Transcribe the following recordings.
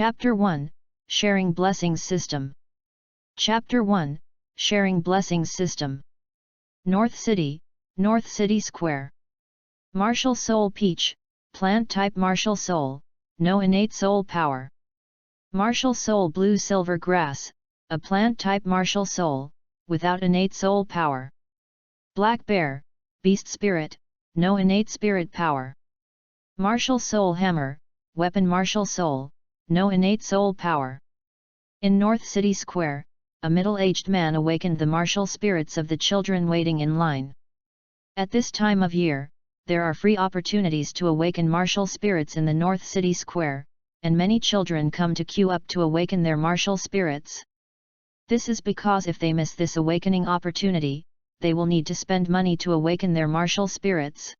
Chapter 1, Sharing Blessings System. Chapter 1, Sharing Blessings System. North City Square. Martial Soul Peach, Plant Type Martial Soul, no innate soul power. Martial Soul Blue Silver Grass, a Plant Type Martial Soul, without innate soul power. Black Bear, Beast Spirit, no innate spirit power. Martial Soul Hammer, Weapon Martial Soul, no innate soul power. In North City Square, a middle-aged man awakened the martial spirits of the children waiting in line. At this time of year, there are free opportunities to awaken martial spirits in the North City Square, and many children come to queue up to awaken their martial spirits. This is because if they miss this awakening opportunity, they will need to spend money to awaken their martial spirits.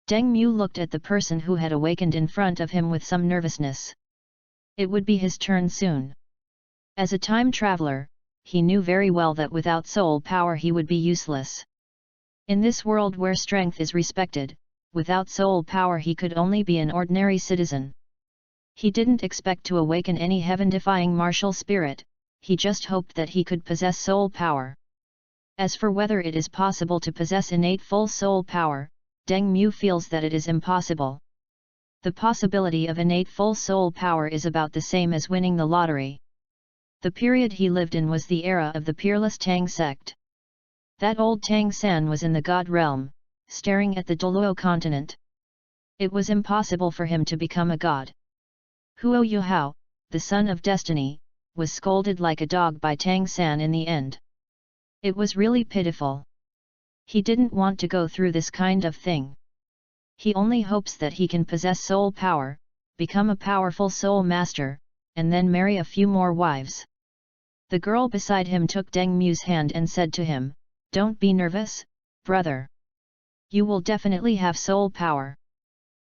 Deng Mu looked at the person who had awakened in front of him with some nervousness. It would be his turn soon. As a time traveler, he knew very well that without soul power he would be useless. In this world where strength is respected, without soul power he could only be an ordinary citizen. He didn't expect to awaken any heaven-defying martial spirit, he just hoped that he could possess soul power. As for whether it is possible to possess innate full soul power, Deng Mu feels that it is impossible. The possibility of innate full soul power is about the same as winning the lottery. The period he lived in was the era of the Peerless Tang Sect. That old Tang San was in the God realm, staring at the Doluo continent. It was impossible for him to become a god. Huo Yuhao, the son of destiny, was scolded like a dog by Tang San in the end. It was really pitiful. He didn't want to go through this kind of thing. He only hopes that he can possess soul power, become a powerful soul master, and then marry a few more wives. The girl beside him took Deng Mu's hand and said to him, "Don't be nervous, brother. You will definitely have soul power."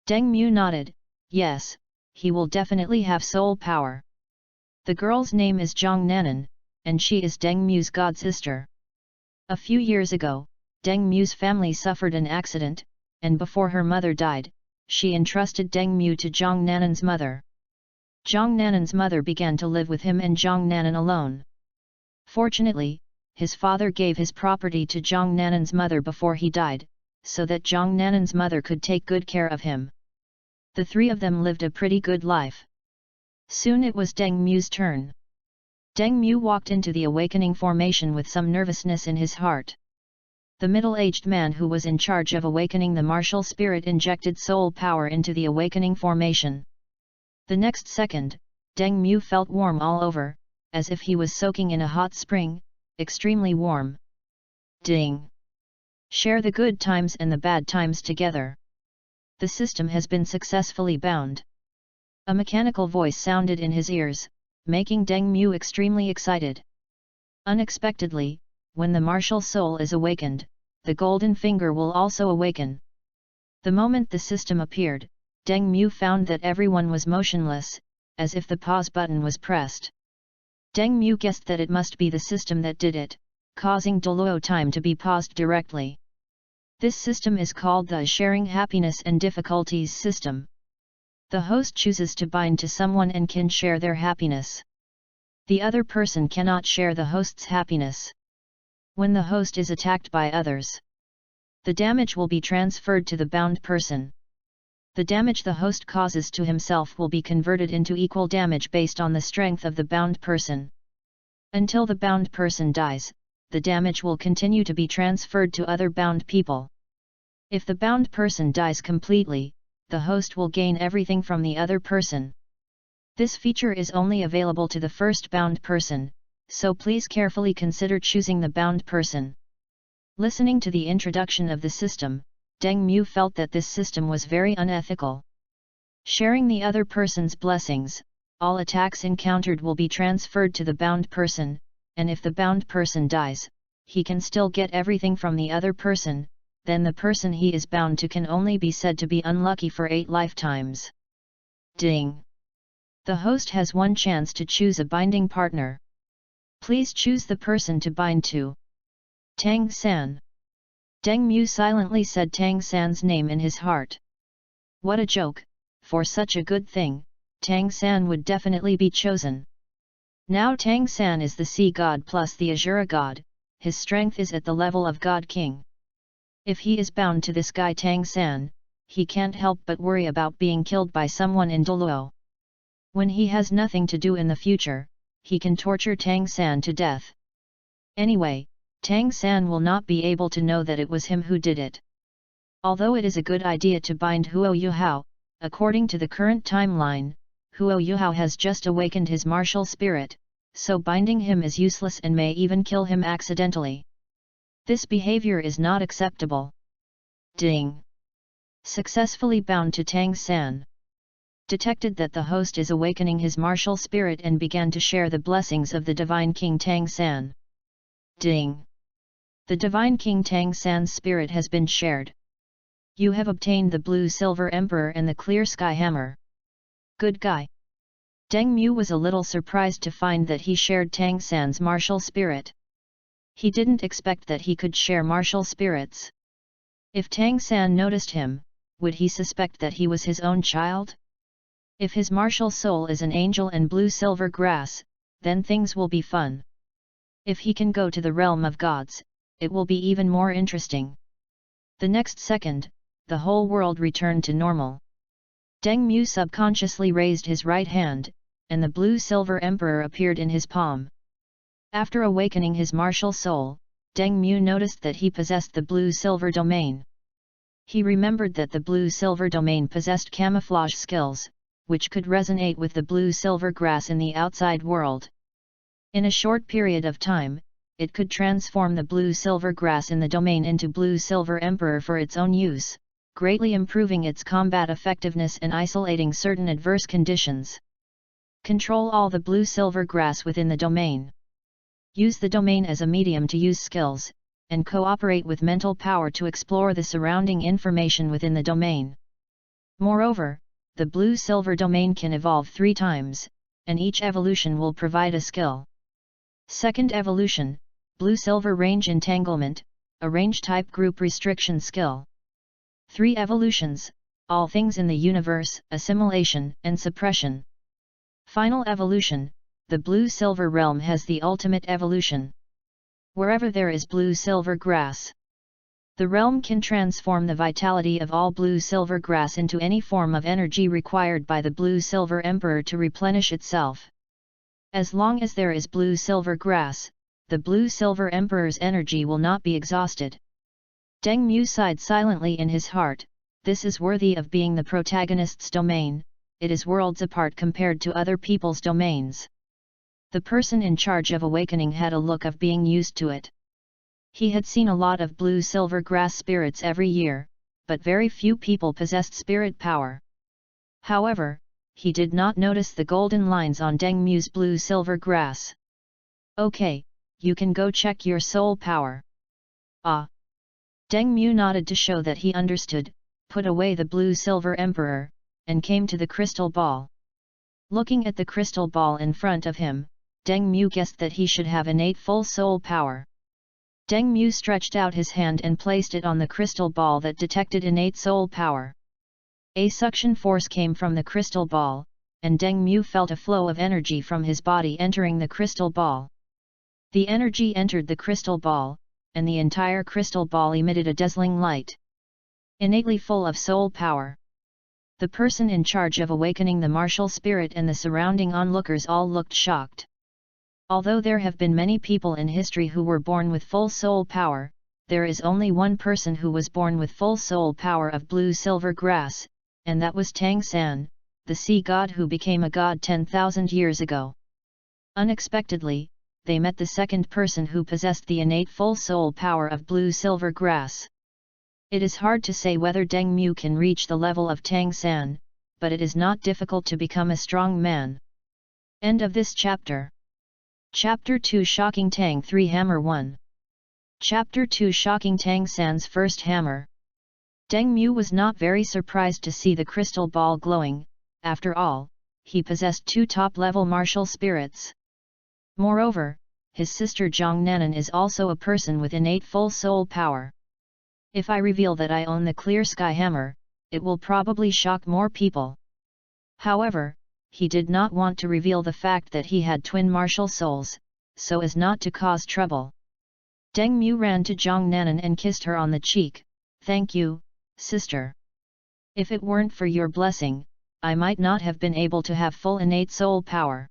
Deng Mu nodded, "Yes, he will definitely have soul power." The girl's name is Zhang Nanan, and she is Deng Mu's god sister. A few years ago, Deng Mu's family suffered an accident, and before her mother died, she entrusted Deng Mu to Zhang Nanan's mother. Zhang Nanan's mother began to live with him and Zhang Nanan alone. Fortunately, his father gave his property to Zhang Nanan's mother before he died, so that Zhang Nanan's mother could take good care of him. The three of them lived a pretty good life. Soon it was Deng Mu's turn. Deng Mu walked into the awakening formation with some nervousness in his heart. The middle-aged man who was in charge of awakening the martial spirit injected soul power into the awakening formation. The next second, Deng Mu felt warm all over, as if he was soaking in a hot spring, extremely warm. Ding! Share the good times and the bad times together. The system has been successfully bound. A mechanical voice sounded in his ears, making Deng Mu extremely excited. Unexpectedly, when the martial soul is awakened, the golden finger will also awaken. The moment the system appeared, Deng Mu found that everyone was motionless, as if the pause button was pressed. Deng Mu guessed that it must be the system that did it, causing Doluo time to be paused directly. This system is called the Sharing Happiness and Difficulties system. The host chooses to bind to someone and can share their happiness. The other person cannot share the host's happiness. When the host is attacked by others, the damage will be transferred to the bound person. The damage the host causes to himself will be converted into equal damage based on the strength of the bound person. Until the bound person dies, the damage will continue to be transferred to other bound people. If the bound person dies completely, the host will gain everything from the other person. This feature is only available to the first bound person, so please carefully consider choosing the bound person. Listening to the introduction of the system, Deng Mu felt that this system was very unethical. Sharing the other person's blessings, all attacks encountered will be transferred to the bound person, and if the bound person dies, he can still get everything from the other person, then the person he is bound to can only be said to be unlucky for 8 lifetimes. Ding! The host has one chance to choose a binding partner. Please choose the person to bind to. Tang San. Deng Mu silently said Tang San's name in his heart. What a joke, for such a good thing, Tang San would definitely be chosen. Now Tang San is the sea god plus the Azura god, his strength is at the level of God King. If he is bound to this guy Tang San, he can't help but worry about being killed by someone in Doluo. When he has nothing to do in the future, he can torture Tang San to death. Anyway, Tang San will not be able to know that it was him who did it. Although it is a good idea to bind Huo Yuhao, according to the current timeline, Huo Yuhao has just awakened his martial spirit, so binding him is useless and may even kill him accidentally. This behavior is not acceptable. Ding! Successfully bound to Tang San. Detected that the host is awakening his martial spirit and began to share the blessings of the Divine King Tang San. Ding! The Divine King Tang San's spirit has been shared. You have obtained the Blue Silver Emperor and the Clear Sky Hammer. Good guy. Deng Mu was a little surprised to find that he shared Tang San's martial spirit. He didn't expect that he could share martial spirits. If Tang San noticed him, would he suspect that he was his own child? If his martial soul is an angel and blue silver grass, then things will be fun. If he can go to the realm of gods, it will be even more interesting. The next second, the whole world returned to normal. Deng Mu subconsciously raised his right hand, and the blue silver emperor appeared in his palm. After awakening his martial soul, Deng Mu noticed that he possessed the blue silver domain. He remembered that the blue silver domain possessed camouflage skills, which could resonate with the blue silver grass in the outside world. In a short period of time, it could transform the blue silver grass in the domain into blue silver emperor for its own use, greatly improving its combat effectiveness and isolating certain adverse conditions. Control all the blue silver grass within the domain. Use the domain as a medium to use skills, and cooperate with mental power to explore the surrounding information within the domain. Moreover, the blue silver domain can evolve 3 times, and each evolution will provide a skill. Second evolution, blue silver range entanglement, a range type group restriction skill. 3 evolutions, all things in the universe, assimilation and suppression. Final evolution, the blue-silver realm has the ultimate evolution. Wherever there is blue-silver grass, the realm can transform the vitality of all blue-silver grass into any form of energy required by the blue-silver emperor to replenish itself. As long as there is blue-silver grass, the blue-silver emperor's energy will not be exhausted. Deng Mu sighed silently in his heart, this is worthy of being the protagonist's domain, it is worlds apart compared to other people's domains. The person in charge of awakening had a look of being used to it. He had seen a lot of blue-silver grass spirits every year, but very few people possessed spirit power. However, he did not notice the golden lines on Deng Mu's blue-silver grass. Okay, you can go check your soul power. Ah! Deng Mu nodded to show that he understood, put away the blue-silver emperor, and came to the crystal ball. Looking at the crystal ball in front of him, Deng Mu guessed that he should have innate full soul power. Deng Mu stretched out his hand and placed it on the crystal ball that detected innate soul power. A suction force came from the crystal ball, and Deng Mu felt a flow of energy from his body entering the crystal ball. The energy entered the crystal ball, and the entire crystal ball emitted a dazzling light. Innately full of soul power. The person in charge of awakening the martial spirit and the surrounding onlookers all looked shocked. Although there have been many people in history who were born with full soul power, there is only one person who was born with full soul power of blue-silver grass, and that was Tang San, the sea god who became a god 10,000 years ago. Unexpectedly, they met the second person who possessed the innate full soul power of blue-silver grass. It is hard to say whether Deng Mu can reach the level of Tang San, but it is not difficult to become a strong man. End of this chapter. Chapter 2 Shocking Tang 3 Hammer 1. Chapter 2 Shocking Tang San's First Hammer. Deng Mu was not very surprised to see the crystal ball glowing, after all, he possessed 2 top-level martial spirits. Moreover, his sister Zhang Nanan is also a person with innate full soul power. If I reveal that I own the Clear Sky Hammer, it will probably shock more people. However, he did not want to reveal the fact that he had twin martial souls, so as not to cause trouble. Deng Mu ran to Zhang Nanan and kissed her on the cheek. "Thank you, sister. If it weren't for your blessing, I might not have been able to have full innate soul power."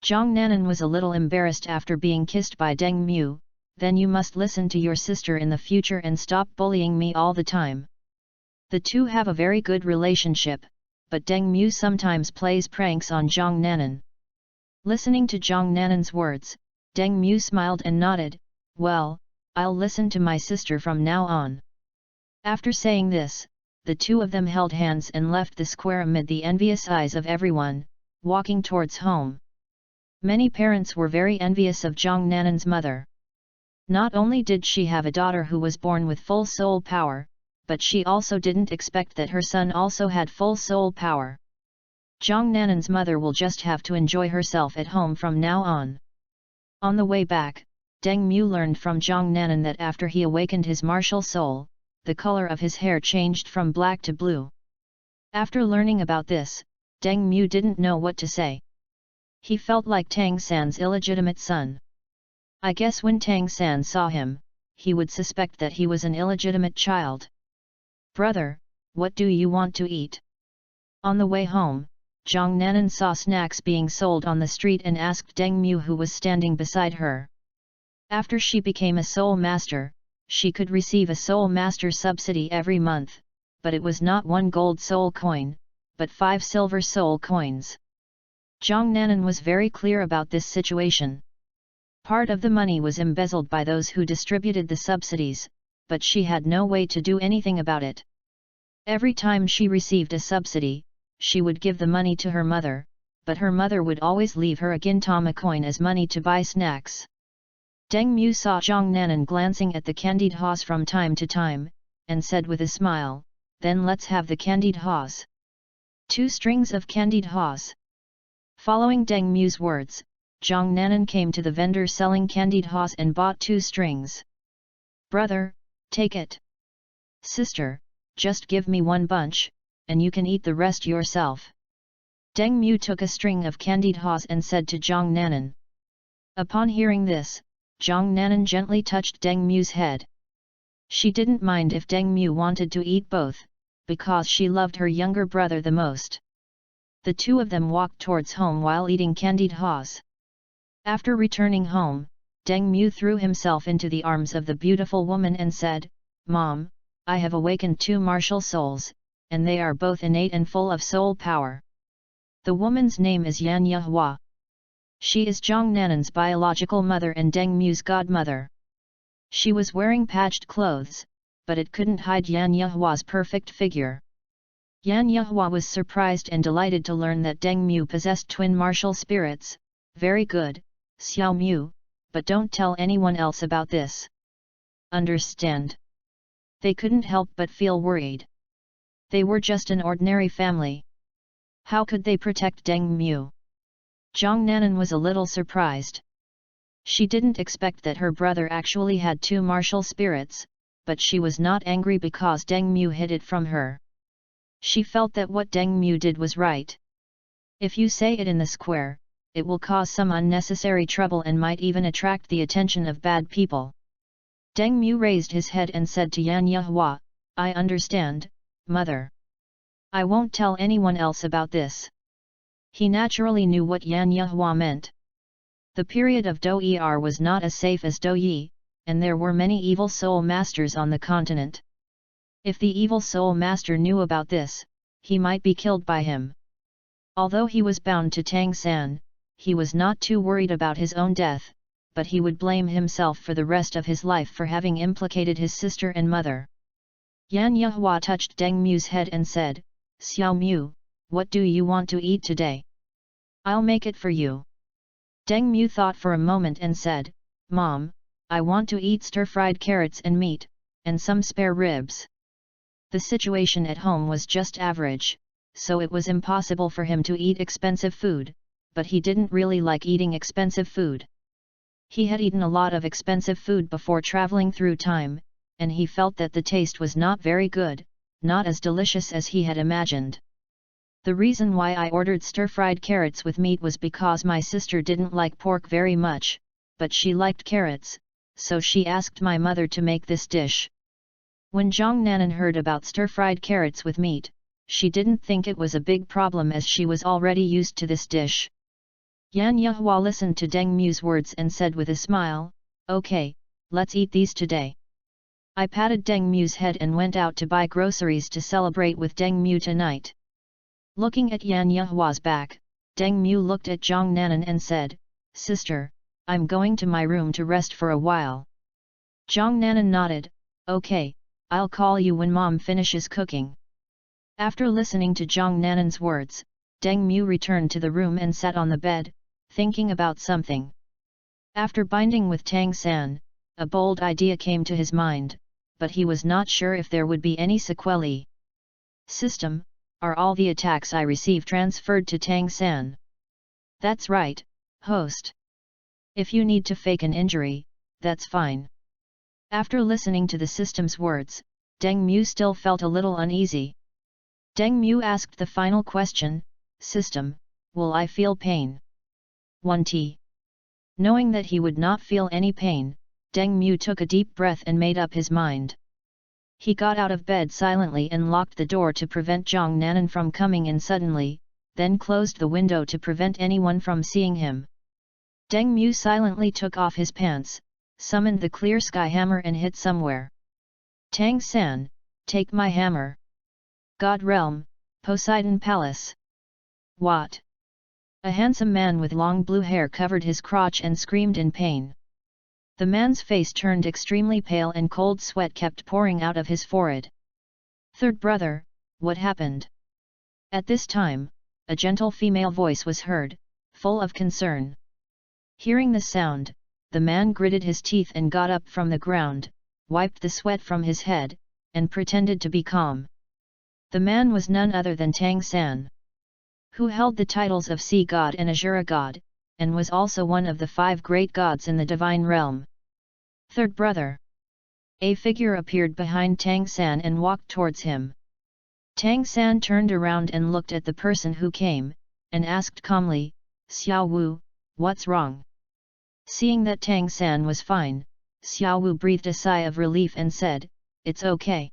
Zhang Nanan was a little embarrassed after being kissed by Deng Mu. "Then you must listen to your sister in the future and stop bullying me all the time." The two have a very good relationship, but Deng Mu sometimes plays pranks on Zhang Nanan. Listening to Zhang Nanan's words, Deng Mu smiled and nodded. "Well, I'll listen to my sister from now on." After saying this, the two of them held hands and left the square amid the envious eyes of everyone, walking towards home. Many parents were very envious of Zhang Nanan's mother. Not only did she have a daughter who was born with full soul power, but she also didn't expect that her son also had full soul power. Zhang Nanan's mother will just have to enjoy herself at home from now on. On the way back, Deng Mu learned from Zhang Nanan that after he awakened his martial soul, the color of his hair changed from black to blue. After learning about this, Deng Mu didn't know what to say. He felt like Tang San's illegitimate son. I guess when Tang San saw him, he would suspect that he was an illegitimate child. "Brother, what do you want to eat?" On the way home, Zhang Nanan saw snacks being sold on the street and asked Deng Mu who was standing beside her. After she became a soul master, she could receive a soul master subsidy every month, but it was not 1 gold soul coin, but 5 silver soul coins. Zhang Nanan was very clear about this situation. Part of the money was embezzled by those who distributed the subsidies, but she had no way to do anything about it. Every time she received a subsidy, she would give the money to her mother, but her mother would always leave her a gintama coin as money to buy snacks. Deng Mu saw Zhang Nanan glancing at the candied haws from time to time, and said with a smile, "Then let's have the candied haws." 2 strings of candied haws. Following Deng Mu's words, Zhang Nanan came to the vendor selling candied haws and bought 2 strings. "Brother, take it." "Sister, just give me 1 bunch, and you can eat the rest yourself." Deng Mu took a string of candied haws and said to Zhang Nanan. Upon hearing this, Zhang Nanan gently touched Deng Mu's head. She didn't mind if Deng Mu wanted to eat both, because she loved her younger brother the most. The two of them walked towards home while eating candied haws. After returning home, Deng Mu threw himself into the arms of the beautiful woman and said, "Mom, I have awakened 2 martial souls, and they are both innate and full of soul power." The woman's name is Yan Yehua. She is Zhang Nanan's biological mother and Deng Mu's godmother. She was wearing patched clothes, but it couldn't hide Yan Yehua's perfect figure. Yan Yehua was surprised and delighted to learn that Deng Mu possessed twin martial spirits. "Very good, Xiao Mu, but don't tell anyone else about this. Understand?" They couldn't help but feel worried. They were just an ordinary family. How could they protect Deng Mu? Zhang Nanan was a little surprised. She didn't expect that her brother actually had 2 martial spirits, but she was not angry because Deng Mu hid it from her. She felt that what Deng Mu did was right. If you say it in the square, it will cause some unnecessary trouble and might even attract the attention of bad people. Deng Mu raised his head and said to Yan Yehua, "I understand, mother. I won't tell anyone else about this." He naturally knew what Yan Yehua meant. The period of Dou Er was not as safe as Dou Yi, and there were many evil soul masters on the continent. If the evil soul master knew about this, he might be killed by him. Although he was bound to Tang San, he was not too worried about his own death, but he would blame himself for the rest of his life for having implicated his sister and mother. Yan Yehua touched Deng Mu's head and said, "Xiao Mu, what do you want to eat today? I'll make it for you." Deng Mu thought for a moment and said, "Mom, I want to eat stir-fried carrots and meat, and some spare ribs." The situation at home was just average, so it was impossible for him to eat expensive food, but he didn't really like eating expensive food. He had eaten a lot of expensive food before traveling through time, and he felt that the taste was not very good, not as delicious as he had imagined. The reason why I ordered stir-fried carrots with meat was because my sister didn't like pork very much, but she liked carrots, so she asked my mother to make this dish. When Zhang Nanan heard about stir-fried carrots with meat, she didn't think it was a big problem as she was already used to this dish. Yan Yehua listened to Deng Mu's words and said with a smile, "Okay, let's eat these today." I patted Deng Mu's head and went out to buy groceries to celebrate with Deng Mu tonight. Looking at Yan Yehua's back, Deng Mu looked at Zhang Nanan and said, "Sister, I'm going to my room to rest for a while." Zhang Nanan nodded, "Okay, I'll call you when mom finishes cooking." After listening to Zhang Nanan's words, Deng Mu returned to the room and sat on the bed, thinking about something. After binding with Tang San, a bold idea came to his mind, but he was not sure if there would be any sequelae. "System, are all the attacks I receive transferred to Tang San?" "That's right, host. If you need to fake an injury, that's fine." After listening to the system's words, Deng Mu still felt a little uneasy. Deng Mu asked the final question, "System, will I feel pain?" 1T. Knowing that he would not feel any pain, Deng Mu took a deep breath and made up his mind. He got out of bed silently and locked the door to prevent Zhang Nanan from coming in suddenly, then closed the window to prevent anyone from seeing him. Deng Mu silently took off his pants, summoned the clear sky hammer and hit somewhere. "Tang San, take my hammer." "God Realm, Poseidon Palace." "What?" A handsome man with long blue hair covered his crotch and screamed in pain. The man's face turned extremely pale and cold sweat kept pouring out of his forehead. "Third brother, what happened?" At this time, a gentle female voice was heard, full of concern. Hearing the sound, the man gritted his teeth and got up from the ground, wiped the sweat from his head, and pretended to be calm. The man was none other than Tang San, who held the titles of Sea God and Azura God, and was also one of the 5 great gods in the divine realm. "Third brother." A figure appeared behind Tang San and walked towards him. Tang San turned around and looked at the person who came, and asked calmly, "Xiao Wu, what's wrong?" Seeing that Tang San was fine, Xiao Wu breathed a sigh of relief and said, "It's okay.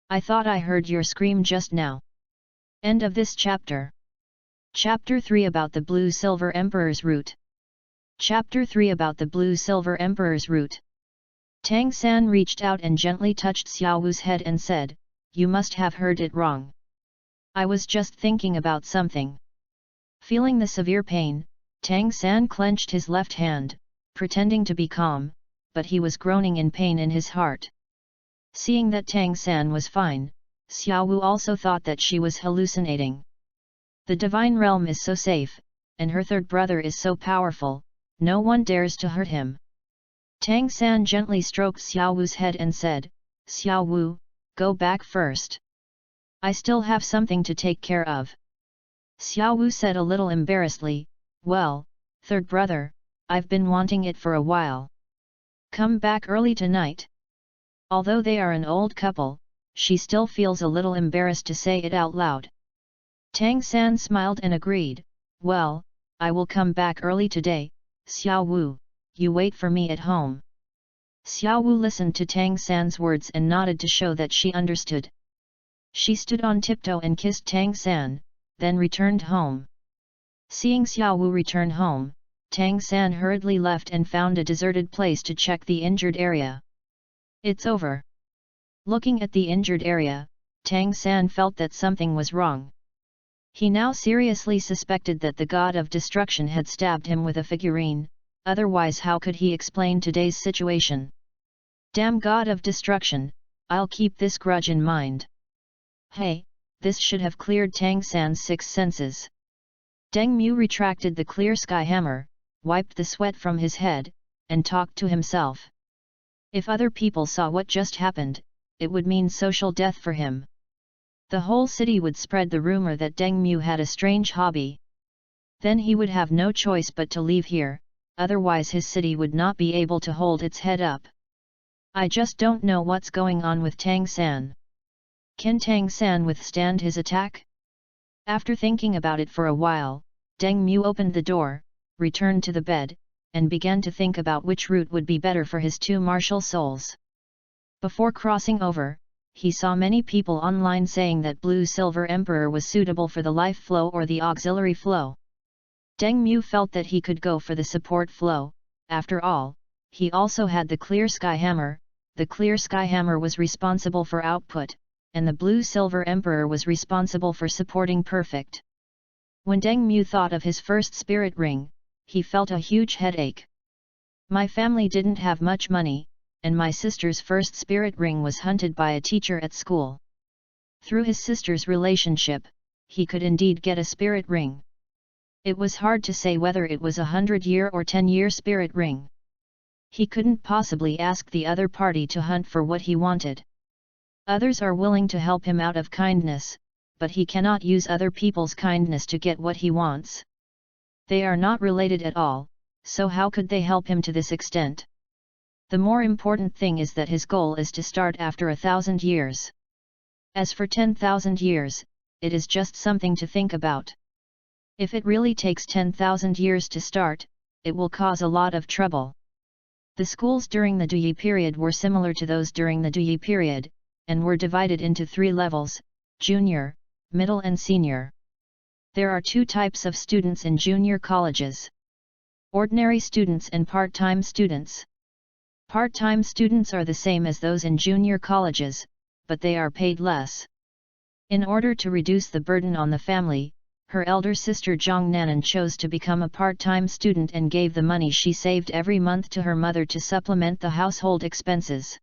I thought I heard your scream just now." End of this chapter. Chapter 3 about the Blue-Silver Emperor's Route. Chapter 3 about the Blue-Silver Emperor's Route. Tang San reached out and gently touched Xiao Wu's head and said, "You must have heard it wrong. I was just thinking about something." Feeling the severe pain, Tang San clenched his left hand, pretending to be calm, but he was groaning in pain in his heart. Seeing that Tang San was fine, Xiao Wu also thought that she was hallucinating. The divine realm is so safe, and her third brother is so powerful, no one dares to hurt him. Tang San gently stroked Xiao Wu's head and said, "Xiao Wu, go back first. I still have something to take care of." Xiao Wu said a little embarrassedly, "Well, third brother, I've been wanting it for a while. Come back early tonight." Although they are an old couple, she still feels a little embarrassed to say it out loud. Tang San smiled and agreed, "Well, I will come back early today, Xiao Wu, you wait for me at home." Xiao Wu listened to Tang San's words and nodded to show that she understood. She stood on tiptoe and kissed Tang San, then returned home. Seeing Xiao Wu return home, Tang San hurriedly left and found a deserted place to check the injured area. "It's over." Looking at the injured area, Tang San felt that something was wrong. He now seriously suspected that the god of destruction had stabbed him with a figurine, otherwise how could he explain today's situation? "Damn god of destruction, I'll keep this grudge in mind." Hey, this should have cleared Tang San's 6 senses. Deng Mu retracted the clear sky hammer, wiped the sweat from his head, and talked to himself. If other people saw what just happened, it would mean social death for him. The whole city would spread the rumor that Deng Mu had a strange hobby. Then he would have no choice but to leave here, otherwise his city would not be able to hold its head up. I just don't know what's going on with Tang San. Can Tang San withstand his attack? After thinking about it for a while, Deng Mu opened the door, returned to the bed, and began to think about which route would be better for his two martial souls. Before crossing over, he saw many people online saying that Blue Silver Emperor was suitable for the life flow or the auxiliary flow. Deng Mu felt that he could go for the support flow. After all, he also had the Clear Sky Hammer. The Clear Sky Hammer was responsible for output, and the Blue Silver Emperor was responsible for supporting perfect. When Deng Mu thought of his first spirit ring, he felt a huge headache. My family didn't have much money, and my sister's first spirit ring was hunted by a teacher at school. Through his sister's relationship, he could indeed get a spirit ring. It was hard to say whether it was 100-year or 10-year spirit ring. He couldn't possibly ask the other party to hunt for what he wanted. Others are willing to help him out of kindness, but he cannot use other people's kindness to get what he wants. They are not related at all, so how could they help him to this extent? The more important thing is that his goal is to start after 1,000 years. As for 10,000 years, it is just something to think about. If it really takes 10,000 years to start, it will cause a lot of trouble. The schools during the Duyi period were similar to those during the Duyi period, and were divided into 3 levels: junior, middle and senior. There are 2 types of students in junior colleges: ordinary students and part-time students. Part-time students are the same as those in junior colleges, but they are paid less. In order to reduce the burden on the family, her elder sister Zhang Nanan chose to become a part-time student and gave the money she saved every month to her mother to supplement the household expenses.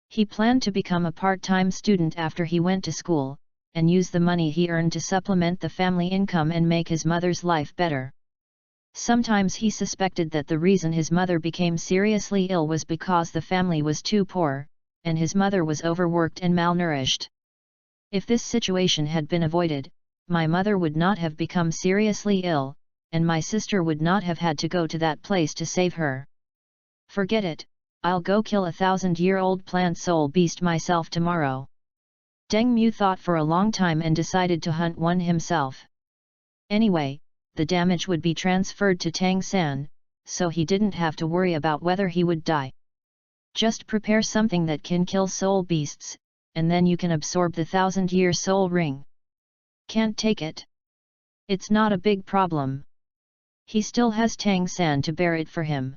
He planned to become a part-time student after he went to school, and use the money he earned to supplement the family income and make his mother's life better. Sometimes he suspected that the reason his mother became seriously ill was because the family was too poor, and his mother was overworked and malnourished. If this situation had been avoided, my mother would not have become seriously ill, and my sister would not have had to go to that place to save her. Forget it, I'll go kill 1,000-year-old plant soul beast myself tomorrow. Deng Mu thought for a long time and decided to hunt one himself. Anyway, the damage would be transferred to Tang San, so he didn't have to worry about whether he would die. Just prepare something that can kill soul beasts, and then you can absorb the 1,000-year soul ring. Can't take it? It's not a big problem. He still has Tang San to bear it for him.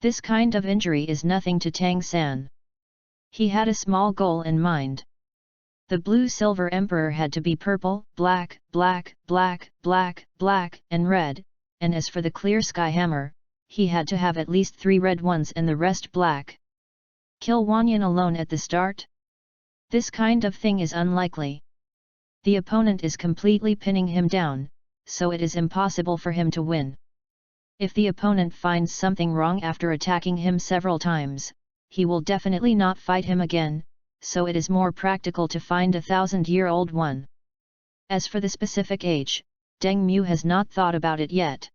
This kind of injury is nothing to Tang San. He had a small goal in mind. The Blue Silver Emperor had to be purple, black, black, black, black, black, and red, and as for the Clear Sky Hammer, he had to have at least 3 red ones and the rest black. Kill Wanyan alone at the start? This kind of thing is unlikely. The opponent is completely pinning him down, so it is impossible for him to win. If the opponent finds something wrong after attacking him several times, he will definitely not fight him again, so it is more practical to find a 1,000-year-old one. As for the specific age, Deng Mu has not thought about it yet.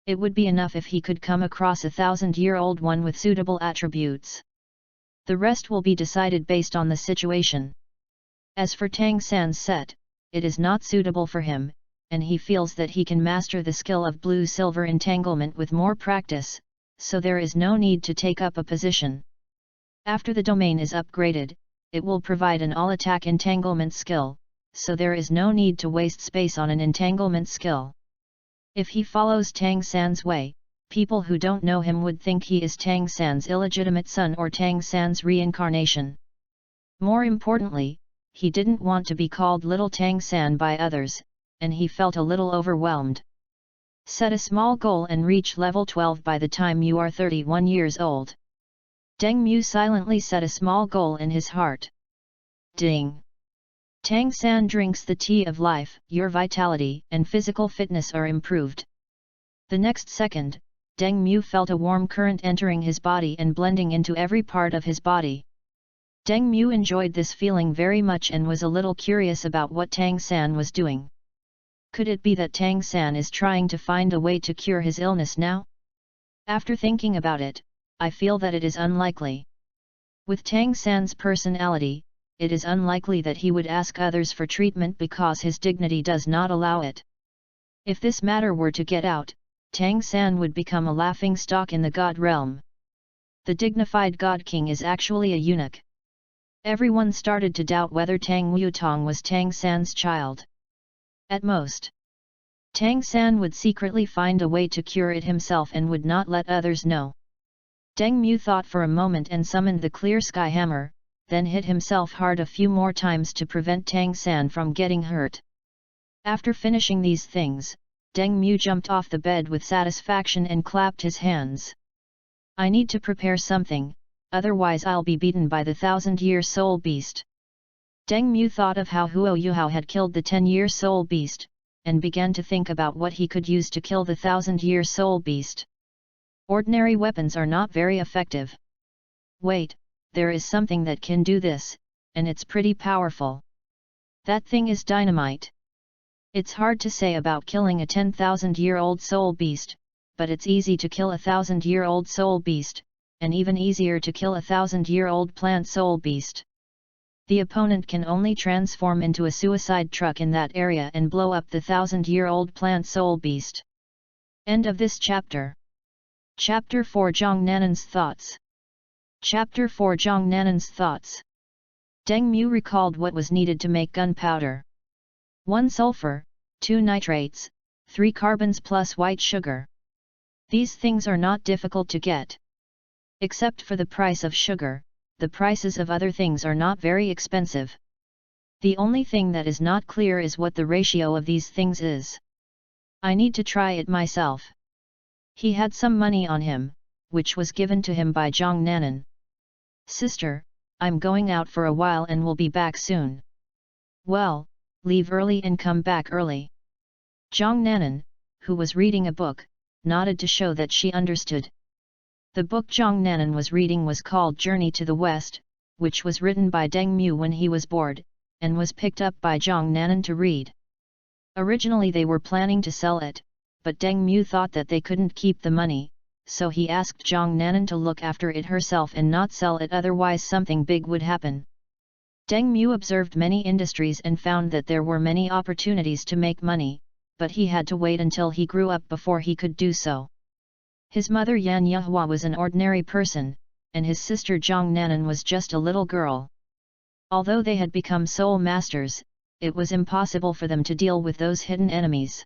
It would be enough if he could come across a 1,000-year-old one with suitable attributes. The rest will be decided based on the situation. As for Tang San's set, it is not suitable for him, and he feels that he can master the skill of blue-silver entanglement with more practice, so there is no need to take up a position. After the domain is upgraded, it will provide an all-attack entanglement skill, so there is no need to waste space on an entanglement skill. If he follows Tang San's way, people who don't know him would think he is Tang San's illegitimate son or Tang San's reincarnation. More importantly, he didn't want to be called Little Tang San by others, and he felt a little overwhelmed. Set a small goal and reach level 12 by the time you are 31 years old. Deng Mu silently set a small goal in his heart. Ding! Tang San drinks the tea of life, your vitality and physical fitness are improved. The next second, Deng Mu felt a warm current entering his body and blending into every part of his body. Deng Mu enjoyed this feeling very much and was a little curious about what Tang San was doing. Could it be that Tang San is trying to find a way to cure his illness now? After thinking about it, I feel that it is unlikely. With Tang San's personality, it is unlikely that he would ask others for treatment because his dignity does not allow it. If this matter were to get out, Tang San would become a laughing stock in the god realm. The dignified god king is actually a eunuch. Everyone started to doubt whether Tang Wutong was Tang San's child. At most, Tang San would secretly find a way to cure it himself and would not let others know. Deng Mu thought for a moment and summoned the clear sky hammer, then hit himself hard a few more times to prevent Tang San from getting hurt. After finishing these things, Deng Mu jumped off the bed with satisfaction and clapped his hands. I need to prepare something, otherwise I'll be beaten by the 1000-year soul beast. Deng Mu thought of how Huo Yuhao had killed the 10-year soul beast, and began to think about what he could use to kill the 1000-year soul beast. Ordinary weapons are not very effective. Wait, there is something that can do this, and it's pretty powerful. That thing is dynamite. It's hard to say about killing a 10,000-year-old soul beast, but it's easy to kill a 1000-year-old soul beast, and even easier to kill a 1000-year-old plant soul beast. The opponent can only transform into a suicide truck in that area and blow up the 1000-year-old plant soul beast. End of this chapter. Chapter 4 Zhang Nanan's Thoughts. Chapter 4 Zhang Nanan's Thoughts. Deng Mu recalled what was needed to make gunpowder. 1 sulfur, 2 nitrates, 3 carbons plus white sugar. These things are not difficult to get. Except for the price of sugar, the prices of other things are not very expensive. The only thing that is not clear is what the ratio of these things is. I need to try it myself. He had some money on him, which was given to him by Zhang Nanan. Sister, I'm going out for a while and will be back soon. Well, leave early and come back early. Zhang Nanan, who was reading a book, nodded to show that she understood. The book Zhang Nanan was reading was called Journey to the West, which was written by Deng Mu when he was bored, and was picked up by Zhang Nanan to read. Originally they were planning to sell it, but Deng Mu thought that they couldn't keep the money, so he asked Zhang Nanan to look after it herself and not sell it, otherwise something big would happen. Deng Mu observed many industries and found that there were many opportunities to make money, but he had to wait until he grew up before he could do so. His mother Yan Yehua was an ordinary person, and his sister Zhang Nanan was just a little girl. Although they had become soul masters, it was impossible for them to deal with those hidden enemies.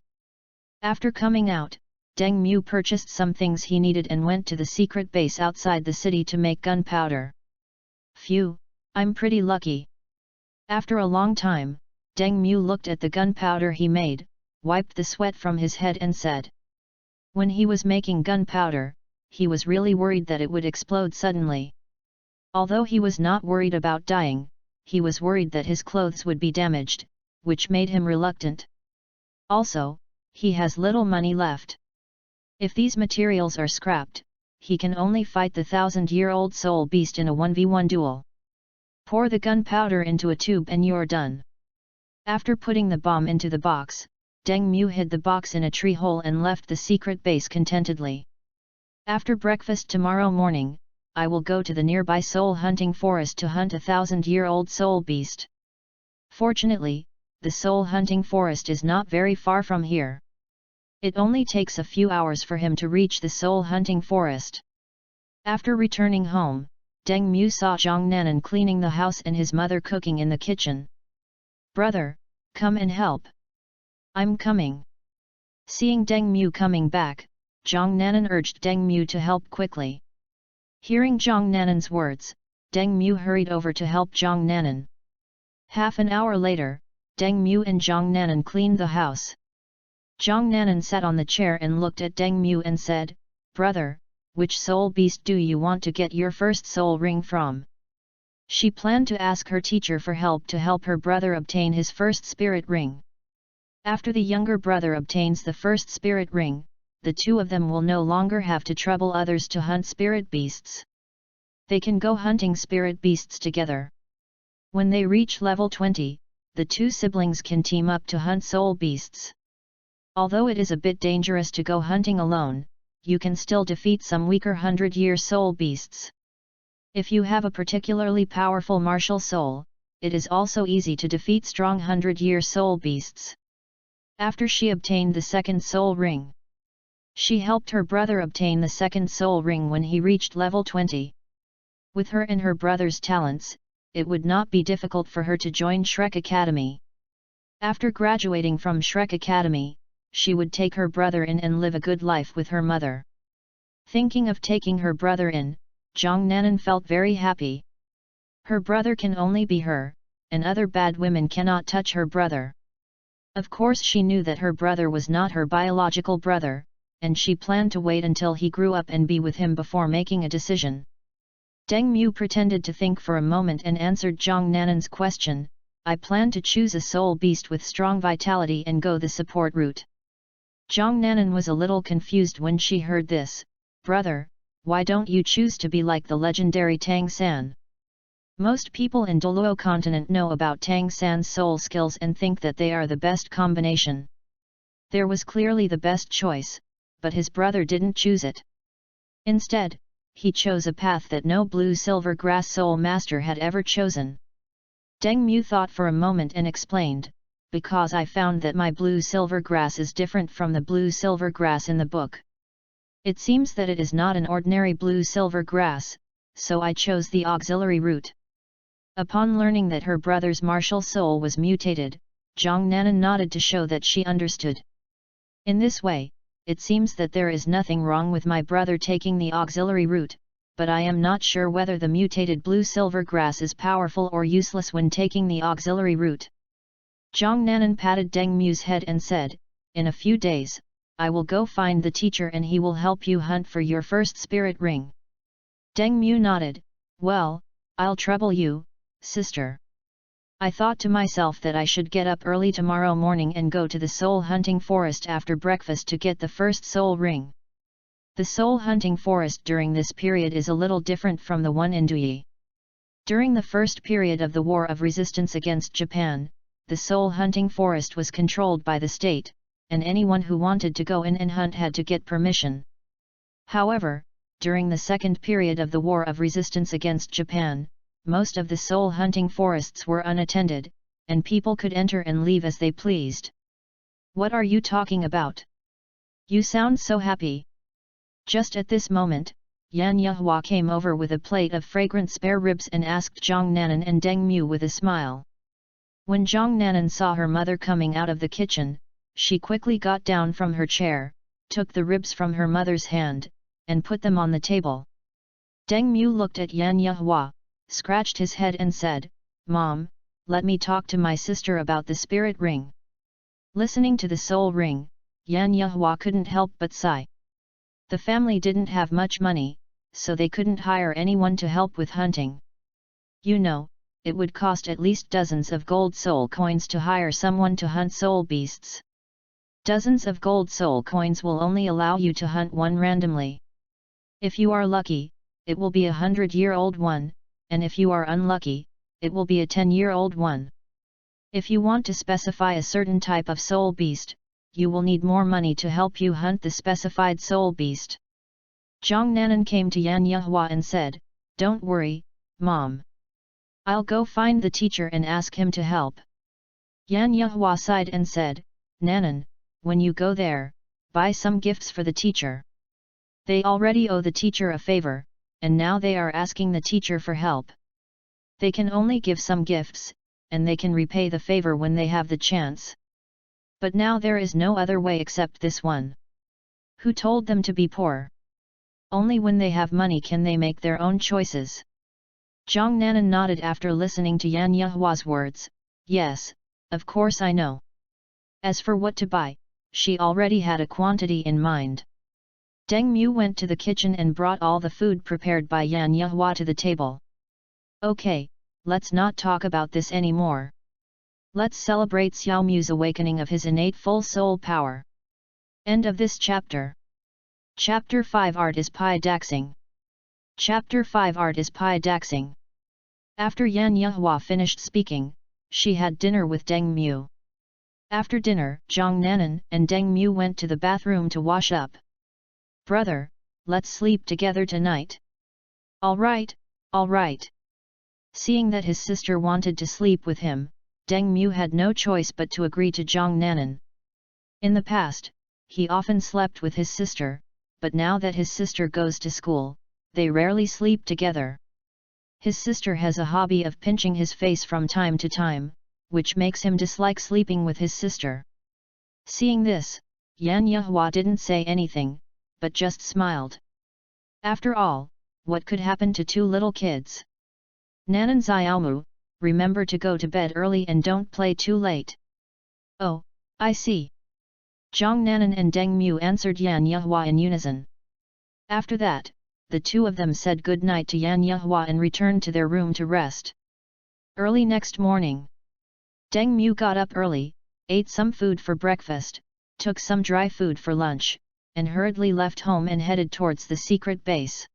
After coming out, Deng Mu purchased some things he needed and went to the secret base outside the city to make gunpowder. Phew, I'm pretty lucky. After a long time, Deng Mu looked at the gunpowder he made, wiped the sweat from his head and said. When he was making gunpowder, he was really worried that it would explode suddenly. Although he was not worried about dying, he was worried that his clothes would be damaged, which made him reluctant. Also, he has little money left. If these materials are scrapped, he can only fight the 1000-year-old soul beast in a 1v1 duel. Pour the gunpowder into a tube and you're done. After putting the bomb into the box, Deng Mu hid the box in a tree hole and left the secret base contentedly. After breakfast tomorrow morning, I will go to the nearby soul hunting forest to hunt a 1000-year-old soul beast. Fortunately, the soul hunting forest is not very far from here. It only takes a few hours for him to reach the soul hunting forest. After returning home, Deng Mu saw Zhang Nanan cleaning the house and his mother cooking in the kitchen. Brother, come and help. I'm coming. Seeing Deng Mu coming back, Zhang Nanan urged Deng Mu to help quickly. Hearing Zhang Nanan's words, Deng Mu hurried over to help Zhang Nanan. Half an hour later, Deng Mu and Zhang Nanan cleaned the house. Zhang Nanan sat on the chair and looked at Deng Mu and said, Brother, which soul beast do you want to get your first soul ring from? She planned to ask her teacher for help to help her brother obtain his first spirit ring. After the younger brother obtains the first spirit ring, the two of them will no longer have to trouble others to hunt spirit beasts. They can go hunting spirit beasts together. When they reach level 20, the two siblings can team up to hunt soul beasts. Although it is a bit dangerous to go hunting alone, you can still defeat some weaker 100-year soul beasts. If you have a particularly powerful martial soul, it is also easy to defeat strong 100-year soul beasts. After she obtained the second soul ring, she helped her brother obtain the second soul ring when he reached level 20. With her and her brother's talents, it would not be difficult for her to join Shrek Academy. After graduating from Shrek Academy, she would take her brother in and live a good life with her mother. Thinking of taking her brother in, Zhang Nanan felt very happy. Her brother can only be her, and other bad women cannot touch her brother. Of course she knew that her brother was not her biological brother, and she planned to wait until he grew up and be with him before making a decision. Deng Mu pretended to think for a moment and answered Zhang Nanan's question, I plan to choose a soul beast with strong vitality and go the support route. Zhang Nanan was a little confused when she heard this. Brother, why don't you choose to be like the legendary Tang San? Most people in Doluo continent know about Tang San's soul skills and think that they are the best combination. There was clearly the best choice, but his brother didn't choose it. Instead, he chose a path that no blue silver grass soul master had ever chosen. Deng Mu thought for a moment and explained, because I found that my blue silver grass is different from the blue silver grass in the book. It seems that it is not an ordinary blue silver grass, so I chose the auxiliary route. Upon learning that her brother's martial soul was mutated, Zhang Nanan nodded to show that she understood. In this way, it seems that there is nothing wrong with my brother taking the auxiliary route, but I am not sure whether the mutated blue-silver grass is powerful or useless when taking the auxiliary route. Zhang Nanan patted Deng Mu's head and said, in a few days, I will go find the teacher and he will help you hunt for your first spirit ring. Deng Mu nodded, well, I'll trouble you, sister. I thought to myself that I should get up early tomorrow morning and go to the soul hunting forest after breakfast to get the first soul ring. The soul hunting forest during this period is a little different from the one in Duyi. During the first period of the War of Resistance against Japan, the soul hunting forest was controlled by the state, and anyone who wanted to go in and hunt had to get permission. However, during the second period of the War of Resistance against Japan, most of the soul hunting forests were unattended, and people could enter and leave as they pleased. What are you talking about? You sound so happy. Just at this moment, Yan Yehua came over with a plate of fragrant spare ribs and asked Zhang Nanan and Deng Mu with a smile. When Zhang Nanan saw her mother coming out of the kitchen, she quickly got down from her chair, took the ribs from her mother's hand, and put them on the table. Deng Mu looked at Yan Yehua, scratched his head and said, Mom, let me talk to my sister about the spirit ring. Listening to the soul ring, Yan Yehua couldn't help but sigh. The family didn't have much money, so they couldn't hire anyone to help with hunting. You know, it would cost at least dozens of gold soul coins to hire someone to hunt soul beasts. Dozens of gold soul coins will only allow you to hunt one randomly. If you are lucky, it will be 100-year-old one, and if you are unlucky, it will be a 10-year-old one. If you want to specify a certain type of soul beast, you will need more money to help you hunt the specified soul beast. Zhang Nanan came to Yan Yehua and said, Don't worry, Mom. I'll go find the teacher and ask him to help. Yan Yehua sighed and said, Nanan, when you go there, buy some gifts for the teacher. They already owe the teacher a favor, and now they are asking the teacher for help. They can only give some gifts, and they can repay the favor when they have the chance. But now there is no other way except this one. Who told them to be poor? Only when they have money can they make their own choices. Zhang Nanan nodded after listening to Yan Yehua's words, yes, of course I know. As for what to buy, she already had a quantity in mind. Deng Mu went to the kitchen and brought all the food prepared by Yan Yehua to the table. Okay, let's not talk about this anymore. Let's celebrate Xiao Mu's awakening of his innate full soul power. End of this chapter. Chapter 5 Art is Pi Daxing. Chapter 5 Art is Pi Daxing. After Yan Yehua finished speaking, she had dinner with Deng Mu. After dinner, Zhang Nanan and Deng Mu went to the bathroom to wash up. Brother, let's sleep together tonight. All right, all right. Seeing that his sister wanted to sleep with him, Deng Mu had no choice but to agree to Zhang Nanan. In the past, he often slept with his sister, but now that his sister goes to school, they rarely sleep together. His sister has a hobby of pinching his face from time to time, which makes him dislike sleeping with his sister. Seeing this, Yan Yehua didn't say anything, but just smiled. After all, what could happen to two little kids? Nanan Xiaomu, remember to go to bed early and don't play too late. Oh, I see. Zhang Nanan and Deng Mu answered Yan Yehua in unison. After that, the two of them said good night to Yan Yehua and returned to their room to rest. Early next morning, Deng Mu got up early, ate some food for breakfast, took some dry food for lunch, and hurriedly left home and headed towards the secret base.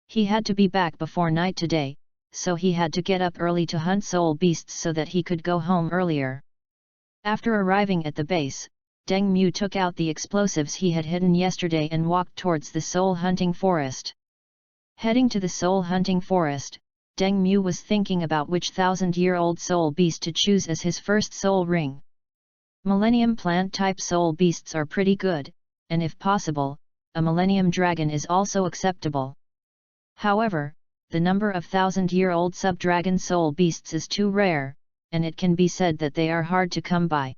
He had to be back before night today, so he had to get up early to hunt soul beasts so that he could go home earlier. After arriving at the base, Deng Mu took out the explosives he had hidden yesterday and walked towards the soul hunting forest. Heading to the soul hunting forest, Deng Mu was thinking about which 1,000-year-old soul beast to choose as his first soul ring. Millennium plant-type soul beasts are pretty good, and if possible, a millennium dragon is also acceptable. However, the number of 1,000-year-old sub-dragon soul beasts is too rare, and it can be said that they are hard to come by.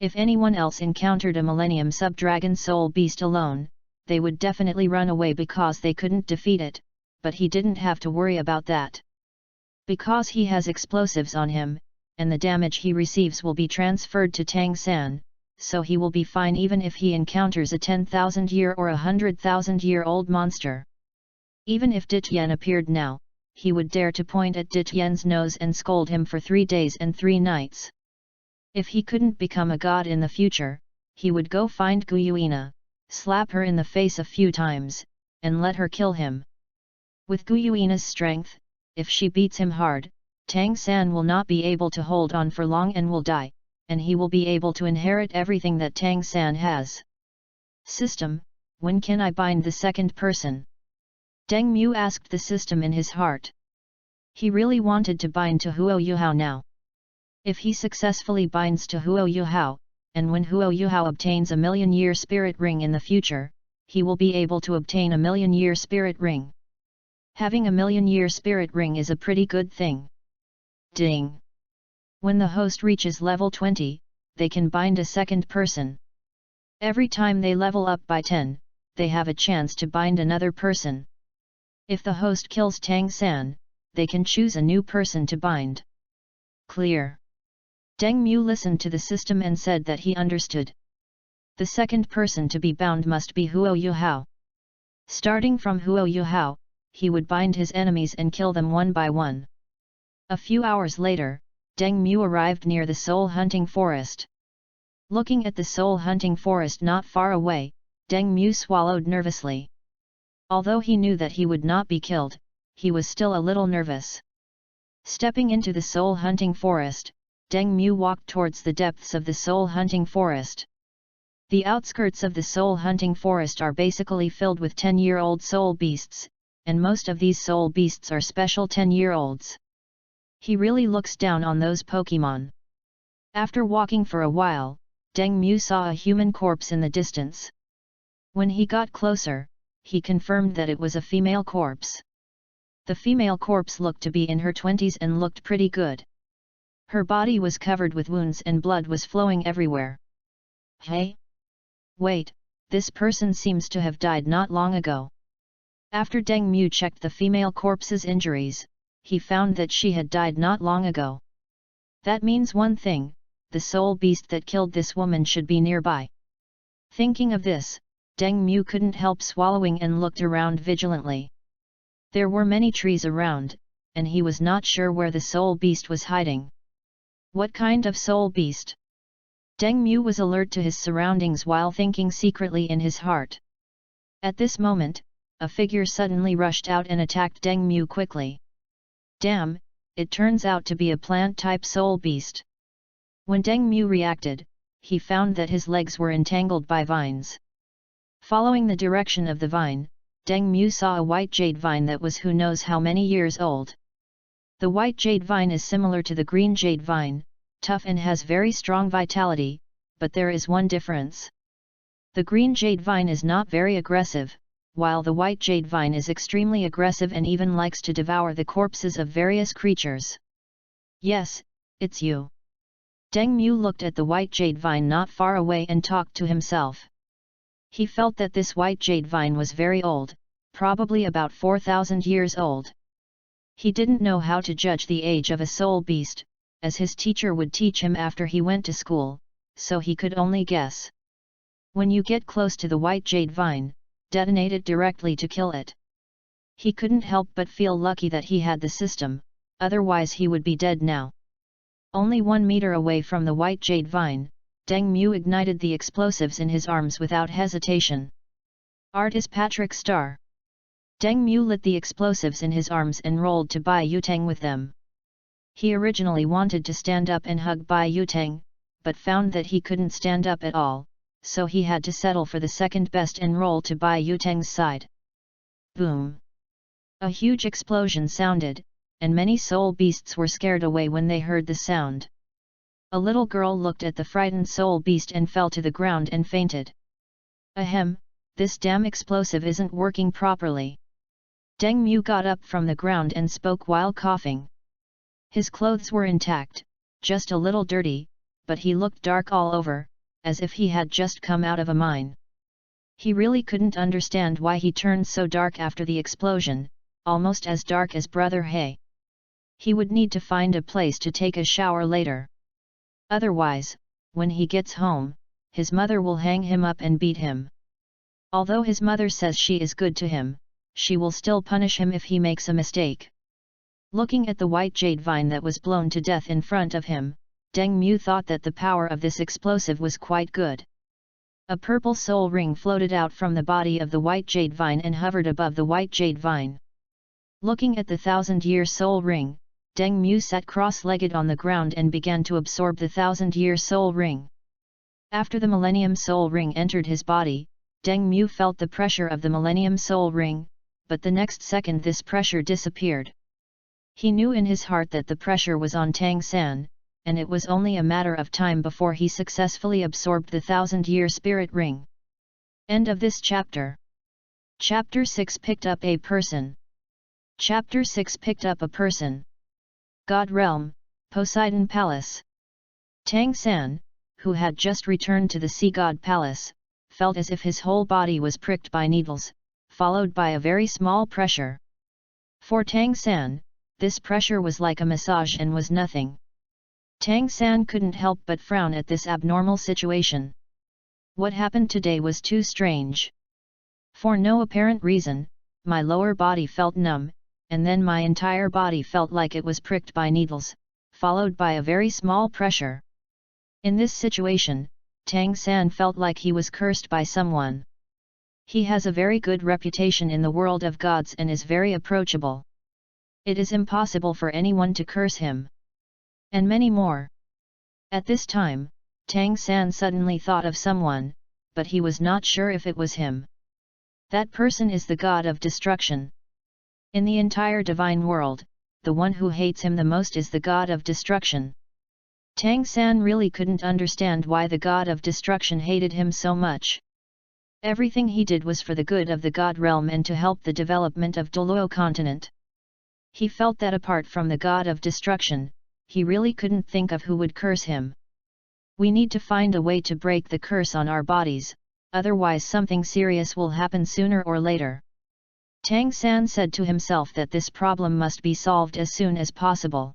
If anyone else encountered a millennium sub-dragon soul beast alone, they would definitely run away because they couldn't defeat it, but he didn't have to worry about that. Because he has explosives on him, and the damage he receives will be transferred to Tang San, so he will be fine even if he encounters a 10,000-year or a 100,000-year-old monster. Even if Dityan appeared now, he would dare to point at Dityan's nose and scold him for 3 days and 3 nights. If he couldn't become a god in the future, he would go find Guyuina, slap her in the face a few times, and let her kill him. With Guyuina's strength, if she beats him hard, Tang San will not be able to hold on for long and will die, and he will be able to inherit everything that Tang San has. System, when can I bind the second person? Deng Mu asked the system in his heart. He really wanted to bind to Huo Yuhao now. If he successfully binds to Huo Yuhao, and when Huo Yuhao obtains a 1,000,000-year spirit ring in the future, he will be able to obtain a 1,000,000-year spirit ring. Having a 1,000,000-year spirit ring is a pretty good thing. Ding! When the host reaches level 20, they can bind a second person. Every time they level up by 10, they have a chance to bind another person. If the host kills Tang San, they can choose a new person to bind. Clear. Deng Mu listened to the system and said that he understood. The second person to be bound must be Huo Yuhao. Starting from Huo Yuhao, he would bind his enemies and kill them one by one. A few hours later, Deng Mu arrived near the soul hunting forest. Looking at the soul hunting forest not far away, Deng Mu swallowed nervously. Although he knew that he would not be killed, he was still a little nervous. Stepping into the soul hunting forest, Deng Mu walked towards the depths of the soul hunting forest. The outskirts of the soul hunting forest are basically filled with 10-year-old soul beasts, and most of these soul beasts are special 10-year-olds. He really looks down on those Pokemon. After walking for a while, Deng Mu saw a human corpse in the distance. When he got closer, he confirmed that it was a female corpse. The female corpse looked to be in her 20s and looked pretty good. Her body was covered with wounds and blood was flowing everywhere. Hey! Wait, this person seems to have died not long ago. After Deng Mu checked the female corpse's injuries, he found that she had died not long ago. That means one thing, the soul beast that killed this woman should be nearby. Thinking of this, Deng Mu couldn't help swallowing and looked around vigilantly. There were many trees around, and he was not sure where the soul beast was hiding. What kind of soul beast? Deng Mu was alert to his surroundings while thinking secretly in his heart. At this moment, a figure suddenly rushed out and attacked Deng Mu quickly. Damn, it turns out to be a plant-type soul beast. When Deng Mu reacted, he found that his legs were entangled by vines. Following the direction of the vine, Deng Mu saw a white jade vine that was who knows how many years old. The white jade vine is similar to the green jade vine, tough and has very strong vitality, but there is one difference. The green jade vine is not very aggressive, while the white jade vine is extremely aggressive and even likes to devour the corpses of various creatures. Yes, it's you. Deng Mu looked at the white jade vine not far away and talked to himself. He felt that this white jade vine was very old, probably about 4,000 years old. He didn't know how to judge the age of a soul beast, as his teacher would teach him after he went to school, so he could only guess. When you get close to the white jade vine, detonate it directly to kill it. He couldn't help but feel lucky that he had the system, otherwise he would be dead now. Only 1 meter away from the white jade vine, Deng Mu ignited the explosives in his arms without hesitation. Art is Patrick Star. Deng Mu lit the explosives in his arms and rolled to Bai Yutang with them. He originally wanted to stand up and hug Bai Yutang, but found that he couldn't stand up at all, so he had to settle for the second best and roll to Bai Yutang's side. Boom! A huge explosion sounded, and many soul beasts were scared away when they heard the sound. A little girl looked at the frightened soul beast and fell to the ground and fainted. Ahem, this damn explosive isn't working properly. Deng Mu got up from the ground and spoke while coughing. His clothes were intact, just a little dirty, but he looked dark all over, as if he had just come out of a mine. He really couldn't understand why he turned so dark after the explosion, almost as dark as Brother He. He would need to find a place to take a shower later. Otherwise, when he gets home, his mother will hang him up and beat him. Although his mother says she is good to him, she will still punish him if he makes a mistake. Looking at the white jade vine that was blown to death in front of him, Deng Mu thought that the power of this explosive was quite good. A purple soul ring floated out from the body of the white jade vine and hovered above the white jade vine. Looking at the 1,000-year soul ring, Deng Mu sat cross-legged on the ground and began to absorb the 1,000-year soul ring. After the Millennium Soul Ring entered his body, Deng Mu felt the pressure of the Millennium Soul Ring, but the next second this pressure disappeared. He knew in his heart that the pressure was on Tang San, and it was only a matter of time before he successfully absorbed the 1,000-year spirit ring. End of this chapter. Chapter 6 picked up a person. Chapter 6 picked up a person. God Realm, Poseidon Palace. Tang San, who had just returned to the Sea God Palace, felt as if his whole body was pricked by needles, followed by a very small pressure. For Tang San, this pressure was like a massage and was nothing. Tang San couldn't help but frown at this abnormal situation. What happened today was too strange. For no apparent reason, my lower body felt numb, and then my entire body felt like it was pricked by needles, followed by a very small pressure. In this situation, Tang San felt like he was cursed by someone. He has a very good reputation in the world of gods and is very approachable. It is impossible for anyone to curse him. And many more. At this time, Tang San suddenly thought of someone, but he was not sure if it was him. That person is the god of destruction. In the entire divine world, the one who hates him the most is the god of destruction. Tang San really couldn't understand why the god of destruction hated him so much. Everything he did was for the good of the god realm and to help the development of Doluo continent. He felt that apart from the god of destruction, he really couldn't think of who would curse him. We need to find a way to break the curse on our bodies, otherwise something serious will happen sooner or later. Tang San said to himself that this problem must be solved as soon as possible.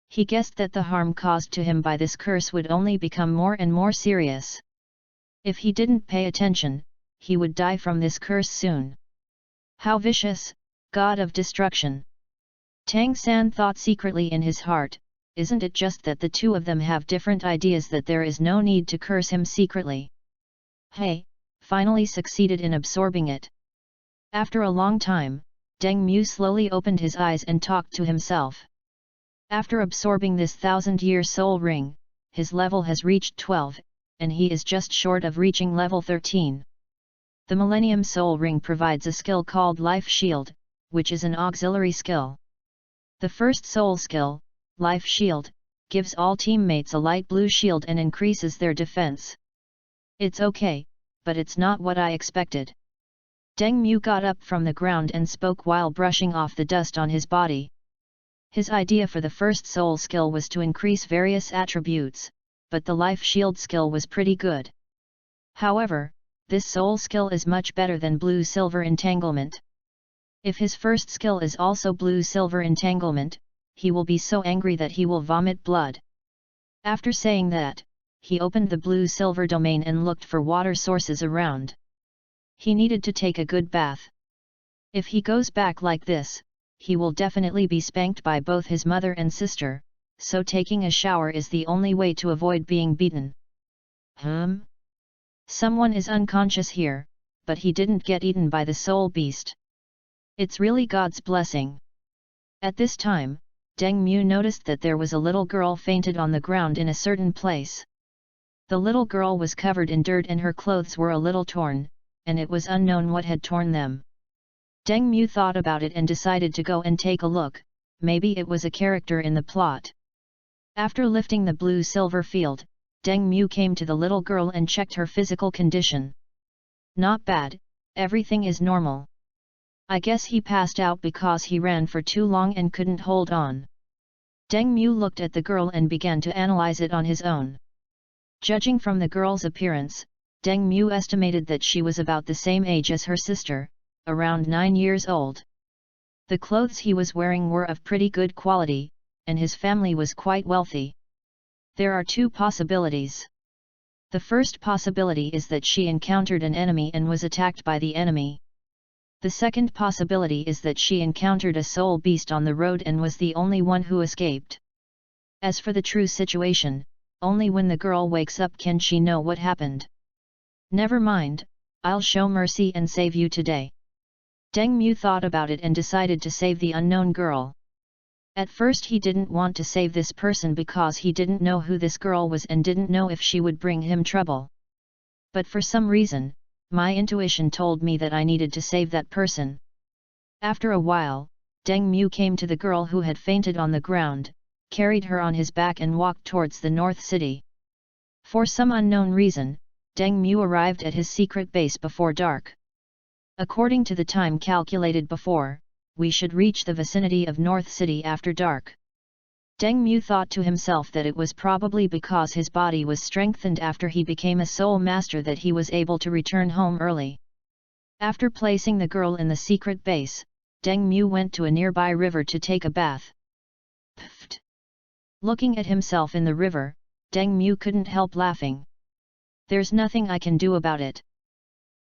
He guessed that the harm caused to him by this curse would only become more and more serious. If he didn't pay attention, he would die from this curse soon. How vicious, god of destruction! Tang San thought secretly in his heart, isn't it just that the two of them have different ideas that there is no need to curse him secretly? Hey, finally succeeded in absorbing it. After a long time, Deng Mu slowly opened his eyes and talked to himself. After absorbing this 1,000-year soul ring, his level has reached 12, and he is just short of reaching level 13. The Millennium Soul Ring provides a skill called Life Shield, which is an auxiliary skill. The first soul skill, Life Shield, gives all teammates a light blue shield and increases their defense. It's okay, but it's not what I expected. Deng Mu got up from the ground and spoke while brushing off the dust on his body. His idea for the first soul skill was to increase various attributes, but the life shield skill was pretty good. However, this soul skill is much better than blue-silver entanglement. If his first skill is also blue-silver entanglement, he will be so angry that he will vomit blood. After saying that, he opened the blue-silver domain and looked for water sources around. He needed to take a good bath. If he goes back like this, he will definitely be spanked by both his mother and sister, so taking a shower is the only way to avoid being beaten. Someone is unconscious here, but he didn't get eaten by the soul beast. It's really God's blessing. At this time, Deng Mu noticed that there was a little girl fainted on the ground in a certain place. The little girl was covered in dirt and her clothes were a little torn, and it was unknown what had torn them. Deng Mu thought about it and decided to go and take a look, maybe it was a character in the plot. After lifting the blue-silver field, Deng Mu came to the little girl and checked her physical condition. Not bad, everything is normal. I guess he passed out because he ran for too long and couldn't hold on. Deng Mu looked at the girl and began to analyze it on his own. Judging from the girl's appearance, Deng Mu estimated that she was about the same age as her sister, around 9 years old. The clothes he was wearing were of pretty good quality, and his family was quite wealthy. There are two possibilities. The first possibility is that she encountered an enemy and was attacked by the enemy. The second possibility is that she encountered a soul beast on the road and was the only one who escaped. As for the true situation, only when the girl wakes up can she know what happened. Never mind, I'll show mercy and save you today. Deng Mu thought about it and decided to save the unknown girl. At first he didn't want to save this person because he didn't know who this girl was and didn't know if she would bring him trouble. But for some reason, my intuition told me that I needed to save that person. After a while, Deng Mu came to the girl who had fainted on the ground, carried her on his back and walked towards the North City. For some unknown reason, Deng Mu arrived at his secret base before dark. According to the time calculated before, we should reach the vicinity of North City after dark. Deng Mu thought to himself that it was probably because his body was strengthened after he became a soul master that he was able to return home early. After placing the girl in the secret base, Deng Mu went to a nearby river to take a bath. Pfft! Looking at himself in the river, Deng Mu couldn't help laughing. There's nothing I can do about it.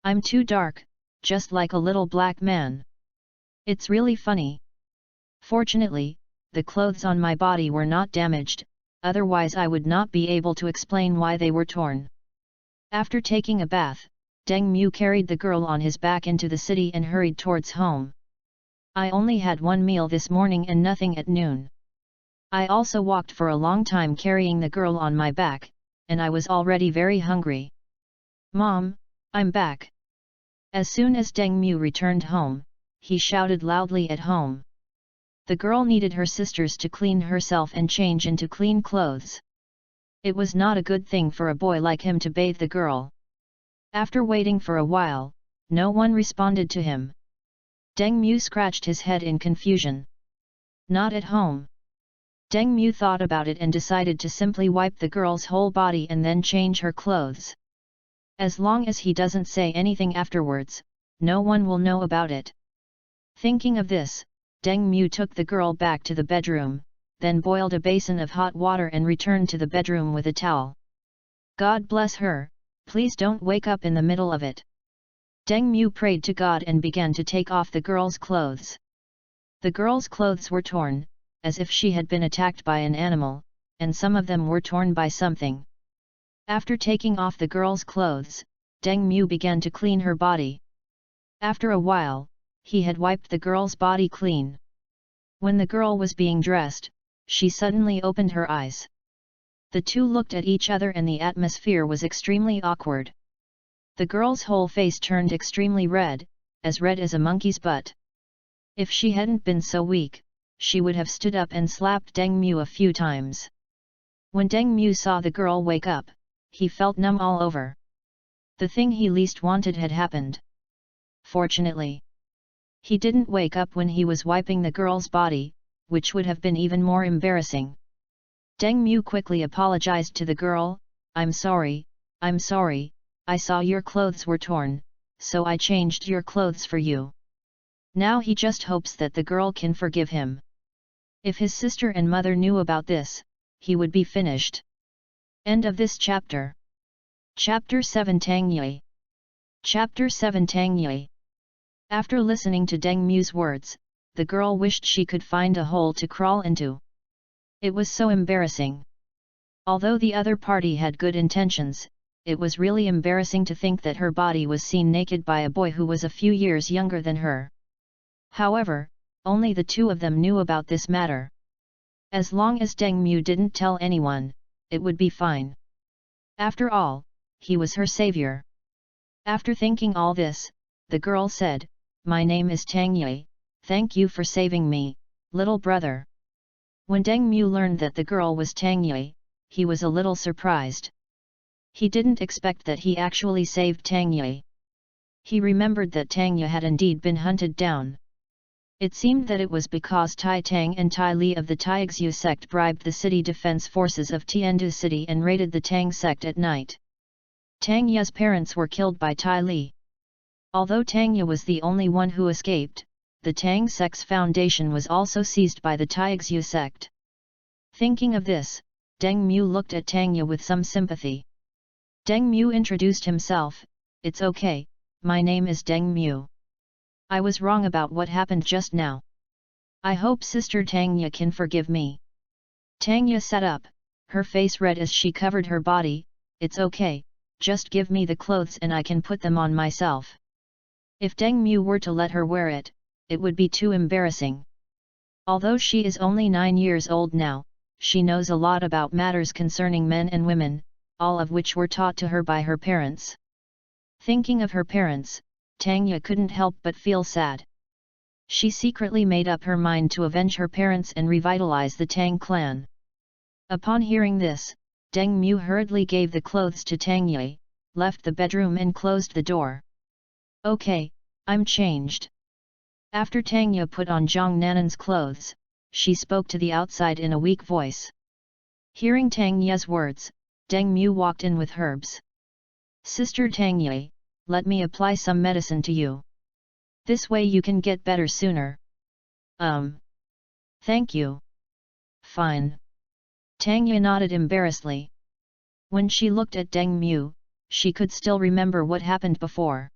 I'm too dark, just like a little black man. It's really funny. Fortunately, the clothes on my body were not damaged, otherwise I would not be able to explain why they were torn. After taking a bath, Deng Mu carried the girl on his back into the city and hurried towards home. I only had one meal this morning and nothing at noon. I also walked for a long time carrying the girl on my back, and I was already very hungry. Mom, I'm back. As soon as Deng Mu returned home, he shouted loudly at home. The girl needed her sisters to clean herself and change into clean clothes. It was not a good thing for a boy like him to bathe the girl. After waiting for a while, no one responded to him. Deng Mu scratched his head in confusion. Not at home. Deng Mu thought about it and decided to simply wipe the girl's whole body and then change her clothes. As long as he doesn't say anything afterwards, no one will know about it. Thinking of this, Deng Mu took the girl back to the bedroom, then boiled a basin of hot water and returned to the bedroom with a towel. God bless her, please don't wake up in the middle of it. Deng Mu prayed to God and began to take off the girl's clothes. The girl's clothes were torn, as if she had been attacked by an animal, and some of them were torn by something. After taking off the girl's clothes, Deng Mu began to clean her body. After a while, he had wiped the girl's body clean. When the girl was being dressed, she suddenly opened her eyes. The two looked at each other and the atmosphere was extremely awkward. The girl's whole face turned extremely red as a monkey's butt. If she hadn't been so weak, she would have stood up and slapped Deng Mu a few times. When Deng Mu saw the girl wake up, he felt numb all over. The thing he least wanted had happened. Fortunately, he didn't wake up when he was wiping the girl's body, which would have been even more embarrassing. Deng Mu quickly apologized to the girl, I'm sorry, I saw your clothes were torn, so I changed your clothes for you. Now he just hopes that the girl can forgive him. If his sister and mother knew about this, he would be finished. End of this chapter. Chapter 7 Tang Yi. Chapter 7 Tang Yi. After listening to Deng Mu's words, the girl wished she could find a hole to crawl into. It was so embarrassing. Although the other party had good intentions, it was really embarrassing to think that her body was seen naked by a boy who was a few years younger than her. However, only the two of them knew about this matter. As long as Deng Mu didn't tell anyone, it would be fine. After all, he was her savior. After thinking all this, the girl said, My name is Tang Yi, thank you for saving me, little brother. When Deng Mu learned that the girl was Tang Yi, he was a little surprised. He didn't expect that he actually saved Tang Yi. He remembered that Tang Yi had indeed been hunted down. It seemed that it was because Tai Tang and Tai Li of the Taixu sect bribed the city defense forces of Tiandu city and raided the Tang sect at night. Tang Yi's parents were killed by Tai Li. Although Tang Yi was the only one who escaped, the Tang sect's foundation was also seized by the Taixu sect. Thinking of this, Deng Mu looked at Tang Yi with some sympathy. Deng Mu introduced himself, It's okay, my name is Deng Mu. I was wrong about what happened just now. I hope Sister Tang Yi can forgive me. Tang Yi sat up, her face red as she covered her body, It's okay, just give me the clothes and I can put them on myself. If Deng Mu were to let her wear it, it would be too embarrassing. Although she is only 9 years old now, she knows a lot about matters concerning men and women, all of which were taught to her by her parents. Thinking of her parents, Tang Yi couldn't help but feel sad. She secretly made up her mind to avenge her parents and revitalize the Tang clan. Upon hearing this, Deng Mu hurriedly gave the clothes to Tang Yi, left the bedroom and closed the door. Okay, I'm changed. After Tang Yi put on Zhang Nanan's clothes, she spoke to the outside in a weak voice. Hearing Tang Yi's words, Deng Mu walked in with herbs. Sister Tang Yi, let me apply some medicine to you. This way you can get better sooner. Thank you. Fine. Tang Yi nodded embarrassedly. When she looked at Deng Mu, she could still remember what happened before.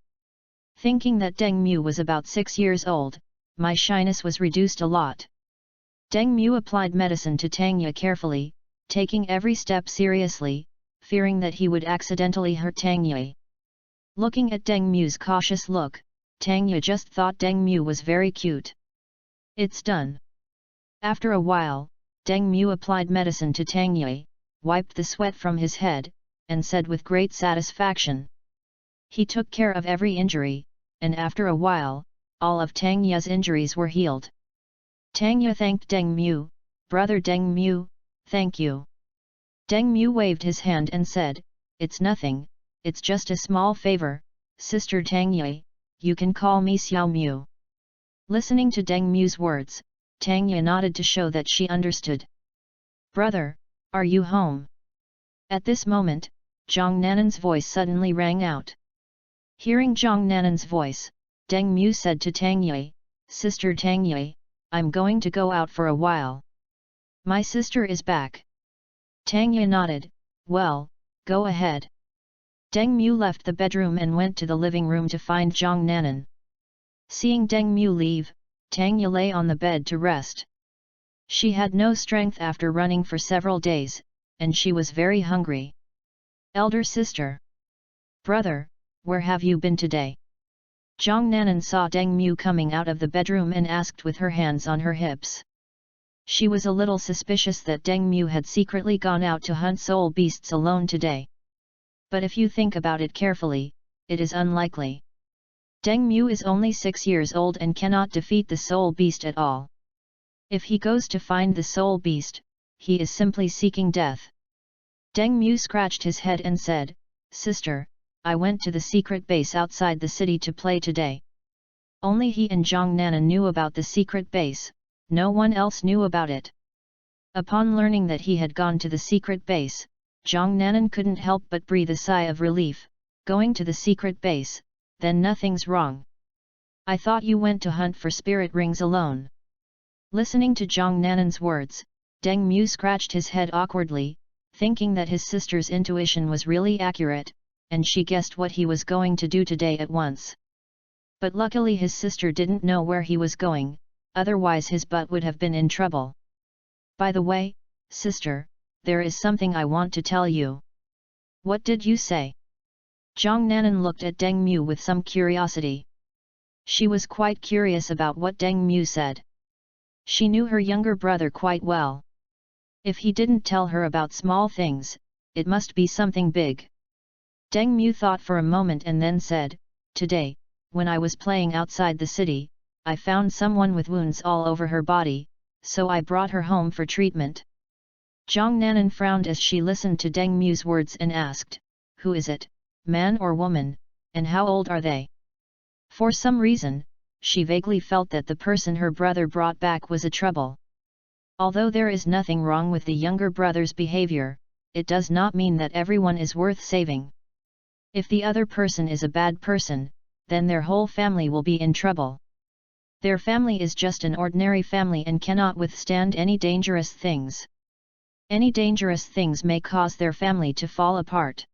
Thinking that Deng Mu was about 6 years old, my shyness was reduced a lot. Deng Mu applied medicine to Tang Yi carefully, taking every step seriously, fearing that he would accidentally hurt Tang Yi. Looking at Deng Mu's cautious look, Tang Yi just thought Deng Mu was very cute. It's done. After a while, Deng Mu applied medicine to Tang Yi, wiped the sweat from his head, and said with great satisfaction. He took care of every injury, and after a while, all of Tang Yi's injuries were healed. Tang Yi thanked Deng Mu, Brother Deng Mu, thank you. Deng Mu waved his hand and said, It's nothing, it's just a small favor, Sister Tang Yi, you can call me Xiao Mu. Listening to Deng Mu's words, Tang Yi nodded to show that she understood. Brother, are you home? At this moment, Zhang Nanan's voice suddenly rang out. Hearing Zhang Nanan's voice, Deng Mu said to Tang Yi, Sister Tang Yi, I'm going to go out for a while. My sister is back. Tang Yi nodded, well, go ahead. Deng Mu left the bedroom and went to the living room to find Zhang Nanan. Seeing Deng Mu leave, Tang Yi lay on the bed to rest. She had no strength after running for several days, and she was very hungry. Elder sister. Brother, where have you been today? Zhang Nanan saw Deng Mu coming out of the bedroom and asked with her hands on her hips. She was a little suspicious that Deng Mu had secretly gone out to hunt soul beasts alone today. But if you think about it carefully, it is unlikely. Deng Mu is only 6 years old and cannot defeat the soul beast at all. If he goes to find the soul beast, he is simply seeking death. Deng Mu scratched his head and said, "Sister, I went to the secret base outside the city to play today." Only he and Zhang Nanan knew about the secret base, no one else knew about it. Upon learning that he had gone to the secret base, Zhang Nanan couldn't help but breathe a sigh of relief. Going to the secret base, then nothing's wrong. I thought you went to hunt for spirit rings alone. Listening to Zhang Nanan's words, Deng Mu scratched his head awkwardly, thinking that his sister's intuition was really accurate, and she guessed what he was going to do today at once. But luckily his sister didn't know where he was going, otherwise his butt would have been in trouble. By the way, sister, there is something I want to tell you. What did you say? Zhang Nanan looked at Deng Mu with some curiosity. She was quite curious about what Deng Mu said. She knew her younger brother quite well. If he didn't tell her about small things, it must be something big. Deng Mu thought for a moment and then said, "Today, when I was playing outside the city, I found someone with wounds all over her body, so I brought her home for treatment." Zhang Nanan frowned as she listened to Deng Mu's words and asked, "Who is it, man or woman, and how old are they?" For some reason, she vaguely felt that the person her brother brought back was a trouble. Although there is nothing wrong with the younger brother's behavior, it does not mean that everyone is worth saving. If the other person is a bad person, then their whole family will be in trouble. Their family is just an ordinary family and cannot withstand any dangerous things. Any dangerous things may cause their family to fall apart.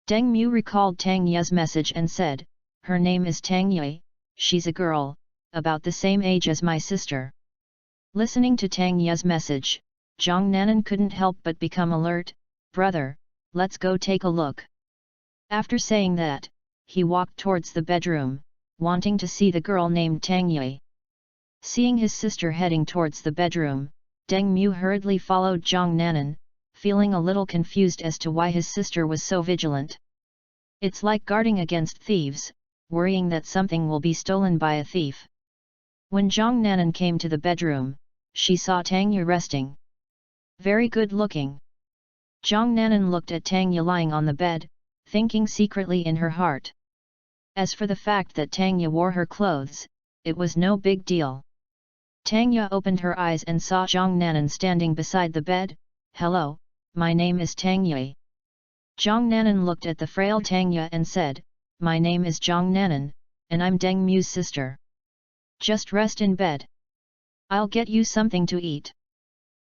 Deng Mu recalled Tang Ye's message and said, "Her name is Tang Ye, she's a girl, about the same age as my sister." Listening to Tang Ye's message, Zhang Nanan couldn't help but become alert. "Brother, let's go take a look." After saying that, he walked towards the bedroom, wanting to see the girl named Tang Ye. Seeing his sister heading towards the bedroom, Deng Mu hurriedly followed Zhang Nanan, feeling a little confused as to why his sister was so vigilant. It's like guarding against thieves, worrying that something will be stolen by a thief. When Zhang Nanan came to the bedroom, she saw Tang Ye resting. Very good looking. Zhang Nanan looked at Tang Ye lying on the bed, thinking secretly in her heart. As for the fact that Tang Ye wore her clothes, it was no big deal. Tang Ye opened her eyes and saw Zhang Nanan standing beside the bed. "Hello, my name is Tang Ye." Zhang Nanan looked at the frail Tang Ye and said, "My name is Zhang Nanan, and I'm Deng Mu's sister. Just rest in bed. I'll get you something to eat."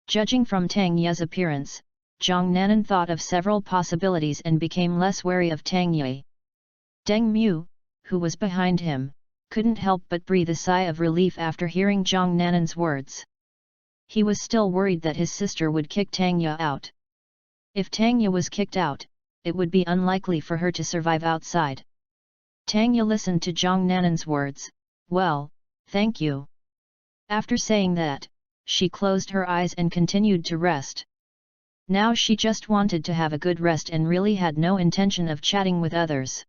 Judging from Tang Ye's appearance, Zhang Nanan thought of several possibilities and became less wary of Tang Ye. Deng Mu, who was behind him, couldn't help but breathe a sigh of relief after hearing Zhang Nanan's words. He was still worried that his sister would kick Tang Ye out. If Tang Ye was kicked out, it would be unlikely for her to survive outside. Tang Ye listened to Zhang Nanan's words. "Well, thank you." After saying that, she closed her eyes and continued to rest. Now she just wanted to have a good rest and really had no intention of chatting with others.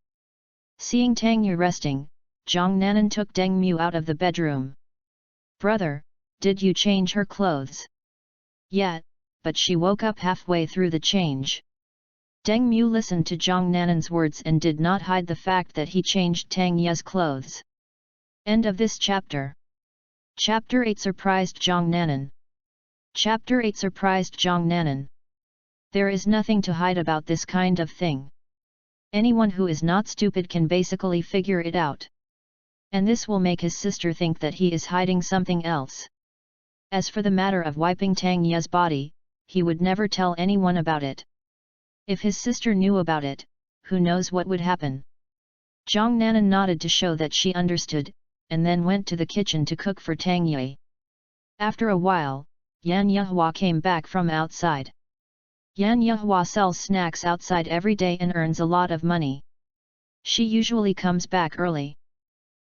Seeing Tang Ye resting, Zhang Nanan took Deng Mu out of the bedroom. "Brother, did you change her clothes?" "Yeah, but she woke up halfway through the change." Deng Mu listened to Zhang Nanan's words and did not hide the fact that he changed Tang Ye's clothes. End of this chapter. Chapter 8 Surprised Zhang Nanan. Chapter 8 Surprised Zhang Nanan. There is nothing to hide about this kind of thing. Anyone who is not stupid can basically figure it out. And this will make his sister think that he is hiding something else. As for the matter of wiping Tang Ye's body, he would never tell anyone about it. If his sister knew about it, who knows what would happen. Zhang Nanan nodded to show that she understood, and then went to the kitchen to cook for Tang Ye. After a while, Yan Yehua came back from outside. Yan Yehua sells snacks outside every day and earns a lot of money. She usually comes back early.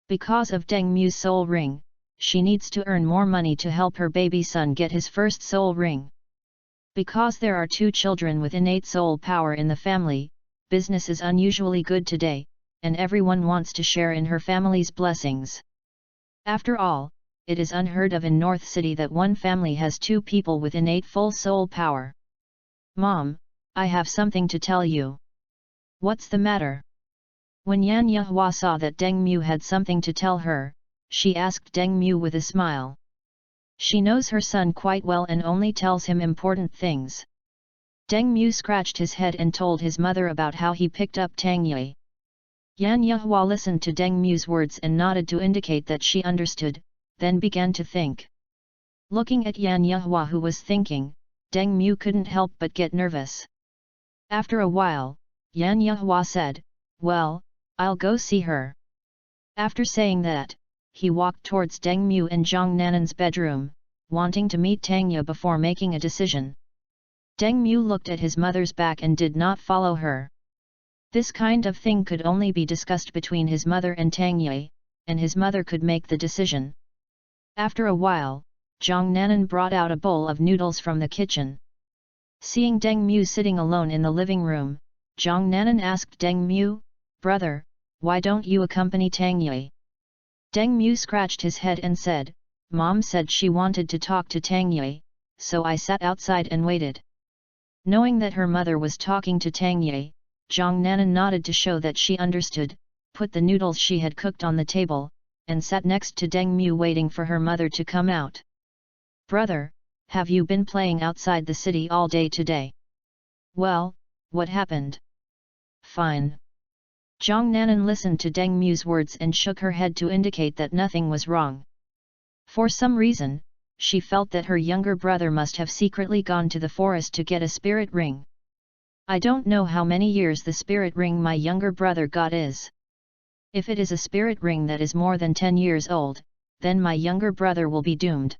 Because of Deng Mu's soul ring, she needs to earn more money to help her baby son get his first soul ring. Because there are 2 children with innate soul power in the family, business is unusually good today, and everyone wants to share in her family's blessings. After all, it is unheard of in North City that one family has two people with innate full soul power. Mom, I have something to tell you. What's the matter? When Yan Yehua saw that Deng Mu had something to tell her, she asked Deng Mu with a smile. She knows her son quite well and only tells him important things. Deng Mu scratched his head and told his mother about how he picked up Tang Yi. Yan Yehua listened to Deng Mu's words and nodded to indicate that she understood, then began to think. Looking at Yan Yehua who was thinking, Deng Mu couldn't help but get nervous. After a while, Yan Yehua said, "Well, I'll go see her." After saying that, he walked towards Deng Mu and Zhang Nanan's bedroom, wanting to meet Tang Yi before making a decision. Deng Mu looked at his mother's back and did not follow her. This kind of thing could only be discussed between his mother and Tang Yi, and his mother could make the decision. After a while, Zhang Nanan brought out a bowl of noodles from the kitchen. Seeing Deng Mu sitting alone in the living room, Zhang Nanan asked Deng Mu, "Brother, why don't you accompany Tang Yi?" Deng Mu scratched his head and said, "Mom said she wanted to talk to Tang Yi, so I sat outside and waited." Knowing that her mother was talking to Tang Yi, Zhang Nanan nodded to show that she understood, put the noodles she had cooked on the table, and sat next to Deng Mu waiting for her mother to come out. "Brother, have you been playing outside the city all day today?" "Well, what happened?" "Fine." Zhang Nanan listened to Deng Mu's words and shook her head to indicate that nothing was wrong. For some reason, she felt that her younger brother must have secretly gone to the forest to get a spirit ring. "I don't know how many years the spirit ring my younger brother got is. If it is a spirit ring that is more than 10 years old, then my younger brother will be doomed.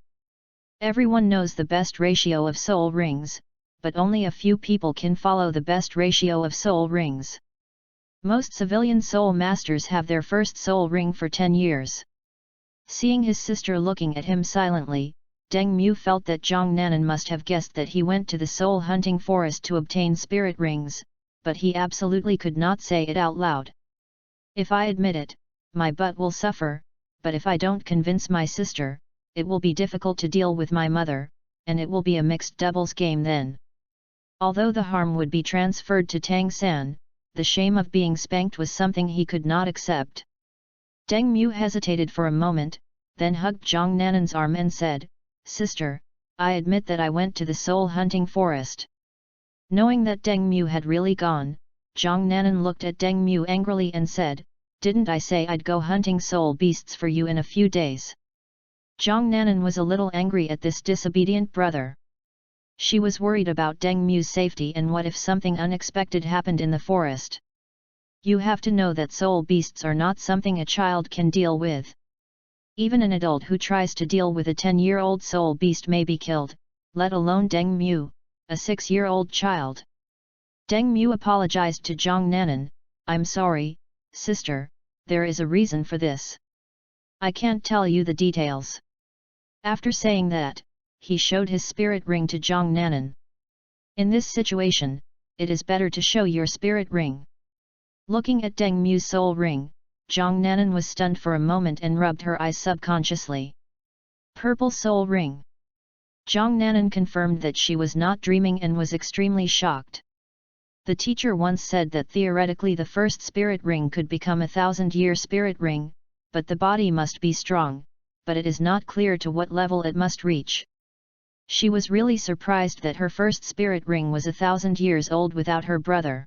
Everyone knows the best ratio of soul rings, but only a few people can follow the best ratio of soul rings. Most civilian soul masters have their first soul ring for 10 years. Seeing his sister looking at him silently, Deng Mu felt that Zhang Nanan must have guessed that he went to the soul hunting forest to obtain spirit rings, but he absolutely could not say it out loud. "If I admit it, my butt will suffer, but if I don't convince my sister, it will be difficult to deal with my mother, and it will be a mixed doubles game then." Although the harm would be transferred to Tang San, the shame of being spanked was something he could not accept. Deng Mu hesitated for a moment, then hugged Zhang Nanan's arm and said, "Sister, I admit that I went to the soul hunting forest." Knowing that Deng Mu had really gone, Zhang Nanan looked at Deng Mu angrily and said, "Didn't I say I'd go hunting soul beasts for you in a few days?" Zhang Nanan was a little angry at this disobedient brother. She was worried about Deng Mu's safety and what if something unexpected happened in the forest. You have to know that soul beasts are not something a child can deal with. Even an adult who tries to deal with a 10-year-old soul beast may be killed, let alone Deng Mu, a 6-year-old child. Deng Mu apologized to Zhang Nanan, "I'm sorry, sister, there is a reason for this. I can't tell you the details." After saying that, he showed his spirit ring to Zhang Nanan. "In this situation, it is better to show your spirit ring." Looking at Deng Mu's soul ring, Zhang Nanan was stunned for a moment and rubbed her eyes subconsciously. Purple soul ring. Zhang Nanan confirmed that she was not dreaming and was extremely shocked. The teacher once said that theoretically the first spirit ring could become a 1,000-year spirit ring, but the body must be strong, but it is not clear to what level it must reach. She was really surprised that her first spirit ring was 1,000 years old without her brother.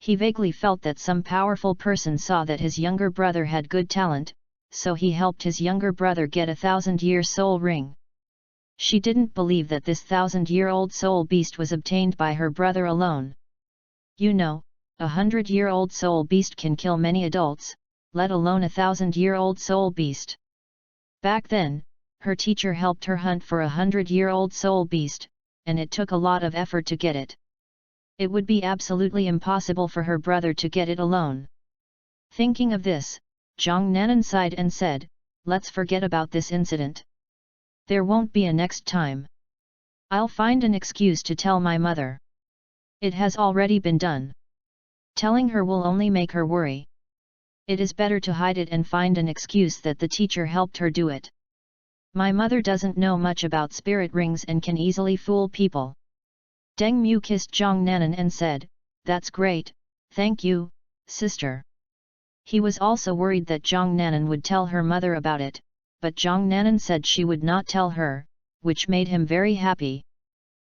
He vaguely felt that some powerful person saw that his younger brother had good talent, so he helped his younger brother get a 1,000-year soul ring. She didn't believe that this 1,000-year-old soul beast was obtained by her brother alone. You know, a 100-year-old soul beast can kill many adults, let alone a 1,000-year-old soul beast. Back then, her teacher helped her hunt for a 100-year-old soul beast, and it took a lot of effort to get it. It would be absolutely impossible for her brother to get it alone. Thinking of this, Zhang Nanan sighed and said, "Let's forget about this incident. There won't be a next time. I'll find an excuse to tell my mother. It has already been done. Telling her will only make her worry. It is better to hide it and find an excuse that the teacher helped her do it." My mother doesn't know much about spirit rings and can easily fool people. Deng Mu kissed Zhang Nanan and said, "That's great, thank you, sister." He was also worried that Zhang Nanan would tell her mother about it, but Zhang Nanan said she would not tell her, which made him very happy.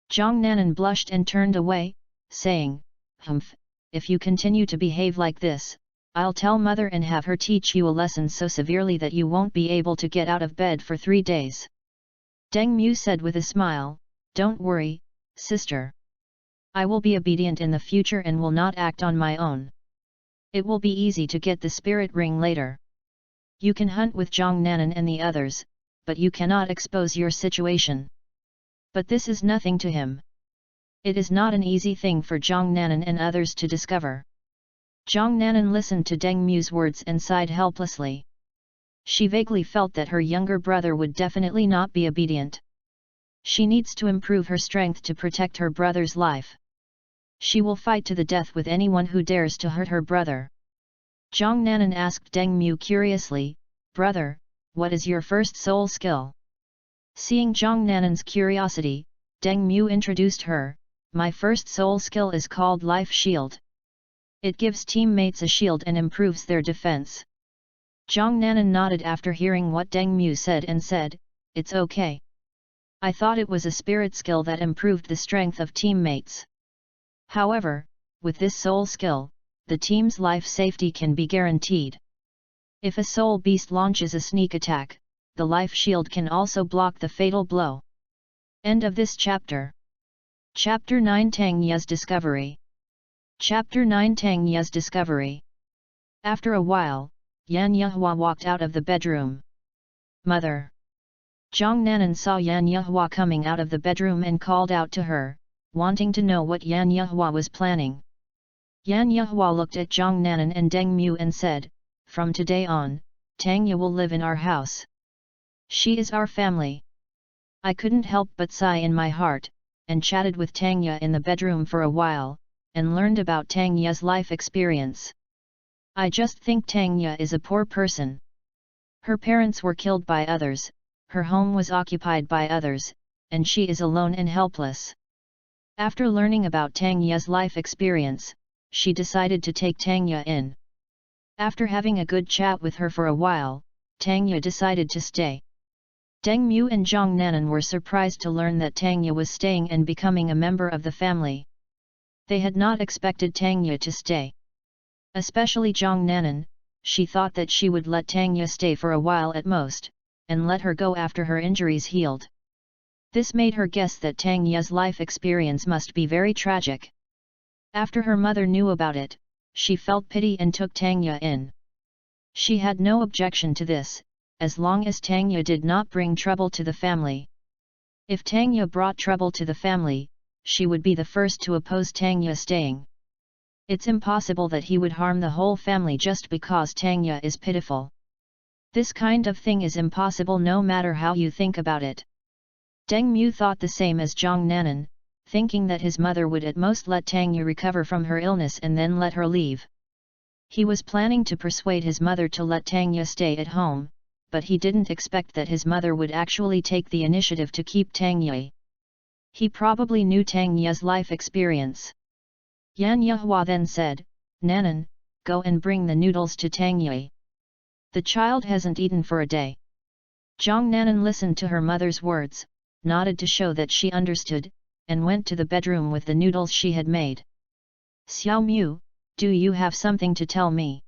Zhang Nanan blushed and turned away, saying, "Humph, if you continue to behave like this, I'll tell mother and have her teach you a lesson so severely that you won't be able to get out of bed for 3 days." Deng Mu said with a smile, "Don't worry, sister. I will be obedient in the future and will not act on my own. It will be easy to get the spirit ring later. You can hunt with Zhang Nanan and the others, but you cannot expose your situation." But this is nothing to him. It is not an easy thing for Zhang Nanan and others to discover. Zhang Nanan listened to Deng Mu's words and sighed helplessly. She vaguely felt that her younger brother would definitely not be obedient. She needs to improve her strength to protect her brother's life. She will fight to the death with anyone who dares to hurt her brother. Zhang Nanan asked Deng Mu curiously, "Brother, what is your first soul skill?" Seeing Zhang Nanan's curiosity, Deng Mu introduced her, "My first soul skill is called Life Shield. It gives teammates a shield and improves their defense." Zhang Nanan nodded after hearing what Deng Mu said and said, "It's okay. I thought it was a spirit skill that improved the strength of teammates. However, with this soul skill, the team's life safety can be guaranteed. If a soul beast launches a sneak attack, the life shield can also block the fatal blow." End of this chapter. Chapter 9 Tang Ye's Discovery. Chapter 9 Tang Ye's Discovery. After a while, Yan Yehua walked out of the bedroom. "Mother!" Zhang Nanan saw Yan Yehua coming out of the bedroom and called out to her, wanting to know what Yan Yehua was planning. Yan Yehua looked at Zhang Nanan and Deng Mu and said, "From today on, Tang Ye will live in our house. She is our family." I couldn't help but sigh in my heart, and chatted with Tang Ye in the bedroom for a while, and learned about Tang Ye's life experience. I just think Tang Ye is a poor person. Her parents were killed by others, her home was occupied by others, and she is alone and helpless. After learning about Tang Ye's life experience, she decided to take Tang Ye in. After having a good chat with her for a while, Tang Ye decided to stay. Deng Mu and Zhang Nanan were surprised to learn that Tang Ye was staying and becoming a member of the family. They had not expected Tang Ye to stay. Especially Zhang Nanan, she thought that she would let Tang Ye stay for a while at most, and let her go after her injuries healed. This made her guess that Tang Ye's life experience must be very tragic. After her mother knew about it, she felt pity and took Tang Ye in. She had no objection to this, as long as Tang Ye did not bring trouble to the family. If Tang Ye brought trouble to the family, she would be the first to oppose Tang Ye staying. It's impossible that he would harm the whole family just because Tang Ye is pitiful. This kind of thing is impossible no matter how you think about it. Deng Mu thought the same as Zhang Nanan, thinking that his mother would at most let Tang Ye recover from her illness and then let her leave. He was planning to persuade his mother to let Tang Ye stay at home, but he didn't expect that his mother would actually take the initiative to keep Tang Ye. He probably knew Tang Ye's life experience. Yan Yehua then said, "Nanan, go and bring the noodles to Tang Ye. The child hasn't eaten for a day." Zhang Nanan listened to her mother's words, nodded to show that she understood, and went to the bedroom with the noodles she had made. "Xiao Mu, do you have something to tell me?"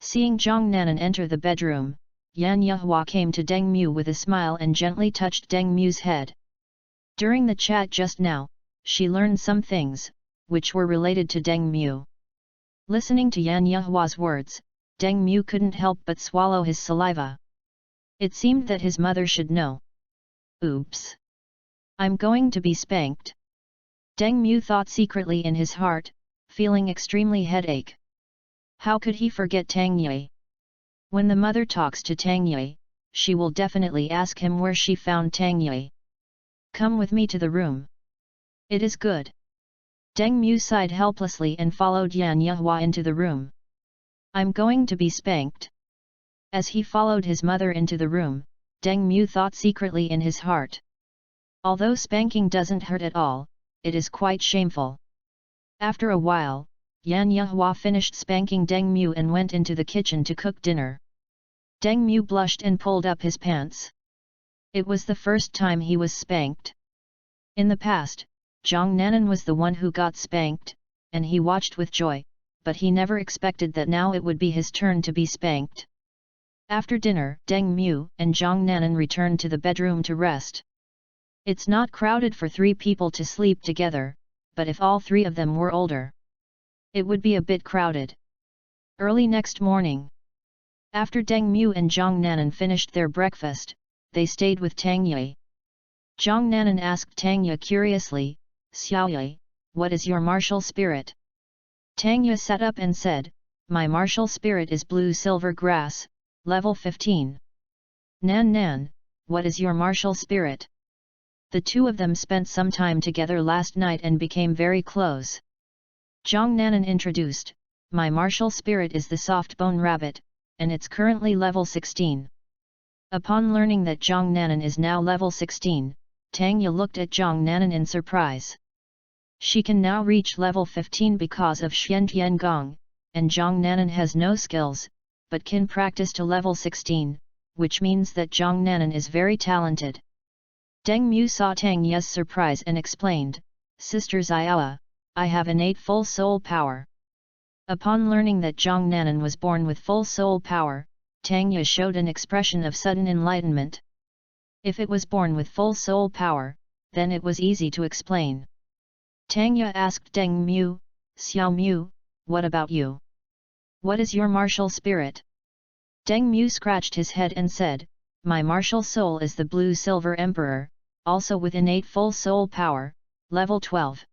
Seeing Zhang Nanan enter the bedroom, Yan Yehua came to Deng Mu with a smile and gently touched Deng Mu's head. During the chat just now, she learned some things, which were related to Deng Mu. Listening to Yan Yehua's words, Deng Mu couldn't help but swallow his saliva. It seemed that his mother should know. Oops! I'm going to be spanked. Deng Mu thought secretly in his heart, feeling extremely headache. How could he forget Tang Ye? When the mother talks to Tang Ye, she will definitely ask him where she found Tang Ye. Come with me to the room. It is good. Deng Mu sighed helplessly and followed Yan Yehua into the room. I'm going to be spanked. As he followed his mother into the room, Deng Mu thought secretly in his heart. Although spanking doesn't hurt at all, it is quite shameful. After a while, Yan Yehua finished spanking Deng Mu and went into the kitchen to cook dinner. Deng Mu blushed and pulled up his pants. It was the first time he was spanked. In the past, Zhang Nanan was the one who got spanked, and he watched with joy, but he never expected that now it would be his turn to be spanked. After dinner, Deng Mu and Zhang Nanan returned to the bedroom to rest. It's not crowded for 3 people to sleep together, but if all 3 of them were older, it would be a bit crowded. Early next morning, after Deng Mu and Zhang Nanan finished their breakfast, they stayed with Tang Ye. Zhang Nanan asked Tang Ye curiously, "Xiao Ye, what is your martial spirit?" Tang Ye sat up and said, "My martial spirit is blue silver grass, level 15. Nan Nan, what is your martial spirit?" The 2 of them spent some time together last night and became very close. Zhang Nanan introduced, "My martial spirit is the soft bone rabbit, and it's currently level 16. Upon learning that Zhang Nanan is now level 16, Tang Ye looked at Zhang Nanan in surprise. She can now reach level 15 because of Xian Tian Gong, and Zhang Nanan has no skills, but can practice to level 16, which means that Zhang Nanan is very talented. Deng Mu saw Tang Ye's surprise and explained, "Sister Xiaoa, I have innate full soul power." Upon learning that Zhang Nanan was born with full soul power, Tang Ye showed an expression of sudden enlightenment. If it was born with full soul power, then it was easy to explain. Tang Ye asked Deng Mu, "Xiao Mu, what about you? What is your martial spirit?" Deng Mu scratched his head and said, "My martial soul is the Blue Silver Emperor, also with innate full soul power, level 12.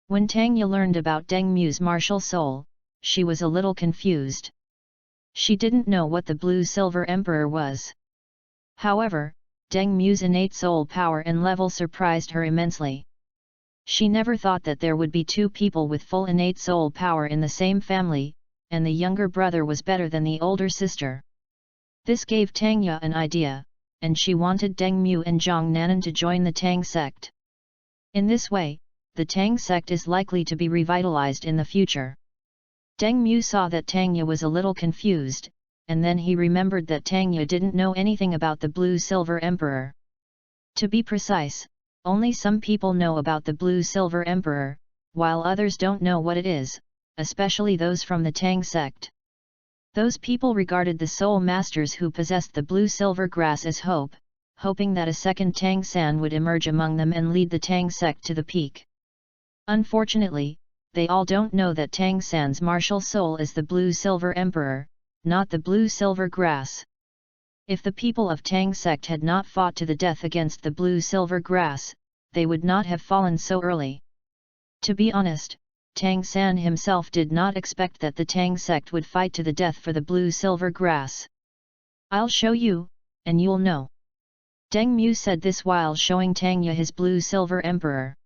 When Tang Ye learned about Deng Mu's martial soul, she was a little confused. She didn't know what the Blue Silver Emperor was. However, Deng Mu's innate soul power and level surprised her immensely. She never thought that there would be 2 people with full innate soul power in the same family, and the younger brother was better than the older sister. This gave Tang Ye an idea, and she wanted Deng Mu and Zhang Nanan to join the Tang Sect. In this way, the Tang Sect is likely to be revitalized in the future. Deng Mu saw that Tang Ye was a little confused, and then he remembered that Tang Ye didn't know anything about the Blue Silver Emperor. To be precise, only some people know about the Blue Silver Emperor, while others don't know what it is, especially those from the Tang Sect. Those people regarded the soul masters who possessed the blue silver grass as hope, hoping that a second Tang San would emerge among them and lead the Tang Sect to the peak. Unfortunately, they all don't know that Tang San's martial soul is the Blue Silver Emperor, not the blue silver grass. If the people of Tang Sect had not fought to the death against the blue silver grass, they would not have fallen so early. To be honest, Tang San himself did not expect that the Tang Sect would fight to the death for the blue silver grass. "I'll show you, and you'll know." Deng Mu said this while showing Tang Ye his Blue Silver Emperor.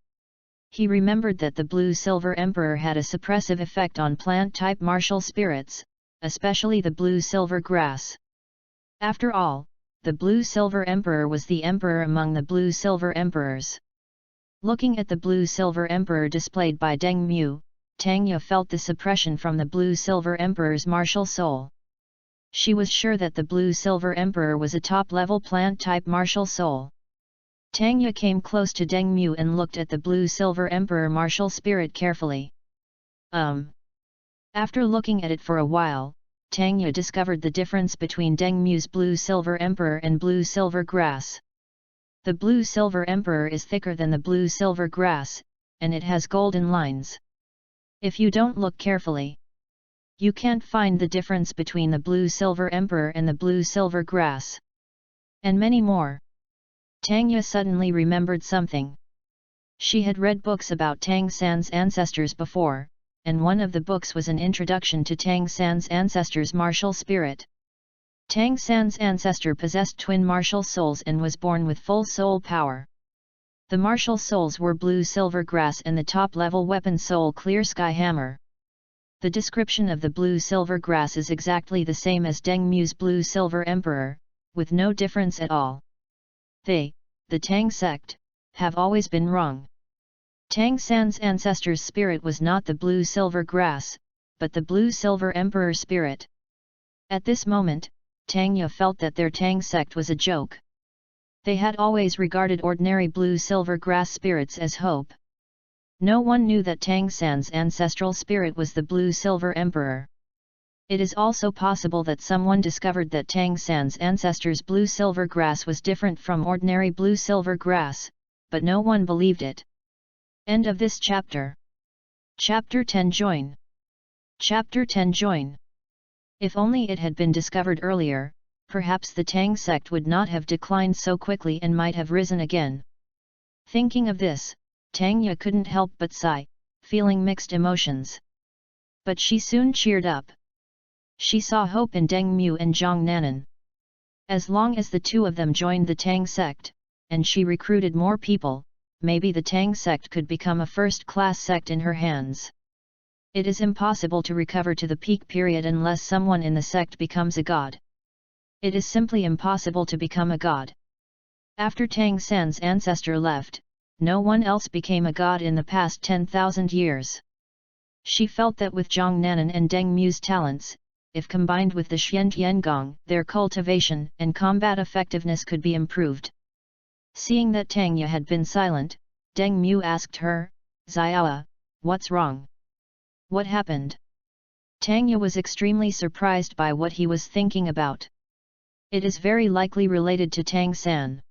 He remembered that the Blue Silver Emperor had a suppressive effect on plant-type martial spirits, especially the blue silver grass. After all, the Blue Silver Emperor was the emperor among the Blue Silver Emperors. Looking at the Blue Silver Emperor displayed by Deng Mu, Tang Ye felt the suppression from the Blue Silver Emperor's martial soul. She was sure that the Blue Silver Emperor was a top-level plant-type martial soul. Tang Ye came close to Deng Mu and looked at the Blue Silver Emperor martial spirit carefully. After looking at it for a while, Tang Ye discovered the difference between Deng Mu's Blue Silver Emperor and Blue Silver Grass. The Blue Silver Emperor is thicker than the Blue Silver Grass, and it has golden lines. If you don't look carefully, you can't find the difference between the Blue Silver Emperor and the Blue Silver Grass. And many more. Tang Ye suddenly remembered something. She had read books about Tang San's ancestors before, and one of the books was an introduction to Tang San's ancestors' martial spirit. Tang San's ancestor possessed twin martial souls and was born with full soul power. The martial souls were Blue Silver Grass and the top-level weapon soul Clear Sky Hammer. The description of the Blue Silver Grass is exactly the same as Deng Mu's Blue Silver Emperor, with no difference at all. They, the Tang sect, have always been wrong. Tang San's ancestor's spirit was not the blue-silver grass, but the blue-silver emperor spirit. At this moment, Tangya felt that their Tang sect was a joke. They had always regarded ordinary blue-silver grass spirits as hope. No one knew that Tang San's ancestral spirit was the blue-silver emperor. It is also possible that someone discovered that Tang San's ancestors' blue-silver grass was different from ordinary blue-silver grass, but no one believed it. End of this chapter. Chapter 10 Join. Chapter 10 Join. If only it had been discovered earlier, perhaps the Tang sect would not have declined so quickly and might have risen again. Thinking of this, Tangya couldn't help but sigh, feeling mixed emotions. But she soon cheered up. She saw hope in Deng Mu and Zhang Nanan. As long as the two of them joined the Tang sect, and she recruited more people, maybe the Tang sect could become a first-class sect in her hands. It is impossible to recover to the peak period unless someone in the sect becomes a god. It is simply impossible to become a god. After Tang San's ancestor left, no one else became a god in the past 10,000 years. She felt that with Zhang Nanan and Deng Mu's talents, if combined with the Xian Tiangong, their cultivation and combat effectiveness could be improved. Seeing that Tangya had been silent, Deng Mu asked her, "Xiaoa, what's wrong? What happened?" Tangya was extremely surprised by what he was thinking about. It is very likely related to Tang San.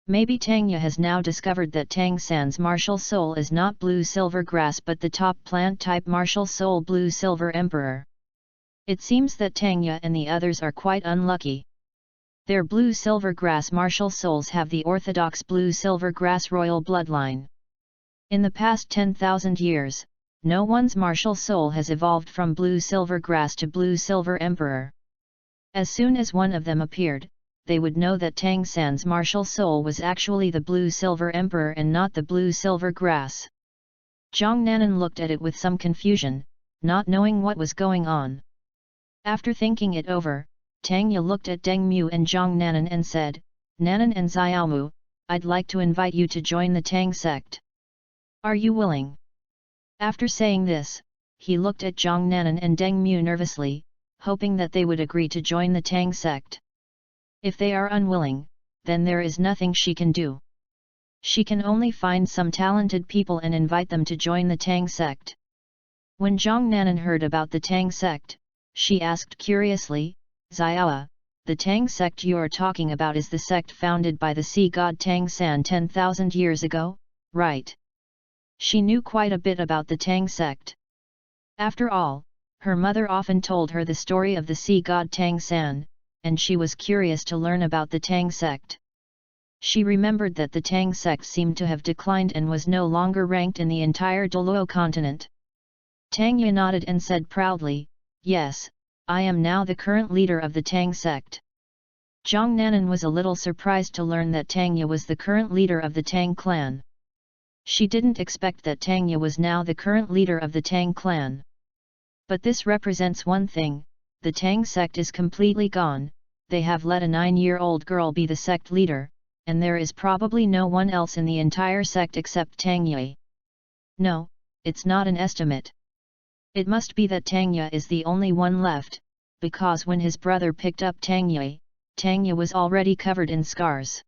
Maybe Tangya has now discovered that Tang San's martial soul is not blue-silver grass but the top plant-type martial soul blue-silver emperor. It seems that Tangya and the others are quite unlucky. Their blue-silver grass martial souls have the orthodox blue-silver grass royal bloodline. In the past 10,000 years, no one's martial soul has evolved from blue-silver grass to blue-silver emperor. As soon as one of them appeared, they would know that Tang San's martial soul was actually the blue-silver emperor and not the blue-silver grass. Zhang Nanan looked at it with some confusion, not knowing what was going on. After thinking it over, Tangya looked at Deng Mu and Zhang Nanan and said, "Nanan and Xiaomu, I'd like to invite you to join the Tang sect. Are you willing?" After saying this, he looked at Zhang Nanan and Deng Mu nervously, hoping that they would agree to join the Tang sect. If they are unwilling, then there is nothing she can do. She can only find some talented people and invite them to join the Tang sect. When Zhang Nanan heard about the Tang sect, she asked curiously, "Xiaoa, the Tang sect you are talking about is the sect founded by the sea god Tang San 10,000 years ago, right?" She knew quite a bit about the Tang sect. After all, her mother often told her the story of the sea god Tang San, and she was curious to learn about the Tang sect. She remembered that the Tang sect seemed to have declined and was no longer ranked in the entire Doluo continent. Tangya nodded and said proudly, "Yes, I am now the current leader of the Tang sect." Zhang Nanan was a little surprised to learn that Tangya was the current leader of the Tang clan. She didn't expect that Tangya was now the current leader of the Tang clan. But this represents one thing: the Tang sect is completely gone, they have let a 9-year-old girl be the sect leader, and there is probably no one else in the entire sect except Tangya. No, it's not an estimate. It must be that Tangya is the only one left, because when his brother picked up Tangya, Tangya was already covered in scars.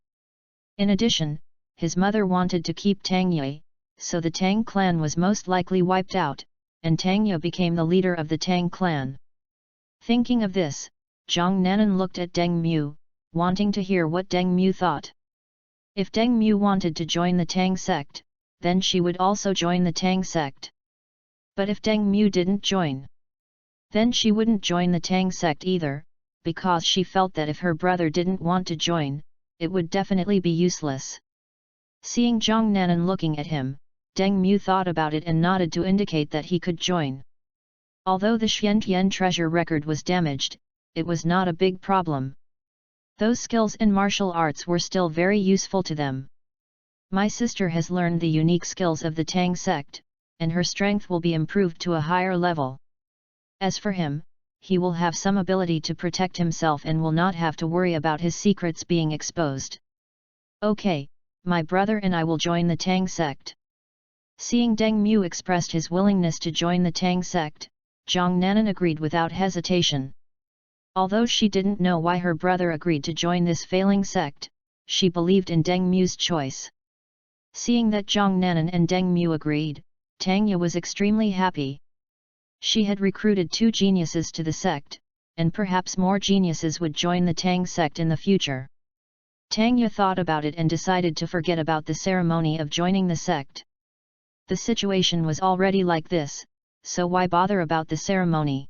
In addition, his mother wanted to keep Tangya, so the Tang clan was most likely wiped out, and Tangya became the leader of the Tang clan. Thinking of this, Zhang Nanan looked at Deng Mu, wanting to hear what Deng Mu thought. If Deng Mu wanted to join the Tang sect, then she would also join the Tang sect. But if Deng Mu didn't join, then she wouldn't join the Tang sect either, because she felt that if her brother didn't want to join, it would definitely be useless. Seeing Zhang Nanan looking at him, Deng Mu thought about it and nodded to indicate that he could join. Although the Xiantian treasure record was damaged, it was not a big problem. Those skills in martial arts were still very useful to them. My sister has learned the unique skills of the Tang sect, and her strength will be improved to a higher level. As for him, he will have some ability to protect himself and will not have to worry about his secrets being exposed. Okay, my brother and I will join the Tang sect. Seeing Deng Mu expressed his willingness to join the Tang sect, Zhang Nanan agreed without hesitation. Although she didn't know why her brother agreed to join this failing sect, she believed in Deng Mu's choice. Seeing that Zhang Nanan and Deng Mu agreed, Tang Ye was extremely happy. She had recruited 2 geniuses to the sect, and perhaps more geniuses would join the Tang sect in the future. Tang Ye thought about it and decided to forget about the ceremony of joining the sect. The situation was already like this, so why bother about the ceremony?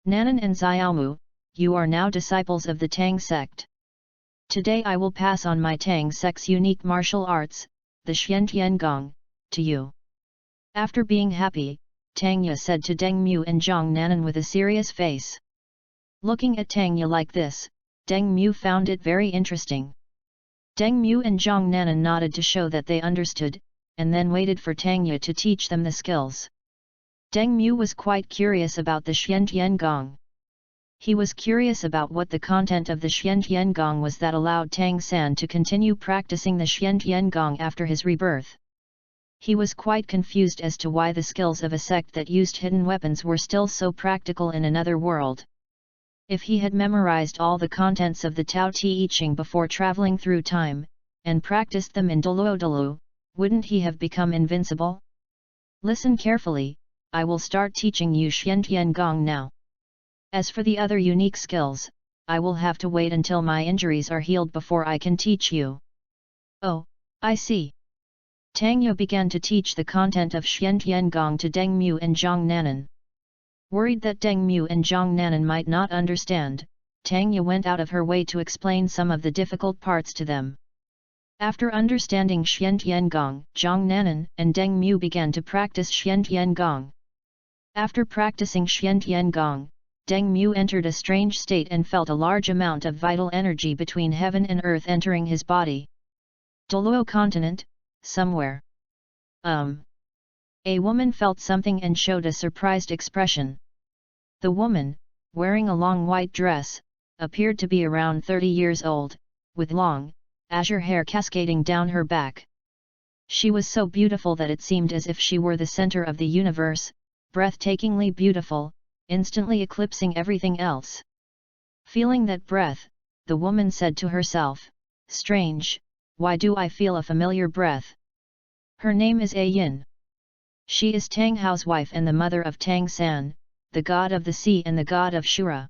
Nanan and Xiaomu, you are now disciples of the Tang sect. Today I will pass on my Tang sect's unique martial arts, the Xiantian Gong, to you. After being happy, Tang Ye said to Deng Mu and Zhang Nanan with a serious face. Looking at Tang Ye like this, Deng Mu found it very interesting. Deng Mu and Zhang Nanan nodded to show that they understood, and then waited for Tang Ye to teach them the skills. Deng Mu was quite curious about the Xiantian Gong. He was curious about what the content of the Xiantian Gong was that allowed Tang San to continue practicing the Xiantian Gong after his rebirth. He was quite confused as to why the skills of a sect that used hidden weapons were still so practical in another world. If he had memorized all the contents of the Tao Te I Ching before traveling through time, and practiced them in Doluodalu, wouldn't he have become invincible? Listen carefully, I will start teaching you Xiantian Gong now. As for the other unique skills, I will have to wait until my injuries are healed before I can teach you. Oh, I see. Tang Ye began to teach the content of Xiantian Gong to Deng Mu and Zhang Nanan. Worried that Deng Mu and Zhang Nanan might not understand, Tang Ye went out of her way to explain some of the difficult parts to them. After understanding Xiantian Gong, Zhang Nanan and Deng Mu began to practice Xiantian Gong. After practicing Xiantian Gong, Deng Mu entered a strange state and felt a large amount of vital energy between heaven and earth entering his body. Doluo continent, somewhere. A woman felt something and showed a surprised expression. The woman, wearing a long white dress, appeared to be around 30 years old, with long, azure hair cascading down her back. She was so beautiful that it seemed as if she were the center of the universe, breathtakingly beautiful, instantly eclipsing everything else. Feeling that breath, the woman said to herself, "Strange, why do I feel a familiar breath?" Her name is A Yin. She is Tang Hao's wife and the mother of Tang San, the god of the sea and the god of Shura.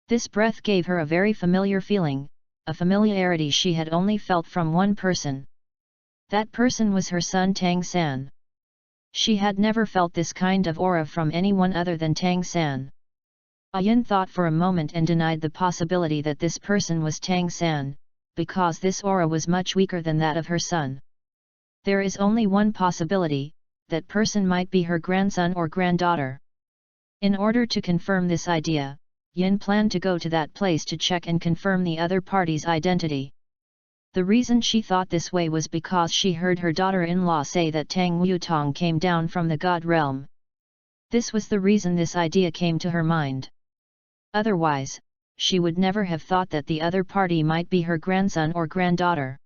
This breath gave her a very familiar feeling, a familiarity she had only felt from one person. That person was her son Tang San. She had never felt this kind of aura from anyone other than Tang San. A Yin thought for a moment and denied the possibility that this person was Tang San, because this aura was much weaker than that of her son. There is only one possibility, that person might be her grandson or granddaughter. In order to confirm this idea, Yin planned to go to that place to check and confirm the other party's identity. The reason she thought this way was because she heard her daughter-in-law say that Tang Wutong came down from the god realm. This was the reason this idea came to her mind. Otherwise, she would never have thought that the other party might be her grandson or granddaughter.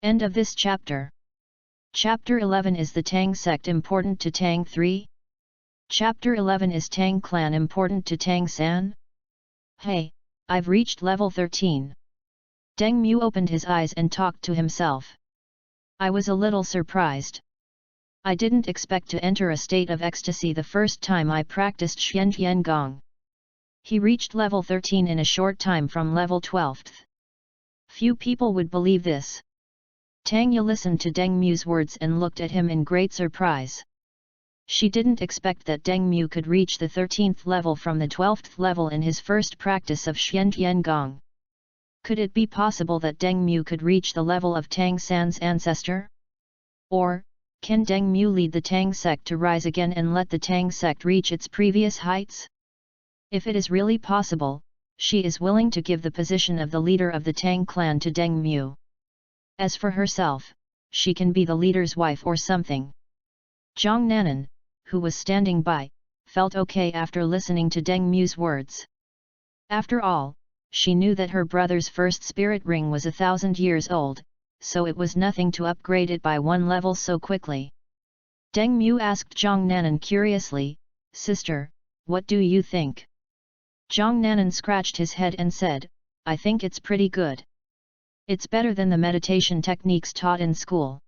End of this chapter. Chapter 11 Is the Tang sect important to Tang 3? Chapter 11 Is Tang clan important to Tang San? Hey, I've reached level 13. Deng Mu opened his eyes and talked to himself. I was a little surprised. I didn't expect to enter a state of ecstasy the first time I practiced Xiantian Gong. He reached level 13 in a short time from level 12. Few people would believe this. Tang Ye listened to Deng Mu's words and looked at him in great surprise. She didn't expect that Deng Mu could reach the 13th level from the 12th level in his first practice of Xiantian Gong. Could it be possible that Deng Mu could reach the level of Tang San's ancestor? Or, can Deng Mu lead the Tang sect to rise again and let the Tang sect reach its previous heights? If it is really possible, she is willing to give the position of the leader of the Tang clan to Deng Mu. As for herself, she can be the leader's wife or something. Zhang Nanan, who was standing by, felt okay after listening to Deng Mu's words. After all, she knew that her brother's first spirit ring was 1,000 years old, so it was nothing to upgrade it by one level so quickly. Deng Mu asked Zhang Nanan curiously, "Sister, what do you think?" Zhang Nanan scratched his head and said, "I think it's pretty good. It's better than the meditation techniques taught in school."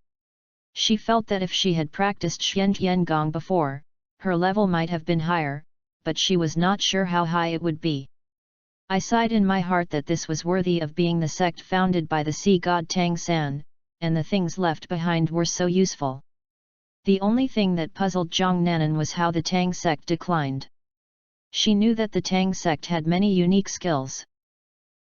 She felt that if she had practiced Xian Gong before, her level might have been higher, but she was not sure how high it would be. I sighed in my heart that this was worthy of being the sect founded by the sea god Tang San, and the things left behind were so useful. The only thing that puzzled Zhang Nanan was how the Tang sect declined. She knew that the Tang sect had many unique skills.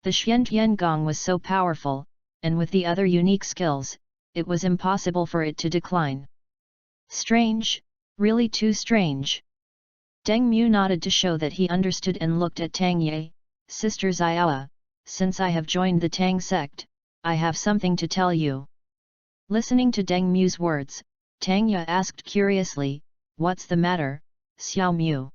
The Xian Gong was so powerful, and with the other unique skills, it was impossible for it to decline. Strange, really too strange. Deng Mu nodded to show that he understood and looked at Tang Ye, "Sister Xiaoa, since I have joined the Tang sect, I have something to tell you." Listening to Deng Mu's words, Tang Ye asked curiously, "What's the matter, Xiao Mu?"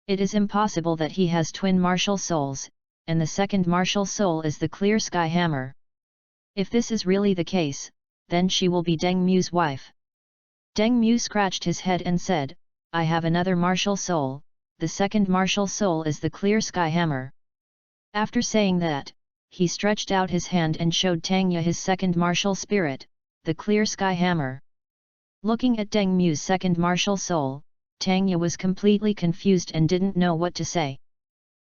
"It is impossible that he has twin martial souls, and the second martial soul is the clear sky hammer. If this is really the case, then she will be Deng Mu's wife." Deng Mu scratched his head and said, "I have another martial soul, the second martial soul is the clear sky hammer." After saying that, he stretched out his hand and showed Tang Ye his second martial spirit, the clear sky hammer. Looking at Deng Mu's second martial soul, Tang Ye was completely confused and didn't know what to say.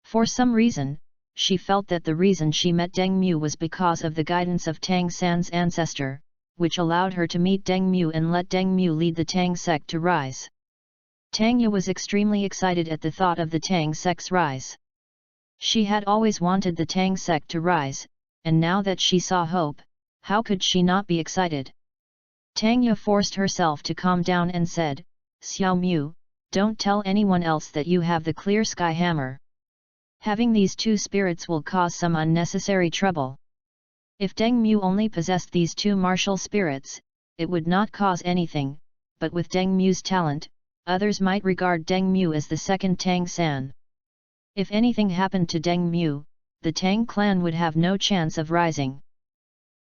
For some reason, she felt that the reason she met Deng Mu was because of the guidance of Tang San's ancestor, which allowed her to meet Deng Mu and let Deng Mu lead the Tang sect to rise. Tang Ye was extremely excited at the thought of the Tang sect's rise. She had always wanted the Tang sect to rise, and now that she saw hope, how could she not be excited? Tang Ye forced herself to calm down and said, "Xiao Mu, don't tell anyone else that you have the clear sky hammer. Having these two spirits will cause some unnecessary trouble. If Deng Mu only possessed these two martial spirits, it would not cause anything, but with Deng Mu's talent, others might regard Deng Mu as the second Tang San. If anything happened to Deng Mu, the Tang clan would have no chance of rising."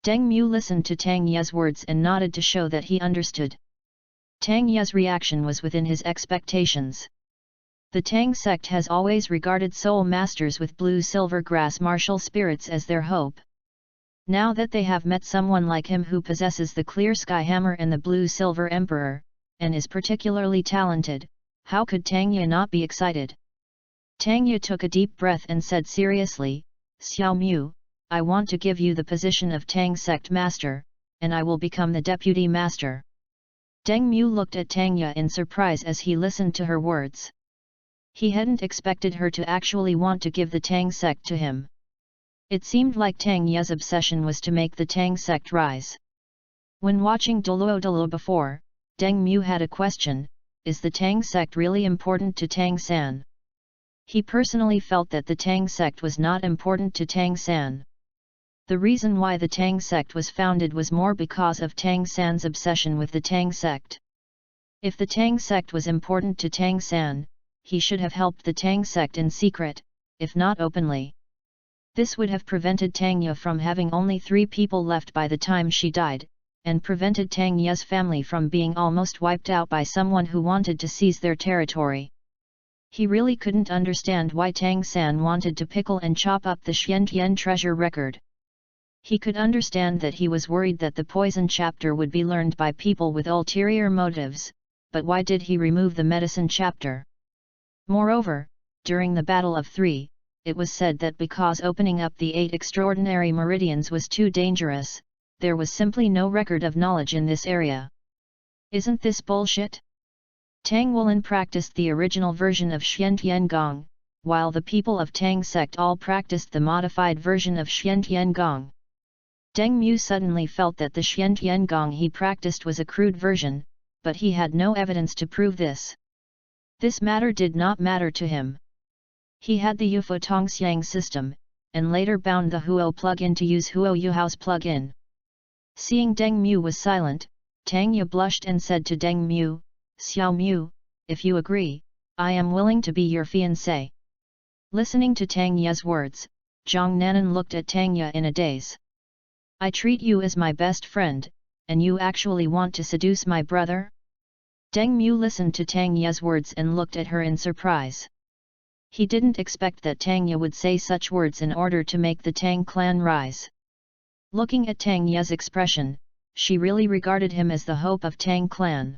Deng Mu listened to Tang Ye's words and nodded to show that he understood. Tang Ye's reaction was within his expectations. The Tang sect has always regarded soul masters with blue-silver grass martial spirits as their hope. Now that they have met someone like him who possesses the clear sky hammer and the blue-silver emperor, and is particularly talented, how could Tang Ye not be excited? Tang Ye took a deep breath and said seriously, "Xiao Mu, I want to give you the position of Tang sect master, and I will become the deputy master." Deng Mu looked at Tang Ye in surprise as he listened to her words. He hadn't expected her to actually want to give the Tang sect to him. It seemed like Tang Ye's obsession was to make the Tang sect rise. When watching Doluo before, Deng Mu had a question: is the Tang sect really important to Tang San? He personally felt that the Tang sect was not important to Tang San. The reason why the Tang sect was founded was more because of Tang San's obsession with the Tang sect. If the Tang sect was important to Tang San, he should have helped the Tang sect in secret, if not openly. This would have prevented Tang Ye from having only 3 people left by the time she died, and prevented Tang Ye's family from being almost wiped out by someone who wanted to seize their territory. He really couldn't understand why Tang San wanted to pickle and chop up the Xiantian treasure record. He could understand that he was worried that the poison chapter would be learned by people with ulterior motives, but why did he remove the medicine chapter? Moreover, during the Battle of 3, it was said that because opening up the 8 extraordinary meridians was too dangerous, there was simply no record of knowledge in this area. Isn't this bullshit? Tang Wulan practiced the original version of Xiantian Gong, while the people of Tang sect all practiced the modified version of Xiantian Gong. Deng Mu suddenly felt that the Xiantian Gong he practiced was a crude version, but he had no evidence to prove this. This matter did not matter to him. He had the Yufo Tongxiang system, and later bound the Huo plug-in to use Huo Yuhao's plug-in. Seeing Deng Mu was silent, Tang Ye blushed and said to Deng Mu, "Xiao Mu, if you agree, I am willing to be your fiancé. Listening to Tang Ye's words, Zhang Nanan looked at Tang Ye in a daze. I treat you as my best friend, and you actually want to seduce my brother? Deng Mu listened to Tang Ye's words and looked at her in surprise. He didn't expect that Tang Ye would say such words in order to make the Tang clan rise. Looking at Tang Ye's expression, she really regarded him as the hope of Tang clan.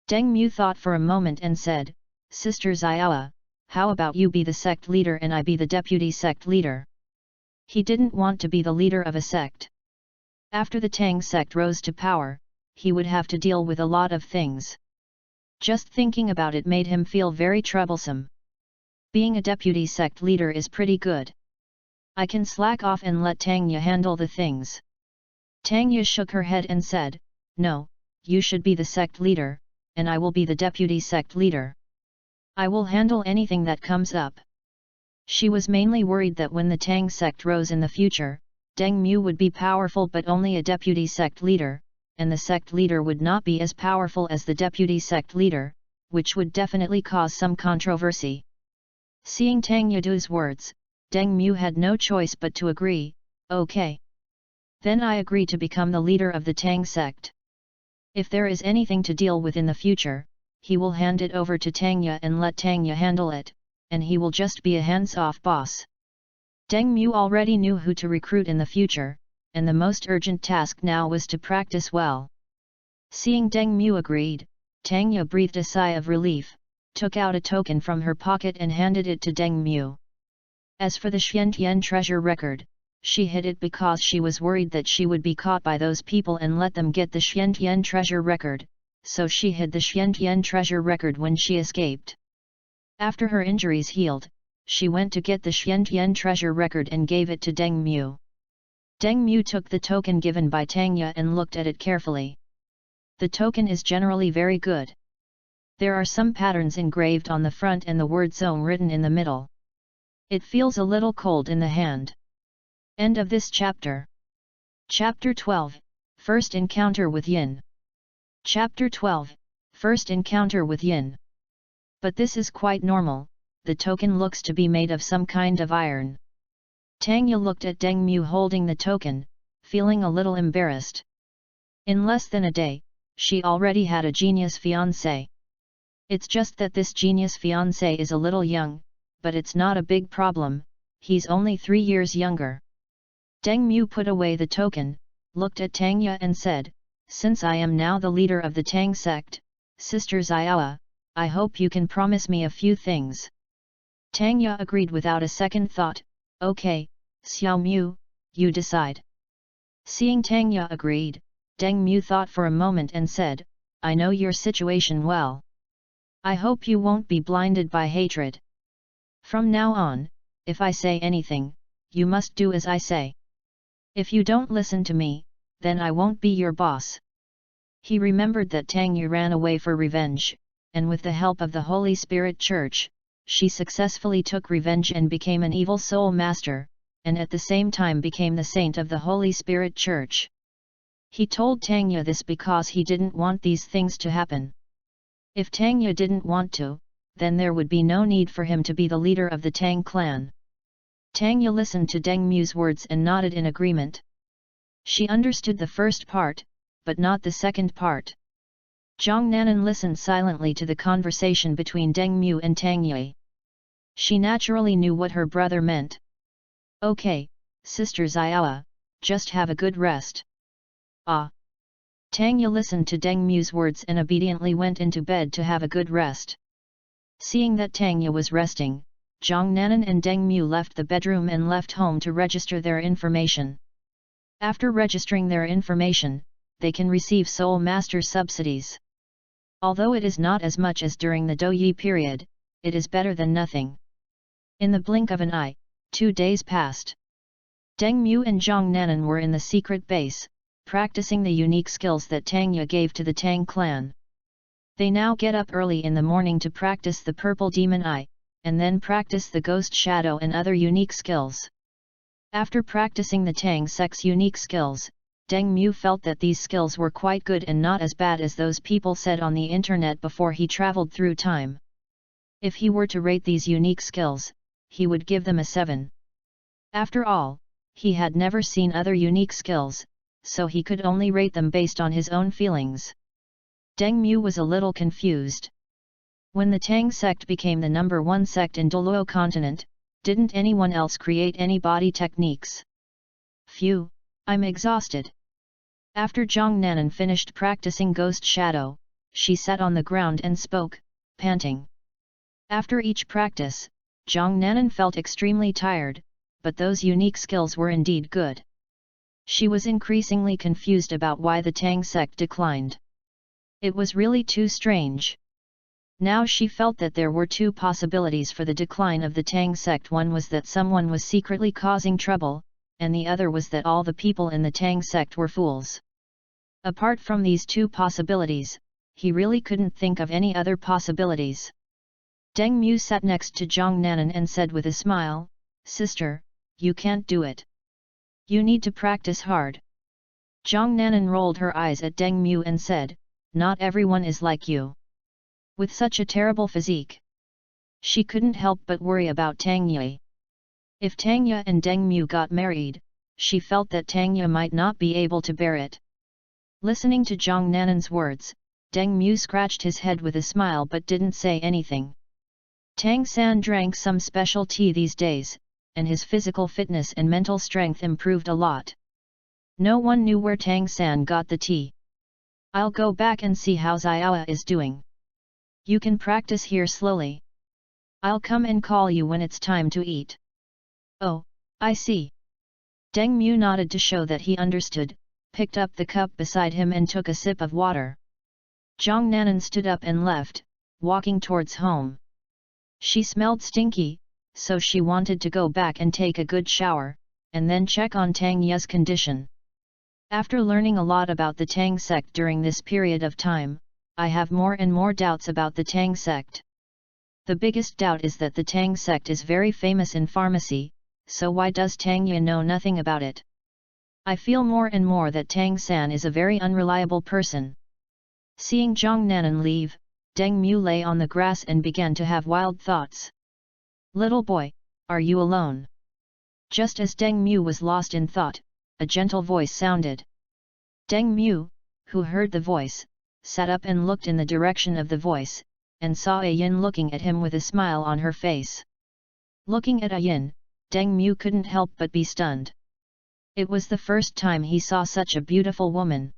Deng Mu thought for a moment and said, Sister Xiaoa, how about you be the sect leader and I be the deputy sect leader? He didn't want to be the leader of a sect. After the Tang sect rose to power, he would have to deal with a lot of things. Just thinking about it made him feel very troublesome. Being a deputy sect leader is pretty good. I can slack off and let Tang Ye handle the things. Tang Ye shook her head and said, No, you should be the sect leader, and I will be the deputy sect leader. I will handle anything that comes up. She was mainly worried that when the Tang sect rose in the future, Deng Mu would be powerful but only a deputy sect leader, and the sect leader would not be as powerful as the deputy sect leader, which would definitely cause some controversy. Seeing Tang Ye's words, Deng Mu had no choice but to agree, okay. Then I agree to become the leader of the Tang sect. If there is anything to deal with in the future, he will hand it over to Tang Ye and let Tang Ye handle it, and he will just be a hands-off boss. Deng Mu already knew who to recruit in the future, and the most urgent task now was to practice well. Seeing Deng Mu agreed, Tang Ye breathed a sigh of relief, took out a token from her pocket and handed it to Deng Mu. As for the Xiantian treasure record, she hid it because she was worried that she would be caught by those people and let them get the Xiantian treasure record, so she hid the Xiantian treasure record when she escaped. After her injuries healed, she went to get the Xiantian treasure record and gave it to Deng Mu. Deng Mu took the token given by Tang Ye and looked at it carefully. The token is generally very good. There are some patterns engraved on the front and the word zone written in the middle. It feels a little cold in the hand. End of this chapter. Chapter 12, First Encounter with Yin. Chapter 12, First Encounter with Yin. But this is quite normal, the token looks to be made of some kind of iron. Tang Ye looked at Deng Mu holding the token, feeling a little embarrassed. In less than a day, she already had a genius fiancé. It's just that this genius fiancé is a little young, but it's not a big problem, he's only 3 years younger. Deng Mu put away the token, looked at Tang Ye and said, Since I am now the leader of the Tang sect, Sister Xiaoa, I hope you can promise me a few things. Tang Ye agreed without a second thought, Okay, Xiao Mu, you decide. Seeing Tang Ye agreed, Deng Mu thought for a moment and said, I know your situation well. I hope you won't be blinded by hatred. From now on, if I say anything, you must do as I say. If you don't listen to me, then I won't be your boss. He remembered that Tang Ye ran away for revenge, and with the help of the Holy Spirit Church, she successfully took revenge and became an evil soul master, and at the same time became the saint of the Holy Spirit Church. He told Tang Ye this because he didn't want these things to happen. If Tang Ye didn't want to, then there would be no need for him to be the leader of the Tang clan. Tang Ye listened to Deng Mu's words and nodded in agreement. She understood the first part, but not the second part. Zhang Nanan listened silently to the conversation between Deng Mu and Tang Ye. She naturally knew what her brother meant. Okay, Sister Xiaoa, just have a good rest. Ah. Tang Ye listened to Deng Mu's words and obediently went into bed to have a good rest. Seeing that Tang Ye was resting, Zhang Nanan and Deng Mu left the bedroom and left home to register their information. After registering their information, they can receive Soul Master subsidies. Although it is not as much as during the Douyi period, it is better than nothing. In the blink of an eye, 2 days passed. Deng Mu and Zhang Nanan were in the secret base, practicing the unique skills that Tang Ye gave to the Tang clan. They now get up early in the morning to practice the Purple Demon Eye, and then practice the Ghost Shadow and other unique skills. After practicing the Tang sect's unique skills, Deng Mu felt that these skills were quite good and not as bad as those people said on the internet before he traveled through time. If he were to rate these unique skills, he would give them a 7. After all, he had never seen other unique skills, so he could only rate them based on his own feelings. Deng Mu was a little confused. When the Tang sect became the number 1 sect in Doluo continent, didn't anyone else create any body techniques? Phew, I'm exhausted. After Zhang Nanan finished practicing Ghost Shadow, she sat on the ground and spoke, panting. After each practice, Zhang Nanan felt extremely tired, but those unique skills were indeed good. She was increasingly confused about why the Tang sect declined. It was really too strange. Now she felt that there were 2 possibilities for the decline of the Tang sect. One was that someone was secretly causing trouble, and the other was that all the people in the Tang sect were fools. Apart from these 2 possibilities, he really couldn't think of any other possibilities. Deng Mu sat next to Zhang Nanan and said with a smile, "Sister, you can't do it. You need to practice hard." Zhang Nanan rolled her eyes at Deng Mu and said, "Not everyone is like you. With such a terrible physique." She couldn't help but worry about Tang Ye. If Tang Ye and Deng Mu got married, she felt that Tang Ye might not be able to bear it. Listening to Zhang Nanan's words, Deng Mu scratched his head with a smile but didn't say anything. Tang San drank some special tea these days, and his physical fitness and mental strength improved a lot. No one knew where Tang San got the tea. "I'll go back and see how Xiaoa is doing. You can practice here slowly. I'll come and call you when it's time to eat." "Oh, I see." Deng Mu nodded to show that he understood, picked up the cup beside him and took a sip of water. Zhang Nanan stood up and left, walking towards home. She smelled stinky, so she wanted to go back and take a good shower, and then check on Tang Ye's condition. After learning a lot about the Tang sect during this period of time, I have more and more doubts about the Tang sect. The biggest doubt is that the Tang sect is very famous in pharmacy, so why does Tang Ye know nothing about it? I feel more and more that Tang San is a very unreliable person. Seeing Zhang Nanan leave, Deng Mu lay on the grass and began to have wild thoughts. "Little boy, are you alone?" Just as Deng Mu was lost in thought, a gentle voice sounded. Deng Mu, who heard the voice, sat up and looked in the direction of the voice, and saw A Yin looking at him with a smile on her face. Looking at A Yin, Deng Mu couldn't help but be stunned. It was the first time he saw such a beautiful woman.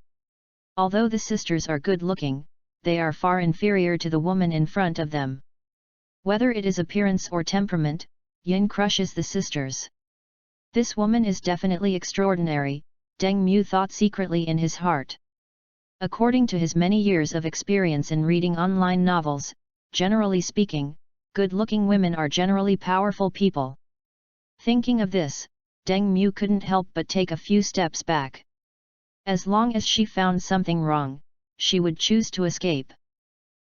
Although the sisters are good-looking, they are far inferior to the woman in front of them. Whether it is appearance or temperament, Yin crushes the sisters. This woman is definitely extraordinary, Deng Mu thought secretly in his heart. According to his many years of experience in reading online novels, generally speaking, good-looking women are generally powerful people. Thinking of this, Deng Mu couldn't help but take a few steps back. As long as she found something wrong, she would choose to escape.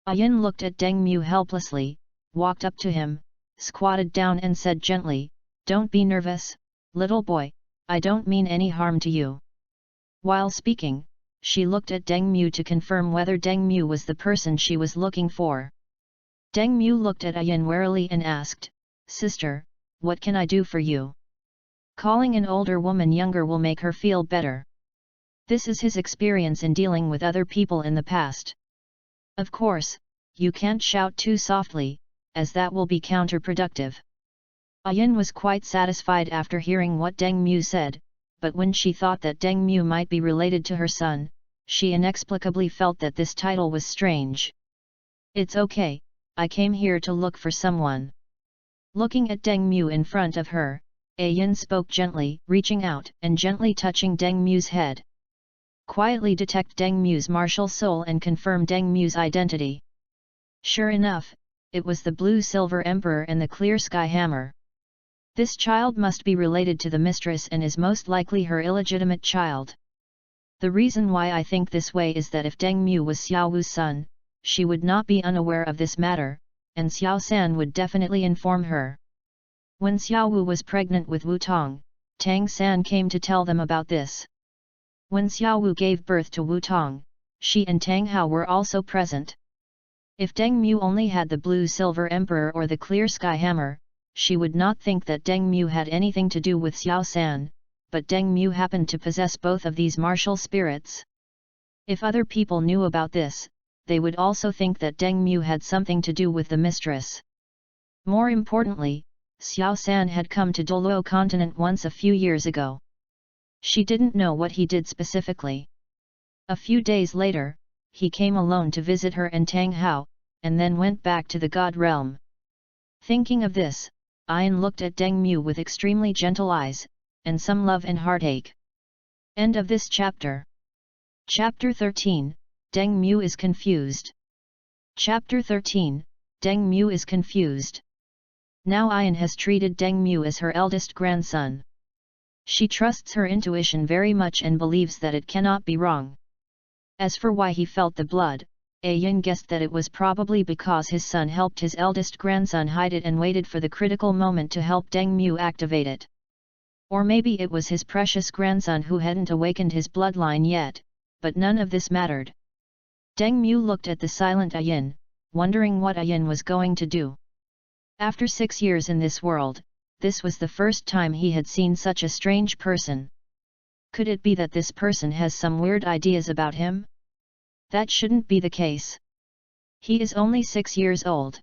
A Yin looked at Deng Mu helplessly, walked up to him, squatted down and said gently, "Don't be nervous, little boy, I don't mean any harm to you." While speaking, she looked at Deng Mu to confirm whether Deng Mu was the person she was looking for. Deng Mu looked at A Yin warily and asked, "Sister, what can I do for you?" Calling an older woman younger will make her feel better. This is his experience in dealing with other people in the past. Of course, you can't shout too softly, as that will be counterproductive. A Yin was quite satisfied after hearing what Deng Mu said, but when she thought that Deng Mu might be related to her son, she inexplicably felt that this title was strange. "It's okay, I came here to look for someone." Looking at Deng Mu in front of her, A Yin spoke gently, reaching out and gently touching Deng Mu's head. Quietly detect Deng Mu's martial soul and confirm Deng Mu's identity. Sure enough, it was the Blue-Silver Emperor and the Clear Sky Hammer. This child must be related to the mistress and is most likely her illegitimate child. The reason why I think this way is that if Deng Mu was Xiao Wu's son, she would not be unaware of this matter, and Xiao San would definitely inform her. When Xiao Wu was pregnant with Wu Tong, Tang San came to tell them about this. When Xiao Wu gave birth to Wu Tong, she and Tang Hao were also present. If Deng Mu only had the blue silver emperor or the clear sky hammer, she would not think that Deng Mu had anything to do with Xiao San, but Deng Mu happened to possess both of these martial spirits. If other people knew about this, they would also think that Deng Mu had something to do with the mistress. More importantly, Xiao San had come to Doluo continent once a few years ago. She didn't know what he did specifically. A few days later, he came alone to visit her and Tang Hao, and then went back to the God realm. Thinking of this, Ayan looked at Deng Mu with extremely gentle eyes, and some love and heartache. End of this chapter. Chapter 13, Deng Mu is confused. Chapter 13, Deng Mu is confused. Now Ayan has treated Deng Mu as her eldest grandson. She trusts her intuition very much and believes that it cannot be wrong. As for why he felt the blood, Ayan guessed that it was probably because his son helped his eldest grandson hide it and waited for the critical moment to help Deng Mu activate it. Or maybe it was his precious grandson who hadn't awakened his bloodline yet, but none of this mattered. Deng Mu looked at the silent Ayan, wondering what Ayan was going to do. After 6 years in this world, this was the first time he had seen such a strange person. Could it be that this person has some weird ideas about him? That shouldn't be the case. He is only 6 years old.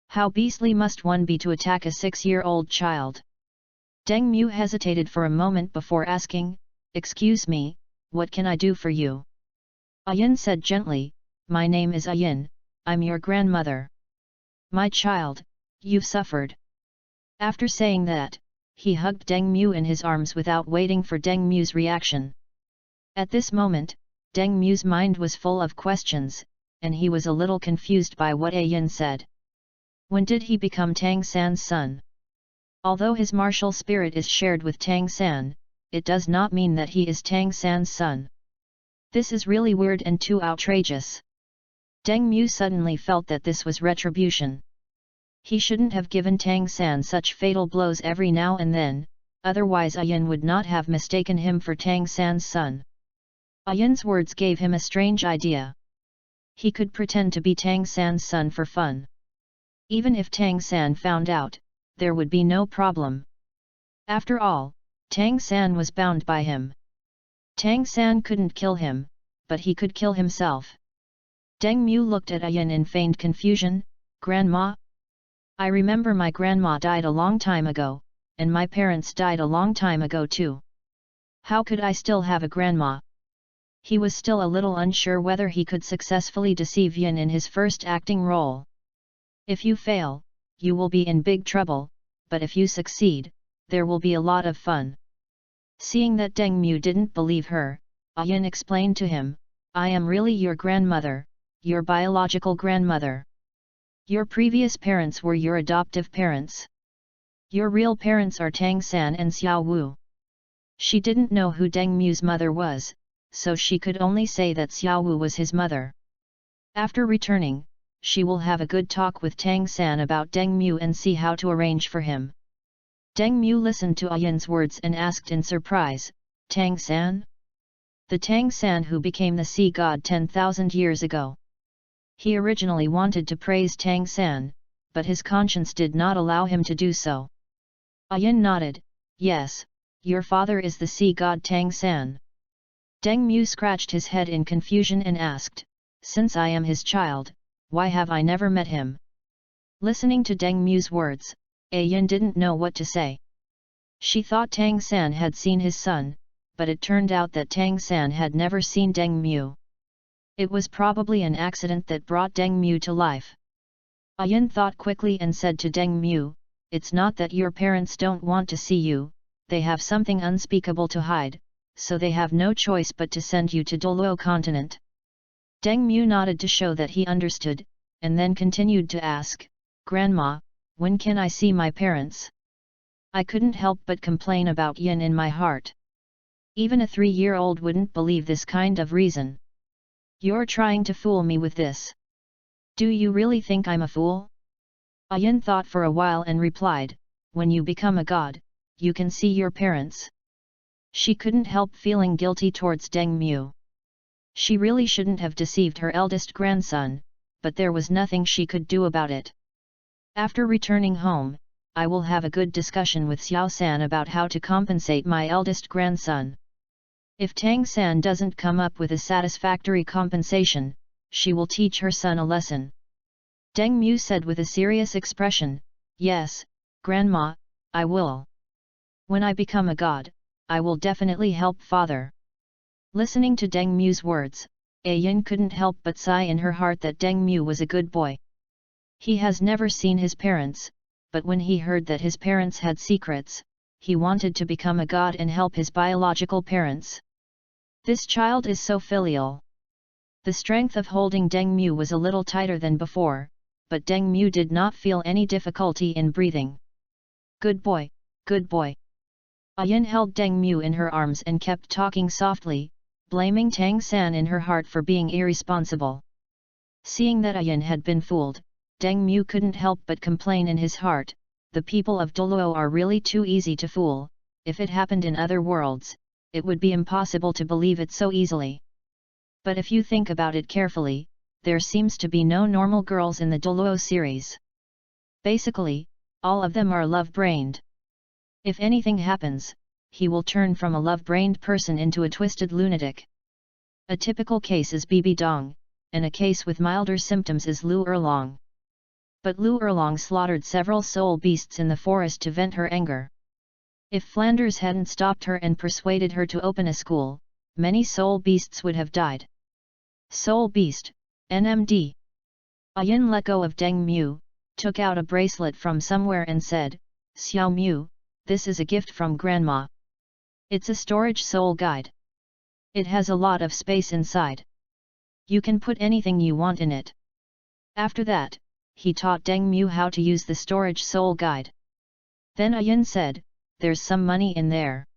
How beastly must one be to attack a 6-year-old child? Deng Mu hesitated for a moment before asking, "Excuse me, what can I do for you?" Ayan said gently, "My name is Ayan, I'm your grandmother." "My child, you've suffered." After saying that, he hugged Deng Mu in his arms without waiting for Deng Mu's reaction. At this moment, Deng Mu's mind was full of questions, and he was a little confused by what Ayan said. When did he become Tang San's son? Although his martial spirit is shared with Tang San, it does not mean that he is Tang San's son. This is really weird and too outrageous. Deng Mu suddenly felt that this was retribution. He shouldn't have given Tang San such fatal blows every now and then, otherwise Ayan would not have mistaken him for Tang San's son. Ayan's words gave him a strange idea. He could pretend to be Tang San's son for fun. Even if Tang San found out, there would be no problem. After all, Tang San was bound by him. Tang San couldn't kill him, but he could kill himself. Deng Mu looked at Ayan in feigned confusion. "Grandma? I remember my grandma died a long time ago, and my parents died a long time ago too. How could I still have a grandma?" He was still a little unsure whether he could successfully deceive Yan in his first acting role. "If you fail, you will be in big trouble, but if you succeed, there will be a lot of fun." Seeing that Deng Mu didn't believe her, Ayan explained to him, "I am really your grandmother, your biological grandmother. Your previous parents were your adoptive parents. Your real parents are Tang San and Xiao Wu." She didn't know who Deng Mu's mother was, so she could only say that Xiao Wu was his mother. After returning, she will have a good talk with Tang San about Deng Mu and see how to arrange for him. Deng Mu listened to Ayan's words and asked in surprise, "Tang San? The Tang San who became the sea god 10,000 years ago." He originally wanted to praise Tang San, but his conscience did not allow him to do so. Ayan nodded, "Yes, your father is the sea god Tang San." Deng Mu scratched his head in confusion and asked, "Since I am his child, why have I never met him?" Listening to Deng Mu's words, Ayan didn't know what to say. She thought Tang San had seen his son, but it turned out that Tang San had never seen Deng Mu. It was probably an accident that brought Deng Mu to life. Ayan thought quickly and said to Deng Mu, "It's not that your parents don't want to see you, they have something unspeakable to hide, so they have no choice but to send you to Doluo continent." Deng Mu nodded to show that he understood, and then continued to ask, "Grandma, when can I see my parents? I couldn't help but complain about Yin in my heart. Even a 3-year-old wouldn't believe this kind of reason. You're trying to fool me with this. Do you really think I'm a fool?" Ayan thought for a while and replied, "When you become a god, you can see your parents." She couldn't help feeling guilty towards Deng Mu. She really shouldn't have deceived her eldest grandson, but there was nothing she could do about it. After returning home, I will have a good discussion with Xiao-san about how to compensate my eldest grandson. If Tang-san doesn't come up with a satisfactory compensation, she will teach her son a lesson. Deng Mu said with a serious expression, "Yes, Grandma, I will. When I become a god, I will definitely help father." Listening to Deng Mu's words, Yin couldn't help but sigh in her heart that Deng Mu was a good boy. He has never seen his parents, but when he heard that his parents had secrets, he wanted to become a god and help his biological parents. This child is so filial. The strength of holding Deng Mu was a little tighter than before, but Deng Mu did not feel any difficulty in breathing. "Good boy, good boy." Yin held Deng Mu in her arms and kept talking softly, blaming Tang-san in her heart for being irresponsible. Seeing that Yin had been fooled, Deng Mu couldn't help but complain in his heart, "The people of Doluo are really too easy to fool. If it happened in other worlds, it would be impossible to believe it so easily. But if you think about it carefully, there seems to be no normal girls in the Doluo series. Basically, all of them are love-brained. If anything happens, he will turn from a love-brained person into a twisted lunatic. A typical case is Bibi Dong, and a case with milder symptoms is Lu Erlong. But Lu Erlong slaughtered several soul beasts in the forest to vent her anger. If Flanders hadn't stopped her and persuaded her to open a school, many soul beasts would have died. Soul beast, NMD. Yin let go of Deng Mu, took out a bracelet from somewhere and said, "Xiao Mu, this is a gift from Grandma. It's a storage soul guide. It has a lot of space inside. You can put anything you want in it." After that, he taught Deng Mu how to use the storage soul guide. Then Yin said, "There's some money in there.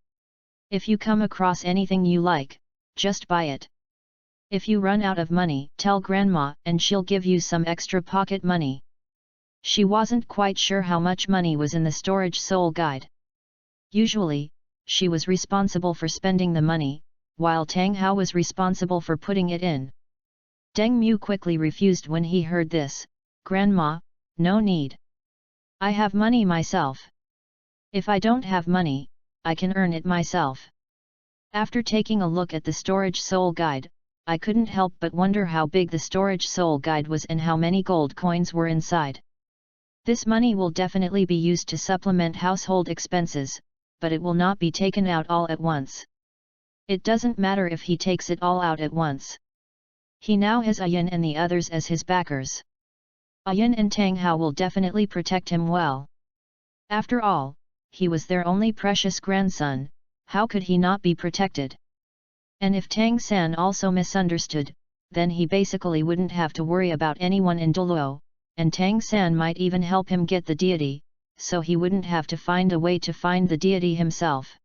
If you come across anything you like, just buy it. If you run out of money, tell Grandma and she'll give you some extra pocket money." She wasn't quite sure how much money was in the storage soul guide. Usually, she was responsible for spending the money, while Tang Hao was responsible for putting it in. Deng Mu quickly refused when he heard this, "Grandma, no need. I have money myself. If I don't have money, I can earn it myself." After taking a look at the storage soul guide, I couldn't help but wonder how big the storage soul guide was and how many gold coins were inside. This money will definitely be used to supplement household expenses, but it will not be taken out all at once. It doesn't matter if he takes it all out at once. He now has Yin and the others as his backers. Yin and Tang Hao will definitely protect him well. After all, he was their only precious grandson, how could he not be protected? And if Tang-san also misunderstood, then he basically wouldn't have to worry about anyone in Doluo, and Tang-san might even help him get the deity, so he wouldn't have to find a way to find the deity himself.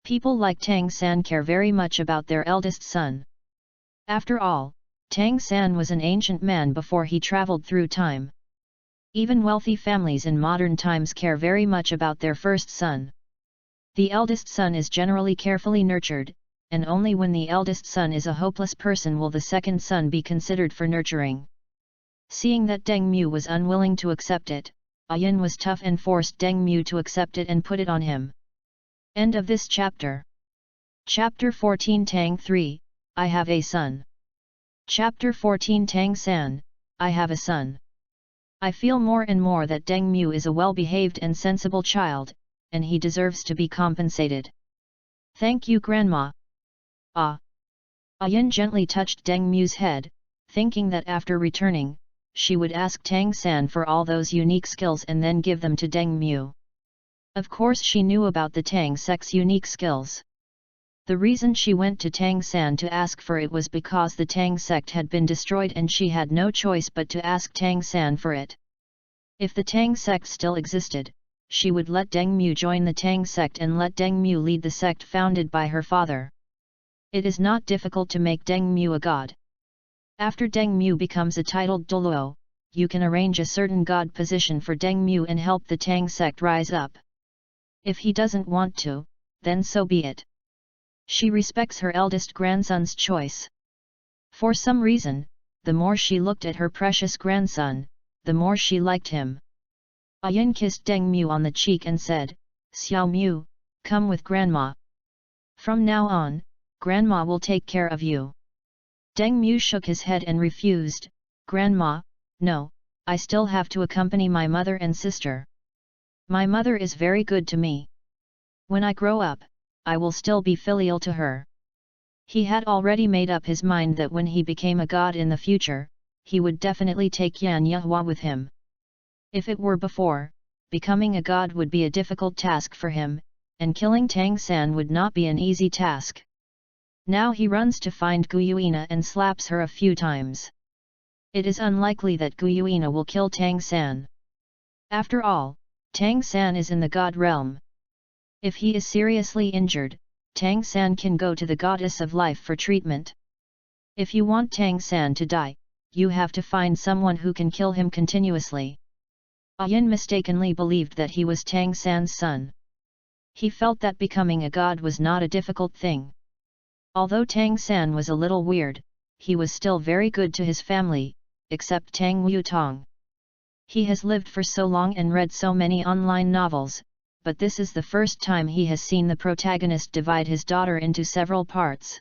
People like Tang-san care very much about their eldest son. After all, Tang-san was an ancient man before he traveled through time. Even wealthy families in modern times care very much about their first son. The eldest son is generally carefully nurtured, and only when the eldest son is a hopeless person will the second son be considered for nurturing. Seeing that Deng Mu was unwilling to accept it, Yin was tough and forced Deng Mu to accept it and put it on him. End of this chapter. Chapter 14 Tang 3, I have a son. Chapter 14 Tang-san, I have a son. I feel more and more that Deng Mu is a well-behaved and sensible child, and he deserves to be compensated. Thank you, Grandma. Ah. Yin gently touched Deng Mu's head, thinking that after returning, she would ask Tang-san for all those unique skills and then give them to Deng Mu. Of course she knew about the Tang sect's unique skills. The reason she went to Tang-san to ask for it was because the Tang sect had been destroyed and she had no choice but to ask Tang-san for it. If the Tang sect still existed, she would let Deng Mu join the Tang sect and let Deng Mu lead the sect founded by her father. It is not difficult to make Deng Mu a god. After Deng Mu becomes a titled Doluo, you can arrange a certain god position for Deng Mu and help the Tang sect rise up. If he doesn't want to, then so be it. She respects her eldest grandson's choice. For some reason, the more she looked at her precious grandson, the more she liked him. Ayan kissed Deng Mu on the cheek and said, "Xiao Mu, come with Grandma. From now on, Grandma will take care of you." Deng Mu shook his head and refused, "Grandma, no, I still have to accompany my mother and sister. My mother is very good to me. When I grow up, I will still be filial to her." He had already made up his mind that when he became a god in the future, he would definitely take Yan Yuhua with him. If it were before, becoming a god would be a difficult task for him, and killing Tang San would not be an easy task. Now he runs to find Guyuina and slaps her a few times. It is unlikely that Guyuina will kill Tang San. After all, Tang San is in the god realm. If he is seriously injured, Tang San can go to the goddess of life for treatment. If you want Tang San to die, you have to find someone who can kill him continuously. Ayan mistakenly believed that he was Tang San's son. He felt that becoming a god was not a difficult thing. Although Tang San was a little weird, he was still very good to his family, except Tang Wutong. He has lived for so long and read so many online novels, but this is the first time he has seen the protagonist divide his daughter into several parts.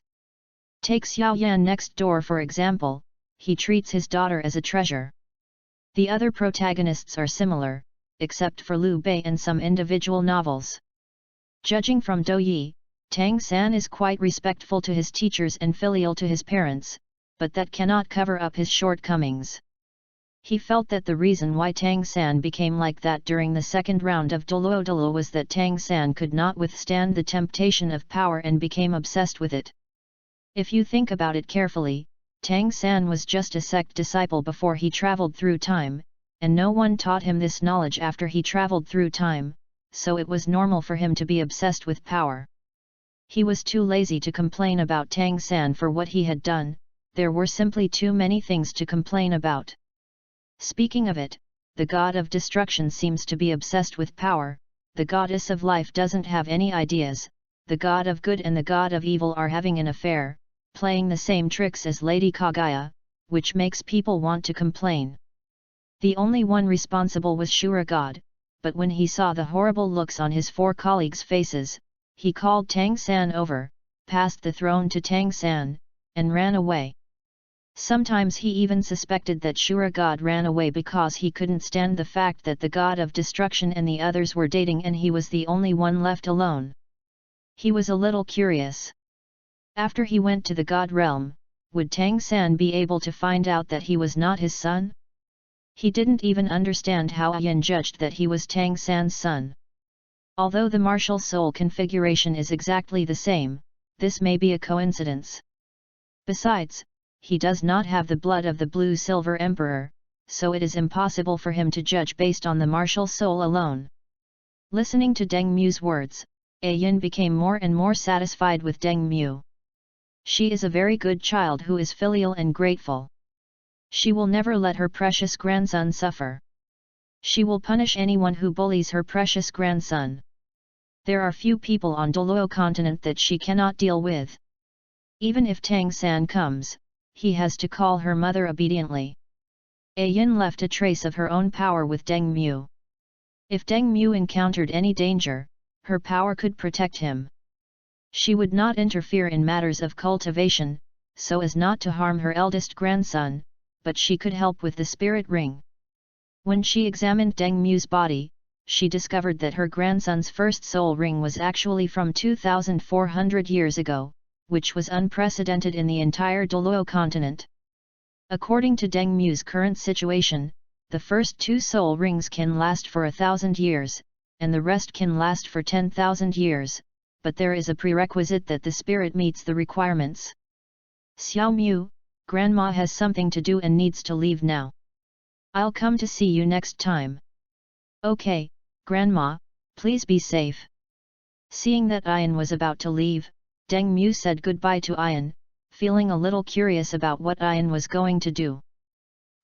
Take Xiao Yan next door for example, he treats his daughter as a treasure. The other protagonists are similar, except for Liu Bei and some individual novels. Judging from Douyi, Tang San is quite respectful to his teachers and filial to his parents, but that cannot cover up his shortcomings. He felt that the reason why Tang San became like that during the second round of Doluo was that Tang San could not withstand the temptation of power and became obsessed with it. If you think about it carefully, Tang San was just a Sect disciple before he traveled through time, and no one taught him this knowledge after he traveled through time, so it was normal for him to be obsessed with power. He was too lazy to complain about Tang San for what he had done, there were simply too many things to complain about. Speaking of it, the god of destruction seems to be obsessed with power, the goddess of life doesn't have any ideas, the god of good and the god of evil are having an affair, playing the same tricks as Lady Kaguya, which makes people want to complain. The only one responsible was Shura God, but when he saw the horrible looks on his four colleagues' faces, he called Tang San over, passed the throne to Tang San, and ran away. Sometimes he even suspected that Shura God ran away because he couldn't stand the fact that the god of destruction and the others were dating and he was the only one left alone. He was a little curious. After he went to the god realm, would Tang San be able to find out that he was not his son? He didn't even understand how Ayan judged that he was Tang San's son. Although the martial soul configuration is exactly the same, this may be a coincidence. Besides, he does not have the blood of the Blue-Silver Emperor, so it is impossible for him to judge based on the martial soul alone. Listening to Deng Mu's words, Ayan became more and more satisfied with Deng Mu. She is a very good child who is filial and grateful. She will never let her precious grandson suffer. She will punish anyone who bullies her precious grandson. There are few people on Doluo continent that she cannot deal with. Even if Tang San comes, he has to call her mother obediently. Ayan left a trace of her own power with Deng Mu. If Deng Mu encountered any danger, her power could protect him. She would not interfere in matters of cultivation, so as not to harm her eldest grandson, but she could help with the spirit ring. When she examined Deng Mu's body, she discovered that her grandson's first soul ring was actually from 2,400 years ago, which was unprecedented in the entire Doluo continent. According to Deng Mu's current situation, the first two soul rings can last for 1,000 years, and the rest can last for 10,000 years, but there is a prerequisite that the spirit meets the requirements. Xiao Mu, Grandma has something to do and needs to leave now. I'll come to see you next time. Okay, Grandma, please be safe. Seeing that Ayan was about to leave, Deng Mu said goodbye to Ayan, feeling a little curious about what Ayan was going to do.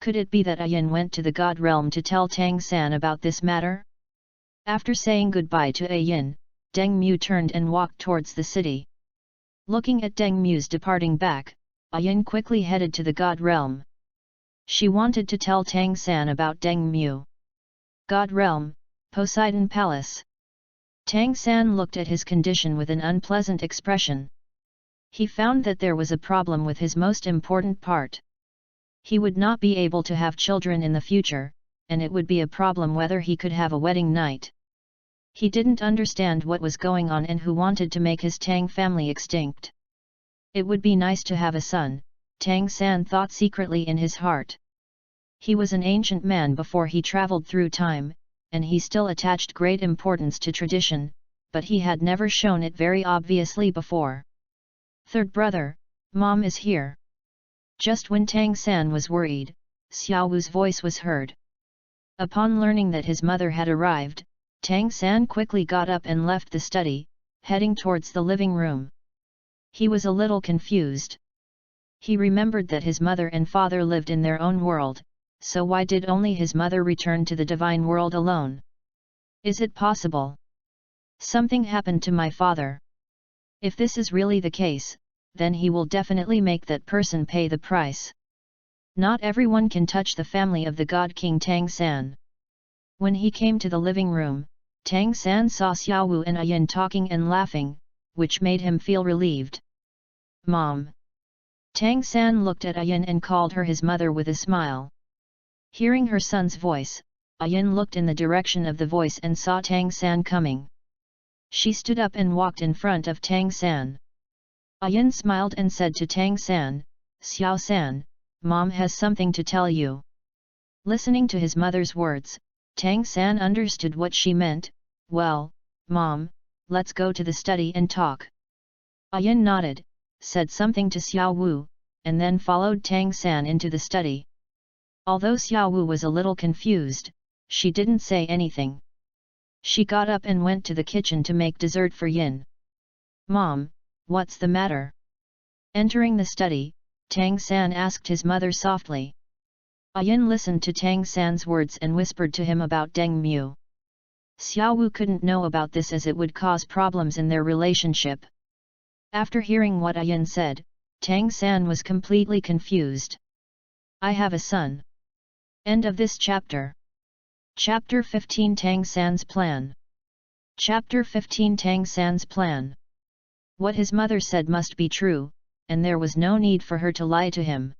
Could it be that Ayan went to the god realm to tell Tang San about this matter? After saying goodbye to Ayan, Deng Mu turned and walked towards the city. Looking at Deng Mu's departing back, Ayan quickly headed to the god realm. She wanted to tell Tang San about Deng Mu. God Realm, Poseidon Palace. Tang San looked at his condition with an unpleasant expression. He found that there was a problem with his most important part. He would not be able to have children in the future, and it would be a problem whether he could have a wedding night. He didn't understand what was going on and who wanted to make his Tang family extinct. It would be nice to have a son, Tang San thought secretly in his heart. He was an ancient man before he traveled through time, and he still attached great importance to tradition, but he had never shown it very obviously before. Third brother, Mom is here. Just when Tang San was worried, Xiao Wu's voice was heard. Upon learning that his mother had arrived, Tang San quickly got up and left the study, heading towards the living room. He was a little confused. He remembered that his mother and father lived in their own world, so why did only his mother return to the divine world alone? Is it possible? Something happened to my father. If this is really the case, then he will definitely make that person pay the price. Not everyone can touch the family of the God King Tang San. When he came to the living room, Tang San saw Xiao Wu and Ayin talking and laughing, which made him feel relieved. Mom. Tang San looked at Ayin and called her his mother with a smile. Hearing her son's voice, Ayin looked in the direction of the voice and saw Tang San coming. She stood up and walked in front of Tang San. Ayin smiled and said to Tang San, Xiao San, Mom has something to tell you. Listening to his mother's words, Tang San understood what she meant. Well, Mom, let's go to the study and talk. Ayin nodded, said something to Xiao Wu, and then followed Tang San into the study. Although Xiao Wu was a little confused, she didn't say anything. She got up and went to the kitchen to make dessert for Yin. Mom, what's the matter? Entering the study, Tang San asked his mother softly. Ayin listened to Tang San's words and whispered to him about Deng Mu. Xiao Wu couldn't know about this as it would cause problems in their relationship. After hearing what Ayin said, Tang San was completely confused. I have a son. End of this chapter. Chapter 15 Tang San's Plan. Chapter 15 Tang San's Plan. What his mother said must be true, and there was no need for her to lie to him.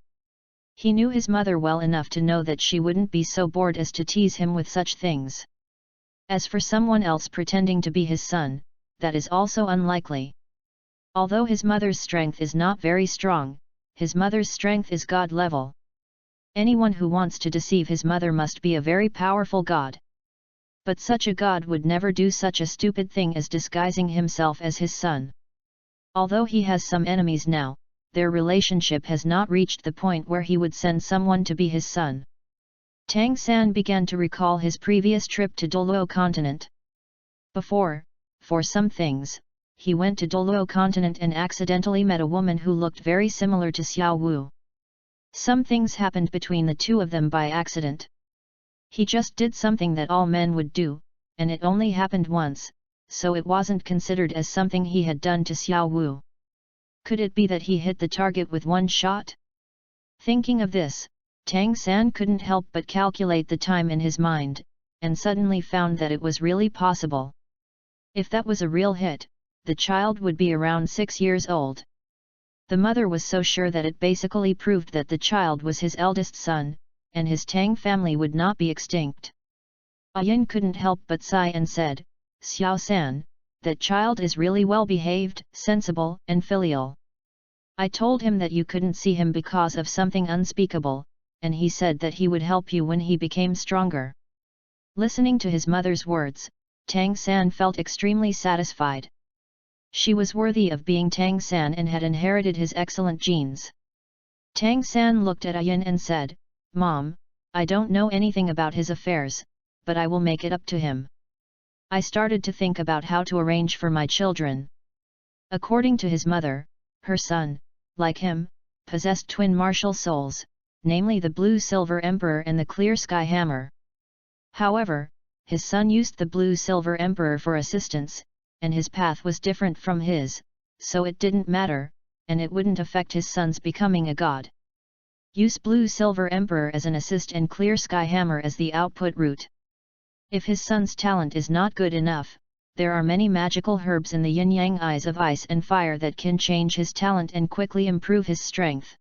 He knew his mother well enough to know that she wouldn't be so bored as to tease him with such things. As for someone else pretending to be his son, that is also unlikely. Although his mother's strength is not very strong, his mother's strength is God level. Anyone who wants to deceive his mother must be a very powerful god. But such a god would never do such a stupid thing as disguising himself as his son. Although he has some enemies now, their relationship has not reached the point where he would send someone to be his son. Tang San began to recall his previous trip to Doluo continent. Before, for some things, he went to Doluo continent and accidentally met a woman who looked very similar to Xiao Wu. Some things happened between the two of them by accident. He just did something that all men would do, and it only happened once, so it wasn't considered as something he had done to Xiao Wu. Could it be that he hit the target with one shot? Thinking of this, Tang San couldn't help but calculate the time in his mind, and suddenly found that it was really possible. If that was a real hit, the child would be around 6 years old. The mother was so sure that it basically proved that the child was his eldest son, and his Tang family would not be extinct. Ayin couldn't help but sigh and said, Xiao San, that child is really well behaved, sensible, and filial. I told him that you couldn't see him because of something unspeakable, and he said that he would help you when he became stronger. Listening to his mother's words, Tang San felt extremely satisfied. She was worthy of being Tang San and had inherited his excellent genes. Tang San looked at Ayin and said, Mom, I don't know anything about his affairs, but I will make it up to him. I started to think about how to arrange for my children. According to his mother, her son, like him, possessed twin martial souls, namely the Blue-Silver Emperor and the Clear Sky Hammer. However, his son used the Blue-Silver Emperor for assistance, and his path was different from his, so it didn't matter, and it wouldn't affect his son's becoming a god. Use Blue Silver Emperor as an assist and Clear Sky Hammer as the output route. If his son's talent is not good enough, there are many magical herbs in the yin-yang eyes of ice and fire that can change his talent and quickly improve his strength.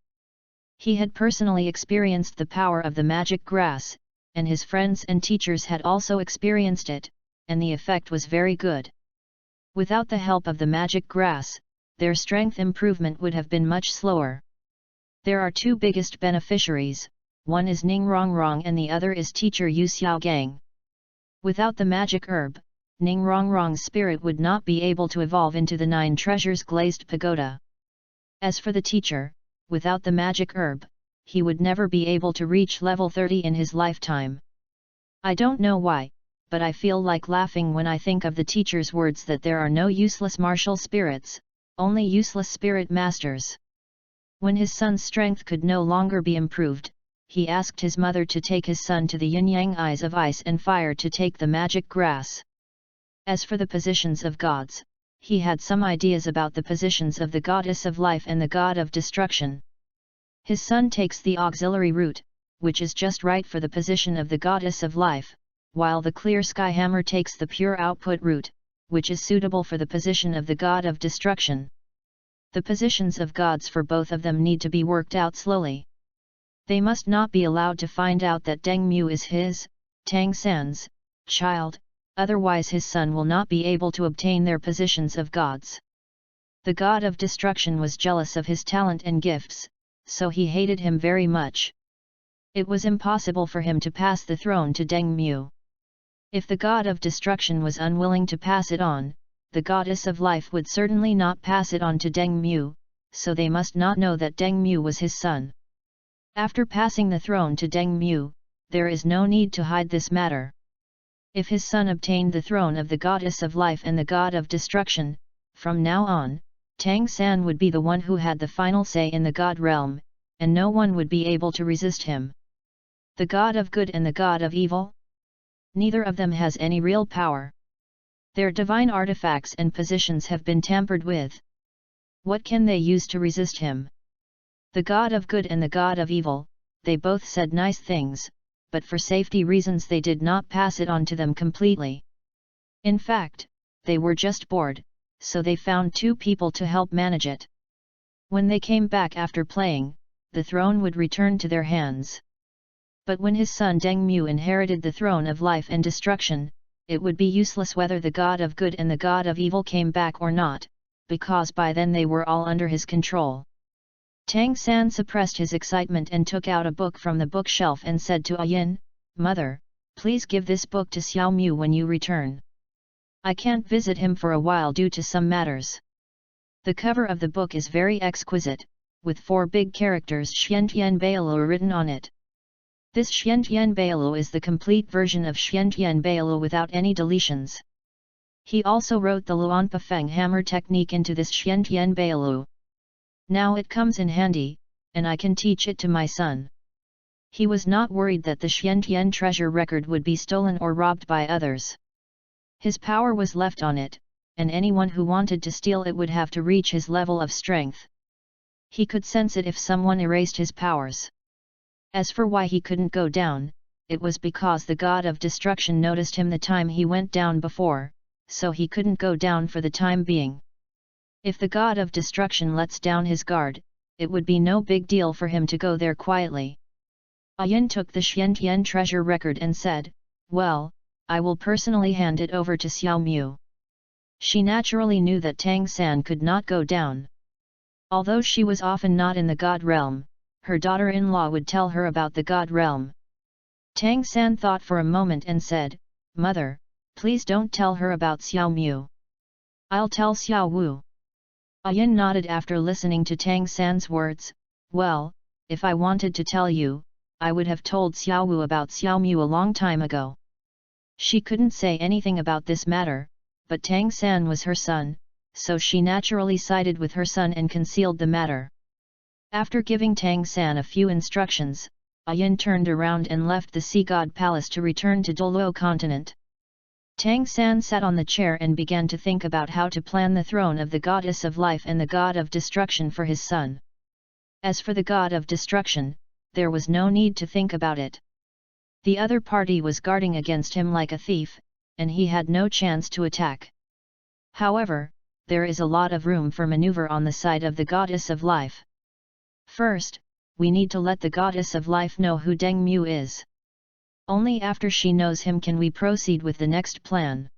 He had personally experienced the power of the magic grass, and his friends and teachers had also experienced it, and the effect was very good. Without the help of the magic grass, their strength improvement would have been much slower. There are two biggest beneficiaries, one is Ning Rongrong and the other is teacher Yu Xiaogang. Without the magic herb, Ning Rongrong's spirit would not be able to evolve into the 9 treasures glazed pagoda. As for the teacher, without the magic herb, he would never be able to reach level 30 in his lifetime. I don't know why, but I feel like laughing when I think of the teacher's words that there are no useless martial spirits, only useless spirit masters. When his son's strength could no longer be improved, he asked his mother to take his son to the yin-yang eyes of ice and fire to take the magic grass. As for the positions of gods, he had some ideas about the positions of the goddess of life and the god of destruction. His son takes the auxiliary route, which is just right for the position of the goddess of life, while the Clear Sky Hammer takes the pure output route, which is suitable for the position of the god of destruction. The positions of gods for both of them need to be worked out slowly. They must not be allowed to find out that Deng Mu is his, Tang San's, child, otherwise his son will not be able to obtain their positions of gods. The god of destruction was jealous of his talent and gifts, so he hated him very much. It was impossible for him to pass the throne to Deng Mu. If the god of destruction was unwilling to pass it on, the goddess of life would certainly not pass it on to Deng Mu, so they must not know that Deng Mu was his son. After passing the throne to Deng Mu, there is no need to hide this matter. If his son obtained the throne of the goddess of life and the god of destruction, from now on, Tang San would be the one who had the final say in the god realm, and no one would be able to resist him. The god of good and the god of evil? Neither of them has any real power. Their divine artifacts and positions have been tampered with. What can they use to resist him? The god of good and the god of evil, they both said nice things, but for safety reasons they did not pass it on to them completely. In fact, they were just bored, so they found 2 people to help manage it. When they came back after playing, the throne would return to their hands. But when his son Deng Mu inherited the throne of life and destruction, it would be useless whether the god of good and the god of evil came back or not, because by then they were all under his control. Tang San suppressed his excitement and took out a book from the bookshelf and said to Ayin, "Mother, please give this book to Xiao Mu when you return. I can't visit him for a while due to some matters." The cover of the book is very exquisite, with 4 big characters Xiantian Bailu written on it. This Xiantian Bailu is the complete version of Xiantian Bailu without any deletions. He also wrote the Luanpa Feng hammer technique into this Xiantian Bailu. Now it comes in handy, and I can teach it to my son. He was not worried that the Xiantian treasure record would be stolen or robbed by others. His power was left on it, and anyone who wanted to steal it would have to reach his level of strength. He could sense it if someone erased his powers. As for why he couldn't go down, it was because the god of destruction noticed him the time he went down before, so he couldn't go down for the time being. If the god of destruction lets down his guard, it would be no big deal for him to go there quietly. Ayin took the Xiantian treasure record and said, "Well, I will personally hand it over to Xiao Mu." She naturally knew that Tang San could not go down. Although she was often not in the god realm, her daughter-in-law would tell her about the god realm. Tang San thought for a moment and said, "Mother, please don't tell her about Xiao Mu. I'll tell Xiao Wu." Ayin nodded after listening to Tang San's words. "Well, if I wanted to tell you, I would have told Xiao Wu about Xiao Mu a long time ago." She couldn't say anything about this matter, but Tang San was her son, so she naturally sided with her son and concealed the matter. After giving Tang San a few instructions, Ayin turned around and left the Sea God Palace to return to Doluo continent. Tang San sat on the chair and began to think about how to plan the throne of the goddess of life and the god of destruction for his son. As for the god of destruction, there was no need to think about it. The other party was guarding against him like a thief, and he had no chance to attack. However, there is a lot of room for maneuver on the side of the goddess of life. First, we need to let the goddess of life know who Deng Mu is. Only after she knows him can we proceed with the next plan.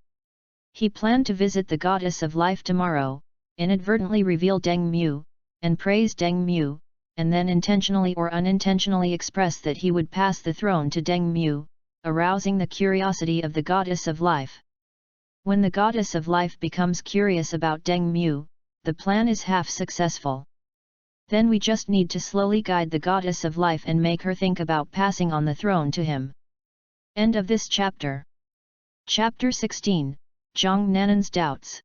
He planned to visit the goddess of life tomorrow, inadvertently reveal Deng Mu, and praise Deng Mu, and then intentionally or unintentionally express that he would pass the throne to Deng Mu, arousing the curiosity of the goddess of life. When the goddess of life becomes curious about Deng Mu, the plan is half successful. Then we just need to slowly guide the goddess of life and make her think about passing on the throne to him. End of this chapter. Chapter 16, Zhang Nanan's Doubts.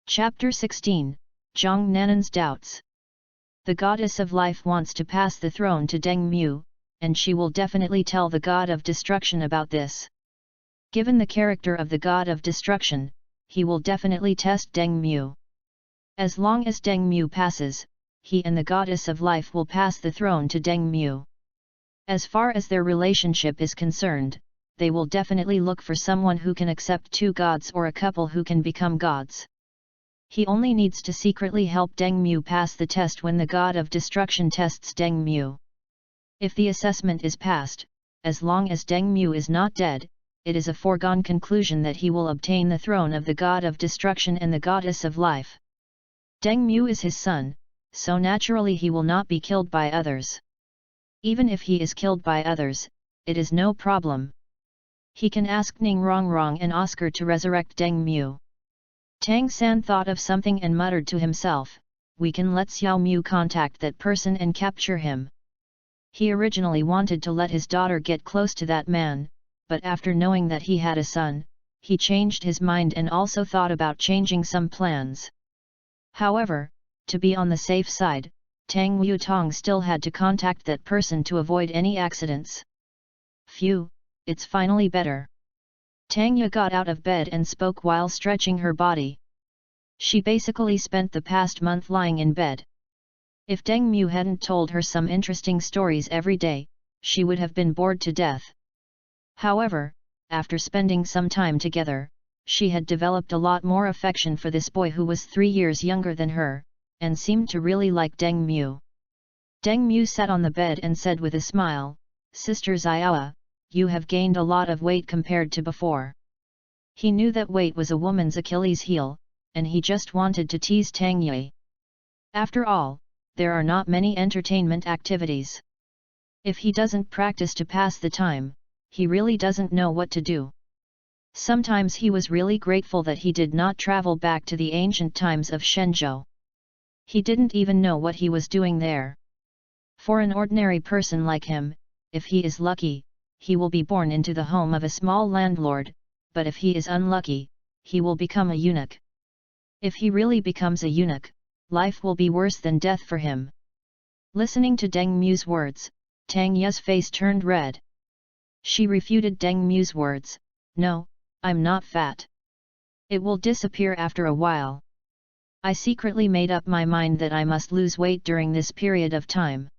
Chapter 16, Zhang Nanan's Doubts. The goddess of life wants to pass the throne to Deng Mu, and she will definitely tell the god of destruction about this. Given the character of the god of destruction, he will definitely test Deng Mu. As long as Deng Mu passes, he and the goddess of life will pass the throne to Deng Mu. As far as their relationship is concerned, they will definitely look for someone who can accept two gods or a couple who can become gods. He only needs to secretly help Deng Mu pass the test when the god of destruction tests Deng Mu. If the assessment is passed, as long as Deng Mu is not dead, it is a foregone conclusion that he will obtain the throne of the god of destruction and the goddess of life. Deng Mu is his son, so naturally he will not be killed by others. Even if he is killed by others, it is no problem. He can ask Ning Rongrong and Oscar to resurrect Deng Mu. Tang San thought of something and muttered to himself, "We can let Xiao Mu contact that person and capture him." He originally wanted to let his daughter get close to that man, but after knowing that he had a son, he changed his mind and also thought about changing some plans. However, to be on the safe side, Tang Yutong still had to contact that person to avoid any accidents. Phew, it's finally better. Tanya got out of bed and spoke while stretching her body. She basically spent the past month lying in bed. If Deng Mu hadn't told her some interesting stories every day, she would have been bored to death. However, after spending some time together, she had developed a lot more affection for this boy who was 3 years younger than her, and seemed to really like Deng Mu. Deng Mu sat on the bed and said with a smile, "Sister Xiaoa, you have gained a lot of weight compared to before." He knew that weight was a woman's Achilles heel, and he just wanted to tease Tang Yi. After all, there are not many entertainment activities. If he doesn't practice to pass the time, he really doesn't know what to do. Sometimes he was really grateful that he did not travel back to the ancient times of Shenzhou. He didn't even know what he was doing there. For an ordinary person like him, if he is lucky, he will be born into the home of a small landlord, but if he is unlucky, he will become a eunuch. If he really becomes a eunuch, life will be worse than death for him. Listening to Deng Mu's words, Tang Ye's face turned red. She refuted Deng Mu's words, "No, I'm not fat. It will disappear after a while. I secretly made up my mind that I must lose weight during this period of time."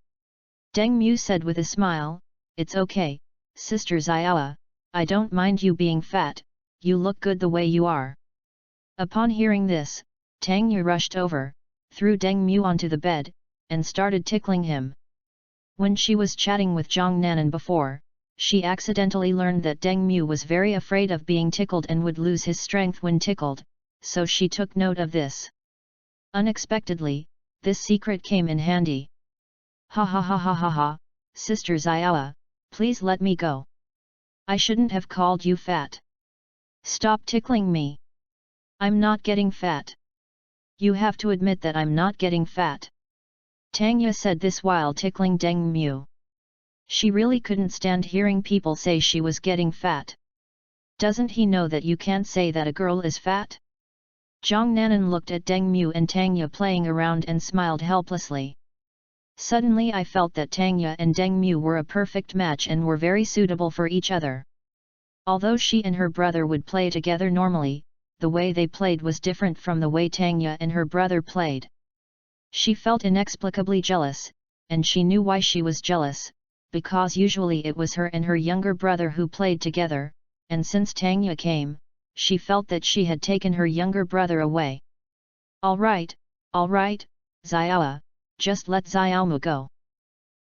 Deng Mu said with a smile, "It's okay, Sister Xiaoa, I don't mind you being fat, you look good the way you are." Upon hearing this, Tang Yi rushed over, threw Deng Mu onto the bed, and started tickling him. When she was chatting with Zhang Nanan before, she accidentally learned that Deng Mu was very afraid of being tickled and would lose his strength when tickled, so she took note of this. Unexpectedly, this secret came in handy. "Ha ha ha ha ha ha, Sister Xiaoa, please let me go. I shouldn't have called you fat. Stop tickling me. I'm not getting fat. You have to admit that I'm not getting fat." Tanya said this while tickling Deng Mu. She really couldn't stand hearing people say she was getting fat. Doesn't he know that you can't say that a girl is fat? Zhang Nanan looked at Deng Mu and Tanya playing around and smiled helplessly. Suddenly I felt that Tanya and Deng Mu were a perfect match and were very suitable for each other. Although she and her brother would play together normally, the way they played was different from the way Tanya and her brother played. She felt inexplicably jealous, and she knew why she was jealous, because usually it was her and her younger brother who played together, and since Tang came, she felt that she had taken her younger brother away. All right, Xiaoa, just let Xiaomu go.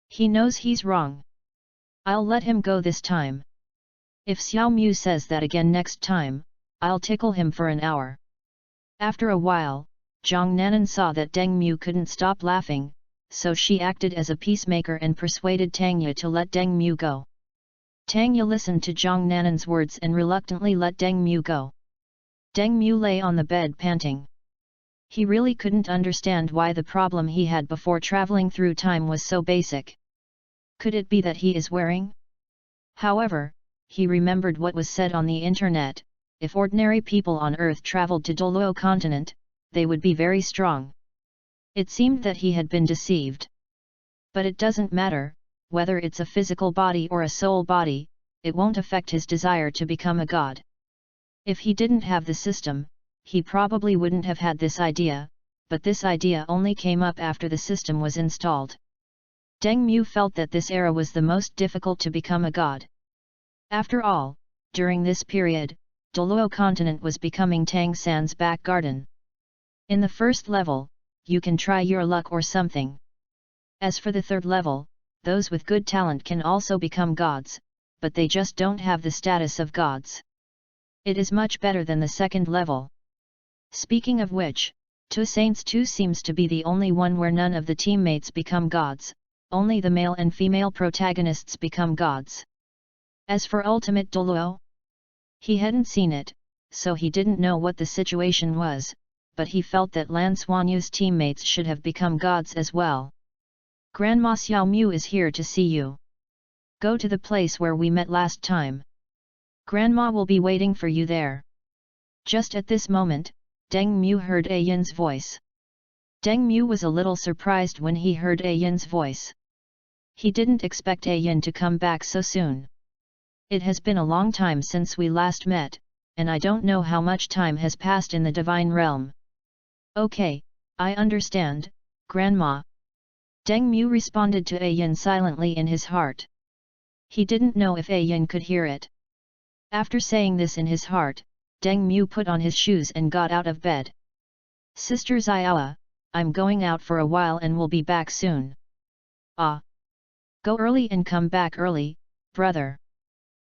He knows he's wrong. I'll let him go this time. If Xiaomu says that again next time, I'll tickle him for an hour. After a while, Zhang Nanan saw that Deng Mu couldn't stop laughing, so she acted as a peacemaker and persuaded Tang Yu to let Deng Mu go. Tang Yu listened to Zhang Nanan's words and reluctantly let Deng Mu go. Deng Mu lay on the bed panting. He really couldn't understand why the problem he had before traveling through time was so basic. Could it be that he is wearing? However, he remembered what was said on the internet: if ordinary people on Earth traveled to Doluo continent, they would be very strong. It seemed that he had been deceived. But it doesn't matter, whether it's a physical body or a soul body, it won't affect his desire to become a god. If he didn't have the system, he probably wouldn't have had this idea, but this idea only came up after the system was installed. Deng Mu felt that this era was the most difficult to become a god. After all, during this period, Doluo continent was becoming Tang San's back garden. In the first level, you can try your luck or something. As for the third level, those with good talent can also become gods, but they just don't have the status of gods. It is much better than the second level. Speaking of which, Two Saints 2 seems to be the only one where none of the teammates become gods, only the male and female protagonists become gods. As for Ultimate Doluo, he hadn't seen it, so he didn't know what the situation was, but he felt that Lan Xuanyu's teammates should have become gods as well. Grandma Xiaomu is here to see you. Go to the place where we met last time. Grandma will be waiting for you there. Just at this moment, Deng Mu heard A Yin's voice. Deng Mu was a little surprised when he heard A Yin's voice. He didn't expect A Yin to come back so soon. It has been a long time since we last met, and I don't know how much time has passed in the divine realm. Okay, I understand, Grandma. Deng Mu responded to A Yin silently in his heart. He didn't know if A Yin could hear it. After saying this in his heart, Deng Mu put on his shoes and got out of bed. Sister Xiaoa, I'm going out for a while and will be back soon. Ah. Go early and come back early, brother.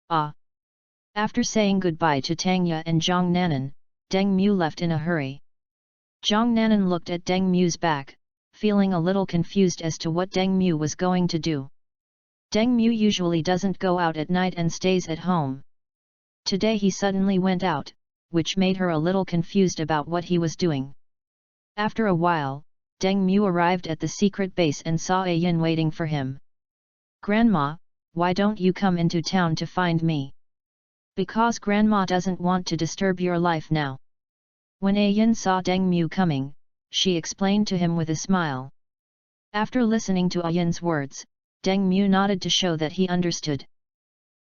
Ah. After saying goodbye to Tang Yu and Zhang Nanan, Deng Mu left in a hurry. Zhang Nanan looked at Deng Mu's back, feeling a little confused as to what Deng Mu was going to do. Deng Mu usually doesn't go out at night and stays at home. Today he suddenly went out, which made her a little confused about what he was doing. After a while, Deng Mu arrived at the secret base and saw A Yin waiting for him. Grandma, why don't you come into town to find me? Because Grandma doesn't want to disturb your life now. When A Yin saw Deng Mu coming, she explained to him with a smile. After listening to A Yin's words, Deng Mu nodded to show that he understood.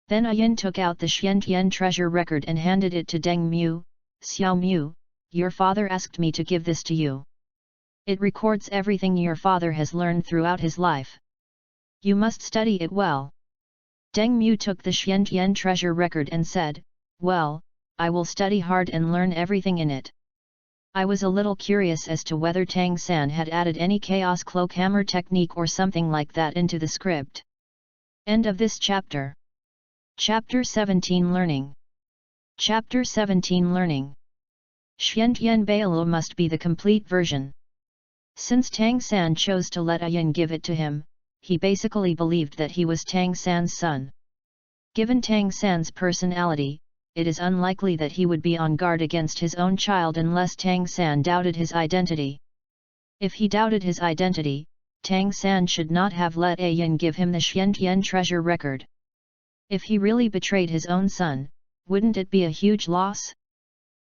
Then A Yin took out the Xiantian treasure record and handed it to Deng Mu. Xiao Mu, your father asked me to give this to you. It records everything your father has learned throughout his life. You must study it well. Deng Mu took the Xiantian treasure record and said, well, I will study hard and learn everything in it. I was a little curious as to whether Tang San had added any chaos cloak hammer technique or something like that into the script. End of this chapter. Chapter 17 Learning. Chapter 17 Learning. Xiantian Bailu must be the complete version. Since Tang San chose to let A Yin give it to him, he basically believed that he was Tang San's son. Given Tang San's personality, it is unlikely that he would be on guard against his own child unless Tang San doubted his identity. If he doubted his identity, Tang San should not have let A Yin give him the Xiantian treasure record. If he really betrayed his own son, wouldn't it be a huge loss?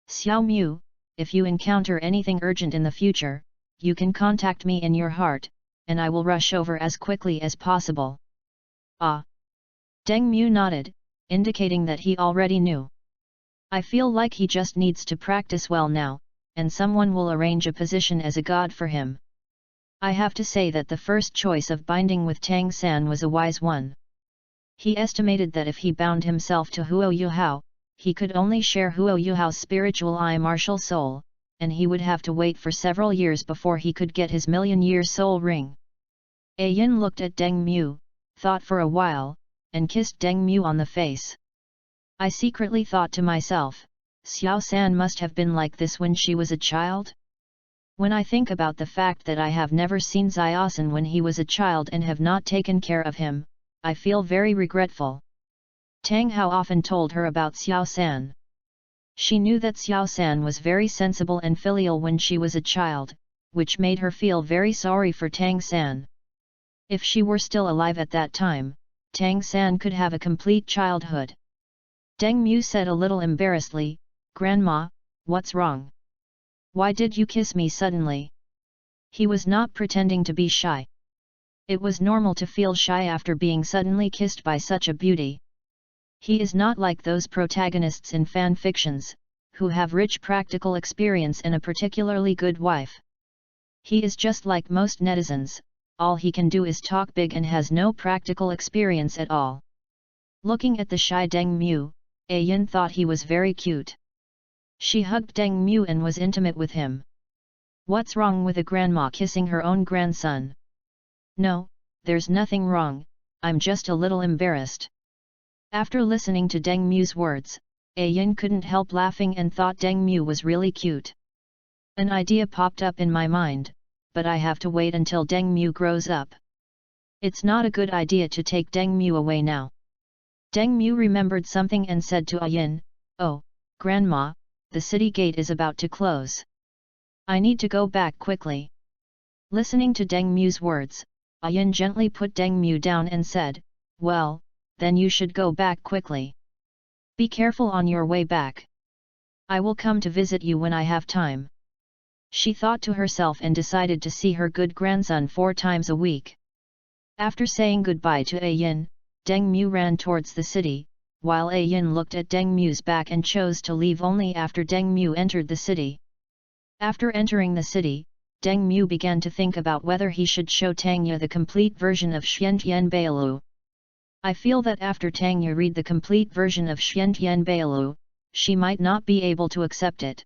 Xiao Mu, if you encounter anything urgent in the future, you can contact me in your heart, and I will rush over as quickly as possible. Ah! Deng Mu nodded, indicating that he already knew. I feel like he just needs to practice well now, and someone will arrange a position as a god for him. I have to say that the first choice of binding with Tang San was a wise one. He estimated that if he bound himself to Huo Yuhao, he could only share Huo Yuhao's spiritual martial soul, and he would have to wait for several years before he could get his million-year soul ring. A Yin looked at Deng Mu, thought for a while, and kissed Deng Mu on the face. I secretly thought to myself, Xiao San must have been like this when she was a child? When I think about the fact that I have never seen Xiaosan when he was a child and have not taken care of him, I feel very regretful. Tang Hao often told her about Xiao San. She knew that Xiao San was very sensible and filial when she was a child, which made her feel very sorry for Tang San. If she were still alive at that time, Tang San could have a complete childhood. Deng Mu said a little embarrassedly, "Grandma, what's wrong? Why did you kiss me suddenly?" He was not pretending to be shy. It was normal to feel shy after being suddenly kissed by such a beauty. He is not like those protagonists in fan fictions, who have rich practical experience and a particularly good wife. He is just like most netizens, all he can do is talk big and has no practical experience at all. Looking at the shy Deng Mu, A Yin thought he was very cute. She hugged Deng Mu and was intimate with him. What's wrong with a grandma kissing her own grandson? No, there's nothing wrong, I'm just a little embarrassed. After listening to Deng Mu's words, A Yin couldn't help laughing and thought Deng Mu was really cute. An idea popped up in my mind, but I have to wait until Deng Mu grows up. It's not a good idea to take Deng Mu away now. Deng Mu remembered something and said to A Yin, "Oh, Grandma, the city gate is about to close. I need to go back quickly." Listening to Deng Mu's words, A Yin gently put Deng Mu down and said, "Well, then you should go back quickly. Be careful on your way back. I will come to visit you when I have time." She thought to herself and decided to see her good grandson 4 times a week. After saying goodbye to A Yin, Deng Mu ran towards the city, while A Yin looked at Deng Mu's back and chose to leave only after Deng Mu entered the city. After entering the city, Deng Mu began to think about whether he should show Tangya the complete version of Xiantian Bailu. I feel that after Tangya read the complete version of Xiantian Bailu, she might not be able to accept it.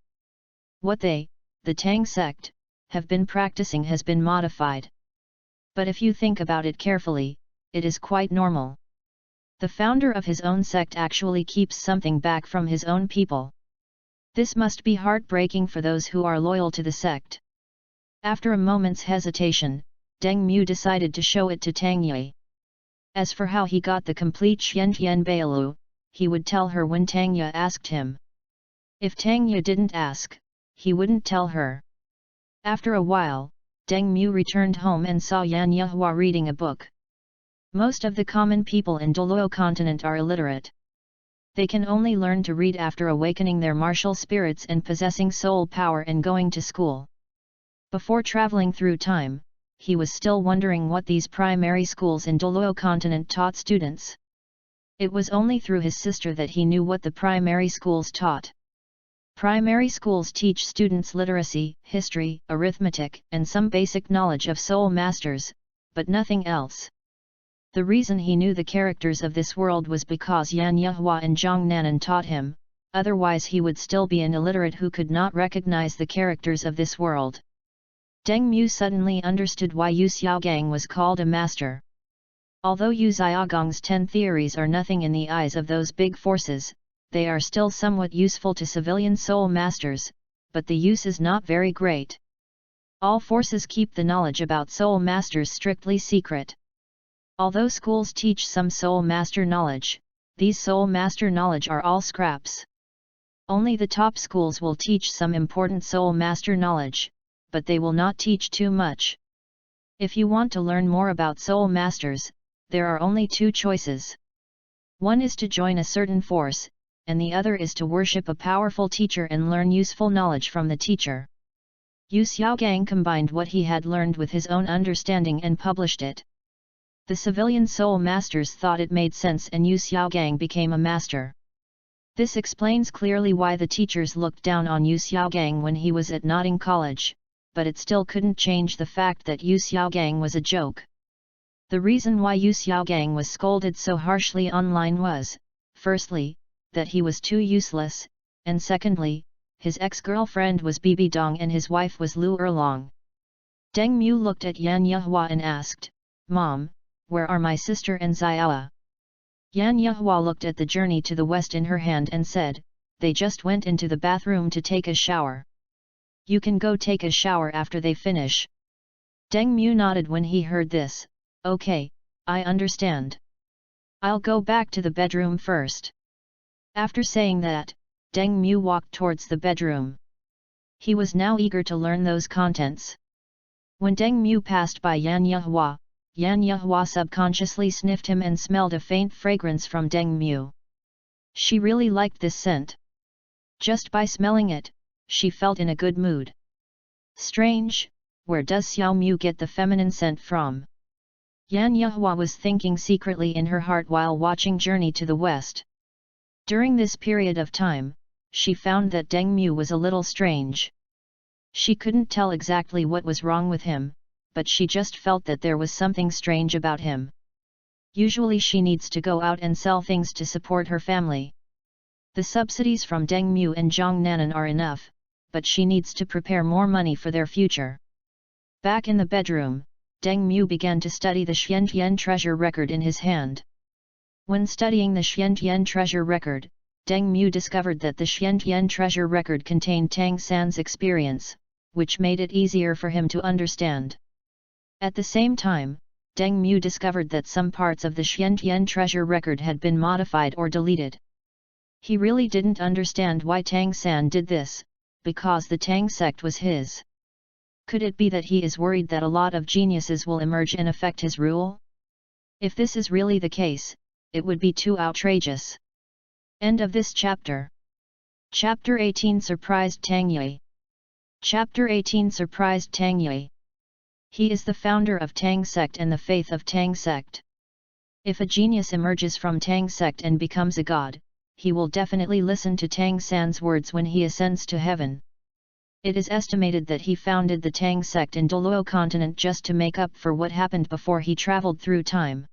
What they, the Tang sect, have been practicing has been modified. But if you think about it carefully, it is quite normal. The founder of his own sect actually keeps something back from his own people. This must be heartbreaking for those who are loyal to the sect. After a moment's hesitation, Deng Mu decided to show it to Tangya. As for how he got the complete Xiantian Bailu, he would tell her when Tangya asked him. If Tangya didn't ask, he wouldn't tell her. After a while, Deng Mu returned home and saw Yan Yehua reading a book. Most of the common people in Doluo continent are illiterate. They can only learn to read after awakening their martial spirits and possessing soul power and going to school. Before traveling through time, he was still wondering what these primary schools in Doluo continent taught students. It was only through his sister that he knew what the primary schools taught. Primary schools teach students literacy, history, arithmetic, and some basic knowledge of soul masters, but nothing else. The reason he knew the characters of this world was because Yan Yehua and Zhang Nanan taught him, otherwise he would still be an illiterate who could not recognize the characters of this world. Deng Mu suddenly understood why Yu Xiaogang was called a master. Although Yu Xiaogang's 10 theories are nothing in the eyes of those big forces, they are still somewhat useful to civilian soul masters, but the use is not very great. All forces keep the knowledge about soul masters strictly secret. Although schools teach some soul master knowledge, these soul master knowledge are all scraps. Only the top schools will teach some important soul master knowledge, but they will not teach too much. If you want to learn more about soul masters, there are only 2 choices. One is to join a certain force, and the other is to worship a powerful teacher and learn useful knowledge from the teacher. Yu Xiaogang combined what he had learned with his own understanding and published it. The civilian soul masters thought it made sense and Yu Xiaogang became a master. This explains clearly why the teachers looked down on Yu Xiaogang when he was at Notting College, but it still couldn't change the fact that Yu Xiaogang was a joke. The reason why Yu Xiaogang was scolded so harshly online was, firstly, that he was too useless, and secondly, his ex-girlfriend was Bibi Dong and his wife was Lu Erlong. Deng Mu looked at Yan Yehua and asked, "Mom, where are my sister and Xiaoa?" Yan Yehua looked at the journey to the west in her hand and said, "They just went into the bathroom to take a shower. You can go take a shower after they finish." Deng Mu nodded when he heard this. "Okay, I understand. I'll go back to the bedroom first." After saying that, Deng Mu walked towards the bedroom. He was now eager to learn those contents. When Deng Mu passed by Yan Yehua subconsciously sniffed him and smelled a faint fragrance from Deng Mu. She really liked this scent. Just by smelling it, she felt in a good mood. Strange, where does Xiao Mu get the feminine scent from? Yan Yehua was thinking secretly in her heart while watching Journey to the West. During this period of time, she found that Deng Mu was a little strange. She couldn't tell exactly what was wrong with him, but she just felt that there was something strange about him. Usually she needs to go out and sell things to support her family. The subsidies from Deng Mu and Zhang Nanan are enough, but she needs to prepare more money for their future. Back in the bedroom, Deng Mu began to study the Xiantian treasure record in his hand. When studying the Xiantian treasure record, Deng Mu discovered that the Xiantian treasure record contained Tang San's experience, which made it easier for him to understand. At the same time, Deng Mu discovered that some parts of the Xiantian treasure record had been modified or deleted. He really didn't understand why Tang San did this, because the Tang sect was his. Could it be that he is worried that a lot of geniuses will emerge and affect his rule? If this is really the case, it would be too outrageous. End of this chapter. Chapter 18 Surprised Tang Yi. Chapter 18 Surprised Tang Yi. He is the founder of Tang Sect and the faith of Tang Sect. If a genius emerges from Tang Sect and becomes a god, he will definitely listen to Tang San's words when he ascends to heaven. It is estimated that he founded the Tang sect in Doluo continent just to make up for what happened before he traveled through time.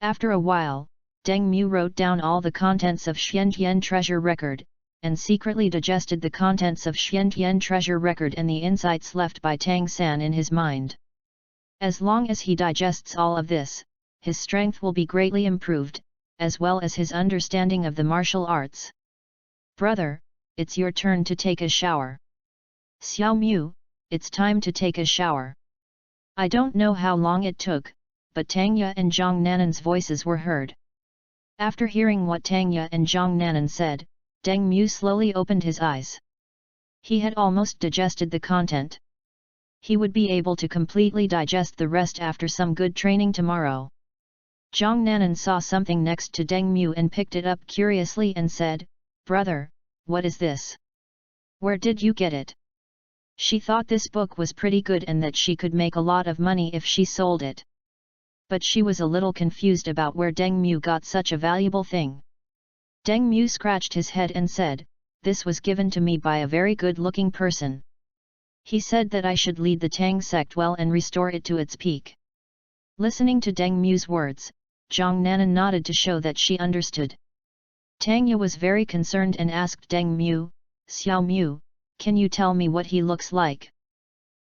After a while, Deng Mu wrote down all the contents of Xiantian treasure record, and secretly digested the contents of Xiantian treasure record and the insights left by Tang San in his mind. As long as he digests all of this, his strength will be greatly improved, as well as his understanding of the martial arts. "Brother, it's your turn to take a shower." "Xiao Mu, it's time to take a shower." I don't know how long it took, but Tangya and Zhang Nanan's voices were heard. After hearing what Tangya and Zhang Nanan said, Deng Mu slowly opened his eyes. He had almost digested the content. He would be able to completely digest the rest after some good training tomorrow. Zhang Nanan saw something next to Deng Mu and picked it up curiously and said, "Brother, what is this? Where did you get it?" She thought this book was pretty good and that she could make a lot of money if she sold it. But she was a little confused about where Deng Mu got such a valuable thing. Deng Mu scratched his head and said, "This was given to me by a very good-looking person. He said that I should lead the Tang sect well and restore it to its peak." Listening to Deng Mu's words, Zhang Nanan nodded to show that she understood. Tangya was very concerned and asked Deng Mu, "Xiao Mu, can you tell me what he looks like?"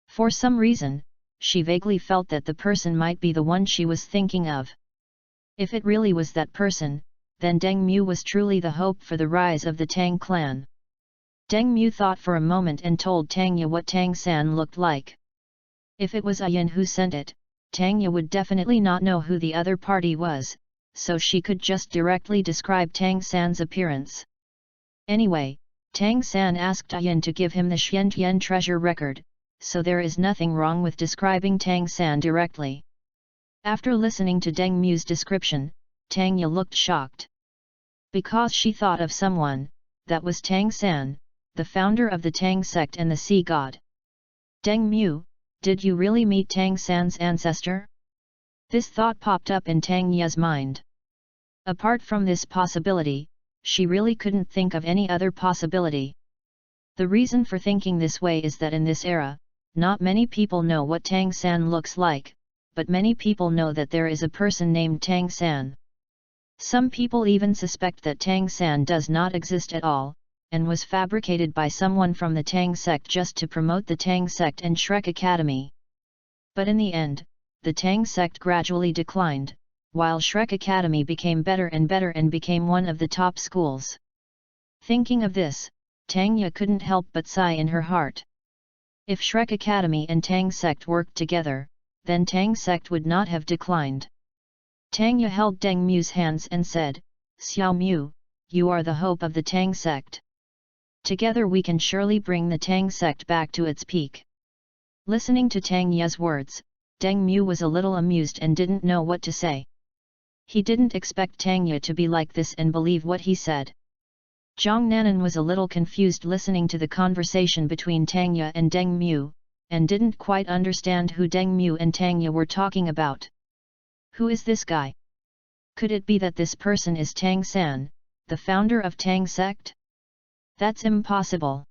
For some reason, she vaguely felt that the person might be the one she was thinking of. If it really was that person, then Deng Mu was truly the hope for the rise of the Tang clan. Deng Mu thought for a moment and told Tangya what Tang San looked like. If it was Ayan who sent it, Tangya would definitely not know who the other party was, so she could just directly describe Tang San's appearance. Anyway, Tang San asked Ayan to give him the Xiantian treasure record, so there is nothing wrong with describing Tang San directly. After listening to Deng Mu's description, Tangya looked shocked. Because she thought of someone, that was Tang San, the founder of the Tang sect and the sea god. "Deng Mu, did you really meet Tang San's ancestor?" This thought popped up in Tangya's mind. Apart from this possibility, she really couldn't think of any other possibility. The reason for thinking this way is that in this era, not many people know what Tang San looks like, but many people know that there is a person named Tang San. Some people even suspect that Tang San does not exist at all, and was fabricated by someone from the Tang Sect just to promote the Tang Sect and Shrek Academy. But in the end, the Tang Sect gradually declined, while Shrek Academy became better and became one of the top schools. Thinking of this, Tanya couldn't help but sigh in her heart. If Shrek Academy and Tang Sect worked together, then Tang Sect would not have declined. Tanya held Deng Mu's hands and said, "Xiao Mu, you are the hope of the Tang Sect. Together we can surely bring the Tang Sect back to its peak." Listening to Tanya's words, Deng Mu was a little amused and didn't know what to say. He didn't expect Tanya to be like this and believe what he said. Zhang Nanan was a little confused listening to the conversation between Tanya and Deng Mu, and didn't quite understand who Deng Mu and Tanya were talking about. Who is this guy? Could it be that this person is Tang San, the founder of Tang Sect? That's impossible.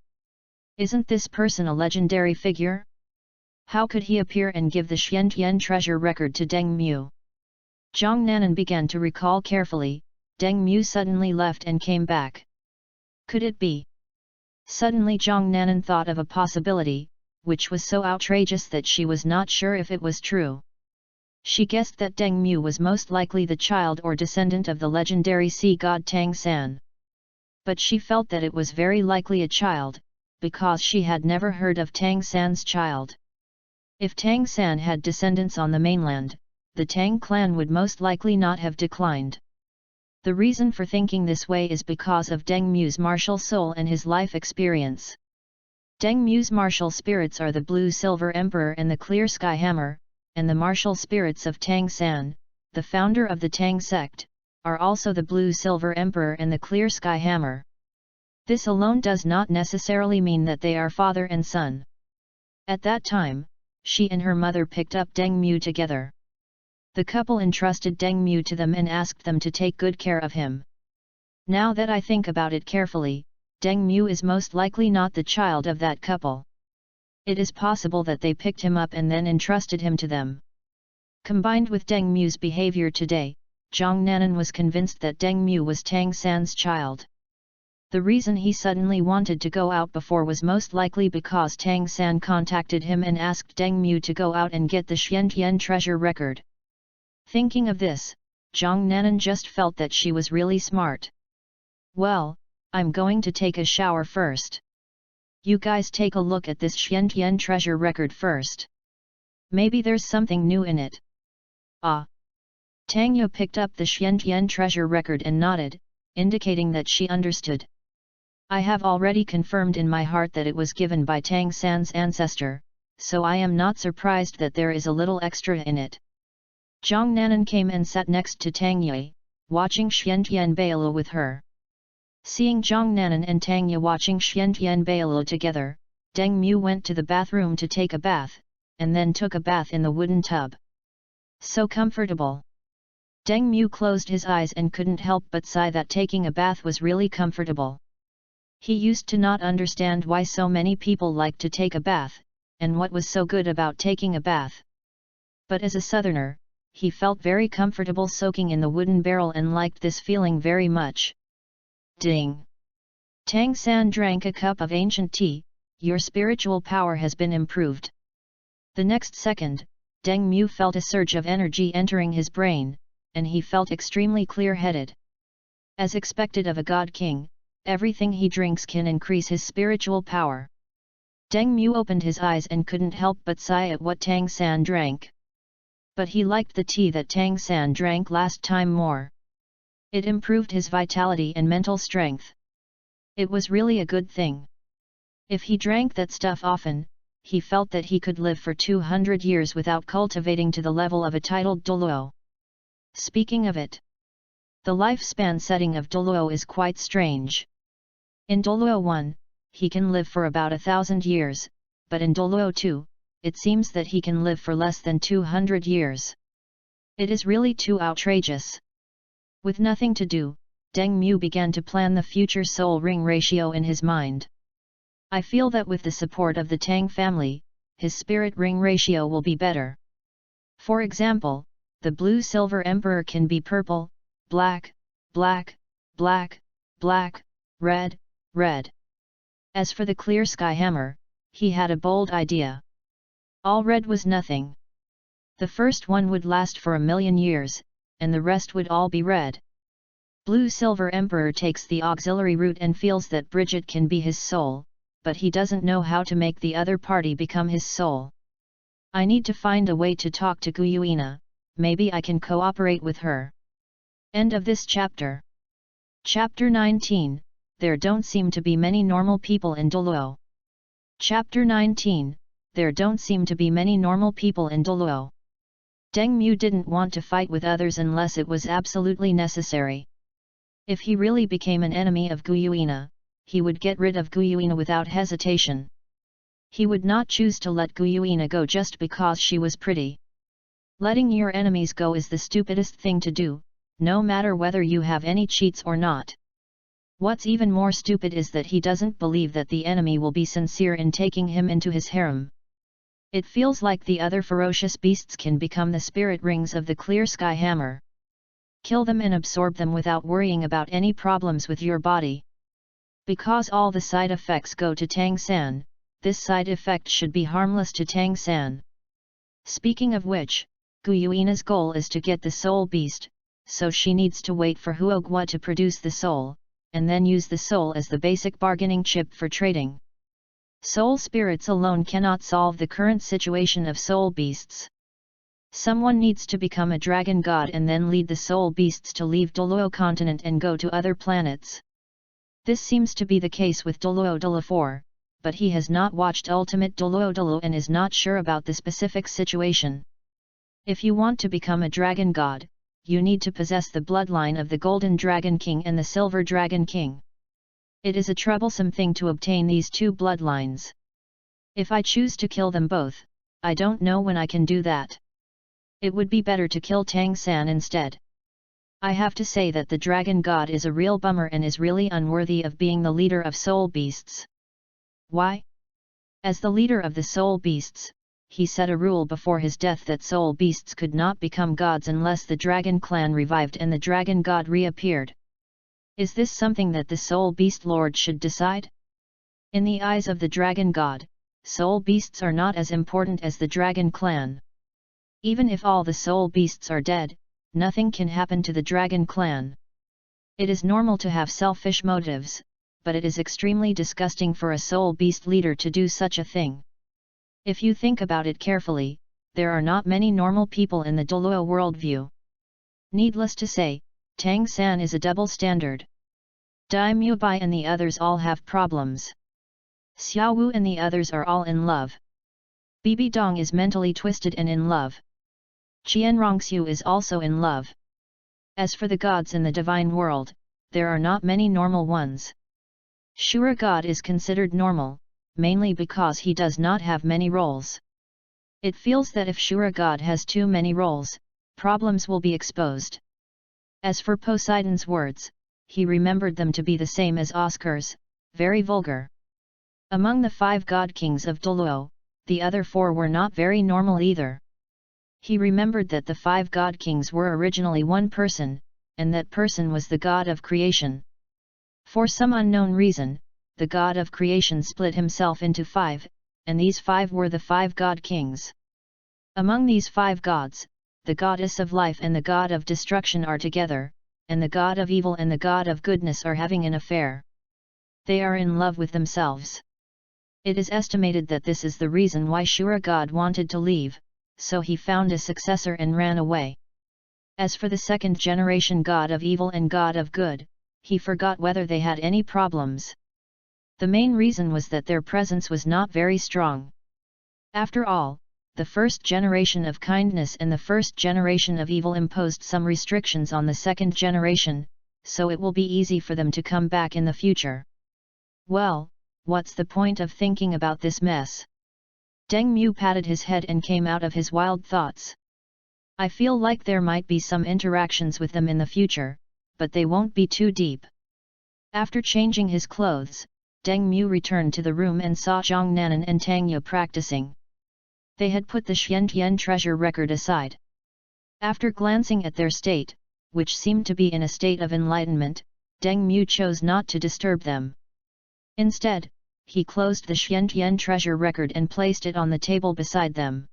Isn't this person a legendary figure? How could he appear and give the Xiantian treasure record to Deng Mu? Zhang Nanan began to recall carefully. Deng Mu suddenly left and came back. Could it be? Suddenly Zhang Nanan thought of a possibility, which was so outrageous that she was not sure if it was true. She guessed that Deng Mu was most likely the child or descendant of the legendary sea god Tang San. But she felt that it was very likely a child, because she had never heard of Tang San's child. If Tang San had descendants on the mainland, the Tang clan would most likely not have declined. The reason for thinking this way is because of Deng Mu's martial soul and his life experience. Deng Mu's martial spirits are the Blue Silver Emperor and the Clear Sky Hammer, and the martial spirits of Tang San, the founder of the Tang Sect, are also the Blue Silver Emperor and the Clear Sky Hammer. This alone does not necessarily mean that they are father and son. At that time, she and her mother picked up Deng Mu together. The couple entrusted Deng Mu to them and asked them to take good care of him. Now that I think about it carefully, Deng Mu is most likely not the child of that couple. It is possible that they picked him up and then entrusted him to them. Combined with Deng Mu's behavior today, Zhang Nanan was convinced that Deng Mu was Tang San's child. The reason he suddenly wanted to go out before was most likely because Tang San contacted him and asked Deng Mu to go out and get the Xiantian treasure record. Thinking of this, Zhang Nanan just felt that she was really smart. Well, I'm going to take a shower first. You guys take a look at this Xiantian treasure record first. Maybe there's something new in it. Ah! Tanya picked up the Xiantian treasure record and nodded, indicating that she understood. I have already confirmed in my heart that it was given by Tang San's ancestor, so I am not surprised that there is a little extra in it. Zhang Nanan came and sat next to Tanya, watching Xiantian Bailu with her. Seeing Zhang Nanan and Tanya watching Xiantian Bailu together, Deng Mu went to the bathroom to take a bath, and then took a bath in the wooden tub. So comfortable. Deng Mu closed his eyes and couldn't help but sigh that taking a bath was really comfortable. He used to not understand why so many people like to take a bath, and what was so good about taking a bath. But as a southerner, he felt very comfortable soaking in the wooden barrel and liked this feeling very much. Ding! Tang San drank a cup of ancient tea. Your spiritual power has been improved. The next second, Deng Mu felt a surge of energy entering his brain, and he felt extremely clear-headed. As expected of a god king, everything he drinks can increase his spiritual power. Deng Mu opened his eyes and couldn't help but sigh at what Tang San drank. But he liked the tea that Tang San drank last time more. It improved his vitality and mental strength. It was really a good thing. If he drank that stuff often, he felt that he could live for 200 years without cultivating to the level of a titled Doluo. Speaking of it, the lifespan setting of Doluo is quite strange. In Doluo 1, he can live for about 1,000 years, but in Doluo 2, it seems that he can live for less than 200 years. It is really too outrageous. With nothing to do, Deng Mu began to plan the future soul ring ratio in his mind. I feel that with the support of the Tang family, his spirit ring ratio will be better. For example, the blue-silver emperor can be purple, black, black, black, black, red, red. As for the clear sky hammer, he had a bold idea. All red was nothing. The first one would last for 1,000,000 years, and the rest would all be red. Blue-silver emperor takes the auxiliary route and feels that Bridget can be his soul, but he doesn't know how to make the other party become his soul. I need to find a way to talk to Guyuina, maybe I can cooperate with her. End of this chapter. Chapter 19, There don't seem to be many normal people in Doluo. Chapter 19, There don't seem to be many normal people in Doluo. Deng Mu didn't want to fight with others unless it was absolutely necessary. If he really became an enemy of Guyuina, he would get rid of Guyuina without hesitation. He would not choose to let Guyuina go just because she was pretty. Letting your enemies go is the stupidest thing to do, no matter whether you have any cheats or not. What's even more stupid is that he doesn't believe that the enemy will be sincere in taking him into his harem. It feels like the other ferocious beasts can become the spirit rings of the clear sky hammer. Kill them and absorb them without worrying about any problems with your body. Because all the side effects go to Tang-san, this side effect should be harmless to Tang-san. Speaking of which, Guyuina's goal is to get the soul beast, so she needs to wait for Huogwa to produce the soul, and then use the soul as the basic bargaining chip for trading. Soul spirits alone cannot solve the current situation of soul beasts. Someone needs to become a dragon god and then lead the soul beasts to leave Doluo continent and go to other planets. This seems to be the case with Doluo Dolu 4, but he has not watched Ultimate Doluo Dolu and is not sure about the specific situation. If you want to become a dragon god, you need to possess the bloodline of the Golden Dragon King and the Silver Dragon King. It is a troublesome thing to obtain these two bloodlines. If I choose to kill them both, I don't know when I can do that. It would be better to kill Tang-san instead. I have to say that the dragon god is a real bummer and is really unworthy of being the leader of soul beasts. Why? As the leader of the soul beasts, he set a rule before his death that soul beasts could not become gods unless the dragon clan revived and the dragon god reappeared. Is this something that the soul beast lord should decide? In the eyes of the dragon god, soul beasts are not as important as the dragon clan. Even if all the soul beasts are dead, nothing can happen to the dragon clan. It is normal to have selfish motives, but it is extremely disgusting for a soul beast leader to do such a thing. If you think about it carefully, there are not many normal people in the Doluo worldview. Needless to say, Tang-san is a double standard. Daimyo Bai and the others all have problems. Xiao Wu and the others are all in love. Bibi Dong is mentally twisted and in love. Qian Rongxiu is also in love. As for the gods in the divine world, there are not many normal ones. Shura God is considered normal, mainly because he does not have many roles. It feels that if Shura God has too many roles, problems will be exposed. As for Poseidon's words, he remembered them to be the same as Oscar's, very vulgar. Among the 5 god kings of Doluo, the other 4 were not very normal either. He remembered that the 5 god kings were originally one person, and that person was the god of creation. For some unknown reason, the god of creation split himself into 5, and these 5 were the 5 god kings. Among these 5 gods, the goddess of life and the god of destruction are together, and the god of evil and the god of goodness are having an affair. They are in love with themselves. It is estimated that this is the reason why Shura God wanted to leave, so he found a successor and ran away. As for the second generation god of evil and god of good, he forgot whether they had any problems. The main reason was that their presence was not very strong. After all, the first generation of kindness and the first generation of evil imposed some restrictions on the second generation, so it will be easy for them to come back in the future. Well, what's the point of thinking about this mess? Deng Mu patted his head and came out of his wild thoughts. I feel like there might be some interactions with them in the future, but they won't be too deep. After changing his clothes, Deng Mu returned to the room and saw Zhang Nanan and Tang Yu practicing. They had put the Xiantian treasure record aside. After glancing at their state, which seemed to be in a state of enlightenment, Deng Mu chose not to disturb them. Instead, he closed the Xiantian treasure record and placed it on the table beside them.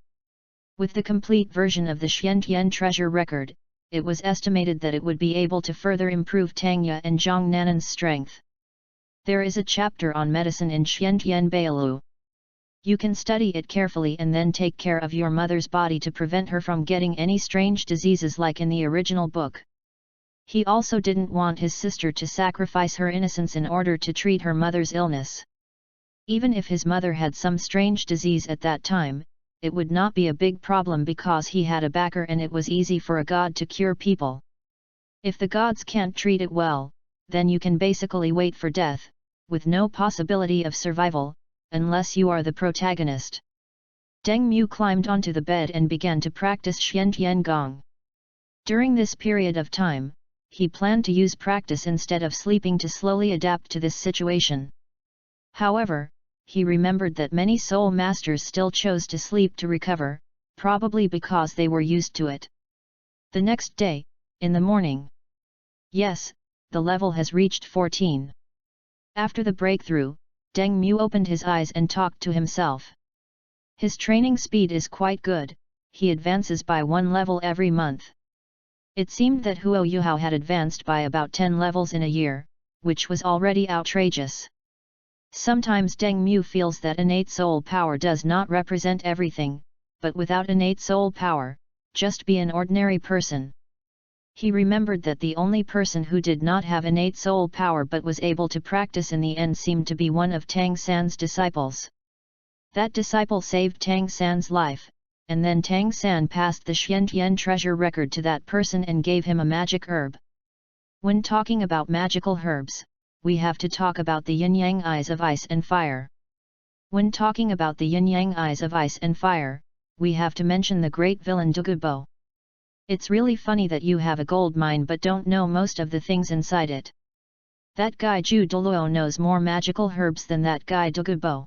With the complete version of the Xiantian treasure record, it was estimated that it would be able to further improve Tang Ye and Zhang Nanan's strength. There is a chapter on medicine in Xiantian Bailu. You can study it carefully and then take care of your mother's body to prevent her from getting any strange diseases like in the original book. He also didn't want his sister to sacrifice her innocence in order to treat her mother's illness. Even if his mother had some strange disease at that time, it would not be a big problem because he had a backer and it was easy for a god to cure people. If the gods can't treat it well, then you can basically wait for death, with no possibility of survival, unless you are the protagonist. Deng Mu climbed onto the bed and began to practice Xiantian Gong. During this period of time, he planned to use practice instead of sleeping to slowly adapt to this situation. However, he remembered that many soul masters still chose to sleep to recover, probably because they were used to it. The next day, in the morning. Yes, the level has reached 14. After the breakthrough, Deng Mu opened his eyes and talked to himself. His training speed is quite good, he advances by 1 level every month. It seemed that Huo Yuhao had advanced by about 10 levels in a year, which was already outrageous. Sometimes Deng Mu feels that innate soul power does not represent everything, but without innate soul power, just be an ordinary person. He remembered that the only person who did not have innate soul power but was able to practice in the end seemed to be one of Tang San's disciples. That disciple saved Tang San's life, and then Tang San passed the Xiantian treasure record to that person and gave him a magic herb. When talking about magical herbs, we have to talk about the yin-yang eyes of ice and fire. When talking about the yin-yang eyes of ice and fire, we have to mention the great villain Dugubo. It's really funny that you have a gold mine but don't know most of the things inside it. That guy Zhu Doluo knows more magical herbs than that guy Dugubo.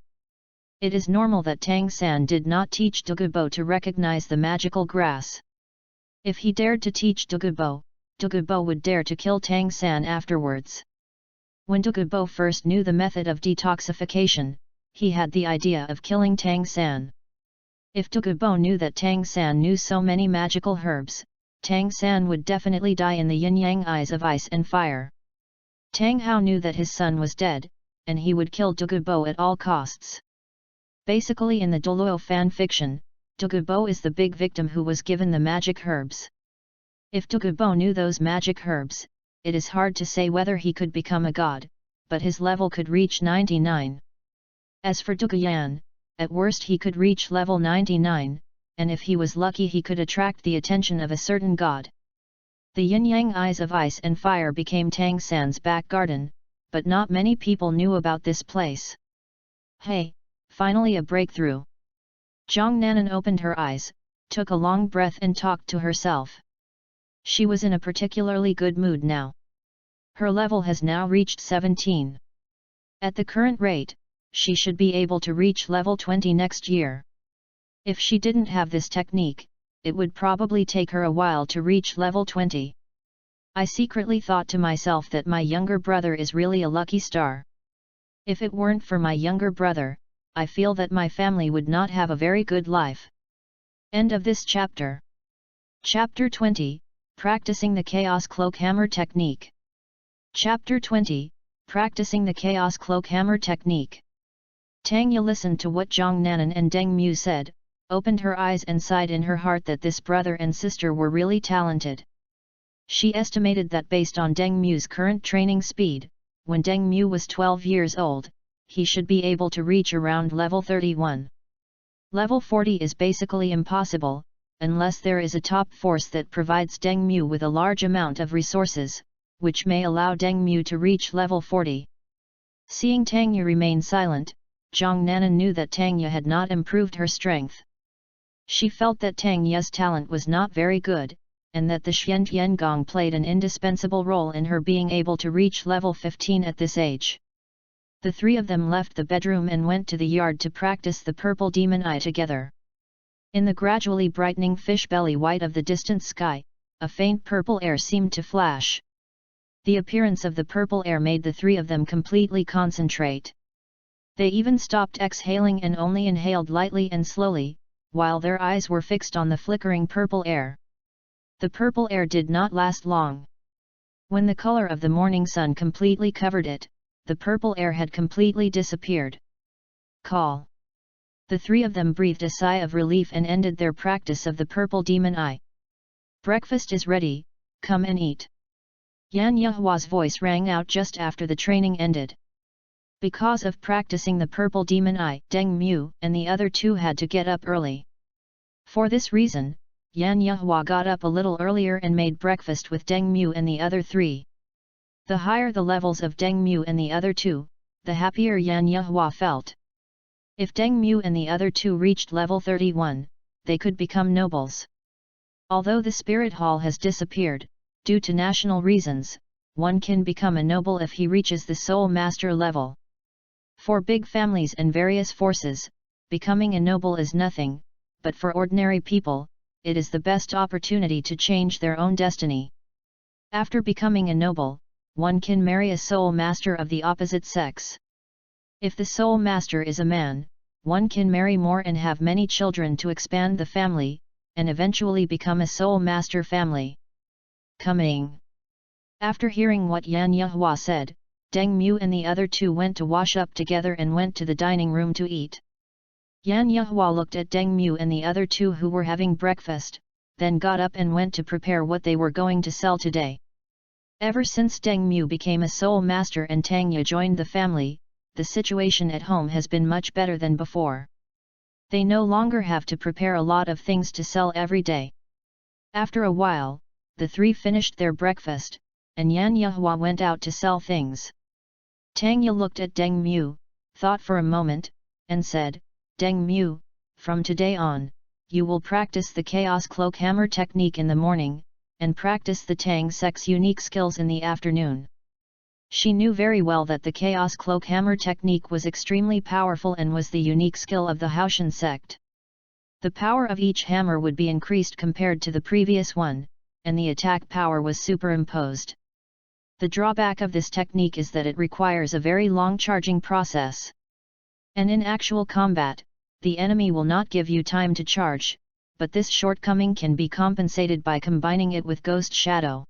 It is normal that Tang San did not teach Dugubo to recognize the magical grass. If he dared to teach Dugubo, Dugubo would dare to kill Tang San afterwards. When Dugubo first knew the method of detoxification, he had the idea of killing Tang San. If Dugubo knew that Tang San knew so many magical herbs, Tang San would definitely die in the yin-yang eyes of ice and fire. Tang Hao knew that his son was dead, and he would kill Dugubo at all costs. Basically in the Doluo fanfiction, Dugubo is the big victim who was given the magic herbs. If Dugubo knew those magic herbs, it is hard to say whether he could become a god, but his level could reach 99. As for Duguyan, at worst he could reach level 99, and if he was lucky he could attract the attention of a certain god. The yin-yang eyes of ice and fire became Tang San's back garden, but not many people knew about this place. Hey, finally a breakthrough. Zhang Nanan opened her eyes, took a long breath and talked to herself. She was in a particularly good mood now. Her level has now reached 17. At the current rate, she should be able to reach level 20 next year. If she didn't have this technique, it would probably take her a while to reach level 20. I secretly thought to myself that my younger brother is really a lucky star. If it weren't for my younger brother, I feel that my family would not have a very good life. End of this chapter. Chapter 20. Practicing the Chaos Cloak Hammer Technique. Chapter 20. Practicing the Chaos Cloak Hammer Technique. Tang Ye listened to what Zhang Nanan and Deng Mu said, opened her eyes and sighed in her heart that this brother and sister were really talented. She estimated that based on Deng Mu's current training speed, when Deng Mu was 12 years old, he should be able to reach around level 31. Level 40 is basically impossible, unless there is a top force that provides Deng Mu with a large amount of resources, which may allow Deng Mu to reach level 40. Seeing Tang Ye remain silent, Zhang Nanan knew that Tang Ye had not improved her strength. She felt that Tang Ye's talent was not very good, and that the Xiantian Gong played an indispensable role in her being able to reach level 15 at this age. The three of them left the bedroom and went to the yard to practice the purple demon eye together. In the gradually brightening fish belly white of the distant sky, a faint purple air seemed to flash. The appearance of the purple air made the three of them completely concentrate. They even stopped exhaling and only inhaled lightly and slowly, while their eyes were fixed on the flickering purple air. The purple air did not last long. When the color of the morning sun completely covered it, the purple air had completely disappeared. Call. The three of them breathed a sigh of relief and ended their practice of the purple demon eye. Breakfast is ready, come and eat. Yan Yehua's voice rang out just after the training ended. Because of practicing the purple demon eye, Deng Mu and the other two had to get up early. For this reason, Yan Yehua got up a little earlier and made breakfast with Deng Mu and the other three. The higher the levels of Deng Mu and the other two, the happier Yan Yehua felt. If Deng Mu and the other two reached level 31, they could become nobles. Although the spirit hall has disappeared, due to national reasons, one can become a noble if he reaches the soul master level. For big families and various forces, becoming a noble is nothing, but for ordinary people, it is the best opportunity to change their own destiny. After becoming a noble, one can marry a soul master of the opposite sex. If the soul master is a man, one can marry more and have many children to expand the family, and eventually become a soul master family. Coming. After hearing what Yan Yehua said, Deng Mu and the other two went to wash up together and went to the dining room to eat. Yan Yehua looked at Deng Mu and the other two who were having breakfast, then got up and went to prepare what they were going to sell today. Ever since Deng Mu became a soul master and Tang joined the family, the situation at home has been much better than before. They no longer have to prepare a lot of things to sell every day. After a while, the three finished their breakfast, and Yan Yehua went out to sell things. Tang looked at Deng Mu, thought for a moment, and said, Deng Mu, from today on, you will practice the Chaos Cloak Hammer technique in the morning, and practice the Tang Sect's unique skills in the afternoon. She knew very well that the Chaos Cloak Hammer technique was extremely powerful and was the unique skill of the Haoshan sect. The power of each hammer would be increased compared to the previous one, and the attack power was superimposed. The drawback of this technique is that it requires a very long charging process. And in actual combat, the enemy will not give you time to charge, but this shortcoming can be compensated by combining it with Ghost Shadow.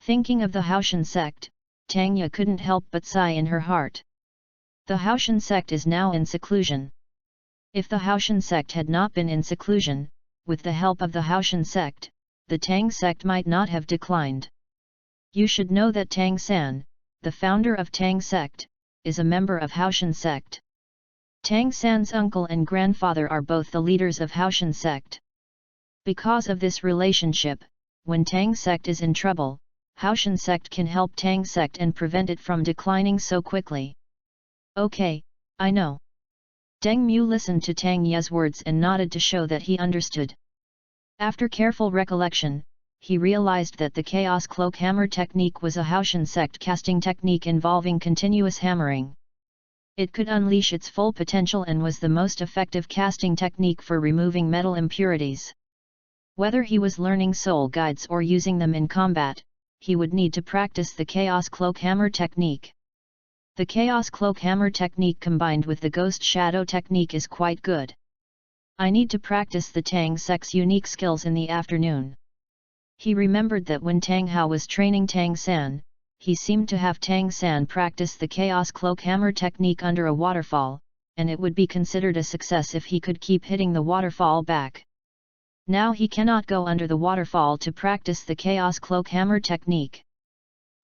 Thinking of the Haoshan sect, Tang couldn't help but sigh in her heart. The Haoshan sect is now in seclusion. If the Haoshan sect had not been in seclusion, with the help of the Haoshan sect, the Tang sect might not have declined. You should know that Tang San, the founder of Tang sect, is a member of Haoshan sect. Tang San's uncle and grandfather are both the leaders of Haoshan sect. Because of this relationship, when Tang sect is in trouble, Haoshan sect can help Tang sect and prevent it from declining so quickly. Okay, I know. Deng Mu listened to Tang Ye's words and nodded to show that he understood. After careful recollection, he realized that the Chaos Cloak Hammer technique was a Haoshan sect casting technique involving continuous hammering. It could unleash its full potential and was the most effective casting technique for removing metal impurities. Whether he was learning soul guides or using them in combat, he would need to practice the Chaos Cloak Hammer technique. The Chaos Cloak Hammer technique combined with the Ghost Shadow technique is quite good. I need to practice the Tang sect's unique skills in the afternoon. He remembered that when Tang Hao was training Tang San, he seemed to have Tang San practice the Chaos Cloak Hammer technique under a waterfall, and it would be considered a success if he could keep hitting the waterfall back. Now he cannot go under the waterfall to practice the Chaos Cloak Hammer technique.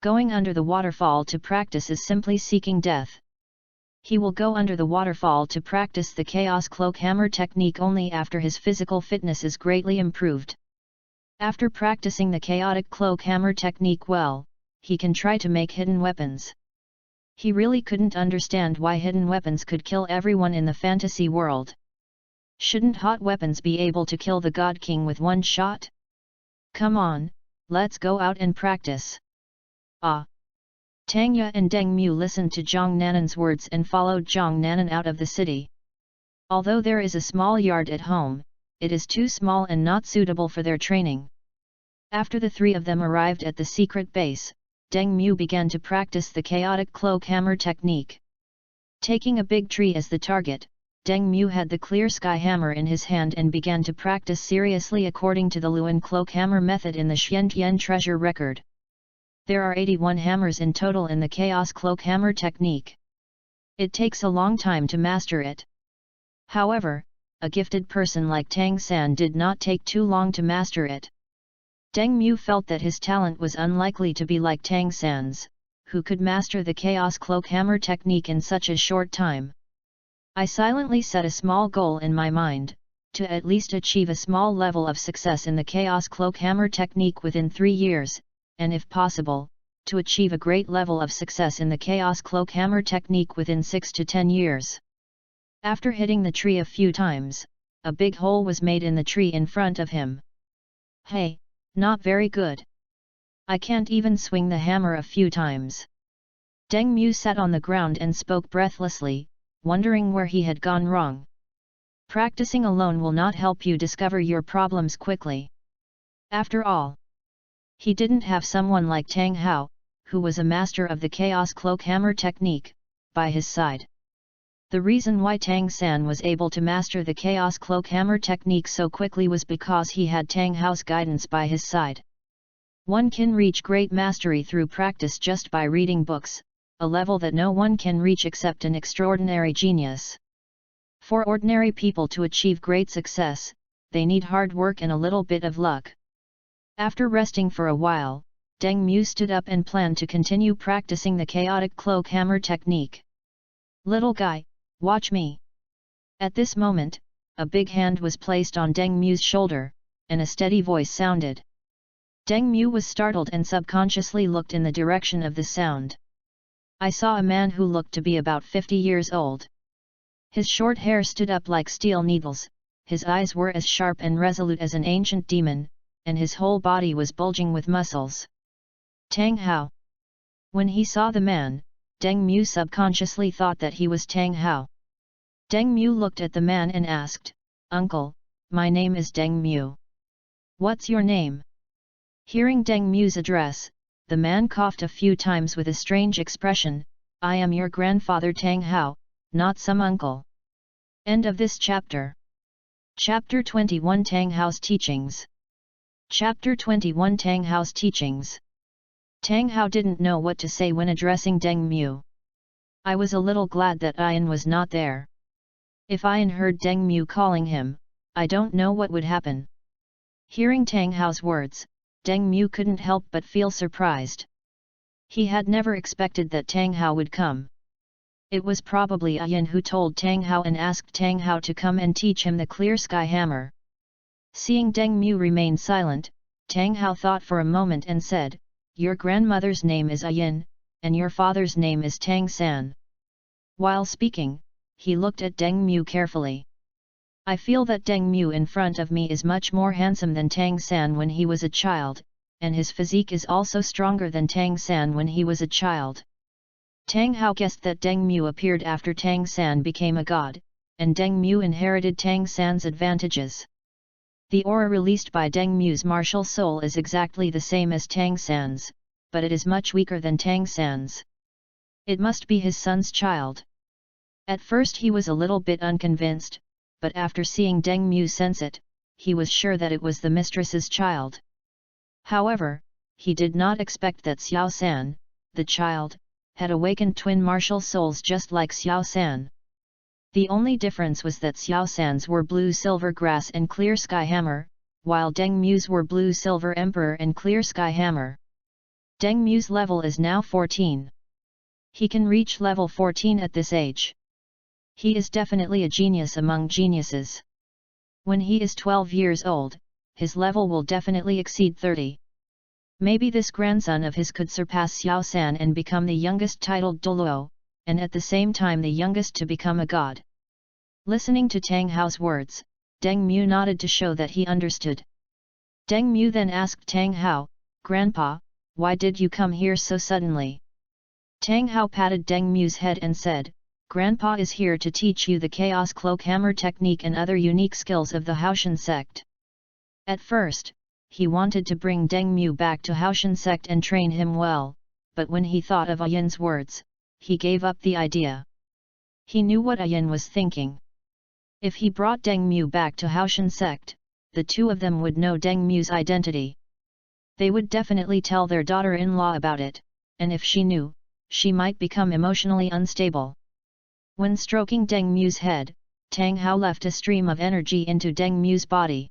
Going under the waterfall to practice is simply seeking death. He will go under the waterfall to practice the Chaos Cloak Hammer technique only after his physical fitness is greatly improved. After practicing the Chaotic Cloak Hammer technique well, he can try to make hidden weapons. He really couldn't understand why hidden weapons could kill everyone in the fantasy world. Shouldn't hot weapons be able to kill the God King with one shot? Come on, let's go out and practice. Ah! Tang Ye and Deng Mu listened to Zhang Nanan's words and followed Zhang Nanan out of the city. Although there is a small yard at home, it is too small and not suitable for their training. After the three of them arrived at the secret base, Deng Mu began to practice the chaotic cloak hammer technique. Taking a big tree as the target, Deng Mu had the clear sky hammer in his hand and began to practice seriously according to the Luan cloak hammer method in the Xiantian treasure record. There are 81 hammers in total in the chaos cloak hammer technique. It takes a long time to master it. However, a gifted person like Tang San did not take too long to master it. Deng Mu felt that his talent was unlikely to be like Tang San's, who could master the chaos cloak hammer technique in such a short time. I silently set a small goal in my mind, to at least achieve a small level of success in the chaos cloak hammer technique within 3 years, and if possible, to achieve a great level of success in the chaos cloak hammer technique within 6 to 10 years. After hitting the tree a few times, a big hole was made in the tree in front of him. Hey, not very good. I can't even swing the hammer a few times. Deng Mu sat on the ground and spoke breathlessly, wondering where he had gone wrong. Practicing alone will not help you discover your problems quickly. After all, he didn't have someone like Tang Hao, who was a master of the chaos cloak hammer technique, by his side. The reason why Tang San was able to master the chaos cloak hammer technique so quickly was because he had Tang Hao's guidance by his side. One can reach great mastery through practice just by reading books, a level that no one can reach except an extraordinary genius. For ordinary people to achieve great success, they need hard work and a little bit of luck. After resting for a while, Deng Mu stood up and planned to continue practicing the chaotic cloak hammer technique. Little guy, watch me. At this moment, a big hand was placed on Deng Mu's shoulder, and a steady voice sounded. Deng Mu was startled and subconsciously looked in the direction of the sound. I saw a man who looked to be about 50 years old. His short hair stood up like steel needles, his eyes were as sharp and resolute as an ancient demon, and his whole body was bulging with muscles. Tang Hao. When he saw the man, Deng Mu subconsciously thought that he was Tang Hao. Deng Mu looked at the man and asked, "Uncle, my name is Deng Mu. What's your name?" Hearing Deng Mu's address, the man coughed a few times with a strange expression, "I am your grandfather Tang Hao, not some uncle." End of this chapter. Chapter 21 Tang Hao's Teachings. Chapter 21 Tang Hao's Teachings. Tang Hao didn't know what to say when addressing Deng Mu. I was a little glad that Ian was not there. If Ian heard Deng Mu calling him, I don't know what would happen. Hearing Tang Hao's words, Deng Mu couldn't help but feel surprised. He had never expected that Tang Hao would come. It was probably Ian who told Tang Hao and asked Tang Hao to come and teach him the clear sky hammer. Seeing Deng Mu remain silent, Tang Hao thought for a moment and said, "Your grandmother's name is Ian, and your father's name is Tang San." While speaking, he looked at Deng Mu carefully. I feel that Deng Mu in front of me is much more handsome than Tang San when he was a child, and his physique is also stronger than Tang San when he was a child. Tang Hao guessed that Deng Mu appeared after Tang San became a god, and Deng Mu inherited Tang San's advantages. The aura released by Deng Mu's martial soul is exactly the same as Tang San's, but it is much weaker than Tang San's. It must be his son's child. At first he was a little bit unconvinced, but after seeing Deng Mu sense it, he was sure that it was the mistress's child. However, he did not expect that Xiao San, the child, had awakened twin martial souls just like Xiao San. The only difference was that Xiao San's were blue silver grass and clear sky hammer, while Deng Mu's were blue silver emperor and clear sky hammer. Deng Mu's level is now 14. He can reach level 14 at this age. He is definitely a genius among geniuses. When he is 12 years old, his level will definitely exceed 30. Maybe this grandson of his could surpass Xiao San and become the youngest titled Doluo, and at the same time the youngest to become a god. Listening to Tang Hao's words, Deng Mu nodded to show that he understood. Deng Mu then asked Tang Hao, "Grandpa, why did you come here so suddenly?" Tang Hao patted Deng Mu's head and said, Grandpa is here to teach you the Chaos Cloak Hammer technique and other unique skills of the Haoshan Sect. At first, he wanted to bring Deng Mu back to Haoshan Sect and train him well, but when he thought of Ayan's words, he gave up the idea. He knew what Ayan was thinking. If he brought Deng Mu back to Haoshan Sect, the two of them would know Deng Mu's identity. They would definitely tell their daughter-in-law about it, and if she knew, she might become emotionally unstable. When stroking Deng Mu's head, Tang Hao left a stream of energy into Deng Mu's body.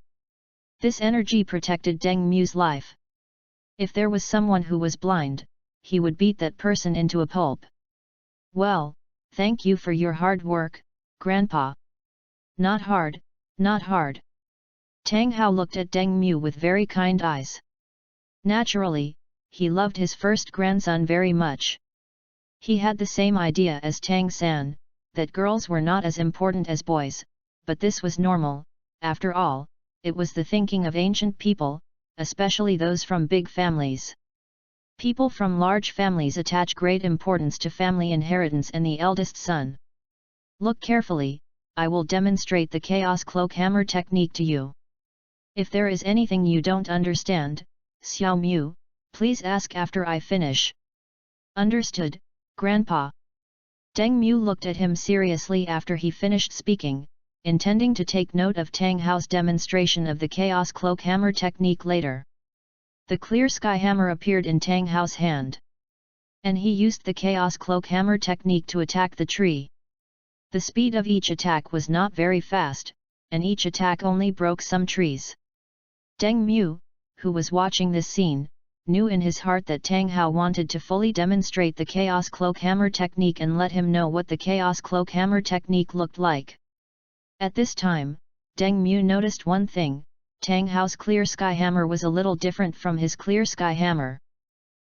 This energy protected Deng Mu's life. If there was someone who was blind, he would beat that person into a pulp. Well, thank you for your hard work, Grandpa. Not hard, not hard. Tang Hao looked at Deng Mu with very kind eyes. Naturally, he loved his first grandson very much. He had the same idea as Tang San, that girls were not as important as boys, but this was normal. After all, it was the thinking of ancient people, especially those from big families. People from large families attach great importance to family inheritance and the eldest son. Look carefully, I will demonstrate the Chaos Cloak Hammer technique to you. If there is anything you don't understand, Xiao Mu, please ask after I finish. Understood, Grandpa. Deng Mu looked at him seriously after he finished speaking, intending to take note of Tang Hao's demonstration of the Chaos Cloak Hammer technique later. The clear sky hammer appeared in Tang Hao's hand. And he used the Chaos Cloak Hammer technique to attack the tree. The speed of each attack was not very fast, and each attack only broke some trees. Deng Mu, who was watching this scene, knew in his heart that Tang Hao wanted to fully demonstrate the Chaos Cloak Hammer technique and let him know what the Chaos Cloak Hammer technique looked like. At this time, Deng Mu noticed one thing: Tang Hao's clear sky hammer was a little different from his clear sky hammer.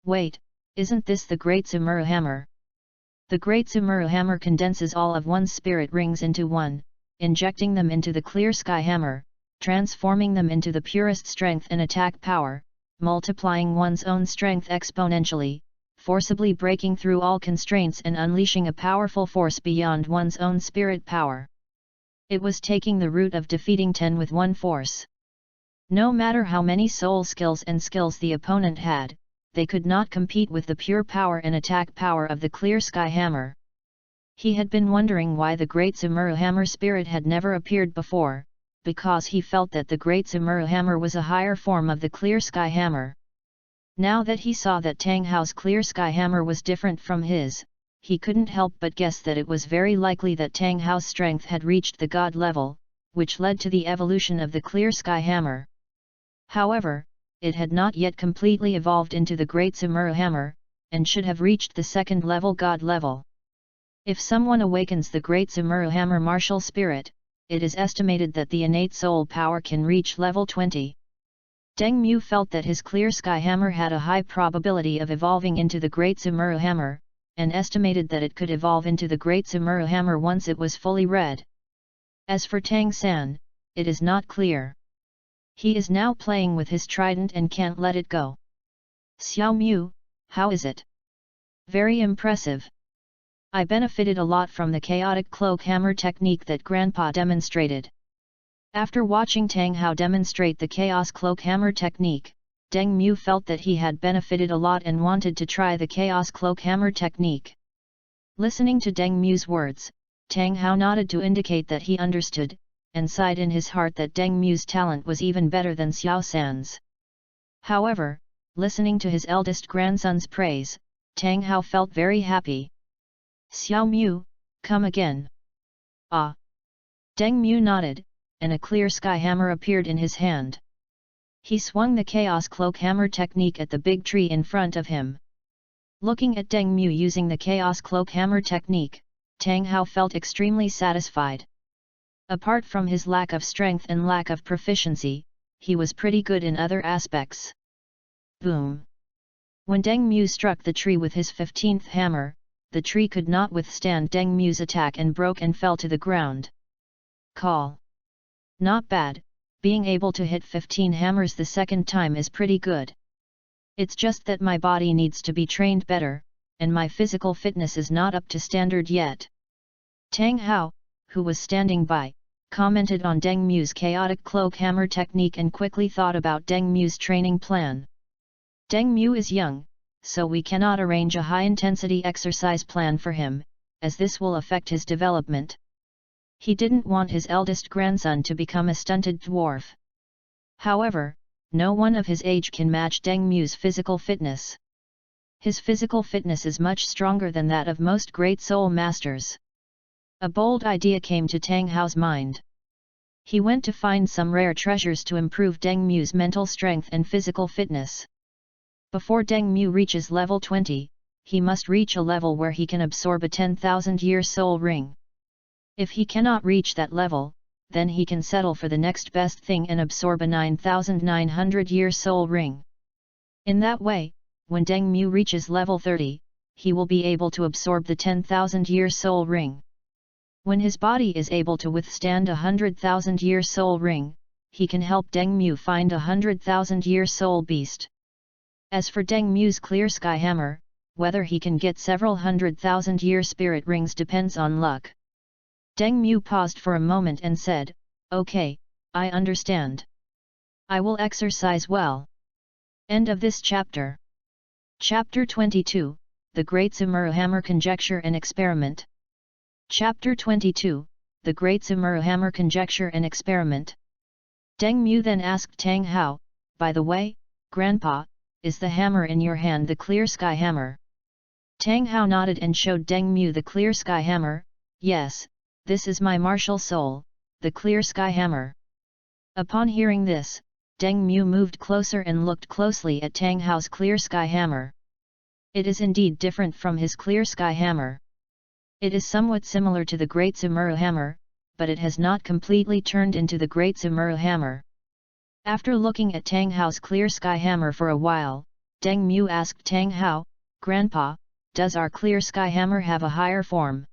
Wait, isn't this the Great Zumuru hammer? The Great Zumuru hammer condenses all of one's spirit rings into one, injecting them into the clear sky hammer, transforming them into the purest strength and attack power, multiplying one's own strength exponentially, forcibly breaking through all constraints and unleashing a powerful force beyond one's own spirit power. It was taking the route of defeating 10 with one force. No matter how many soul skills and skills the opponent had, they could not compete with the pure power and attack power of the clear sky hammer. He had been wondering why the Great Zumuru hammer spirit had never appeared before, because he felt that the Great Zumuru hammer was a higher form of the clear sky hammer. Now that he saw that Tang Hao's clear sky hammer was different from his, he couldn't help but guess that it was very likely that Tang Hao's strength had reached the god level, which led to the evolution of the clear sky hammer. However, it had not yet completely evolved into the Great Zumuru hammer, and should have reached the second level god level. If someone awakens the Great Zumuru hammer martial spirit, it is estimated that the innate soul power can reach level 20. Deng Mu felt that his clear sky hammer had a high probability of evolving into the Great Zumuru hammer, and estimated that it could evolve into the Great Zumuru hammer once it was fully read. As for Tang San, it is not clear. He is now playing with his trident and can't let it go. Xiao Mu, how is it? Very impressive. I benefited a lot from the chaotic cloak hammer technique that Grandpa demonstrated. After watching Tang Hao demonstrate the chaos cloak hammer technique, Deng Mu felt that he had benefited a lot and wanted to try the chaos cloak hammer technique. Listening to Deng Mu's words, Tang Hao nodded to indicate that he understood, and sighed in his heart that Deng Mu's talent was even better than Xiao San's. However, listening to his eldest grandson's praise, Tang Hao felt very happy. Xiao Mu, come again. Ah! Deng Mu nodded, and a clear sky hammer appeared in his hand. He swung the chaos cloak hammer technique at the big tree in front of him. Looking at Deng Mu using the chaos cloak hammer technique, Tang Hao felt extremely satisfied. Apart from his lack of strength and lack of proficiency, he was pretty good in other aspects. Boom! When Deng Mu struck the tree with his 15th hammer, the tree could not withstand Deng Mu's attack and broke and fell to the ground. Call. Not bad, being able to hit 15 hammers the second time is pretty good. It's just that my body needs to be trained better, and my physical fitness is not up to standard yet. Tang Hao, who was standing by, commented on Deng Mu's chaotic cloak hammer technique and quickly thought about Deng Mu's training plan. Deng Mu is young, so we cannot arrange a high-intensity exercise plan for him, as this will affect his development. He didn't want his eldest grandson to become a stunted dwarf. However, no one of his age can match Deng Mu's physical fitness. His physical fitness is much stronger than that of most great soul masters. A bold idea came to Tang Hao's mind. He went to find some rare treasures to improve Deng Mu's mental strength and physical fitness. Before Deng Mu reaches level 20, he must reach a level where he can absorb a 10,000-year soul ring. If he cannot reach that level, then he can settle for the next best thing and absorb a 9,900-year soul ring. In that way, when Deng Mu reaches level 30, he will be able to absorb the 10,000-year soul ring. When his body is able to withstand a 100,000-year soul ring, he can help Deng Mu find a 100,000-year soul beast. As for Deng Mu's clear sky hammer, whether he can get several 100,000-year spirit rings depends on luck. Deng Mu paused for a moment and said, "Okay, I understand. I will exercise well." End of this chapter. Chapter 22, The Great Sumuru Hammer Conjecture and Experiment. Chapter 22, The Great Sumuru Hammer Conjecture and Experiment. Deng Mu then asked Tang Hao, "By the way, Grandpa, is the hammer in your hand the clear sky hammer?" Tang Hao nodded and showed Deng Mu the clear sky hammer. "Yes, this is my martial soul, the clear sky hammer." Upon hearing this, Deng Mu moved closer and looked closely at Tang Hao's clear sky hammer. It is indeed different from his clear sky hammer. It is somewhat similar to the Great Sumuru hammer, but it has not completely turned into the Great Sumuru hammer. After looking at Tang Hao's clear sky hammer for a while, Deng Mu asked Tang Hao, "Grandpa, does our clear sky hammer have a higher form?"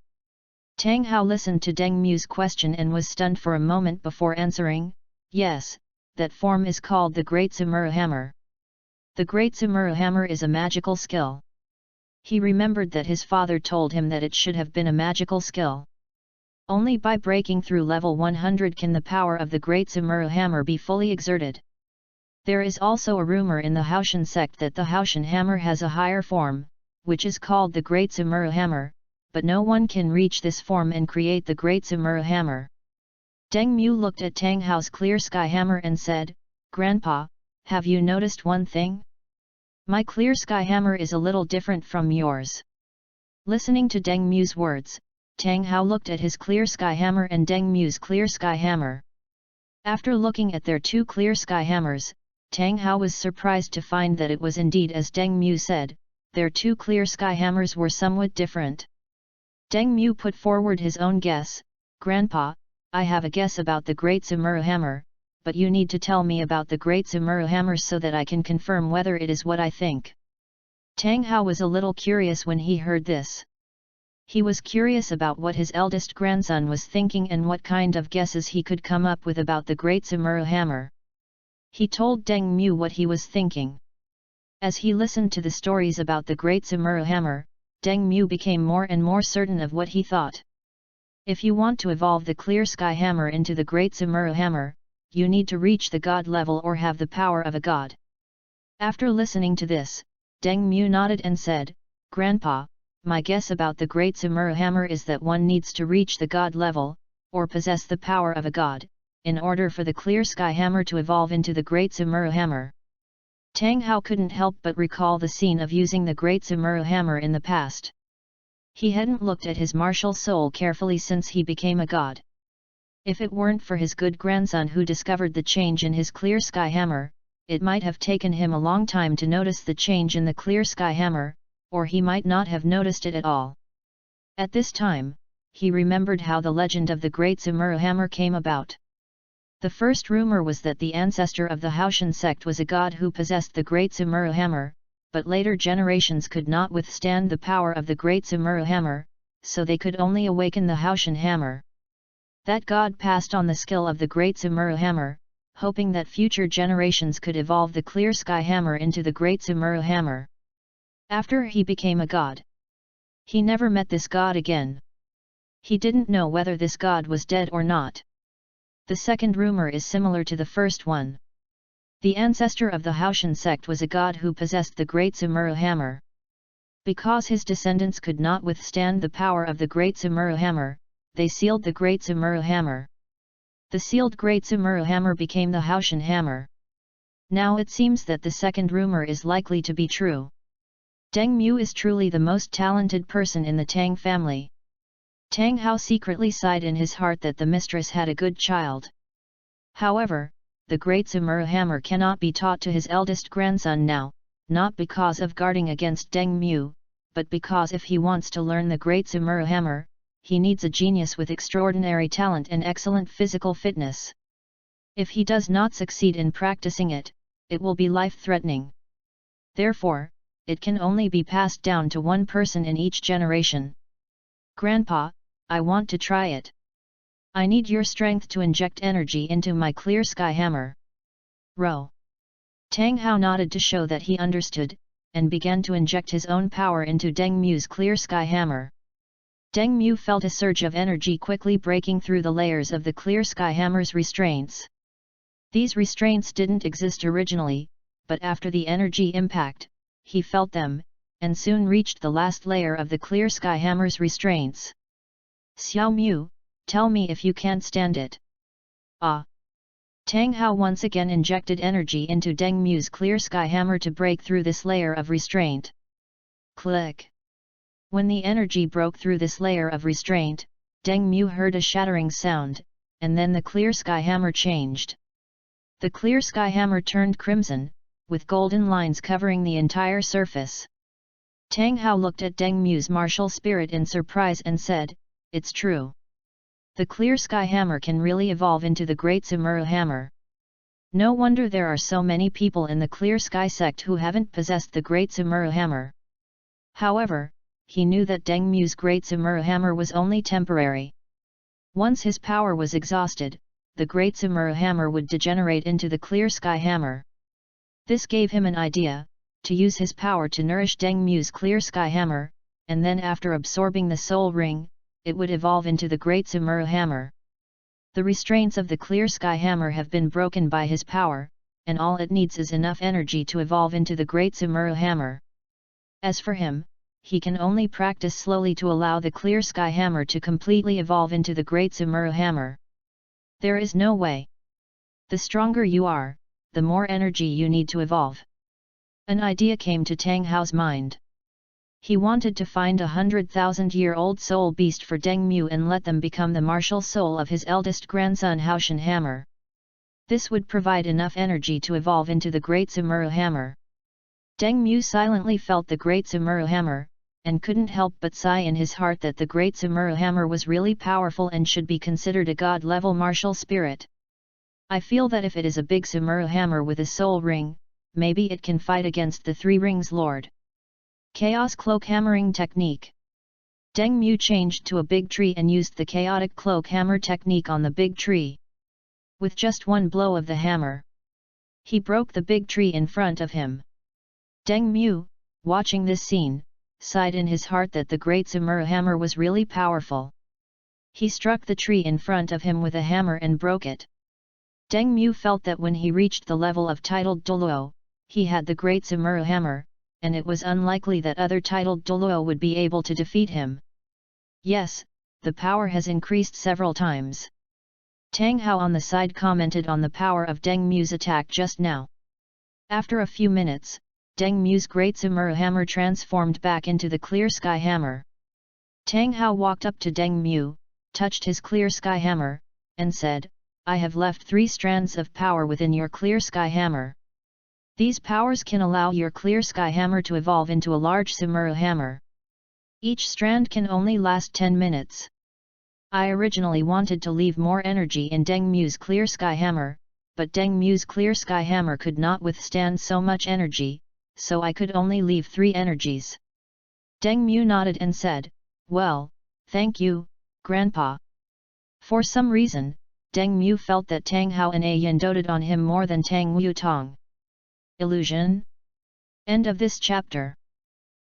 Tang Hao listened to Deng Mu's question and was stunned for a moment before answering, "Yes, that form is called the Great Sumuru hammer." The Great Sumuru hammer is a magical skill. He remembered that his father told him that it should have been a magical skill. Only by breaking through level 100 can the power of the Great Sumuru hammer be fully exerted. There is also a rumor in the Haoshan sect that the Haoshan hammer has a higher form, which is called the Great Sumuru hammer, but no one can reach this form and create the Great Sumuru hammer. Deng Mu looked at Tang Hao's clear sky hammer and said, "Grandpa, have you noticed one thing? My clear sky hammer is a little different from yours." Listening to Deng Mu's words, Tang Hao looked at his clear sky hammer and Deng Mu's clear sky hammer. After looking at their two clear sky hammers, Tang Hao was surprised to find that it was indeed as Deng Mu said, their two clear sky hammers were somewhat different. Deng Mu put forward his own guess, "Grandpa, I have a guess about the Great Sumuru hammer, but you need to tell me about the Great Sumuru hammer so that I can confirm whether it is what I think." Tang Hao was a little curious when he heard this. He was curious about what his eldest grandson was thinking and what kind of guesses he could come up with about the Great Sumuru hammer. He told Deng Mu what he was thinking. As he listened to the stories about the Great Sumuru hammer, Deng Mu became more and more certain of what he thought. If you want to evolve the clear sky hammer into the Great Sumuru hammer, you need to reach the god level or have the power of a god. After listening to this, Deng Mu nodded and said, "Grandpa, my guess about the Great Sumuru hammer is that one needs to reach the god level, or possess the power of a god, in order for the clear sky hammer to evolve into the Great Sumuru hammer." Tang Hao couldn't help but recall the scene of using the Great Sumuru hammer in the past. He hadn't looked at his martial soul carefully since he became a god. If it weren't for his good grandson who discovered the change in his clear sky hammer, it might have taken him a long time to notice the change in the clear sky hammer, or he might not have noticed it at all. At this time, he remembered how the legend of the Great Sumuru hammer came about. The first rumor was that the ancestor of the Haoshan sect was a god who possessed the Great Sumuru hammer, but later generations could not withstand the power of the Great Sumuru hammer, so they could only awaken the Haoshan hammer. That god passed on the skill of the Great Sumuru hammer, hoping that future generations could evolve the clear sky hammer into the Great Sumuru hammer. After he became a god, he never met this god again. He didn't know whether this god was dead or not. The second rumor is similar to the first one. The ancestor of the Haoshan sect was a god who possessed the Great Sumuru Hammer. Because his descendants could not withstand the power of the Great Sumuru Hammer, they sealed the Great Sumuru Hammer. The sealed Great Sumuru Hammer became the Haoshan Hammer. Now it seems that the second rumor is likely to be true. Deng Mu is truly the most talented person in the Tang family. Tang Hao secretly sighed in his heart that the mistress had a good child. However, the Great Sumuru Hammer cannot be taught to his eldest grandson now, not because of guarding against Deng Mu, but because if he wants to learn the Great Sumuru Hammer, he needs a genius with extraordinary talent and excellent physical fitness. If he does not succeed in practicing it, it will be life-threatening. Therefore, it can only be passed down to one person in each generation. Grandpa, I want to try it. I need your strength to inject energy into my clear sky hammer. Ro. Tang Hao nodded to show that he understood, and began to inject his own power into Deng Mu's clear sky hammer. Deng Mu felt a surge of energy quickly breaking through the layers of the clear sky hammer's restraints. These restraints didn't exist originally, but after the energy impact, he felt them, and soon reached the last layer of the clear sky hammer's restraints. Xiao Mu, tell me if you can't stand it. Ah! Tang Hao once again injected energy into Deng Mu's clear sky hammer to break through this layer of restraint. Click! When the energy broke through this layer of restraint, Deng Mu heard a shattering sound, and then the clear sky hammer changed. The clear sky hammer turned crimson, with golden lines covering the entire surface. Tang Hao looked at Deng Mu's martial spirit in surprise and said, "It's true. The clear sky hammer can really evolve into the Great Sumuru Hammer. No wonder there are so many people in the clear sky sect who haven't possessed the Great Sumuru Hammer." However, he knew that Deng Mu's Great Sumuru Hammer was only temporary. Once his power was exhausted, the Great Sumuru Hammer would degenerate into the clear sky hammer. This gave him an idea, to use his power to nourish Deng Mu's clear sky hammer, and then after absorbing the soul ring, it would evolve into the Great Sumuru Hammer. The restraints of the clear sky hammer have been broken by his power, and all it needs is enough energy to evolve into the Great Sumuru Hammer. As for him, he can only practice slowly to allow the clear sky hammer to completely evolve into the Great Sumuru Hammer. There is no way. The stronger you are, the more energy you need to evolve. An idea came to Tang Hao's mind. He wanted to find 100,000-year-old soul beast for Deng Mu and let them become the martial soul of his eldest grandson Haoshan Hammer. This would provide enough energy to evolve into the Great Sumuru Hammer. Deng Mu silently felt the Great Sumuru Hammer, and couldn't help but sigh in his heart that the Great Sumuru Hammer was really powerful and should be considered a god-level martial spirit. I feel that if it is a big Sumuru Hammer with a soul ring, maybe it can fight against the Three Rings Lord. Chaos Cloak Hammering Technique. Deng Mu changed to a big tree and used the chaotic cloak hammer technique on the big tree. With just one blow of the hammer, he broke the big tree in front of him. Deng Mu, watching this scene, sighed in his heart that the Great Sumuru Hammer was really powerful. He struck the tree in front of him with a hammer and broke it. Deng Mu felt that when he reached the level of titled Doluo, he had the Great Sumuru Hammer, and it was unlikely that other titled Doluo would be able to defeat him. Yes, the power has increased several times. Tang Hao on the side commented on the power of Deng Mu's attack just now. After a few minutes, Deng Mu's Great Sumuru Hammer transformed back into the Clear Sky Hammer. Tang Hao walked up to Deng Mu, touched his Clear Sky Hammer, and said, "I have left 3 strands of power within your Clear Sky Hammer. These powers can allow your Clear Sky Hammer to evolve into a large Sumuru Hammer. Each strand can only last 10 minutes. I originally wanted to leave more energy in Deng Mu's Clear Sky Hammer, but Deng Mu's Clear Sky Hammer could not withstand so much energy, so I could only leave 3 energies." Deng Mu nodded and said, "Well, thank you, Grandpa." For some reason, Deng Mu felt that Tang Hao and Yin doted on him more than Tang Wu Tong. Illusion? End of this chapter.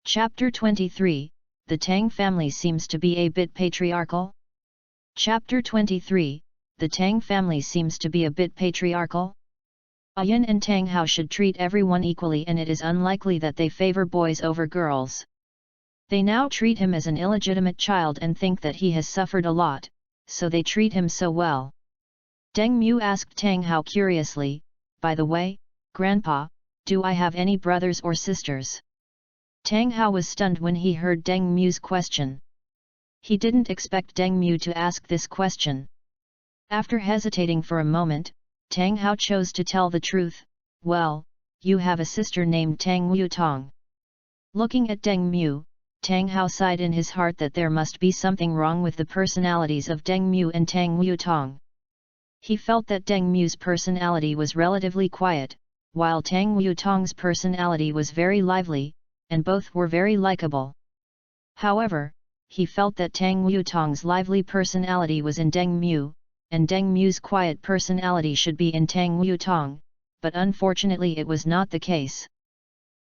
Chapter 23, The Tang family seems to be a bit patriarchal. Chapter 23, The Tang family seems to be a bit patriarchal. Yin and Tang Hao should treat everyone equally, and it is unlikely that they favor boys over girls. They now treat him as an illegitimate child and think that he has suffered a lot, so they treat him so well. Deng Mu asked Tang Hao curiously, "By the way, Grandpa, do I have any brothers or sisters?" Tang Hao was stunned when he heard Deng Mu's question. He didn't expect Deng Mu to ask this question. After hesitating for a moment, Tang Hao chose to tell the truth. "Well, you have a sister named Tang Wutong." Looking at Deng Mu, Tang Hao sighed in his heart that there must be something wrong with the personalities of Deng Mu and Tang Wutong. He felt that Deng Mu's personality was relatively quiet, while Tang Wutong's personality was very lively, and both were very likable. However, he felt that Tang Wutong's lively personality was in Deng Mu, and Deng Mu's quiet personality should be in Tang Wutong, but unfortunately it was not the case.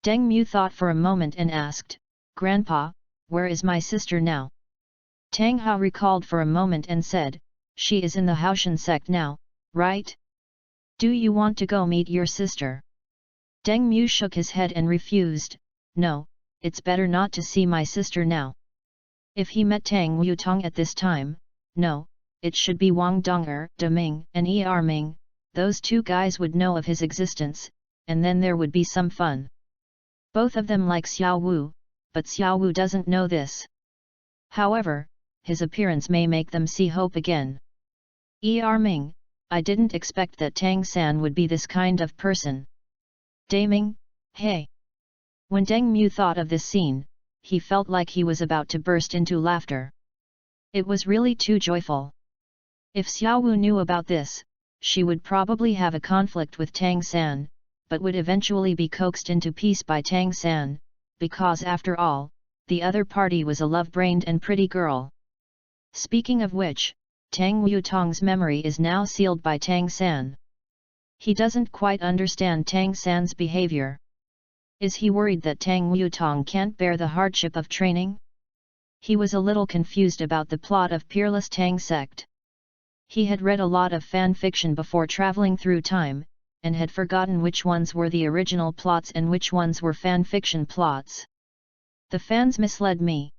Deng Mu thought for a moment and asked, "Grandpa, where is my sister now?" Tang Hao recalled for a moment and said, "She is in the Haoshan sect now, right? Do you want to go meet your sister?" Deng Mu shook his head and refused, "No, it's better not to see my sister now. If he met Tang Wutong at this time, no, it should be Wang Dong'er, De Ming and Ming, those two guys would know of his existence, and then there would be some fun. Both of them like Xiao Wu, but Xiao Wu doesn't know this. However, his appearance may make them see hope again. Ming, I didn't expect that Tang San would be this kind of person. De Ming, hey." When Deng Mu thought of this scene, he felt like he was about to burst into laughter. It was really too joyful. If Xiao Wu knew about this, she would probably have a conflict with Tang San, but would eventually be coaxed into peace by Tang San, because after all, the other party was a love-brained and pretty girl. Speaking of which, Tang Wutong's memory is now sealed by Tang San. He doesn't quite understand Tang San's behavior. Is he worried that Tang Wutong can't bear the hardship of training? He was a little confused about the plot of Peerless Tang Sect. He had read a lot of fan fiction before traveling through time, and had forgotten which ones were the original plots and which ones were fan fiction plots. The fans misled me.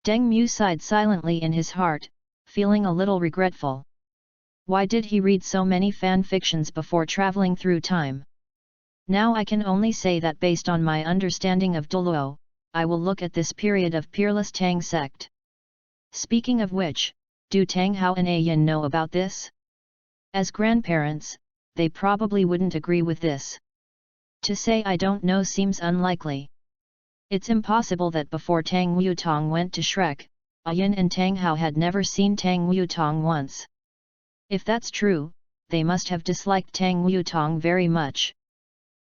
Deng Mu sighed silently in his heart, feeling a little regretful. Why did he read so many fan fictions before traveling through time? Now I can only say that based on my understanding of Doluo, I will look at this period of Peerless Tang Sect. Speaking of which, do Tang Hao and Yin know about this? As grandparents, they probably wouldn't agree with this. To say I don't know seems unlikely. It's impossible that before Tang Wutong went to Shrek, Yin and Tang Hao had never seen Tang Wutong once. If that's true, they must have disliked Tang Wutong very much.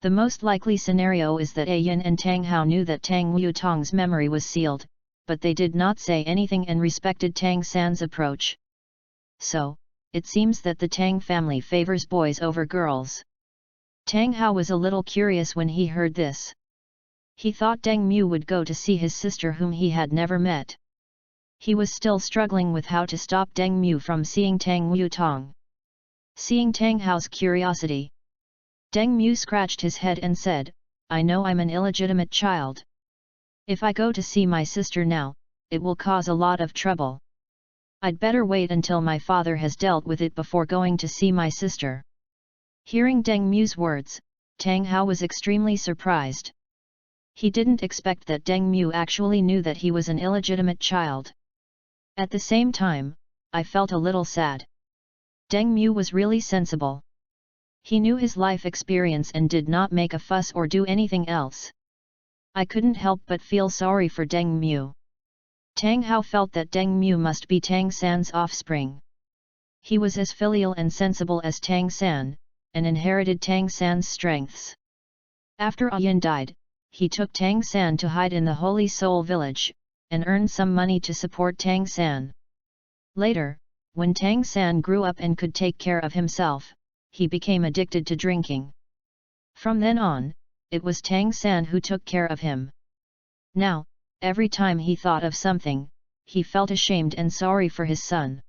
The most likely scenario is that Yin and Tang Hao knew that Tang Wutong's memory was sealed, but they did not say anything and respected Tang San's approach. So, it seems that the Tang family favors boys over girls. Tang Hao was a little curious when he heard this. He thought Deng Mu would go to see his sister whom he had never met. He was still struggling with how to stop Deng Mu from seeing Tang Wutong. Seeing Tang Hao's curiosity, Deng Mu scratched his head and said, "I know I'm an illegitimate child. If I go to see my sister now, it will cause a lot of trouble. I'd better wait until my father has dealt with it before going to see my sister." Hearing Deng Mu's words, Tang Hao was extremely surprised. He didn't expect that Deng Mu actually knew that he was an illegitimate child. At the same time, I felt a little sad. Deng Mu was really sensible. He knew his life experience and did not make a fuss or do anything else. I couldn't help but feel sorry for Deng Mu. Tang Hao felt that Deng Mu must be Tang San's offspring. He was as filial and sensible as Tang San, and inherited Tang San's strengths. After Yin died, he took Tang San to hide in the Holy Soul village, and earned some money to support Tang San. Later, when Tang San grew up and could take care of himself, he became addicted to drinking. From then on, it was Tang San who took care of him. Now, every time he thought of something, he felt ashamed and sorry for his son.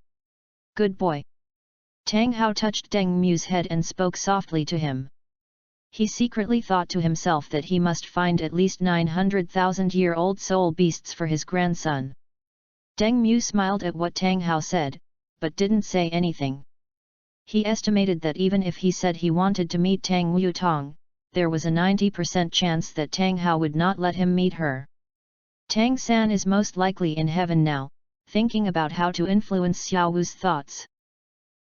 Good boy. Tang Hao touched Deng Mu's head and spoke softly to him. He secretly thought to himself that he must find at least 900,000-year-old soul beasts for his grandson. Deng Mu smiled at what Tang Hao said, but didn't say anything. He estimated that even if he said he wanted to meet Tang Wutong, there was a 90% chance that Tang Hao would not let him meet her. Tang San is most likely in heaven now, thinking about how to influence Xiao Wu's thoughts.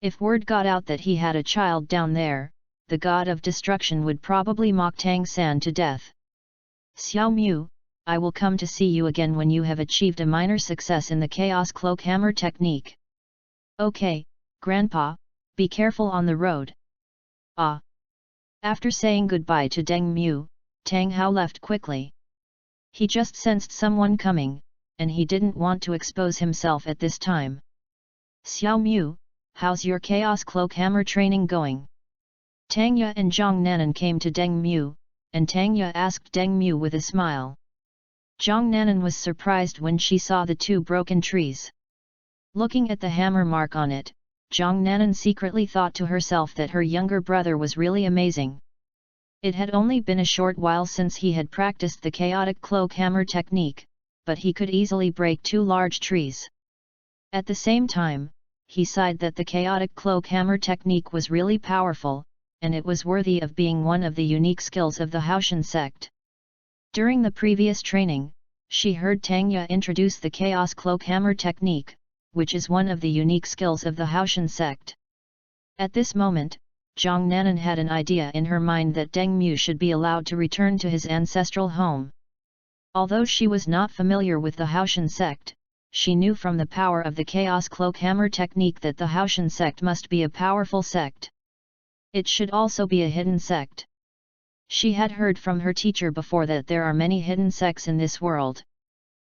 If word got out that he had a child down there, the god of destruction would probably mock Tang San to death. Xiao Mu, I will come to see you again when you have achieved a minor success in the Chaos Cloak Hammer technique. Okay, Grandpa, be careful on the road. Ah. After saying goodbye to Deng Mu, Tang Hao left quickly. He just sensed someone coming, and he didn't want to expose himself at this time. Xiao Mu, how's your Chaos Cloak Hammer training going? Tang Ye and Zhang Nanan came to Deng Mu, and Tang Ye asked Deng Mu with a smile. Zhang Nanan was surprised when she saw the two broken trees. Looking at the hammer mark on it, Zhang Nanan secretly thought to herself that her younger brother was really amazing. It had only been a short while since he had practiced the chaotic cloak hammer technique, but he could easily break two large trees. At the same time, he sighed that the chaotic cloak hammer technique was really powerful, and it was worthy of being one of the unique skills of the Haoshan sect. During the previous training, she heard Tang Ye introduce the chaos cloak hammer technique, which is one of the unique skills of the Haoshan sect. At this moment, Zhang Nanan had an idea in her mind that Deng Mu should be allowed to return to his ancestral home. Although she was not familiar with the Haoshan sect, she knew from the power of the Chaos Cloak Hammer technique that the Haoshan sect must be a powerful sect. It should also be a hidden sect. She had heard from her teacher before that there are many hidden sects in this world.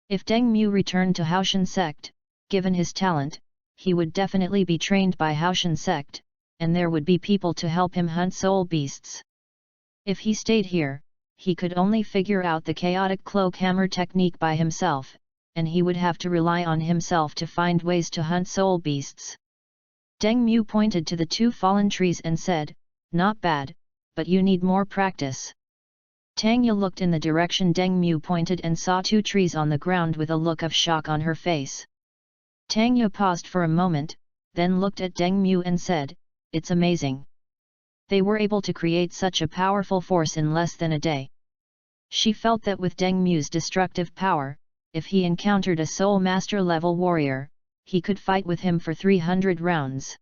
If Deng Mu returned to Haoshan sect, given his talent, he would definitely be trained by Haoshan sect, and there would be people to help him hunt soul beasts. If he stayed here, he could only figure out the chaotic cloak hammer technique by himself, and he would have to rely on himself to find ways to hunt soul beasts. Deng Mu pointed to the two fallen trees and said, "Not bad, but you need more practice." Tang Ye looked in the direction Deng Mu pointed and saw two trees on the ground with a look of shock on her face. Tang Ye paused for a moment, then looked at Deng Mu and said, "It's amazing. They were able to create such a powerful force in less than a day." She felt that with Deng Mu's destructive power, if he encountered a Soul Master level warrior, he could fight with him for 300 rounds.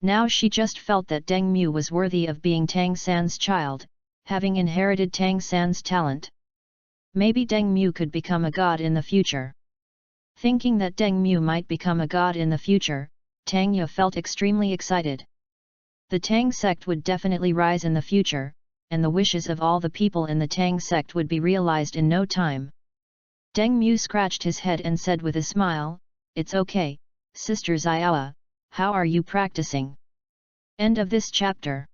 Now she just felt that Deng Mu was worthy of being Tang San's child, having inherited Tang San's talent. Maybe Deng Mu could become a god in the future. Thinking that Deng Mu might become a god in the future, Tang Ye felt extremely excited. The Tang sect would definitely rise in the future, and the wishes of all the people in the Tang sect would be realized in no time. Deng Mu scratched his head and said with a smile, "It's okay, Sister Xiaoa, how are you practicing?" End of this chapter.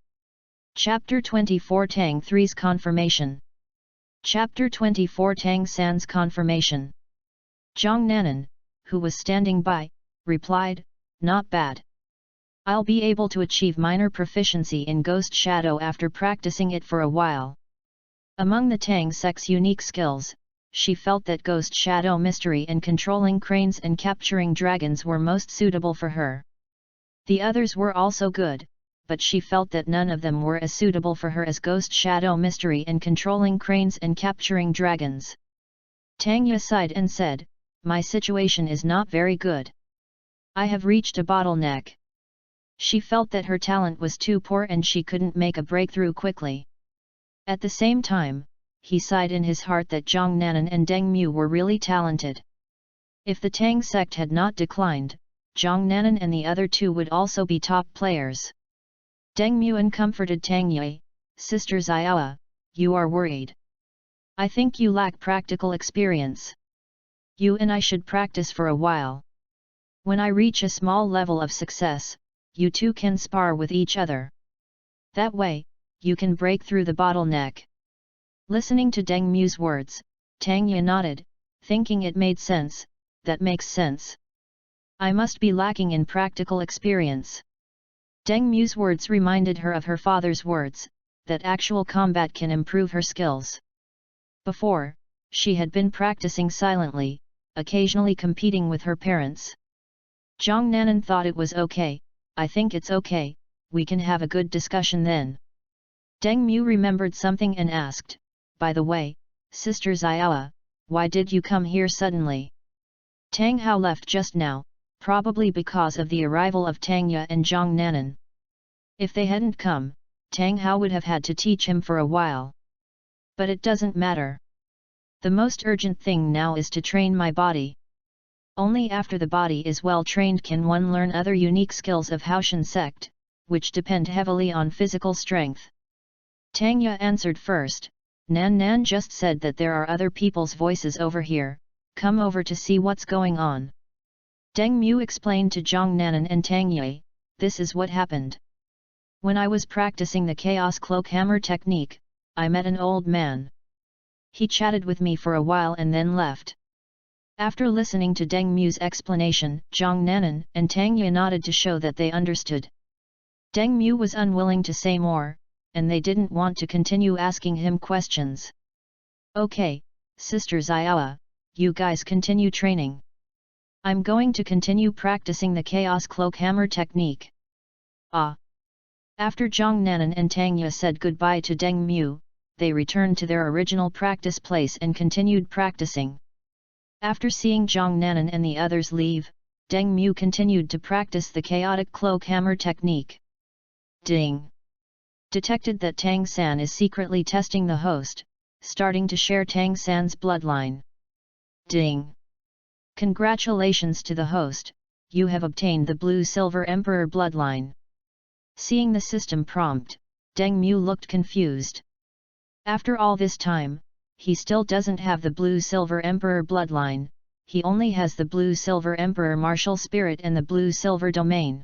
Chapter 24 Tang 3's Confirmation. Chapter 24 Tang San's Confirmation. Zhang Nanan, who was standing by, replied, "Not bad. I'll be able to achieve minor proficiency in Ghost Shadow after practicing it for a while." Among the Tang sect's unique skills, she felt that Ghost Shadow Mystery and controlling cranes and capturing dragons were most suitable for her. The others were also good, but she felt that none of them were as suitable for her as Ghost Shadow Mystery and controlling cranes and capturing dragons. Tang Ye sighed and said, "My situation is not very good. I have reached a bottleneck." She felt that her talent was too poor and she couldn't make a breakthrough quickly. At the same time, he sighed in his heart that Zhang Nanan and Deng Mu were really talented. If the Tang sect had not declined, Zhang Nanan and the other two would also be top players. Deng Mu comforted Tang Ye, "Sister Xiaoa, you are worried. I think you lack practical experience. You and I should practice for a while. When I reach a small level of success, you two can spar with each other. That way, you can break through the bottleneck." Listening to Deng Mu's words, Tang Ye nodded, thinking it made sense. "That makes sense. I must be lacking in practical experience. Deng Mu's words reminded her of her father's words, that actual combat can improve her skills. Before, she had been practicing silently, occasionally competing with her parents. Zhang Nanan thought it was okay. I think it's okay, we can have a good discussion then. Deng Mu remembered something and asked, by the way, Sister Xiaoa, why did you come here suddenly? Tang Hao left just now, probably because of the arrival of Tang Ye and Zhang Nanan. If they hadn't come, Tang Hao would have had to teach him for a while. But it doesn't matter. The most urgent thing now is to train my body. Only after the body is well trained can one learn other unique skills of Haoshan sect, which depend heavily on physical strength. Tang Ye answered first. Nan Nan just said that there are other people's voices over here, come over to see what's going on. Deng Mu explained to Zhang Nanan and Tang Ye, this is what happened. When I was practicing the Chaos Cloak Hammer technique, I met an old man. He chatted with me for a while and then left. After listening to Deng Mu's explanation, Zhang Nanan and Tang Ye nodded to show that they understood. Deng Mu was unwilling to say more, and they didn't want to continue asking him questions. Okay, Sister Xiaoa, you guys continue training. I'm going to continue practicing the Chaos Cloak Hammer technique. Ah! After Zhang Nanan and Tang Ye said goodbye to Deng Mu, they returned to their original practice place and continued practicing. After seeing Zhang Nanan and the others leave, Deng Mu continued to practice the Chaotic Cloak Hammer technique. Ding! Detected that Tang San is secretly testing the host, starting to share Tang San's bloodline. Ding! Congratulations to the host, you have obtained the Blue Silver Emperor bloodline. Seeing the system prompt, Deng Mu looked confused. After all this time, he still doesn't have the Blue Silver Emperor bloodline, he only has the Blue Silver Emperor martial spirit and the Blue Silver domain.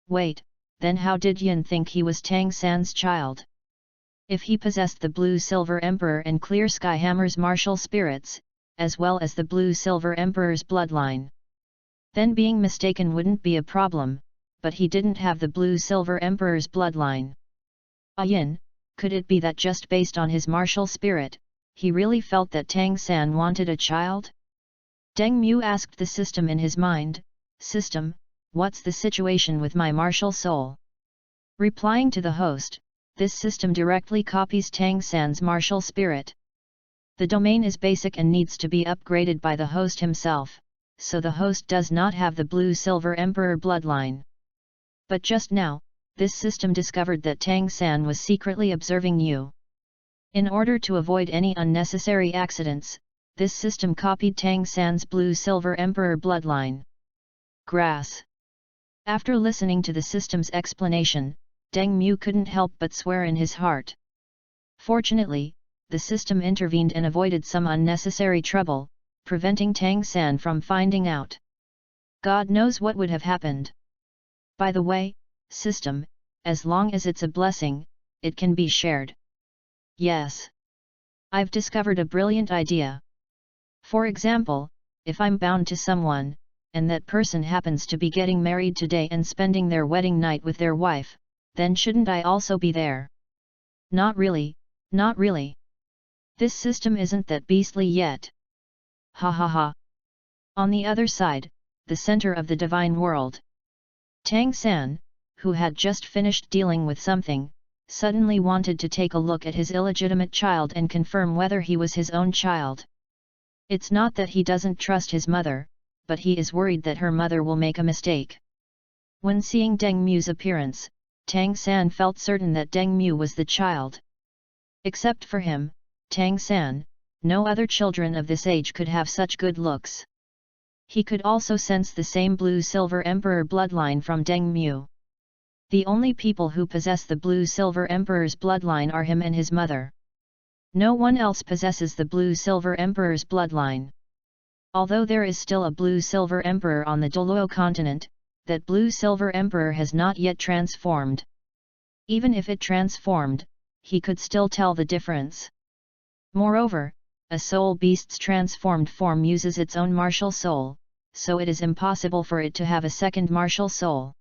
Wait, then how did Yin think he was Tang San's child? If he possessed the Blue Silver Emperor and Clear Sky Hammer's martial spirits, as well as the Blue Silver Emperor's bloodline, then being mistaken wouldn't be a problem, but he didn't have the Blue Silver Emperor's bloodline. Yin, could it be that just based on his martial spirit, he really felt that Tang San wanted a child? Deng Mu asked the system in his mind, System, what's the situation with my martial soul? Replying to the host, this system directly copies Tang San's martial spirit. The domain is basic and needs to be upgraded by the host himself, so the host does not have the Blue Silver Emperor bloodline. But just now, this system discovered that Tang San was secretly observing you. In order to avoid any unnecessary accidents, this system copied Tang San's Blue Silver Emperor bloodline. Grass. After listening to the system's explanation, Deng Mu couldn't help but swear in his heart. Fortunately, the system intervened and avoided some unnecessary trouble, preventing Tang San from finding out. God knows what would have happened. By the way, system, as long as it's a blessing, it can be shared. Yes. I've discovered a brilliant idea. For example, if I'm bound to someone, and that person happens to be getting married today and spending their wedding night with their wife, then shouldn't I also be there? Not really, not really. This system isn't that beastly yet. Ha ha ha. On the other side, the center of the divine world. Tang San, who had just finished dealing with something, suddenly wanted to take a look at his illegitimate child and confirm whether he was his own child. It's not that he doesn't trust his mother, but he is worried that her mother will make a mistake. When seeing Deng Mu's appearance, Tang San felt certain that Deng Mu was the child. Except for him, Tang San, no other children of this age could have such good looks. He could also sense the same Blue Silver Emperor bloodline from Deng Mu. The only people who possess the Blue Silver Emperor's bloodline are him and his mother. No one else possesses the Blue Silver Emperor's bloodline. Although there is still a Blue Silver Emperor on the Doluo continent, that Blue Silver Emperor has not yet transformed. Even if it transformed, he could still tell the difference. Moreover, a soul beast's transformed form uses its own martial soul, so it is impossible for it to have a second martial soul.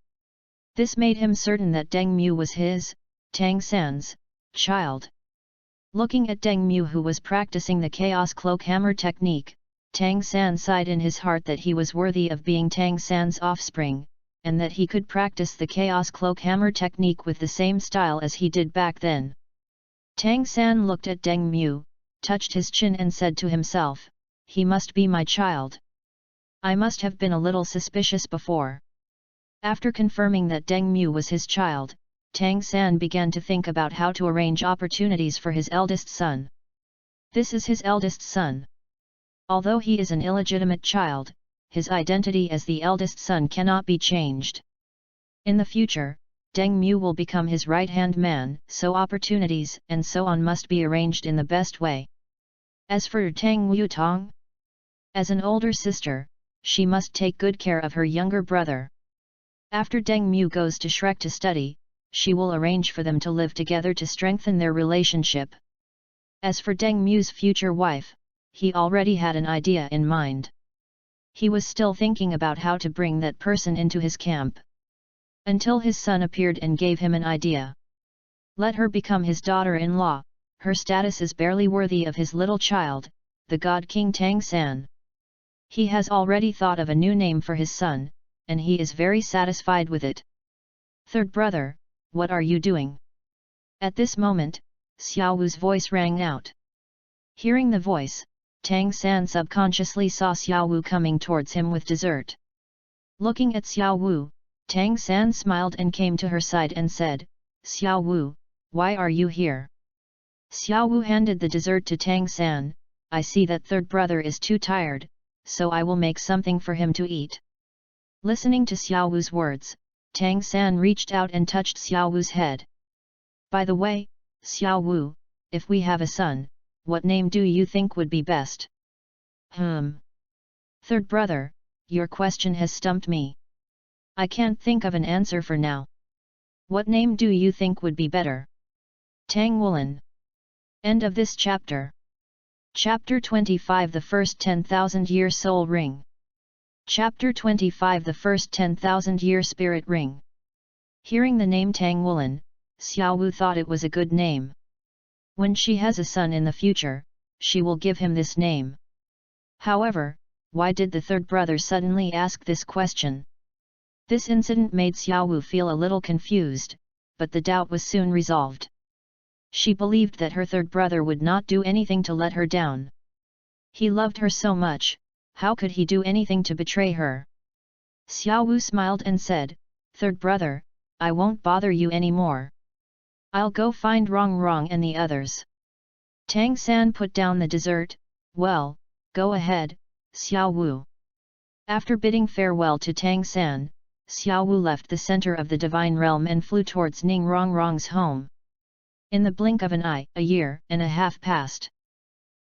This made him certain that Deng Mu was his, Tang San's, child. Looking at Deng Mu, who was practicing the Chaos Cloak Hammer technique, Tang San sighed in his heart that he was worthy of being Tang San's offspring, and that he could practice the Chaos Cloak Hammer technique with the same style as he did back then. Tang San looked at Deng Mu, touched his chin and said to himself, "He must be my child. I must have been a little suspicious before." After confirming that Deng Mu was his child, Tang San began to think about how to arrange opportunities for his eldest son. This is his eldest son. Although he is an illegitimate child, his identity as the eldest son cannot be changed. In the future, Deng Mu will become his right-hand man, so opportunities and so on must be arranged in the best way. As for Tang Yutong, as an older sister, she must take good care of her younger brother. After Deng Mu goes to Shrek to study, she will arrange for them to live together to strengthen their relationship. As for Deng Mu's future wife, he already had an idea in mind. He was still thinking about how to bring that person into his camp. Until his son appeared and gave him an idea. Let her become his daughter-in-law, her status is barely worthy of his little child, the God King Tang San. He has already thought of a new name for his son, and he is very satisfied with it. "Third brother, what are you doing?" At this moment, Xiao Wu's voice rang out. Hearing the voice, Tang San subconsciously saw Xiao Wu coming towards him with dessert. Looking at Xiao Wu, Tang San smiled and came to her side and said, "Xiao Wu, why are you here?" Xiao Wu handed the dessert to Tang San. "I see that third brother is too tired, so I will make something for him to eat." Listening to Xiao Wu's words, Tang San reached out and touched Xiao Wu's head. "By the way, Xiao Wu, if we have a son, what name do you think would be best?" Third brother, your question has stumped me. I can't think of an answer for now. What name do you think would be better?" Tang Wulin. End of this chapter. Chapter 25, The First 10,000-Year Soul Ring. Chapter 25, The First 10,000-Year Spirit Ring. Hearing the name Tang Wulin, Xiao Wu thought it was a good name. When she has a son in the future, she will give him this name. However, why did the third brother suddenly ask this question? This incident made Xiao Wu feel a little confused, but the doubt was soon resolved. She believed that her third brother would not do anything to let her down. He loved her so much, how could he do anything to betray her? Xiao Wu smiled and said, "Third brother, I won't bother you anymore. I'll go find Rong and the others." Tang San put down the dessert. "Well, go ahead, Xiao Wu." After bidding farewell to Tang San, Xiao Wu left the center of the divine realm and flew towards Ning Rong's home. In the blink of an eye, a year and a half passed.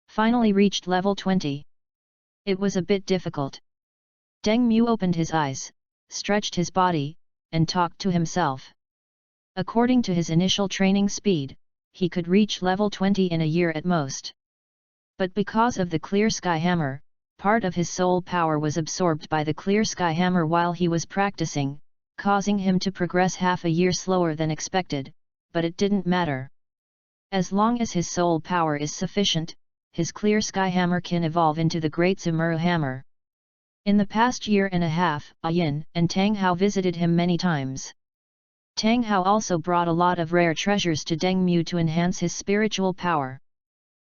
Finally reached level 20. It was a bit difficult. Deng Mu opened his eyes, stretched his body, and talked to himself. According to his initial training speed, he could reach level 20 in a year at most. But because of the Clear Sky Hammer, part of his soul power was absorbed by the Clear Sky Hammer while he was practicing, causing him to progress half a year slower than expected, but it didn't matter. As long as his soul power is sufficient, his Clear Sky Hammer can evolve into the Great Zimuru Hammer. In the past year and a half, Yin and Tang Hao visited him many times. Tang Hao also brought a lot of rare treasures to Deng Mu to enhance his spiritual power.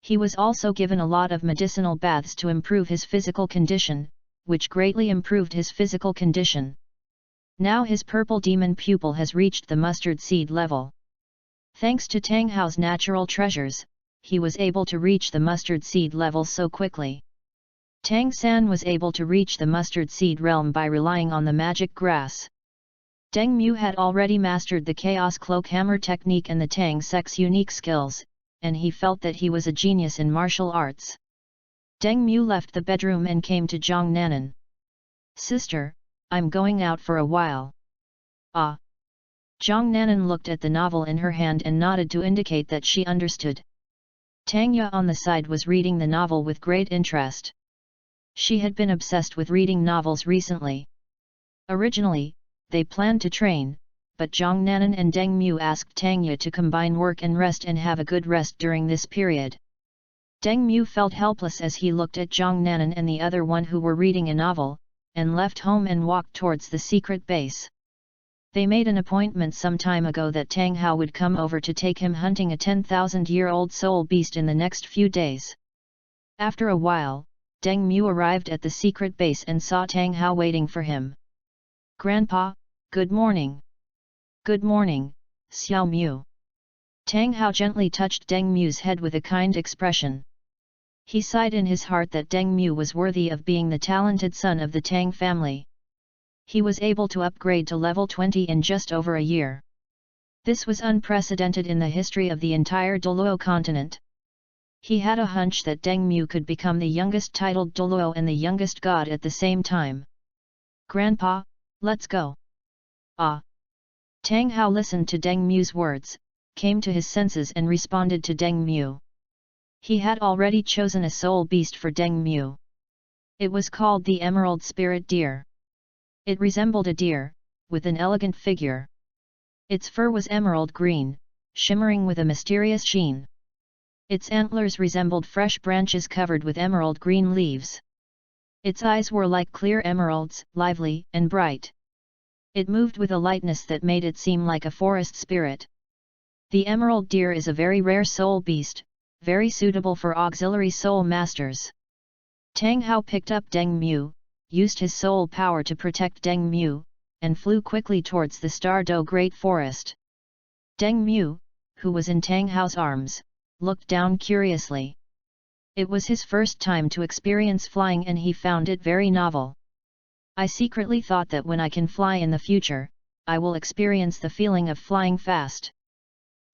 He was also given a lot of medicinal baths to improve his physical condition, which greatly improved his physical condition. Now his purple demon pupil has reached the mustard seed level. Thanks to Tang Hao's natural treasures, he was able to reach the mustard seed level so quickly. Tang San was able to reach the mustard seed realm by relying on the magic grass. Deng Mu had already mastered the Chaos Cloak Hammer technique and the Tang Sect's unique skills, and he felt that he was a genius in martial arts. Deng Mu left the bedroom and came to Zhang Nanan. "Sister, I'm going out for a while." "Ah." Zhang Nanan looked at the novel in her hand and nodded to indicate that she understood. Tang Ya on the side was reading the novel with great interest. She had been obsessed with reading novels recently. Originally, they planned to train, but Zhang Nanan and Deng Mu asked Tang to combine work and rest and have a good rest during this period. Deng Mu felt helpless as he looked at Zhang Nanan and the other one who were reading a novel, and left home and walked towards the secret base. They made an appointment some time ago that Tang Hao would come over to take him hunting a 10,000-year-old soul beast in the next few days. After a while, Deng Mu arrived at the secret base and saw Tang Hao waiting for him. "Grandpa, good morning." "Good morning, Xiao Mu." Tang Hao gently touched Deng Mu's head with a kind expression. He sighed in his heart that Deng Mu was worthy of being the talented son of the Tang family. He was able to upgrade to level 20 in just over a year. This was unprecedented in the history of the entire Doluo continent. He had a hunch that Deng Mu could become the youngest titled Doluo and the youngest god at the same time. "Grandpa, let's go." "Ah." Tang Hao listened to Deng Mu's words, came to his senses and responded to Deng Mu. He had already chosen a soul beast for Deng Mu. It was called the Emerald Spirit Deer. It resembled a deer, with an elegant figure. Its fur was emerald green, shimmering with a mysterious sheen. Its antlers resembled fresh branches covered with emerald green leaves. Its eyes were like clear emeralds, lively and bright. It moved with a lightness that made it seem like a forest spirit. The emerald deer is a very rare soul beast, very suitable for auxiliary soul masters. Tang Hao picked up Deng Mu, used his soul power to protect Deng Mu, and flew quickly towards the Star Do Great Forest. Deng Mu, who was in Tang Hao's arms, looked down curiously. It was his first time to experience flying and he found it very novel. "I secretly thought that when I can fly in the future, I will experience the feeling of flying fast."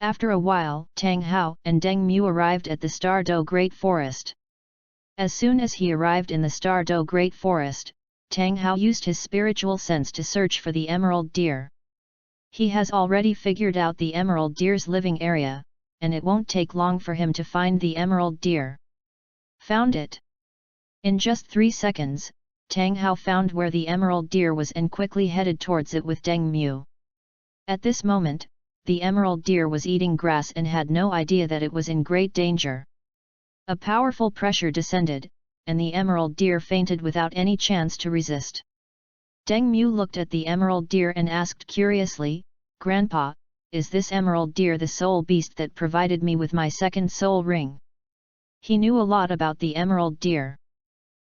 After a while, Tang Hao and Deng Mu arrived at the Star Do Great Forest. As soon as he arrived in the Star Do Great Forest, Tang Hao used his spiritual sense to search for the emerald deer. He has already figured out the emerald deer's living area, and it won't take long for him to find the emerald deer. Found it! In just 3 seconds, Tang Hao found where the emerald deer was and quickly headed towards it with Deng Mu. At this moment, the emerald deer was eating grass and had no idea that it was in great danger. A powerful pressure descended, and the emerald deer fainted without any chance to resist. Deng Mu looked at the emerald deer and asked curiously, "Grandpa, is this emerald deer the soul beast that provided me with my second soul ring?" He knew a lot about the emerald deer.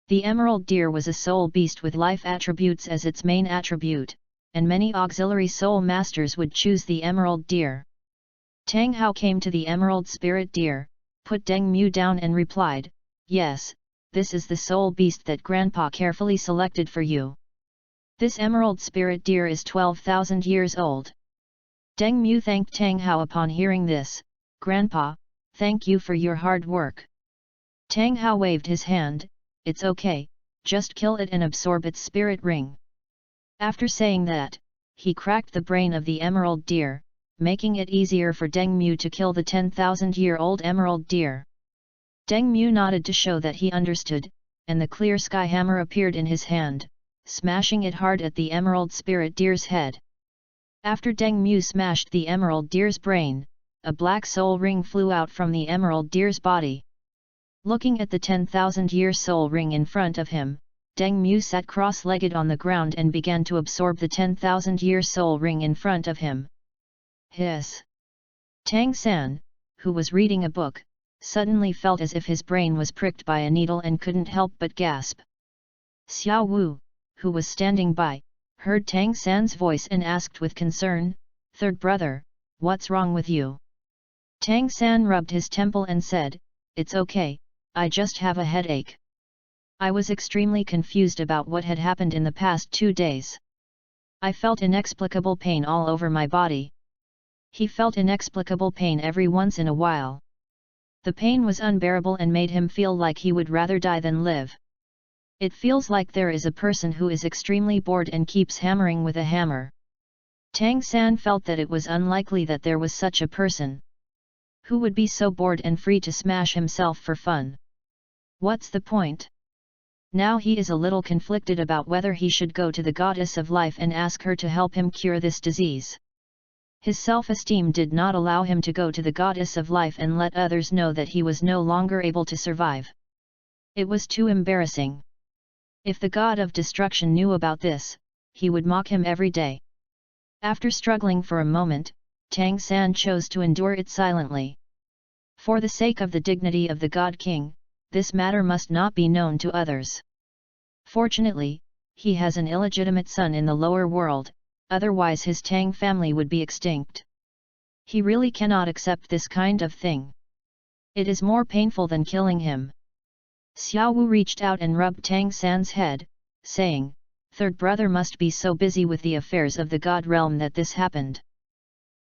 The emerald deer was a soul beast with life attributes as its main attribute, and many auxiliary soul masters would choose the emerald deer. Tang Hao came to the emerald spirit deer, put Deng Mu down and replied, "Yes, this is the soul beast that Grandpa carefully selected for you. This emerald spirit deer is 12,000 years old." Deng Mu thanked Tang Hao upon hearing this, "Grandpa, thank you for your hard work." Tang Hao waved his hand, "It's okay, just kill it and absorb its spirit ring." After saying that, he cracked the brain of the emerald deer, making it easier for Deng Mu to kill the 10,000-year-old emerald deer. Deng Mu nodded to show that he understood, and the clear sky hammer appeared in his hand, smashing it hard at the emerald spirit deer's head. After Deng Mu smashed the emerald deer's brain, a black soul ring flew out from the emerald deer's body. Looking at the 10,000-year soul ring in front of him, Deng Mu sat cross-legged on the ground and began to absorb the 10,000-year soul ring in front of him. Hiss! Tang San, who was reading a book, suddenly felt as if his brain was pricked by a needle and couldn't help but gasp. Xiao Wu, who was standing by, heard Tang San's voice and asked with concern, "Third brother, what's wrong with you?" Tang San rubbed his temple and said, "It's okay, I just have a headache. I was extremely confused about what had happened in the past 2 days. I felt inexplicable pain all over my body." He felt inexplicable pain every once in a while. The pain was unbearable and made him feel like he would rather die than live. It feels like there is a person who is extremely bored and keeps hammering with a hammer. Tang San felt that it was unlikely that there was such a person. Who would be so bored and free to smash himself for fun? What's the point? Now he is a little conflicted about whether he should go to the goddess of life and ask her to help him cure this disease. His self-esteem did not allow him to go to the goddess of life and let others know that he was no longer able to survive. It was too embarrassing. If the god of destruction knew about this, he would mock him every day. After struggling for a moment, Tang San chose to endure it silently. For the sake of the dignity of the God King, this matter must not be known to others. Fortunately, he has an illegitimate son in the lower world, otherwise his Tang family would be extinct. He really cannot accept this kind of thing. It is more painful than killing him. Xiao Wu reached out and rubbed Tang San's head, saying, "Third brother must be so busy with the affairs of the God realm that this happened."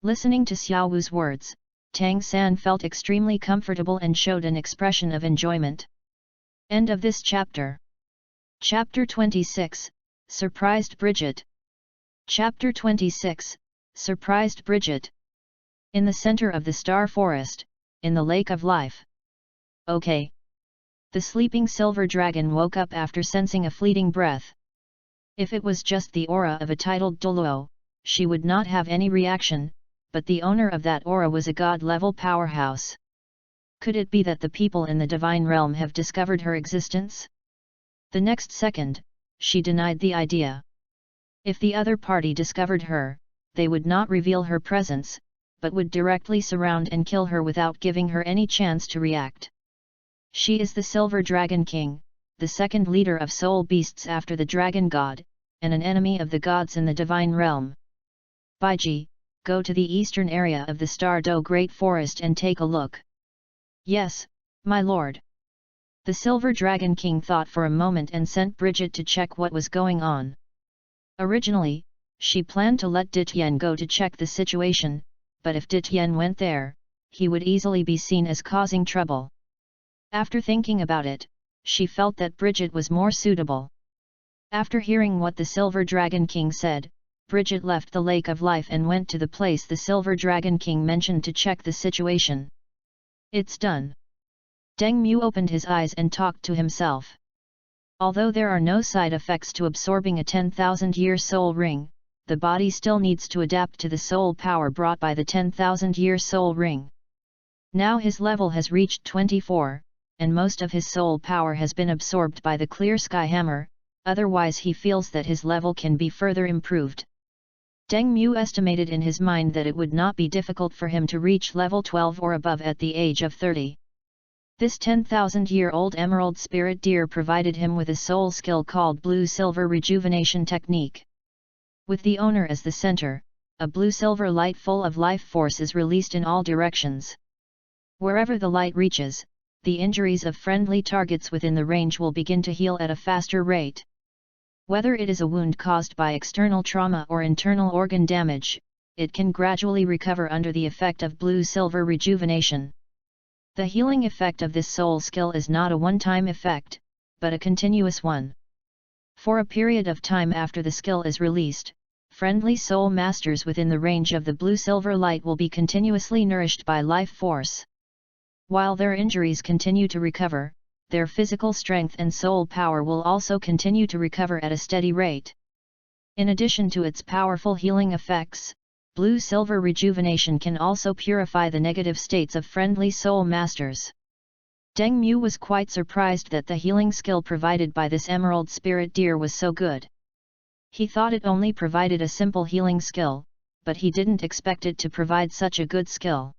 Listening to Xiao Wu's words, Tang San felt extremely comfortable and showed an expression of enjoyment. End of this chapter. Chapter 26, Surprised Bridget. Chapter 26, Surprised Bridget. In the center of the Star Forest, in the Lake of Life. Okay. The sleeping silver dragon woke up after sensing a fleeting breath. If it was just the aura of a titled Doluo, she would not have any reaction, but the owner of that aura was a god-level powerhouse. Could it be that the people in the divine realm have discovered her existence? The next second, she denied the idea. If the other party discovered her, they would not reveal her presence, but would directly surround and kill her without giving her any chance to react. She is the Silver Dragon King, the second leader of soul beasts after the Dragon God, and an enemy of the gods in the divine realm. Baiji, go to the eastern area of the Star Do Great Forest and take a look. Yes, my lord. The Silver Dragon King thought for a moment and sent Bridget to check what was going on. Originally, she planned to let Ditien go to check the situation, but if Ditien went there, he would easily be seen as causing trouble. After thinking about it, she felt that Bridget was more suitable. After hearing what the Silver Dragon King said, Bridget left the Lake of Life and went to the place the Silver Dragon King mentioned to check the situation. It's done. Deng Mu opened his eyes and talked to himself. Although there are no side effects to absorbing a 10,000-year soul ring, the body still needs to adapt to the soul power brought by the 10,000-year soul ring. Now his level has reached 24, and most of his soul power has been absorbed by the Clear Sky Hammer, otherwise he feels that his level can be further improved. Deng Mu estimated in his mind that it would not be difficult for him to reach level 12 or above at the age of 30. This 10,000-year-old emerald spirit deer provided him with a soul skill called Blue-Silver Rejuvenation Technique. With the owner as the center, a blue-silver light full of life force is released in all directions. Wherever the light reaches, the injuries of friendly targets within the range will begin to heal at a faster rate. Whether it is a wound caused by external trauma or internal organ damage, it can gradually recover under the effect of blue-silver rejuvenation. The healing effect of this soul skill is not a one-time effect, but a continuous one. For a period of time after the skill is released, friendly soul masters within the range of the blue-silver light will be continuously nourished by life force. While their injuries continue to recover, their physical strength and soul power will also continue to recover at a steady rate. In addition to its powerful healing effects, Blue-Silver Rejuvenation can also purify the negative states of friendly soul masters. Deng Mu was quite surprised that the healing skill provided by this emerald spirit deer was so good. He thought it only provided a simple healing skill, but he didn't expect it to provide such a good skill.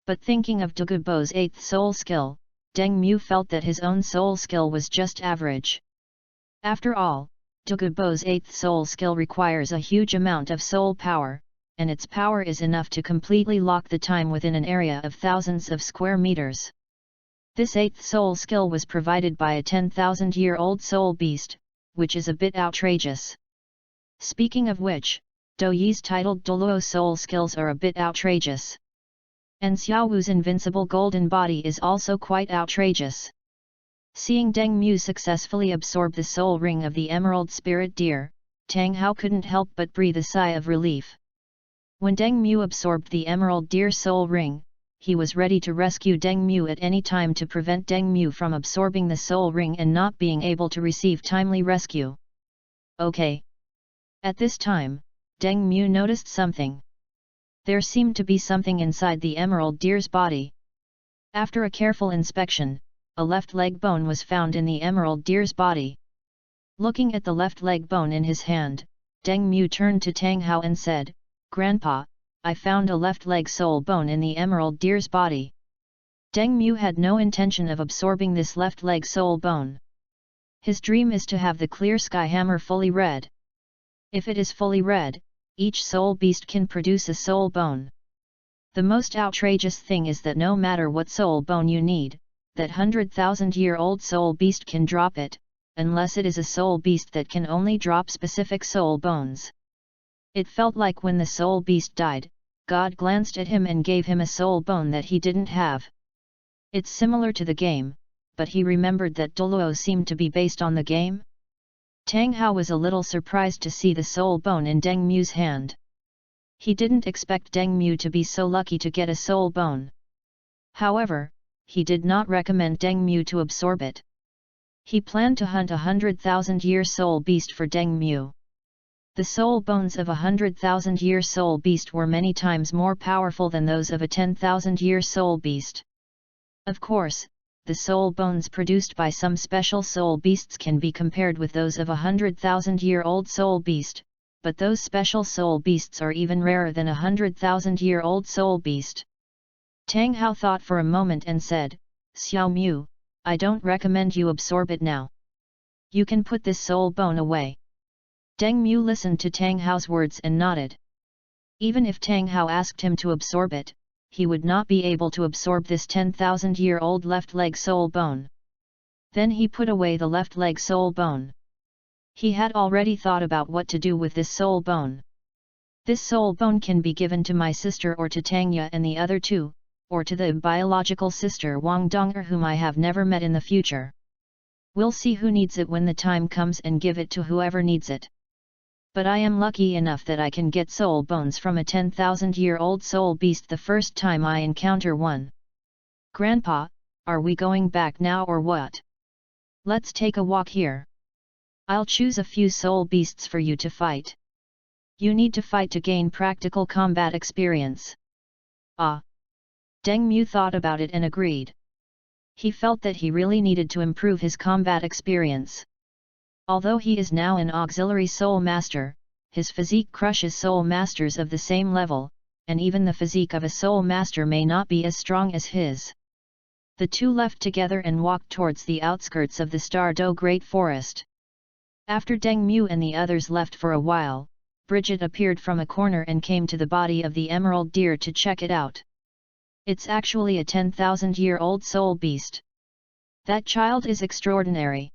But thinking of Dagubo's 8th soul skill, Deng Mu felt that his own soul skill was just average. After all, Dagubo's 8th soul skill requires a huge amount of soul power, and its power is enough to completely lock the time within an area of thousands of square meters. This 8th soul skill was provided by a 10,000-year-old soul beast, which is a bit outrageous. Speaking of which, Do Yi's titled Doluo soul skills are a bit outrageous. And Xiao Wu's invincible golden body is also quite outrageous. Seeing Deng Mu successfully absorb the soul ring of the emerald spirit deer, Tang Hao couldn't help but breathe a sigh of relief. When Deng Mu absorbed the emerald deer soul ring, he was ready to rescue Deng Mu at any time to prevent Deng Mu from absorbing the soul ring and not being able to receive timely rescue. Okay. At this time, Deng Mu noticed something. There seemed to be something inside the emerald deer's body. After a careful inspection, a left leg bone was found in the emerald deer's body. Looking at the left leg bone in his hand, Deng Mu turned to Tang Hao and said, "Grandpa, I found a left leg soul bone in the emerald deer's body." Deng Mu had no intention of absorbing this left leg soul bone. His dream is to have the clear sky hammer fully red. If it is fully red, each soul beast can produce a soul bone. The most outrageous thing is that no matter what soul bone you need, that 100,000-year-old soul beast can drop it, unless it is a soul beast that can only drop specific soul bones. It felt like when the soul beast died, God glanced at him and gave him a soul bone that he didn't have. It's similar to the game, but he remembered that Doluo seemed to be based on the game. Tang Hao was a little surprised to see the soul bone in Deng Mu's hand. He didn't expect Deng Mu to be so lucky to get a soul bone. However, he did not recommend Deng Mu to absorb it. He planned to hunt a 100,000-year soul beast for Deng Mu. The soul bones of a 100,000-year soul beast were many times more powerful than those of a 10,000-year soul beast. Of course, the soul bones produced by some special soul beasts can be compared with those of a 100,000-year-old soul beast, but those special soul beasts are even rarer than a 100,000-year-old soul beast. Tang Hao thought for a moment and said, "Xiao Mu, I don't recommend you absorb it now. You can put this soul bone away." Deng Mu listened to Tang Hao's words and nodded. Even if Tang Hao asked him to absorb it, he would not be able to absorb this 10,000-year-old left leg soul bone. Then he put away the left leg soul bone. He had already thought about what to do with this soul bone. This soul bone can be given to my sister or to Tangya and the other two, or to the biological sister Wang Donger whom I have never met in the future. We'll see who needs it when the time comes and give it to whoever needs it. But I am lucky enough that I can get soul bones from a 10,000-year-old soul beast the first time I encounter one. Grandpa, are we going back now or what? Let's take a walk here. I'll choose a few soul beasts for you to fight. You need to fight to gain practical combat experience. Ah! Deng Mu thought about it and agreed. He felt that he really needed to improve his combat experience. Although he is now an auxiliary soul master, his physique crushes soul masters of the same level, and even the physique of a soul master may not be as strong as his. The two left together and walked towards the outskirts of the Star Do Great Forest. After Deng Mu and the others left for a while, Bridget appeared from a corner and came to the body of the emerald deer to check it out. It's actually a 10,000-year-old soul beast. That child is extraordinary.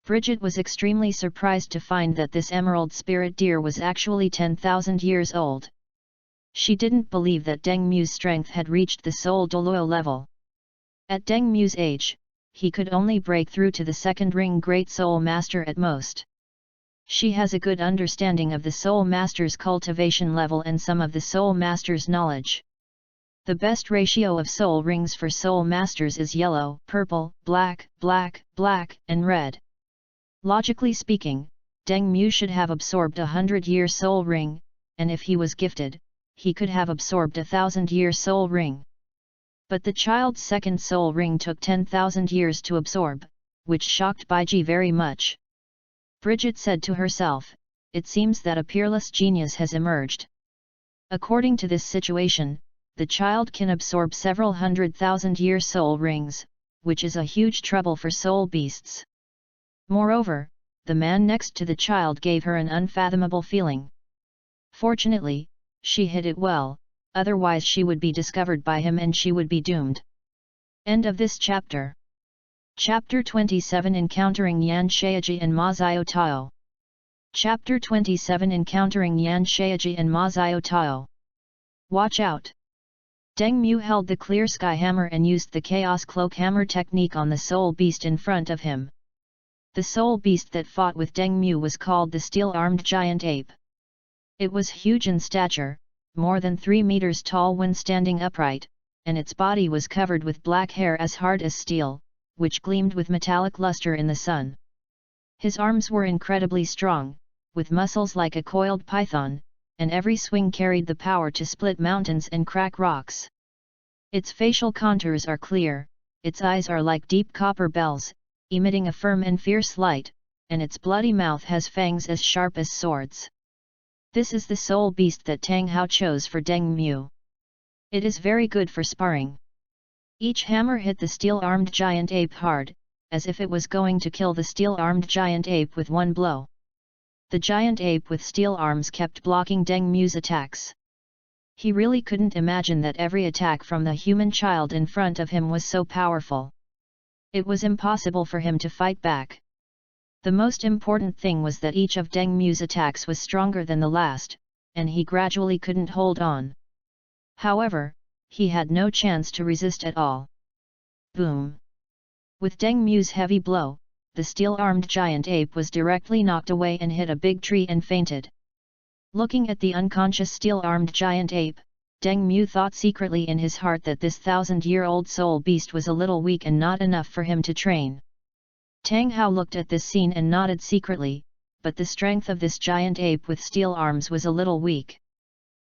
Bridget was extremely surprised to find that this emerald spirit deer was actually 10,000 years old. She didn't believe that Deng Mu's strength had reached the soul Doluo level. At Deng Mu's age, he could only break through to the second ring Great Soul Master at most. She has a good understanding of the Soul Master's cultivation level and some of the Soul Master's knowledge. The best ratio of soul rings for Soul Masters is yellow, purple, black, black, black, and red. Logically speaking, Deng Mu should have absorbed a 100-year soul ring, and if he was gifted, he could have absorbed a 1,000-year soul ring. But the child's second soul ring took 10,000 years to absorb, which shocked Baiji very much. Bridget said to herself, "It seems that a peerless genius has emerged." According to this situation, the child can absorb several 100,000-year soul rings, which is a huge trouble for soul beasts. Moreover, the man next to the child gave her an unfathomable feeling. Fortunately, she hid it well, otherwise she would be discovered by him and she would be doomed. End of this chapter. Chapter 27 Encountering Yan Shaiji and Ma Xiao Tao. Chapter 27 Encountering Yan Shaiji and Ma Xiao Tao. Watch out! Deng Mu held the clear sky hammer and used the chaos cloak hammer technique on the soul beast in front of him. The soul beast that fought with Deng Mu was called the steel-armed giant ape. It was huge in stature, more than 3 meters tall when standing upright, and its body was covered with black hair as hard as steel, which gleamed with metallic luster in the sun. His arms were incredibly strong, with muscles like a coiled python, and every swing carried the power to split mountains and crack rocks. Its facial contours are clear, its eyes are like deep copper bells, emitting a firm and fierce light, and its bloody mouth has fangs as sharp as swords. This is the soul beast that Tang Hao chose for Deng Mu. It is very good for sparring. Each hammer hit the steel-armed giant ape hard, as if it was going to kill the steel-armed giant ape with one blow. The giant ape with steel arms kept blocking Deng Mu's attacks. He really couldn't imagine that every attack from the human child in front of him was so powerful. It was impossible for him to fight back. The most important thing was that each of Deng Mu's attacks was stronger than the last, and he gradually couldn't hold on. However, he had no chance to resist at all. Boom! With Deng Mu's heavy blow, the steel-armed giant ape was directly knocked away and hit a big tree and fainted. Looking at the unconscious steel-armed giant ape, Deng Mu thought secretly in his heart that this 1,000-year-old soul beast was a little weak and not enough for him to train. Tang Hao looked at this scene and nodded secretly, but the strength of this giant ape with steel arms was a little weak.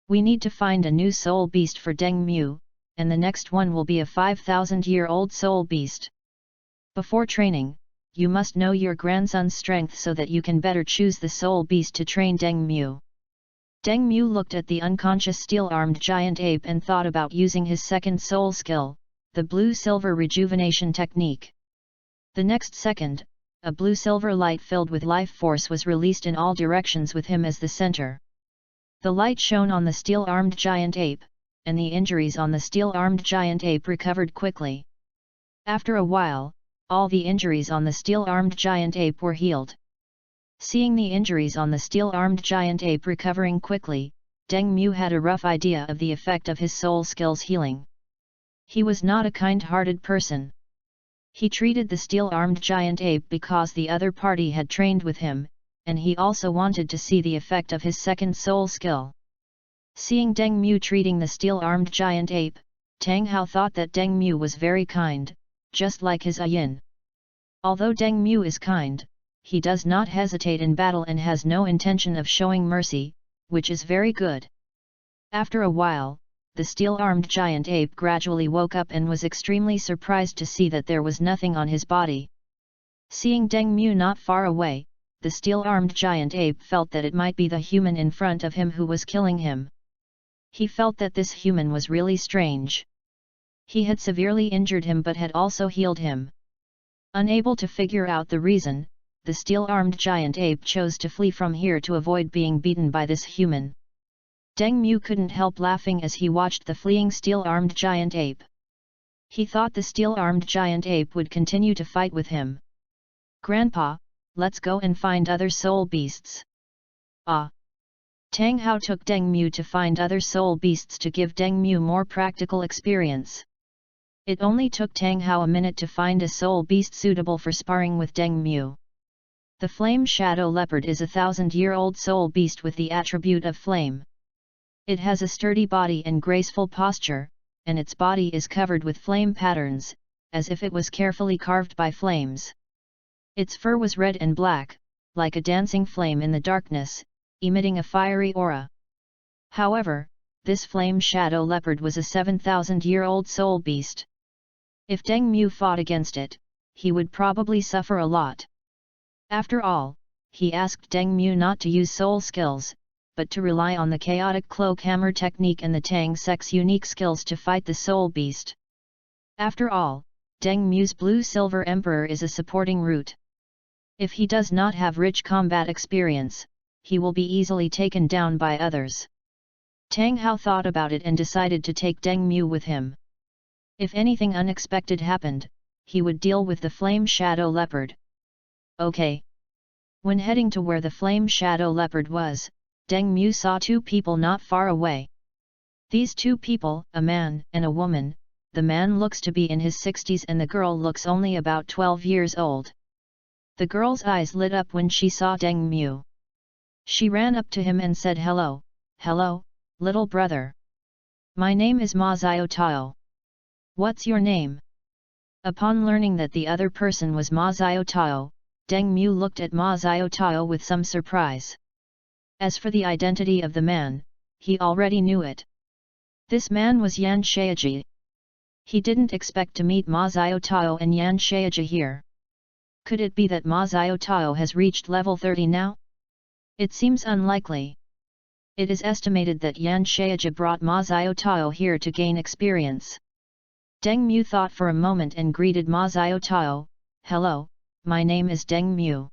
We need to find a new soul beast for Deng Mu, and the next one will be a 5,000-year-old soul beast. Before training, you must know your grandson's strength so that you can better choose the soul beast to train Deng Mu. Deng Mu looked at the unconscious steel-armed giant ape and thought about using his second soul skill, the blue-silver rejuvenation technique. The next second, a blue-silver light filled with life force was released in all directions with him as the center. The light shone on the steel-armed giant ape, and the injuries on the steel-armed giant ape recovered quickly. After a while, all the injuries on the steel-armed giant ape were healed. Seeing the injuries on the steel-armed giant ape recovering quickly, Deng Mu had a rough idea of the effect of his soul skills healing. He was not a kind-hearted person. He treated the steel-armed giant ape because the other party had trained with him, and he also wanted to see the effect of his second soul skill. Seeing Deng Mu treating the steel-armed giant ape, Tang Hao thought that Deng Mu was very kind, just like his Ayin. Although Deng Mu is kind, he does not hesitate in battle and has no intention of showing mercy, which is very good. After a while, the steel-armed giant ape gradually woke up and was extremely surprised to see that there was nothing on his body. Seeing Deng Mu not far away, the steel-armed giant ape felt that it might be the human in front of him who was killing him. He felt that this human was really strange. He had severely injured him but had also healed him. Unable to figure out the reason, the steel-armed giant ape chose to flee from here to avoid being beaten by this human. Deng Mu couldn't help laughing as he watched the fleeing steel-armed giant ape. He thought the steel-armed giant ape would continue to fight with him. "Grandpa, let's go and find other soul beasts." Ah! Tang Hao took Deng Mu to find other soul beasts to give Deng Mu more practical experience. It only took Tang Hao a minute to find a soul beast suitable for sparring with Deng Mu. The flame shadow leopard is a 1,000-year-old soul beast with the attribute of flame. It has a sturdy body and graceful posture, and its body is covered with flame patterns, as if it was carefully carved by flames. Its fur was red and black, like a dancing flame in the darkness, emitting a fiery aura. However, this flame shadow leopard was a 7,000-year-old soul beast. If Deng Mu fought against it, he would probably suffer a lot. After all, he asked Deng Mu not to use soul skills, but to rely on the chaotic cloak hammer technique and the Tang Sect's unique skills to fight the soul beast. After all, Deng Mu's blue-silver emperor is a supporting root. If he does not have rich combat experience, he will be easily taken down by others. Tang Hao thought about it and decided to take Deng Mu with him. If anything unexpected happened, he would deal with the flame shadow leopard. Okay. When heading to where the flame shadow leopard was, Deng Mu saw two people not far away. These two people, a man and a woman, the man looks to be in his 60s and the girl looks only about 12 years old. The girl's eyes lit up when she saw Deng Mu. She ran up to him and said, "Hello, hello, little brother. My name is Ma Xiao Tao. What's your name? Upon learning that the other person was Ma Xiaotao, Deng Mu looked at Ma Xiaotao with some surprise. As for the identity of the man, he already knew it. This man was Yan Shaiji. He didn't expect to meet Ma Xiaotao and Yan Shaiji here. Could it be that Ma Xiaotao has reached level 30 now? It seems unlikely. It is estimated that Yan Shaiji brought Ma Xiaotao here to gain experience. Deng Mu thought for a moment and greeted Ma Xiaotao, "Hello, my name is Deng Mu."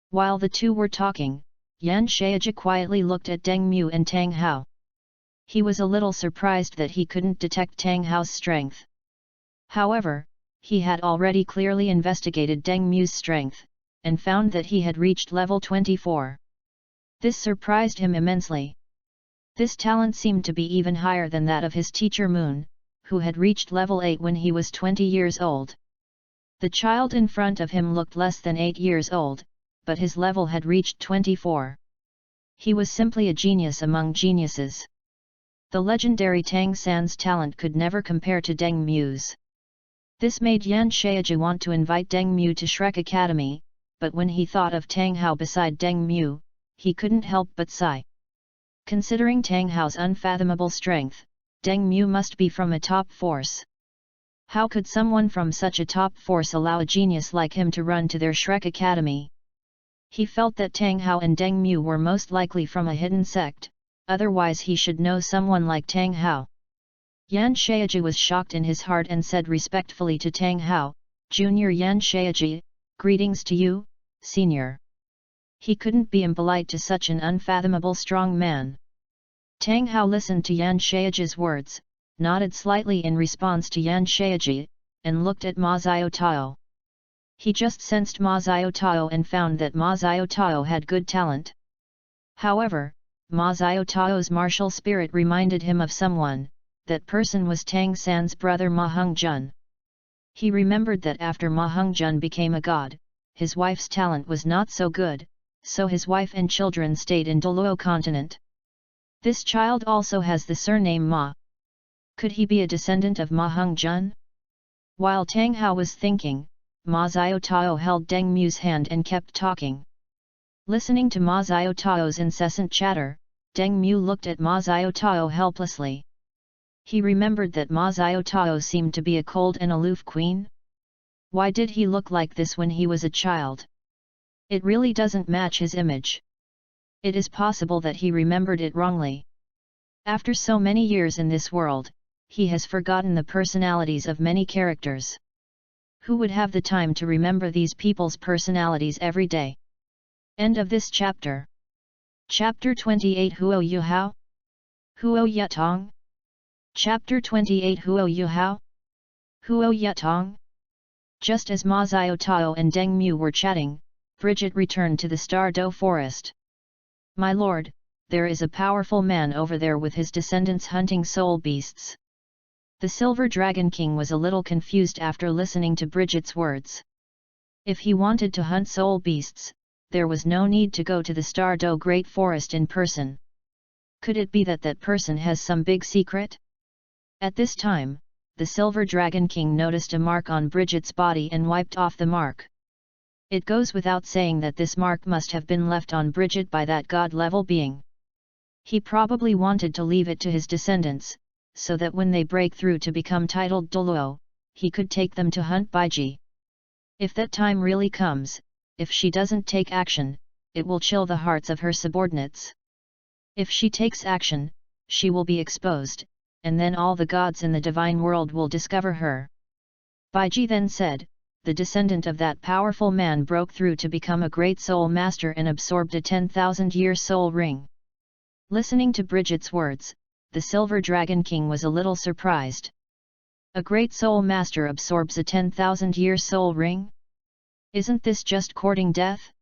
While the two were talking, Yan Shaiji quietly looked at Deng Mu and Tang Hao. He was a little surprised that he couldn't detect Tang Hao's strength. However, he had already clearly investigated Deng Mu's strength, and found that he had reached level 24. This surprised him immensely. This talent seemed to be even higher than that of his teacher Moon, who had reached level 8 when he was 20 years old. The child in front of him looked less than 8 years old, but his level had reached 24. He was simply a genius among geniuses. The legendary Tang San's talent could never compare to Deng Mu's. This made Yan Shaiji want to invite Deng Mu to Shrek Academy, but when he thought of Tang Hao beside Deng Mu, he couldn't help but sigh. Considering Tang Hao's unfathomable strength, Deng Mu must be from a top force. How could someone from such a top force allow a genius like him to run to their Shrek Academy? He felt that Tang Hao and Deng Mu were most likely from a hidden sect, otherwise he should know someone like Tang Hao. Yan Shaiji was shocked in his heart and said respectfully to Tang Hao, "Junior Yan Shaiji, greetings to you, senior." He couldn't be impolite to such an unfathomable strong man. Tang Hao listened to Yan Shaiji's words, nodded slightly in response to Yan Shaiji, and looked at Ma Xiaotao. He just sensed Ma Xiaotao and found that Ma Xiaotao had good talent. However, Ma Xiaotao's martial spirit reminded him of someone. That person was Tang San's brother Ma Hongjun. He remembered that after Ma Hongjun became a god, his wife's talent was not so good, so his wife and children stayed in Doluo continent. This child also has the surname Ma. Could he be a descendant of Ma Hongjun? While Tang Hao was thinking, Ma Xiaotao held Deng Mu's hand and kept talking. Listening to Ma Xiaotao's incessant chatter, Deng Mu looked at Ma Xiaotao helplessly. He remembered that Ma Xiaotao seemed to be a cold and aloof queen. Why did he look like this when he was a child? It really doesn't match his image. It is possible that he remembered it wrongly. After so many years in this world, he has forgotten the personalities of many characters. Who would have the time to remember these people's personalities every day? End of this chapter. Chapter 28 Huo Yu Hao? Huo Yu Tong? Chapter 28 Huo Yu Hao? Huo Yu Tong? Just as Ma Xiaotao and Deng Mu were chatting, Bridget returned to the Stardow forest. "My lord, there is a powerful man over there with his descendants hunting soul beasts." The Silver Dragon King was a little confused after listening to Bridget's words. If he wanted to hunt soul beasts, there was no need to go to the Stardow Great Forest in person. Could it be that that person has some big secret? At this time, the Silver Dragon King noticed a mark on Bridget's body and wiped off the mark. It goes without saying that this mark must have been left on Bridget by that god-level being. He probably wanted to leave it to his descendants, so that when they break through to become titled Doluo, he could take them to hunt Baiji. If that time really comes, if she doesn't take action, it will chill the hearts of her subordinates. If she takes action, she will be exposed, and then all the gods in the divine world will discover her. Baiji then said, the descendant of that powerful man broke through to become a great soul master and absorbed a 10,000-year soul ring. Listening to Bridget's words, the Silver Dragon King was a little surprised. A great soul master absorbs a 10,000-year soul ring? Isn't this just courting death?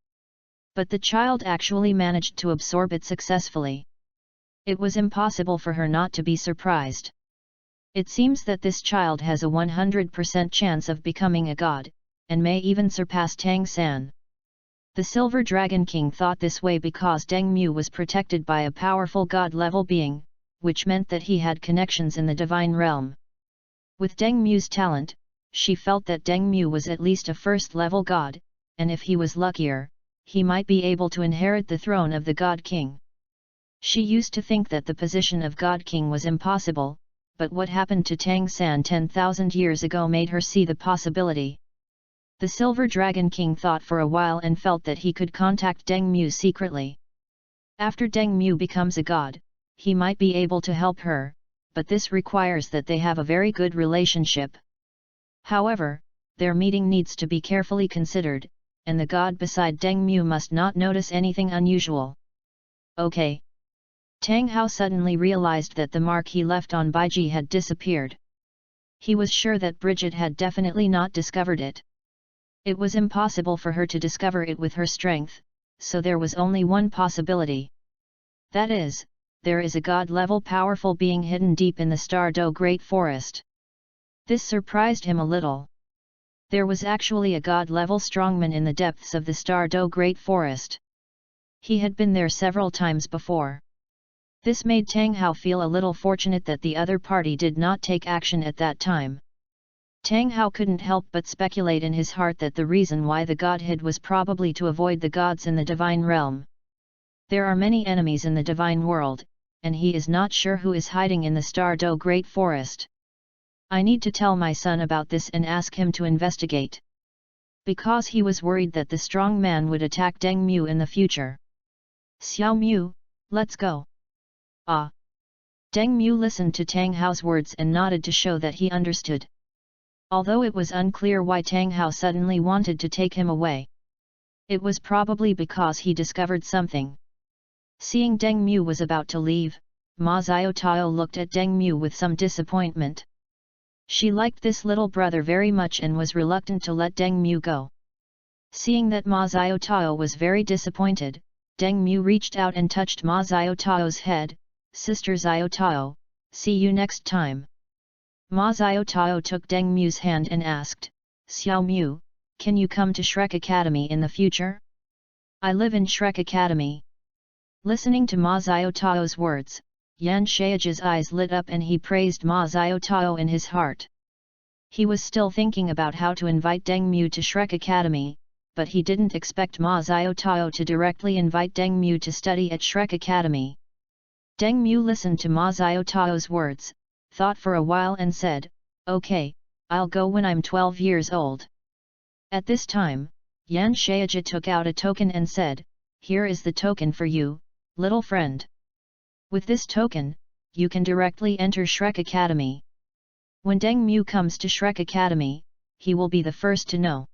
But the child actually managed to absorb it successfully. It was impossible for her not to be surprised. It seems that this child has a 100% chance of becoming a god, and may even surpass Tang San. The Silver Dragon King thought this way because Deng Mu was protected by a powerful god-level being, which meant that he had connections in the divine realm. With Deng Mu's talent, she felt that Deng Mu was at least a first-level god, and if he was luckier, he might be able to inherit the throne of the God King. She used to think that the position of God King was impossible, but what happened to Tang San 10,000 years ago made her see the possibility. The Silver Dragon King thought for a while and felt that he could contact Deng Mu secretly. After Deng Mu becomes a god, he might be able to help her, but this requires that they have a very good relationship. However, their meeting needs to be carefully considered, and the god beside Deng Mu must not notice anything unusual. Okay. Tang Hao suddenly realized that the mark he left on Baiji had disappeared. He was sure that Bridget had definitely not discovered it. It was impossible for her to discover it with her strength, so there was only one possibility. That is, there is a god-level powerful being hidden deep in the Star-Do Great Forest. This surprised him a little. There was actually a god-level strongman in the depths of the Star-Do Great Forest. He had been there several times before. This made Tang Hao feel a little fortunate that the other party did not take action at that time. Tang Hao couldn't help but speculate in his heart that the reason why the god hid was probably to avoid the gods in the divine realm. There are many enemies in the divine world, and he is not sure who is hiding in the Star-Do Great Forest. I need to tell my son about this and ask him to investigate. Because he was worried that the strong man would attack Deng Mu in the future. Xiao Mu, let's go. Ah! Deng Mu listened to Tang Hao's words and nodded to show that he understood. Although it was unclear why Tang Hao suddenly wanted to take him away. It was probably because he discovered something. Seeing Deng Mu was about to leave, Ma Xiaotao looked at Deng Mu with some disappointment. She liked this little brother very much and was reluctant to let Deng Mu go. Seeing that Ma Xiaotao was very disappointed, Deng Mu reached out and touched Ma Xiaotao's head. Sister Xiaotao, see you next time. Ma Xiaotao took Deng Mu's hand and asked, Xiao Mu, can you come to Shrek Academy in the future? I live in Shrek Academy. Listening to Ma Xiaotao's words, Yan Shayaji's eyes lit up and he praised Ma Xiaotao in his heart. He was still thinking about how to invite Deng Mu to Shrek Academy, but he didn't expect Ma Xiaotao to directly invite Deng Mu to study at Shrek Academy. Deng Mu listened to Ma Xiaotao's words, thought for a while and said, okay, I'll go when I'm 12 years old. At this time, Yan Shayaji took out a token and said, here is the token for you, little friend. With this token, you can directly enter Shrek Academy. When Deng Mu comes to Shrek Academy, he will be the first to know.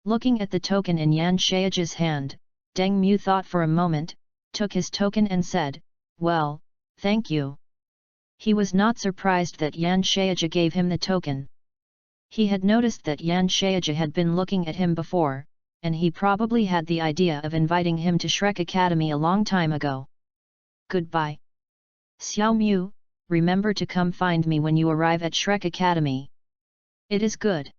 Looking at the token in Yan Shayaji's hand, Deng Mu thought for a moment, took his token and said, well, thank you. He was not surprised that Yan Shayaji gave him the token. He had noticed that Yan Shayaji had been looking at him before, and he probably had the idea of inviting him to Shrek Academy a long time ago. Goodbye. Xiao Mu, remember to come find me when you arrive at Shrek Academy. It is good.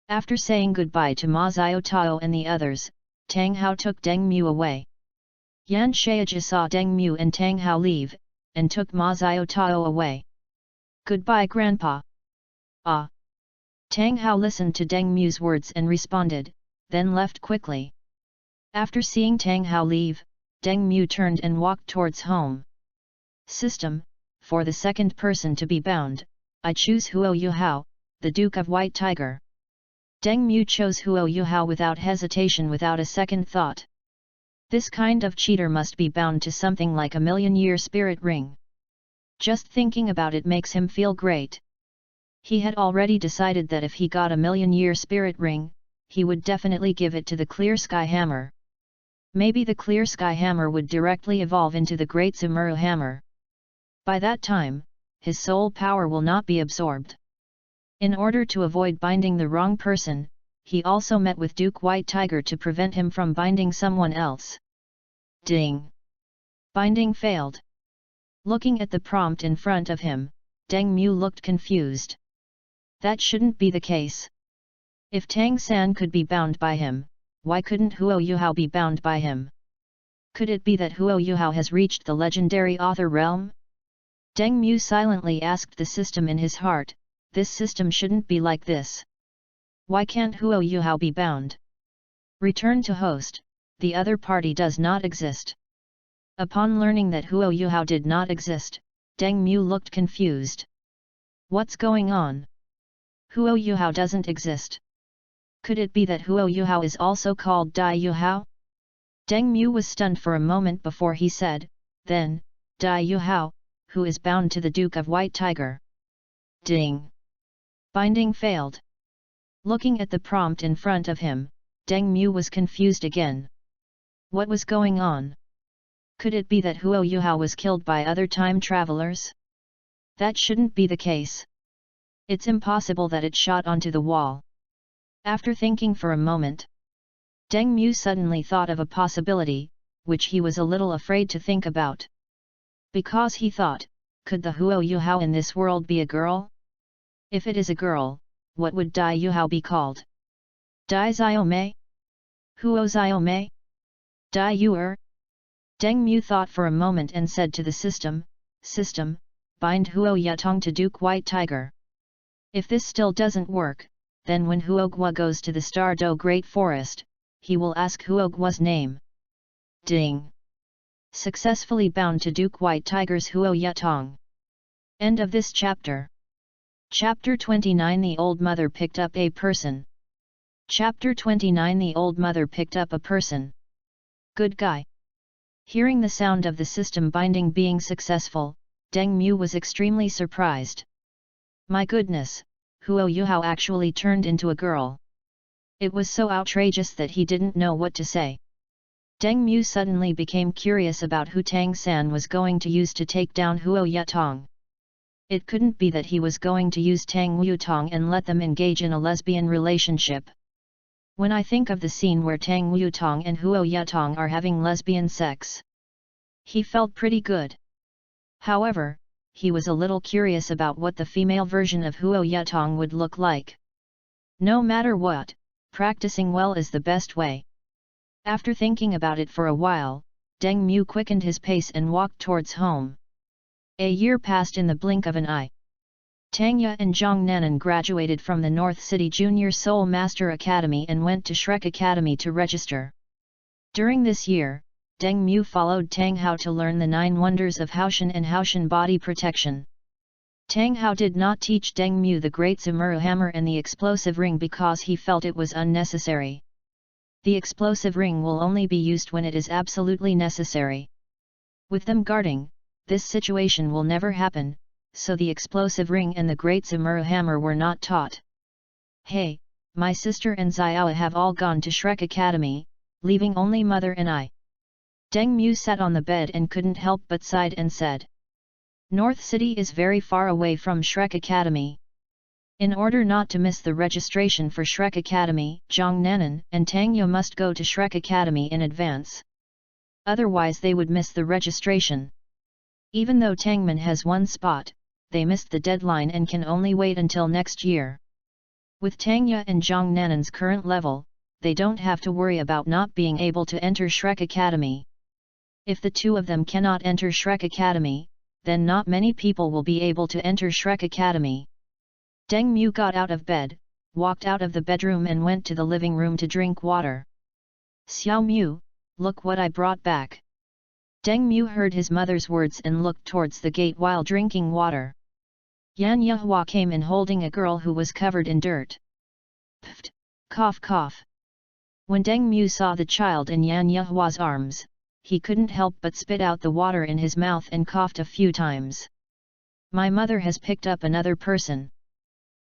After saying goodbye to Ma Xiaotao and the others, Tang Hao took Deng Mu away. Yan Shayaji saw Deng Mu and Tang Hao leave, and took Ma Xiaotao away. Goodbye Grandpa. Ah! Tang Hao listened to Deng Mu's words and responded, then left quickly. After seeing Tang Hao leave, Deng Mu turned and walked towards home. System, for the second person to be bound, I choose Huo Yuhao, the Duke of White Tiger. Deng Mu chose Huo Yuhao without hesitation, without a second thought. This kind of cheater must be bound to something like a million-year spirit ring. Just thinking about it makes him feel great. He had already decided that if he got a million-year spirit ring, he would definitely give it to the Clear Sky Hammer. Maybe the Clear Sky Hammer would directly evolve into the Great Sumuru Hammer. By that time, his soul power will not be absorbed. In order to avoid binding the wrong person, he also met with Duke White Tiger to prevent him from binding someone else. Ding! Binding failed. Looking at the prompt in front of him, Deng Mu looked confused. That shouldn't be the case. If Tang San could be bound by him, why couldn't Huo Yuhao be bound by him? Could it be that Huo Yuhao has reached the legendary author realm? Deng Mu silently asked the system in his heart, this system shouldn't be like this. Why can't Huo Yuhao be bound? Return to host, the other party does not exist. Upon learning that Huo Yuhao did not exist, Deng Mu looked confused. What's going on? Huo Yuhao doesn't exist. Could it be that Huo Yuhao is also called Dai Yuhao? Deng Mu was stunned for a moment before he said, then, Dai Yuhao, who is bound to the Duke of White Tiger. Ding! Binding failed. Looking at the prompt in front of him, Deng Mu was confused again. What was going on? Could it be that Huo Yuhao was killed by other time travelers? That shouldn't be the case. It's impossible that it shot onto the wall. After thinking for a moment, Deng Mu suddenly thought of a possibility, which he was a little afraid to think about. Because he thought, could the Huo Yuhao in this world be a girl? If it is a girl, what would Dai Yuhao be called? Dai Xiaomei? Huo Xiaomei? Dai Yuer? Deng Mu thought for a moment and said to the system, System, bind Huo Yatong to Duke White Tiger. If this still doesn't work, then when Huo Gua goes to the Star Do Great Forest, he will ask Huo Gua's name. Ding! Successfully bound to Duke White Tiger's Huo Yatong. End of this chapter. Chapter 29 The Old Mother Picked Up a Person. Chapter 29 The Old Mother Picked Up a Person. Good guy. Hearing the sound of the system binding being successful, Deng Mu was extremely surprised. My goodness, Huo Yuhao actually turned into a girl. It was so outrageous that he didn't know what to say. Deng Mu suddenly became curious about who Tang San was going to use to take down Huo Yatong. It couldn't be that he was going to use Tang Wutong and let them engage in a lesbian relationship. When I think of the scene where Tang Wutong and Huo Yatong are having lesbian sex, he felt pretty good. However, he was a little curious about what the female version of Huo Yatong would look like. No matter what, practicing well is the best way. After thinking about it for a while, Deng Mu quickened his pace and walked towards home. A year passed in the blink of an eye. Tang Ye and Zhang Nanan graduated from the North City Junior Soul Master Academy and went to Shrek Academy to register. During this year, Deng Mu followed Tang Hao to learn the 9 wonders of Haoshan and Haoshan body protection. Tang Hao did not teach Deng Mu the Great Zumuru Hammer and the Explosive Ring because he felt it was unnecessary. The Explosive Ring will only be used when it is absolutely necessary. With them guarding, this situation will never happen, so the Explosive Ring and the Great Zumuru Hammer were not taught. Hey, my sister and Xiao have all gone to Shrek Academy, leaving only mother and I. Deng Mu sat on the bed and couldn't help but sighed and said. North City is very far away from Shrek Academy. In order not to miss the registration for Shrek Academy, Zhang Nanan and Tang Ye must go to Shrek Academy in advance. Otherwise they would miss the registration. Even though Tangman has one spot, they missed the deadline and can only wait until next year. With Tang Ye and Zhang Nanan's current level, they don't have to worry about not being able to enter Shrek Academy. If the two of them cannot enter Shrek Academy, then not many people will be able to enter Shrek Academy. Deng Mu got out of bed, walked out of the bedroom and went to the living room to drink water. Xiao Mu, look what I brought back. Deng Mu heard his mother's words and looked towards the gate while drinking water. Yan Yehua came in holding a girl who was covered in dirt. Pft! Cough cough. When Deng Mu saw the child in Yan Yehua's arms, he couldn't help but spit out the water in his mouth and coughed a few times. My mother has picked up another person.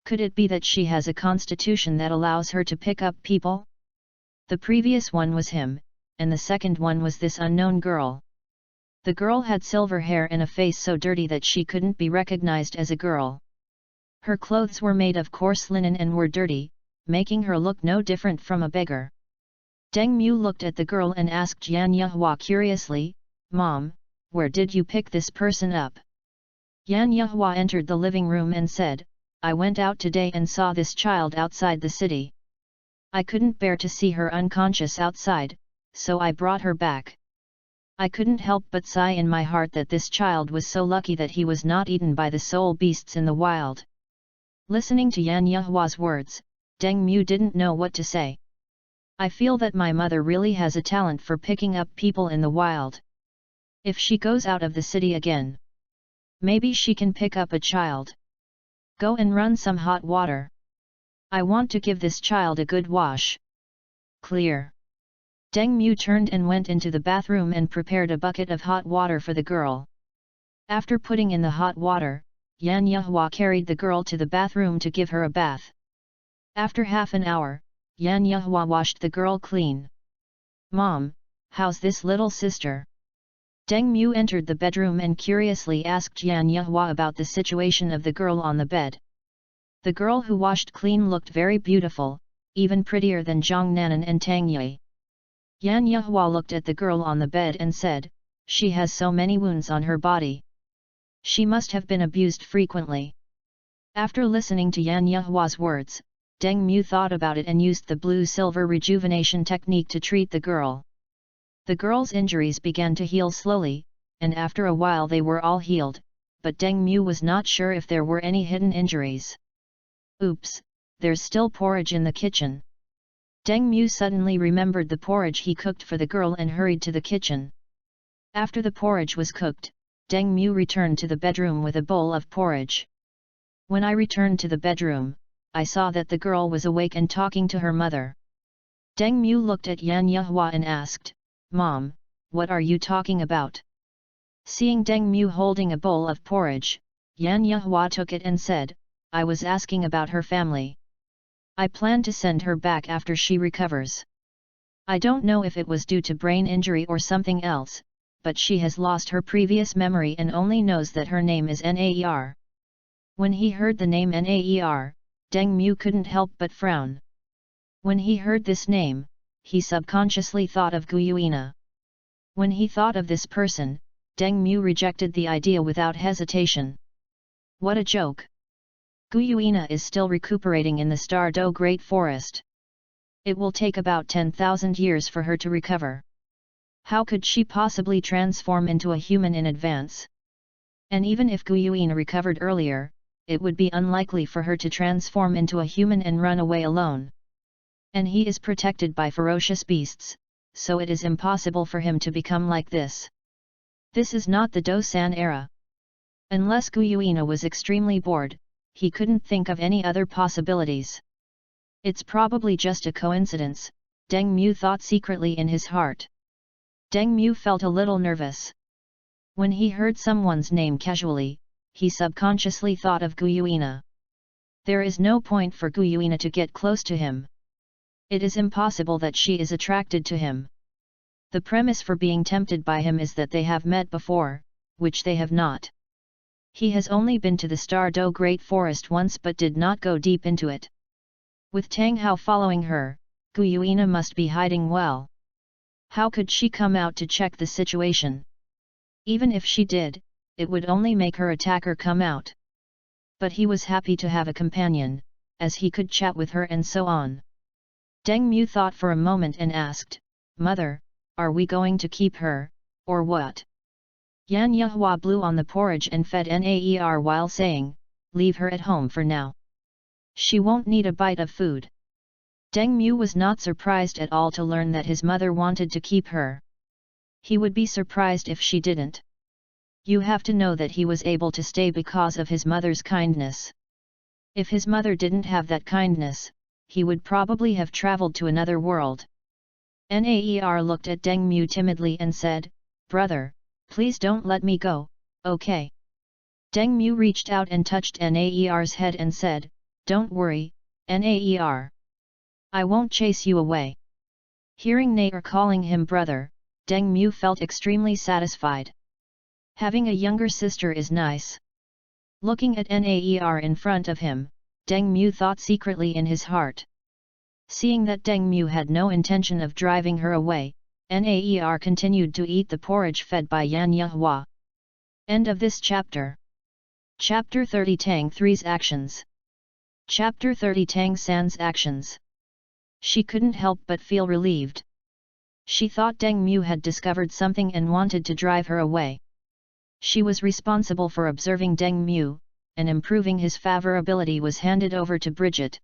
Could it be that she has a constitution that allows her to pick up people? The previous one was him, and the second one was this unknown girl. The girl had silver hair and a face so dirty that she couldn't be recognized as a girl. Her clothes were made of coarse linen and were dirty, making her look no different from a beggar. Deng Mu looked at the girl and asked Yan Yehua curiously, Mom, where did you pick this person up? Yan Yehua entered the living room and said, I went out today and saw this child outside the city. I couldn't bear to see her unconscious outside, so I brought her back. I couldn't help but sigh in my heart that this child was so lucky that he was not eaten by the soul beasts in the wild. Listening to Yan Yehua's words, Deng Mu didn't know what to say. I feel that my mother really has a talent for picking up people in the wild. If she goes out of the city again, maybe she can pick up a child. Go and run some hot water. I want to give this child a good wash. Clear. Deng Mu turned and went into the bathroom and prepared a bucket of hot water for the girl. After putting in the hot water, Yan Yehua carried the girl to the bathroom to give her a bath. After half an hour, Yan Yehua washed the girl clean. Mom, how's this little sister? Deng Mu entered the bedroom and curiously asked Yan Yehua about the situation of the girl on the bed. The girl who washed clean looked very beautiful, even prettier than Zhang Nanan and Tang Yi. Yan Yehua looked at the girl on the bed and said, she has so many wounds on her body. She must have been abused frequently. After listening to Yan Yehua's words, Deng Mu thought about it and used the blue-silver rejuvenation technique to treat the girl. The girl's injuries began to heal slowly, and after a while they were all healed, but Deng Mu was not sure if there were any hidden injuries. Oops, there's still porridge in the kitchen. Deng Mu suddenly remembered the porridge he cooked for the girl and hurried to the kitchen. After the porridge was cooked, Deng Mu returned to the bedroom with a bowl of porridge. When I returned to the bedroom, I saw that the girl was awake and talking to her mother. Deng Mu looked at Yan Yehua and asked, Mom, what are you talking about? Seeing Deng Mu holding a bowl of porridge, Yan Yehua took it and said, I was asking about her family. I plan to send her back after she recovers. I don't know if it was due to brain injury or something else, but she has lost her previous memory and only knows that her name is Naer. When he heard the name Naer, Deng Mu couldn't help but frown. When he heard this name, he subconsciously thought of Guyuina. When he thought of this person, Deng Mu rejected the idea without hesitation. What a joke! Guyuina is still recuperating in the Stardo Great Forest. It will take about 10,000 years for her to recover. How could she possibly transform into a human in advance? And even if Guyuina recovered earlier, it would be unlikely for her to transform into a human and run away alone. And he is protected by ferocious beasts, so it is impossible for him to become like this. This is not the Dosan era. Unless Guyuina was extremely bored, he couldn't think of any other possibilities. It's probably just a coincidence, Deng Mu thought secretly in his heart. Deng Mu felt a little nervous. When he heard someone's name casually, he subconsciously thought of Guyuina. There is no point for Guyuina to get close to him. It is impossible that she is attracted to him. The premise for being tempted by him is that they have met before, which they have not. He has only been to the Stardo Great Forest once but did not go deep into it. With Tang Hao following her, Guyuina must be hiding well. How could she come out to check the situation? Even if she did, it would only make her attacker come out. But he was happy to have a companion, as he could chat with her and so on. Deng Mu thought for a moment and asked, Mother, are we going to keep her, or what? Yan Yehua blew on the porridge and fed Naer while saying, leave her at home for now. She won't need a bite of food. Deng Mu was not surprised at all to learn that his mother wanted to keep her. He would be surprised if she didn't. You have to know that he was able to stay because of his mother's kindness. If his mother didn't have that kindness, he would probably have traveled to another world. Naer looked at Deng Mu timidly and said, Brother, please don't let me go, okay? Deng Mu reached out and touched Naer's head and said, Don't worry, Naer. I won't chase you away. Hearing Naer calling him brother, Deng Mu felt extremely satisfied. Having a younger sister is nice. Looking at Naer in front of him, Deng Mu thought secretly in his heart. Seeing that Deng Mu had no intention of driving her away, Naer continued to eat the porridge fed by Yan Yehua. End of this chapter. Chapter 30 Tang 3's Actions. Chapter 30 Tang San's Actions. She couldn't help but feel relieved. She thought Deng Mu had discovered something and wanted to drive her away. She was responsible for observing Deng Mu, and improving his favorability was handed over to Bridget.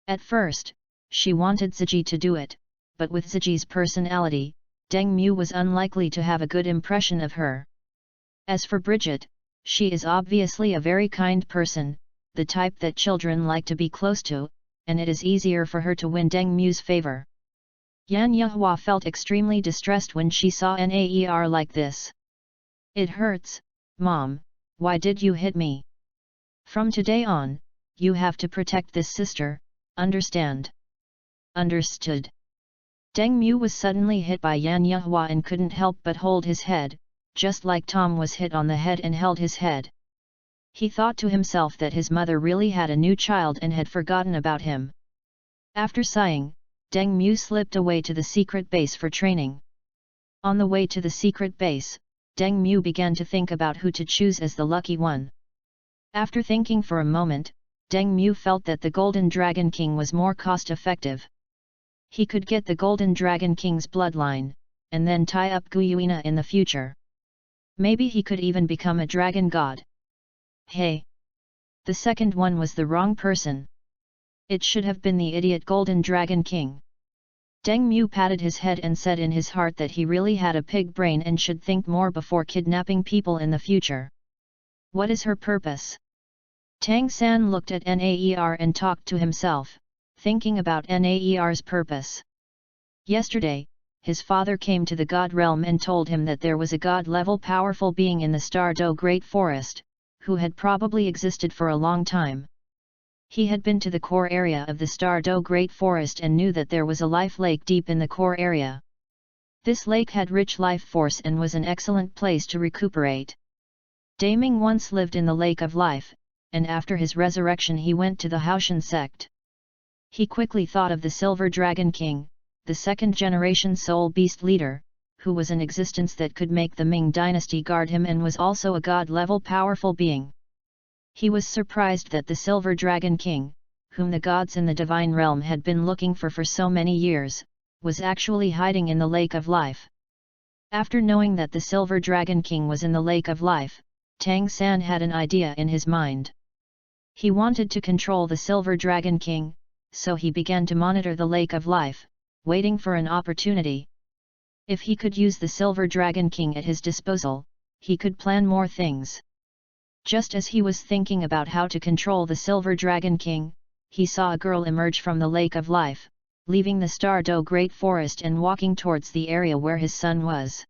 At first, she wanted Ziji to do it, but with Ziji's personality, Deng Mu was unlikely to have a good impression of her. As for Bridget, she is obviously a very kind person, the type that children like to be close to, and it is easier for her to win Deng Mu's favor. Yan Yehua felt extremely distressed when she saw Naer like this. "It hurts, Mom, why did you hit me? From today on, you have to protect this sister, understand?" "Understood." Deng Mu was suddenly hit by Yan Yehua and couldn't help but hold his head, just like Tom was hit on the head and held his head. He thought to himself that his mother really had a new child and had forgotten about him. After sighing, Deng Mu slipped away to the secret base for training. On the way to the secret base, Deng Mu began to think about who to choose as the lucky one. After thinking for a moment, Deng Mu felt that the Golden Dragon King was more cost-effective. He could get the Golden Dragon King's bloodline, and then tie up Guyuina in the future. Maybe he could even become a dragon god. Hey! The second one was the wrong person. It should have been the idiot Golden Dragon King. Deng Mu patted his head and said in his heart that he really had a pig brain and should think more before kidnapping people in the future. What is her purpose? Tang San looked at Naer and talked to himself, thinking about Naer's purpose. Yesterday, his father came to the God realm and told him that there was a god-level powerful being in the Star Do Great Forest, who had probably existed for a long time. He had been to the core area of the Star Do Great Forest and knew that there was a life lake deep in the core area. This lake had rich life force and was an excellent place to recuperate. Daming once lived in the Lake of Life, and after his resurrection he went to the Haoshan Sect. He quickly thought of the Silver Dragon King, the second-generation soul beast leader, who was an existence that could make the Ming dynasty guard him and was also a god-level powerful being. He was surprised that the Silver Dragon King, whom the gods in the divine realm had been looking for so many years, was actually hiding in the Lake of Life. After knowing that the Silver Dragon King was in the Lake of Life, Tang San had an idea in his mind. He wanted to control the Silver Dragon King, so he began to monitor the Lake of Life, waiting for an opportunity. If he could use the Silver Dragon King at his disposal, he could plan more things. Just as he was thinking about how to control the Silver Dragon King, he saw a girl emerge from the Lake of Life, leaving the Star Do Great Forest and walking towards the area where his son was.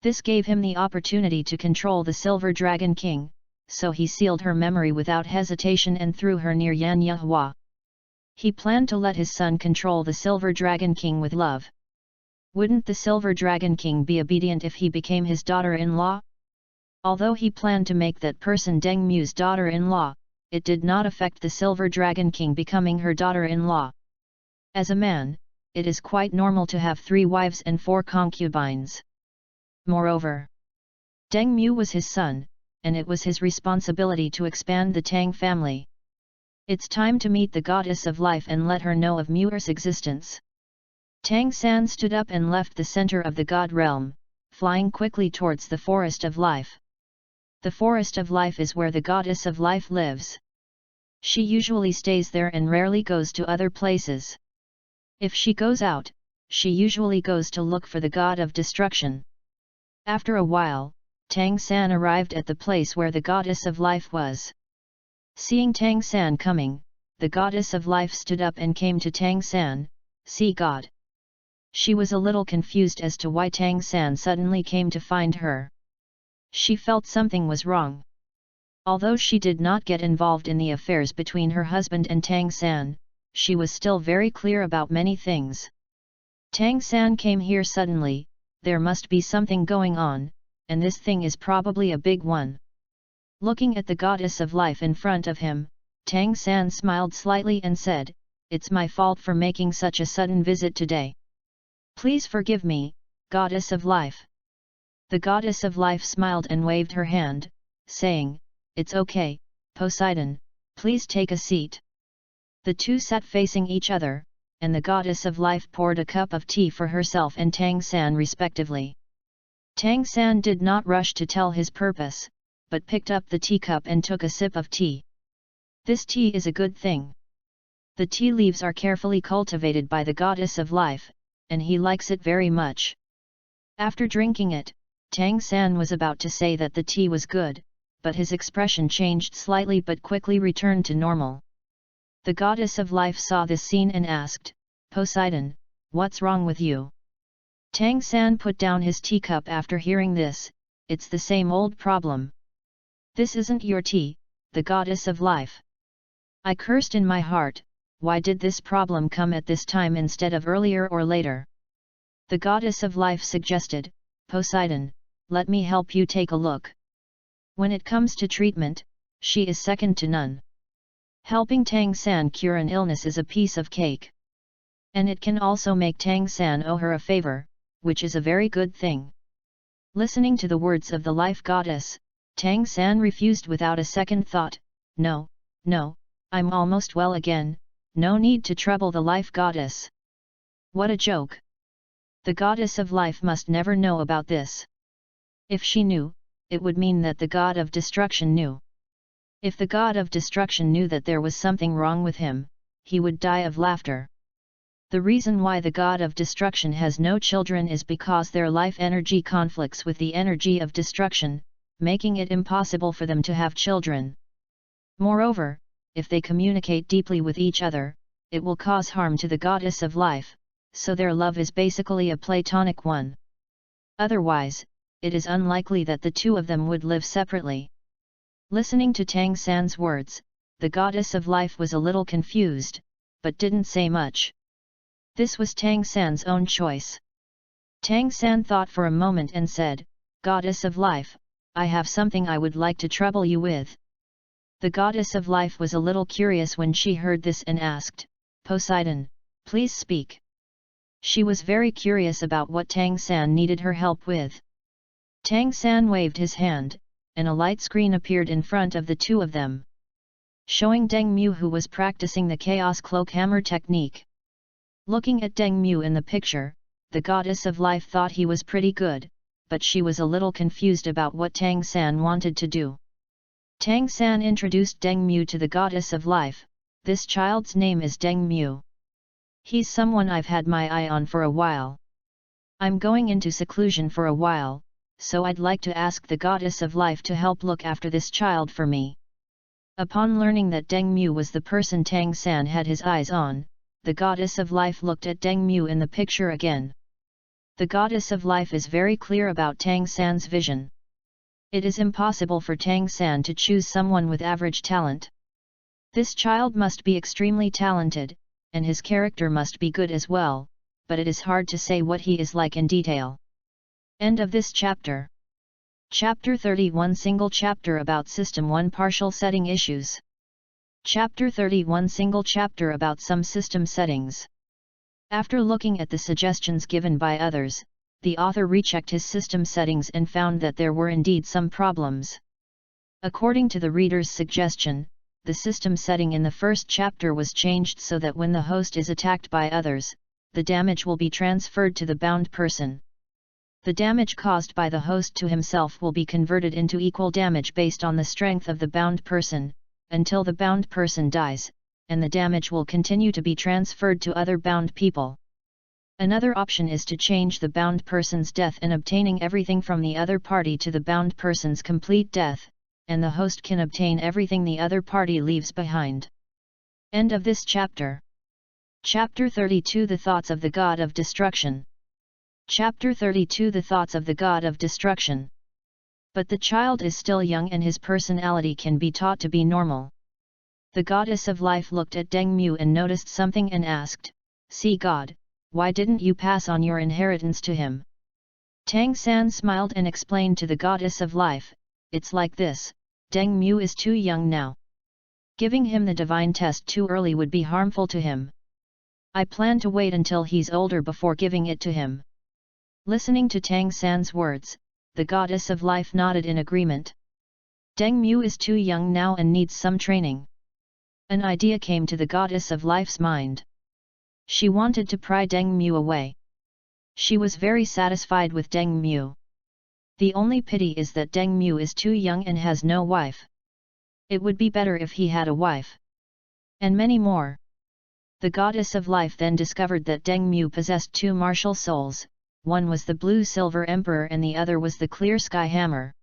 This gave him the opportunity to control the Silver Dragon King, so he sealed her memory without hesitation and threw her near Yan Yehua. He planned to let his son control the Silver Dragon King with love. Wouldn't the Silver Dragon King be obedient if he became his daughter-in-law? Although he planned to make that person Deng Mu's daughter-in-law, it did not affect the Silver Dragon King becoming her daughter-in-law. As a man, it is quite normal to have 3 wives and 4 concubines. Moreover, Deng Mu was his son, and it was his responsibility to expand the Tang family. It's time to meet the Goddess of Life and let her know of Mu'er's existence. Tang San stood up and left the center of the God realm, flying quickly towards the Forest of Life. The Forest of Life is where the Goddess of Life lives. She usually stays there and rarely goes to other places. If she goes out, she usually goes to look for the God of Destruction. After a while, Tang San arrived at the place where the Goddess of Life was. Seeing Tang San coming, the Goddess of Life stood up and came to Tang San, "See God." She was a little confused as to why Tang San suddenly came to find her. She felt something was wrong. Although she did not get involved in the affairs between her husband and Tang San, she was still very clear about many things. Tang San came here suddenly, there must be something going on, and this thing is probably a big one. Looking at the Goddess of Life in front of him, Tang San smiled slightly and said, "It's my fault for making such a sudden visit today. Please forgive me, Goddess of Life." The Goddess of Life smiled and waved her hand, saying, "It's okay, Poseidon, please take a seat." The two sat facing each other, and the Goddess of Life poured a cup of tea for herself and Tang San respectively. Tang San did not rush to tell his purpose, but picked up the teacup and took a sip of tea. This tea is a good thing. The tea leaves are carefully cultivated by the goddess of life, and he likes it very much. After drinking it, Tang San was about to say that the tea was good, but his expression changed slightly but quickly returned to normal. The goddess of life saw this scene and asked, "Poseidon, what's wrong with you?" Tang San put down his teacup after hearing this. "It's the same old problem. This isn't your tea, the goddess of life." I cursed in my heart, why did this problem come at this time instead of earlier or later? The goddess of life suggested, "Poseidon, let me help you take a look." When it comes to treatment, she is second to none. Helping Tang San cure an illness is a piece of cake. And it can also make Tang San owe her a favor, which is a very good thing. Listening to the words of the life goddess, Tang San refused without a second thought. No, I'm almost well again, no need to trouble the life goddess." What a joke! The goddess of life must never know about this. If she knew, it would mean that the god of destruction knew. If the god of destruction knew that there was something wrong with him, he would die of laughter. The reason why the god of destruction has no children is because their life energy conflicts with the energy of destruction, making it impossible for them to have children. Moreover, if they communicate deeply with each other, it will cause harm to the goddess of life, so their love is basically a platonic one. Otherwise, it is unlikely that the two of them would live separately. Listening to Tang San's words, the goddess of life was a little confused, but didn't say much. This was Tang San's own choice. Tang San thought for a moment and said, "Goddess of life, I have something I would like to trouble you with." The goddess of life was a little curious when she heard this and asked, "Poseidon, please speak." She was very curious about what Tang San needed her help with. Tang San waved his hand, and a light screen appeared in front of the two of them, showing Deng Mu, who was practicing the Chaos Cloak Hammer technique. Looking at Deng Mu in the picture, the goddess of life thought he was pretty good, but she was a little confused about what Tang San wanted to do. Tang San introduced Deng Mu to the goddess of life. "This child's name is Deng Mu. He's someone I've had my eye on for a while. I'm going into seclusion for a while, so I'd like to ask the goddess of life to help look after this child for me." Upon learning that Deng Mu was the person Tang San had his eyes on, the goddess of life looked at Deng Mu in the picture again. The goddess of life is very clear about Tang San's vision. It is impossible for Tang San to choose someone with average talent. This child must be extremely talented, and his character must be good as well, but it is hard to say what he is like in detail. End of this chapter. Chapter 31 Single chapter about System 1 Partial setting issues. Chapter 31 Single chapter about some system settings. After looking at the suggestions given by others, the author rechecked his system settings and found that there were indeed some problems. According to the reader's suggestion, the system setting in the first chapter was changed so that when the host is attacked by others, the damage will be transferred to the bound person. The damage caused by the host to himself will be converted into equal damage based on the strength of the bound person, until the bound person dies, and the damage will continue to be transferred to other bound people. Another option is to change the bound person's death and obtaining everything from the other party to the bound person's complete death, and the host can obtain everything the other party leaves behind. End of this chapter. Chapter 32 The Thoughts of the God of Destruction. Chapter 32 The Thoughts of the God of Destruction. But the child is still young and his personality can be taught to be normal. The goddess of life looked at Deng Mu and noticed something and asked, "See God, why didn't you pass on your inheritance to him?" Tang San smiled and explained to the goddess of life, "It's like this, Deng Mu is too young now. Giving him the divine test too early would be harmful to him. I plan to wait until he's older before giving it to him." Listening to Tang San's words, the goddess of life nodded in agreement. Deng Mu is too young now and needs some training. An idea came to the goddess of life's mind. She wanted to pry Deng Mu away. She was very satisfied with Deng Mu. The only pity is that Deng Mu is too young and has no wife. It would be better if he had a wife. And many more. The goddess of life then discovered that Deng Mu possessed two martial souls, one was the blue-silver emperor and the other was the clear sky hammer.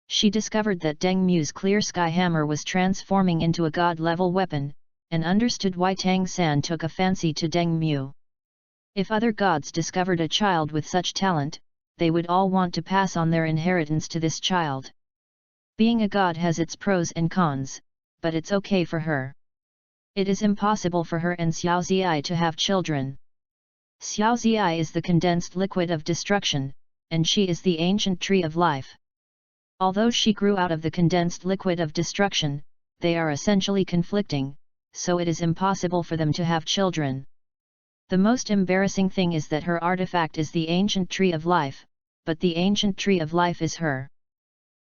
She discovered that Deng Mu's clear sky hammer was transforming into a god-level weapon, and understood why Tang San took a fancy to Deng Mu. If other gods discovered a child with such talent, they would all want to pass on their inheritance to this child. Being a god has its pros and cons, but it's okay for her. It is impossible for her and Xiao Ziyai to have children. Xiao Ziyai is the condensed liquid of destruction, and she is the ancient tree of life. Although she grew out of the condensed liquid of destruction, they are essentially conflicting, so it is impossible for them to have children. The most embarrassing thing is that her artifact is the ancient tree of life, but the ancient tree of life is her.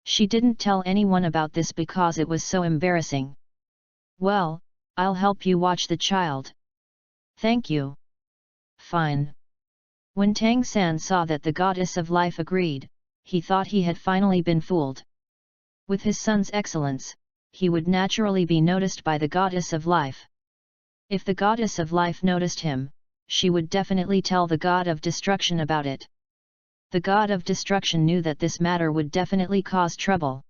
She didn't tell anyone about this because it was so embarrassing. Well, I'll help you watch the child. Thank you. Fine. When Tang San saw that the goddess of life agreed, he thought he had finally been fooled. With his son's excellence, he would naturally be noticed by the goddess of life. If the goddess of life noticed him, she would definitely tell the god of destruction about it. The god of destruction knew that this matter would definitely cause trouble.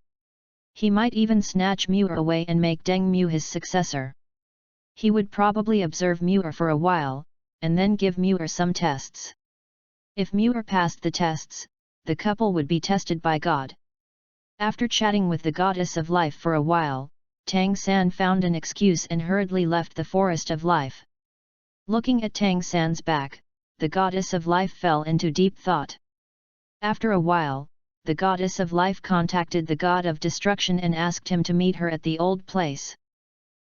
He might even snatch Muir away and make Deng Mu his successor. He would probably observe Muir for a while, and then give Muir some tests. If Muir passed the tests, the couple would be tested by God. After chatting with the goddess of life for a while, Tang San found an excuse and hurriedly left the forest of life. Looking at Tang San's back, the goddess of life fell into deep thought. After a while, the goddess of life contacted the god of destruction and asked him to meet her at the old place.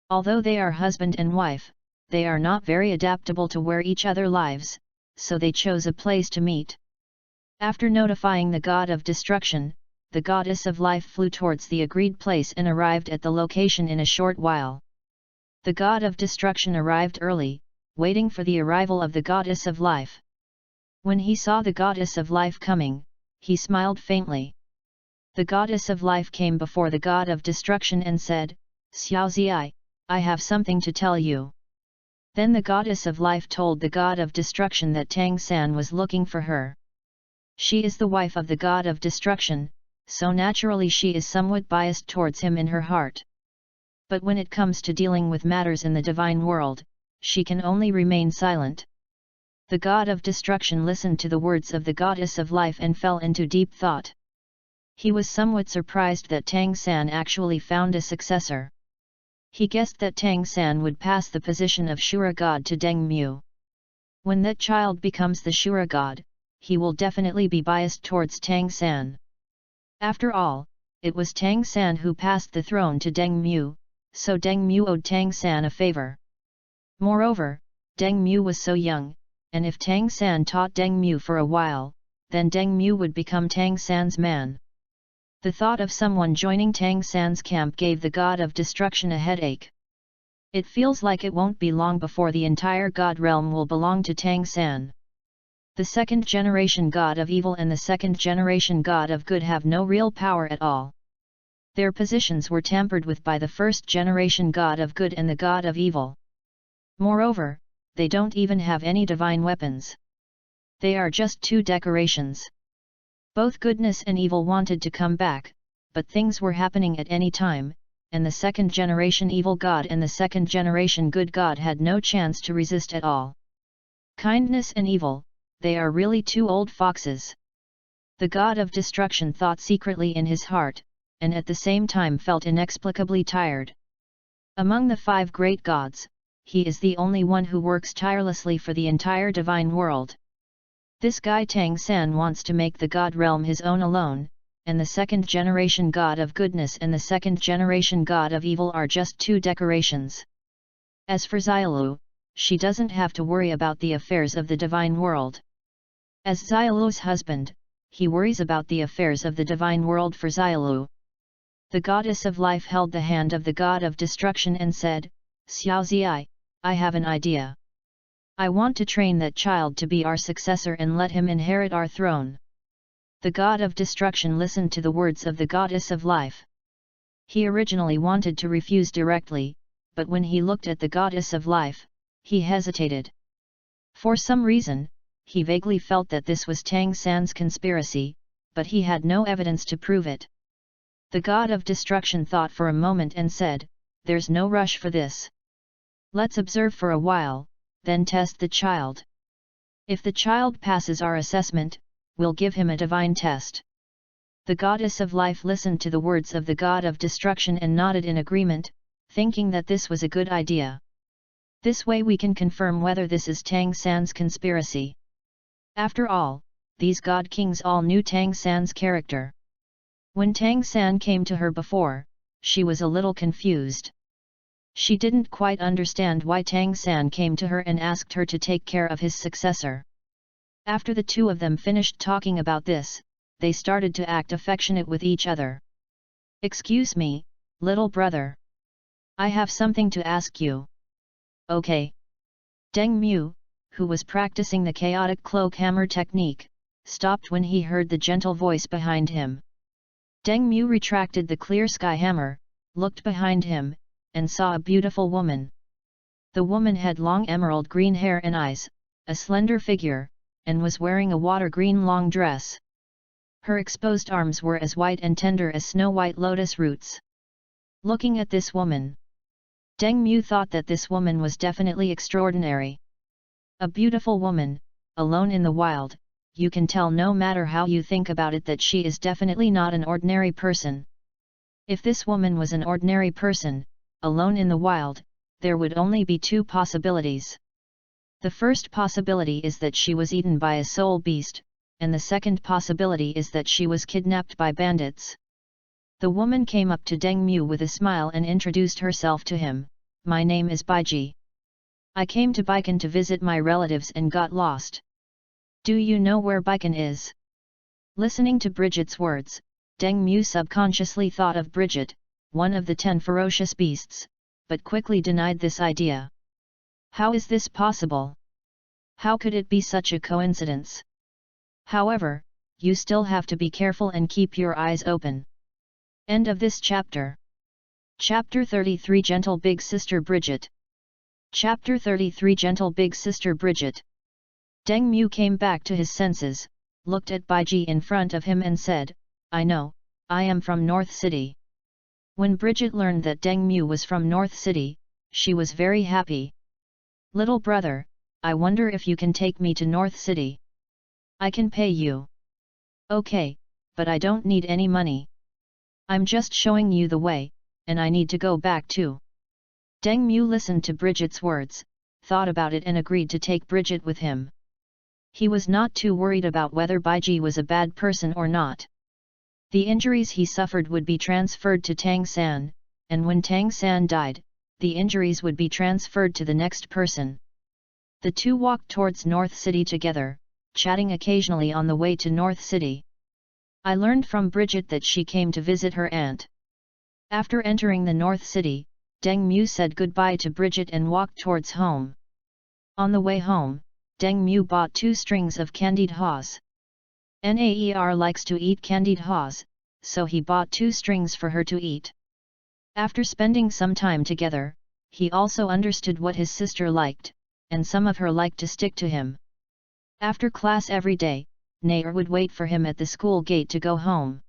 Although they are husband and wife, they are not very adaptable to where each other lives, so they chose a place to meet. After notifying the god of destruction, the goddess of life flew towards the agreed place and arrived at the location in a short while. The god of destruction arrived early, waiting for the arrival of the goddess of life. When he saw the goddess of life coming, he smiled faintly. The goddess of life came before the god of destruction and said, "Xiao Ziyai, I have something to tell you." Then the goddess of life told the god of destruction that Tang San was looking for her. She is the wife of the god of destruction, so naturally she is somewhat biased towards him in her heart. But when it comes to dealing with matters in the divine world, she can only remain silent. The god of destruction listened to the words of the goddess of life and fell into deep thought. He was somewhat surprised that Tang San actually found a successor. He guessed that Tang San would pass the position of Shura god to Deng Mu. When that child becomes the Shura god, he will definitely be biased towards Tang San. After all, it was Tang San who passed the throne to Deng Mu, so Deng Mu owed Tang San a favor. Moreover, Deng Mu was so young, and if Tang San taught Deng Mu for a while, then Deng Mu would become Tang San's man. The thought of someone joining Tang San's camp gave the god of destruction a headache. It feels like it won't be long before the entire god realm will belong to Tang San. The second generation god of evil and the second generation god of good have no real power at all. Their positions were tampered with by the first generation god of good and the god of evil. Moreover, they don't even have any divine weapons. They are just two decorations. Both goodness and evil wanted to come back, but things were happening at any time, and the second generation evil god and the second generation good god had no chance to resist at all. Kindness and evil, they are really two old foxes. The god of destruction thought secretly in his heart, and at the same time felt inexplicably tired. Among the 5 great gods, he is the only one who works tirelessly for the entire divine world. This guy Tang San wants to make the god realm his own alone, and the second generation god of goodness and the second generation god of evil are just 2 decorations. As for Xiaolu, she doesn't have to worry about the affairs of the divine world. As Xiaolu's husband, he worries about the affairs of the divine world for Xiaolu. The goddess of life held the hand of the god of destruction and said, "Xiao Ziyai, I have an idea. I want to train that child to be our successor and let him inherit our throne." The god of destruction listened to the words of the goddess of life. He originally wanted to refuse directly, but when he looked at the goddess of life, he hesitated. For some reason, he vaguely felt that this was Tang San's conspiracy, but he had no evidence to prove it. The god of destruction thought for a moment and said, "There's no rush for this. Let's observe for a while, then test the child. If the child passes our assessment, we'll give him a divine test." The goddess of life listened to the words of the god of destruction and nodded in agreement, thinking that this was a good idea. This way we can confirm whether this is Tang San's conspiracy. After all, these god kings all knew Tang San's character. When Tang San came to her before, she was a little confused. She didn't quite understand why Tang San came to her and asked her to take care of his successor. After the two of them finished talking about this, they started to act affectionate with each other. "Excuse me, little brother. I have something to ask you." "Okay." Deng Mu, who was practicing the chaotic cloak hammer technique, stopped when he heard the gentle voice behind him. Deng Mu retracted the clear sky hammer, looked behind him, and saw a beautiful woman. The woman had long emerald green hair and eyes, a slender figure, and was wearing a water green long dress. Her exposed arms were as white and tender as snow-white lotus roots. Looking at this woman, Deng Mu thought that this woman was definitely extraordinary. A beautiful woman, alone in the wild, you can tell no matter how you think about it that she is definitely not an ordinary person. If this woman was an ordinary person, alone in the wild, there would only be two possibilities. The first possibility is that she was eaten by a soul beast, and the second possibility is that she was kidnapped by bandits. The woman came up to Deng Mu with a smile and introduced herself to him. "My name is Baiji. I came to Baikan to visit my relatives and got lost. Do you know where Baikan is?" Listening to Bridget's words, Deng Mu subconsciously thought of Bridget, one of the 10 ferocious beasts, but quickly denied this idea. How is this possible? How could it be such a coincidence? However, you still have to be careful and keep your eyes open. End of this chapter. Chapter 33 Gentle Big Sister Bridget. Chapter 33 Gentle Big Sister Bridget. Deng Mu came back to his senses, looked at Baiji in front of him and said, "I know, I am from North City." When Bridget learned that Deng Mu was from North City, she was very happy. "Little brother, I wonder if you can take me to North City. I can pay you." "Okay, but I don't need any money. I'm just showing you the way, and I need to go back too." Deng Mu listened to Bridget's words, thought about it and agreed to take Bridget with him. He was not too worried about whether Baiji was a bad person or not. The injuries he suffered would be transferred to Tang San, and when Tang San died, the injuries would be transferred to the next person. The two walked towards North City together, chatting occasionally on the way to North City. I learned from Bridget that she came to visit her aunt. After entering the North City, Deng Mu said goodbye to Bridget and walked towards home. On the way home, Deng Mu bought 2 strings of candied haws. Naer likes to eat candied haws, so he bought 2 strings for her to eat. After spending some time together, he also understood what his sister liked, and some of her liked to stick to him. After class every day, Nair would wait for him at the school gate to go home.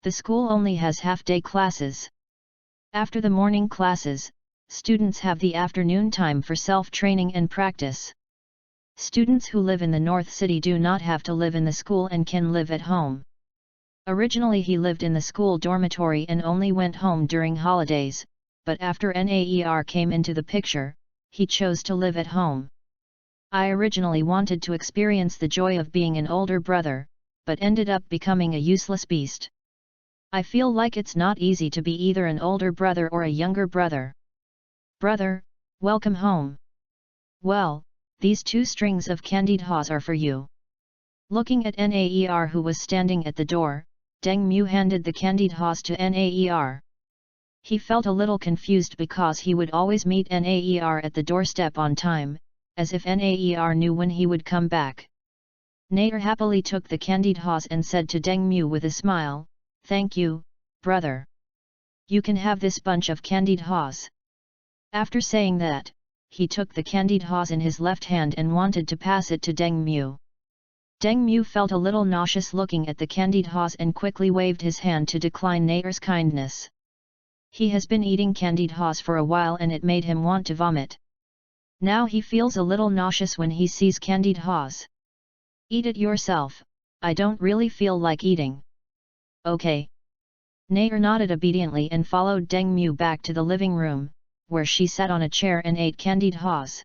The school only has half-day classes. After the morning classes, students have the afternoon time for self-training and practice. Students who live in the North City do not have to live in the school and can live at home. Originally he lived in the school dormitory and only went home during holidays, but after Naer came into the picture, he chose to live at home. I originally wanted to experience the joy of being an older brother, but ended up becoming a useless beast. I feel like it's not easy to be either an older brother or a younger brother. Brother, welcome home. Well, these 2 strings of candied haws are for you. Looking at Naer who was standing at the door, Deng Mu handed the candied haws to Naer. He felt a little confused because he would always meet Naer at the doorstep on time, as if Naer knew when he would come back. Nair happily took the candied haws and said to Deng Mu with a smile, "Thank you, brother. You can have this bunch of candied haws." After saying that, he took the candied haws in his left hand and wanted to pass it to Deng Mu. Deng Mu felt a little nauseous looking at the candied haws and quickly waved his hand to decline Nair's kindness. He has been eating candied haws for a while and it made him want to vomit. Now he feels a little nauseous when he sees candied haws. "Eat it yourself, I don't really feel like eating." "Okay." Nair nodded obediently and followed Deng Mu back to the living room, where she sat on a chair and ate candied haws.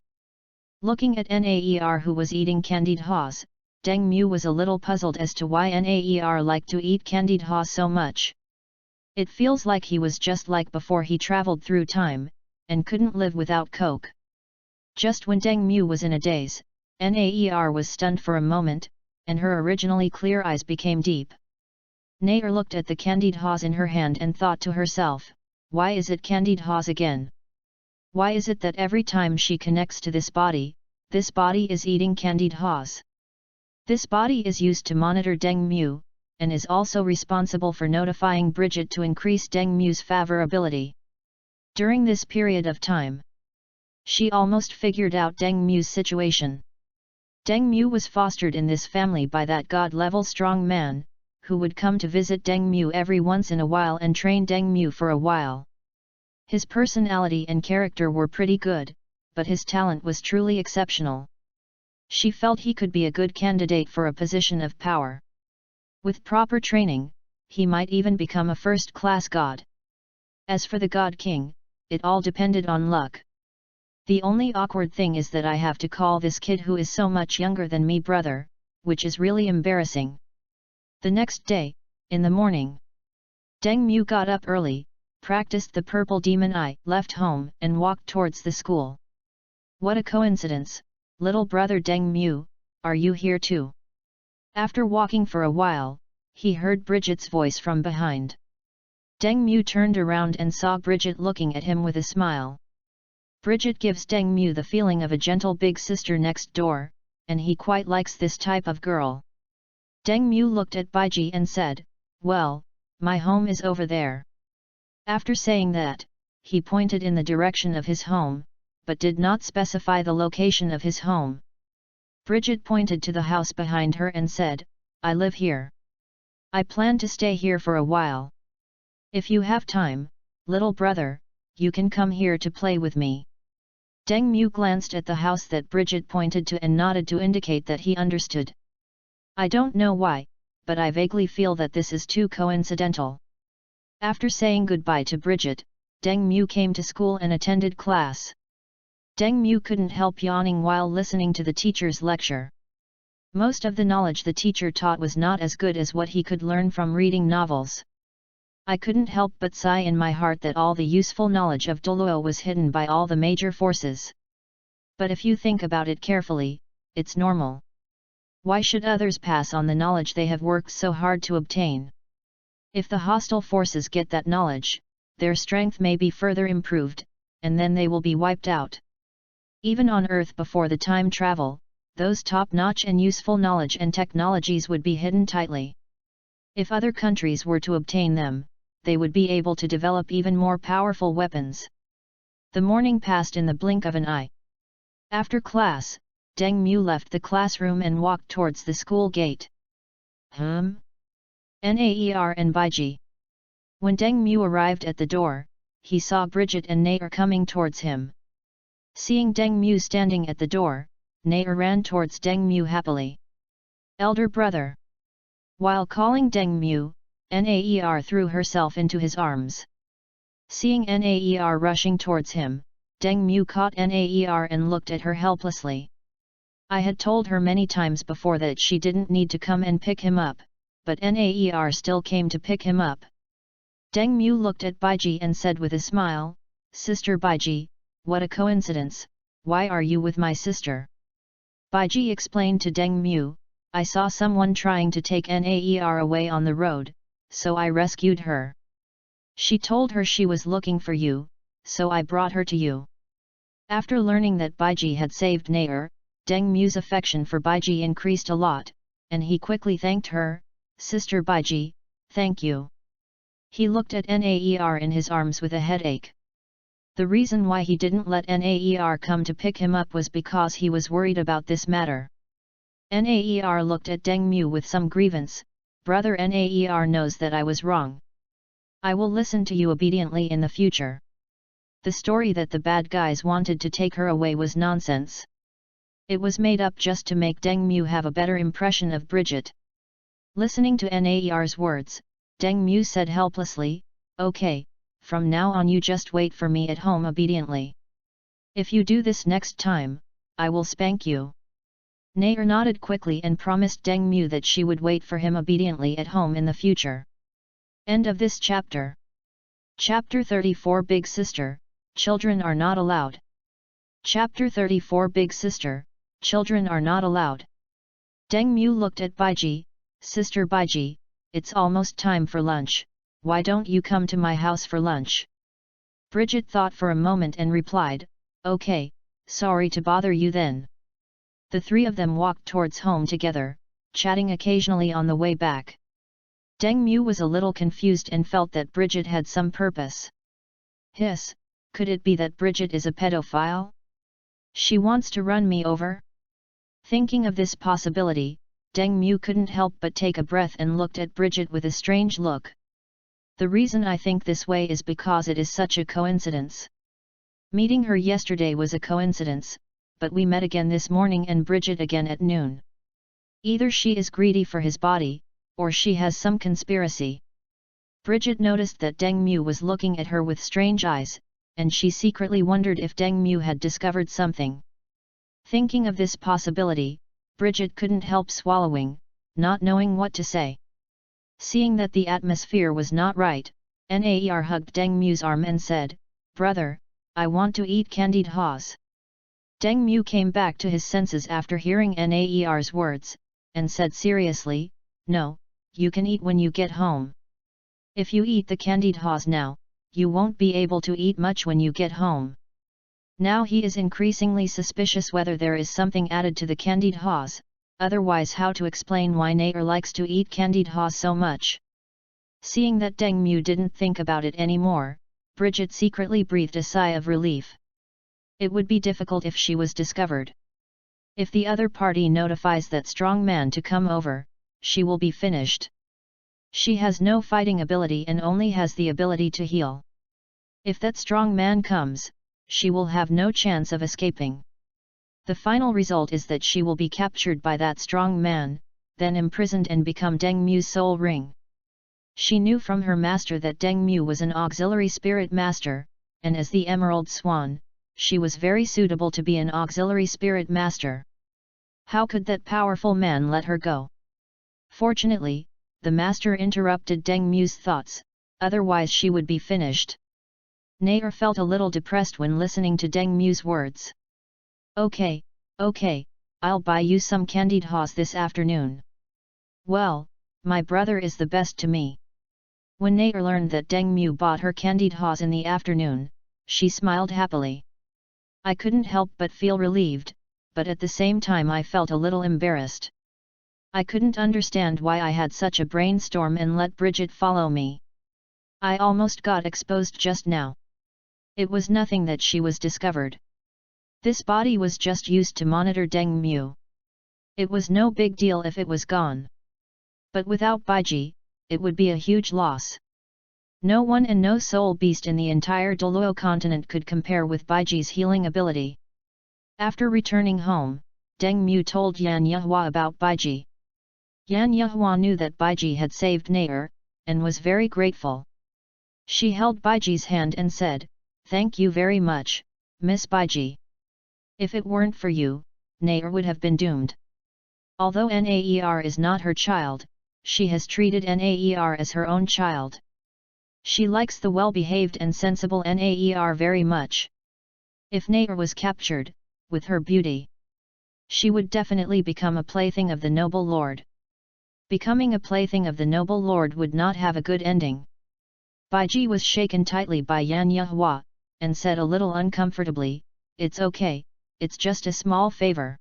Looking at Nair who was eating candied haws, Deng Mu was a little puzzled as to why Nair liked to eat candied haws so much. It feels like he was just like before he traveled through time, and couldn't live without Coke. Just when Deng Mu was in a daze, Nair was stunned for a moment, and her originally clear eyes became deep. Nair looked at the candied haws in her hand and thought to herself, "Why is it candied haws again? Why is it that every time she connects to this body is eating candied haws?" This body is used to monitor Deng Mu, and is also responsible for notifying Bridget to increase Deng Mu's favorability. During this period of time, she almost figured out Deng Mu's situation. Deng Mu was fostered in this family by that god-level strong man, who would come to visit Deng Mu every once in a while and train Deng Mu for a while. His personality and character were pretty good, but his talent was truly exceptional. She felt he could be a good candidate for a position of power. With proper training, he might even become a first-class god. As for the God King, it all depended on luck. "The only awkward thing is that I have to call this kid who is so much younger than me brother, which is really embarrassing." The next day, in the morning, Deng Mu got up early, practiced the purple demon eye, left home and walked towards the school. "What a coincidence, little brother Deng Mu, are you here too?" After walking for a while, he heard Bridget's voice from behind. Deng Mu turned around and saw Bridget looking at him with a smile. Bridget gives Deng Mu the feeling of a gentle big sister next door, and he quite likes this type of girl. Deng Mu looked at Baiji and said, "Well, my home is over there." After saying that, he pointed in the direction of his home, but did not specify the location of his home. Bridget pointed to the house behind her and said, "I live here. I plan to stay here for a while. If you have time, little brother, you can come here to play with me." Deng Mu glanced at the house that Bridget pointed to and nodded to indicate that he understood. "I don't know why, but I vaguely feel that this is too coincidental." After saying goodbye to Bridget, Deng Mu came to school and attended class. Deng Mu couldn't help yawning while listening to the teacher's lecture. Most of the knowledge the teacher taught was not as good as what he could learn from reading novels. I couldn't help but sigh in my heart that all the useful knowledge of Doluo was hidden by all the major forces. But if you think about it carefully, it's normal. Why should others pass on the knowledge they have worked so hard to obtain? If the hostile forces get that knowledge, their strength may be further improved, and then they will be wiped out. Even on Earth before the time travel, those top-notch and useful knowledge and technologies would be hidden tightly. If other countries were to obtain them, they would be able to develop even more powerful weapons. The morning passed in the blink of an eye. After class, Deng Mu left the classroom and walked towards the school gate. Nair and Baiji. When Deng Mu arrived at the door, he saw Bridget and Nair coming towards him. Seeing Deng Mu standing at the door, Nair ran towards Deng Mu happily. "Elder brother." While calling Deng Mu, Nair threw herself into his arms. Seeing Nair rushing towards him, Deng Mu caught Nair and looked at her helplessly. I had told her many times before that she didn't need to come and pick him up, but Nair still came to pick him up. Deng Mu looked at Baiji and said with a smile, "Sister Baiji, what a coincidence, why are you with my sister?" Baiji explained to Deng Mu, "I saw someone trying to take Nair away on the road, so I rescued her. She told her she was looking for you, so I brought her to you." After learning that Baiji had saved Nair, Deng Mu's affection for Baiji increased a lot, and he quickly thanked her, "Sister Baiji, thank you." He looked at Naer in his arms with a headache. The reason why he didn't let Naer come to pick him up was because he was worried about this matter. Naer looked at Deng Mu with some grievance. "Brother, Naer knows that I was wrong. I will listen to you obediently in the future." The story that the bad guys wanted to take her away was nonsense. It was made up just to make Deng Mu have a better impression of Bridget. Listening to Naer's words, Deng Mu said helplessly, "Okay, from now on you just wait for me at home obediently. If you do this next time, I will spank you." Naer nodded quickly and promised Deng Mu that she would wait for him obediently at home in the future. End of this chapter. Chapter 34 Big Sister, Children are not allowed. Chapter 34 Big Sister, Children are not allowed. Deng Mu looked at Baiji. "Sister Baiji, it's almost time for lunch, why don't you come to my house for lunch?" Bridget thought for a moment and replied, "Okay, sorry to bother you then." The three of them walked towards home together, chatting occasionally on the way back. Deng Mu was a little confused and felt that Bridget had some purpose. Hiss, could it be that Bridget is a pedophile? She wants to run me over? Thinking of this possibility, Deng Mu couldn't help but take a breath and looked at Bridget with a strange look. "The reason I think this way is because it is such a coincidence. Meeting her yesterday was a coincidence, but we met again this morning and Bridget again at noon. Either she is greedy for his body, or she has some conspiracy." Bridget noticed that Deng Mu was looking at her with strange eyes, and she secretly wondered if Deng Mu had discovered something. Thinking of this possibility, Bridget couldn't help swallowing, not knowing what to say. Seeing that the atmosphere was not right, Naer hugged Deng Mu's arm and said, "Brother, I want to eat candied haws." Deng Mu came back to his senses after hearing Naer's words, and said seriously, "No, you can eat when you get home. If you eat the candied haws now, you won't be able to eat much when you get home." Now he is increasingly suspicious whether there is something added to the candied haws, otherwise how to explain why Naer likes to eat candied haws so much. Seeing that Deng Mu didn't think about it anymore, Bridget secretly breathed a sigh of relief. It would be difficult if she was discovered. If the other party notifies that strong man to come over, she will be finished. She has no fighting ability and only has the ability to heal. If that strong man comes, she will have no chance of escaping. The final result is that she will be captured by that strong man, then imprisoned and become Deng Mu's soul ring. She knew from her master that Deng Mu was an auxiliary spirit master, and as the Emerald Swan, she was very suitable to be an auxiliary spirit master. How could that powerful man let her go? Fortunately, the master interrupted Deng Mu's thoughts, otherwise she would be finished. Naer felt a little depressed when listening to Deng Mu's words. Okay, I'll buy you some candied haws this afternoon." "Well, my brother is the best to me." When Naer learned that Deng Mu bought her candied haws in the afternoon, she smiled happily. "I couldn't help but feel relieved, but at the same time I felt a little embarrassed. I couldn't understand why I had such a brainstorm and let Bridget follow me. I almost got exposed just now. It was nothing that she was discovered. This body was just used to monitor Deng Mu. It was no big deal if it was gone. But without Baiji, it would be a huge loss. No one and no soul beast in the entire Doluo continent could compare with Baiji's healing ability." After returning home, Deng Mu told Yan Yehua about Baiji. Yan Yehua knew that Baiji had saved Naer, and was very grateful. She held Baiji's hand and said, "Thank you very much, Miss Baiji. If it weren't for you, Naer would have been doomed." Although Naer is not her child, she has treated Naer as her own child. She likes the well-behaved and sensible Naer very much. If Naer was captured, with her beauty, she would definitely become a plaything of the noble lord. Becoming a plaything of the noble lord would not have a good ending. Baiji was shaken tightly by Yan Yehua, and said a little uncomfortably, "It's okay, it's just a small favor."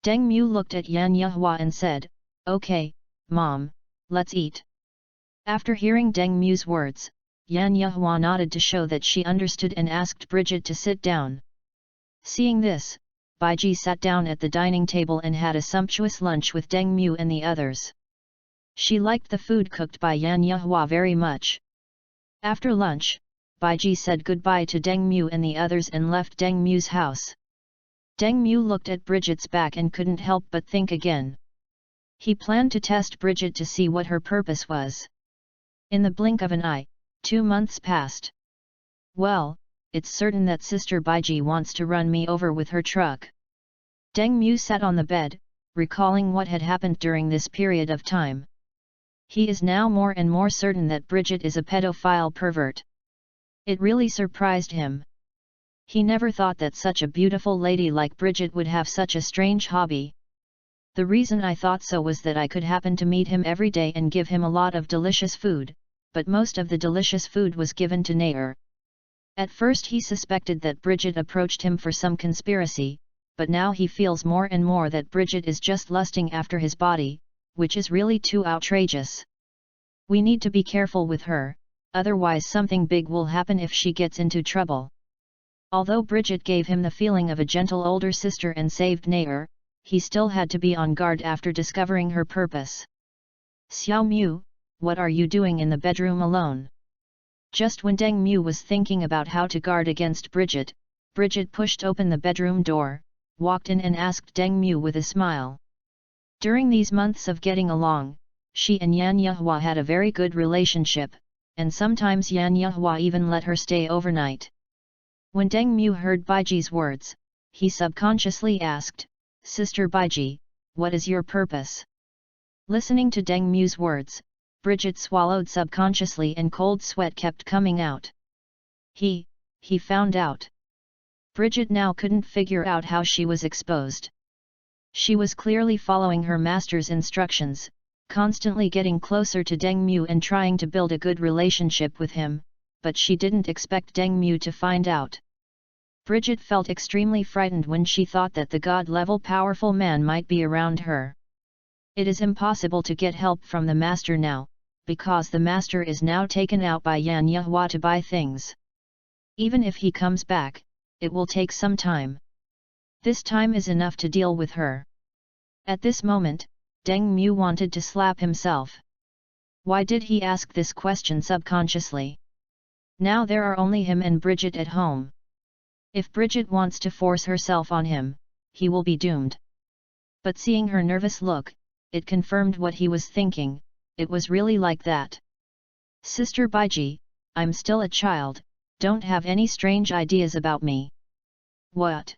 Deng Mu looked at Yan Yehua and said, Okay, Mom, let's eat. After hearing Deng Mu's words, Yan Yehua nodded to show that she understood and asked Bridget to sit down. Seeing this, Baiji sat down at the dining table and had a sumptuous lunch with Deng Mu and the others. She liked the food cooked by Yan Yehua very much. After lunch, Baiji said goodbye to Deng Mu and the others and left Deng Mu's house. Deng Mu looked at Bridget's back and couldn't help but think again. He planned to test Bridget to see what her purpose was. In the blink of an eye, 2 months passed. Well, it's certain that Sister Baiji wants to run me over with her truck. Deng Mu sat on the bed, recalling what had happened during this period of time. He is now more and more certain that Bridget is a pedophile pervert. It really surprised him. He never thought that such a beautiful lady like Bridget would have such a strange hobby. The reason I thought so was that I could happen to meet him every day and give him a lot of delicious food, but most of the delicious food was given to Nair. At first he suspected that Bridget approached him for some conspiracy, but now he feels more and more that Bridget is just lusting after his body, which is really too outrageous. We need to be careful with her, otherwise something big will happen if she gets into trouble. Although Bridget gave him the feeling of a gentle older sister and saved Nair, he still had to be on guard after discovering her purpose. Xiao Mu, what are you doing in the bedroom alone? Just when Deng Mu was thinking about how to guard against Bridget, Bridget pushed open the bedroom door, walked in and asked Deng Mu with a smile. During these months of getting along, she and Yan Yehua had a very good relationship, and sometimes Yan Yehua even let her stay overnight. When Deng Mu heard Baiji's words, he subconsciously asked, Sister Baiji, what is your purpose? Listening to Deng Mu's words, Bridget swallowed subconsciously and cold sweat kept coming out. He found out. Bridget now couldn't figure out how she was exposed. She was clearly following her master's instructions, constantly getting closer to Deng Mu and trying to build a good relationship with him, but she didn't expect Deng Mu to find out. Bridget felt extremely frightened when she thought that the god-level powerful man might be around her. It is impossible to get help from the master now, because the master is now taken out by Yan Yehua to buy things. Even if he comes back, it will take some time. This time is enough to deal with her. At this moment, Deng Mu wanted to slap himself. Why did he ask this question subconsciously? Now there are only him and Bridget at home. If Bridget wants to force herself on him, he will be doomed. But seeing her nervous look, it confirmed what he was thinking. It was really like that. Sister Baiji, I'm still a child, don't have any strange ideas about me. What?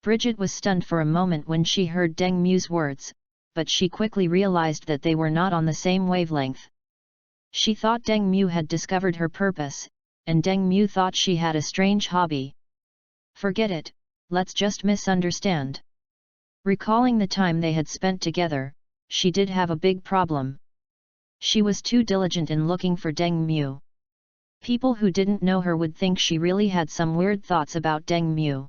Bridget was stunned for a moment when she heard Deng Mu's words, but she quickly realized that they were not on the same wavelength. She thought Deng Mu had discovered her purpose, and Deng Mu thought she had a strange hobby. Forget it, let's just misunderstand. Recalling the time they had spent together, she did have a big problem. She was too diligent in looking for Deng Mu. People who didn't know her would think she really had some weird thoughts about Deng Mu.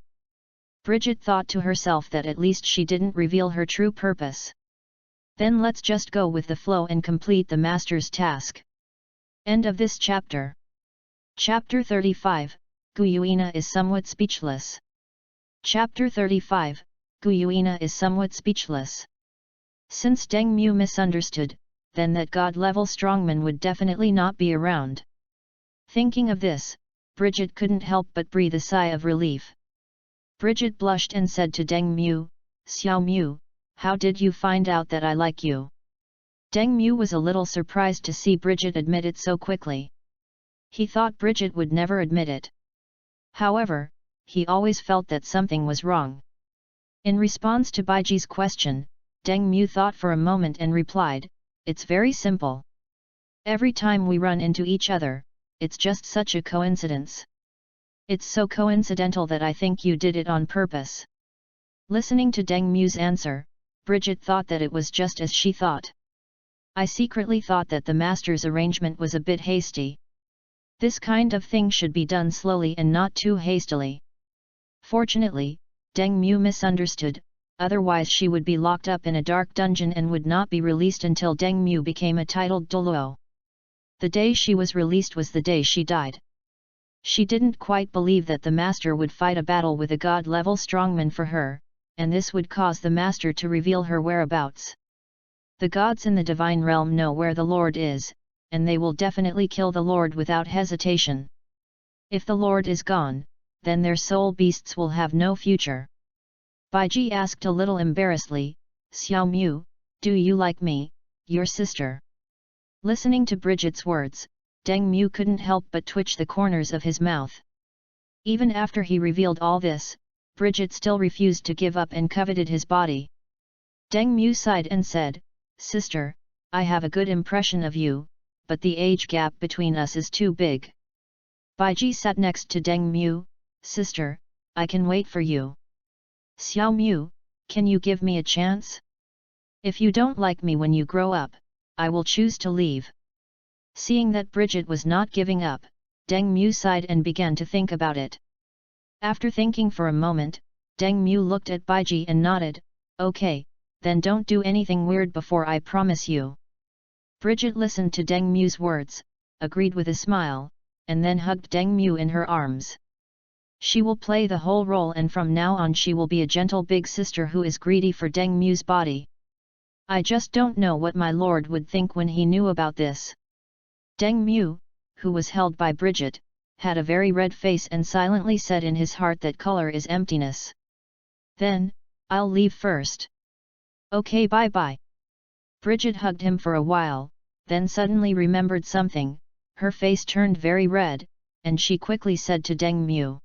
Bridget thought to herself that at least she didn't reveal her true purpose. Then let's just go with the flow and complete the master's task. End of this chapter. Chapter 35, Guyuina is somewhat speechless. Chapter 35, Guyuina is somewhat speechless. Since Deng Mu misunderstood, then that god-level strongman would definitely not be around. Thinking of this, Bridget couldn't help but breathe a sigh of relief. Bridget blushed and said to Deng Mu, Xiao Mu, how did you find out that I like you? Deng Mu was a little surprised to see Bridget admit it so quickly. He thought Bridget would never admit it. However, he always felt that something was wrong. In response to Baiji's question, Deng Mu thought for a moment and replied, it's very simple. Every time we run into each other, it's just such a coincidence. It's so coincidental that I think you did it on purpose. Listening to Deng Mu's answer, Bridget thought that it was just as she thought. I secretly thought that the master's arrangement was a bit hasty. This kind of thing should be done slowly and not too hastily. Fortunately, Deng Mu misunderstood, otherwise she would be locked up in a dark dungeon and would not be released until Deng Mu became a titled Doluo. The day she was released was the day she died. She didn't quite believe that the master would fight a battle with a god-level strongman for her, and this would cause the master to reveal her whereabouts. The gods in the divine realm know where the Lord is, and they will definitely kill the Lord without hesitation. If the Lord is gone, then their soul beasts will have no future. Baiji asked a little embarrassedly, Xiao Mu, do you like me, your sister? Listening to Bridget's words, Deng Mu couldn't help but twitch the corners of his mouth. Even after he revealed all this, Bridget still refused to give up and coveted his body. Deng Mu sighed and said, Sister, I have a good impression of you, but the age gap between us is too big. Baiji sat next to Deng Mu, Sister, I can wait for you. Xiao Mu, can you give me a chance? If you don't like me when you grow up, I will choose to leave. Seeing that Bridget was not giving up, Deng Mu sighed and began to think about it. After thinking for a moment, Deng Mu looked at Baiji and nodded, Okay, then don't do anything weird before I promise you. Bridget listened to Deng Mu's words, agreed with a smile, and then hugged Deng Mu in her arms. She will play the whole role and from now on she will be a gentle big sister who is greedy for Deng Mu's body. I just don't know what my lord would think when he knew about this. Deng Mu, who was held by Bridget, had a very red face and silently said in his heart that color is emptiness. Then, I'll leave first. Okay, bye-bye. Bridget hugged him for a while, then suddenly remembered something, her face turned very red, and she quickly said to Deng Mu.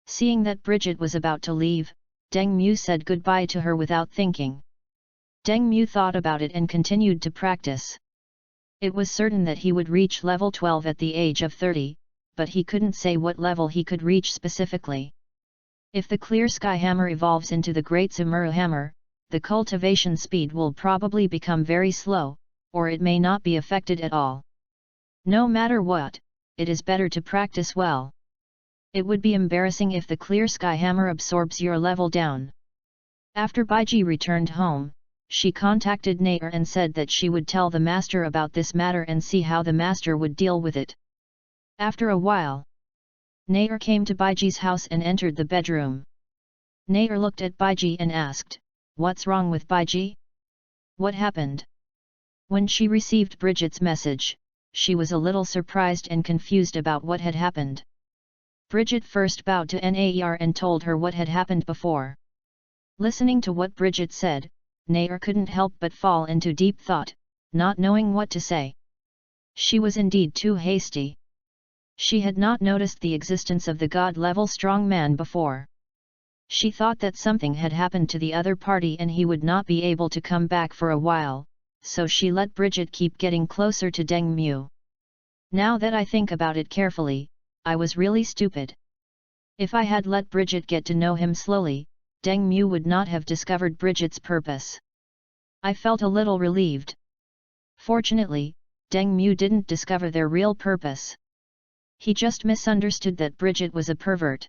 Seeing that Bridget was about to leave, Deng Mu said goodbye to her without thinking. Deng Mu thought about it and continued to practice. It was certain that he would reach level 12 at the age of 30, but he couldn't say what level he could reach specifically. If the Clear Sky Hammer evolves into the Great Zamuru Hammer, the cultivation speed will probably become very slow, or it may not be affected at all. No matter what, it is better to practice well. It would be embarrassing if the Clear Sky Hammer absorbs your level down. After Baiji returned home, she contacted Nair and said that she would tell the master about this matter and see how the master would deal with it. After a while, Nair came to Baiji's house and entered the bedroom. Nair looked at Baiji and asked, What's wrong with Baiji? What happened? When she received Bridget's message, she was a little surprised and confused about what had happened. Bridget first bowed to Nair and told her what had happened before. Listening to what Bridget said, Nair couldn't help but fall into deep thought, not knowing what to say. She was indeed too hasty. She had not noticed the existence of the god-level strong man before. She thought that something had happened to the other party and he would not be able to come back for a while, so she let Bridget keep getting closer to Deng Mu. Now that I think about it carefully, I was really stupid. If I had let Bridget get to know him slowly, Deng Mu would not have discovered Bridget's purpose. I felt a little relieved. Fortunately, Deng Mu didn't discover their real purpose. He just misunderstood that Bridget was a pervert.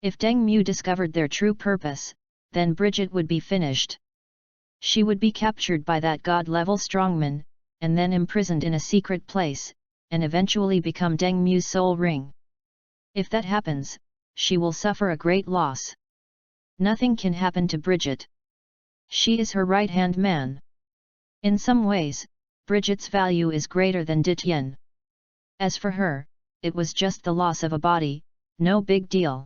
If Deng Mu discovered their true purpose, then Bridget would be finished. She would be captured by that god-level strongman, and then imprisoned in a secret place, and eventually become Deng Mu's soul ring. If that happens, she will suffer a great loss. Nothing can happen to Bridget. She is her right-hand man. In some ways, Bridget's value is greater than Dityan. As for her, it was just the loss of a body, no big deal.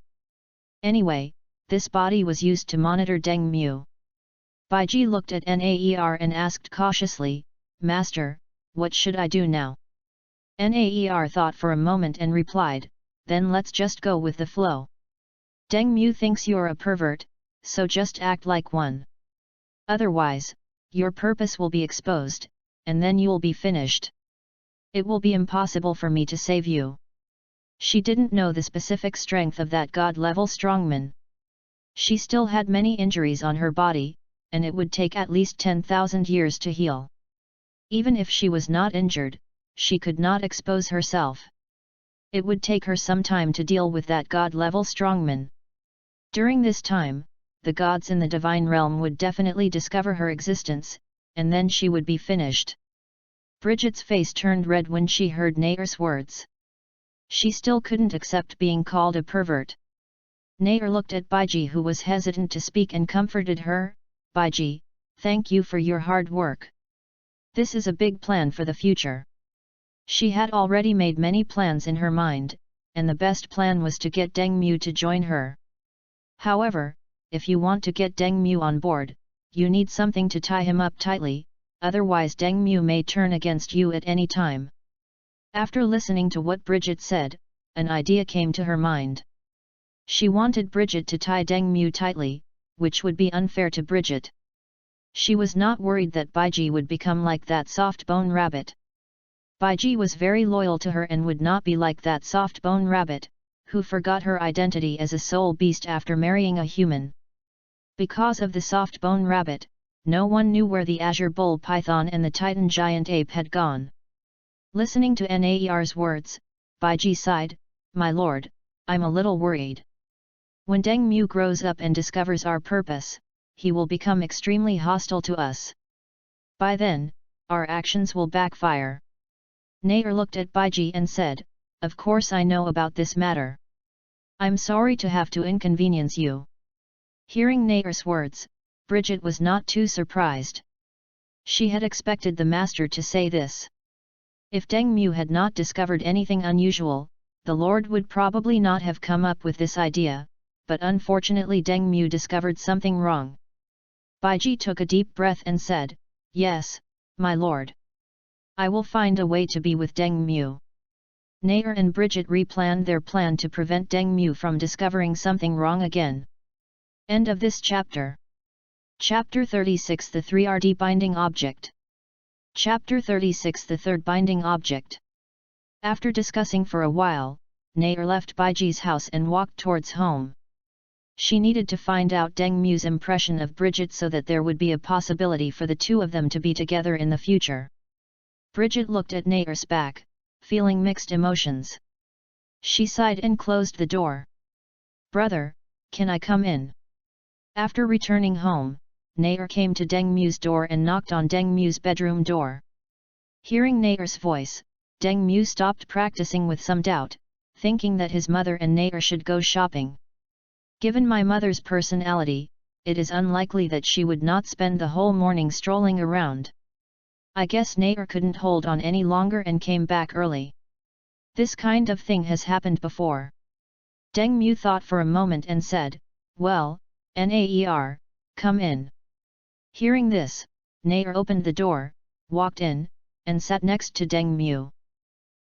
Anyway, this body was used to monitor Deng Mu. Baiji looked at Nair and asked cautiously, Master, what should I do now? Nair thought for a moment and replied, Then let's just go with the flow. Deng Mu thinks you're a pervert, so just act like one. Otherwise, your purpose will be exposed, and then you'll be finished. It will be impossible for me to save you. She didn't know the specific strength of that god-level strongman. She still had many injuries on her body, and it would take at least 10,000 years to heal. Even if she was not injured, she could not expose herself. It would take her some time to deal with that god-level strongman. During this time, the gods in the divine realm would definitely discover her existence, and then she would be finished. Bridget's face turned red when she heard Nair's words. She still couldn't accept being called a pervert. Nair looked at Baiji, who was hesitant to speak, and comforted her. Baiji, thank you for your hard work. This is a big plan for the future. She had already made many plans in her mind, and the best plan was to get Deng Mu to join her. However, if you want to get Deng Mu on board, you need something to tie him up tightly, otherwise Deng Mu may turn against you at any time. After listening to what Bridget said, an idea came to her mind. She wanted Bridget to tie Deng Mu tightly, which would be unfair to Bridget. She was not worried that Baiji would become like that soft-bone rabbit. Baiji was very loyal to her and would not be like that soft-bone rabbit, who forgot her identity as a soul beast after marrying a human. Because of the soft-bone rabbit, no one knew where the azure bull python and the titan giant ape had gone. Listening to Nair's words, Baiji sighed, "My lord, I'm a little worried. When Deng Mu grows up and discovers our purpose, he will become extremely hostile to us. By then, our actions will backfire." Nair looked at Baiji and said, "Of course I know about this matter. I'm sorry to have to inconvenience you." Hearing Nair's words, Bridget was not too surprised. She had expected the master to say this. If Deng Mu had not discovered anything unusual, the Lord would probably not have come up with this idea, but unfortunately Deng Mu discovered something wrong. Baiji took a deep breath and said, "Yes, my lord. I will find a way to be with Deng Mu." Nair and Bridget replanned their plan to prevent Deng Mu from discovering something wrong again. End of this chapter. Chapter 36, the 3rd binding object. Chapter 36, the 3rd binding object. After discussing for a while, Nair left Baiji's house and walked towards home. She needed to find out Deng Mu's impression of Bridget so that there would be a possibility for the two of them to be together in the future. Bridget looked at Nair's back, feeling mixed emotions. She sighed and closed the door. "Brother, can I come in?" After returning home, Nair came to Deng Mu's door and knocked on Deng Mu's bedroom door. Hearing Nair's voice, Deng Mu stopped practicing with some doubt, thinking that his mother and Nair should go shopping. Given my mother's personality, it is unlikely that she would not spend the whole morning strolling around. I guess Nair couldn't hold on any longer and came back early. This kind of thing has happened before. Deng Mu thought for a moment and said, "Well, Nair, come in." Hearing this, Nair opened the door, walked in, and sat next to Deng Mu.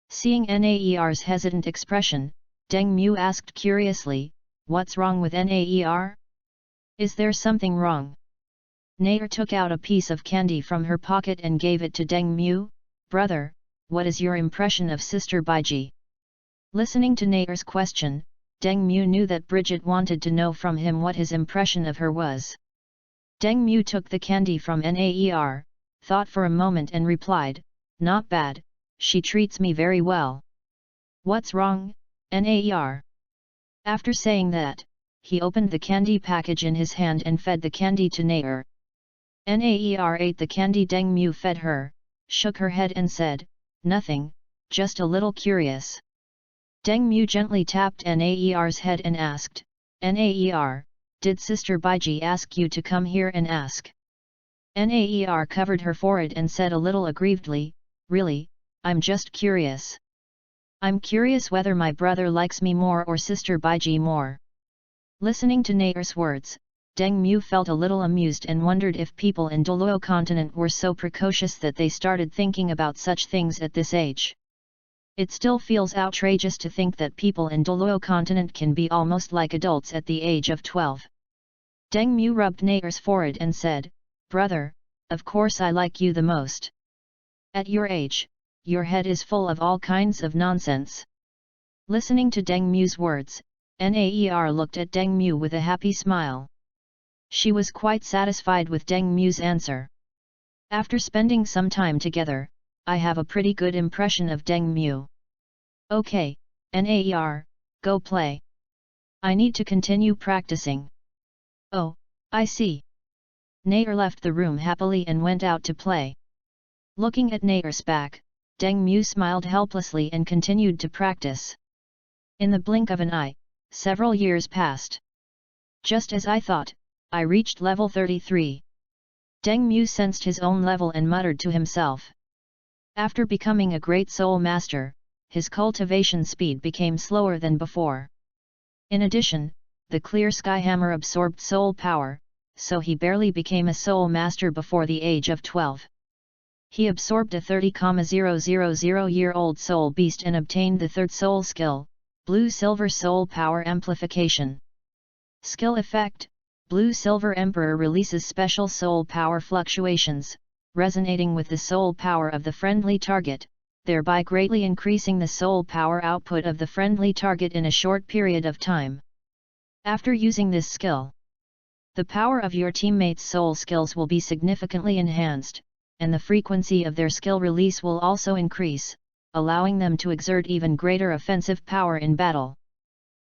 Seeing Nair's hesitant expression, Deng Mu asked curiously, "What's wrong with Nair? Is there something wrong?" Nair took out a piece of candy from her pocket and gave it to Deng Mu. "Brother, what is your impression of Sister Baiji?" Listening to Nair's question, Deng Mu knew that Bridget wanted to know from him what his impression of her was. Deng Mu took the candy from Nair, thought for a moment and replied, "Not bad, she treats me very well." "What's wrong, Nair?" After saying that, he opened the candy package in his hand and fed the candy to Nair. Nair ate the candy Deng Mu fed her, shook her head and said, "Nothing, just a little curious." Deng Mu gently tapped Nair's head and asked, "Nair, did Sister Baiji ask you to come here and ask?" Nair covered her forehead and said a little aggrievedly, "Really, I'm just curious. I'm curious whether my brother likes me more or Sister Baiji more." Listening to Nair's words, Deng Mu felt a little amused and wondered if people in Doluo continent were so precocious that they started thinking about such things at this age. It still feels outrageous to think that people in Doluo continent can be almost like adults at the age of 12. Deng Mu rubbed Nair's forehead and said, "Brother, of course I like you the most. At your age, your head is full of all kinds of nonsense." Listening to Deng Mu's words, Nair looked at Deng Mu with a happy smile. She was quite satisfied with Deng Mu's answer. After spending some time together, I have a pretty good impression of Deng Mu. "Okay, Nair, go play. I need to continue practicing." "Oh, I see. Nair left the room happily and went out to play. Looking at Nair's back, Deng Mu smiled helplessly and continued to practice. In the blink of an eye, several years passed. Just as I thought, I reached level 33. Deng Mu sensed his own level and muttered to himself. After becoming a great soul master, his cultivation speed became slower than before. In addition, the clear sky hammer absorbed soul power, so he barely became a soul master before the age of 12. He absorbed a 30,000-year-old soul beast and obtained the third soul skill, Blue-Silver Soul Power Amplification. Skill effect: Blue-Silver Emperor releases special soul power fluctuations, resonating with the soul power of the friendly target, thereby greatly increasing the soul power output of the friendly target in a short period of time. After using this skill, the power of your teammates' soul skills will be significantly enhanced, and the frequency of their skill release will also increase, allowing them to exert even greater offensive power in battle.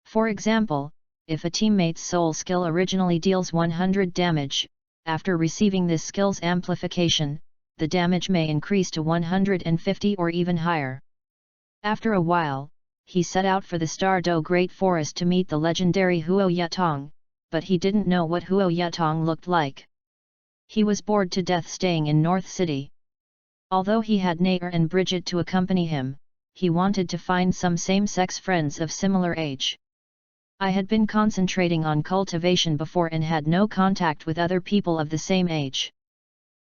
For example, if a teammate's soul skill originally deals 100 damage, after receiving this skill's amplification, the damage may increase to 150 or even higher. After a while, he set out for the Star-Do Great Forest to meet the legendary Huo Yutong, but he didn't know what Huo Yutong looked like. He was bored to death staying in North City. Although he had Nair and Bridget to accompany him, he wanted to find some same-sex friends of similar age. I had been concentrating on cultivation before and had no contact with other people of the same age.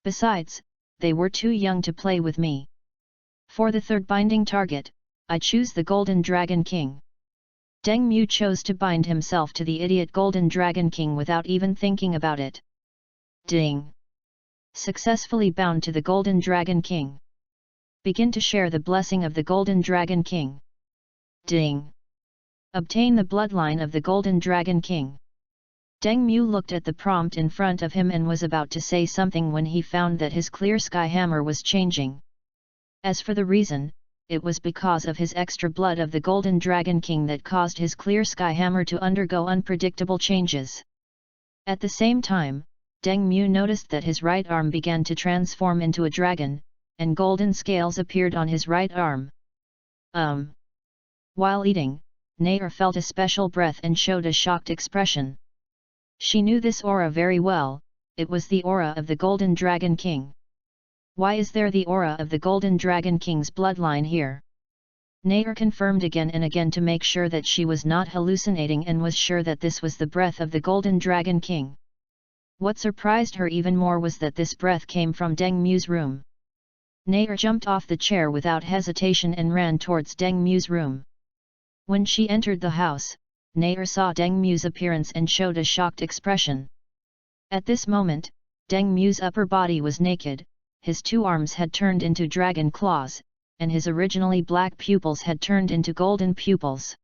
Besides, they were too young to play with me. For the third binding target, I choose the Golden Dragon King. Deng Mu chose to bind himself to the idiot Golden Dragon King without even thinking about it. Ding! Successfully bound to the Golden Dragon King. Begin to share the blessing of the Golden Dragon King. Ding! Obtain the bloodline of the Golden Dragon King. Deng Mu looked at the prompt in front of him and was about to say something when he found that his clear sky hammer was changing. As for the reason, it was because of his extra blood of the Golden Dragon King that caused his clear sky hammer to undergo unpredictable changes. At the same time, Deng Mu noticed that his right arm began to transform into a dragon, and golden scales appeared on his right arm. While eating, Nair felt a special breath and showed a shocked expression. She knew this aura very well, it was the aura of the Golden Dragon King. Why is there the aura of the Golden Dragon King's bloodline here? Nair confirmed again and again to make sure that she was not hallucinating and was sure that this was the breath of the Golden Dragon King. What surprised her even more was that this breath came from Deng Mu's room. Nair jumped off the chair without hesitation and ran towards Deng Mu's room. When she entered the house, Nair saw Deng Mu's appearance and showed a shocked expression. At this moment, Deng Mu's upper body was naked, his two arms had turned into dragon claws, and his originally black pupils had turned into golden pupils.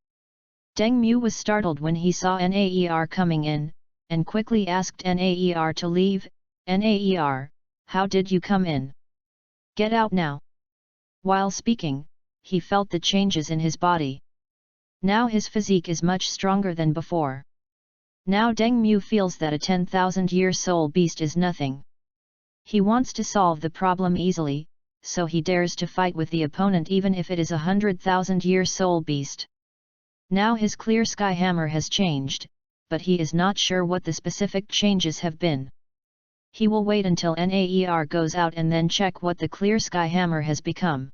Deng Mu was startled when he saw Nair coming in, and quickly asked Nair to leave. Nair, how did you come in? Get out now. While speaking, he felt the changes in his body. Now his physique is much stronger than before. Now Deng Mu feels that a 10,000-year soul beast is nothing. He wants to solve the problem easily, so he dares to fight with the opponent even if it is a 100,000-year soul beast. Now his clear sky hammer has changed, but he is not sure what the specific changes have been. He will wait until Nair goes out and then check what the clear sky hammer has become.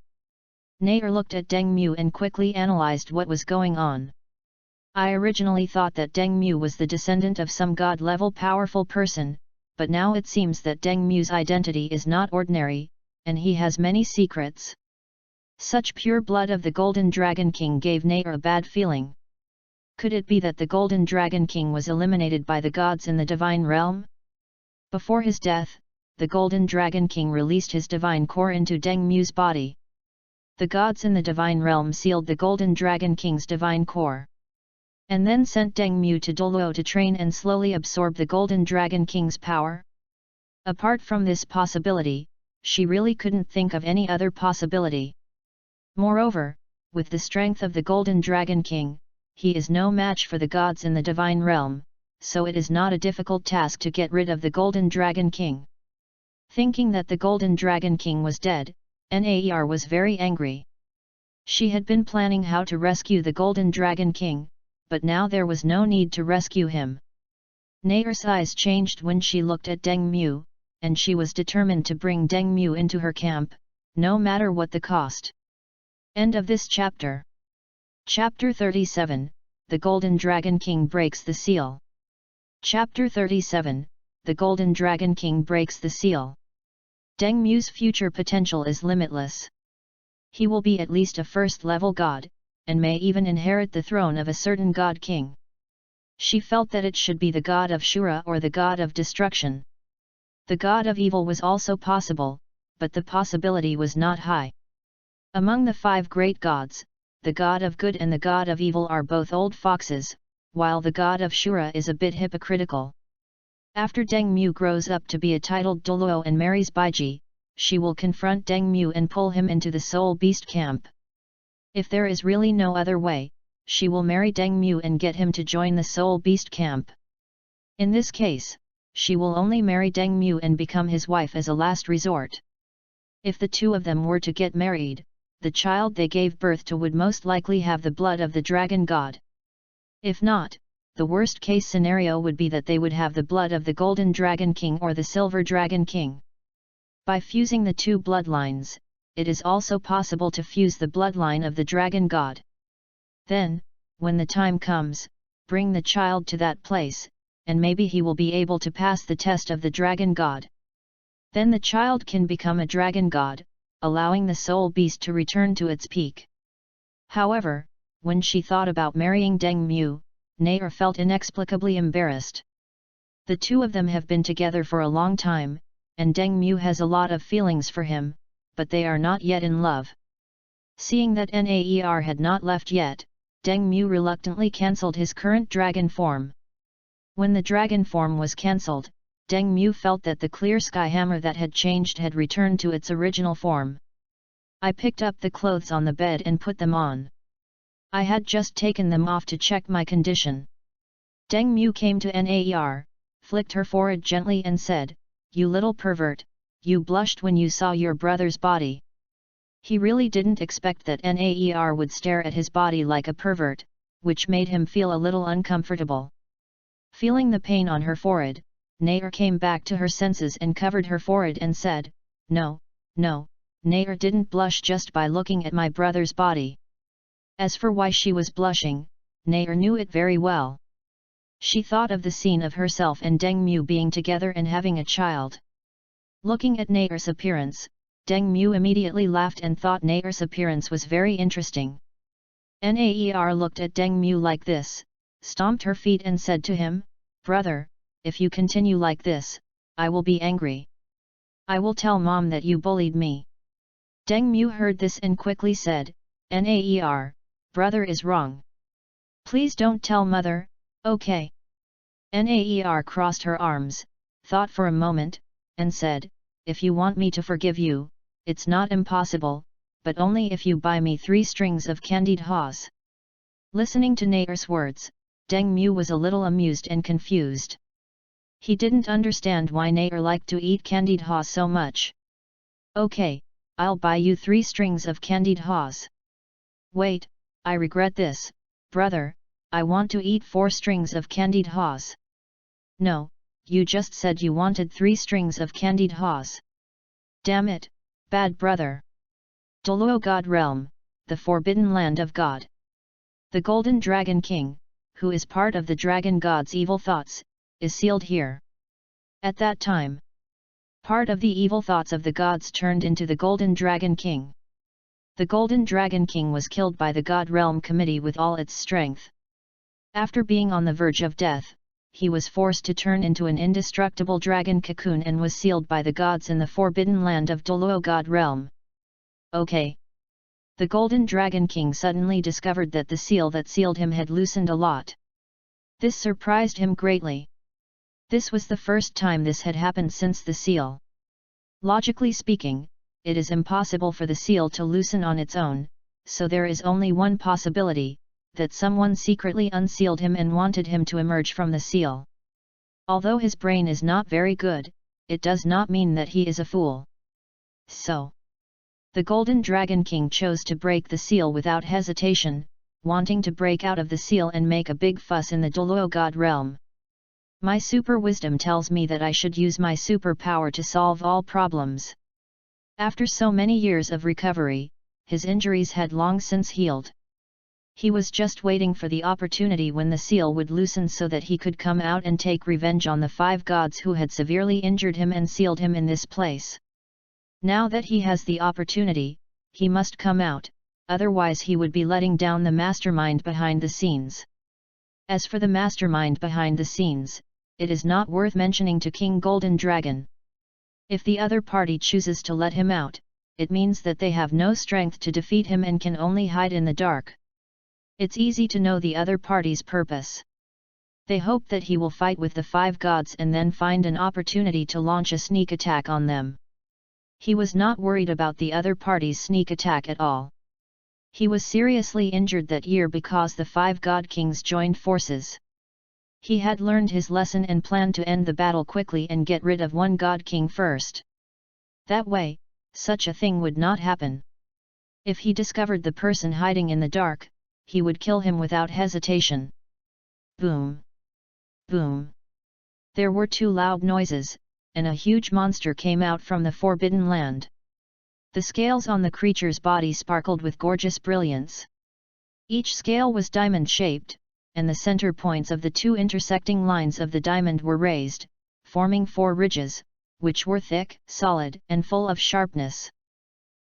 Nair looked at Deng Mu and quickly analyzed what was going on. I originally thought that Deng Mu was the descendant of some god-level powerful person, but now it seems that Deng Mu's identity is not ordinary, and he has many secrets. Such pure blood of the Golden Dragon King gave Nair a bad feeling. Could it be that the Golden Dragon King was eliminated by the gods in the divine realm? Before his death, the Golden Dragon King released his divine core into Deng Mu's body. The gods in the divine realm sealed the Golden Dragon King's divine core, and then sent Deng Mu to Doluo to train and slowly absorb the Golden Dragon King's power. Apart from this possibility, she really couldn't think of any other possibility. Moreover, with the strength of the Golden Dragon King, he is no match for the gods in the divine realm, so it is not a difficult task to get rid of the Golden Dragon King. Thinking that the Golden Dragon King was dead, Naer was very angry. She had been planning how to rescue the Golden Dragon King, but now there was no need to rescue him. Naer's eyes changed when she looked at Deng Mu, and she was determined to bring Deng Mu into her camp, no matter what the cost. End of this chapter. Chapter 37, The Golden Dragon King Breaks the Seal. Chapter 37, The Golden Dragon King Breaks the Seal. Deng Mu's future potential is limitless. He will be at least a first-level god, and may even inherit the throne of a certain god king. She felt that it should be the god of Shura or the god of destruction. The god of evil was also possible, but the possibility was not high. Among the 5 great gods, the god of good and the god of evil are both old foxes, while the god of Shura is a bit hypocritical. After Deng Mu grows up to be a titled Doluo and marries Baiji, she will confront Deng Mu and pull him into the Soul Beast camp. If there is really no other way, she will marry Deng Mu and get him to join the Soul Beast camp. In this case, she will only marry Deng Mu and become his wife as a last resort. If the two of them were to get married, the child they gave birth to would most likely have the blood of the dragon god. If not, the worst-case scenario would be that they would have the blood of the Golden Dragon King or the Silver Dragon King. By fusing the 2 bloodlines, it is also possible to fuse the bloodline of the dragon god. Then, when the time comes, bring the child to that place, and maybe he will be able to pass the test of the dragon god. Then the child can become a dragon god, allowing the soul beast to return to its peak. However, when she thought about marrying Deng Mu, Naer felt inexplicably embarrassed. The two of them have been together for a long time, and Deng Mu has a lot of feelings for him, but they are not yet in love. Seeing that Naer had not left yet, Deng Mu reluctantly cancelled his current dragon form. When the dragon form was cancelled, Deng Mu felt that the clear sky hammer that had changed had returned to its original form. I picked up the clothes on the bed and put them on. I had just taken them off to check my condition. Deng Mu came to Naer, flicked her forehead gently and said, "You little pervert, you blushed when you saw your brother's body." He really didn't expect that Naer would stare at his body like a pervert, which made him feel a little uncomfortable. Feeling the pain on her forehead, Naer came back to her senses and covered her forehead and said, "No, no, Naer didn't blush just by looking at my brother's body." As for why she was blushing, Naer knew it very well. She thought of the scene of herself and Deng Mu being together and having a child. Looking at Naer's appearance, Deng Mu immediately laughed and thought Naer's appearance was very interesting. Naer looked at Deng Mu like this, stomped her feet and said to him, "Brother, if you continue like this, I will be angry. I will tell Mom that you bullied me." Deng Mu heard this and quickly said, "Naer, brother is wrong. Please don't tell Mother, okay?" Naer crossed her arms, thought for a moment, and said, "If you want me to forgive you, it's not impossible, but only if you buy me 3 strings of candied haws." Listening to Naer's words, Deng Mu was a little amused and confused. He didn't understand why Naer liked to eat candied haws so much. "Okay, I'll buy you 3 strings of candied haws." "Wait, I regret this, brother, I want to eat 4 strings of candied haws." "No, you just said you wanted 3 strings of candied haws." "Damn it, bad brother." Doluo God Realm, the Forbidden Land of God. The Golden Dragon King, who is part of the Dragon God's evil thoughts, is sealed here. At that time, part of the evil thoughts of the gods turned into the Golden Dragon King. The Golden Dragon King was killed by the God Realm Committee with all its strength. After being on the verge of death, he was forced to turn into an indestructible dragon cocoon and was sealed by the gods in the forbidden land of Doluo God Realm. Okay. The Golden Dragon King suddenly discovered that the seal that sealed him had loosened a lot. This surprised him greatly. This was the first time this had happened since the seal. Logically speaking, it is impossible for the seal to loosen on its own, so there is only one possibility, that someone secretly unsealed him and wanted him to emerge from the seal. Although his brain is not very good, it does not mean that he is a fool. So, the Golden Dragon King chose to break the seal without hesitation, wanting to break out of the seal and make a big fuss in the Doluo God realm. My super wisdom tells me that I should use my super power to solve all problems. After so many years of recovery, his injuries had long since healed. He was just waiting for the opportunity when the seal would loosen so that he could come out and take revenge on the 5 gods who had severely injured him and sealed him in this place. Now that he has the opportunity, he must come out, otherwise he would be letting down the mastermind behind the scenes. As for the mastermind behind the scenes, it is not worth mentioning to King Golden Dragon. If the other party chooses to let him out, it means that they have no strength to defeat him and can only hide in the dark. It's easy to know the other party's purpose. They hope that he will fight with the 5 gods and then find an opportunity to launch a sneak attack on them. He was not worried about the other party's sneak attack at all. He was seriously injured that year because the 5 god kings joined forces. He had learned his lesson and planned to end the battle quickly and get rid of one god king first. That way, such a thing would not happen. If he discovered the person hiding in the dark, he would kill him without hesitation. Boom! Boom! There were 2 loud noises, and a huge monster came out from the Forbidden Land. The scales on the creature's body sparkled with gorgeous brilliance. Each scale was diamond-shaped, and the center points of the 2 intersecting lines of the diamond were raised, forming 4 ridges, which were thick, solid, and full of sharpness.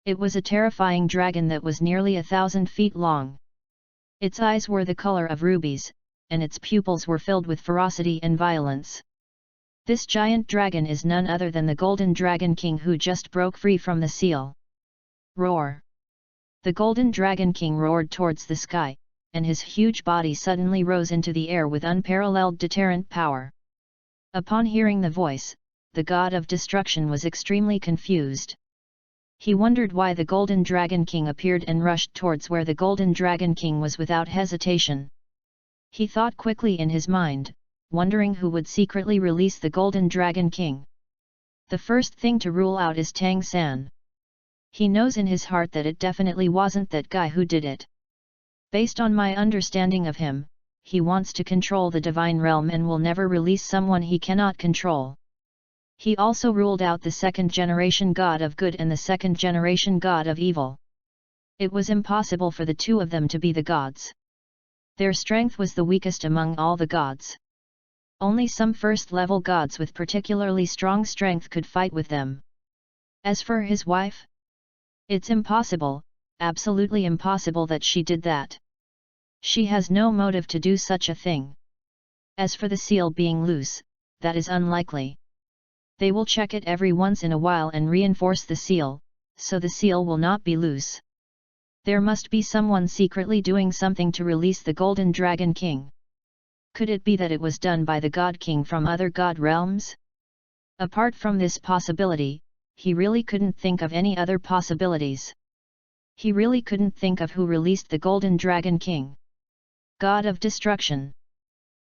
It was a terrifying dragon that was nearly 1,000 feet long. Its eyes were the color of rubies, and its pupils were filled with ferocity and violence. This giant dragon is none other than the Golden Dragon King who just broke free from the seal. Roar! The Golden Dragon King roared towards the sky, and his huge body suddenly rose into the air with unparalleled deterrent power. Upon hearing the voice, the god of destruction was extremely confused. He wondered why the Golden Dragon King appeared and rushed towards where the Golden Dragon King was without hesitation. He thought quickly in his mind, wondering who would secretly release the Golden Dragon King. The first thing to rule out is Tang-san. He knows in his heart that it definitely wasn't that guy who did it. Based on my understanding of him, he wants to control the divine realm and will never release someone he cannot control. He also ruled out the 2nd generation god of good and the 2nd generation god of evil. It was impossible for the 2 of them to be the gods. Their strength was the weakest among all the gods. Only some first-level gods with particularly strong strength could fight with them. As for his wife? It's impossible, absolutely impossible that she did that. She has no motive to do such a thing. As for the seal being loose, that is unlikely. They will check it every once in a while and reinforce the seal, so the seal will not be loose. There must be someone secretly doing something to release the Golden Dragon King. Could it be that it was done by the God King from other god realms? Apart from this possibility, he really couldn't think of any other possibilities. He really couldn't think of who released the Golden Dragon King. God of Destruction.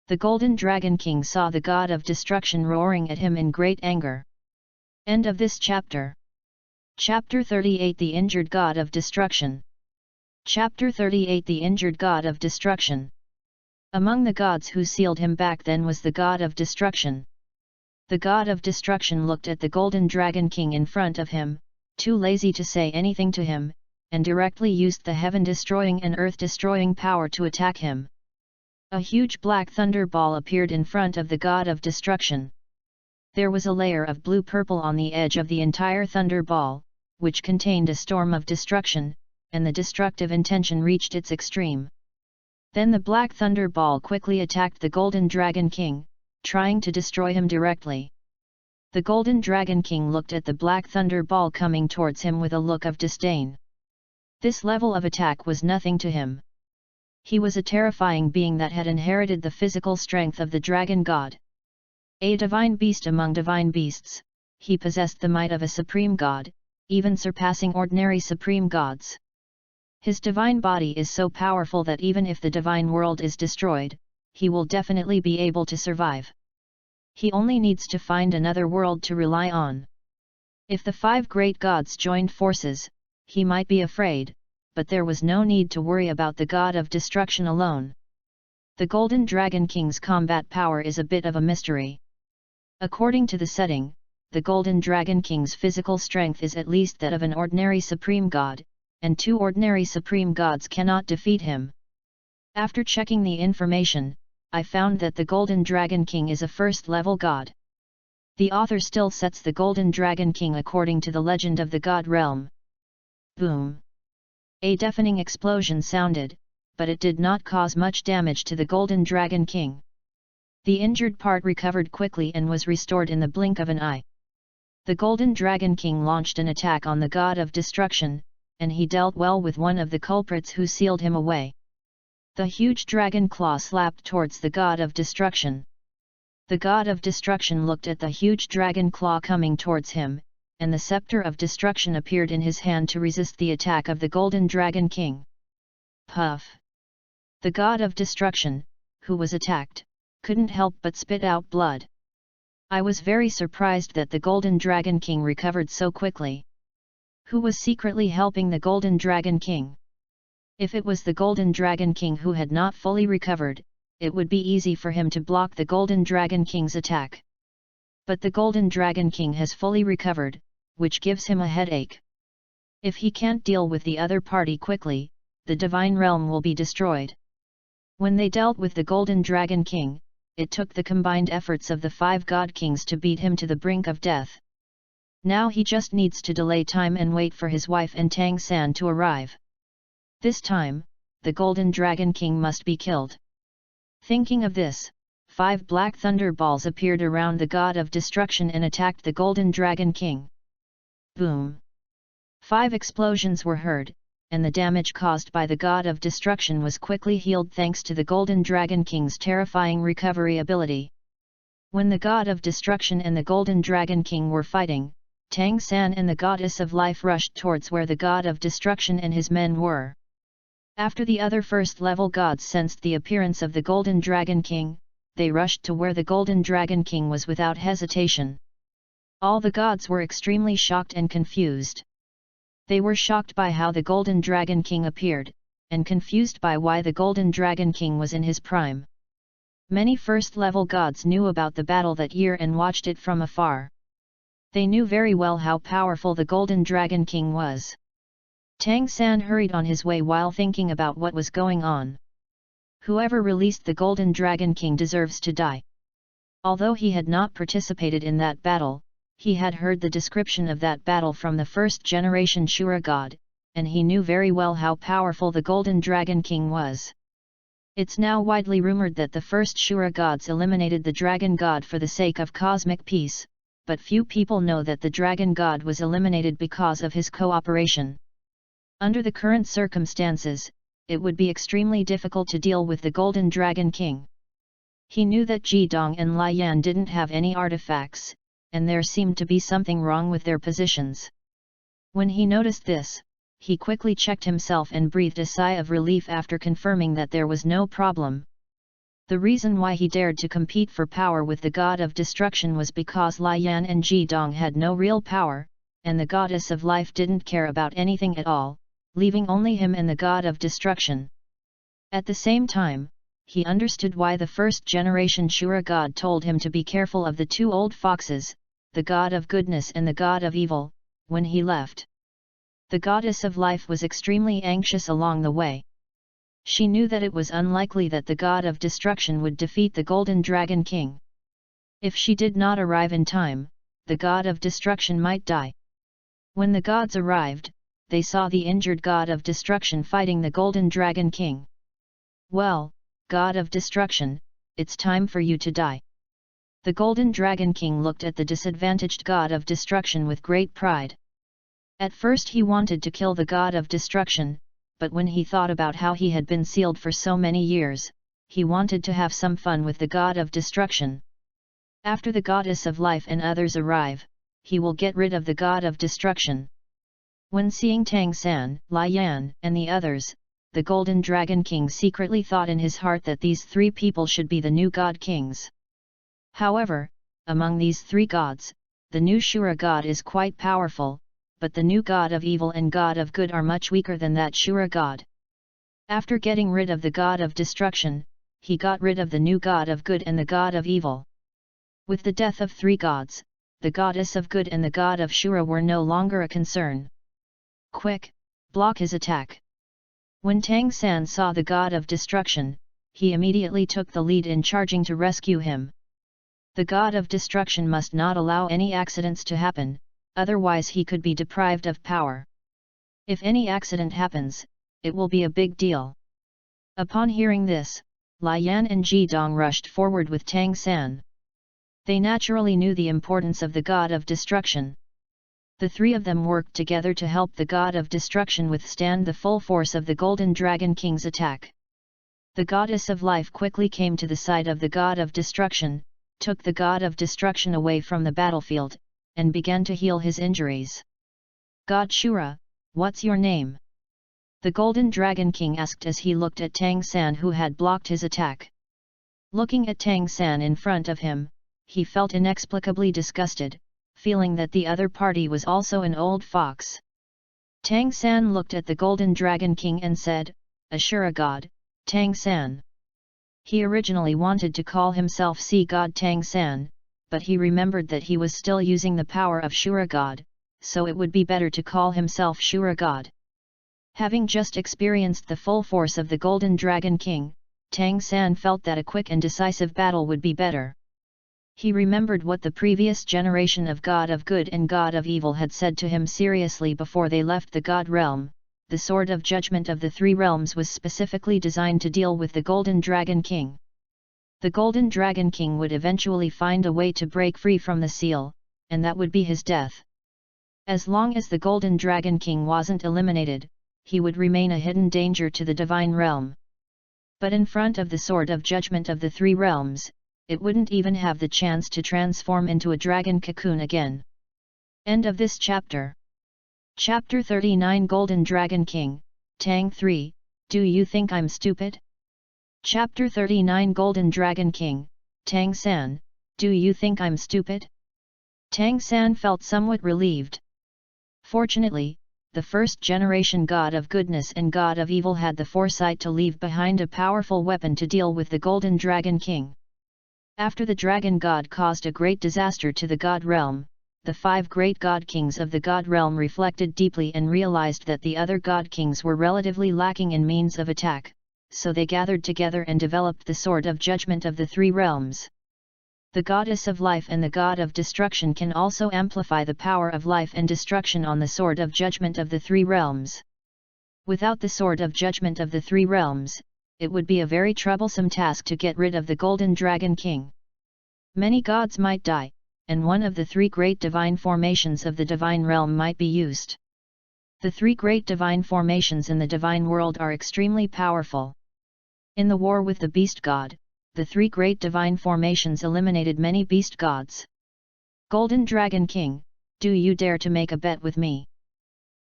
The Golden Dragon King saw the God of Destruction roaring at him in great anger. End of this chapter. Chapter 38 The Injured God of Destruction. Chapter 38 The Injured God of Destruction. Among the gods who sealed him back then was the God of Destruction. The God of Destruction looked at the Golden Dragon King in front of him, too lazy to say anything to him, and directly used the heaven-destroying and earth-destroying power to attack him. A huge black thunder ball appeared in front of the God of Destruction. There was a layer of blue-purple on the edge of the entire thunder ball, which contained a storm of destruction, and the destructive intention reached its extreme. Then the black thunder ball quickly attacked the Golden Dragon King, trying to destroy him directly. The Golden Dragon King looked at the black thunder ball coming towards him with a look of disdain. This level of attack was nothing to him. He was a terrifying being that had inherited the physical strength of the dragon god. A divine beast among divine beasts, he possessed the might of a supreme god, even surpassing ordinary supreme gods. His divine body is so powerful that even if the divine world is destroyed, he will definitely be able to survive. He only needs to find another world to rely on. If the 5 great gods joined forces, he might be afraid, but there was no need to worry about the god of destruction alone. The Golden Dragon King's combat power is a bit of a mystery. According to the setting, the Golden Dragon King's physical strength is at least that of an ordinary supreme god, and 2 ordinary supreme gods cannot defeat him. After checking the information, I found that the Golden Dragon King is a first-level god. The author still sets the Golden Dragon King according to the legend of the god realm. Boom! A deafening explosion sounded, but it did not cause much damage to the Golden Dragon King. The injured part recovered quickly and was restored in the blink of an eye. The Golden Dragon King launched an attack on the god of destruction, and he dealt well with one of the culprits who sealed him away. The huge dragon claw slapped towards the god of destruction. The god of destruction looked at the huge dragon claw coming towards him, and the scepter of destruction appeared in his hand to resist the attack of the Golden Dragon King. Puff! The god of destruction, who was attacked, couldn't help but spit out blood. I was very surprised that the Golden Dragon King recovered so quickly. Who was secretly helping the Golden Dragon King? If it was the Golden Dragon King who had not fully recovered, it would be easy for him to block the Golden Dragon King's attack. But the Golden Dragon King has fully recovered, which gives him a headache. If he can't deal with the other party quickly, the Divine Realm will be destroyed. When they dealt with the Golden Dragon King, it took the combined efforts of the 5 God Kings to beat him to the brink of death. Now he just needs to delay time and wait for his wife and Tang San to arrive. This time, the Golden Dragon King must be killed. Thinking of this, 5 black thunder balls appeared around the god of destruction and attacked the Golden Dragon King. Boom! 5 explosions were heard, and the damage caused by the god of destruction was quickly healed thanks to the Golden Dragon King's terrifying recovery ability. When the god of destruction and the Golden Dragon King were fighting, Tang San and the goddess of life rushed towards where the god of destruction and his men were. After the other first-level gods sensed the appearance of the Golden Dragon King, they rushed to where the Golden Dragon King was without hesitation. All the gods were extremely shocked and confused. They were shocked by how the Golden Dragon King appeared, and confused by why the Golden Dragon King was in his prime. Many first-level gods knew about the battle that year and watched it from afar. They knew very well how powerful the Golden Dragon King was. Tang San hurried on his way while thinking about what was going on. Whoever released the Golden Dragon King deserves to die. Although he had not participated in that battle, he had heard the description of that battle from the first-generation Shura god, and he knew very well how powerful the Golden Dragon King was. It's now widely rumored that the first Shura gods eliminated the Dragon God for the sake of cosmic peace, but few people know that the Dragon God was eliminated because of his cooperation. Under the current circumstances, it would be extremely difficult to deal with the Golden Dragon King. He knew that Ji Dong and Lai Yan didn't have any artifacts, and there seemed to be something wrong with their positions. When he noticed this, he quickly checked himself and breathed a sigh of relief after confirming that there was no problem. The reason why he dared to compete for power with the god of destruction was because Lai Yan and Ji Dong had no real power, and the goddess of life didn't care about anything at all, leaving only him and the god of destruction. At the same time, he understood why the first-generation Shura god told him to be careful of the 2 old foxes, the god of goodness and the god of evil, when he left. The goddess of life was extremely anxious along the way. She knew that it was unlikely that the god of destruction would defeat the Golden Dragon King. If she did not arrive in time, the god of destruction might die. When the gods arrived, they saw the injured god of destruction fighting the Golden Dragon King. Well, God of destruction, it's time for you to die. The Golden Dragon King looked at the disadvantaged god of destruction with great pride. At first he wanted to kill the god of destruction, but when he thought about how he had been sealed for so many years, he wanted to have some fun with the god of destruction. After the goddess of life and others arrive, he will get rid of the god of destruction. When seeing Tang San, Lai Yan, and the others, the Golden Dragon King secretly thought in his heart that these three people should be the new god kings. However, among these three gods, the new Shura god is quite powerful, but the new god of evil and god of good are much weaker than that Shura god. After getting rid of the god of destruction, he got rid of the new god of good and the god of evil. With the death of three gods, the goddess of good and the god of Shura were no longer a concern. Quick, block his attack. When Tang San saw the god of destruction, he immediately took the lead in charging to rescue him. The god of destruction must not allow any accidents to happen, otherwise he could be deprived of power. If any accident happens, it will be a big deal. Upon hearing this, Lai Yan and Ji Dong rushed forward with Tang San. They naturally knew the importance of the god of destruction. The three of them worked together to help the god of destruction withstand the full force of the Golden Dragon King's attack. The goddess of life quickly came to the side of the god of destruction, took the god of destruction away from the battlefield, and began to heal his injuries. God Shura, what's your name? The Golden Dragon King asked as he looked at Tang San who had blocked his attack. Looking at Tang San in front of him, he felt inexplicably disgusted, feeling that the other party was also an old fox. Tang San looked at the Golden Dragon King and said, Ashura God, Tang San. He originally wanted to call himself Sea God Tang San, but he remembered that he was still using the power of Shura God, so it would be better to call himself Shura God. Having just experienced the full force of the Golden Dragon King, Tang San felt that a quick and decisive battle would be better. He remembered what the previous generation of God of Good and God of Evil had said to him seriously before they left the God realm. The Sword of Judgment of the Three Realms was specifically designed to deal with the Golden Dragon King. The Golden Dragon King would eventually find a way to break free from the seal, and that would be his death. As long as the Golden Dragon King wasn't eliminated, he would remain a hidden danger to the Divine Realm. But in front of the Sword of Judgment of the Three Realms, it wouldn't even have the chance to transform into a dragon cocoon again. End of this chapter. Chapter 39 Golden Dragon King, Tang 3, Do you think I'm stupid? Chapter 39 Golden Dragon King, Tang San, Do you think I'm stupid? Tang San felt somewhat relieved. Fortunately, the first generation God of Goodness and God of Evil had the foresight to leave behind a powerful weapon to deal with the Golden Dragon King. After the Dragon God caused a great disaster to the God realm, the 5 great God Kings of the God realm reflected deeply and realized that the other God Kings were relatively lacking in means of attack, so they gathered together and developed the Sword of Judgment of the Three Realms. The Goddess of Life and the God of Destruction can also amplify the power of life and destruction on the Sword of Judgment of the Three Realms. Without the Sword of Judgment of the Three Realms, it would be a very troublesome task to get rid of the Golden Dragon King. Many gods might die, and one of the 3 great divine formations of the Divine Realm might be used. The 3 great divine formations in the Divine World are extremely powerful. In the war with the Beast God, the 3 great divine formations eliminated many beast gods. Golden Dragon King, do you dare to make a bet with me?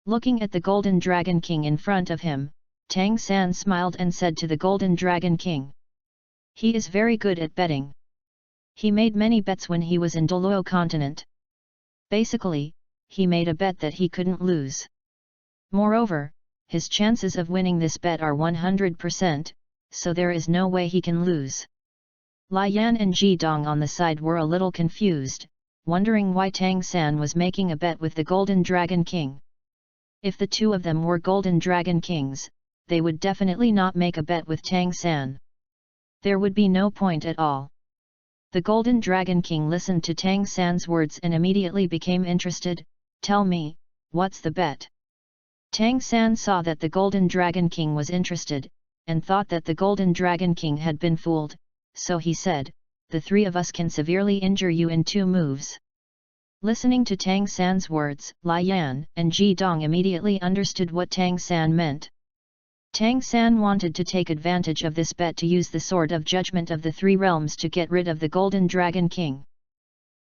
Looking at the Golden Dragon King in front of him, Tang San smiled and said to the Golden Dragon King. He is very good at betting. He made many bets when he was in Doluo continent. Basically, he made a bet that he couldn't lose. Moreover, his chances of winning this bet are 100%, so there is no way he can lose. Lai Yan and Ji Dong on the side were a little confused, wondering why Tang San was making a bet with the Golden Dragon King. If the 2 of them were Golden Dragon Kings, they would definitely not make a bet with Tang San. There would be no point at all. The Golden Dragon King listened to Tang San's words and immediately became interested. Tell me, what's the bet? Tang San saw that the Golden Dragon King was interested, and thought that the Golden Dragon King had been fooled, so he said, the 3 of us can severely injure you in 2 moves. Listening to Tang San's words, Lai Yan and Ji Dong immediately understood what Tang San meant. Tang San wanted to take advantage of this bet to use the Sword of Judgment of the Three Realms to get rid of the Golden Dragon King.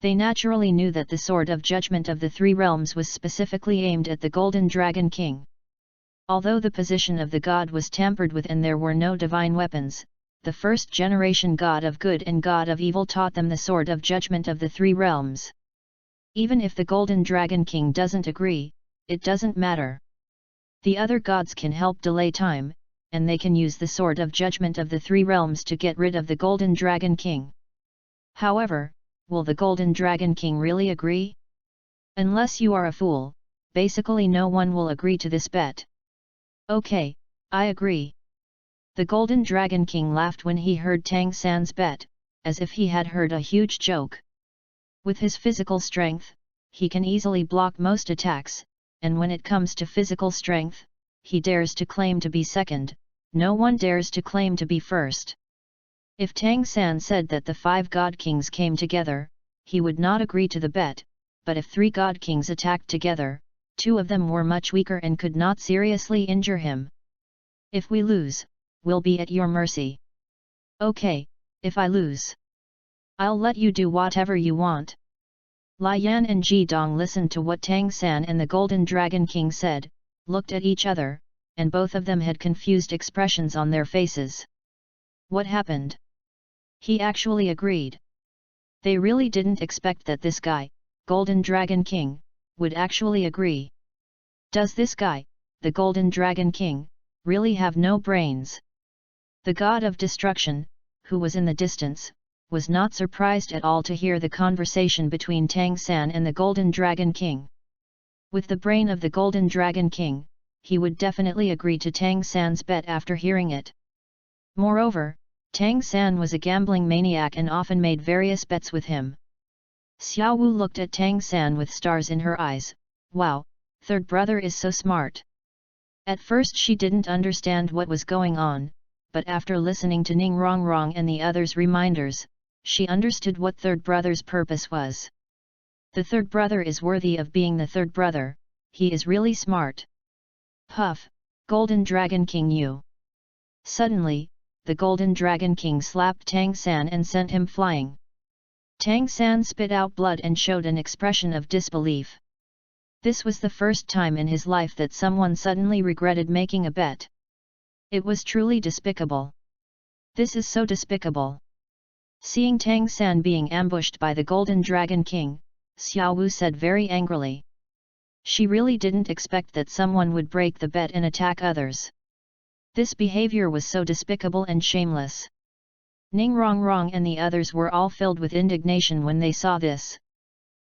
They naturally knew that the sword of judgment of the three realms was specifically aimed at the Golden Dragon King. Although the position of the god was tampered with and there were no divine weapons, the first generation god of good and god of evil taught them the sword of judgment of the three realms. Even if the Golden Dragon King doesn't agree, it doesn't matter. The other gods can help delay time, and they can use the sword of judgment of the three realms to get rid of the Golden Dragon King. However, will the Golden Dragon King really agree? Unless you are a fool, basically no one will agree to this bet. Okay, I agree. The Golden Dragon King laughed when he heard Tang San's bet, as if he had heard a huge joke. With his physical strength, he can easily block most attacks, and when it comes to physical strength, he dares to claim to be second, no one dares to claim to be first. If Tang San said that the 5 God Kings came together, he would not agree to the bet, but if 3 God Kings attacked together, 2 of them were much weaker and could not seriously injure him. If we lose, we'll be at your mercy. Okay, if I lose, I'll let you do whatever you want. Lai Yan and Ji Dong listened to what Tang San and the Golden Dragon King said, looked at each other, and both of them had confused expressions on their faces. What happened? He actually agreed. They really didn't expect that this guy, Golden Dragon King, would actually agree. Does this guy, the Golden Dragon King, really have no brains? The god of destruction, who was in the distance, was not surprised at all to hear the conversation between Tang San and the Golden Dragon King. With the brain of the Golden Dragon King, he would definitely agree to Tang San's bet after hearing it. Moreover, Tang San was a gambling maniac and often made various bets with him. Xiao Wu looked at Tang San with stars in her eyes. Wow, third brother is so smart. At first she didn't understand what was going on, but after listening to Ning Rongrong and the others' reminders, she understood what third brother's purpose was. The third brother is worthy of being the third brother, he is really smart. Puff, Golden Dragon King you! Suddenly, the Golden Dragon King slapped Tang San and sent him flying. Tang San spit out blood and showed an expression of disbelief. This was the first time in his life that someone suddenly regretted making a bet. It was truly despicable. This is so despicable. Seeing Tang San being ambushed by the Golden Dragon King, Xiao Wu said very angrily. She really didn't expect that someone would break the bet and attack others. This behavior was so despicable and shameless. Ning Rongrong and the others were all filled with indignation when they saw this.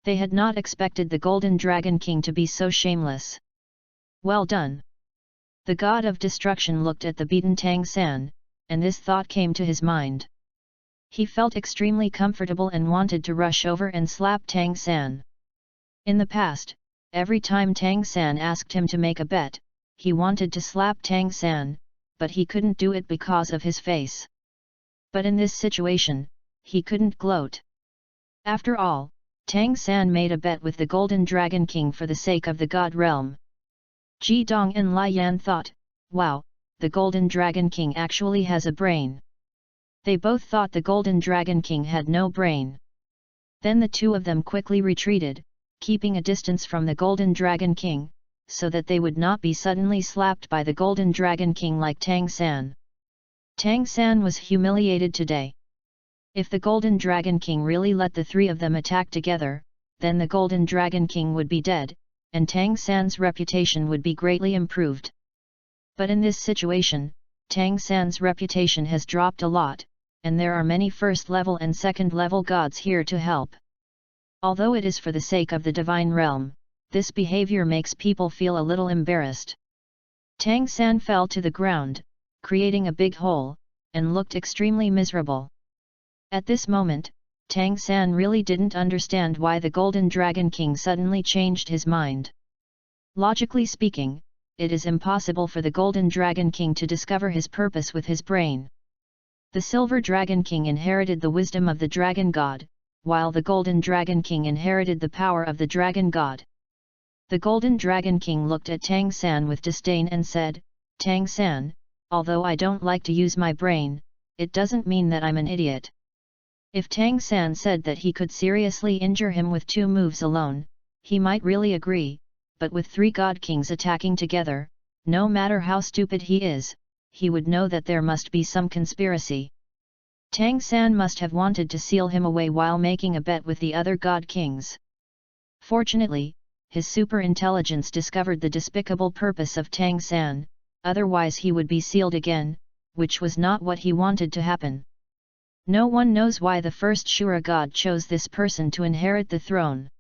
They had not expected the Golden Dragon King to be so shameless. Well done! The god of destruction looked at the beaten Tang San, and this thought came to his mind. He felt extremely comfortable and wanted to rush over and slap Tang San. In the past, every time Tang San asked him to make a bet, he wanted to slap Tang San, but he couldn't do it because of his face. But in this situation, he couldn't gloat. After all, Tang San made a bet with the Golden Dragon King for the sake of the God realm. Ji Dong and Lai Yan thought, wow, the Golden Dragon King actually has a brain. They both thought the Golden Dragon King had no brain. Then the two of them quickly retreated, keeping a distance from the Golden Dragon King, so that they would not be suddenly slapped by the Golden Dragon King like Tang San. Tang San was humiliated today. If the Golden Dragon King really let the 3 of them attack together, then the Golden Dragon King would be dead, and Tang San's reputation would be greatly improved. But in this situation, Tang San's reputation has dropped a lot, and there are many first-level and second-level gods here to help. Although it is for the sake of the divine realm, this behavior makes people feel a little embarrassed. Tang San fell to the ground, creating a big hole, and looked extremely miserable. At this moment, Tang San really didn't understand why the Golden Dragon King suddenly changed his mind. Logically speaking, it is impossible for the Golden Dragon King to discover his purpose with his brain. The Silver Dragon King inherited the wisdom of the Dragon God, while the Golden Dragon King inherited the power of the Dragon God. The Golden Dragon King looked at Tang San with disdain and said, Tang San, although I don't like to use my brain, it doesn't mean that I'm an idiot. If Tang San said that he could seriously injure him with 2 moves alone, he might really agree, but with 3 God Kings attacking together, no matter how stupid he is, he would know that there must be some conspiracy. Tang San must have wanted to seal him away while making a bet with the other God Kings. Fortunately, his super-intelligence discovered the despicable purpose of Tang San, otherwise he would be sealed again, which was not what he wanted to happen. No one knows why the first Shura god chose this person to inherit the throne.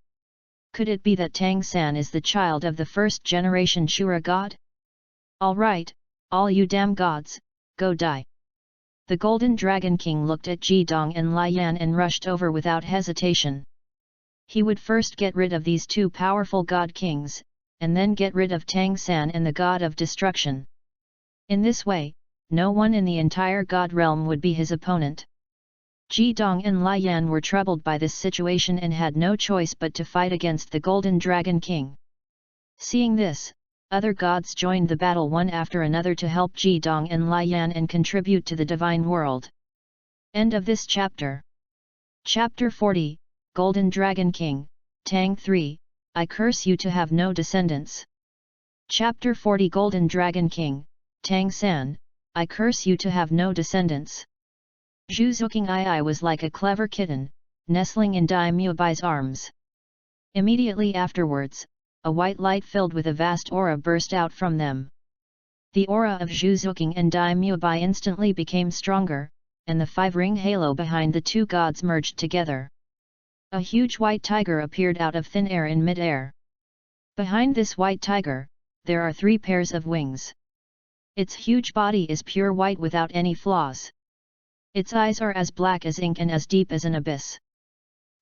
Could it be that Tang San is the child of the first-generation Shura god? Alright, all you damn gods, go die. The Golden Dragon King looked at Ji Dong and Lai Yan and rushed over without hesitation. He would first get rid of these 2 powerful God Kings, and then get rid of Tang San and the God of Destruction. In this way, no one in the entire God realm would be his opponent. Ji Dong and Lai Yan were troubled by this situation and had no choice but to fight against the Golden Dragon King. Seeing this, other gods joined the battle one after another to help Ji Dong and Lai Yan and contribute to the divine world. End of this chapter. Chapter 40, Golden Dragon King, Tang 3, I curse you to have no descendants. Chapter 40 Golden Dragon King, Tang San, I curse you to have no descendants. Zhu Zuqing Ai was like a clever kitten, nestling in Dai Muabai's arms. Immediately afterwards, a white light filled with a vast aura burst out from them. The aura of Zhu Zuqing and Dai Muabai instantly became stronger, and the 5-ring halo behind the 2 gods merged together. A huge white tiger appeared out of thin air in mid-air. Behind this white tiger, there are 3 pairs of wings. Its huge body is pure white without any flaws. Its eyes are as black as ink and as deep as an abyss.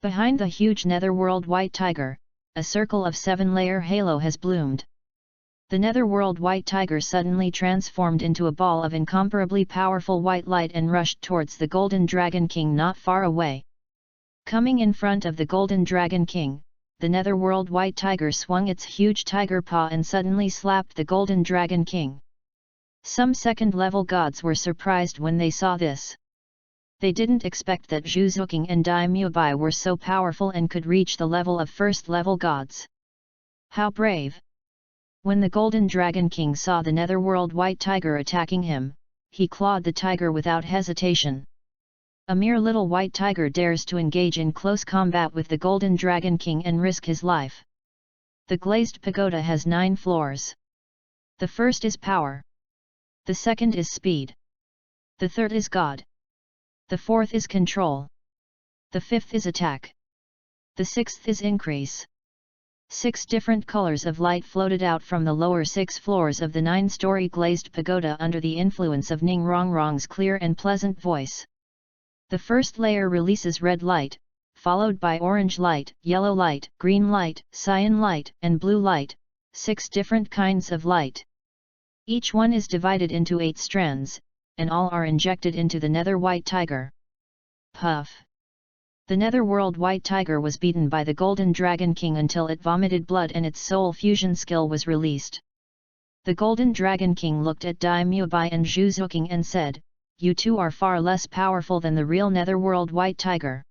Behind the huge netherworld white tiger, a circle of 7-layer halo has bloomed. The netherworld white tiger suddenly transformed into a ball of incomparably powerful white light and rushed towards the Golden Dragon King not far away. Coming in front of the Golden Dragon King, the netherworld white tiger swung its huge tiger paw and suddenly slapped the Golden Dragon King. Some second-level gods were surprised when they saw this. They didn't expect that Zhu Zuqing and Dai Muabai were so powerful and could reach the level of first-level gods. How brave! When the Golden Dragon King saw the netherworld white tiger attacking him, he clawed the tiger without hesitation. A mere little white tiger dares to engage in close combat with the Golden Dragon King and risk his life. The glazed pagoda has 9 floors. The first is power. The second is speed. The third is God. The fourth is control. The fifth is attack. The sixth is increase. 6 different colors of light floated out from the lower 6 floors of the 9-story glazed pagoda under the influence of Ning Rongrong's clear and pleasant voice. The first layer releases red light, followed by orange light, yellow light, green light, cyan light, and blue light, 6 different kinds of light. Each one is divided into 8 strands, and all are injected into the nether white tiger. Puff! The netherworld white tiger was beaten by the Golden Dragon King until it vomited blood and its soul fusion skill was released. The Golden Dragon King looked at Dai Muabai and Zhu Zuqing and said, "You 2 are far less powerful than the real netherworld white tiger."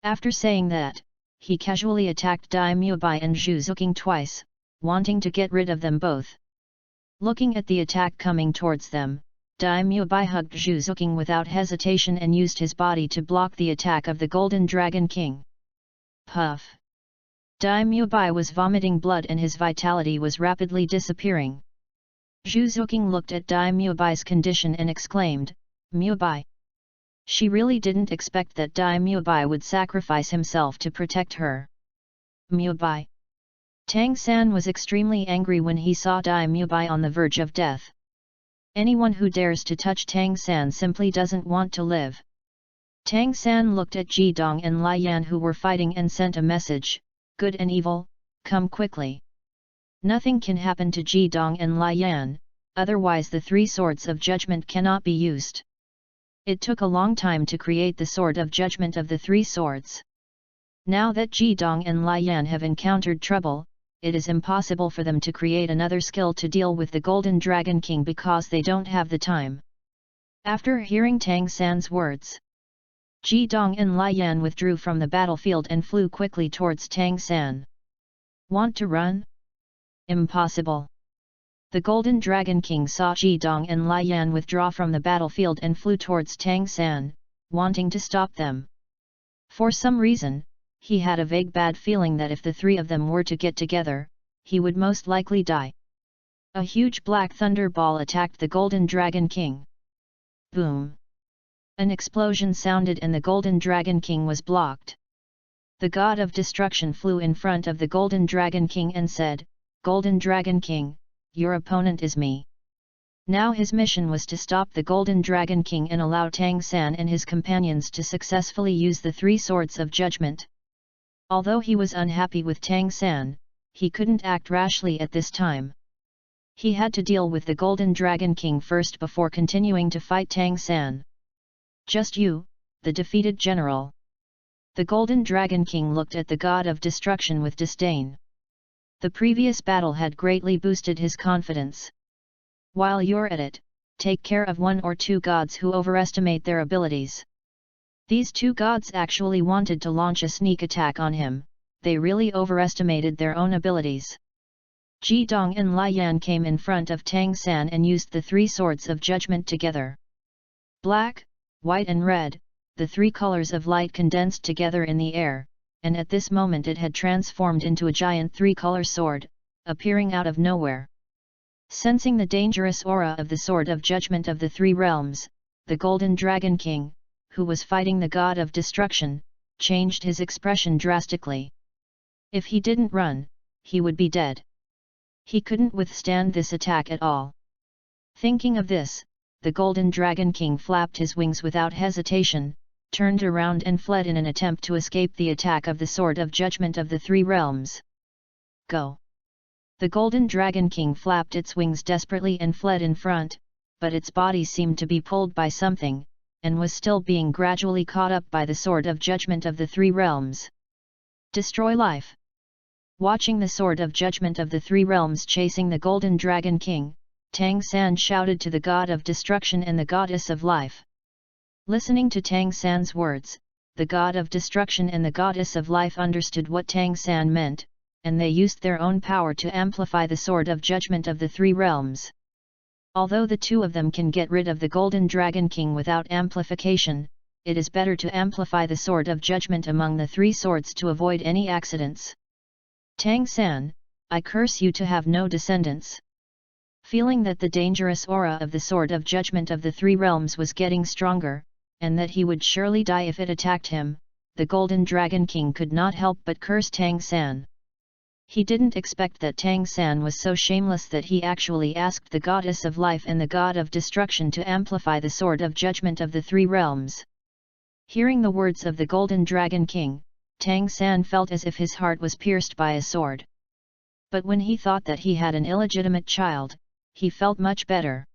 After saying that, he casually attacked Dai Muabai and Zhu Zuqing twice, wanting to get rid of them both. Looking at the attack coming towards them, Dai Muabai hugged Zhu Zuqing without hesitation and used his body to block the attack of the Golden Dragon King. Puff! Dai Muabai was vomiting blood and his vitality was rapidly disappearing. Zhu Zuqing looked at Dai Muabai's condition and exclaimed, "Muabai!" She really didn't expect that Dai Muabai would sacrifice himself to protect her. Muabai! Tang San was extremely angry when he saw Dai Muabai on the verge of death. Anyone who dares to touch Tang San simply doesn't want to live. Tang San looked at Ji Dong and Lai Yan who were fighting and sent a message, "Good and evil, come quickly." Nothing can happen to Ji Dong and Lai Yan, otherwise the 3 swords of judgment cannot be used. It took a long time to create the sword of judgment of the 3 swords. Now that Ji Dong and Lai Yan have encountered trouble, it is impossible for them to create another skill to deal with the Golden Dragon King because they don't have the time. After hearing Tang San's words, Ji Dong and Lai Yan withdrew from the battlefield and flew quickly towards Tang San. Want to run? Impossible. The Golden Dragon King saw Ji Dong and Lai Yan withdraw from the battlefield and flew towards Tang San, wanting to stop them. For some reason, he had a vague bad feeling that if the three of them were to get together, he would most likely die. A huge black thunder ball attacked the Golden Dragon King. Boom! An explosion sounded and the Golden Dragon King was blocked. The God of Destruction flew in front of the Golden Dragon King and said, "Golden Dragon King, your opponent is me." Now his mission was to stop the Golden Dragon King and allow Tang San and his companions to successfully use the three swords of judgment. Although he was unhappy with Tang San, he couldn't act rashly at this time. He had to deal with the Golden Dragon King first before continuing to fight Tang San. "Just you, the defeated general." The Golden Dragon King looked at the God of Destruction with disdain. The previous battle had greatly boosted his confidence. "While you're at it, take care of one or two gods who overestimate their abilities." These two gods actually wanted to launch a sneak attack on him, they really overestimated their own abilities. Ji Dong and Lai Yan came in front of Tang San and used the three swords of judgment together. Black, white and red, the three colors of light condensed together in the air, and at this moment it had transformed into a giant three-color sword, appearing out of nowhere. Sensing the dangerous aura of the Sword of Judgment of the Three Realms, the Golden Dragon King, who was fighting the God of Destruction, changed his expression drastically. If he didn't run, he would be dead. He couldn't withstand this attack at all. Thinking of this, the Golden Dragon King flapped his wings without hesitation, turned around and fled in an attempt to escape the attack of the Sword of Judgment of the Three Realms. Go! The Golden Dragon King flapped its wings desperately and fled in front, but its body seemed to be pulled by something, and was still being gradually caught up by the Sword of Judgment of the Three Realms. Destroy life! Watching the Sword of Judgment of the Three Realms chasing the Golden Dragon King, Tang San shouted to the God of Destruction and the Goddess of Life. Listening to Tang San's words, the God of Destruction and the Goddess of Life understood what Tang San meant, and they used their own power to amplify the Sword of Judgment of the Three Realms. Although the two of them can get rid of the Golden Dragon King without amplification, it is better to amplify the Sword of Judgment among the three swords to avoid any accidents. Tang San, I curse you to have no descendants. Feeling that the dangerous aura of the Sword of Judgment of the Three Realms was getting stronger, and that he would surely die if it attacked him, the Golden Dragon King could not help but curse Tang San. He didn't expect that Tang San was so shameless that he actually asked the Goddess of Life and the God of Destruction to amplify the Sword of Judgment of the Three Realms. Hearing the words of the Golden Dragon King, Tang San felt as if his heart was pierced by a sword. But when he thought that he had an illegitimate child, he felt much better.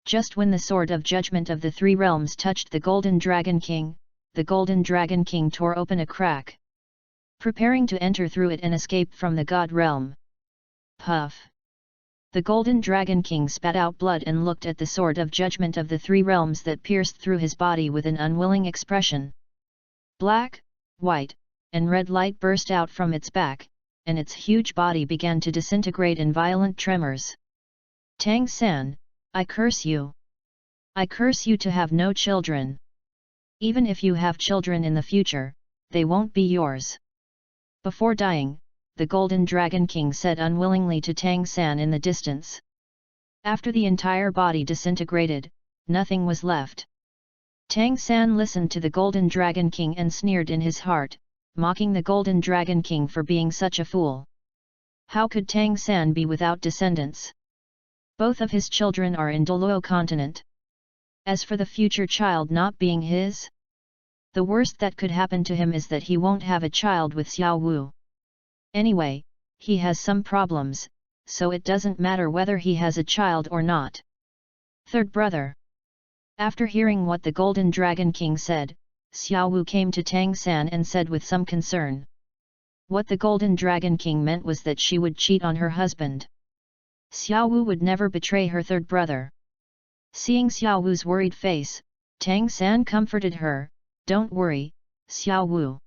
Just when the Sword of Judgment of the Three Realms touched the Golden Dragon King, the Golden Dragon King tore open a crack, preparing to enter through it and escape from the God realm. Puff! The Golden Dragon King spat out blood and looked at the Sword of Judgment of the Three Realms that pierced through his body with an unwilling expression. Black, white, and red light burst out from its back, and its huge body began to disintegrate in violent tremors. Tang San, I curse you. I curse you to have no children. Even if you have children in the future, they won't be yours. Before dying, the Golden Dragon King said unwillingly to Tang San in the distance. After the entire body disintegrated, nothing was left. Tang San listened to the Golden Dragon King and sneered in his heart, mocking the Golden Dragon King for being such a fool. How could Tang San be without descendants? Both of his children are in Doluo continent. As for the future child not being his, the worst that could happen to him is that he won't have a child with Xiao Wu. Anyway, he has some problems, so it doesn't matter whether he has a child or not. Third brother. After hearing what the Golden Dragon King said, Xiao Wu came to Tang San and said with some concern. What the Golden Dragon King meant was that she would cheat on her husband. Xiao Wu would never betray her third brother. Seeing Xiao Wu's worried face, Tang San comforted her, Don't worry, Xiao Wu.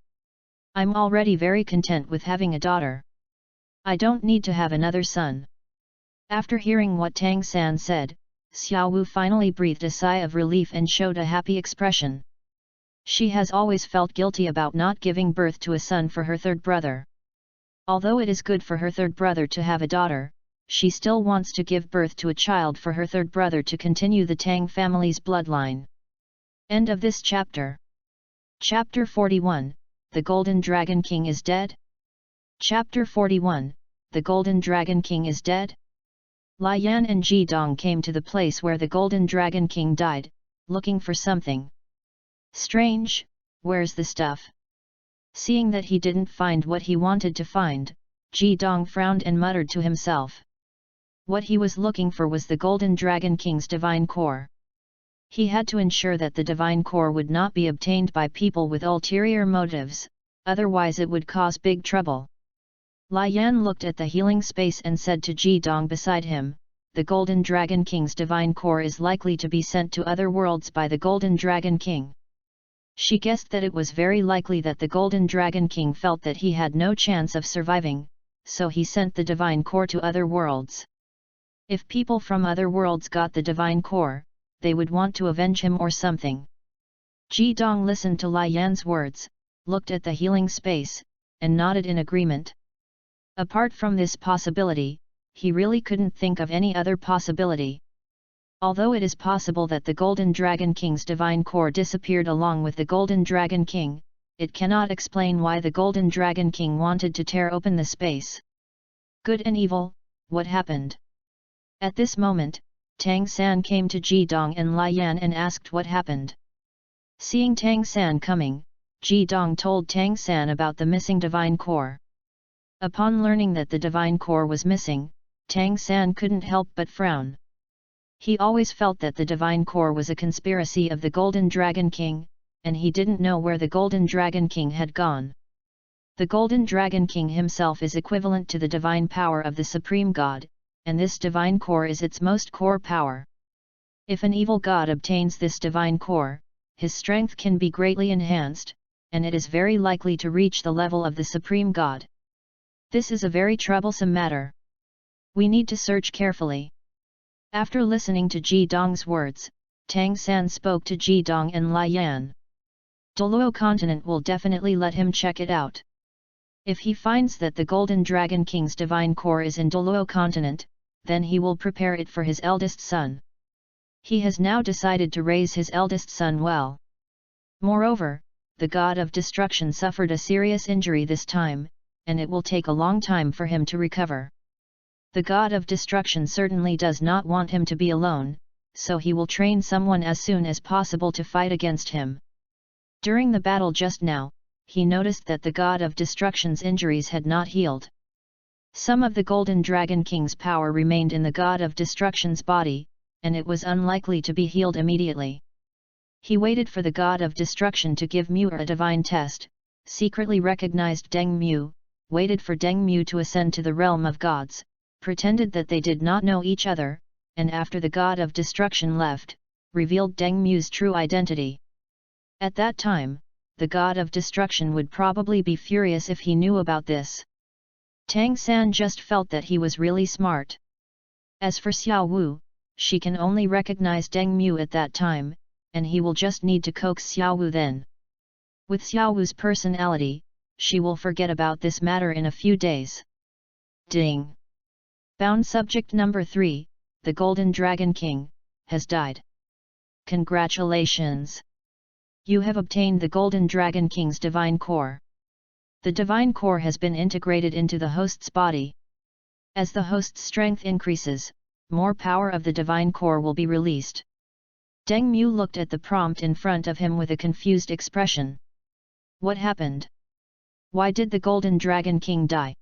I'm already very content with having a daughter. I don't need to have another son. After hearing what Tang San said, Xiao Wu finally breathed a sigh of relief and showed a happy expression. She has always felt guilty about not giving birth to a son for her third brother. Although it is good for her third brother to have a daughter, she still wants to give birth to a child for her third brother to continue the Tang family's bloodline. End of this chapter. Chapter 41, The Golden Dragon King is dead? Chapter 41, The Golden Dragon King is dead? Lai Yan and Ji Dong came to the place where the Golden Dragon King died, looking for something. Strange, where's the stuff? Seeing that he didn't find what he wanted to find, Ji Dong frowned and muttered to himself. What he was looking for was the Golden Dragon King's divine core. He had to ensure that the divine core would not be obtained by people with ulterior motives, otherwise it would cause big trouble. Lai Yan looked at the healing space and said to Ji Dong beside him, the Golden Dragon King's divine core is likely to be sent to other worlds by the Golden Dragon King. She guessed that it was very likely that the Golden Dragon King felt that he had no chance of surviving, so he sent the divine core to other worlds. If people from other worlds got the divine core, they would want to avenge him or something. Ji Dong listened to Lai Yan's words, looked at the healing space, and nodded in agreement. Apart from this possibility, he really couldn't think of any other possibility. Although it is possible that the Golden Dragon King's divine core disappeared along with the Golden Dragon King, it cannot explain why the Golden Dragon King wanted to tear open the space. Good and evil, what happened? At this moment, Tang San came to Ji Dong and Lai Yan and asked what happened. Seeing Tang San coming, Ji Dong told Tang San about the missing divine core. Upon learning that the divine core was missing, Tang San couldn't help but frown. He always felt that the divine core was a conspiracy of the Golden Dragon King, and he didn't know where the Golden Dragon King had gone. The Golden Dragon King himself is equivalent to the divine power of the Supreme God, and this divine core is its most core power. If an evil god obtains this divine core, his strength can be greatly enhanced, and it is very likely to reach the level of the Supreme God. This is a very troublesome matter. We need to search carefully. After listening to Ji Dong's words, Tang San spoke to Ji Dong and Lai Yan. Doluo continent will definitely let him check it out. If he finds that the Golden Dragon King's divine core is in Doluo continent, then he will prepare it for his eldest son. He has now decided to raise his eldest son well. Moreover, the god of destruction suffered a serious injury this time, and it will take a long time for him to recover. The god of destruction certainly does not want him to be alone, so he will train someone as soon as possible to fight against him. During the battle just now, he noticed that the god of destruction's injuries had not healed. Some of the Golden Dragon King's power remained in the god of destruction's body, and it was unlikely to be healed immediately. He waited for the god of destruction to give Mu a divine test, secretly recognized Deng Mu, waited for Deng Mu to ascend to the realm of gods, pretended that they did not know each other, and after the god of destruction left, revealed Deng Mu's true identity. At that time, the god of destruction would probably be furious if he knew about this. Tang San just felt that he was really smart. As for Xiao Wu, she can only recognize Deng Mu at that time, and he will just need to coax Xiao Wu then. With Xiao Wu's personality, she will forget about this matter in a few days. Ding! Bound subject number 3, the Golden Dragon King, has died. Congratulations! You have obtained the Golden Dragon King's divine core. The divine core has been integrated into the host's body. As the host's strength increases, more power of the divine core will be released. Deng Mu looked at the prompt in front of him with a confused expression. What happened? Why did the Golden Dragon King die?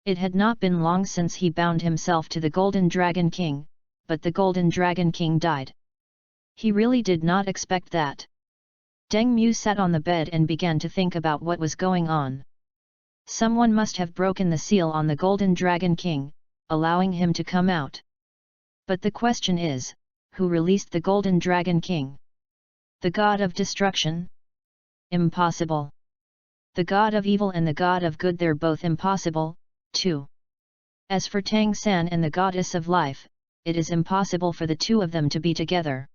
It had not been long since he bound himself to the Golden Dragon King, but the Golden Dragon King died. He really did not expect that. Deng Mu sat on the bed and began to think about what was going on. Someone must have broken the seal on the Golden Dragon King, allowing him to come out. But the question is, who released the Golden Dragon King? The god of destruction? impossible. The god of evil and the god of good, they're both impossible, too. As for Tang San and the goddess of life, it is impossible for the two of them to be together.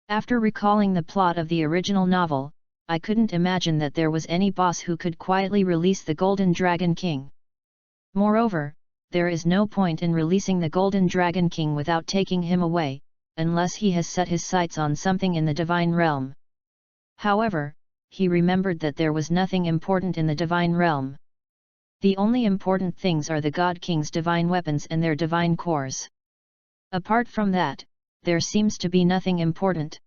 After recalling the plot of the original novel, I couldn't imagine that there was any boss who could quietly release the Golden Dragon King. Moreover, there is no point in releasing the Golden Dragon King without taking him away, unless he has set his sights on something in the divine realm. However, he remembered that there was nothing important in the divine realm. The only important things are the God King's divine weapons and their divine cores. Apart from that, there seems to be nothing important.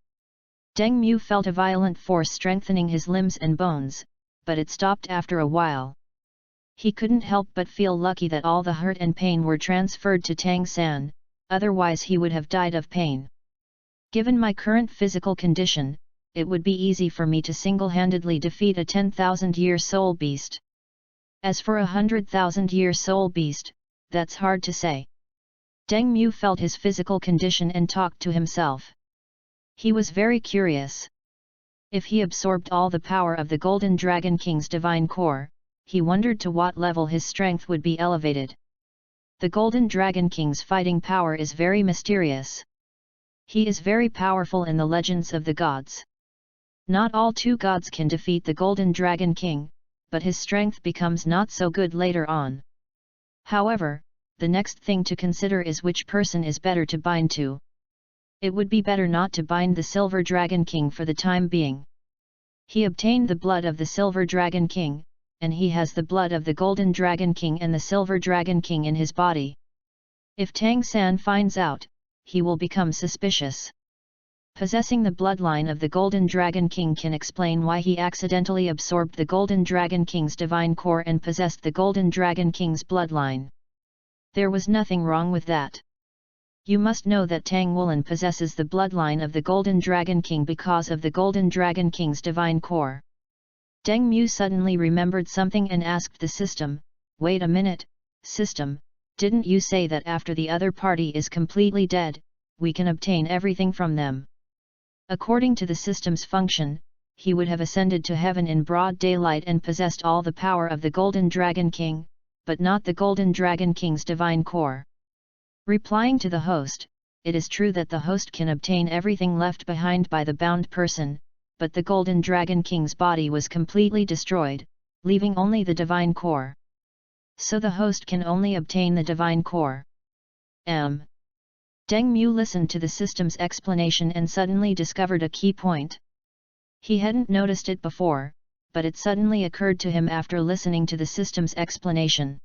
Deng Mu felt a violent force strengthening his limbs and bones, but it stopped after a while. He couldn't help but feel lucky that all the hurt and pain were transferred to Tang San, otherwise he would have died of pain. Given my current physical condition, it would be easy for me to single-handedly defeat a 10,000-year soul beast. As for a 100,000-year soul beast, that's hard to say. Deng Mu felt his physical condition and talked to himself. He was very curious. If he absorbed all the power of the Golden Dragon King's divine core, he wondered to what level his strength would be elevated. The Golden Dragon King's fighting power is very mysterious. He is very powerful in the legends of the gods. Not all two gods can defeat the Golden Dragon King, but his strength becomes not so good later on. However, the next thing to consider is which person is better to bind to. It would be better not to bind the Silver Dragon King for the time being. He obtained the blood of the Silver Dragon King, and he has the blood of the Golden Dragon King and the Silver Dragon King in his body. If Tang San finds out, he will become suspicious. Possessing the bloodline of the Golden Dragon King can explain why he accidentally absorbed the Golden Dragon King's divine core and possessed the Golden Dragon King's bloodline. There was nothing wrong with that. You must know that Tang Wulan possesses the bloodline of the Golden Dragon King because of the Golden Dragon King's divine core. Deng Mu suddenly remembered something and asked the system, "Wait a minute, system, didn't you say that after the other party is completely dead, we can obtain everything from them?" According to the system's function, he would have ascended to heaven in broad daylight and possessed all the power of the Golden Dragon King, but not the Golden Dragon King's divine core. Replying to the host, it is true that the host can obtain everything left behind by the bound person, but the Golden Dragon King's body was completely destroyed, leaving only the divine core. So the host can only obtain the divine core. Deng Mu listened to the system's explanation and suddenly discovered a key point. He hadn't noticed it before, but it suddenly occurred to him after listening to the system's explanation.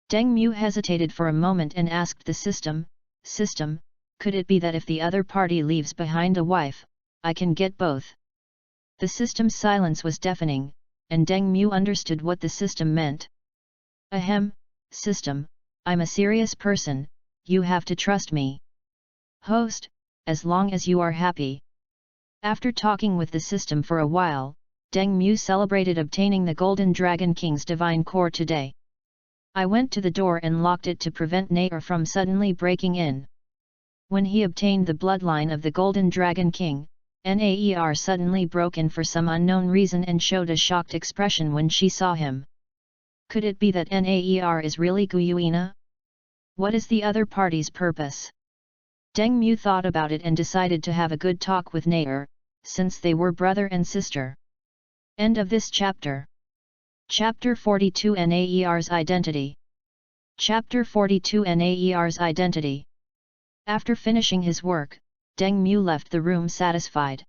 Deng Mu hesitated for a moment and asked the system, "System, could it be that if the other party leaves behind a wife, I can get both?" The system's silence was deafening, and Deng Mu understood what the system meant. "Ahem, system, I'm a serious person, you have to trust me." Host, as long as you are happy. After talking with the system for a while, Deng Mu celebrated obtaining the Golden Dragon King's divine core today. I went to the door and locked it to prevent Nair from suddenly breaking in. When he obtained the bloodline of the Golden Dragon King, Nair suddenly broke in for some unknown reason and showed a shocked expression when she saw him. Could it be that Nair is really Guyuina? What is the other party's purpose? Deng Mu thought about it and decided to have a good talk with Nair, since they were brother and sister. End of this chapter. Chapter 42 Nair's Identity. Chapter 42 Nair's Identity. After finishing his work, Deng Mu left the room satisfied.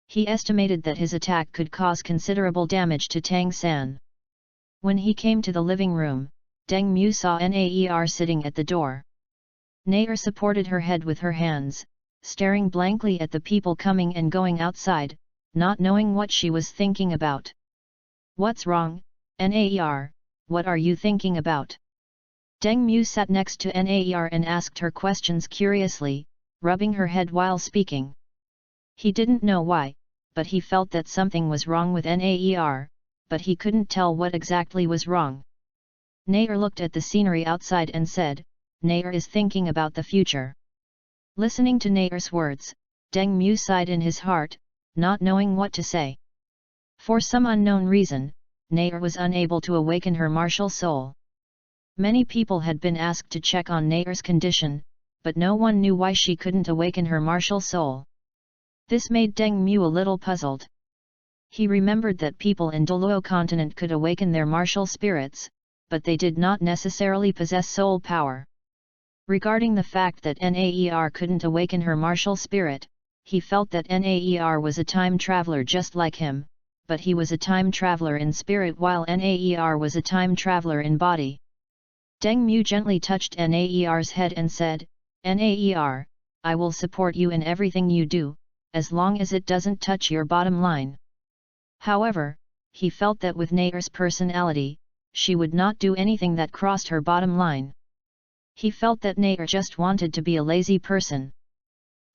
He estimated that his attack could cause considerable damage to Tang San. When he came to the living room, Deng Mu saw Nair sitting at the door. Nair supported her head with her hands, staring blankly at the people coming and going outside, not knowing what she was thinking about. "What's wrong, Nair, what are you thinking about?" Deng Mu sat next to Nair and asked her questions curiously, rubbing her head while speaking. He didn't know why, but he felt that something was wrong with Nair, but he couldn't tell what exactly was wrong. Nair looked at the scenery outside and said, "Nair is thinking about the future." Listening to Nair's words, Deng Mu sighed in his heart, not knowing what to say. For some unknown reason, Nair was unable to awaken her martial soul. Many people had been asked to check on Nair's condition, but no one knew why she couldn't awaken her martial soul. This made Deng Mu a little puzzled. He remembered that people in Doluo continent could awaken their martial spirits, but they did not necessarily possess soul power. Regarding the fact that Naer couldn't awaken her martial spirit, he felt that Naer was a time traveler just like him, but he was a time traveler in spirit while Naer was a time traveler in body. Deng Mu gently touched Naer's head and said, "Naer, I will support you in everything you do, as long as it doesn't touch your bottom line." However, he felt that with Naer's personality, she would not do anything that crossed her bottom line. He felt that Naer just wanted to be a lazy person.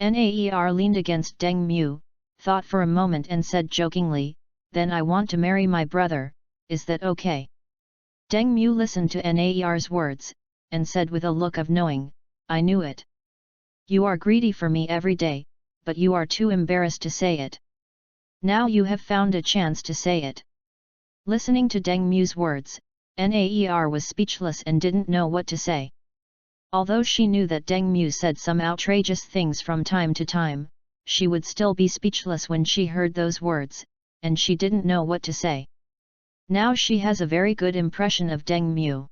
Naer leaned against Deng Mu, thought for a moment and said jokingly, "Then I want to marry my brother, is that okay?" Deng Mu listened to Naer's words, and said with a look of knowing, "I knew it. You are greedy for me every day, but you are too embarrassed to say it. Now you have found a chance to say it." Listening to Deng Mu's words, Naer was speechless and didn't know what to say. Although she knew that Deng Mu said some outrageous things from time to time, she would still be speechless when she heard those words, and she didn't know what to say. Now she has a very good impression of Deng Mu.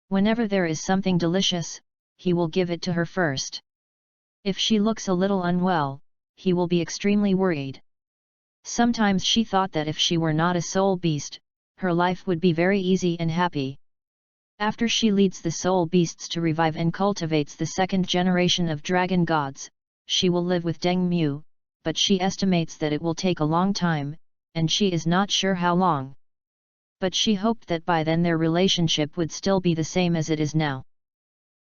Whenever there is something delicious, he will give it to her first. If she looks a little unwell, he will be extremely worried. Sometimes she thought that if she were not a soul beast, her life would be very easy and happy. After she leads the soul beasts to revive and cultivates the second generation of dragon gods, she will live with Deng Mu, but she estimates that it will take a long time, and she is not sure how long. But she hoped that by then their relationship would still be the same as it is now.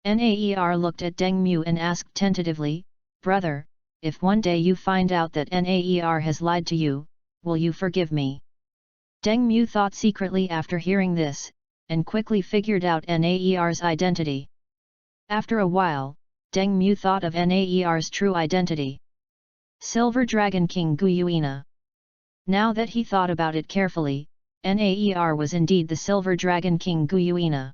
Naer looked at Deng Mu and asked tentatively, "Brother, if one day you find out that Naer has lied to you, will you forgive me?" Deng Mu thought secretly after hearing this, and quickly figured out Naer's identity. After a while, Deng Mu thought of Naer's true identity. Silver Dragon King Guyuina. Now that he thought about it carefully, Naer was indeed the Silver Dragon King Guyuina.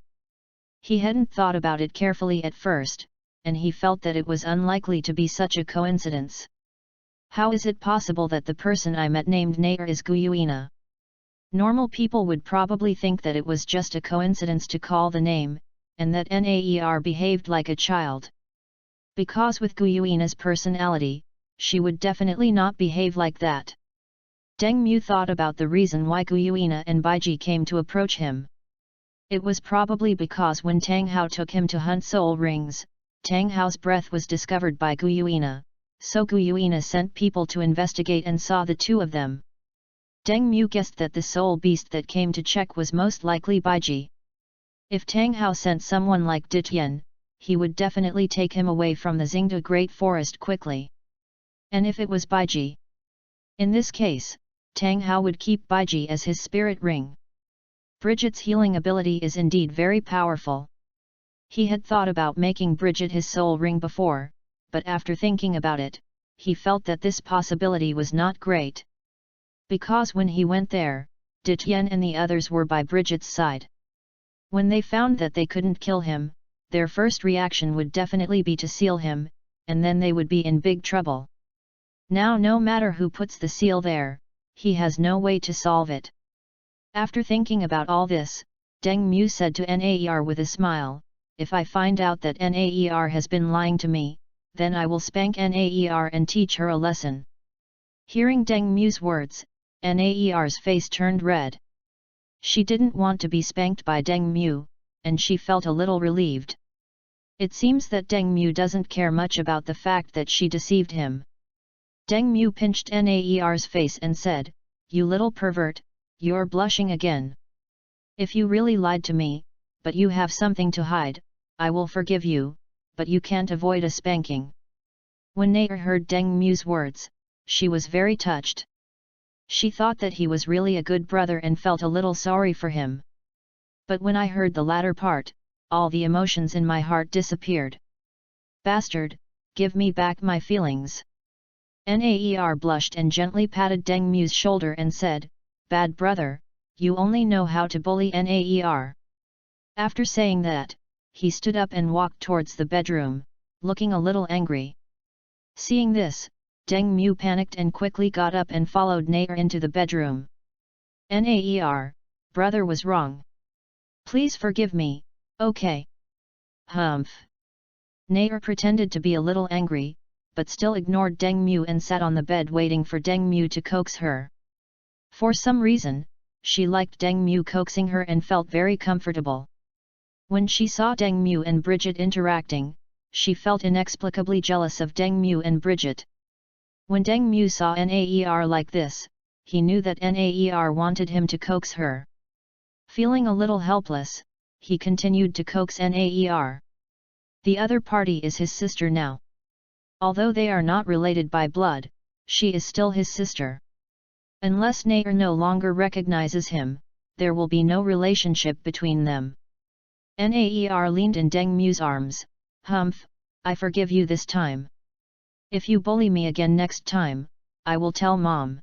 He hadn't thought about it carefully at first, and he felt that it was unlikely to be such a coincidence. How is it possible that the person I met named Naer is Guyuina? Normal people would probably think that it was just a coincidence to call the name, and that Naer behaved like a child. Because with Guyuina's personality, she would definitely not behave like that. Deng Mu thought about the reason why Guyuina and Baiji came to approach him. It was probably because when Tang Hao took him to hunt soul rings, Tang Hao's breath was discovered by Guyuina, so Guyuina sent people to investigate and saw the two of them. Deng Mu guessed that the soul beast that came to check was most likely Baiji. If Tang Hao sent someone like Ditian, he would definitely take him away from the Xingda Great Forest quickly. And if it was Baiji? In this case, Tang Hao would keep Baiji as his spirit ring. Bridget's healing ability is indeed very powerful. He had thought about making Bridget his soul ring before, but after thinking about it, he felt that this possibility was not great. Because when he went there, Ditian and the others were by Bridget's side. When they found that they couldn't kill him, their first reaction would definitely be to seal him, and then they would be in big trouble. Now no matter who puts the seal there, he has no way to solve it. After thinking about all this, Deng Mu said to Naer with a smile, "If I find out that Naer has been lying to me, then I will spank Naer and teach her a lesson." Hearing Deng Mu's words, Naer's face turned red. She didn't want to be spanked by Deng Mu, and she felt a little relieved. It seems that Deng Mu doesn't care much about the fact that she deceived him. Deng Mu pinched Naer's face and said, "You little pervert, you're blushing again. If you really lied to me, but you have something to hide, I will forgive you, but you can't avoid a spanking." When Naer heard Deng Mu's words, she was very touched. She thought that he was really a good brother and felt a little sorry for him. But when I heard the latter part, all the emotions in my heart disappeared. "Bastard, give me back my feelings." Naer blushed and gently patted Deng Mu's shoulder and said, bad brother, you only know how to bully Naer. After saying that, he stood up and walked towards the bedroom, looking a little angry. Seeing this, Deng Mu panicked and quickly got up and followed Naer into the bedroom. Naer, brother was wrong. Please forgive me, okay? Humph. Naer pretended to be a little angry, but still ignored Deng Mu and sat on the bed waiting for Deng Mu to coax her. For some reason, she liked Deng Mu coaxing her and felt very comfortable. When she saw Deng Mu and Bridget interacting, she felt inexplicably jealous of Deng Mu and Bridget. When Deng Mu saw Naer like this, he knew that Naer wanted him to coax her. Feeling a little helpless, he continued to coax Naer. The other party is his sister now. Although they are not related by blood, she is still his sister. Unless Naer no longer recognizes him, there will be no relationship between them. Naer leaned in Deng Mu's arms. Humph, I forgive you this time. If you bully me again next time, I will tell mom.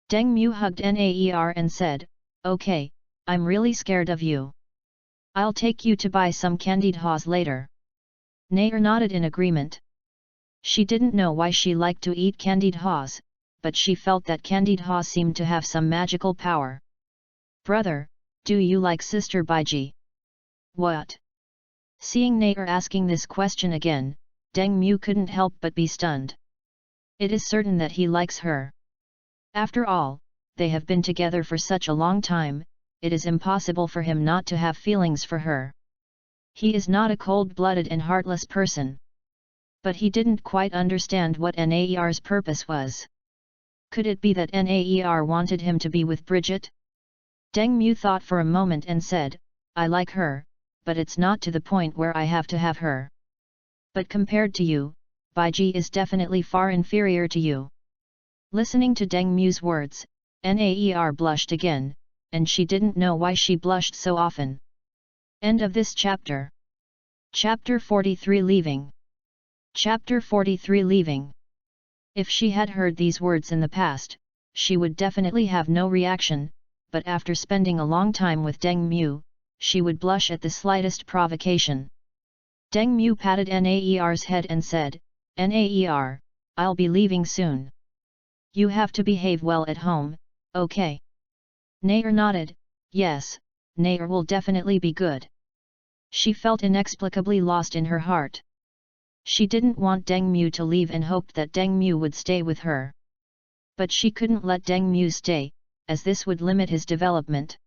Deng Mu hugged Naer and said, okay, I'm really scared of you. I'll take you to buy some candied haws later. Naer nodded in agreement. She didn't know why she liked to eat candied haws, but she felt that candied haws seemed to have some magical power. Brother, do you like sister Baiji? What? Seeing Naer asking this question again, Deng Mu couldn't help but be stunned. It is certain that he likes her. After all, they have been together for such a long time, it is impossible for him not to have feelings for her. He is not a cold-blooded and heartless person. But he didn't quite understand what Naer's purpose was. Could it be that Naer wanted him to be with Bridget? Deng Mu thought for a moment and said, I like her, but it's not to the point where I have to have her. But compared to you, Baiji is definitely far inferior to you. Listening to Deng Mu's words, Naer blushed again, and she didn't know why she blushed so often. End of this chapter. Chapter 43 Leaving. Chapter 43 Leaving. If she had heard these words in the past, she would definitely have no reaction, but after spending a long time with Deng Mu, she would blush at the slightest provocation. Deng Mu patted Naer's head and said, Naer, I'll be leaving soon. You have to behave well at home, okay? Naer nodded, yes, Naer will definitely be good. She felt inexplicably lost in her heart. She didn't want Deng Mu to leave and hoped that Deng Mu would stay with her. But she couldn't let Deng Mu stay, as this would limit his development.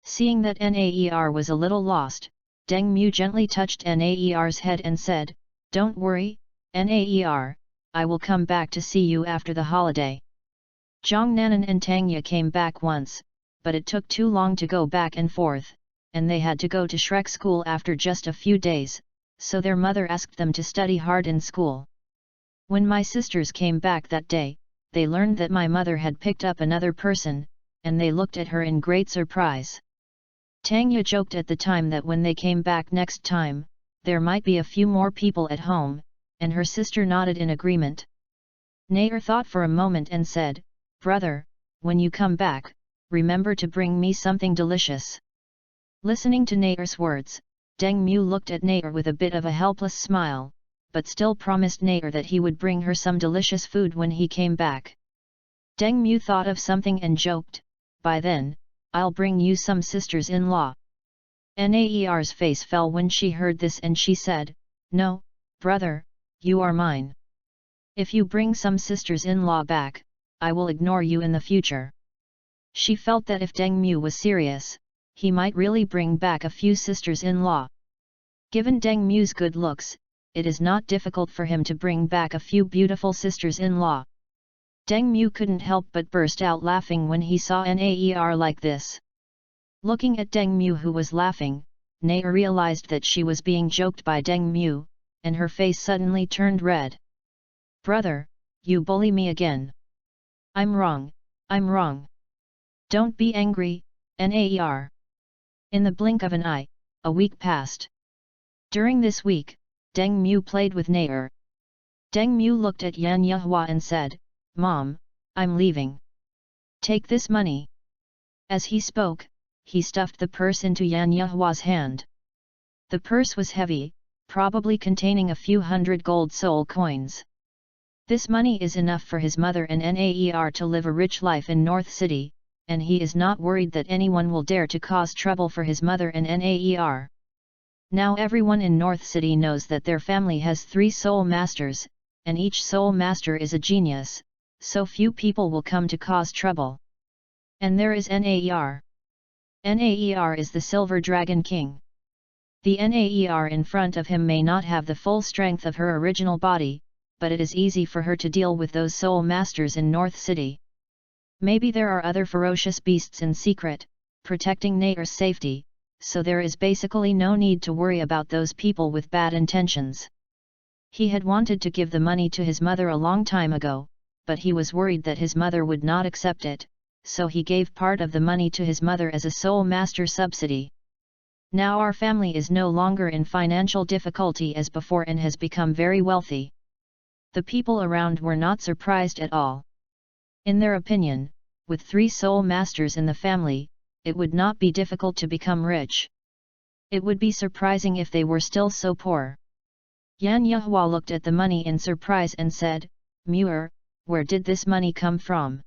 Seeing that Naer was a little lost, Deng Mu gently touched Naer's head and said, don't worry, Naer, I will come back to see you after the holiday. Zhang Nanan and Tang came back once, but it took too long to go back and forth, and they had to go to Shrek school after just a few days, so their mother asked them to study hard in school. When my sisters came back that day, they learned that my mother had picked up another person, and they looked at her in great surprise. Tang joked at the time that when they came back next time, there might be a few more people at home, and her sister nodded in agreement. Naer thought for a moment and said, brother, when you come back, remember to bring me something delicious. Listening to Naer's words, Deng Mu looked at Naer with a bit of a helpless smile, but still promised Naer that he would bring her some delicious food when he came back. Deng Mu thought of something and joked, by then, I'll bring you some sisters-in-law. Naer's face fell when she heard this and she said, no, brother, you are mine. If you bring some sisters-in-law back, I will ignore you in the future. She felt that if Deng Mu was serious, he might really bring back a few sisters-in-law. Given Deng Mu's good looks, it is not difficult for him to bring back a few beautiful sisters-in-law. Deng Mu couldn't help but burst out laughing when he saw Naer like this. Looking at Deng Mu who was laughing, Naer realized that she was being joked by Deng Mu, and her face suddenly turned red. Brother, you bully me again. I'm wrong, I'm wrong. Don't be angry, Naer. In the blink of an eye, a week passed. During this week, Deng Mu played with Naer. Deng Mu looked at Yan Yehua and said, Mom, I'm leaving. Take this money. As he spoke, he stuffed the purse into Yan Yehua's hand. The purse was heavy, probably containing a few hundred gold soul coins. This money is enough for his mother and Naer to live a rich life in North City, and he is not worried that anyone will dare to cause trouble for his mother and Naer. Now everyone in North City knows that their family has 3 soul masters, and each soul master is a genius, so few people will come to cause trouble. And there is Naer. Naer is the Silver Dragon King. The Naer in front of him may not have the full strength of her original body, but it is easy for her to deal with those soul masters in North City. Maybe there are other ferocious beasts in secret, protecting Naer's safety, so there is basically no need to worry about those people with bad intentions. He had wanted to give the money to his mother a long time ago, but he was worried that his mother would not accept it, so he gave part of the money to his mother as a soul master subsidy. Now our family is no longer in financial difficulty as before and has become very wealthy. The people around were not surprised at all. In their opinion, with 3 soul masters in the family, it would not be difficult to become rich. It would be surprising if they were still so poor. Yan Yehua looked at the money in surprise and said, "Muir, where did this money come from?"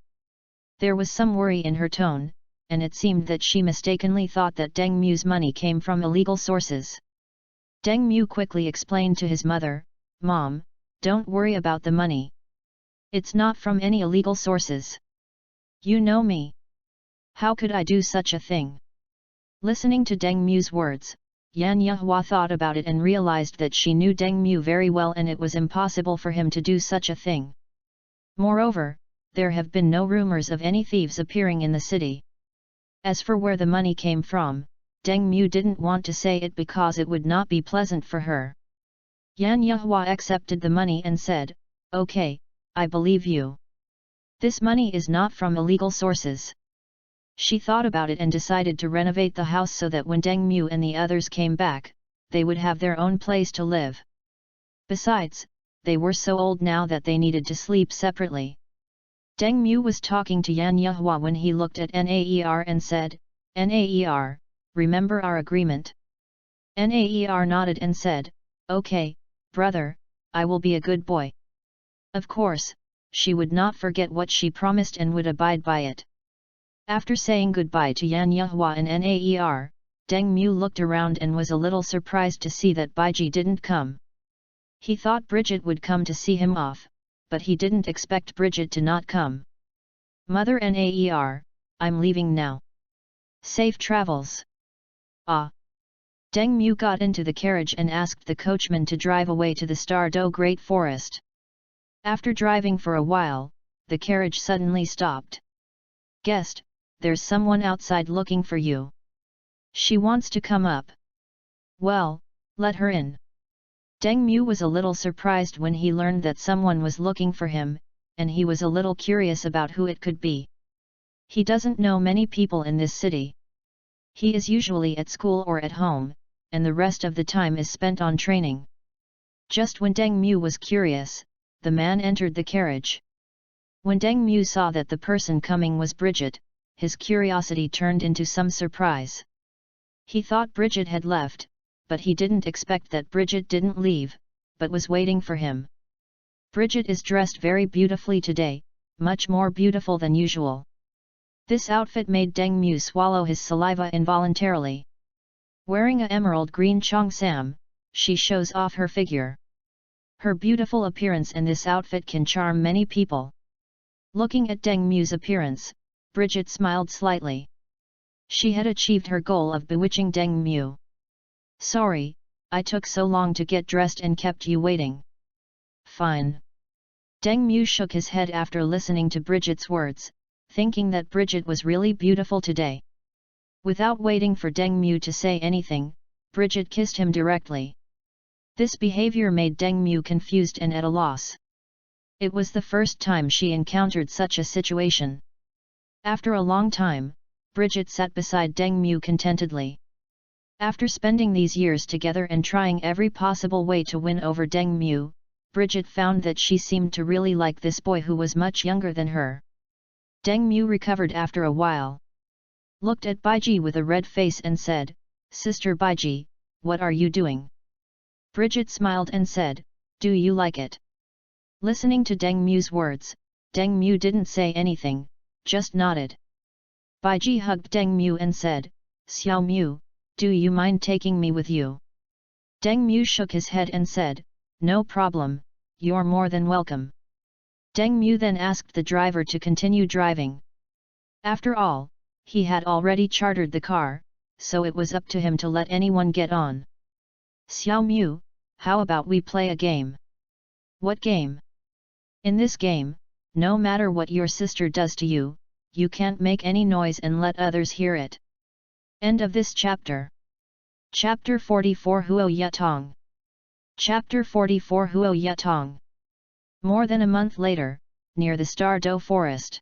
There was some worry in her tone, and it seemed that she mistakenly thought that Deng Mu's money came from illegal sources. Deng Mu quickly explained to his mother, "Mom, don't worry about the money. It's not from any illegal sources. You know me. How could I do such a thing?" Listening to Deng Mu's words, Yan Yehua thought about it and realized that she knew Deng Mu very well and it was impossible for him to do such a thing. Moreover, there have been no rumors of any thieves appearing in the city. As for where the money came from, Deng Mu didn't want to say it because it would not be pleasant for her. Yan Yehua accepted the money and said, "Okay, I believe you. This money is not from illegal sources." She thought about it and decided to renovate the house so that when Deng Mu and the others came back, they would have their own place to live. Besides, they were so old now that they needed to sleep separately. Deng Mu was talking to Yan Yehua when he looked at Naer and said, "Naer, remember our agreement?" Naer nodded and said, "Okay, brother, I will be a good boy." Of course, she would not forget what she promised and would abide by it. After saying goodbye to Yan Yehua and Naer, Deng Mu looked around and was a little surprised to see that Baiji didn't come. He thought Bridget would come to see him off, but he didn't expect Bridget to not come. "Mother Naer, I'm leaving now. Safe travels." "Ah." Deng Mu got into the carriage and asked the coachman to drive away to the Star Do Great Forest. After driving for a while, the carriage suddenly stopped. "Guest, there's someone outside looking for you. She wants to come up." "Well, let her in." Deng Mu was a little surprised when he learned that someone was looking for him, and he was a little curious about who it could be. He doesn't know many people in this city. He is usually at school or at home, and the rest of the time is spent on training. Just when Deng Mu was curious, the man entered the carriage. When Deng Mu saw that the person coming was Bridget, his curiosity turned into some surprise. He thought Bridget had left, but he didn't expect that Bridget didn't leave, but was waiting for him. Bridget is dressed very beautifully today, much more beautiful than usual. This outfit made Deng Mu swallow his saliva involuntarily. Wearing a emerald green cheongsam, she shows off her figure. Her beautiful appearance and this outfit can charm many people. Looking at Deng Mu's appearance, Bridget smiled slightly. She had achieved her goal of bewitching Deng Mu. "Sorry, I took so long to get dressed and kept you waiting." "Fine." Deng Mu shook his head after listening to Bridget's words, thinking that Bridget was really beautiful today. Without waiting for Deng Mu to say anything, Bridget kissed him directly. This behavior made Deng Mu confused and at a loss. It was the first time she encountered such a situation. After a long time, Bridget sat beside Deng Mu contentedly. After spending these years together and trying every possible way to win over Deng Mu, Bridget found that she seemed to really like this boy who was much younger than her. Deng Mu recovered after a while. looked at Baiji with a red face and said, "Sister Baiji, what are you doing?" Bridget smiled and said, "Do you like it?" Listening to Deng Mu's words, Deng Mu didn't say anything, just nodded. Baiji hugged Deng Mu and said, "Xiao Mu, do you mind taking me with you?" Deng Mu shook his head and said, "No problem, you're more than welcome." Deng Mu then asked the driver to continue driving. After all, he had already chartered the car, so it was up to him to let anyone get on. "Xiao Mu, how about we play a game?" "What game?" "In this game, no matter what your sister does to you, you can't make any noise and let others hear it." End of this chapter. Chapter 44 Huo Yatong. Chapter 44 Huo Yatong. More than a month later, near the Star Do forest,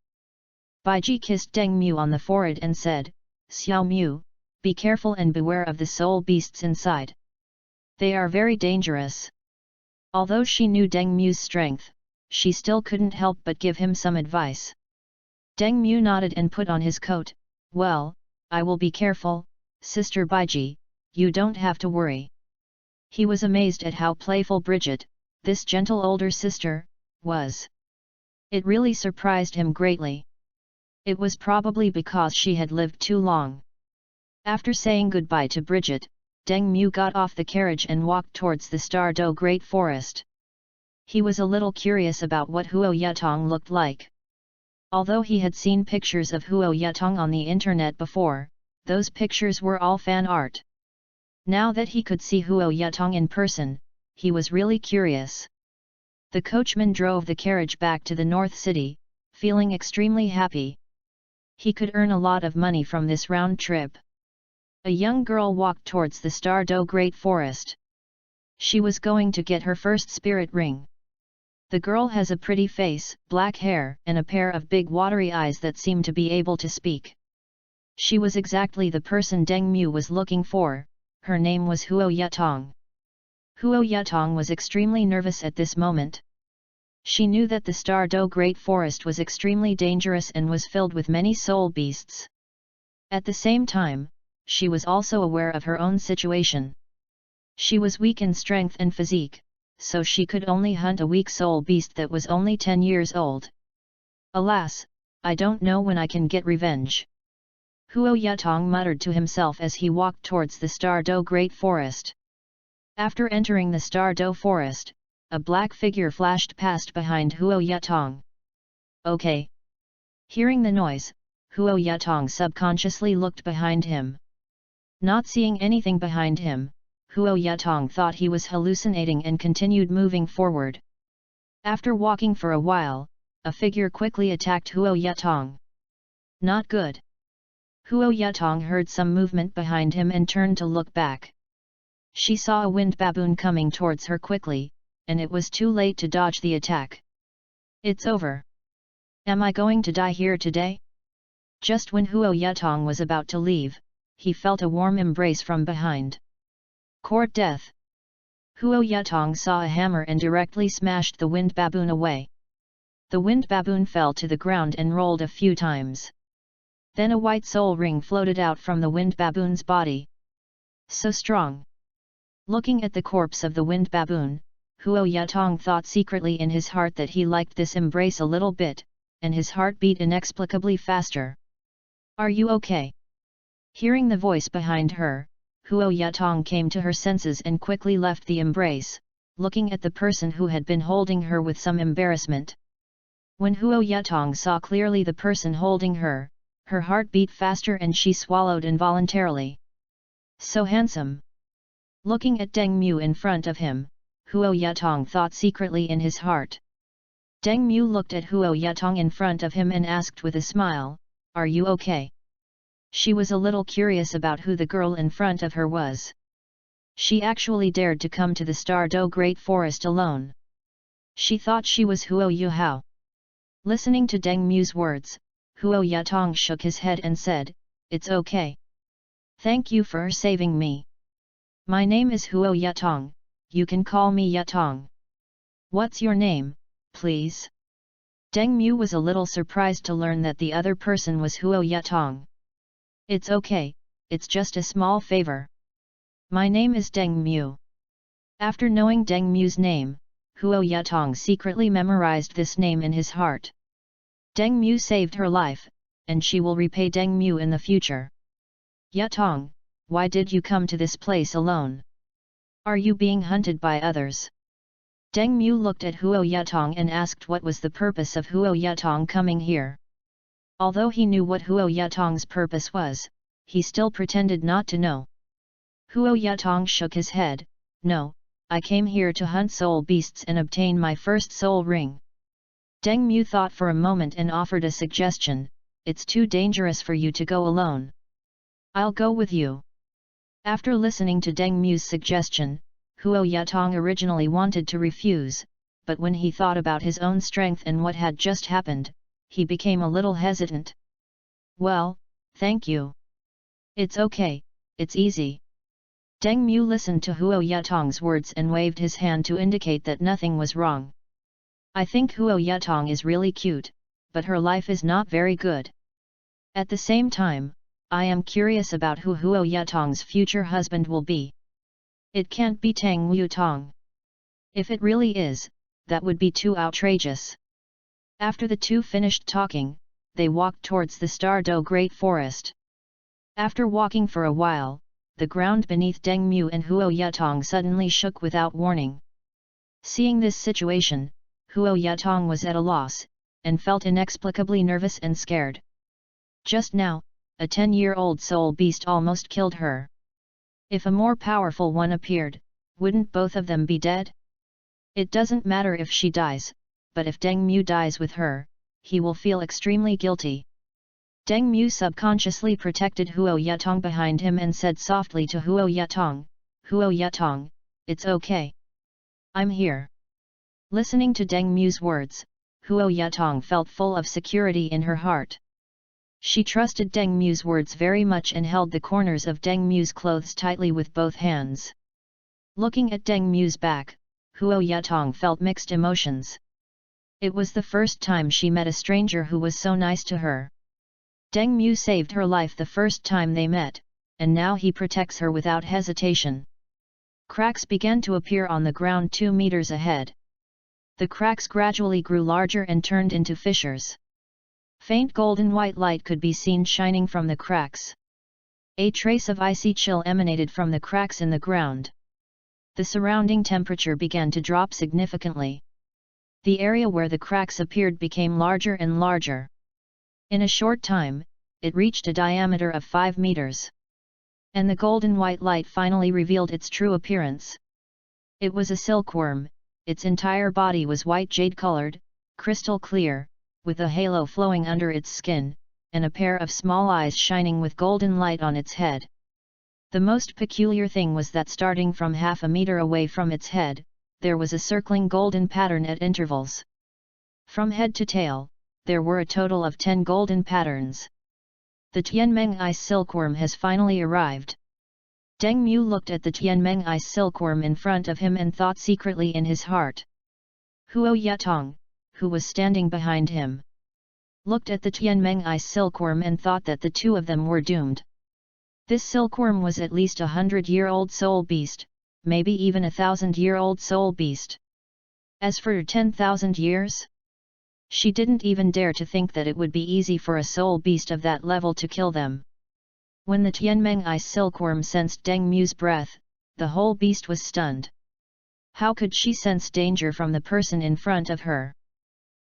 Baiji kissed Deng Mu on the forehead and said, "Xiao Mu, be careful and beware of the soul beasts inside. They are very dangerous." Although she knew Deng Mu's strength, she still couldn't help but give him some advice. Deng Mu nodded and put on his coat. "Well, I will be careful, Sister Baiji, you don't have to worry." He was amazed at how playful Bridget, this gentle older sister, was. It really surprised him greatly. It was probably because she had lived too long. After saying goodbye to Bridget, Deng Mu got off the carriage and walked towards the Star Do Great Forest. He was a little curious about what Huo Yatong looked like. Although he had seen pictures of Huo Yatong on the internet before, those pictures were all fan art. Now that he could see Huo Yatong in person, he was really curious. The coachman drove the carriage back to the North City, feeling extremely happy. He could earn a lot of money from this round trip. A young girl walked towards the Star Do Great Forest. She was going to get her first spirit ring. The girl has a pretty face, black hair, and a pair of big watery eyes that seem to be able to speak. She was exactly the person Deng Mu was looking for. Her name was Huo Yatong. Huo Yatong was extremely nervous at this moment. She knew that the Star Do Great Forest was extremely dangerous and was filled with many soul beasts. At the same time, she was also aware of her own situation. She was weak in strength and physique, so she could only hunt a weak soul beast that was only 10 years old. "Alas, I don't know when I can get revenge," Huo Yatong muttered to himself as he walked towards the Star Do Great Forest. After entering the Star Do Forest, a black figure flashed past behind Huo Yatong. "Okay." Hearing the noise, Huo Yatong subconsciously looked behind him. Not seeing anything behind him, Huo Yatong thought he was hallucinating and continued moving forward. After walking for a while, a figure quickly attacked Huo Yatong. Not good. Huo Yatong heard some movement behind him and turned to look back. She saw a wind baboon coming towards her quickly, and it was too late to dodge the attack. "It's over. Am I going to die here today?" Just when Huo Yatong was about to leave, he felt a warm embrace from behind. Court death. Huo Yatong saw a hammer and directly smashed the wind baboon away. The wind baboon fell to the ground and rolled a few times. Then a white soul ring floated out from the wind baboon's body. So strong. Looking at the corpse of the wind baboon, Huo Yatong thought secretly in his heart that he liked this embrace a little bit, and his heart beat inexplicably faster. "Are you okay?" Hearing the voice behind her, Huo Yatong came to her senses and quickly left the embrace, looking at the person who had been holding her with some embarrassment. When Huo Yatong saw clearly the person holding her, her heart beat faster and she swallowed involuntarily. So handsome. Looking at Deng Mu in front of him, Huo Yatong thought secretly in his heart. Deng Mu looked at Huo Yatong in front of him and asked with a smile, "Are you okay?" She was a little curious about who the girl in front of her was. She actually dared to come to the Star Do Great Forest alone. She thought she was Huo Yuhao. Listening to Deng Mu's words, Huo Yatong shook his head and said, "It's okay. Thank you for saving me. My name is Huo Yatong, you can call me Yatong." "What's your name, please?" Deng Mu was a little surprised to learn that the other person was Huo Yatong. It's okay, it's just a small favor. My name is Deng Mu. After knowing Deng Mu's name, Huo Yatong secretly memorized this name in his heart. Deng Mu saved her life, and she will repay Deng Mu in the future. Yatong, why did you come to this place alone? Are you being hunted by others? Deng Mu looked at Huo Yatong and asked what was the purpose of Huo Yatong coming here. Although he knew what Huo Yatong's purpose was, he still pretended not to know. Huo Yatong shook his head. No, I came here to hunt soul beasts and obtain my first soul ring. Deng Mu thought for a moment and offered a suggestion. It's too dangerous for you to go alone. I'll go with you. After listening to Deng Mu's suggestion, Huo Yatong originally wanted to refuse, but when he thought about his own strength and what had just happened, he became a little hesitant. Well, thank you. It's okay, it's easy. Deng Mu listened to Huo Yatong's words and waved his hand to indicate that nothing was wrong. I think Huo Yatong is really cute, but her life is not very good. At the same time, I am curious about who Huo Yatong's future husband will be. It can't be Tang Yutong. If it really is, that would be too outrageous. After the two finished talking, they walked towards the Stardo Great Forest. After walking for a while, the ground beneath Deng Mu and Huo Yatong suddenly shook without warning. Seeing this situation, Huo Yatong was at a loss, and felt inexplicably nervous and scared. Just now, a 10-year-old soul beast almost killed her. If a more powerful one appeared, wouldn't both of them be dead? It doesn't matter if she dies, but if Deng Mu dies with her, he will feel extremely guilty. Deng Mu subconsciously protected Huo Yatong behind him and said softly to Huo Yatong, it's okay. I'm here. Listening to Deng Mu's words, Huo Yatong felt full of security in her heart. She trusted Deng Mu's words very much and held the corners of Deng Mu's clothes tightly with both hands. Looking at Deng Mu's back, Huo Yatong felt mixed emotions. It was the first time she met a stranger who was so nice to her. Deng Mu saved her life the first time they met, and now he protects her without hesitation. Cracks began to appear on the ground 2 meters ahead. The cracks gradually grew larger and turned into fissures. Faint golden white light could be seen shining from the cracks. A trace of icy chill emanated from the cracks in the ground. The surrounding temperature began to drop significantly. The area where the cracks appeared became larger and larger. In a short time, it reached a diameter of 5 meters. And the golden white light finally revealed its true appearance. It was a silkworm. Its entire body was white jade-colored, crystal clear, with a halo flowing under its skin, and a pair of small eyes shining with golden light on its head. The most peculiar thing was that starting from half a meter away from its head, there was a circling golden pattern at intervals. From head to tail, there were a total of 10 golden patterns. The Tianmeng ice silkworm has finally arrived. Deng Mu looked at the Tianmeng ice silkworm in front of him and thought secretly in his heart. Huo Yatong, who was standing behind him, looked at the Tianmeng ice silkworm and thought that the two of them were doomed. This silkworm was at least 100-year-old soul beast, maybe even 1,000-year-old soul beast. As for 10,000 years? She didn't even dare to think that it would be easy for a soul beast of that level to kill them. When the Tianmeng ice silkworm sensed Deng Mu's breath, the whole beast was stunned. How could she sense danger from the person in front of her?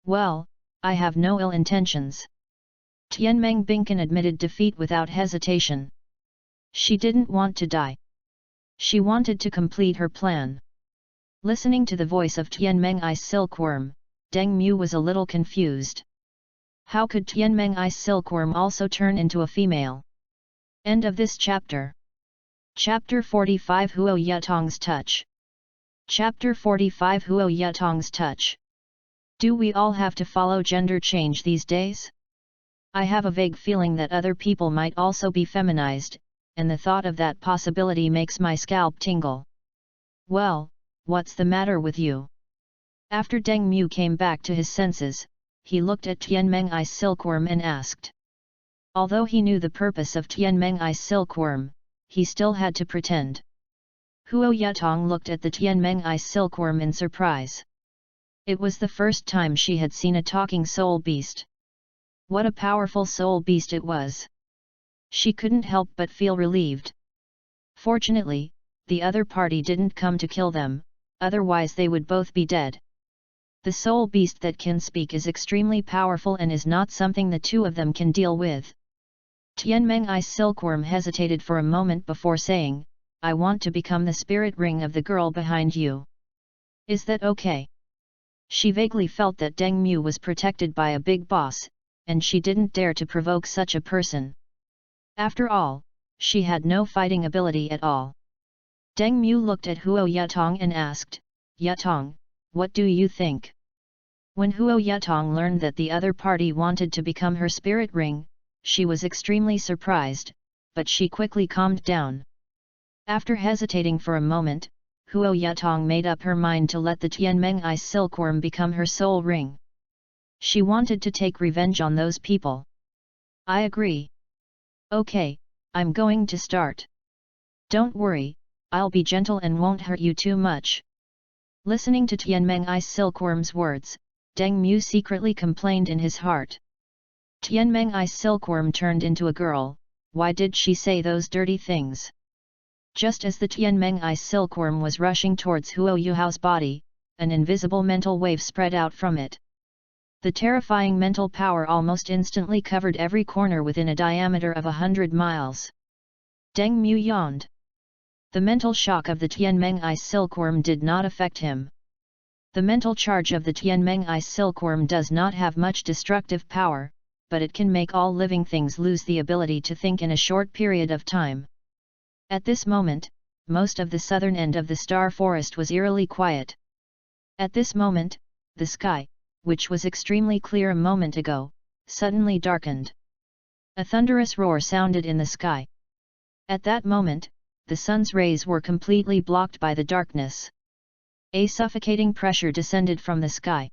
Well, I have no ill intentions. Tianmeng Binkan admitted defeat without hesitation. She didn't want to die. She wanted to complete her plan. Listening to the voice of Tianmeng ice silkworm, Deng Mu was a little confused. How could Tianmeng ice silkworm also turn into a female? End of this chapter. Chapter 45 Huo Yatong's Touch. Chapter 45 Huo Yatong's Touch. Do we all have to follow gender change these days? I have a vague feeling that other people might also be feminized, and the thought of that possibility makes my scalp tingle. Well, what's the matter with you? After Deng Mu came back to his senses, he looked at Tianmeng ice silkworm and asked. Although he knew the purpose of Tianmeng-I's silkworm, he still had to pretend. Huo Yatong looked at the Tianmeng-I's silkworm in surprise. It was the first time she had seen a talking soul beast. What a powerful soul beast it was! She couldn't help but feel relieved. Fortunately, the other party didn't come to kill them, otherwise they would both be dead. The soul beast that can speak is extremely powerful and is not something the two of them can deal with. Tianmeng-I's silkworm hesitated for a moment before saying, "I want to become the spirit ring of the girl behind you. Is that okay?" She vaguely felt that Deng Mu was protected by a big boss, and she didn't dare to provoke such a person. After all, she had no fighting ability at all. Deng Mu looked at Huo Yatong and asked, "Yatong, what do you think?" When Huo Yatong learned that the other party wanted to become her spirit ring, she was extremely surprised, but she quickly calmed down. After hesitating for a moment, Huo Yatong made up her mind to let the Tianmeng-I's silkworm become her soul ring. She wanted to take revenge on those people. "I agree. Okay, I'm going to start. Don't worry, I'll be gentle and won't hurt you too much." Listening to Tianmeng-I's silkworm's words, Deng Mu secretly complained in his heart. Tianmeng-I's silkworm turned into a girl, why did she say those dirty things? Just as the Tianmeng-I's silkworm was rushing towards Huo Yuhao's body, an invisible mental wave spread out from it. The terrifying mental power almost instantly covered every corner within a diameter of 100 miles. Deng Mu yawned. The mental shock of the Tianmeng-I's silkworm did not affect him. The mental charge of the Tianmeng-I's silkworm does not have much destructive power, but it can make all living things lose the ability to think in a short period of time. At this moment, most of the southern end of the star forest was eerily quiet. At this moment, the sky, which was extremely clear a moment ago, suddenly darkened. A thunderous roar sounded in the sky. At that moment, the sun's rays were completely blocked by the darkness. A suffocating pressure descended from the sky.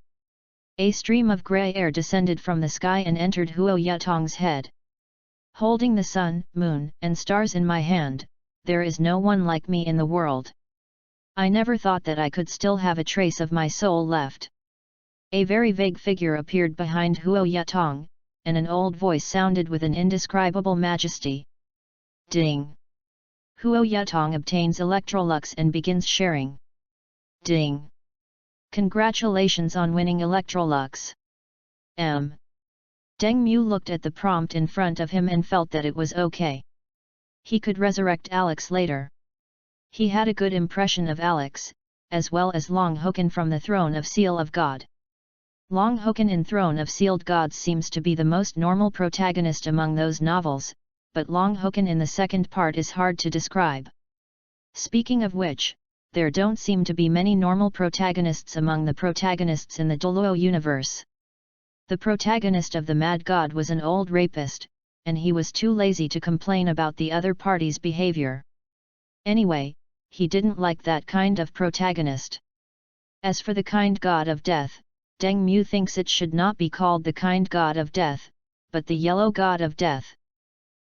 A stream of grey air descended from the sky and entered Huo Yatong's head. "Holding the sun, moon, and stars in my hand, there is no one like me in the world. I never thought that I could still have a trace of my soul left." A very vague figure appeared behind Huo Yatong, and an old voice sounded with an indescribable majesty. Ding! Huo Yatong obtains Electrolux and begins sharing. Ding! Congratulations on winning Electrolux. Deng Mu looked at the prompt in front of him and felt that it was okay. He could resurrect Alex later. He had a good impression of Alex, as well as Long Hoken from the Throne of Seal of God. Long Hoken in Throne of Sealed Gods seems to be the most normal protagonist among those novels, but Long Hoken in the second part is hard to describe. Speaking of which, there don't seem to be many normal protagonists among the protagonists in the Doluo universe. The protagonist of the Mad God was an old rapist, and he was too lazy to complain about the other party's behavior. Anyway, he didn't like that kind of protagonist. As for the kind god of death, Deng Mu thinks it should not be called the kind god of death, but the yellow god of death.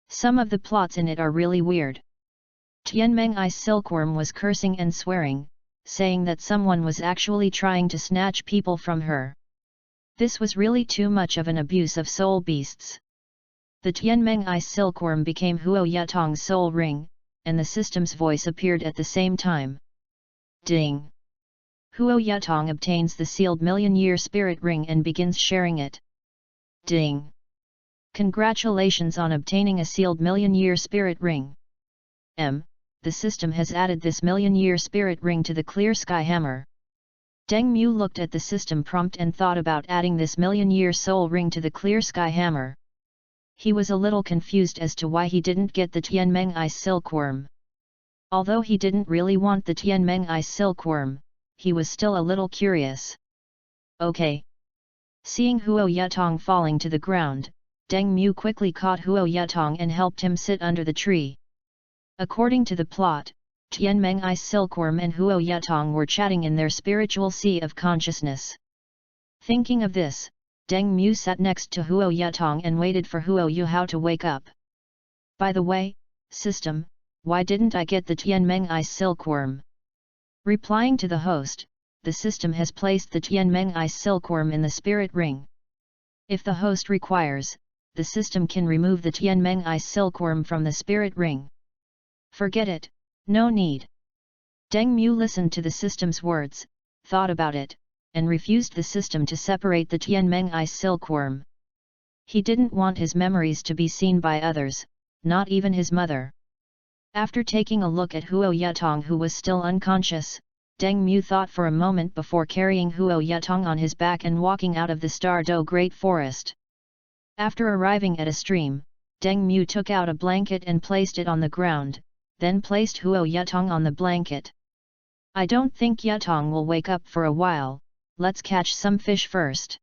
Some of the plots in it are really weird. Tianmeng-I's silkworm was cursing and swearing, saying that someone was actually trying to snatch people from her. This was really too much of an abuse of soul beasts. The Tianmeng-I's silkworm became Huo Yatong's soul ring, and the system's voice appeared at the same time. Ding! Huo Yatong obtains the sealed million-year spirit ring and begins sharing it. Ding! Congratulations on obtaining a sealed million-year spirit ring. The system has added this million-year spirit ring to the clear sky hammer. Deng Mu looked at the system prompt and thought about adding this million-year soul ring to the clear sky hammer. He was a little confused as to why he didn't get the Tianmeng-I's silkworm. Although he didn't really want the Tianmeng-I's silkworm, he was still a little curious. Okay. Seeing Huo Yatong falling to the ground, Deng Mu quickly caught Huo Yatong and helped him sit under the tree. According to the plot, Tianmeng-I's silkworm and Huo Yatong were chatting in their spiritual sea of consciousness. Thinking of this, Deng Mu sat next to Huo Yatong and waited for Huo Yuhao to wake up. By the way, system, why didn't I get the Tianmeng Ice Silkworm? Replying to the host, the system has placed the Tianmeng Ice Silkworm in the spirit ring. If the host requires, the system can remove the Tianmeng Ice Silkworm from the spirit ring. Forget it, no need. Deng Mu listened to the system's words, thought about it, and refused the system to separate the Tianmeng Ice Silkworm. He didn't want his memories to be seen by others, not even his mother. After taking a look at Huo Yatong, who was still unconscious, Deng Mu thought for a moment before carrying Huo Yatong on his back and walking out of the Star Do Great Forest. After arriving at a stream, Deng Mu took out a blanket and placed it on the ground, then placed Huo Yatong on the blanket. I don't think Yatong will wake up for a while, let's catch some fish first.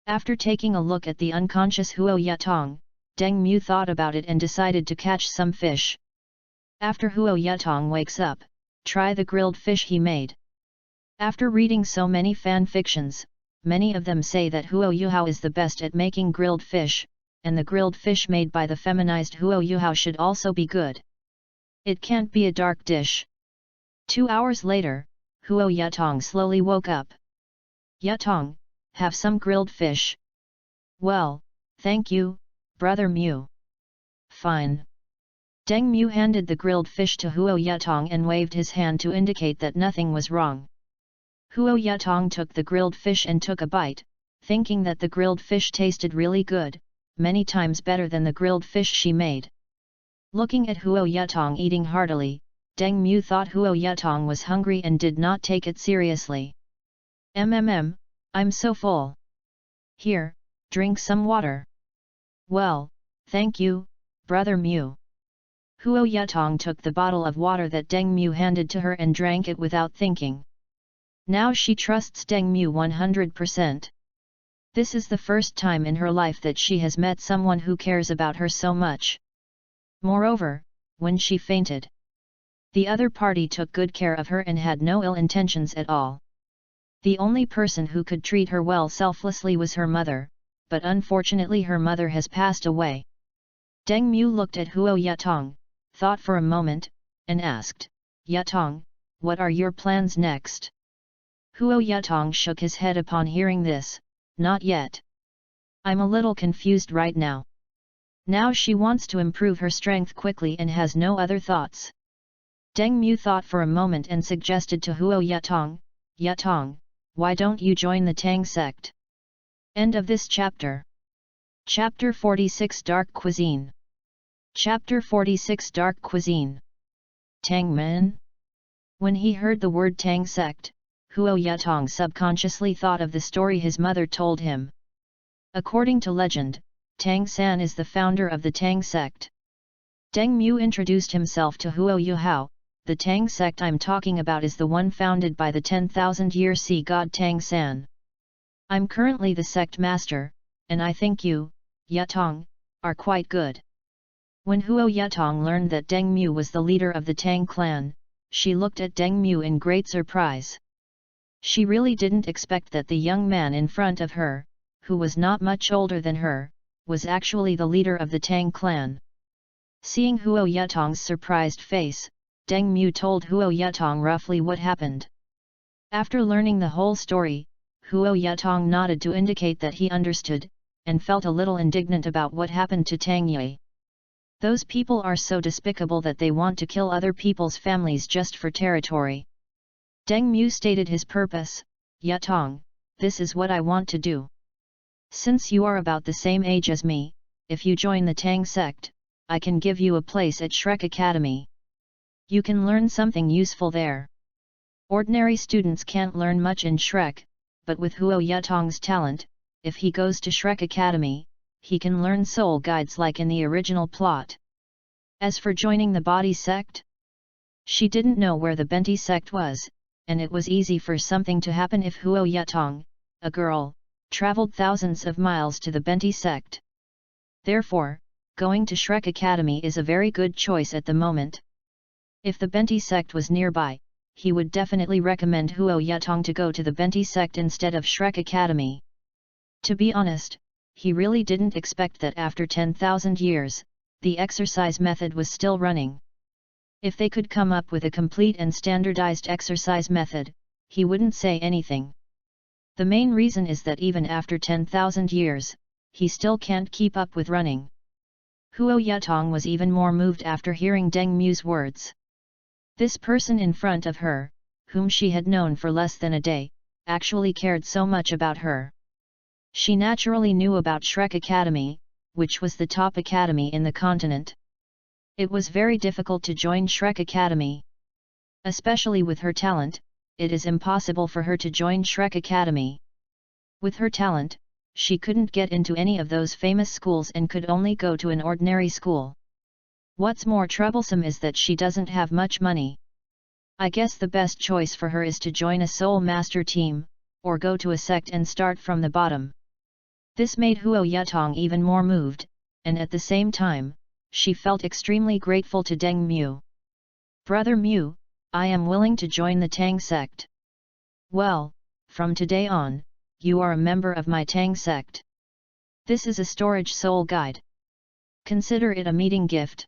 After taking a look at the unconscious Huo Yatong, Deng Mu thought about it and decided to catch some fish. After Huo Yatong wakes up, try the grilled fish he made. After reading so many fan fictions, many of them say that Huo Yuhao is the best at making grilled fish, and the grilled fish made by the feminized Huo Yuhao should also be good. It can't be a dark dish. 2 hours later, Huo Yatong slowly woke up. Yatong, have some grilled fish. Well, thank you, Brother Mu. Fine. Deng Mu handed the grilled fish to Huo Yatong and waved his hand to indicate that nothing was wrong. Huo Yatong took the grilled fish and took a bite, thinking that the grilled fish tasted really good, many times better than the grilled fish she made. Looking at Huo Yatong eating heartily, Deng Mu thought Huo Yatong was hungry and did not take it seriously. I'm so full. Here, drink some water. Well, thank you, Brother Mu. Huo Yatong took the bottle of water that Deng Mu handed to her and drank it without thinking. Now she trusts Deng Mu 100%. This is the first time in her life that she has met someone who cares about her so much. Moreover, when she fainted, the other party took good care of her and had no ill intentions at all. The only person who could treat her well selflessly was her mother, but unfortunately her mother has passed away. Deng Mu looked at Huo Yatong, thought for a moment, and asked, Yatong, what are your plans next? Huo Yatong shook his head upon hearing this, not yet. I'm a little confused right now. Now she wants to improve her strength quickly and has no other thoughts. Deng Mu thought for a moment and suggested to Huo Yatong, Yatong, why don't you join the Tang sect? End of this chapter. Chapter 46 Dark Cuisine. Chapter 46 Dark Cuisine. Tang Men? When he heard the word Tang sect, Huo Yatong subconsciously thought of the story his mother told him. According to legend, Tang San is the founder of the Tang sect. Deng Mu introduced himself to Huo Yuhao. The Tang sect I'm talking about is the one founded by the 10,000-year sea god Tang San. I'm currently the sect master, and I think you, Yatong, are quite good. When Huo Yatong learned that Deng Mu was the leader of the Tang clan, she looked at Deng Mu in great surprise. She really didn't expect that the young man in front of her, who was not much older than her, was actually the leader of the Tang clan. Seeing Huo Yatong's surprised face, Deng Mu told Huo Yatong roughly what happened. After learning the whole story, Huo Yatong nodded to indicate that he understood, and felt a little indignant about what happened to Tang Yi. Those people are so despicable that they want to kill other people's families just for territory. Deng Mu stated his purpose, Yatong, this is what I want to do. Since you are about the same age as me, if you join the Tang sect, I can give you a place at Shrek Academy. You can learn something useful there. Ordinary students can't learn much in Shrek, but with Huo Yatong's talent, if he goes to Shrek Academy, he can learn soul guides like in the original plot. As for joining the body sect, she didn't know where the Benti sect was, and it was easy for something to happen if Huo Yatong, a girl, traveled thousands of miles to the Benti sect. Therefore, going to Shrek Academy is a very good choice at the moment. If the Benti sect was nearby, he would definitely recommend Huo Yatong to go to the Benti sect instead of Shrek Academy. To be honest, he really didn't expect that after 10,000 years, the exercise method was still running. If they could come up with a complete and standardized exercise method, he wouldn't say anything. The main reason is that even after 10,000 years, he still can't keep up with running. Huo Yatong was even more moved after hearing Deng Mu's words. This person in front of her, whom she had known for less than a day, actually cared so much about her. She naturally knew about Shrek Academy, which was the top academy in the continent. It was very difficult to join Shrek Academy. Especially with her talent, it is impossible for her to join Shrek Academy. With her talent, she couldn't get into any of those famous schools and could only go to an ordinary school. What's more troublesome is that she doesn't have much money. I guess the best choice for her is to join a Soul Master team, or go to a sect and start from the bottom. This made Huo Yatong even more moved, and at the same time, she felt extremely grateful to Deng Mu. Brother Mu, I am willing to join the Tang sect. Well, from today on, you are a member of my Tang sect. This is a storage soul guide. Consider it a meeting gift.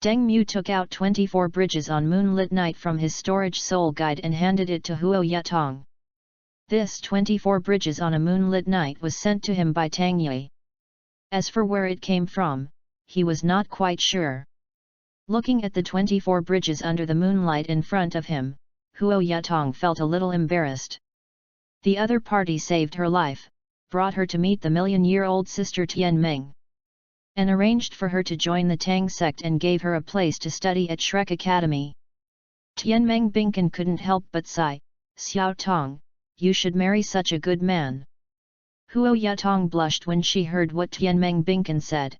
Deng Mu took out 24 bridges on moonlit night from his storage soul guide and handed it to Huo Yatong. This 24 bridges on a moonlit night was sent to him by Tang Yi. As for where it came from, he was not quite sure. Looking at the 24 bridges under the moonlight in front of him, Huo Yatong felt a little embarrassed. The other party saved her life, brought her to meet the million-year-old sister Tian Meng, and arranged for her to join the Tang sect and gave her a place to study at Shrek Academy. Tian Meng Binkan couldn't help but sigh, Xiao Tong, you should marry such a good man. Huo Yatong blushed when she heard what Tian Meng Binkan said.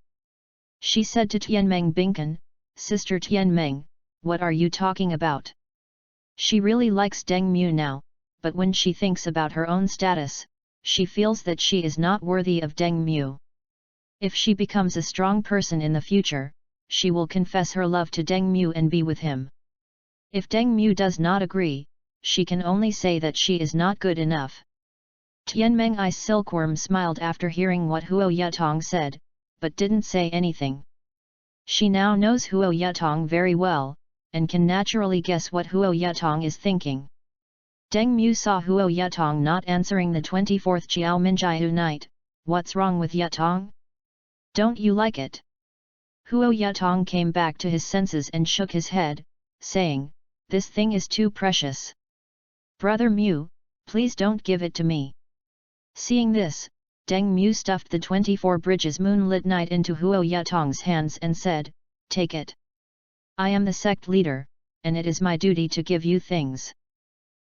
She said to Tian Meng Binkan, Sister Tian Meng, what are you talking about? She really likes Deng Mu now, but when she thinks about her own status, she feels that she is not worthy of Deng Mu. If she becomes a strong person in the future, she will confess her love to Deng Mu and be with him. If Deng Mu does not agree, she can only say that she is not good enough. Tian Meng I Silkworm smiled after hearing what Huo Yatong said, but didn't say anything. She now knows Huo Yatong very well, and can naturally guess what Huo Yatong is thinking. Deng Mu saw Huo Yatong not answering the 24th Jiao Minjiu night. What's wrong with Yatong? Don't you like it? Huo Yatong came back to his senses and shook his head, saying, this thing is too precious. Brother Mu, please don't give it to me. Seeing this, Deng Mu stuffed the 24 bridges moonlit night into Huo Yatong's hands and said, take it. I am the sect leader, and it is my duty to give you things.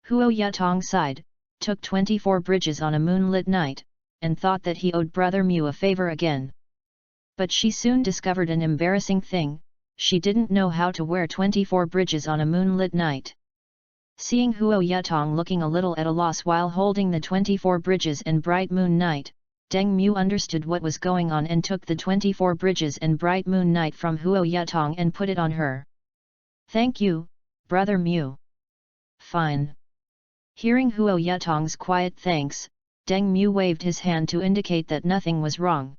Huo Yatong sighed, took 24 bridges on a moonlit night, and thought that he owed Brother Mu a favor again. But she soon discovered an embarrassing thing, she didn't know how to wear 24 bridges on a moonlit night. Seeing Huo Yatong looking a little at a loss while holding the 24 bridges and bright moon night, Deng Mu understood what was going on and took the 24 bridges and bright moon night from Huo Yatong and put it on her. Thank you, Brother Mu. Fine. Hearing Huo Yatong's quiet thanks, Deng Mu waved his hand to indicate that nothing was wrong.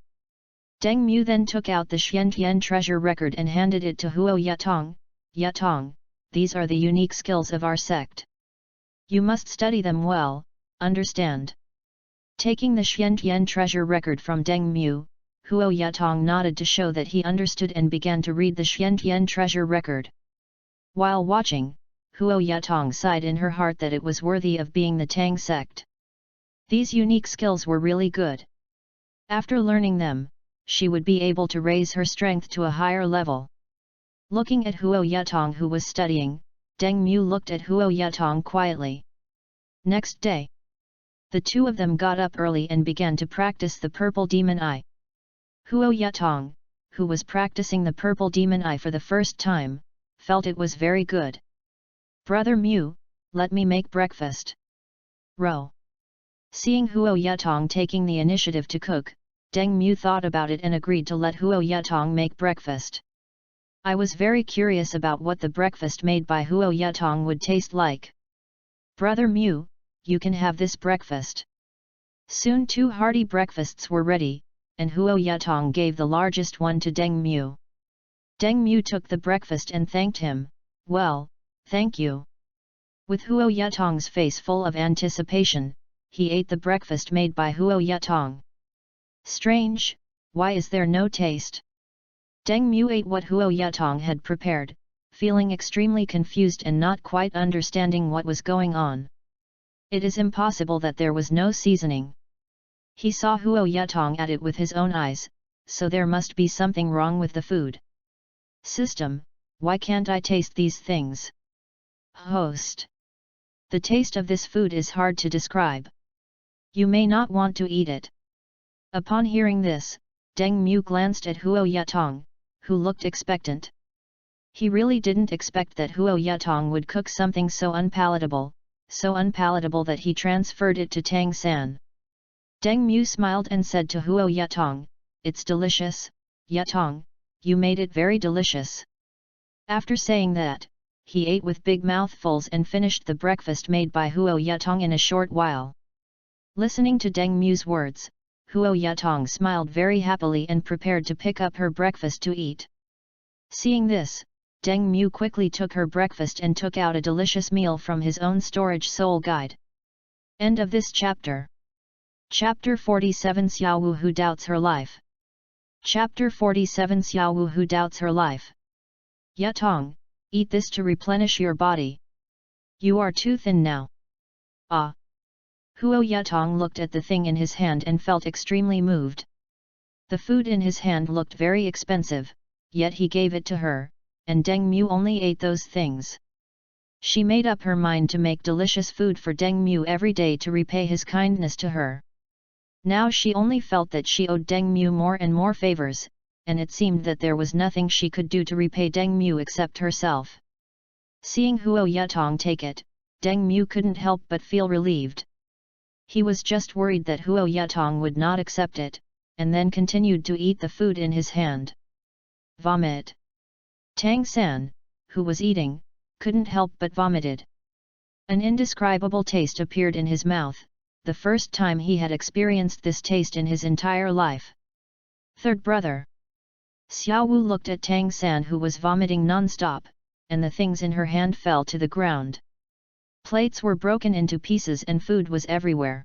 Deng Mu then took out the Xiantian treasure record and handed it to Huo Yatong. Yatong, these are the unique skills of our sect. You must study them well, understand? Taking the Xiantian treasure record from Deng Mu, Huo Yatong nodded to show that he understood and began to read the Xiantian treasure record. While watching, Huo Yatong sighed in her heart that it was worthy of being the Tang sect. These unique skills were really good. After learning them, she would be able to raise her strength to a higher level. Looking at Huo Yatong who was studying, Deng Mu looked at Huo Yatong quietly. Next day, the two of them got up early and began to practice the Purple Demon Eye. Huo Yatong, who was practicing the Purple Demon Eye for the first time, felt it was very good. Brother Mu, let me make breakfast. Ro. Seeing Huo Yatong taking the initiative to cook, Deng Mu thought about it and agreed to let Huo Yatong make breakfast. I was very curious about what the breakfast made by Huo Yatong would taste like. Brother Mu, you can have this breakfast. Soon 2 hearty breakfasts were ready, and Huo Yatong gave the largest one to Deng Mu. Deng Mu took the breakfast and thanked him. Well, thank you. With Huo Yatong's face full of anticipation, he ate the breakfast made by Huo Yatong. Strange, why is there no taste? Deng Mu ate what Huo Yatong had prepared, feeling extremely confused and not quite understanding what was going on. It is impossible that there was no seasoning. He saw Huo Yatong at it with his own eyes, so there must be something wrong with the food system. Why can't I taste these things? Host. The taste of this food is hard to describe. You may not want to eat it. Upon hearing this, Deng Mu glanced at Huo Yatong, who looked expectant. He really didn't expect that Huo Yatong would cook something so unpalatable that he transferred it to Tang San. Deng Mu smiled and said to Huo Yatong, "It's delicious, Yatong, you made it very delicious." After saying that, he ate with big mouthfuls and finished the breakfast made by Huo Yatong in a short while. Listening to Deng Mu's words, Huo Yatong smiled very happily and prepared to pick up her breakfast to eat. Seeing this, Deng Mu quickly took her breakfast and took out a delicious meal from his own storage soul guide. End of this chapter. Chapter 47 Xiao Wu Who Doubts Her Life. Chapter 47 Xiao Wu Who Doubts Her Life. Yatong, eat this to replenish your body. You are too thin now. Ah! Huo Yatong looked at the thing in his hand and felt extremely moved. The food in his hand looked very expensive, yet he gave it to her, and Deng Mu only ate those things. She made up her mind to make delicious food for Deng Mu every day to repay his kindness to her. Now she only felt that she owed Deng Mu more and more favors, and it seemed that there was nothing she could do to repay Deng Mu except herself. Seeing Huo Yatong take it, Deng Mu couldn't help but feel relieved. He was just worried that Huo Yatong would not accept it, and then continued to eat the food in his hand. Vomit. Tang San, who was eating, couldn't help but vomited. An indescribable taste appeared in his mouth, the first time he had experienced this taste in his entire life. Third brother. Xiao Wu looked at Tang San who was vomiting non-stop, and the things in her hand fell to the ground. Plates were broken into pieces and food was everywhere.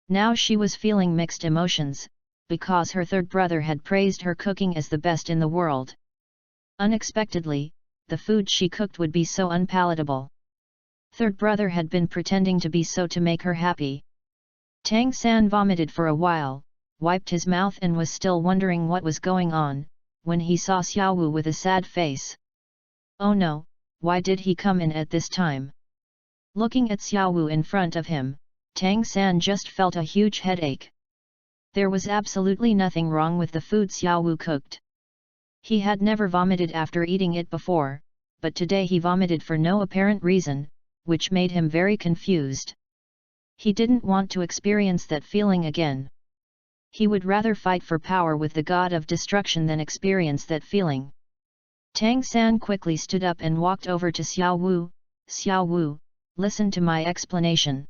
Now she was feeling mixed emotions, because her third brother had praised her cooking as the best in the world. Unexpectedly, the food she cooked would be so unpalatable. Third brother had been pretending to be so to make her happy. Tang San vomited for a while, wiped his mouth and was still wondering what was going on, when he saw Xiao Wu with a sad face. Oh no, why did he come in at this time? Looking at Xiao Wu in front of him, Tang San just felt a huge headache. There was absolutely nothing wrong with the food Xiao Wu cooked. He had never vomited after eating it before, but today he vomited for no apparent reason, which made him very confused. He didn't want to experience that feeling again. He would rather fight for power with the god of destruction than experience that feeling. Tang San quickly stood up and walked over to Xiao Wu. Xiao Wu, listen to my explanation.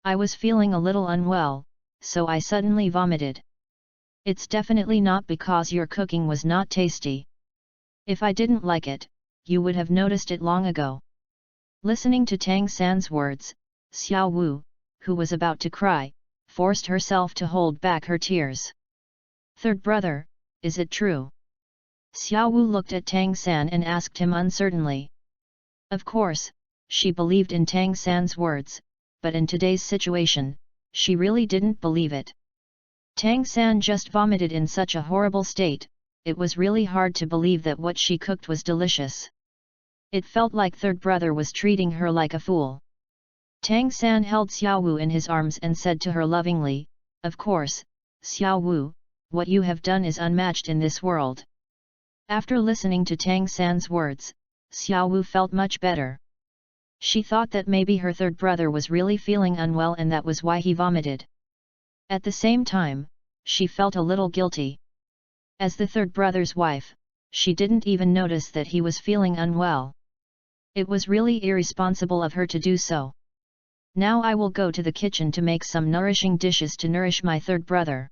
I was feeling a little unwell, so I suddenly vomited. It's definitely not because your cooking was not tasty. If I didn't like it, you would have noticed it long ago. Listening to Tang San's words, Xiao Wu, who was about to cry, forced herself to hold back her tears. Third brother, is it true? Xiao Wu looked at Tang San and asked him uncertainly. Of course, she believed in Tang San's words, but in today's situation, she really didn't believe it. Tang San just vomited in such a horrible state, it was really hard to believe that what she cooked was delicious. It felt like third brother was treating her like a fool. Tang San held Xiao Wu in his arms and said to her lovingly, of course, Xiao Wu, what you have done is unmatched in this world. After listening to Tang San's words, Xiao Wu felt much better. She thought that maybe her third brother was really feeling unwell and that was why he vomited. At the same time, she felt a little guilty. As the third brother's wife, she didn't even notice that he was feeling unwell. It was really irresponsible of her to do so. Now I will go to the kitchen to make some nourishing dishes to nourish my third brother.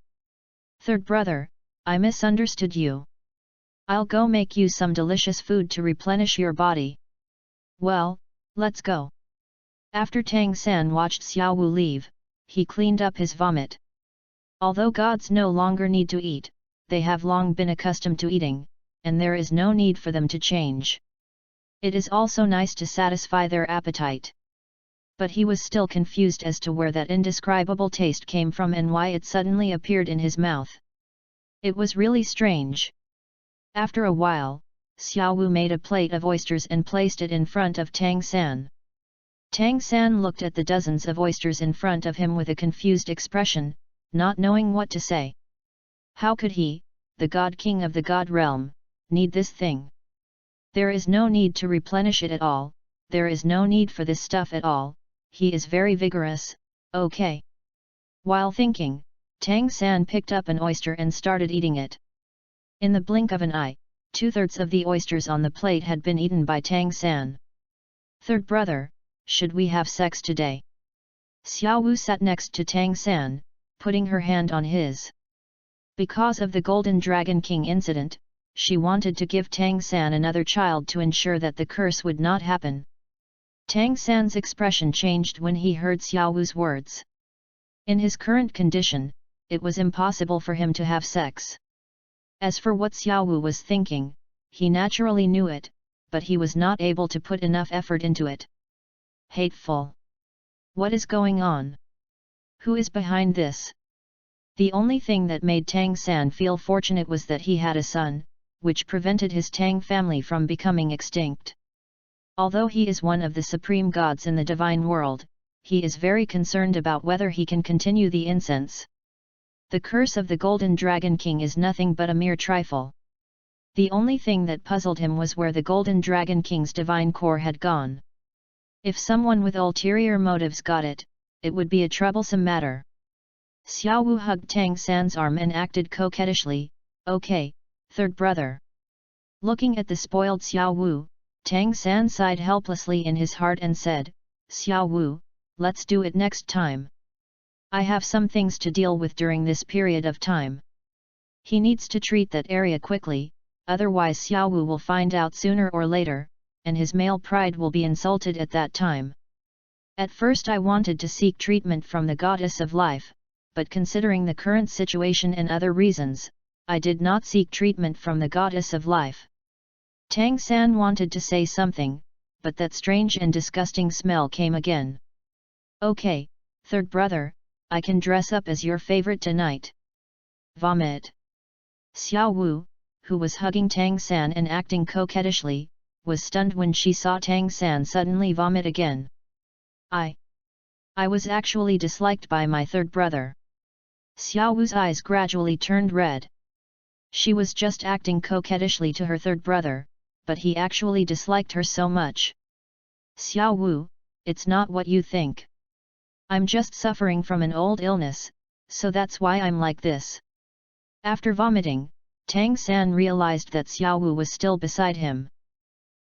Third brother, I misunderstood you. I'll go make you some delicious food to replenish your body. Well, let's go. After Tang San watched Xiao Wu leave, he cleaned up his vomit. Although gods no longer need to eat, they have long been accustomed to eating, and there is no need for them to change. It is also nice to satisfy their appetite. But he was still confused as to where that indescribable taste came from and why it suddenly appeared in his mouth. It was really strange. After a while, Xiao Wu made a plate of oysters and placed it in front of Tang San. Tang San looked at the dozens of oysters in front of him with a confused expression, not knowing what to say. How could he, the God King of the God realm, need this thing? There is no need to replenish it at all, there is no need for this stuff at all, he is very vigorous, okay. While thinking, Tang San picked up an oyster and started eating it. In the blink of an eye, 2/3 of the oysters on the plate had been eaten by Tang San. Third brother, should we have sex today? Xiao Wu sat next to Tang San, putting her hand on his. Because of the Golden Dragon King incident, she wanted to give Tang San another child to ensure that the curse would not happen. Tang San's expression changed when he heard Xiao Wu's words. In his current condition, it was impossible for him to have sex. As for what Xiao Wu was thinking, he naturally knew it, but he was not able to put enough effort into it. Hateful! What is going on? Who is behind this? The only thing that made Tang San feel fortunate was that he had a son, which prevented his Tang family from becoming extinct. Although he is one of the supreme gods in the divine world, he is very concerned about whether he can continue the incense. The curse of the Golden Dragon King is nothing but a mere trifle. The only thing that puzzled him was where the Golden Dragon King's divine core had gone. If someone with ulterior motives got it, it would be a troublesome matter. Xiao Wu hugged Tang San's arm and acted coquettishly, okay, third brother. Looking at the spoiled Xiao Wu, Tang San sighed helplessly in his heart and said, Xiao Wu, let's do it next time. I have some things to deal with during this period of time. He needs to treat that area quickly, otherwise Xiao Wu will find out sooner or later, and his male pride will be insulted at that time. At first I wanted to seek treatment from the goddess of life, but considering the current situation and other reasons, I did not seek treatment from the goddess of life. Tang San wanted to say something, but that strange and disgusting smell came again. Okay, third brother, I can dress up as your favorite tonight. Vomit. Xiao Wu, who was hugging Tang San and acting coquettishly, was stunned when she saw Tang San suddenly vomit again. I was actually disliked by my third brother. Xiao Wu's eyes gradually turned red. She was just acting coquettishly to her third brother, but he actually disliked her so much. Xiao Wu, it's not what you think. I'm just suffering from an old illness, so that's why I'm like this. After vomiting, Tang San realized that Xiao Wu was still beside him.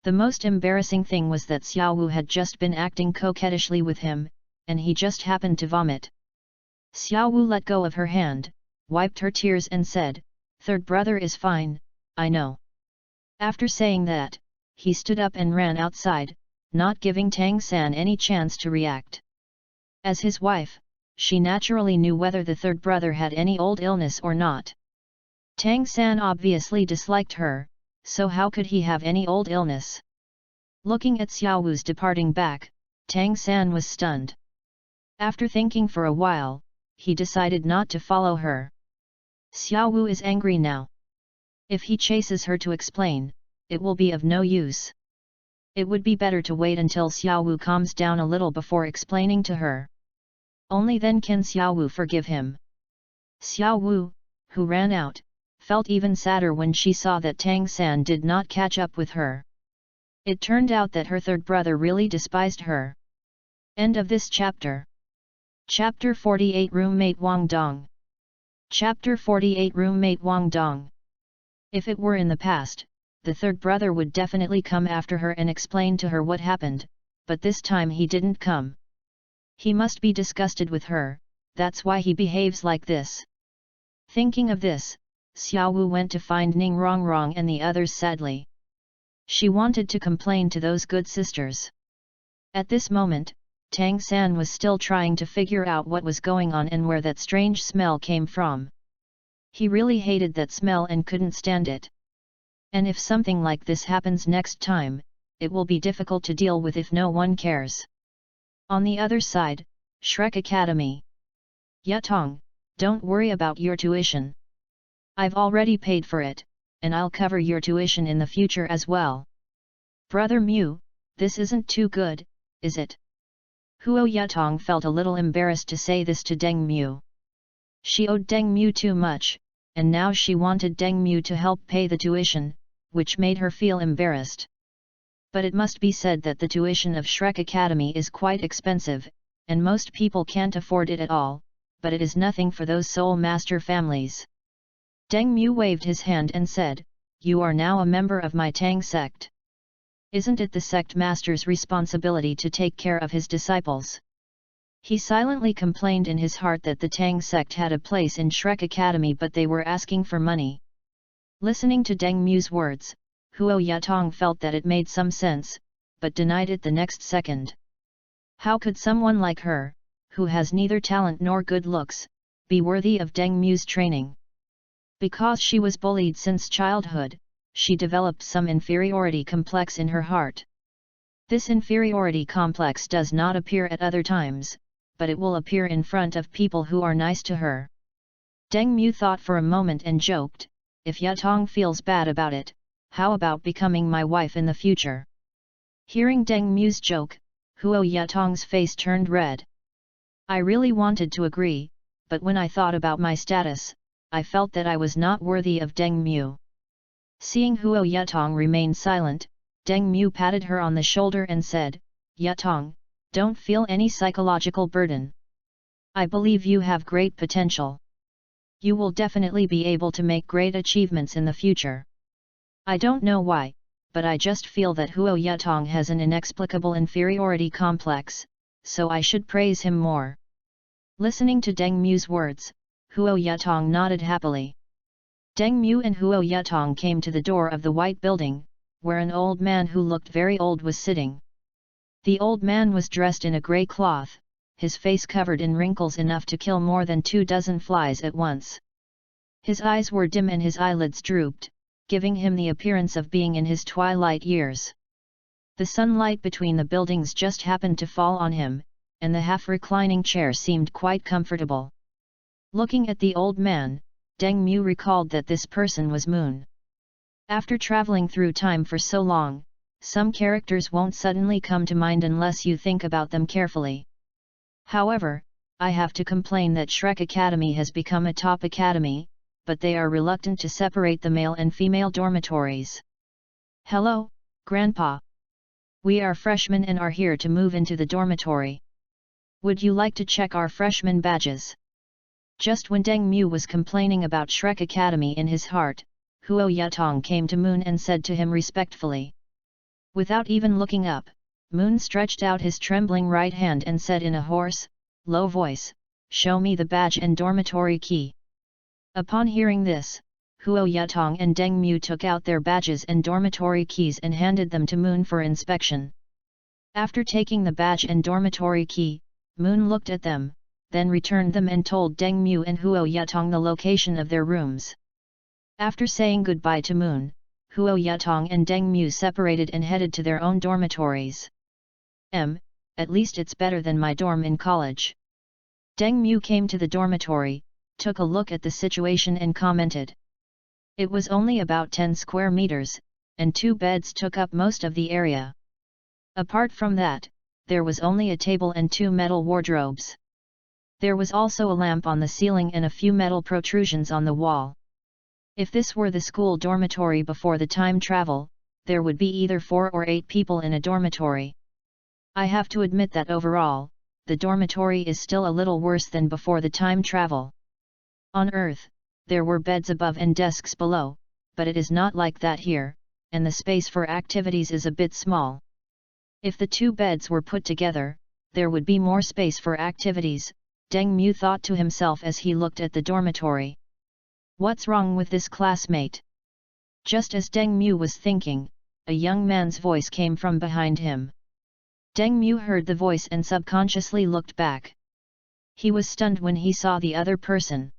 The most embarrassing thing was that Xiao Wu had just been acting coquettishly with him, and he just happened to vomit. Xiao Wu let go of her hand, wiped her tears and said, third brother is fine, I know. After saying that, he stood up and ran outside, not giving Tang San any chance to react. As his wife, she naturally knew whether the third brother had any old illness or not. Tang San obviously disliked her, so how could he have any old illness? Looking at Xiao Wu's departing back, Tang San was stunned. After thinking for a while, he decided not to follow her. Xiao Wu is angry now. If he chases her to explain, it will be of no use. It would be better to wait until Xiao Wu calms down a little before explaining to her. Only then can Xiao Wu forgive him. Xiao Wu, who ran out, felt even sadder when she saw that Tang San did not catch up with her. It turned out that her third brother really despised her. End of this chapter. Chapter 48 Roommate Wang Dong. Chapter 48 Roommate Wang Dong. If it were in the past, the third brother would definitely come after her and explain to her what happened, but this time he didn't come. He must be disgusted with her, that's why he behaves like this. Thinking of this, Xiao Wu went to find Ning Rongrong and the others sadly. She wanted to complain to those good sisters. At this moment, Tang San was still trying to figure out what was going on and where that strange smell came from. He really hated that smell and couldn't stand it. And if something like this happens next time, it will be difficult to deal with if no one cares. On the other side, Shrek Academy. Yatong, don't worry about your tuition. I've already paid for it, and I'll cover your tuition in the future as well. Brother Mew, this isn't too good, is it? Huo Yatong felt a little embarrassed to say this to Deng Mu. She owed Deng Mu too much, and now she wanted Deng Mu to help pay the tuition, which made her feel embarrassed. But it must be said that the tuition of Shrek Academy is quite expensive, and most people can't afford it at all, but it is nothing for those soul master families. Deng Mu waved his hand and said, "You are now a member of my Tang sect. Isn't it the sect master's responsibility to take care of his disciples?" He silently complained in his heart that the Tang sect had a place in Shrek Academy, but they were asking for money. Listening to Deng Mu's words, Huo Yatong felt that it made some sense, but denied it the next second. How could someone like her, who has neither talent nor good looks, be worthy of Deng Mu's training? Because she was bullied since childhood, she developed some inferiority complex in her heart. This inferiority complex does not appear at other times, but it will appear in front of people who are nice to her. Deng Mu thought for a moment and joked, "If Yatong feels bad about it, how about becoming my wife in the future?" Hearing Deng Mu's joke, Huo Yatong's face turned red. "I really wanted to agree, but when I thought about my status, I felt that I was not worthy of Deng Mu." Seeing Huo Yatong remain silent, Deng Mu patted her on the shoulder and said, "Yatong, don't feel any psychological burden. I believe you have great potential. You will definitely be able to make great achievements in the future. I don't know why, but I just feel that Huo Yatong has an inexplicable inferiority complex, so I should praise him more." Listening to Deng Mu's words, Huo Yatong nodded happily. Deng Mu and Huo Yatong came to the door of the white building, where an old man who looked very old was sitting. The old man was dressed in a grey cloth, his face covered in wrinkles enough to kill more than 24 flies at once. His eyes were dim and his eyelids drooped, giving him the appearance of being in his twilight years. The sunlight between the buildings just happened to fall on him, and the half-reclining chair seemed quite comfortable. Looking at the old man, Deng Mu recalled that this person was Moon. After traveling through time for so long, some characters won't suddenly come to mind unless you think about them carefully. However, I have to complain that Shrek Academy has become a top academy, but they are reluctant to separate the male and female dormitories. "Hello, Grandpa. We are freshmen and are here to move into the dormitory. Would you like to check our freshman badges?" Just when Deng Mu was complaining about Shrek Academy in his heart, Huo Yatong came to Moon and said to him respectfully. Without even looking up, Moon stretched out his trembling right hand and said in a hoarse, low voice, "Show me the badge and dormitory key." Upon hearing this, Huo Yatong and Deng Mu took out their badges and dormitory keys and handed them to Moon for inspection. After taking the badge and dormitory key, Moon looked at them, then returned them and told Deng Mu and Huo Yatong the location of their rooms. After saying goodbye to Moon, Huo Yatong and Deng Mu separated and headed to their own dormitories. At least it's better than my dorm in college." Deng Mu came to the dormitory, took a look at the situation and commented. It was only about 10 square meters, and 2 beds took up most of the area. Apart from that, there was only a table and 2 metal wardrobes. There was also a lamp on the ceiling and a few metal protrusions on the wall. If this were the school dormitory before the time travel, there would be either 4 or 8 people in a dormitory. I have to admit that overall, the dormitory is still a little worse than before the time travel. On Earth, there were beds above and desks below, but it is not like that here, and the space for activities is a bit small. If the 2 beds were put together, there would be more space for activities, Deng Mu thought to himself as he looked at the dormitory. What's wrong with this classmate? Just as Deng Mu was thinking, a young man's voice came from behind him. Deng Mu heard the voice and subconsciously looked back. He was stunned when he saw the other person.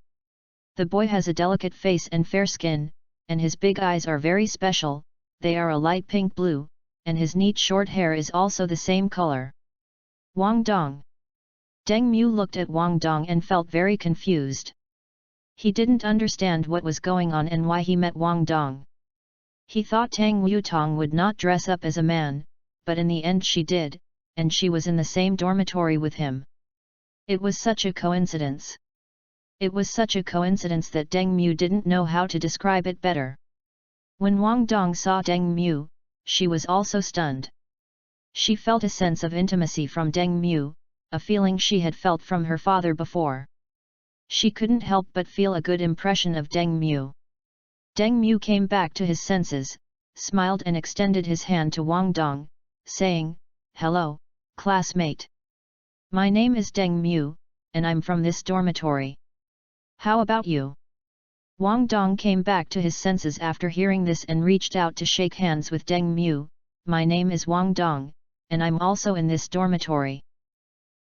The boy has a delicate face and fair skin, and his big eyes are very special, they are a light pink blue, and his neat short hair is also the same color. Wang Dong. Deng Mu looked at Wang Dong and felt very confused. He didn't understand what was going on and why he met Wang Dong. He thought Tang Wutong would not dress up as a man, but in the end she did, and she was in the same dormitory with him. It was such a coincidence. It was such a coincidence that Deng Mu didn't know how to describe it better. When Wang Dong saw Deng Mu, she was also stunned. She felt a sense of intimacy from Deng Mu, a feeling she had felt from her father before. She couldn't help but feel a good impression of Deng Mu. Deng Mu came back to his senses, smiled and extended his hand to Wang Dong, saying, "Hello, classmate. My name is Deng Mu, and I'm from this dormitory. How about you?" Wang Dong came back to his senses after hearing this and reached out to shake hands with Deng Mu. "My name is Wang Dong, and I'm also in this dormitory."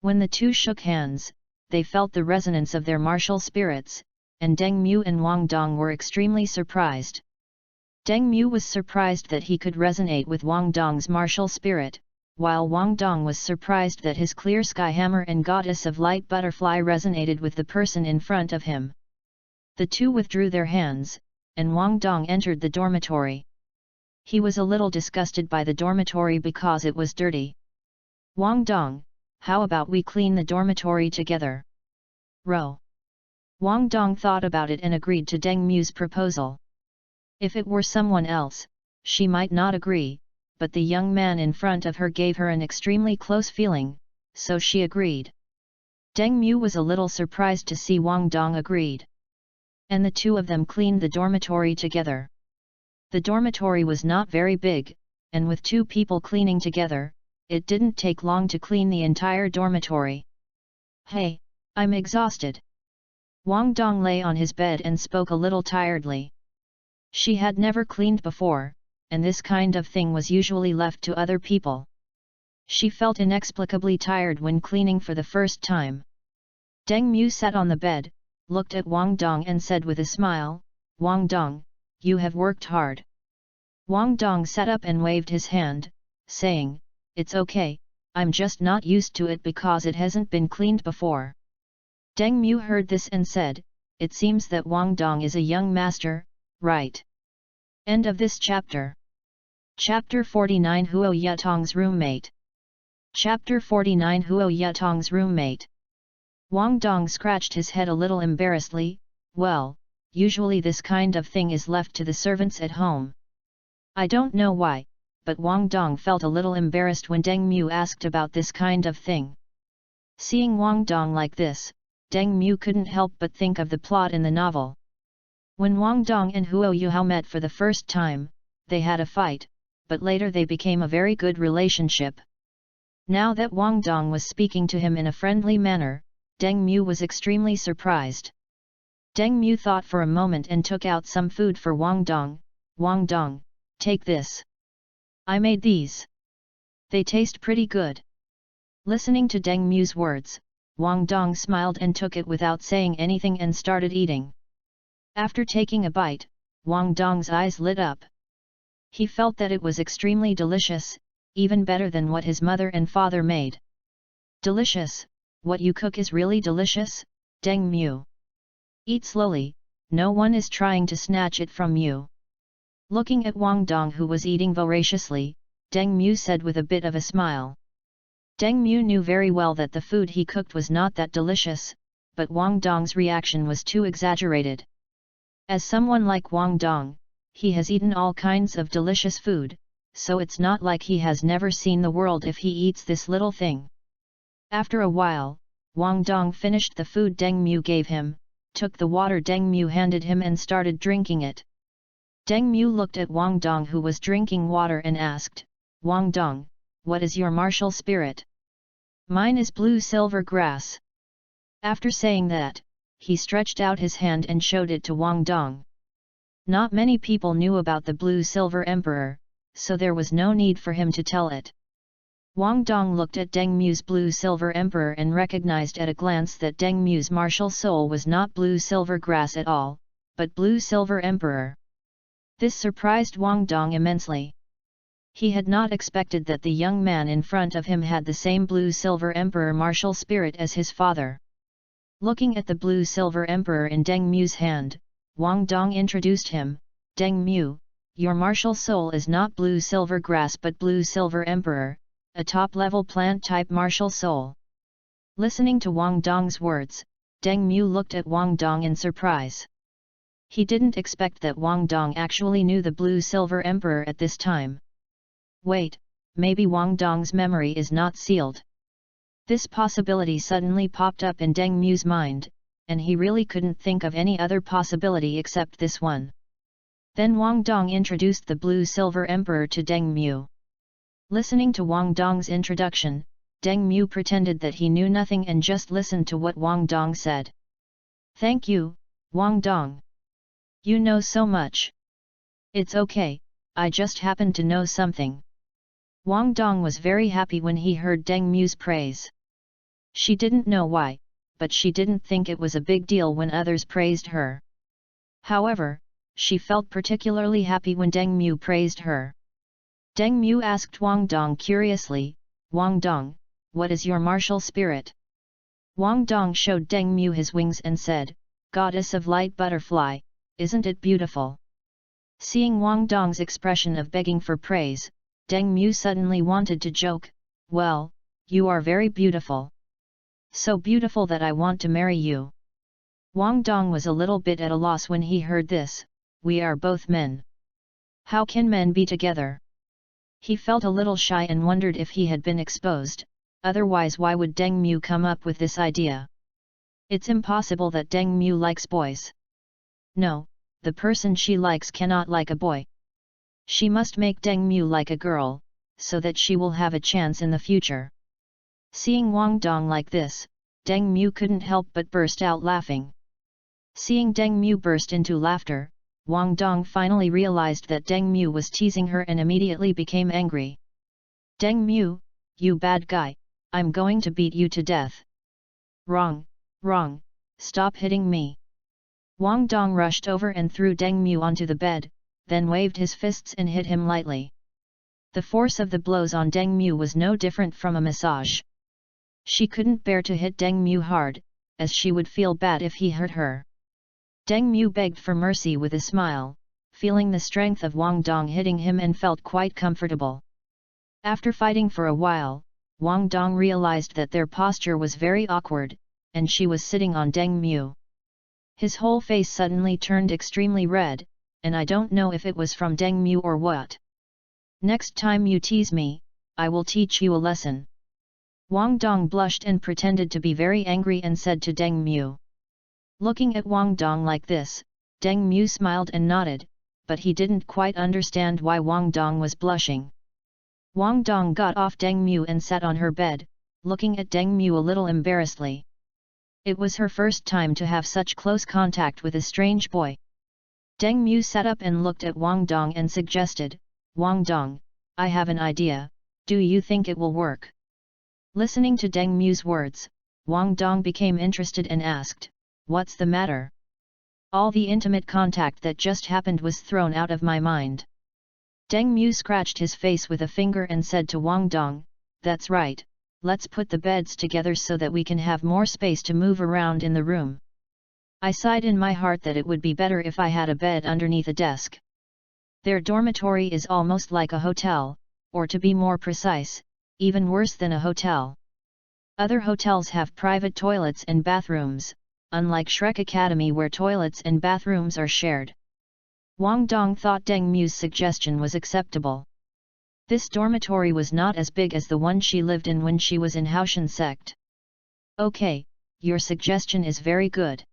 When the two shook hands, they felt the resonance of their martial spirits, and Deng Mu and Wang Dong were extremely surprised. Deng Mu was surprised that he could resonate with Wang Dong's martial spirit, while Wang Dong was surprised that his clear sky hammer and goddess of light butterfly resonated with the person in front of him. The two withdrew their hands, and Wang Dong entered the dormitory. He was a little disgusted by the dormitory because it was dirty. "Wang Dong, how about we clean the dormitory together?" "Row." Wang Dong thought about it and agreed to Deng Mu's proposal. If it were someone else, she might not agree, but the young man in front of her gave her an extremely close feeling, so she agreed. Deng Mu was a little surprised to see Wang Dong agreed. And the two of them cleaned the dormitory together. The dormitory was not very big, and with two people cleaning together, it didn't take long to clean the entire dormitory. "Hey, I'm exhausted." Wang Dong lay on his bed and spoke a little tiredly. She had never cleaned before, and this kind of thing was usually left to other people. She felt inexplicably tired when cleaning for the first time. Deng Mu sat on the bed, looked at Wang Dong and said with a smile, "Wang Dong, you have worked hard." Wang Dong sat up and waved his hand, saying, "It's okay, I'm just not used to it because it hasn't been cleaned before." Deng Mu heard this and said, "It seems that Wang Dong is a young master, right?" End of this chapter. Chapter 49 Huo Yatong's Roommate. Chapter 49 Huo Yatong's Roommate. Wang Dong scratched his head a little embarrassedly. "Well, usually this kind of thing is left to the servants at home." I don't know why, but Wang Dong felt a little embarrassed when Deng Mu asked about this kind of thing. Seeing Wang Dong like this, Deng Mu couldn't help but think of the plot in the novel. When Wang Dong and Huo Yuhao met for the first time, they had a fight, but later they became a very good relationship. Now that Wang Dong was speaking to him in a friendly manner, Deng Mu was extremely surprised. Deng Mu thought for a moment and took out some food for Wang Dong. "Wang Dong, take this. I made these. They taste pretty good." Listening to Deng Mu's words, Wang Dong smiled and took it without saying anything and started eating. After taking a bite, Wang Dong's eyes lit up. He felt that it was extremely delicious, even better than what his mother and father made. "Delicious, what you cook is really delicious, Deng Mu. Eat slowly, no one is trying to snatch it from you." Looking at Wang Dong who was eating voraciously, Deng Mu said with a bit of a smile. Deng Mu knew very well that the food he cooked was not that delicious, but Wang Dong's reaction was too exaggerated. As someone like Wang Dong, he has eaten all kinds of delicious food, so it's not like he has never seen the world if he eats this little thing. After a while, Wang Dong finished the food Deng Mu gave him, took the water Deng Mu handed him and started drinking it. Deng Mu looked at Wang Dong who was drinking water and asked, "Wang Dong, what is your martial spirit?" Mine is blue-silver grass. After saying that, he stretched out his hand and showed it to Wang Dong. Not many people knew about the blue-silver emperor, so there was no need for him to tell it. Wang Dong looked at Deng Mu's blue-silver emperor and recognized at a glance that Deng Mu's martial soul was not blue-silver grass at all, but blue-silver emperor. This surprised Wang Dong immensely. He had not expected that the young man in front of him had the same blue-silver emperor martial spirit as his father. Looking at the blue-silver emperor in Deng Mu's hand, Wang Dong introduced him. Deng Mu, your martial soul is not blue-silver grass but blue-silver emperor, a top-level plant-type martial soul. Listening to Wang Dong's words, Deng Mu looked at Wang Dong in surprise. He didn't expect that Wang Dong actually knew the blue-silver emperor at this time. Wait, maybe Wang Dong's memory is not sealed. This possibility suddenly popped up in Deng Mu's mind, and he really couldn't think of any other possibility except this one. Then Wang Dong introduced the blue-silver emperor to Deng Mu. Listening to Wang Dong's introduction, Deng Mu pretended that he knew nothing and just listened to what Wang Dong said. Thank you, Wang Dong. You know so much. It's okay, I just happened to know something. Wang Dong was very happy when he heard Deng Mu's praise. She didn't know why, but she didn't think it was a big deal when others praised her. However, she felt particularly happy when Deng Mu praised her. Deng Mu asked Wang Dong curiously, Wang Dong, what is your martial spirit? Wang Dong showed Deng Mu his wings and said, Goddess of Light Butterfly, isn't it beautiful? Seeing Wang Dong's expression of begging for praise, Deng Mu suddenly wanted to joke, well, you are very beautiful. So beautiful that I want to marry you. Wang Dong was a little bit at a loss when he heard this, we are both men. How can men be together? He felt a little shy and wondered if he had been exposed, otherwise why would Deng Mu come up with this idea? It's impossible that Deng Mu likes boys. No, the person she likes cannot like a boy. She must make Deng Mu like a girl, so that she will have a chance in the future. Seeing Wang Dong like this, Deng Mu couldn't help but burst out laughing. Seeing Deng Mu burst into laughter, Wang Dong finally realized that Deng Mu was teasing her and immediately became angry. Deng Mu, you bad guy, I'm going to beat you to death. Wrong, wrong, stop hitting me. Wang Dong rushed over and threw Deng Mu onto the bed, then waved his fists and hit him lightly. The force of the blows on Deng Mu was no different from a massage. She couldn't bear to hit Deng Mu hard, as she would feel bad if he hurt her. Deng Mu begged for mercy with a smile, feeling the strength of Wang Dong hitting him and felt quite comfortable. After fighting for a while, Wang Dong realized that their posture was very awkward, and she was sitting on Deng Mu. His whole face suddenly turned extremely red, and I don't know if it was from Deng Mu or what. Next time you tease me, I will teach you a lesson. Wang Dong blushed and pretended to be very angry and said to Deng Mu. Looking at Wang Dong like this, Deng Mu smiled and nodded, but he didn't quite understand why Wang Dong was blushing. Wang Dong got off Deng Mu and sat on her bed, looking at Deng Mu a little embarrassedly. It was her first time to have such close contact with a strange boy. Deng Mu sat up and looked at Wang Dong and suggested, Wang Dong, I have an idea, do you think it will work? Listening to Deng Mu's words, Wang Dong became interested and asked, what's the matter? All the intimate contact that just happened was thrown out of my mind. Deng Mu scratched his face with a finger and said to Wang Dong, that's right, let's put the beds together so that we can have more space to move around in the room. I sighed in my heart that it would be better if I had a bed underneath a desk. Their dormitory is almost like a hotel, or to be more precise, even worse than a hotel. Other hotels have private toilets and bathrooms, unlike Shrek Academy where toilets and bathrooms are shared. Wang Dong thought Deng Mu's suggestion was acceptable. This dormitory was not as big as the one she lived in when she was in Haoshan Sect. Okay, your suggestion is very good.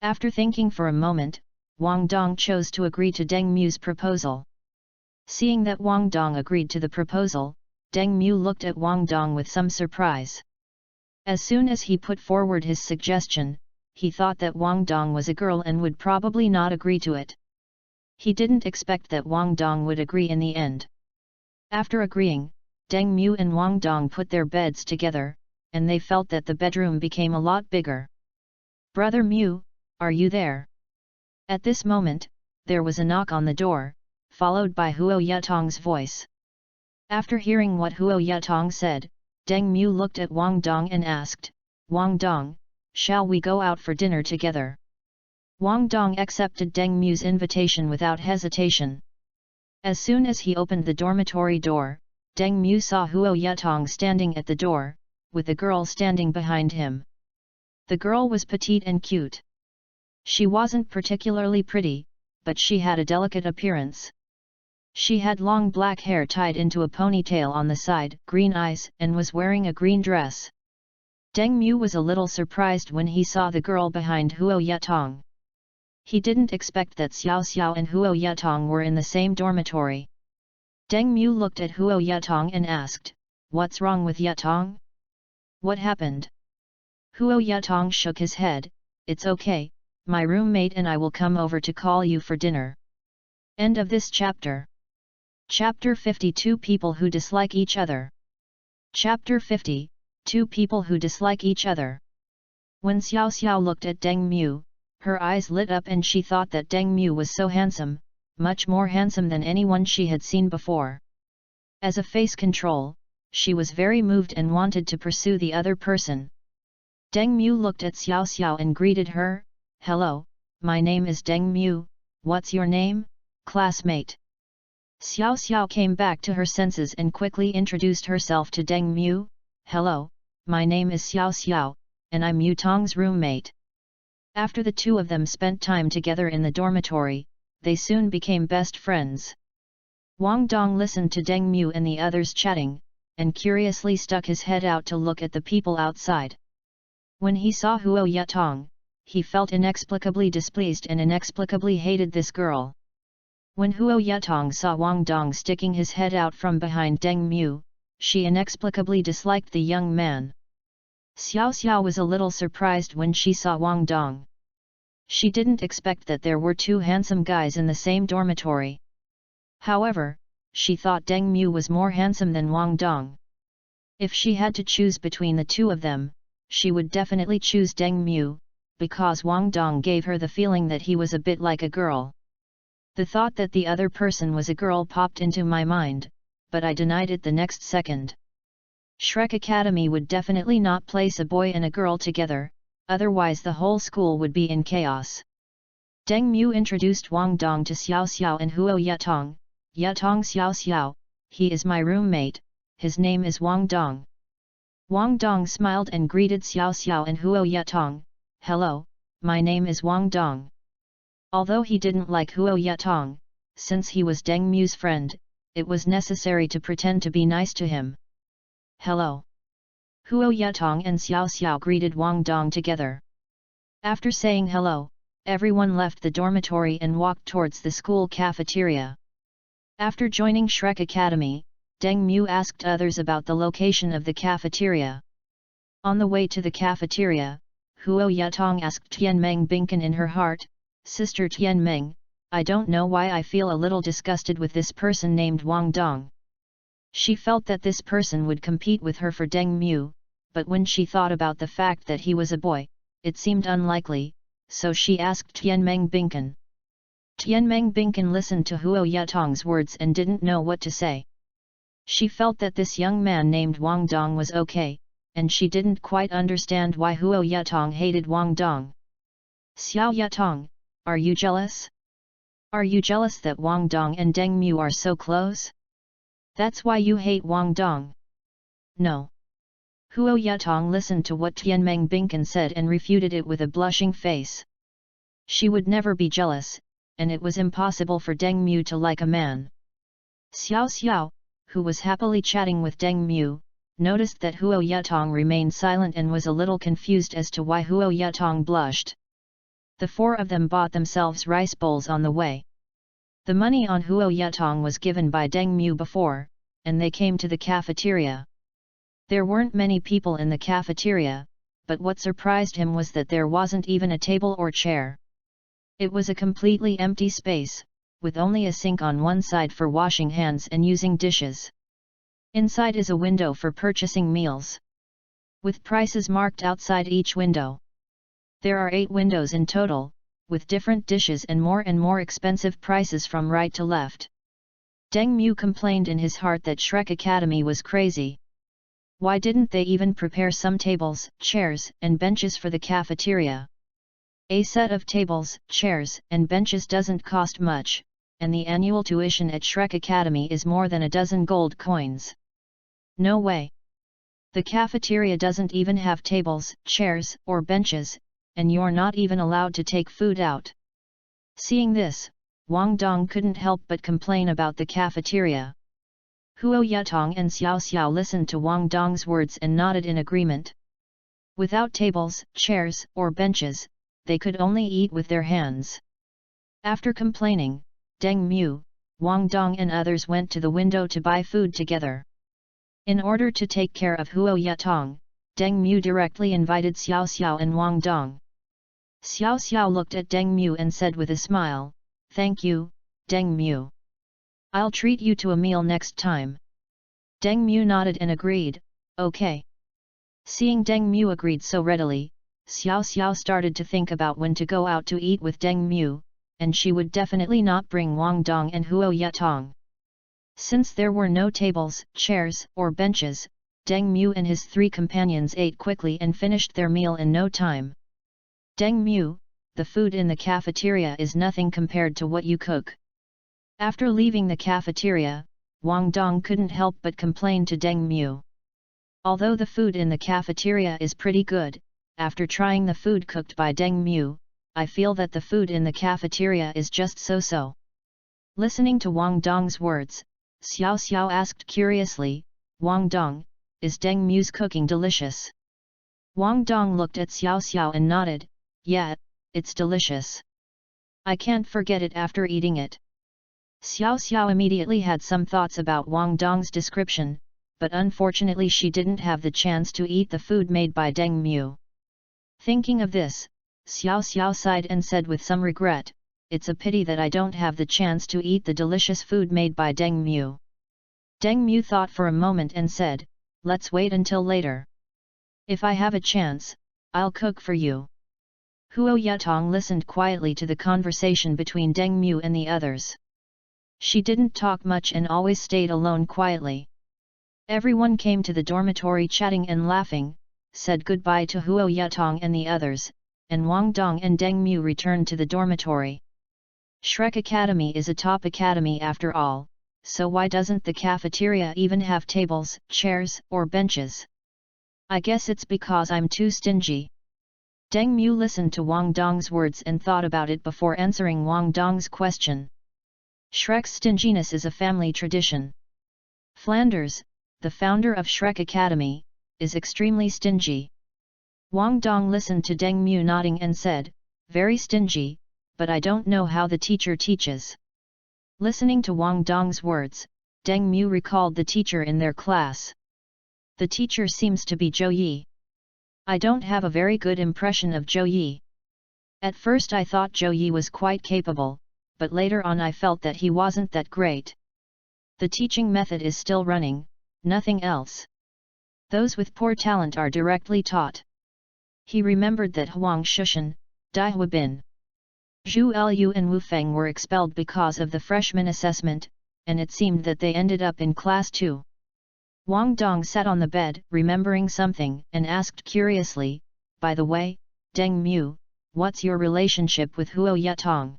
After thinking for a moment, Wang Dong chose to agree to Deng Mu's proposal. Seeing that Wang Dong agreed to the proposal, Deng Mu looked at Wang Dong with some surprise. As soon as he put forward his suggestion, he thought that Wang Dong was a girl and would probably not agree to it. He didn't expect that Wang Dong would agree in the end. After agreeing, Deng Mu and Wang Dong put their beds together, and they felt that the bedroom became a lot bigger. "Brother Mu, are you there?" At this moment, there was a knock on the door, followed by Huo Yatong's voice. After hearing what Huo Yatong said, Deng Mu looked at Wang Dong and asked, "Wang Dong, shall we go out for dinner together?" Wang Dong accepted Deng Mu's invitation without hesitation. As soon as he opened the dormitory door, Deng Mu saw Huo Yatong standing at the door, with a girl standing behind him. The girl was petite and cute. She wasn't particularly pretty, but she had a delicate appearance. She had long black hair tied into a ponytail on the side, green eyes, and was wearing a green dress. Deng Mu was a little surprised when he saw the girl behind Huo Yatong. He didn't expect that Xiao Xiao and Huo Yatong were in the same dormitory. Deng Mu looked at Huo Yatong and asked, "What's wrong with Yatong? What happened?" Huo Yatong shook his head, "It's okay, my roommate and I will come over to call you for dinner." End of this chapter. Chapter 52 People who dislike each other. Chapter 50 Two people who dislike each other. When Xiao Xiao looked at Deng Mu, her eyes lit up and she thought that Deng Mu was so handsome, much more handsome than anyone she had seen before. As a face control, she was very moved and wanted to pursue the other person. Deng Mu looked at Xiao Xiao and greeted her, "Hello, my name is Deng Mu, what's your name, classmate?" Xiao Xiao came back to her senses and quickly introduced herself to Deng Mu, "Hello, my name is Xiao Xiao, and I'm Mu Tong's roommate." After the two of them spent time together in the dormitory, they soon became best friends. Wang Dong listened to Deng Mu and the others chatting, and curiously stuck his head out to look at the people outside. When he saw Huo Yatong, he felt inexplicably displeased and inexplicably hated this girl. When Huo Yatong saw Wang Dong sticking his head out from behind Deng Mu, she inexplicably disliked the young man. Xiao Xiao was a little surprised when she saw Wang Dong. She didn't expect that there were two handsome guys in the same dormitory. However, she thought Deng Mu was more handsome than Wang Dong. If she had to choose between the two of them, she would definitely choose Deng Mu, because Wang Dong gave her the feeling that he was a bit like a girl. The thought that the other person was a girl popped into my mind, but I denied it the next second. Shrek Academy would definitely not place a boy and a girl together, otherwise the whole school would be in chaos. Deng Mu introduced Wang Dong to Xiao Xiao and Huo Yatong. "Yatong Xiao Xiao, he is my roommate, his name is Wang Dong." Wang Dong smiled and greeted Xiao Xiao and Huo Yatong, "Hello, my name is Wang Dong." Although he didn't like Huo Yatong, since he was Deng Mu's friend, it was necessary to pretend to be nice to him. "Hello." Huo Yatong and Xiao Xiao greeted Wang Dong together. After saying hello, everyone left the dormitory and walked towards the school cafeteria. After joining Shrek Academy, Deng Mu asked others about the location of the cafeteria. On the way to the cafeteria, Huo Yatong asked Tianmeng Binkan in her heart, "Sister Tianmeng, I don't know why I feel a little disgusted with this person named Wang Dong." She felt that this person would compete with her for Deng Mu, but when she thought about the fact that he was a boy, it seemed unlikely, so she asked Tianmeng Binkan. Tianmeng Binkan listened to Huo Yatong's words and didn't know what to say. She felt that this young man named Wang Dong was okay, and she didn't quite understand why Huo Yatong hated Wang Dong. "Xiao Yatong, are you jealous? Are you jealous that Wang Dong and Deng Mu are so close? That's why you hate Wang Dong?" "No." Huo Yatong listened to what Tianmeng Binkan said and refuted it with a blushing face. She would never be jealous, and it was impossible for Deng Mu to like a man. Xiao Xiao, who was happily chatting with Deng Mu, noticed that Huo Yatong remained silent and was a little confused as to why Huo Yatong blushed. The four of them bought themselves rice bowls on the way. The money on Huo Yatong was given by Deng Mu before, and they came to the cafeteria. There weren't many people in the cafeteria, but what surprised him was that there wasn't even a table or chair. It was a completely empty space, with only a sink on one side for washing hands and using dishes. Inside is a window for purchasing meals, with prices marked outside each window. There are 8 windows in total, with different dishes and more expensive prices from right to left. Deng Mu complained in his heart that Shrek Academy was crazy. Why didn't they even prepare some tables, chairs, and benches for the cafeteria? A set of tables, chairs, and benches doesn't cost much, and the annual tuition at Shrek Academy is more than a dozen gold coins. No way. The cafeteria doesn't even have tables, chairs, or benches, and you're not even allowed to take food out. Seeing this, Wang Dong couldn't help but complain about the cafeteria. Huo Yatong and Xiao Xiao listened to Wang Dong's words and nodded in agreement. Without tables, chairs, or benches, they could only eat with their hands. After complaining, Deng Mu, Wang Dong and others went to the window to buy food together. In order to take care of Huo Yatong, Deng Mu directly invited Xiao Xiao and Wang Dong. Xiao Xiao looked at Deng Mu and said with a smile, "Thank you, Deng Mu. I'll treat you to a meal next time." Deng Mu nodded and agreed, "Okay." Seeing Deng Mu agreed so readily, Xiao Xiao started to think about when to go out to eat with Deng Mu, and she would definitely not bring Wang Dong and Huo Yatong. Since there were no tables, chairs, or benches, Deng Mu and his 3 companions ate quickly and finished their meal in no time. "Deng Mu, the food in the cafeteria is nothing compared to what you cook." After leaving the cafeteria, Wang Dong couldn't help but complain to Deng Mu. "Although the food in the cafeteria is pretty good, after trying the food cooked by Deng Mu, I feel that the food in the cafeteria is just so-so." Listening to Wang Dong's words, Xiao Xiao asked curiously, "Wang Dong, is Deng Mu's cooking delicious?" Wang Dong looked at Xiao Xiao and nodded, "Yeah, it's delicious. I can't forget it after eating it." Xiao Xiao immediately had some thoughts about Wang Dong's description, but unfortunately she didn't have the chance to eat the food made by Deng Mu. Thinking of this, Xiao Xiao sighed and said with some regret, "It's a pity that I don't have the chance to eat the delicious food made by Deng Mu." Deng Mu thought for a moment and said, "Let's wait until later. If I have a chance, I'll cook for you." Huo Yatong listened quietly to the conversation between Deng Mu and the others. She didn't talk much and always stayed alone quietly. Everyone came to the dormitory chatting and laughing, said goodbye to Huo Yatong and the others, and Wang Dong and Deng Mu returned to the dormitory. Shrek Academy is a top academy after all, so why doesn't the cafeteria even have tables, chairs, or benches? I guess it's because I'm too stingy. Deng Mu listened to Wang Dong's words and thought about it before answering Wang Dong's question. Shrek's stinginess is a family tradition. Flanders, the founder of Shrek Academy, is extremely stingy. Wang Dong listened to Deng Mu nodding and said, "Very stingy, but I don't know how the teacher teaches." Listening to Wang Dong's words, Deng Mu recalled the teacher in their class. The teacher seems to be Zhou Yi. I don't have a very good impression of Zhou Yi. At first I thought Zhou Yi was quite capable, but later on I felt that he wasn't that great. The teaching method is still running, nothing else. Those with poor talent are directly taught. He remembered that Huang Shushan, Dai Huabin, Zhu Lu and Wu Feng were expelled because of the freshman assessment, and it seemed that they ended up in class 2. Wang Dong sat on the bed, remembering something, and asked curiously, "By the way, Deng Mu, what's your relationship with Huo Yatong?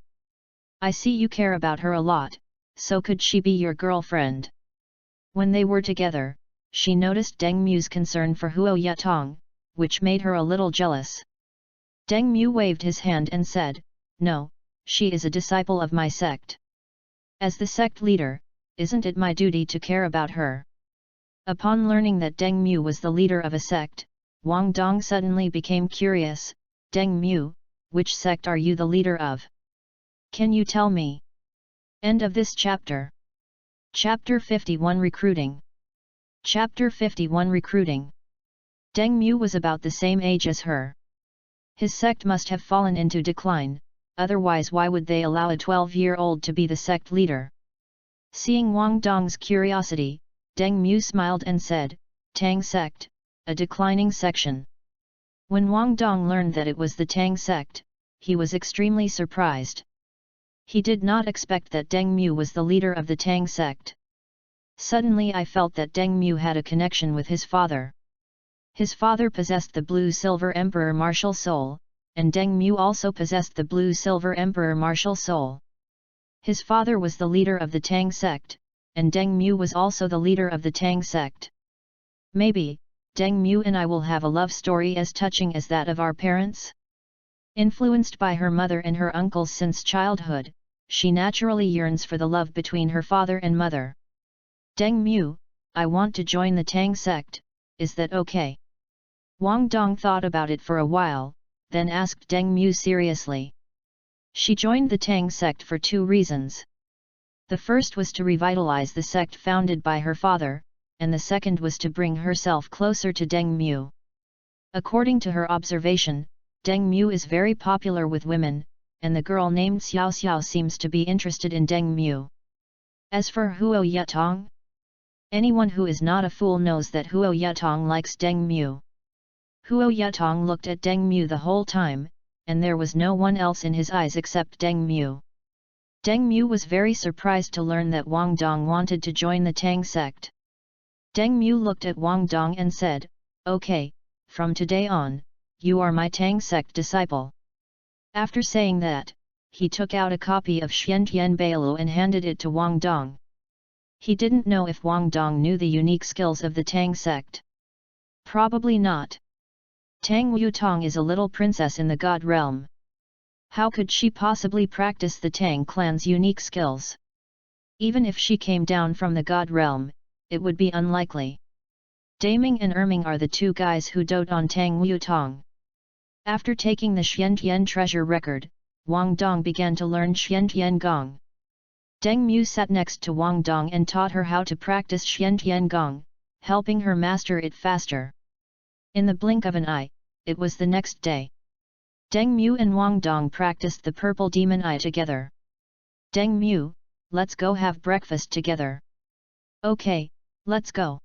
I see you care about her a lot, so could she be your girlfriend?" When they were together, she noticed Deng Mu's concern for Huo Yatong, which made her a little jealous. Deng Mu waved his hand and said, "No, she is a disciple of my sect. As the sect leader, isn't it my duty to care about her?" Upon learning that Deng Mu was the leader of a sect, Wang Dong suddenly became curious. "Deng Mu, which sect are you the leader of? Can you tell me?" End of this chapter. Chapter 51 Recruiting. Chapter 51 Recruiting. Deng Mu was about the same age as her. His sect must have fallen into decline, otherwise why would they allow a 12-year-old to be the sect leader? Seeing Wang Dong's curiosity, Deng Mu smiled and said, Tang sect, a declining section. When Wang Dong learned that it was the Tang sect, he was extremely surprised. He did not expect that Deng Mu was the leader of the Tang sect. Suddenly I felt that Deng Mu had a connection with his father. His father possessed the Blue-Silver Emperor martial soul, and Deng Mu also possessed the Blue-Silver Emperor martial soul. His father was the leader of the Tang sect, and Deng Mu was also the leader of the Tang sect. Maybe, Deng Mu and I will have a love story as touching as that of our parents? Influenced by her mother and her uncles since childhood, she naturally yearns for the love between her father and mother. Deng Mu, I want to join the Tang sect, is that okay? Wang Dong thought about it for a while, then asked Deng Mu seriously. She joined the Tang sect for two reasons. The first was to revitalize the sect founded by her father, and the second was to bring herself closer to Deng Mu. According to her observation, Deng Mu is very popular with women, and the girl named Xiao Xiao seems to be interested in Deng Mu. As for Huo Yetong, anyone who is not a fool knows that Huo Yetong likes Deng Mu. Huo Yetong looked at Deng Mu the whole time, and there was no one else in his eyes except Deng Mu. Deng Mu was very surprised to learn that Wang Dong wanted to join the Tang sect. Deng Mu looked at Wang Dong and said, Okay, from today on, you are my Tang sect disciple. After saying that, he took out a copy of Xiantian Bailu and handed it to Wang Dong. He didn't know if Wang Dong knew the unique skills of the Tang sect. Probably not. Tang Yutong is a little princess in the God realm. How could she possibly practice the Tang clan's unique skills? Even if she came down from the God realm, it would be unlikely. Daming and Erming are the two guys who dote on Tang Yutong. After taking the Xiantian treasure record, Wang Dong began to learn Xiantian Gong. Deng Mu sat next to Wang Dong and taught her how to practice Xiantian Gong, helping her master it faster. In the blink of an eye, it was the next day. Deng Mu and Wang Dong practiced the Purple Demon Eye together. Deng Mu, let's go have breakfast together. Okay, let's go.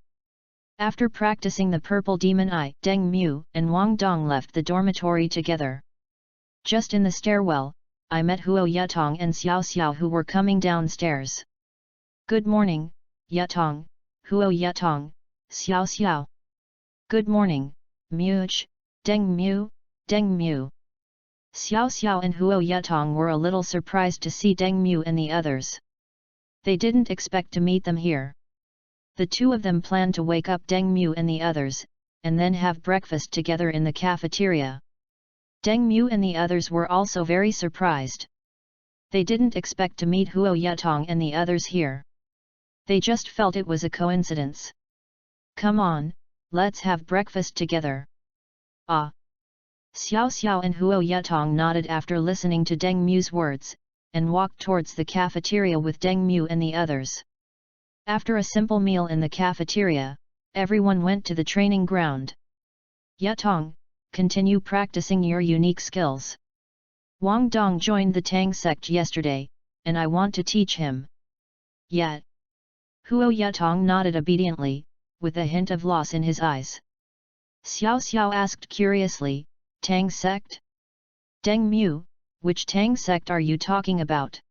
After practicing the Purple Demon Eye, Deng Mu and Wang Dong left the dormitory together. Just in the stairwell, I met Huo Yetong and Xiao Xiao who were coming downstairs. Good morning, Yetong, Huo Yetong, Xiao Xiao. Good morning, Muj, Deng Mu, Deng Mu. Xiao Xiao and Huo Yetong were a little surprised to see Deng Mu and the others. They didn't expect to meet them here. The two of them planned to wake up Deng Mu and the others, and then have breakfast together in the cafeteria. Deng Mu and the others were also very surprised. They didn't expect to meet Huo Yetong and the others here. They just felt it was a coincidence. Come on, let's have breakfast together. Ah! Xiao Xiao and Huo Yetong nodded after listening to Deng Mu's words, and walked towards the cafeteria with Deng Mu and the others. After a simple meal in the cafeteria, everyone went to the training ground. Yetong, continue practicing your unique skills. Wang Dong joined the Tang sect yesterday, and I want to teach him. Yet. Huo Yetong nodded obediently, with a hint of loss in his eyes. Xiao Xiao asked curiously, Tang sect? Deng Mu, which Tang sect are you talking about?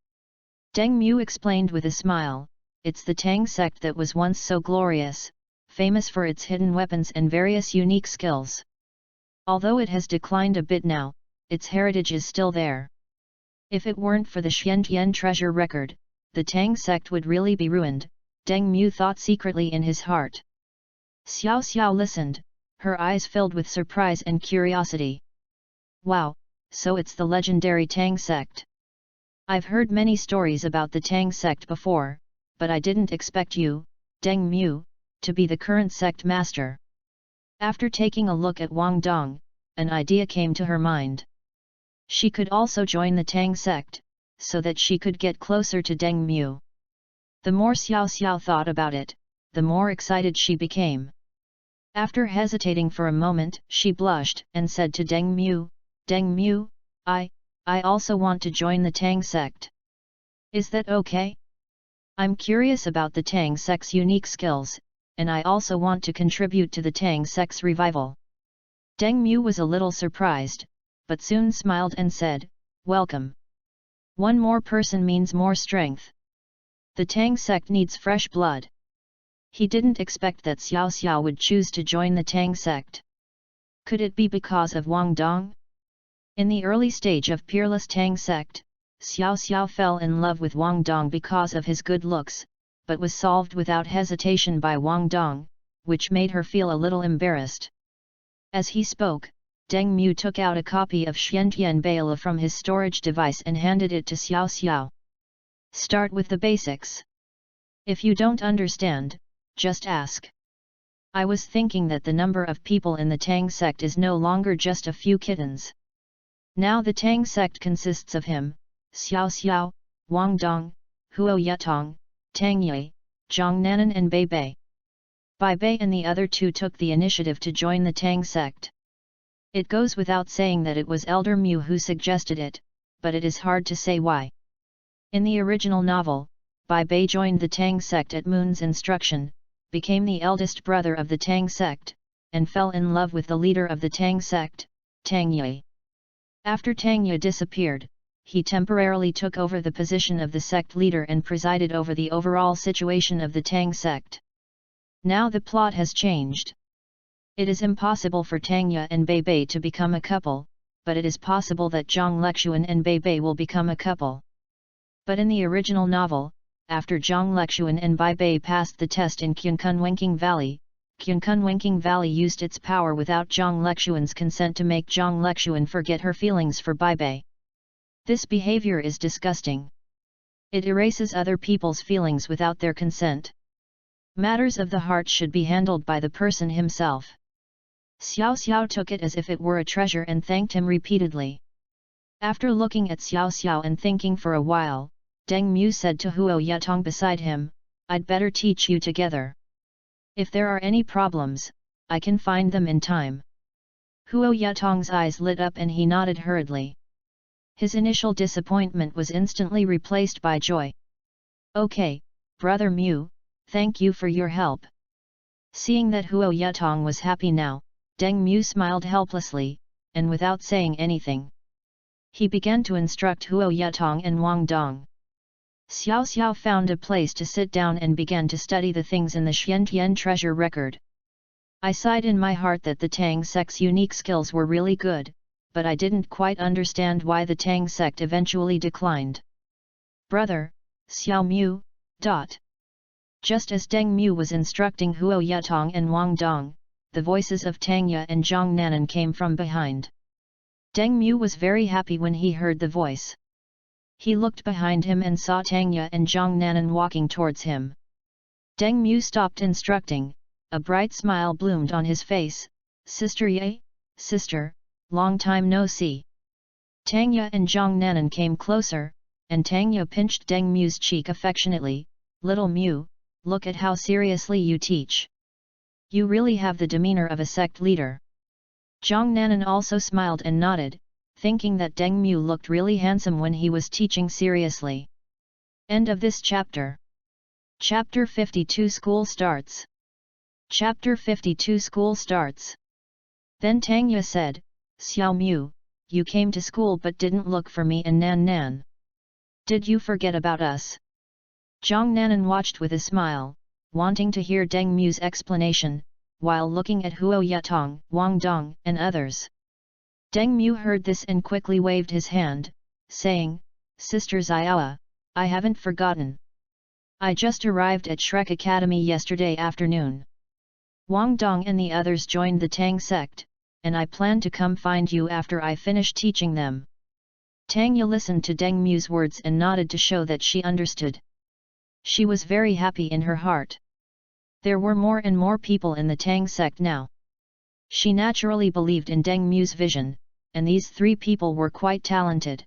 Deng Mu explained with a smile, it's the Tang sect that was once so glorious, famous for its hidden weapons and various unique skills. Although it has declined a bit now, its heritage is still there. If it weren't for the Xiantian treasure record, the Tang sect would really be ruined, Deng Mu thought secretly in his heart. Xiao Xiao listened, her eyes filled with surprise and curiosity. Wow, so it's the legendary Tang sect. I've heard many stories about the Tang sect before, but I didn't expect you, Deng Mu, to be the current sect master. After taking a look at Wang Dong, an idea came to her mind. She could also join the Tang sect, so that she could get closer to Deng Mu. The more Xiao Xiao thought about it, the more excited she became. After hesitating for a moment, she blushed and said to Deng Mu, I also want to join the Tang sect. Is that okay? I'm curious about the Tang sect's unique skills, and I also want to contribute to the Tang sect's revival. Deng Mu was a little surprised, but soon smiled and said, welcome. One more person means more strength. The Tang sect needs fresh blood. He didn't expect that Xiao Xiao would choose to join the Tang sect. Could it be because of Wang Dong? In the early stage of Peerless Tang sect, Xiao Xiao fell in love with Wang Dong because of his good looks, but was solved without hesitation by Wang Dong, which made her feel a little embarrassed. As he spoke, Deng Mu took out a copy of Xiantian Baila from his storage device and handed it to Xiao Xiao. Start with the basics. If you don't understand, just ask. I was thinking that the number of people in the Tang sect is no longer just a few kittens. Now the Tang sect consists of him, Xiao Xiao, Wang Dong, Huo Yatong, Tang Yi, Zhang Nanan and Bei Bei. Bai Bei and the other two took the initiative to join the Tang sect. It goes without saying that it was Elder Mu who suggested it, but it is hard to say why. In the original novel, Bai Bei joined the Tang sect at Moon's instruction, became the eldest brother of the Tang sect, and fell in love with the leader of the Tang sect, Tang Yi. After Tang Yi disappeared, he temporarily took over the position of the sect leader and presided over the overall situation of the Tang sect. Now the plot has changed. It is impossible for Tang Yi and Bei Bei to become a couple, but it is possible that Zhang Lexuan and Bei Bei will become a couple. But in the original novel, after Zhang Lexuan and Bai Bei passed the test in Qiankun Valley, Qiankun Valley used its power without Zhang Lexuan's consent to make Zhang Lexuan forget her feelings for Bai Bei. This behavior is disgusting. It erases other people's feelings without their consent. Matters of the heart should be handled by the person himself. Xiao Xiao took it as if it were a treasure and thanked him repeatedly. After looking at Xiao Xiao and thinking for a while, Deng Mu said to Huo Yatong beside him, I'd better teach you together. If there are any problems, I can find them in time. Huo Yatong's eyes lit up and he nodded hurriedly. His initial disappointment was instantly replaced by joy. Okay, Brother Mu, thank you for your help. Seeing that Huo Yatong was happy now, Deng Mu smiled helplessly, and without saying anything, he began to instruct Huo Yatong and Wang Dong. Xiao Xiao found a place to sit down and began to study the things in the Xiantian treasure record. I sighed in my heart that the Tang sect's unique skills were really good, but I didn't quite understand why the Tang sect eventually declined. Brother, Xiao Mu, Just as Deng Mu was instructing Huo Yatong and Wang Dong, the voices of Tang Yi and Zhang Nanan came from behind. Deng Mu was very happy when he heard the voice. He looked behind him and saw Tang Yi and Zhang Nanan walking towards him. Deng Mu stopped instructing, a bright smile bloomed on his face. Sister Yi, sister, long time no see. Tang Yi and Zhang Nanan came closer, and Tang Yi pinched Deng Mu's cheek affectionately. Little Mu, look at how seriously you teach. You really have the demeanor of a sect leader. Zhang Nanan also smiled and nodded, thinking that Deng Mu looked really handsome when he was teaching seriously. End of this chapter. Chapter 52 School starts. Chapter 52 School starts. Then Tang Yi said, Xiao Mu, you came to school but didn't look for me and Nan Nan. Did you forget about us? Zhang Nanan watched with a smile, wanting to hear Deng Mu's explanation, while looking at Huo Yatong, Wang Dong, and others. Deng Mu heard this and quickly waved his hand, saying, Sister Xiaoa, I haven't forgotten. I just arrived at Shrek Academy yesterday afternoon. Wang Dong and the others joined the Tang sect, and I plan to come find you after I finish teaching them. Tang Yi listened to Deng Mu's words and nodded to show that she understood. She was very happy in her heart. There were more and more people in the Tang sect now. She naturally believed in Deng Mu's vision, and these three people were quite talented.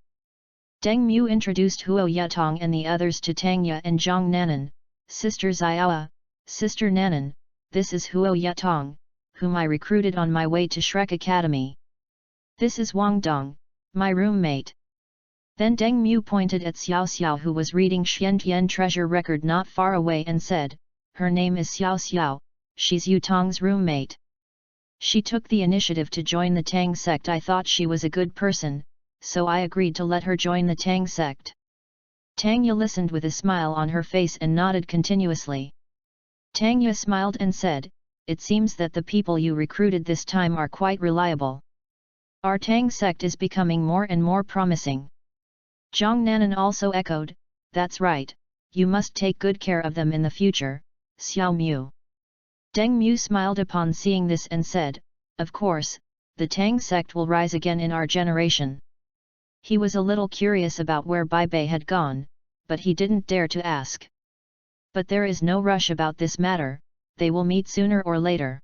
Deng Mu introduced Huo Yatong and the others to Tang Yi and Zhang Nanan. Sister Xiaoa, Sister Nanan, this is Huo Yatong, whom I recruited on my way to Shrek Academy. This is Wang Dong, my roommate. Then Deng Mu pointed at Xiao Xiao, who was reading Xiantian treasure record not far away, and said, her name is Xiao Xiao, she's Yu Tong's roommate. She took the initiative to join the Tang sect. I thought she was a good person, so I agreed to let her join the Tang sect. Tangya listened with a smile on her face and nodded continuously. Tangya smiled and said, it seems that the people you recruited this time are quite reliable. Our Tang sect is becoming more and more promising. Zhang Nanan also echoed, that's right, you must take good care of them in the future, Xiao Mu. Deng Mu smiled upon seeing this and said, of course, the Tang sect will rise again in our generation. He was a little curious about where Bai Bei had gone, but he didn't dare to ask. But there is no rush about this matter, they will meet sooner or later.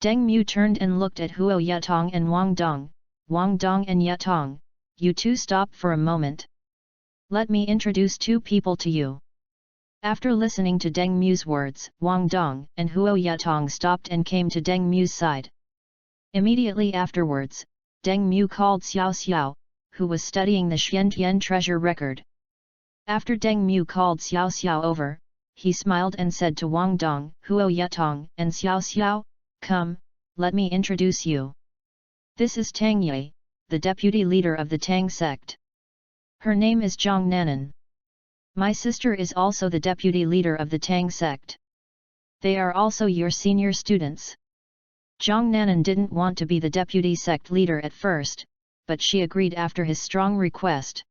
Deng Mu turned and looked at Huo Yatong and Wang Dong and Yatong, you two stop for a moment. Let me introduce two people to you. After listening to Deng Mu's words, Wang Dong and Huo Yatong stopped and came to Deng Mu's side. Immediately afterwards, Deng Mu called Xiao Xiao, who was studying the Xiantian treasure record. After Deng Mu called Xiao Xiao over, he smiled and said to Wang Dong, Huo Yatong and Xiao Xiao, come, let me introduce you. This is Tang Ye, the deputy leader of the Tang sect. Her name is Zhang Nanan. My sister is also the deputy leader of the Tang sect. They are also your senior students. Zhang Nanan didn't want to be the deputy sect leader at first, but she agreed after his strong request.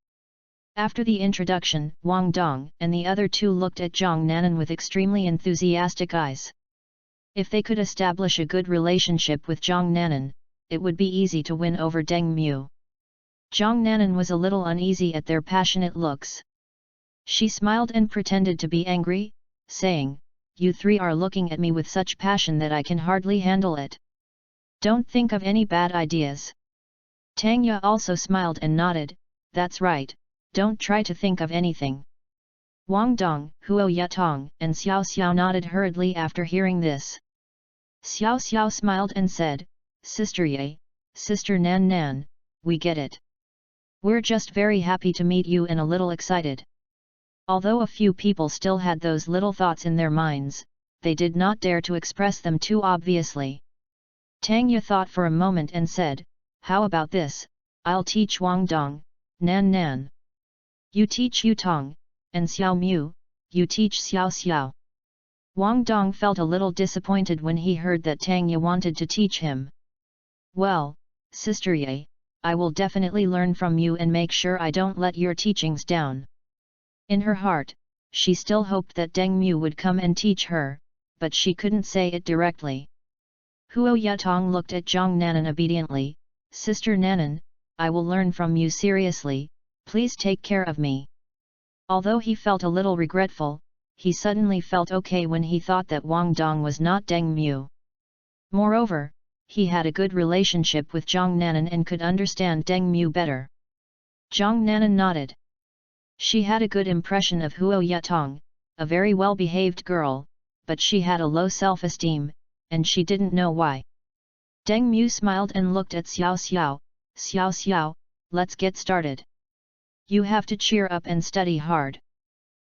After the introduction, Wang Dong and the other two looked at Zhang Nanan with extremely enthusiastic eyes. If they could establish a good relationship with Zhang Nanan, it would be easy to win over Deng Mu. Zhang Nanan was a little uneasy at their passionate looks. She smiled and pretended to be angry, saying, you three are looking at me with such passion that I can hardly handle it. Don't think of any bad ideas. Tangya also smiled and nodded, that's right, don't try to think of anything. Wang Dong, Huo Yatong and Xiao Xiao nodded hurriedly after hearing this. Xiao Xiao smiled and said, Sister Ye, Sister Nan Nan, we get it. We're just very happy to meet you and a little excited. Although a few people still had those little thoughts in their minds, they did not dare to express them too obviously. Tangya thought for a moment and said, how about this, I'll teach Wang Dong, Nan Nan. You teach Yu Tong, and Xiao Mu, you teach Xiao Xiao. Wang Dong felt a little disappointed when he heard that Tangya wanted to teach him. Well, Sister Ye, I will definitely learn from you and make sure I don't let your teachings down. In her heart, she still hoped that Deng Mu would come and teach her, but she couldn't say it directly. Huo Yatong looked at Zhang Nanan obediently, Sister Nanan, I will learn from you seriously, please take care of me. Although he felt a little regretful, he suddenly felt okay when he thought that Wang Dong was not Deng Mu. Moreover, he had a good relationship with Zhang Nanan and could understand Deng Mu better. Zhang Nanan nodded. She had a good impression of Huo Yatong, a very well-behaved girl, but she had a low self-esteem, and she didn't know why. Deng Mu smiled and looked at Xiao Xiao, Xiao Xiao, let's get started. You have to cheer up and study hard.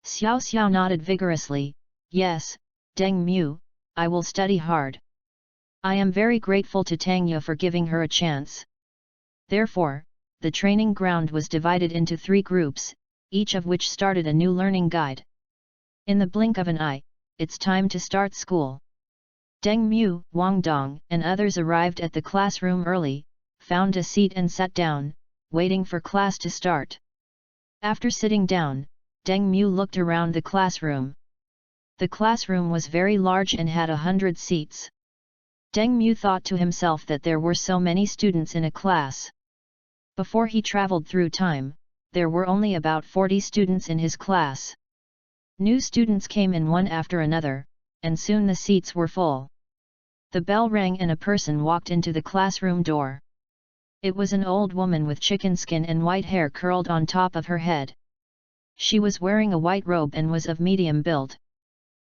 Xiao Xiao nodded vigorously, yes, Deng Mu, I will study hard. I am very grateful to Tangya for giving her a chance. Therefore, the training ground was divided into 3 groups, each of which started a new learning guide. In the blink of an eye, it's time to start school. Deng Mu, Wang Dong and others arrived at the classroom early, found a seat and sat down, waiting for class to start. After sitting down, Deng Mu looked around the classroom. The classroom was very large and had 100 seats. Deng Mu thought to himself that there were so many students in a class. Before he traveled through time, there were only about 40 students in his class. New students came in one after another, and soon the seats were full. The bell rang and a person walked into the classroom door. It was an old woman with chicken skin and white hair curled on top of her head. She was wearing a white robe and was of medium build.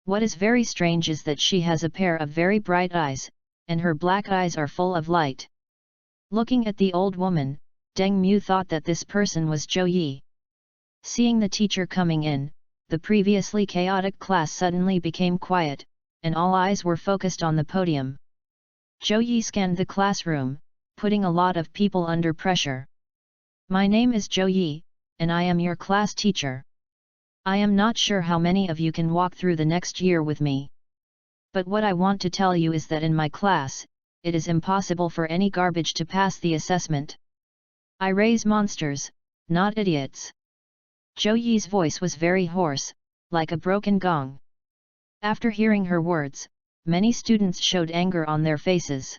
What is very strange is that she has a pair of very bright eyes, and her black eyes are full of light. Looking at the old woman, Deng Mu thought that this person was Zhou Yi. Seeing the teacher coming in, the previously chaotic class suddenly became quiet, and all eyes were focused on the podium. Zhou Yi scanned the classroom, putting a lot of people under pressure. My name is Zhou Yi, and I am your class teacher. I am not sure how many of you can walk through the next year with me. But what I want to tell you is that in my class, it is impossible for any garbage to pass the assessment. I raise monsters, not idiots. Zhou Yi's voice was very hoarse, like a broken gong. After hearing her words, many students showed anger on their faces.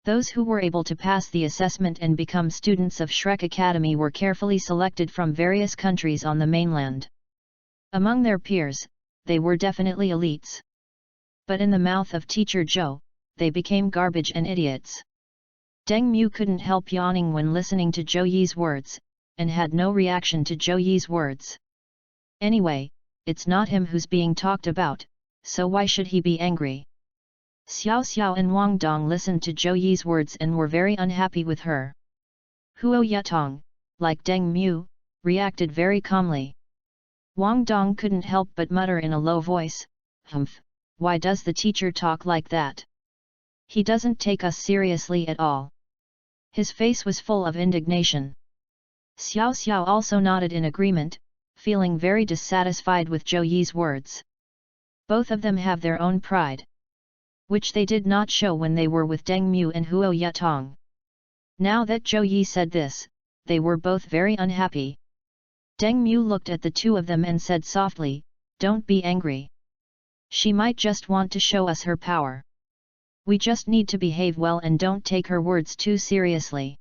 Those who were able to pass the assessment and become students of Shrek Academy were carefully selected from various countries on the mainland. Among their peers, they were definitely elites. But in the mouth of teacher Zhou, they became garbage and idiots. Deng Mu couldn't help yawning when listening to Zhou Yi's words, and had no reaction to Zhou Yi's words. Anyway, it's not him who's being talked about, so why should he be angry? Xiao Xiao and Wang Dong listened to Zhou Yi's words and were very unhappy with her. Huo Yutong, like Deng Mu, reacted very calmly. Wang Dong couldn't help but mutter in a low voice, "Humph, why does the teacher talk like that? He doesn't take us seriously at all." His face was full of indignation. Xiao Xiao also nodded in agreement, feeling very dissatisfied with Zhou Yi's words. Both of them have their own pride, which they did not show when they were with Deng Mu and Huo Yutong. Now that Zhou Yi said this, they were both very unhappy. Deng Mu looked at the two of them and said softly, "Don't be angry. She might just want to show us her power. We just need to behave well and don't take her words too seriously."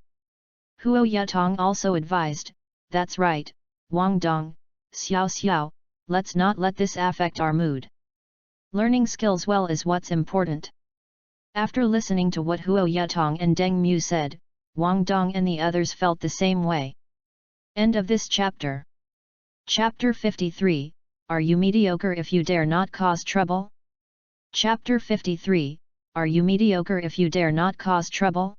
Huo Yutong also advised, "That's right, Wang Dong, Xiao Xiao, let's not let this affect our mood. Learning skills well is what's important." After listening to what Huo Yutong and Deng Mu said, Wang Dong and the others felt the same way. End of this chapter. Chapter 53, Are you mediocre if you dare not cause trouble? Chapter 53, Are you mediocre if you dare not cause trouble?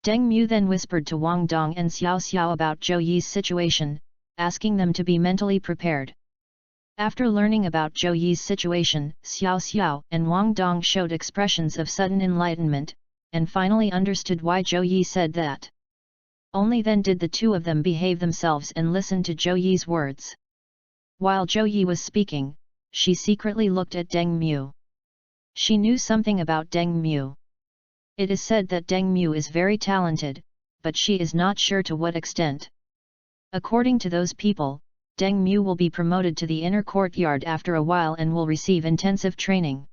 Deng Mu then whispered to Wang Dong and Xiao Xiao about Zhou Yi's situation, asking them to be mentally prepared. After learning about Zhou Yi's situation, Xiao Xiao and Wang Dong showed expressions of sudden enlightenment, and finally understood why Zhou Yi said that. Only then did the two of them behave themselves and listen to Zhou Yi's words. While Zhou Yi was speaking, she secretly looked at Deng Mu. She knew something about Deng Mu. It is said that Deng Mu is very talented, but she is not sure to what extent. According to those people, Deng Mu will be promoted to the inner courtyard after a while and will receive intensive training.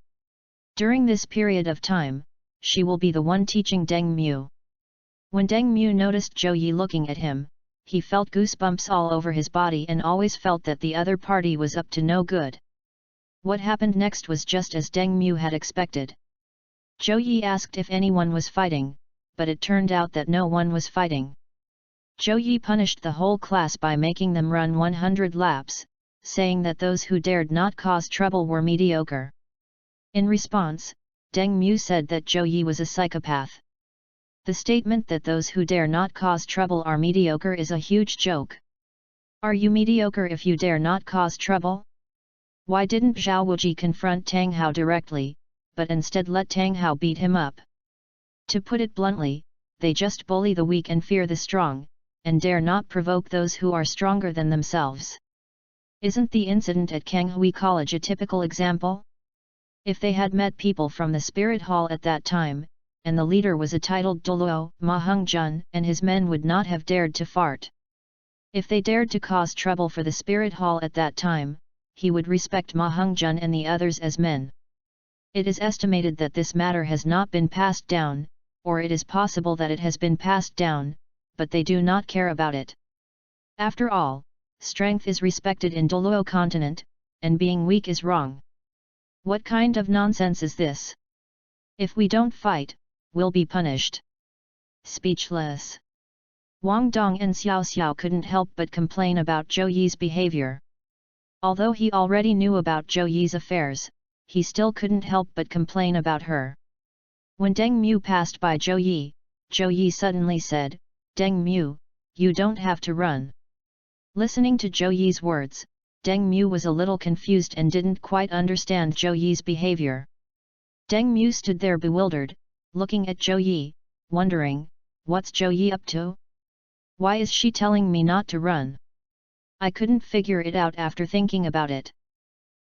During this period of time, she will be the one teaching Deng Mu. When Deng Mu noticed Zhou Yi looking at him, he felt goosebumps all over his body and always felt that the other party was up to no good. What happened next was just as Deng Mu had expected. Zhou Yi asked if anyone was fighting, but it turned out that no one was fighting. Zhou Yi punished the whole class by making them run 100 laps, saying that those who dared not cause trouble were mediocre. In response, Deng Mu said that Zhou Yi was a psychopath. The statement that those who dare not cause trouble are mediocre is a huge joke. Are you mediocre if you dare not cause trouble? Why didn't Zhao Wuji confront Tang Hao directly, but instead let Tang Hao beat him up? To put it bluntly, they just bully the weak and fear the strong, and dare not provoke those who are stronger than themselves. Isn't the incident at Kanghui College a typical example? If they had met people from the spirit hall at that time, and the leader was a titled Doluo, Ma Hongjun, and his men would not have dared to fart. If they dared to cause trouble for the spirit hall at that time, he would respect Ma Hongjun and the others as men. It is estimated that this matter has not been passed down, or it is possible that it has been passed down, but they do not care about it. After all, strength is respected in Doluo continent, and being weak is wrong. What kind of nonsense is this? If we don't fight, we'll be punished. Speechless. Wang Dong and Xiao Xiao couldn't help but complain about Zhou Yi's behavior. Although he already knew about Zhou Yi's affairs, he still couldn't help but complain about her. When Deng Mu passed by Zhou Yi suddenly said, "Deng Mu, you don't have to run." Listening to Zhou Yi's words, Deng Mu was a little confused and didn't quite understand Zhou Yi's behavior. Deng Mu stood there bewildered, looking at Zhou Yi, wondering, what's Zhou Yi up to? Why is she telling me not to run? I couldn't figure it out after thinking about it.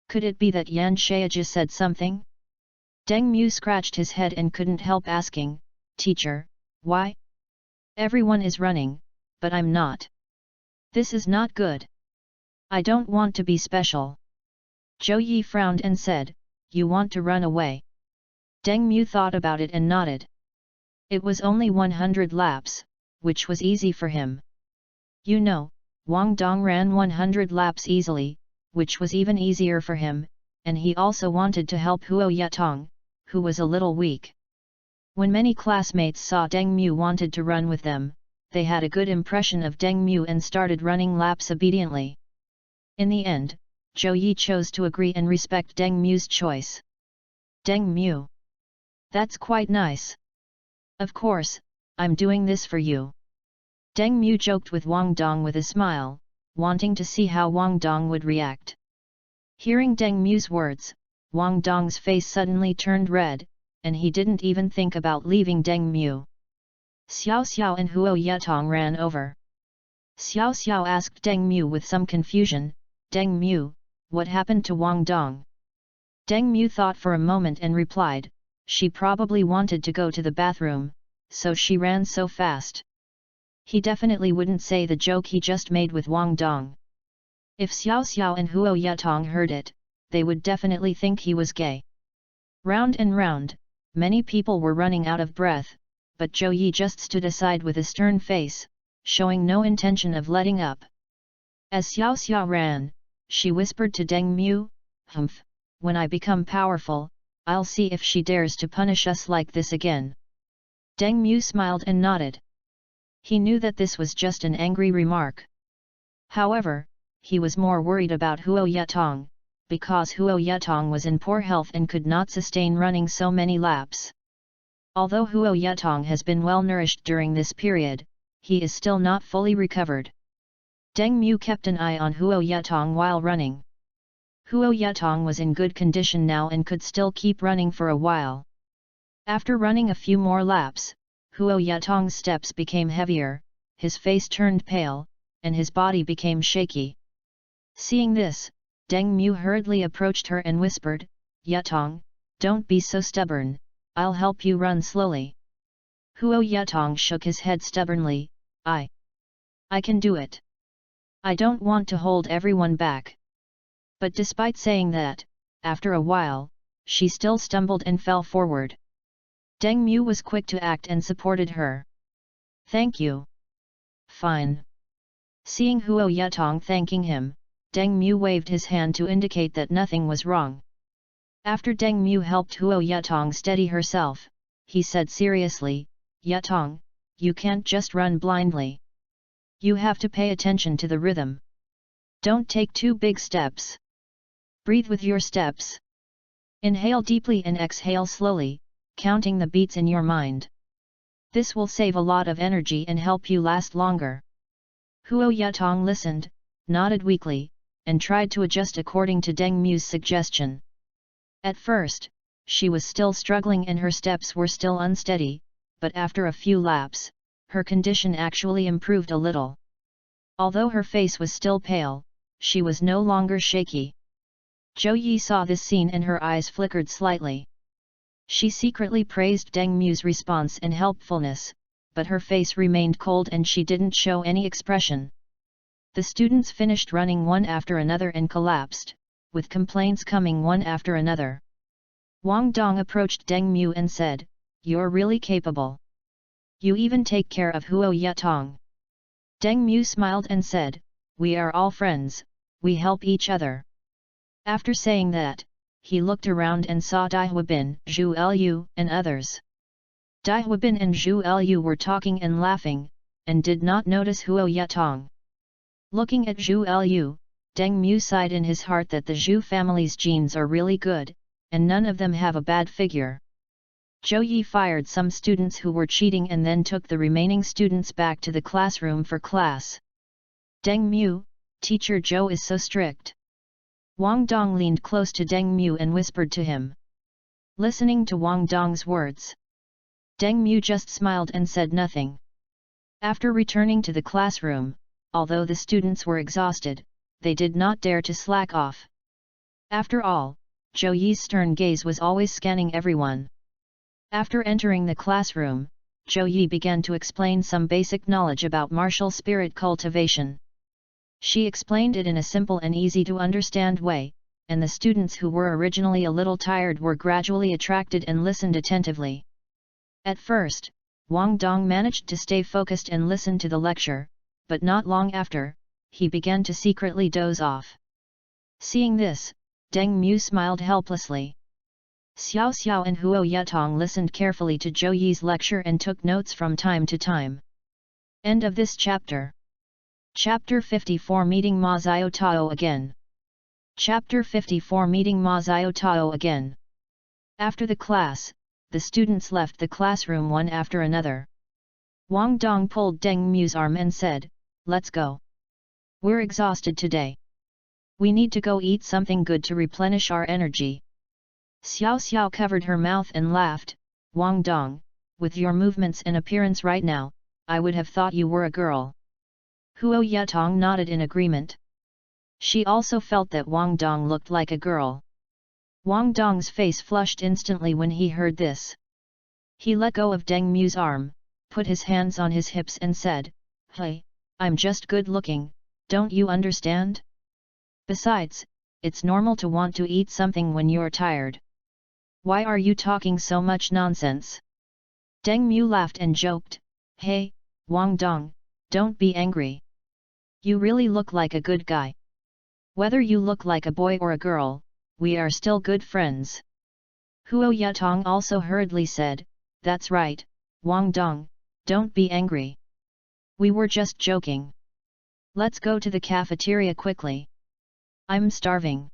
Could it be that Yan Shaiji said something? Deng Mu scratched his head and couldn't help asking, "Teacher, why? Everyone is running, but I'm not. This is not good. I don't want to be special." Zhou Yi frowned and said, "You want to run away?" Deng Mu thought about it and nodded. It was only 100 laps, which was easy for him. You know, Wang Dong ran 100 laps easily, which was even easier for him, and he also wanted to help Huo Yatong, who was a little weak. When many classmates saw Deng Mu wanted to run with them, they had a good impression of Deng Mu and started running laps obediently. In the end, Zhou Yi chose to agree and respect Deng Mu's choice. "Deng Mu. That's quite nice. Of course, I'm doing this for you." Deng Mu joked with Wang Dong with a smile, wanting to see how Wang Dong would react. Hearing Deng Mu's words, Wang Dong's face suddenly turned red, and he didn't even think about leaving Deng Mu. Xiao Xiao and Huo Yatong ran over. Xiao Xiao asked Deng Mu with some confusion, "Deng Mu, what happened to Wang Dong?" Deng Mu thought for a moment and replied, "She probably wanted to go to the bathroom, so she ran so fast." He definitely wouldn't say the joke he just made with Wang Dong. If Xiao Xiao and Huo Yatong heard it, they would definitely think he was gay. Round and round, many people were running out of breath, but Zhou Yi just stood aside with a stern face, showing no intention of letting up. As Xiao Xiao ran, she whispered to Deng Mu, "Humph, when I become powerful, I'll see if she dares to punish us like this again." Deng Mu smiled and nodded. He knew that this was just an angry remark. However, he was more worried about Huo Yatong, because Huo Yatong was in poor health and could not sustain running so many laps. Although Huo Yatong has been well nourished during this period, he is still not fully recovered. Deng Mu kept an eye on Huo Yatong while running. Huo Yatong was in good condition now and could still keep running for a while. After running a few more laps, Huo Yatong's steps became heavier, his face turned pale, and his body became shaky. Seeing this, Deng Mu hurriedly approached her and whispered, "Yatong, don't be so stubborn, I'll help you run slowly." Huo Yatong shook his head stubbornly, I can do it. I don't want to hold everyone back." But despite saying that, after a while, she still stumbled and fell forward. Deng Mu was quick to act and supported her. "Thank you." "Fine." Seeing Huo Yatong thanking him, Deng Mu waved his hand to indicate that nothing was wrong. After Deng Mu helped Huo Yatong steady herself, he said seriously, "Yatong, you can't just run blindly. You have to pay attention to the rhythm. Don't take too big steps. Breathe with your steps. Inhale deeply and exhale slowly, counting the beats in your mind. This will save a lot of energy and help you last longer." Huo Yatong listened, nodded weakly, and tried to adjust according to Deng Mu's suggestion. At first, she was still struggling and her steps were still unsteady, but after a few laps, her condition actually improved a little. Although her face was still pale, she was no longer shaky. Zhou Yi saw this scene and her eyes flickered slightly. She secretly praised Deng Mu's response and helpfulness, but her face remained cold and she didn't show any expression. The students finished running one after another and collapsed, with complaints coming one after another. Wang Dong approached Deng Mu and said, "You're really capable. You even take care of Huo Yatong." Deng Mu smiled and said, "We are all friends, we help each other." After saying that, he looked around and saw Dai Huabin, Zhu Lu, and others. Dai Huabin and Zhu Lu were talking and laughing, and did not notice Huo Yatong. Looking at Zhu Lu, Deng Mu sighed in his heart that the Zhu family's genes are really good, and none of them have a bad figure. Zhou Yi fired some students who were cheating and then took the remaining students back to the classroom for class. Deng Mu, Teacher Zhou is so strict. Wang Dong leaned close to Deng Mu and whispered to him. Listening to Wang Dong's words, Deng Mu just smiled and said nothing. After returning to the classroom, although the students were exhausted, they did not dare to slack off. After all, Zhou Yi's stern gaze was always scanning everyone. After entering the classroom, Zhou Yi began to explain some basic knowledge about martial spirit cultivation. She explained it in a simple and easy-to-understand way, and the students who were originally a little tired were gradually attracted and listened attentively. At first, Wang Dong managed to stay focused and listen to the lecture, but not long after, he began to secretly doze off. Seeing this, Deng Mu smiled helplessly. Xiao Xiao and Huo Yutong listened carefully to Zhou Yi's lecture and took notes from time to time. End of this chapter. Chapter 54 Meeting Ma Xiao Tao again. Chapter 54 Meeting Ma Xiao Tao again. After the class, the students left the classroom one after another. Wang Dong pulled Deng Mu's arm and said, "Let's go. We're exhausted today. We need to go eat something good to replenish our energy." Xiao Xiao covered her mouth and laughed. "Wang Dong, with your movements and appearance right now, I would have thought you were a girl." Huo Yutong nodded in agreement. She also felt that Wang Dong looked like a girl. Wang Dong's face flushed instantly when he heard this. He let go of Deng Mu's arm, put his hands on his hips and said, "Hey, I'm just good looking, don't you understand? Besides, it's normal to want to eat something when you're tired. Why are you talking so much nonsense?" Deng Mu laughed and joked, "Hey, Wang Dong, don't be angry. You really look like a good guy. Whether you look like a boy or a girl, we are still good friends." Huo Yutong also hurriedly said, "That's right, Wang Dong, don't be angry. We were just joking. Let's go to the cafeteria quickly. I'm starving."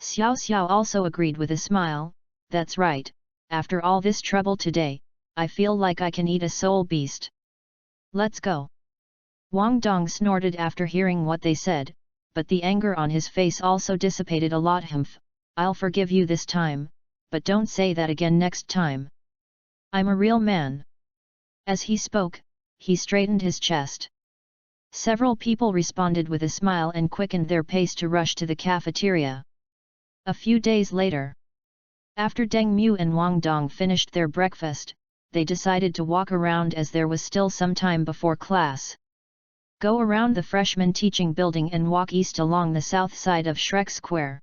Xiao Xiao also agreed with a smile, "That's right, after all this trouble today, I feel like I can eat a soul beast. Let's go." Wang Dong snorted after hearing what they said, but the anger on his face also dissipated a lot. "Humph, I'll forgive you this time, but don't say that again next time. I'm a real man." As he spoke, he straightened his chest. Several people responded with a smile and quickened their pace to rush to the cafeteria. A few days later, after Deng Mu and Wang Dong finished their breakfast, they decided to walk around as there was still some time before class. Go around the freshman teaching building and walk east along the south side of Shrek Square.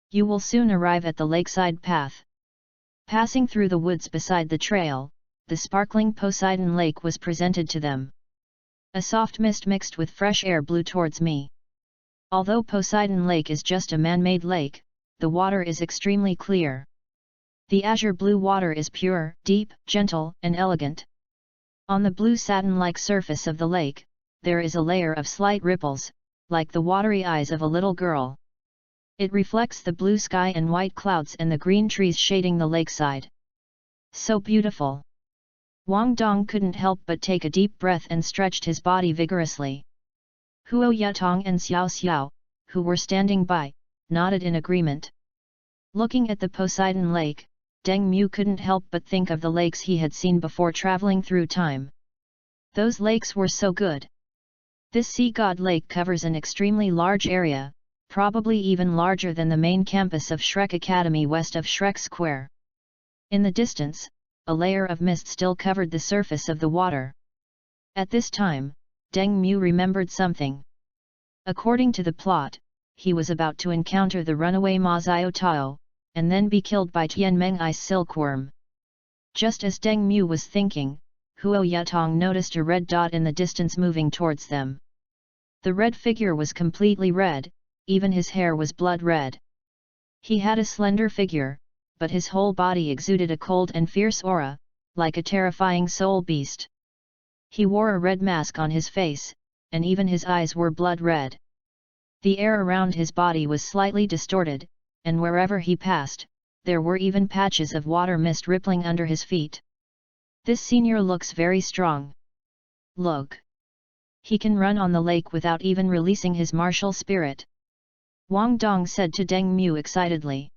You will soon arrive at the lakeside path. Passing through the woods beside the trail, the sparkling Poseidon Lake was presented to them. A soft mist mixed with fresh air blew towards me. Although Poseidon Lake is just a man-made lake, the water is extremely clear. The azure blue water is pure, deep, gentle, and elegant. On the blue satin-like surface of the lake, there is a layer of slight ripples, like the watery eyes of a little girl. It reflects the blue sky and white clouds and the green trees shading the lakeside. So beautiful! Wang Dong couldn't help but take a deep breath and stretched his body vigorously. Huo Yutong and Xiao Xiao, who were standing by, nodded in agreement. Looking at the Poseidon Lake, Deng Mu couldn't help but think of the lakes he had seen before traveling through time. Those lakes were so good. This sea god lake covers an extremely large area, probably even larger than the main campus of Shrek Academy west of Shrek Square. In the distance, a layer of mist still covered the surface of the water. At this time, Deng Mu remembered something. According to the plot, he was about to encounter the runaway Ma Xiao Tao, and then be killed by Tian Mengai's silkworm. Just as Deng Mu was thinking, Huo Yutong noticed a red dot in the distance moving towards them. The red figure was completely red, even his hair was blood red. He had a slender figure, but his whole body exuded a cold and fierce aura, like a terrifying soul beast. He wore a red mask on his face, and even his eyes were blood red. The air around his body was slightly distorted, and wherever he passed, there were even patches of water mist rippling under his feet. This senior looks very strong. Look. He can run on the lake without even releasing his martial spirit. Wang Dong said to Deng Mu excitedly.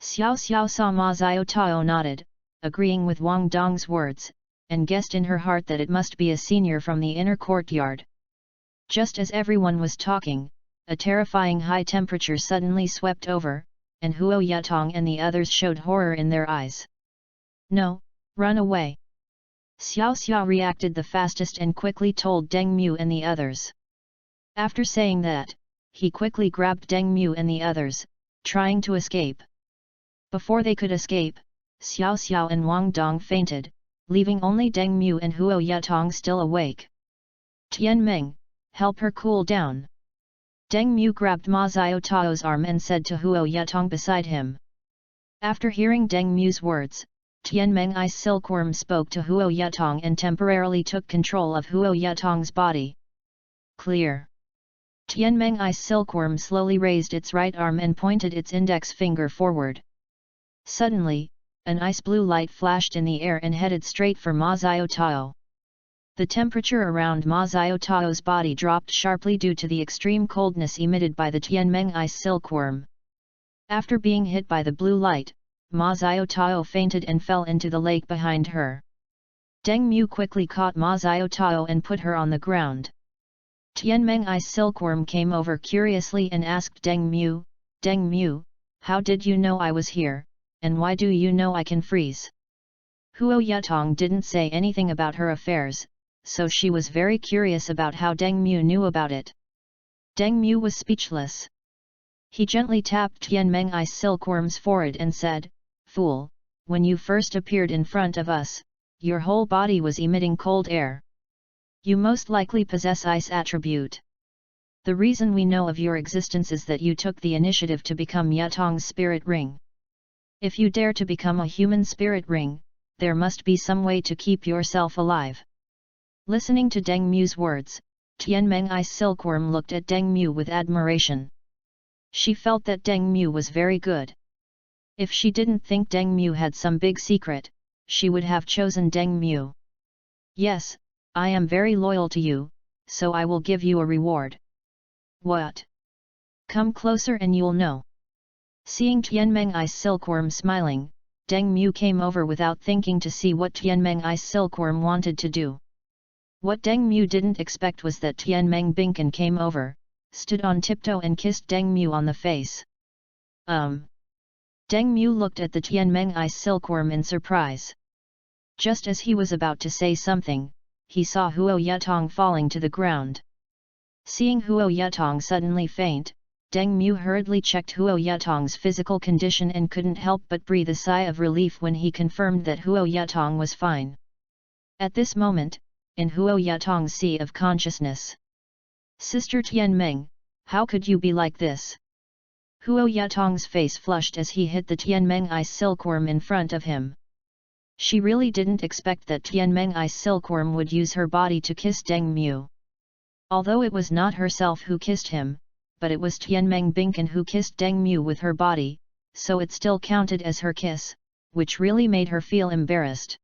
Xiao Xiao Sa Ma Zio Tao nodded, agreeing with Wang Dong's words, and guessed in her heart that it must be a senior from the inner courtyard. Just as everyone was talking, a terrifying high temperature suddenly swept over, and Huo Yatong and the others showed horror in their eyes. No, run away! Xiao Xiao reacted the fastest and quickly told Deng Mu and the others. After saying that, he quickly grabbed Deng Mu and the others, trying to escape. Before they could escape, Xiao Xiao and Wang Dong fainted, leaving only Deng Mu and Huo Yatong still awake. Tian Meng, help her cool down. Deng Mu grabbed Ma Zio Tao's arm and said to Huo Yatong beside him. After hearing Deng Mu's words, Tian Meng I Silkworm spoke to Huo Yatong and temporarily took control of Huo Yatong's body. Clear. Tian Meng I Silkworm slowly raised its right arm and pointed its index finger forward. Suddenly, an ice blue light flashed in the air and headed straight for Ma Zio Tao. The temperature around Ma Zio Tao's body dropped sharply due to the extreme coldness emitted by the Tian Meng ice silkworm. After being hit by the blue light, Ma Zio Tao fainted and fell into the lake behind her. Deng Mu quickly caught Ma Zio Tao and put her on the ground. Tian Meng ice silkworm came over curiously and asked Deng Mu, how did you know I was here, and why do you know I can freeze? Huo Yatong didn't say anything about her affairs, so she was very curious about how Deng Mu knew about it. Deng Mu was speechless. He gently tapped Tian Meng ice silkworm's forehead and said, Fool, when you first appeared in front of us, your whole body was emitting cold air. You most likely possess ice attribute. The reason we know of your existence is that you took the initiative to become Yatong's spirit ring. If you dare to become a human spirit ring, there must be some way to keep yourself alive. Listening to Deng Mu's words, Tian Meng ice silkworm looked at Deng Mu with admiration. She felt that Deng Mu was very good. If she didn't think Deng Mu had some big secret, she would have chosen Deng Mu. Yes, I am very loyal to you, so I will give you a reward. What? Come closer and you'll know. Seeing Tian Meng ice silkworm smiling, Deng Mu came over without thinking to see what Tian Meng ice silkworm wanted to do. What Deng Mu didn't expect was that Tian Meng Binkan came over, stood on tiptoe and kissed Deng Mu on the face. Deng Mu looked at the Tian Meng ice silkworm in surprise. Just as he was about to say something, he saw Huo Yatong falling to the ground. Seeing Huo Yatong suddenly faint, Deng Mu hurriedly checked Huo Yatong's physical condition and couldn't help but breathe a sigh of relief when he confirmed that Huo Yatong was fine. At this moment, in Huo Yatong's sea of consciousness. Sister Tian Meng, how could you be like this? Huo Yatong's face flushed as he hit the Tian Meng ice silkworm in front of him. She really didn't expect that Tian Meng ice silkworm would use her body to kiss Deng Mu. Although it was not herself who kissed him, but it was Tian Meng Binkan who kissed Deng Mu with her body, so it still counted as her kiss, which really made her feel embarrassed.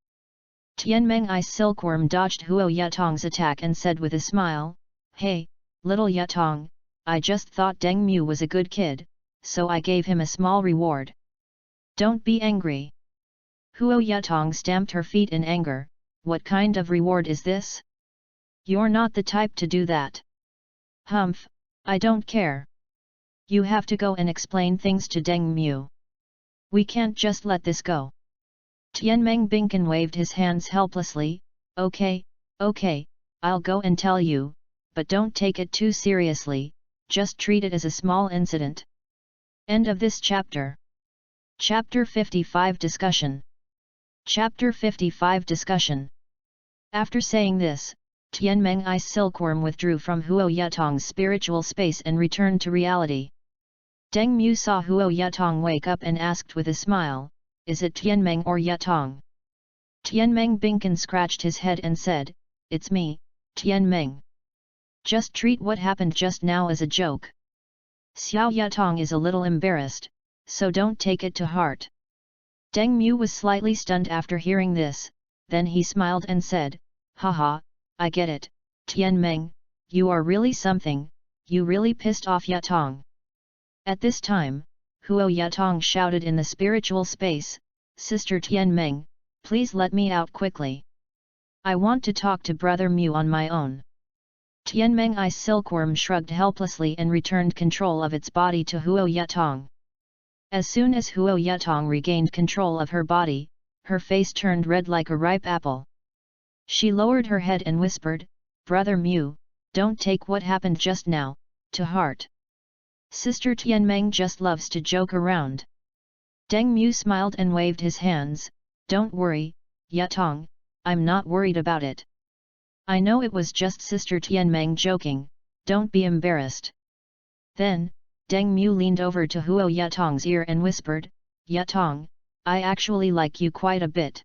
Tian Meng ice silkworm dodged Huo Yatong's attack and said with a smile, Hey, little Yatong, I just thought Deng Mu was a good kid, so I gave him a small reward. Don't be angry. Huo Yatong stamped her feet in anger. What kind of reward is this? You're not the type to do that. Humph, I don't care. You have to go and explain things to Deng Mu. We can't just let this go. Tian Meng Binkan waved his hands helplessly. Okay, I'll go and tell you, but don't take it too seriously, just treat it as a small incident. End of this chapter. Chapter 55 Discussion. Chapter 55 Discussion. After saying this, Tian Meng ice silkworm withdrew from Huo Yatong's spiritual space and returned to reality. Deng Mu saw Huo Yatong wake up and asked with a smile, Is it Tian Meng or Yatong? Tian Meng Binkan scratched his head and said, It's me, Tian Meng. Just treat what happened just now as a joke. Xiao Yatong is a little embarrassed, so don't take it to heart. Deng Mu was slightly stunned after hearing this, then he smiled and said, haha, I get it, Tian Meng, you are really something, you really pissed off Yatong. At this time, Huo Yatong shouted in the spiritual space, Sister Tian Meng, please let me out quickly. I want to talk to Brother Mu on my own. Tian Meng I's silkworm shrugged helplessly and returned control of its body to Huo Yatong. As soon as Huo Yatong regained control of her body, her face turned red like a ripe apple. She lowered her head and whispered, Brother Mu, don't take what happened just now to heart. Sister Tianmeng just loves to joke around. Deng Mu smiled and waved his hands, don't worry, Yatong, I'm not worried about it. I know it was just Sister Tianmeng joking, don't be embarrassed. Then, Deng Mu leaned over to Huo Yatong's ear and whispered, Yatong, I actually like you quite a bit.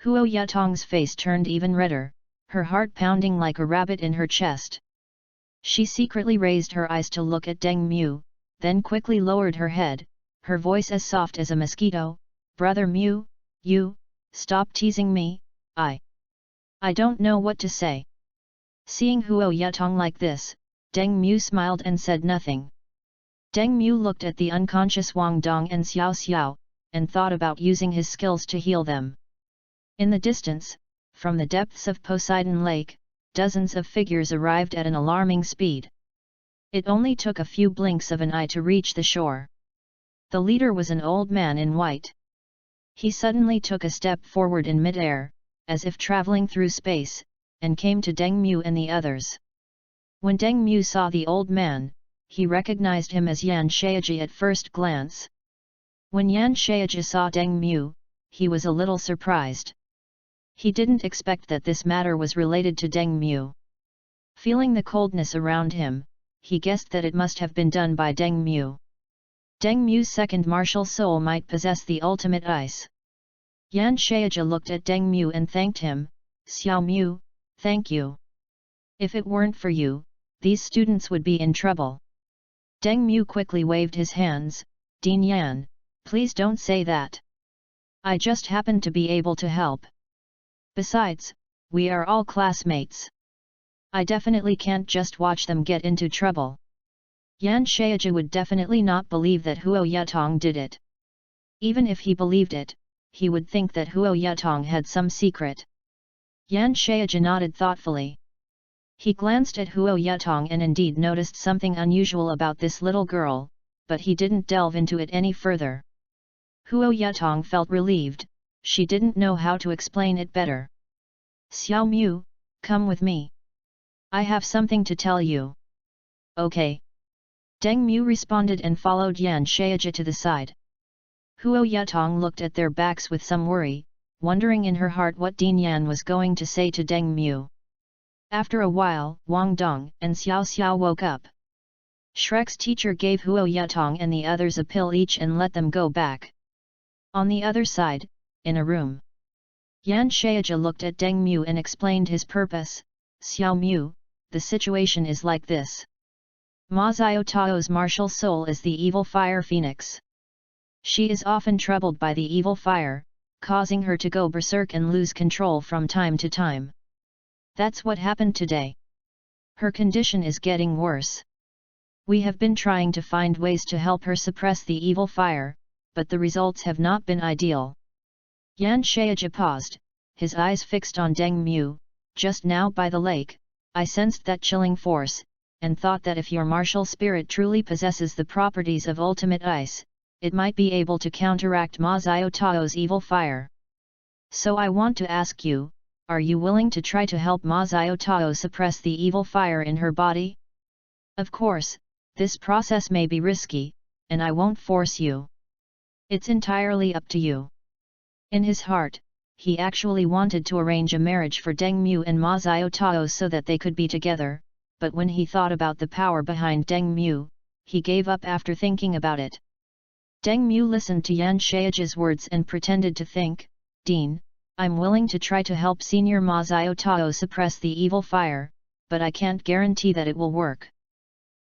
Huo Yatong's face turned even redder, her heart pounding like a rabbit in her chest. She secretly raised her eyes to look at Deng Mu, then quickly lowered her head, her voice as soft as a mosquito, Brother Mu, you, stop teasing me, I don't know what to say. Seeing Huo Yatong like this, Deng Mu smiled and said nothing. Deng Mu looked at the unconscious Wang Dong and Xiao Xiao, and thought about using his skills to heal them. In the distance, from the depths of Poseidon Lake, dozens of figures arrived at an alarming speed. It only took a few blinks of an eye to reach the shore. The leader was an old man in white. He suddenly took a step forward in mid-air, as if traveling through space, and came to Deng Mu and the others. When Deng Mu saw the old man, he recognized him as Yan Shaiji at first glance. When Yan Shaiji saw Deng Mu, he was a little surprised. He didn't expect that this matter was related to Deng Mu. Feeling the coldness around him, he guessed that it must have been done by Deng Mu. Deng Mu's second martial soul might possess the ultimate ice. Yan Shaiji looked at Deng Mu and thanked him, Xiao Mu, thank you. If it weren't for you, these students would be in trouble. Deng Mu quickly waved his hands, Dean Yan, please don't say that. I just happened to be able to help. Besides, we are all classmates. I definitely can't just watch them get into trouble. Yan Shaiji would definitely not believe that Huo Yatong did it. Even if he believed it, he would think that Huo Yatong had some secret. Yan Shaiji nodded thoughtfully. He glanced at Huo Yatong and indeed noticed something unusual about this little girl, but he didn't delve into it any further. Huo Yatong felt relieved, she didn't know how to explain it better. Xiao Mu, come with me. I have something to tell you. Okay. Deng Mu responded and followed Yan Shaiji to the side. Huo Yatong looked at their backs with some worry, wondering in her heart what Dean Yan was going to say to Deng Mu. After a while, Wang Dong and Xiao Xiao woke up. Shrek's teacher gave Huo Yatong and the others a pill each and let them go back. On the other side, in a room, Yan Shaiji looked at Deng Mu and explained his purpose, Xiao Mu, the situation is like this. Ma Xiao Tao's martial soul is the evil fire phoenix. She is often troubled by the evil fire, causing her to go berserk and lose control from time to time. That's what happened today. Her condition is getting worse. We have been trying to find ways to help her suppress the evil fire, but the results have not been ideal. Yan Shaiji paused, his eyes fixed on Deng Mu. Just now by the lake, I sensed that chilling force, and thought that if your martial spirit truly possesses the properties of ultimate ice, it might be able to counteract Ma Xiao Tao's evil fire. So I want to ask you, are you willing to try to help Ma Xiao Tao suppress the evil fire in her body? Of course, this process may be risky, and I won't force you. It's entirely up to you. In his heart, he actually wanted to arrange a marriage for Deng Mu and Ma Xiao Tao so that they could be together, but when he thought about the power behind Deng Mu, he gave up after thinking about it. Deng Mu listened to Yan Shaiji's words and pretended to think, Dean, I'm willing to try to help Senior Ma Xiao Tao suppress the evil fire, but I can't guarantee that it will work.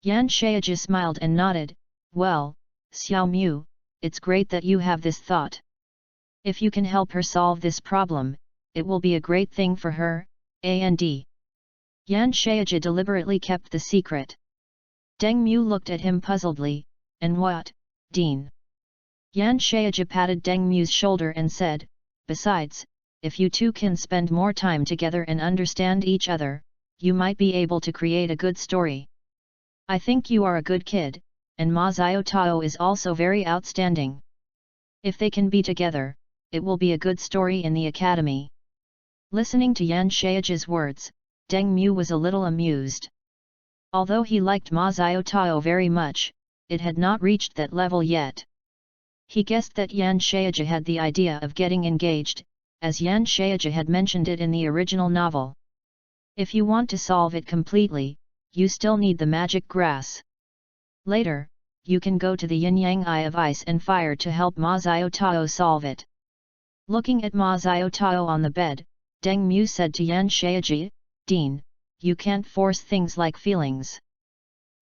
Yan Shaiji smiled and nodded, well, Xiao Mu, it's great that you have this thought. If you can help her solve this problem, it will be a great thing for her, and Yan Shaiji deliberately kept the secret. Deng Mu looked at him puzzledly, and what, Dean? Yan Shaiji patted Deng Mu's shoulder and said, besides, if you two can spend more time together and understand each other, you might be able to create a good story. I think you are a good kid, and Ma Xiao Tao is also very outstanding. If they can be together, it will be a good story in the academy. Listening to Yan Shaiji's words, Deng Mu was a little amused. Although he liked Ma Xiao Tao very much, it had not reached that level yet. He guessed that Yan Shaiji had the idea of getting engaged, as Yan Shaiji had mentioned it in the original novel. If you want to solve it completely, you still need the magic grass. Later, you can go to the yin-yang eye of ice and fire to help Ma Xiao Tao solve it. Looking at Ma Xiao Tao on the bed, Deng Mu said to Yan Shaiji, Dean, you can't force things like feelings.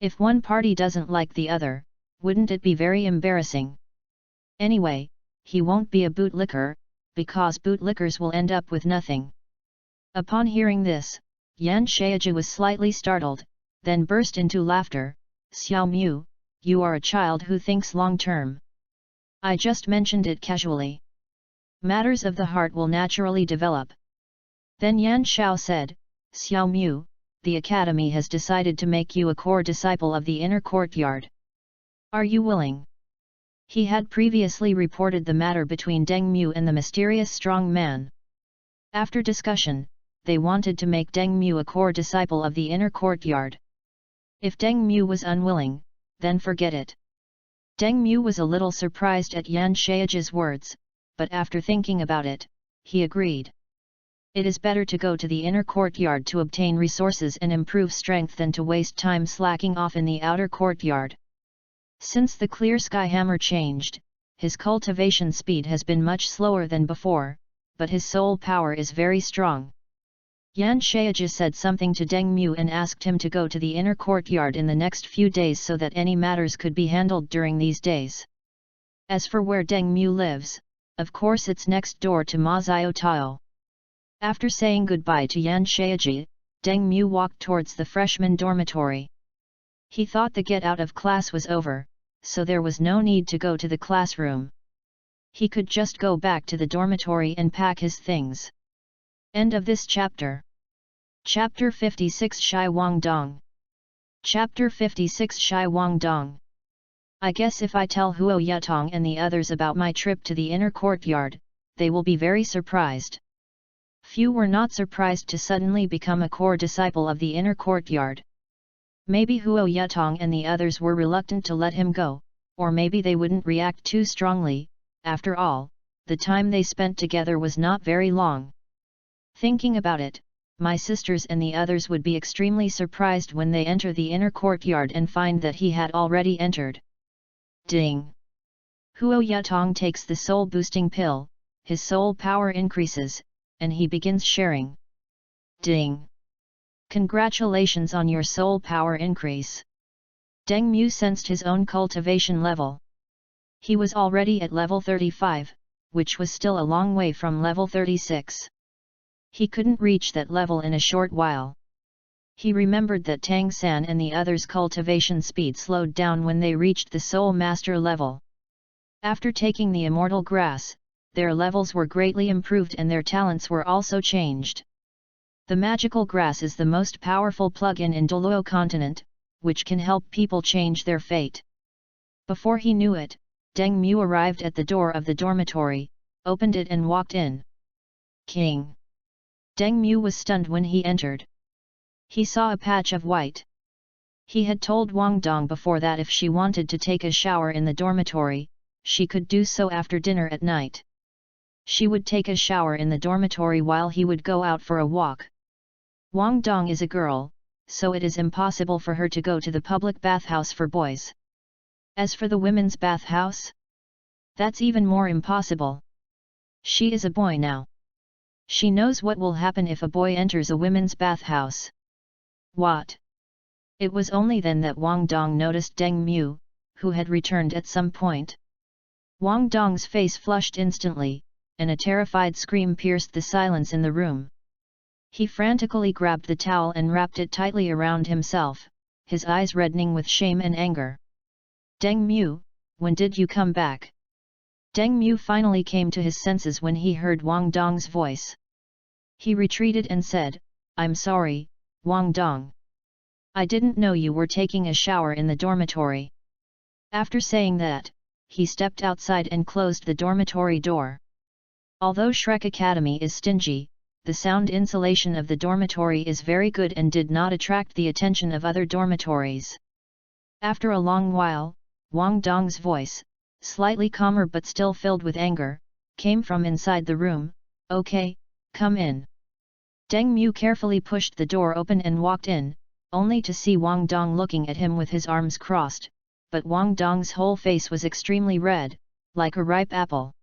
If one party doesn't like the other, wouldn't it be very embarrassing? Anyway, he won't be a bootlicker, because bootlickers will end up with nothing. Upon hearing this, Yan Shaiji was slightly startled, then burst into laughter. Xiao Mu, you are a child who thinks long-term. I just mentioned it casually. Matters of the heart will naturally develop. Then Yan Shao said, Xiao Mu, the academy has decided to make you a core disciple of the inner courtyard. Are you willing? He had previously reported the matter between Deng Mu and the mysterious strong man. After discussion, they wanted to make Deng Mu a core disciple of the inner courtyard. If Deng Mu was unwilling, then forget it. Deng Mu was a little surprised at Yan Shaiji's words, but after thinking about it, he agreed. It is better to go to the inner courtyard to obtain resources and improve strength than to waste time slacking off in the outer courtyard. Since the clear sky hammer changed, his cultivation speed has been much slower than before, but his soul power is very strong. Yan Shaiji said something to Deng Mu and asked him to go to the inner courtyard in the next few days so that any matters could be handled during these days. As for where Deng Mu lives, of course it's next door to Ma Xiao Tao. After saying goodbye to Yan Shaiji, Deng Mu walked towards the freshman dormitory. He thought the get out of class was over, so there was no need to go to the classroom. He could just go back to the dormitory and pack his things. End of this chapter. Chapter 56 Shai Wang Dong. Chapter 56 Shai Wang Dong. I guess if I tell Huo Yutong and the others about my trip to the inner courtyard, they will be very surprised. Few were not surprised to suddenly become a core disciple of the inner courtyard. Maybe Huo Yutong and the others were reluctant to let him go, or maybe they wouldn't react too strongly. After all, the time they spent together was not very long. Thinking about it, my sisters and the others would be extremely surprised when they enter the inner courtyard and find that he had already entered. Ding! Huo Yutong takes the soul-boosting pill, his soul power increases, and he begins sharing. Ding! Congratulations on your soul power increase. Deng Mu sensed his own cultivation level. He was already at level 35, which was still a long way from level 36. He couldn't reach that level in a short while. He remembered that Tang San and the others' cultivation speed slowed down when they reached the Soul Master level. After taking the Immortal Grass, their levels were greatly improved and their talents were also changed. The Magical Grass is the most powerful plug-in in Doluo continent, which can help people change their fate. Before he knew it, Deng Mu arrived at the door of the dormitory, opened it and walked in. King! Deng Mu was stunned when he entered. He saw a patch of white. He had told Wang Dong before that if she wanted to take a shower in the dormitory, she could do so after dinner at night. She would take a shower in the dormitory while he would go out for a walk. Wang Dong is a girl, so it is impossible for her to go to the public bathhouse for boys. As for the women's bathhouse, that's even more impossible. She is a boy now. She knows what will happen if a boy enters a women's bathhouse. What? It was only then that Wang Dong noticed Deng Mu, who had returned at some point. Wang Dong's face flushed instantly, and a terrified scream pierced the silence in the room. He frantically grabbed the towel and wrapped it tightly around himself, his eyes reddening with shame and anger. Deng Mu, when did you come back? Deng Mu finally came to his senses when he heard Wang Dong's voice. He retreated and said, I'm sorry, Wang Dong. I didn't know you were taking a shower in the dormitory. After saying that, he stepped outside and closed the dormitory door. Although Shrek Academy is stingy, the sound insulation of the dormitory is very good and did not attract the attention of other dormitories. After a long while, Wang Dong's voice, slightly calmer but still filled with anger, came from inside the room. Okay, come in. Deng Mu carefully pushed the door open and walked in, only to see Wang Dong looking at him with his arms crossed, but Wang Dong's whole face was extremely red, like a ripe apple.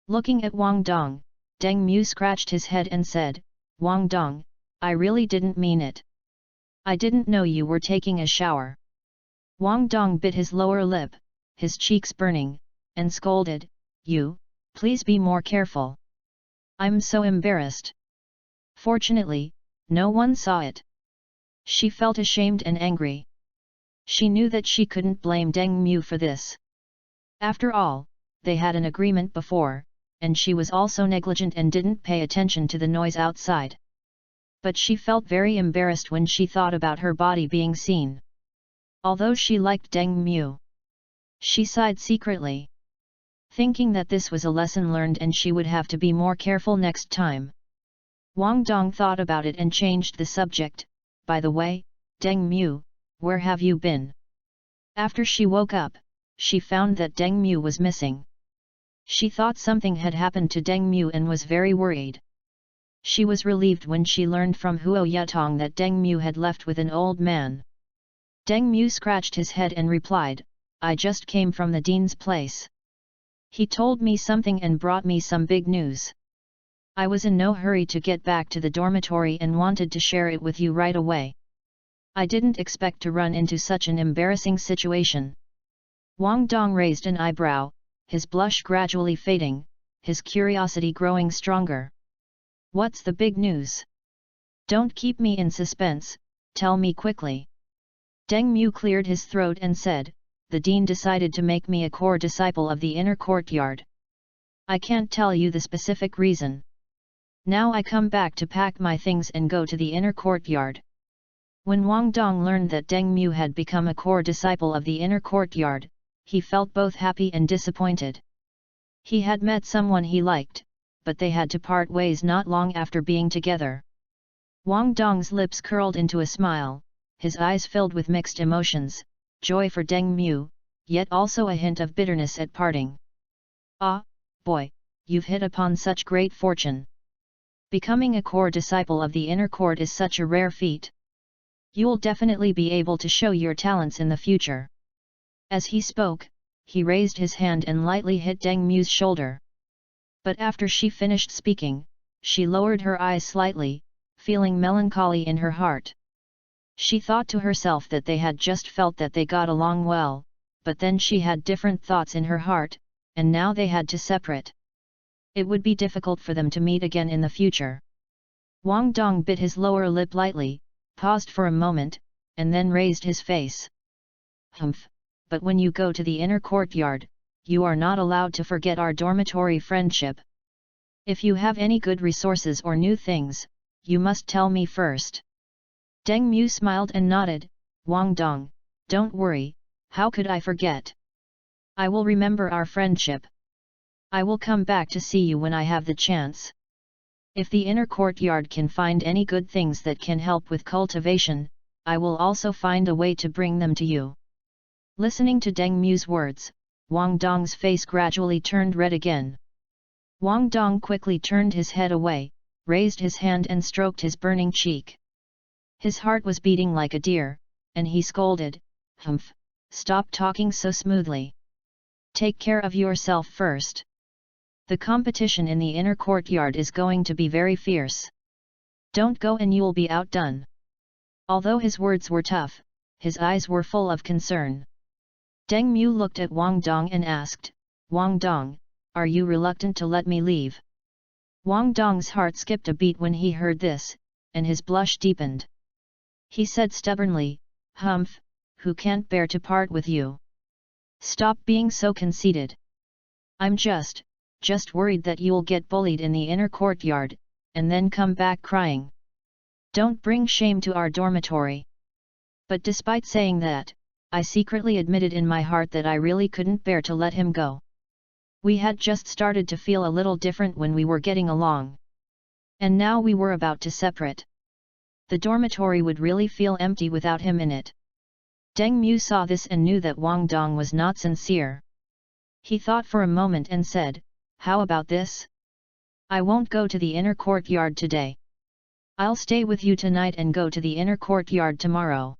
Looking at Wang Dong, Deng Mu scratched his head and said, Wang Dong, I really didn't mean it. I didn't know you were taking a shower. Wang Dong bit his lower lip, his cheeks burning, and scolded, You, please be more careful. I'm so embarrassed. Fortunately, no one saw it. She felt ashamed and angry. She knew that she couldn't blame Deng Mu for this. After all, they had an agreement before, and she was also negligent and didn't pay attention to the noise outside. But she felt very embarrassed when she thought about her body being seen. Although she liked Deng Mu, she sighed secretly, thinking that this was a lesson learned and she would have to be more careful next time. Wang Dong thought about it and changed the subject. By the way, Deng Mu, where have you been? After she woke up, she found that Deng Mu was missing. She thought something had happened to Deng Mu and was very worried. She was relieved when she learned from Huo Yutong that Deng Mu had left with an old man. Deng Mu scratched his head and replied, I just came from the dean's place. He told me something and brought me some big news. I was in no hurry to get back to the dormitory and wanted to share it with you right away. I didn't expect to run into such an embarrassing situation. Wang Dong raised an eyebrow, his blush gradually fading, his curiosity growing stronger. What's the big news? Don't keep me in suspense, tell me quickly. Deng Mu cleared his throat and said, the dean decided to make me a core disciple of the inner courtyard. I can't tell you the specific reason. Now I come back to pack my things and go to the inner courtyard. When Wang Dong learned that Deng Mu had become a core disciple of the inner courtyard, he felt both happy and disappointed. He had met someone he liked, but they had to part ways not long after being together. Wang Dong's lips curled into a smile, his eyes filled with mixed emotions, joy for Deng Mu, yet also a hint of bitterness at parting. Ah, boy, you've hit upon such great fortune. Becoming a core disciple of the inner court is such a rare feat. You'll definitely be able to show your talents in the future. As he spoke, he raised his hand and lightly hit Deng Mu's shoulder. But after she finished speaking, she lowered her eyes slightly, feeling melancholy in her heart. She thought to herself that they had just felt that they got along well, but then she had different thoughts in her heart, and now they had to separate. It would be difficult for them to meet again in the future. Wang Dong bit his lower lip lightly, paused for a moment, and then raised his face. Humph, but when you go to the inner courtyard, you are not allowed to forget our dormitory friendship. If you have any good resources or new things, you must tell me first. Deng Mu smiled and nodded, Wang Dong, don't worry, how could I forget? I will remember our friendship. I will come back to see you when I have the chance. If the inner courtyard can find any good things that can help with cultivation, I will also find a way to bring them to you. Listening to Deng Mu's words, Wang Dong's face gradually turned red again. Wang Dong quickly turned his head away, raised his hand and stroked his burning cheek. His heart was beating like a deer, and he scolded, Humph, stop talking so smoothly. Take care of yourself first. The competition in the inner courtyard is going to be very fierce. Don't go and you'll be outdone. Although his words were tough, his eyes were full of concern. Deng Mu looked at Wang Dong and asked, "Wang Dong, are you reluctant to let me leave?" Wang Dong's heart skipped a beat when he heard this, and his blush deepened. He said stubbornly, "Humph, who can't bear to part with you? Stop being so conceited. I'm just worried that you'll get bullied in the inner courtyard, and then come back crying. Don't bring shame to our dormitory." But despite saying that, I secretly admitted in my heart that I really couldn't bear to let him go. We had just started to feel a little different when we were getting along. And now we were about to separate. The dormitory would really feel empty without him in it. Deng Mu saw this and knew that Wang Dong was not sincere. He thought for a moment and said, "How about this? I won't go to the inner courtyard today. I'll stay with you tonight and go to the inner courtyard tomorrow."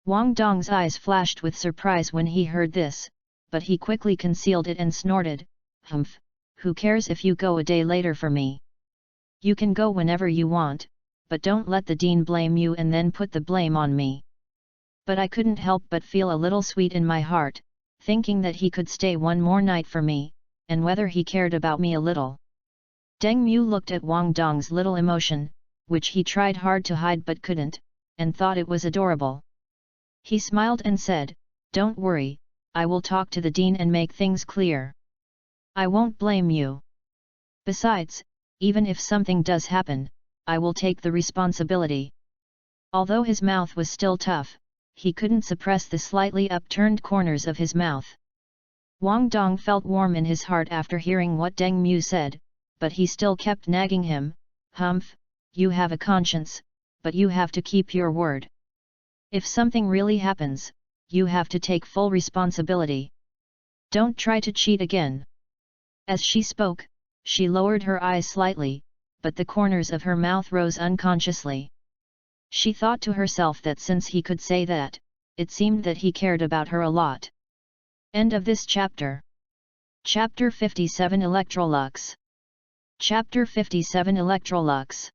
Wang Dong's eyes flashed with surprise when he heard this, but he quickly concealed it and snorted, "Humph, who cares if you go a day later for me? You can go whenever you want, but don't let the dean blame you and then put the blame on me." But I couldn't help but feel a little sweet in my heart, thinking that he could stay one more night for me, and whether he cared about me a little. Deng Mu looked at Wang Dong's little emotion, which he tried hard to hide but couldn't, and thought it was adorable. He smiled and said, "Don't worry, I will talk to the dean and make things clear. I won't blame you. Besides, even if something does happen, I will take the responsibility." Although his mouth was still tough, he couldn't suppress the slightly upturned corners of his mouth. Wang Dong felt warm in his heart after hearing what Deng Mu said, but he still kept nagging him, "Humph, you have a conscience, but you have to keep your word. If something really happens, you have to take full responsibility. Don't try to cheat again." As she spoke, she lowered her eyes slightly, but the corners of her mouth rose unconsciously. She thought to herself that since he could say that, it seemed that he cared about her a lot. End of this chapter. Chapter 57 Electrolux. Chapter 57 Electrolux.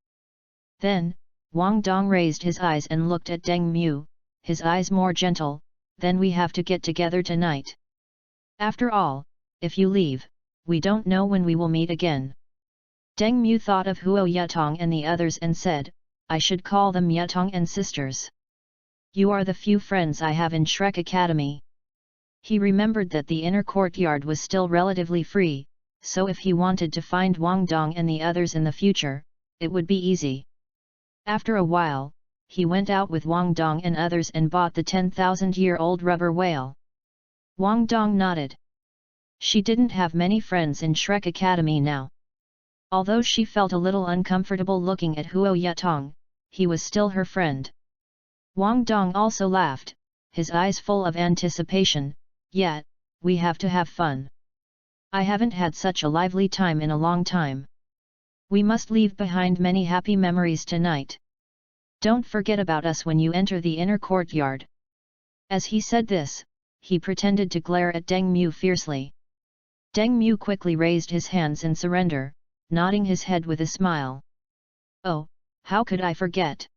Then, Wang Dong raised his eyes and looked at Deng Mu, his eyes more gentle, "Then we have to get together tonight. After all, if you leave, we don't know when we will meet again." Deng Mu thought of Huo Yutong and the others and said, "I should call them Yutong and sisters. You are the few friends I have in Shrek Academy." He remembered that the inner courtyard was still relatively free, so if he wanted to find Wang Dong and the others in the future, it would be easy. After a while, he went out with Wang Dong and others and bought the 10,000-year-old rubber whale. Wang Dong nodded. She didn't have many friends in Shrek Academy now. Although she felt a little uncomfortable looking at Huo Yutong, he was still her friend. Wang Dong also laughed, his eyes full of anticipation, "Yet, we have to have fun. I haven't had such a lively time in a long time. We must leave behind many happy memories tonight. Don't forget about us when you enter the inner courtyard." As he said this, he pretended to glare at Deng Mu fiercely. Deng Mu quickly raised his hands in surrender, nodding his head with a smile. "Oh, how could I forget?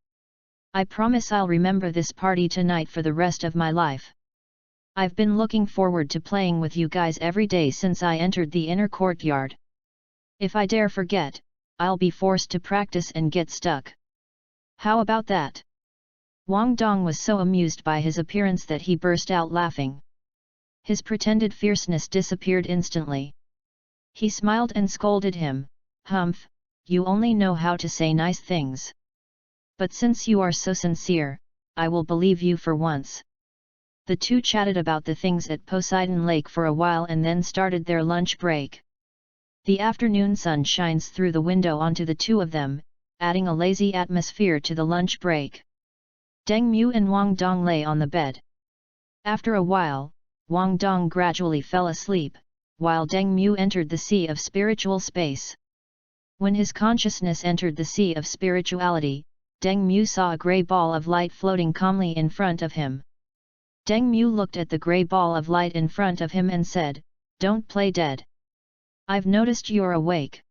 I promise I'll remember this party tonight for the rest of my life. I've been looking forward to playing with you guys every day since I entered the inner courtyard. If I dare forget, I'll be forced to practice and get stuck. How about that?" Wang Dong was so amused by his appearance that he burst out laughing. His pretended fierceness disappeared instantly. He smiled and scolded him, "Humph, you only know how to say nice things. But since you are so sincere, I will believe you for once." The two chatted about the things at Poseidon Lake for a while and then started their lunch break. The afternoon sun shines through the window onto the two of them, adding a lazy atmosphere to the lunch break. Deng Mu and Wang Dong lay on the bed. After a while, Wang Dong gradually fell asleep, while Deng Mu entered the sea of spiritual space. When his consciousness entered the sea of spirituality, Deng Mu saw a grey ball of light floating calmly in front of him. Deng Mu looked at the grey ball of light in front of him and said, "Don't play dead. I've noticed you're awake."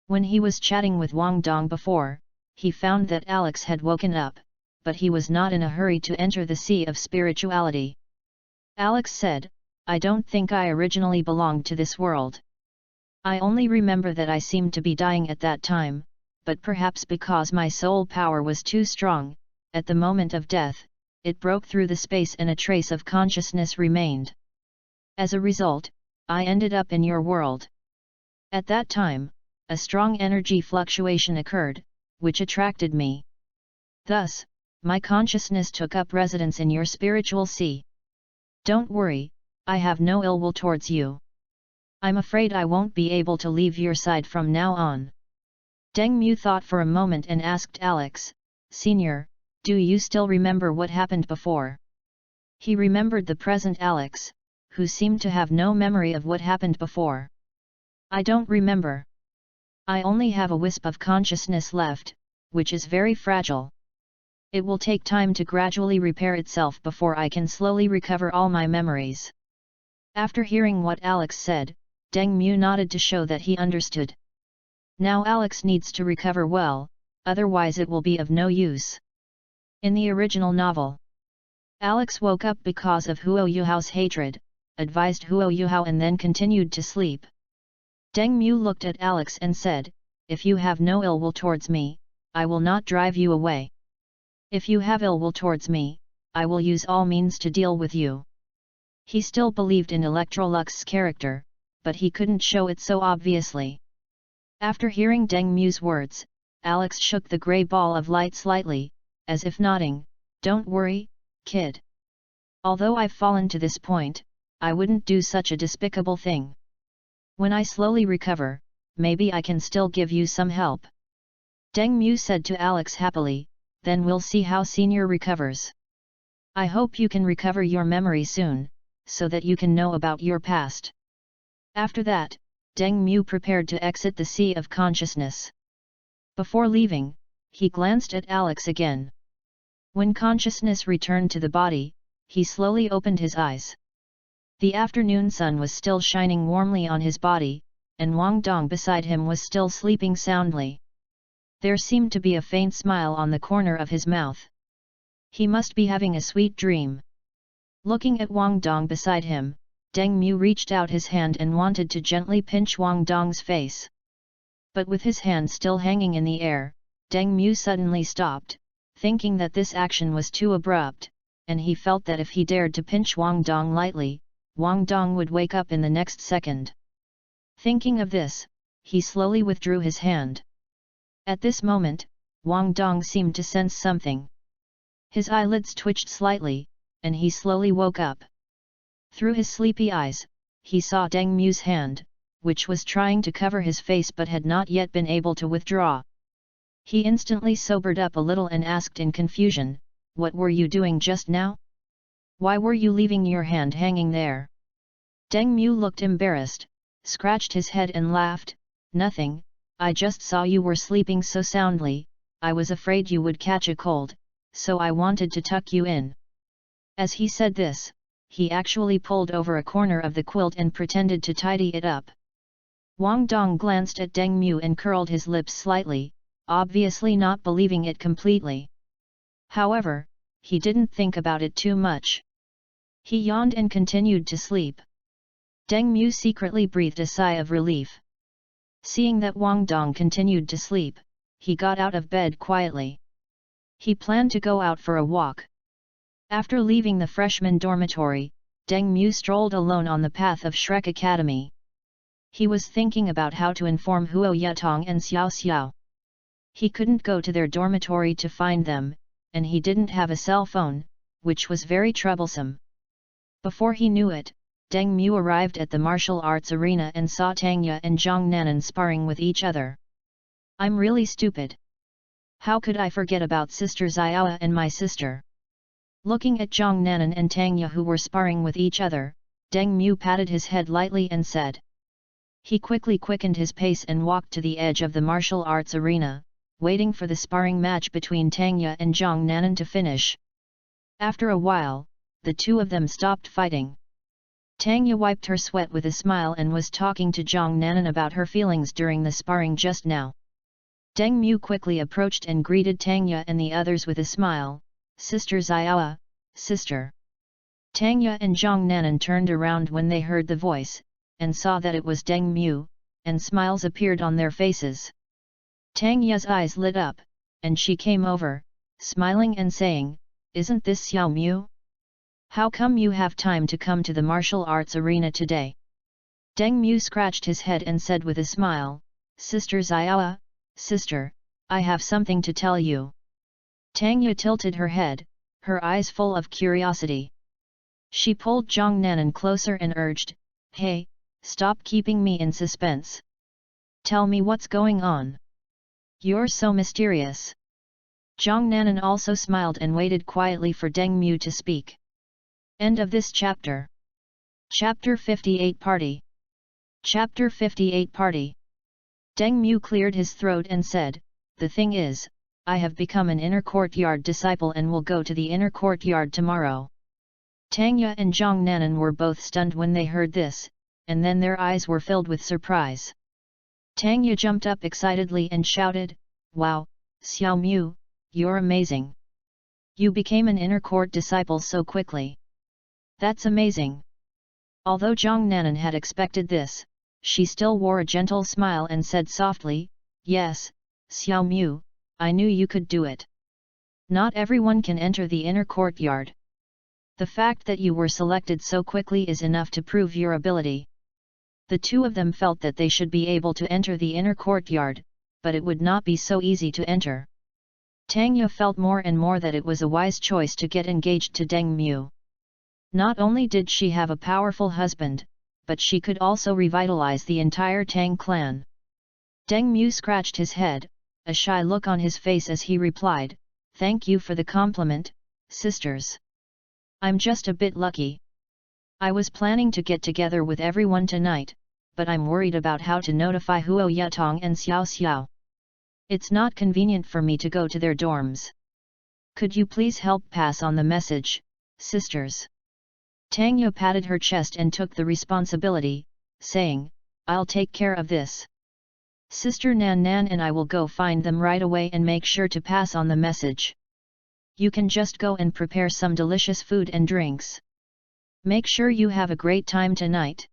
When he was chatting with Wang Dong before, he found that Alex had woken up, but he was not in a hurry to enter the sea of spirituality. Alex said, "I don't think I originally belonged to this world. I only remember that I seemed to be dying at that time, but perhaps because my soul power was too strong, at the moment of death, it broke through the space and a trace of consciousness remained. As a result, I ended up in your world. At that time, a strong energy fluctuation occurred, which attracted me. Thus, my consciousness took up residence in your spiritual sea. Don't worry, I have no ill will towards you. I'm afraid I won't be able to leave your side from now on." Deng Mu thought for a moment and asked Alex, "Senior, do you still remember what happened before?" He remembered the present Alex, who seemed to have no memory of what happened before. "I don't remember. I only have a wisp of consciousness left, which is very fragile. It will take time to gradually repair itself before I can slowly recover all my memories." After hearing what Alex said, Deng Mu nodded to show that he understood. Now Alex needs to recover well, otherwise it will be of no use. In the original novel, Alex woke up because of Huo Yuhao's hatred, advised Huo Yuhao and then continued to sleep. Deng Mu looked at Alex and said, "If you have no ill will towards me, I will not drive you away. If you have ill will towards me, I will use all means to deal with you." He still believed in Electrolux's character, but he couldn't show it so obviously. After hearing Deng Mu's words, Alex shook the grey ball of light slightly, as if nodding, "Don't worry, kid. Although I've fallen to this point, I wouldn't do such a despicable thing. When I slowly recover, maybe I can still give you some help." Deng Mu said to Alex happily, "Then we'll see how Senior recovers. I hope you can recover your memory soon, so that you can know about your past." After that, Deng Mu prepared to exit the sea of consciousness. Before leaving, he glanced at Alex again. When consciousness returned to the body, he slowly opened his eyes. The afternoon sun was still shining warmly on his body, and Wang Dong beside him was still sleeping soundly. There seemed to be a faint smile on the corner of his mouth. He must be having a sweet dream. Looking at Wang Dong beside him, Deng Mu reached out his hand and wanted to gently pinch Wang Dong's face. But with his hand still hanging in the air, Deng Mu suddenly stopped, thinking that this action was too abrupt, and he felt that if he dared to pinch Wang Dong lightly, Wang Dong would wake up in the next second. Thinking of this, he slowly withdrew his hand. At this moment, Wang Dong seemed to sense something. His eyelids twitched slightly, and he slowly woke up. Through his sleepy eyes, he saw Deng Mu's hand, which was trying to cover his face but had not yet been able to withdraw. He instantly sobered up a little and asked in confusion, "What were you doing just now? Why were you leaving your hand hanging there?" Deng Mu looked embarrassed, scratched his head and laughed, "Nothing, I just saw you were sleeping so soundly, I was afraid you would catch a cold, so I wanted to tuck you in." As he said this, he actually pulled over a corner of the quilt and pretended to tidy it up. Wang Dong glanced at Deng Mu and curled his lips slightly, obviously not believing it completely. However, he didn't think about it too much. He yawned and continued to sleep. Deng Mu secretly breathed a sigh of relief. Seeing that Wang Dong continued to sleep, he got out of bed quietly. He planned to go out for a walk. After leaving the freshman dormitory, Deng Mu strolled alone on the path of Shrek Academy. He was thinking about how to inform Huo Yutong and Xiao Xiao. He couldn't go to their dormitory to find them, and he didn't have a cell phone, which was very troublesome. Before he knew it, Deng Mu arrived at the martial arts arena and saw Tangya and Zhang Nanan sparring with each other. "I'm really stupid. How could I forget about Sister Xiaoa and my sister?" Looking at Zhang Nanan and Tangya who were sparring with each other, Deng Mu patted his head lightly and said. He quickly quickened his pace and walked to the edge of the martial arts arena, waiting for the sparring match between Tangya and Zhang Nanan to finish. After a while, the two of them stopped fighting. Tangya wiped her sweat with a smile and was talking to Zhang Nanan about her feelings during the sparring just now. Deng Mu quickly approached and greeted Tangya and the others with a smile, Sister Xiaoa, sister. Tang Ye and Zhang Nanan turned around when they heard the voice, and saw that it was Deng Mu, and smiles appeared on their faces. Tang Ye's eyes lit up, and she came over, smiling and saying, "Isn't this Xiao Mu? How come you have time to come to the martial arts arena today?" Deng Mu scratched his head and said with a smile, "Sister Xiaoa, sister, I have something to tell you." Tang Ye tilted her head, her eyes full of curiosity. She pulled Zhang Nanan closer and urged, "Hey, stop keeping me in suspense. Tell me what's going on. You're so mysterious." Zhang Nanan also smiled and waited quietly for Deng Mu to speak. End of this chapter. Chapter 58 Party. Chapter 58 Party. Deng Mu cleared his throat and said, "The thing is, I have become an inner courtyard disciple and will go to the inner courtyard tomorrow." Tang Ye and Zhang Nanan were both stunned when they heard this, and then their eyes were filled with surprise. Tang Ye jumped up excitedly and shouted, "Wow, Xiao Mu, you're amazing! You became an inner court disciple so quickly. That's amazing!" Although Zhang Nanan had expected this, she still wore a gentle smile and said softly, "Yes, Xiao Mu, I knew you could do it. Not everyone can enter the inner courtyard. The fact that you were selected so quickly is enough to prove your ability." The two of them felt that they should be able to enter the inner courtyard, but it would not be so easy to enter. Tang Ye felt more and more that it was a wise choice to get engaged to Deng Mu. Not only did she have a powerful husband, but she could also revitalize the entire Tang clan. Deng Mu scratched his head, a shy look on his face as he replied, "Thank you for the compliment, sisters. I'm just a bit lucky. I was planning to get together with everyone tonight, but I'm worried about how to notify Huo Yatong and Xiao Xiao. It's not convenient for me to go to their dorms. Could you please help pass on the message, sisters?" Tang Ye patted her chest and took the responsibility, saying, "I'll take care of this. Sister Nan Nan and I will go find them right away and make sure to pass on the message. You can just go and prepare some delicious food and drinks. Make sure you have a great time tonight."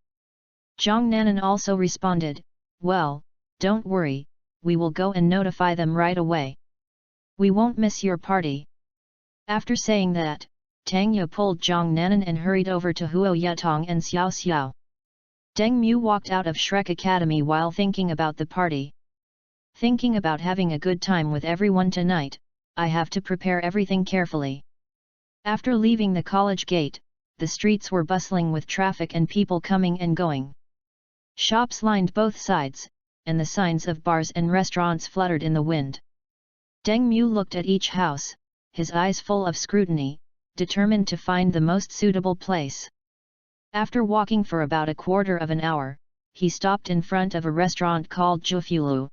Zhang Nanan also responded, "Well, don't worry, we will go and notify them right away. We won't miss your party." After saying that, Tang Ye pulled Zhang Nanan and hurried over to Huo Yatong and Xiao Xiao. Deng Mu walked out of Shrek Academy while thinking about the party. Thinking about having a good time with everyone tonight, I have to prepare everything carefully. After leaving the college gate, the streets were bustling with traffic and people coming and going. Shops lined both sides, and the signs of bars and restaurants fluttered in the wind. Deng Mu looked at each house, his eyes full of scrutiny, determined to find the most suitable place. After walking for about a quarter of an hour, he stopped in front of a restaurant called Jufulu.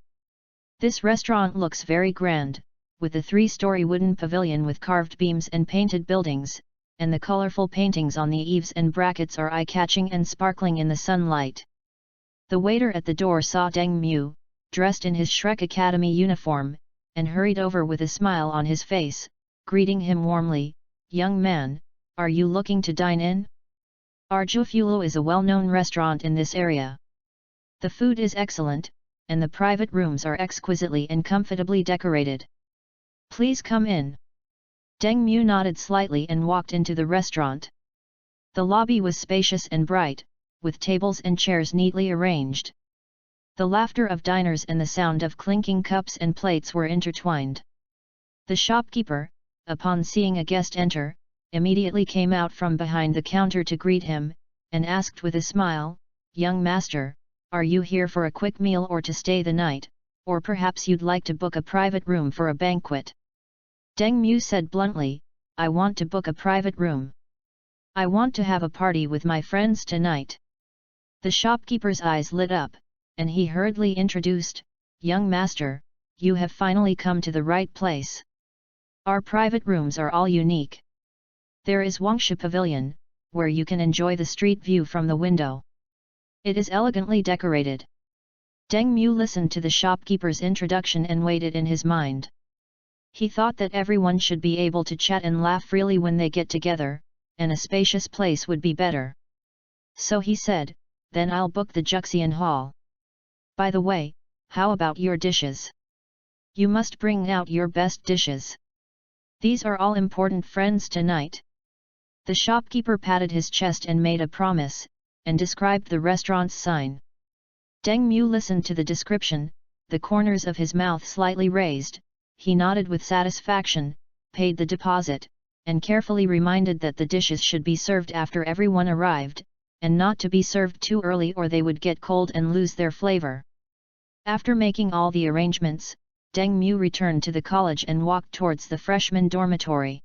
This restaurant looks very grand, with a 3-story wooden pavilion with carved beams and painted buildings, and the colorful paintings on the eaves and brackets are eye-catching and sparkling in the sunlight. The waiter at the door saw Deng Mu, dressed in his Shrek Academy uniform, and hurried over with a smile on his face, greeting him warmly, "Young man, are you looking to dine in? Our Jufulu is a well-known restaurant in this area. The food is excellent, and the private rooms are exquisitely and comfortably decorated. Please come in." Deng Mu nodded slightly and walked into the restaurant. The lobby was spacious and bright, with tables and chairs neatly arranged. The laughter of diners and the sound of clinking cups and plates were intertwined. The shopkeeper, upon seeing a guest enter, immediately came out from behind the counter to greet him, and asked with a smile, "Young master, are you here for a quick meal or to stay the night, or perhaps you'd like to book a private room for a banquet?" Deng Mu said bluntly, "I want to book a private room. I want to have a party with my friends tonight." The shopkeeper's eyes lit up, and he hurriedly introduced, "Young master, you have finally come to the right place. Our private rooms are all unique. There is Wangsha Pavilion, where you can enjoy the street view from the window. It is elegantly decorated." Deng Mu listened to the shopkeeper's introduction and weighed it in his mind. He thought that everyone should be able to chat and laugh freely when they get together, and a spacious place would be better. So he said, "Then I'll book the Juxian Hall. By the way, how about your dishes? You must bring out your best dishes. These are all important friends tonight." The shopkeeper patted his chest and made a promise, and described the restaurant's sign. Deng Mu listened to the description, the corners of his mouth slightly raised, he nodded with satisfaction, paid the deposit, and carefully reminded that the dishes should be served after everyone arrived, and not to be served too early or they would get cold and lose their flavor. After making all the arrangements, Deng Mu returned to the college and walked towards the freshman dormitory.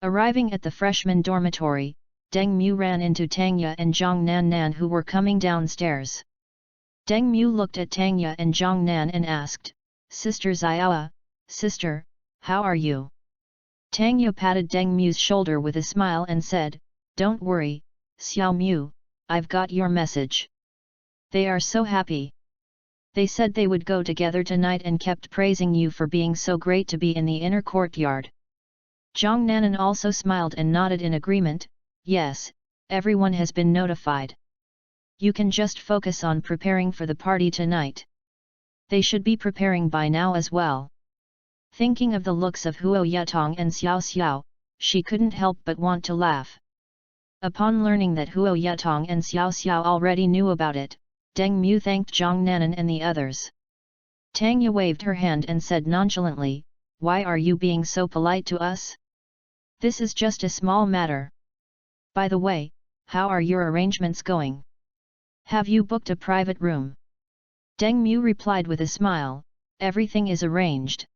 Arriving at the freshman dormitory, Deng Mu ran into Tangya and Zhang Nan who were coming downstairs. Deng Mu looked at Tangya and Zhang Nan and asked, "Sister Xiaoa, sister, how are you?" Tangya patted Deng Mu's shoulder with a smile and said, "Don't worry, Xiao Mu, I've got your message." They are so happy. They said they would go together tonight and kept praising you for being so great to be in the inner courtyard. Zhang Nanan also smiled and nodded in agreement, "Yes, everyone has been notified. You can just focus on preparing for the party tonight. They should be preparing by now as well." Thinking of the looks of Huo Yutong and Xiao Xiao, she couldn't help but want to laugh. Upon learning that Huo Yutong and Xiao Xiao already knew about it, Deng Mu thanked Zhang Nanan and the others. Tangya waved her hand and said nonchalantly, "Why are you being so polite to us? This is just a small matter. By the way, how are your arrangements going? Have you booked a private room?" Deng Mu replied with a smile, "Everything is arranged.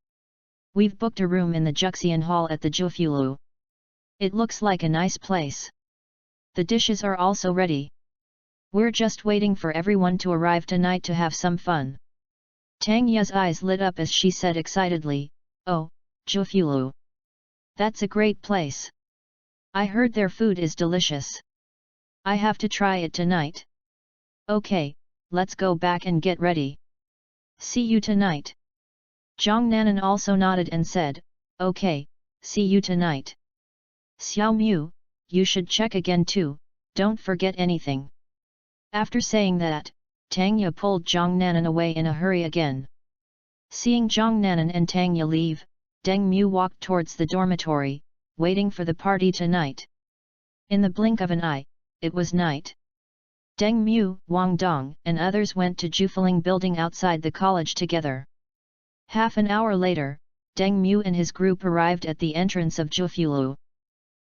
We've booked a room in the Juxian Hall at the Jufulu. It looks like a nice place. The dishes are also ready. We're just waiting for everyone to arrive tonight to have some fun." Tang Ya's eyes lit up as she said excitedly, "Oh, Jufulu. That's a great place. I heard their food is delicious. I have to try it tonight. Okay, let's go back and get ready. See you tonight." Zhang Nanan also nodded and said, "Okay, see you tonight. Xiao Mu, you should check again too, don't forget anything." After saying that, Tangya pulled Zhang Nanan away in a hurry again. Seeing Zhang Nanan and Tangya leave, Deng Mu walked towards the dormitory, waiting for the party tonight. In the blink of an eye, it was night. Deng Mu, Wang Dong and others went to Jufiling building outside the college together. Half an hour later, Deng Mu and his group arrived at the entrance of Jufulu.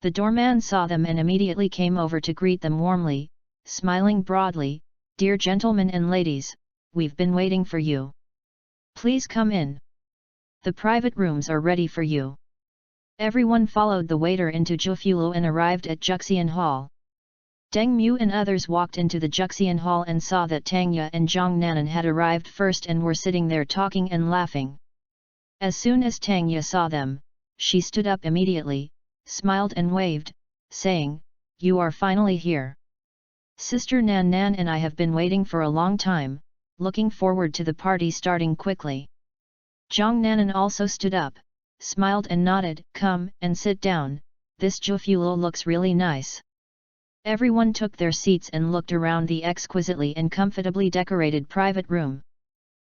The doorman saw them and immediately came over to greet them warmly, smiling broadly, "Dear gentlemen and ladies, we've been waiting for you. Please come in. The private rooms are ready for you." Everyone followed the waiter into Jufulu and arrived at Juxian Hall. Deng Mu and others walked into the Juxian Hall and saw that Tangya and Zhang Nanan had arrived first and were sitting there talking and laughing. As soon as Tangya saw them, she stood up immediately, smiled and waved, saying, "You are finally here. Sister Nan Nan and I have been waiting for a long time, looking forward to the party starting quickly." Zhang Nanan also stood up, smiled and nodded, "Come and sit down, this Jufulu looks really nice." Everyone took their seats and looked around the exquisitely and comfortably decorated private room.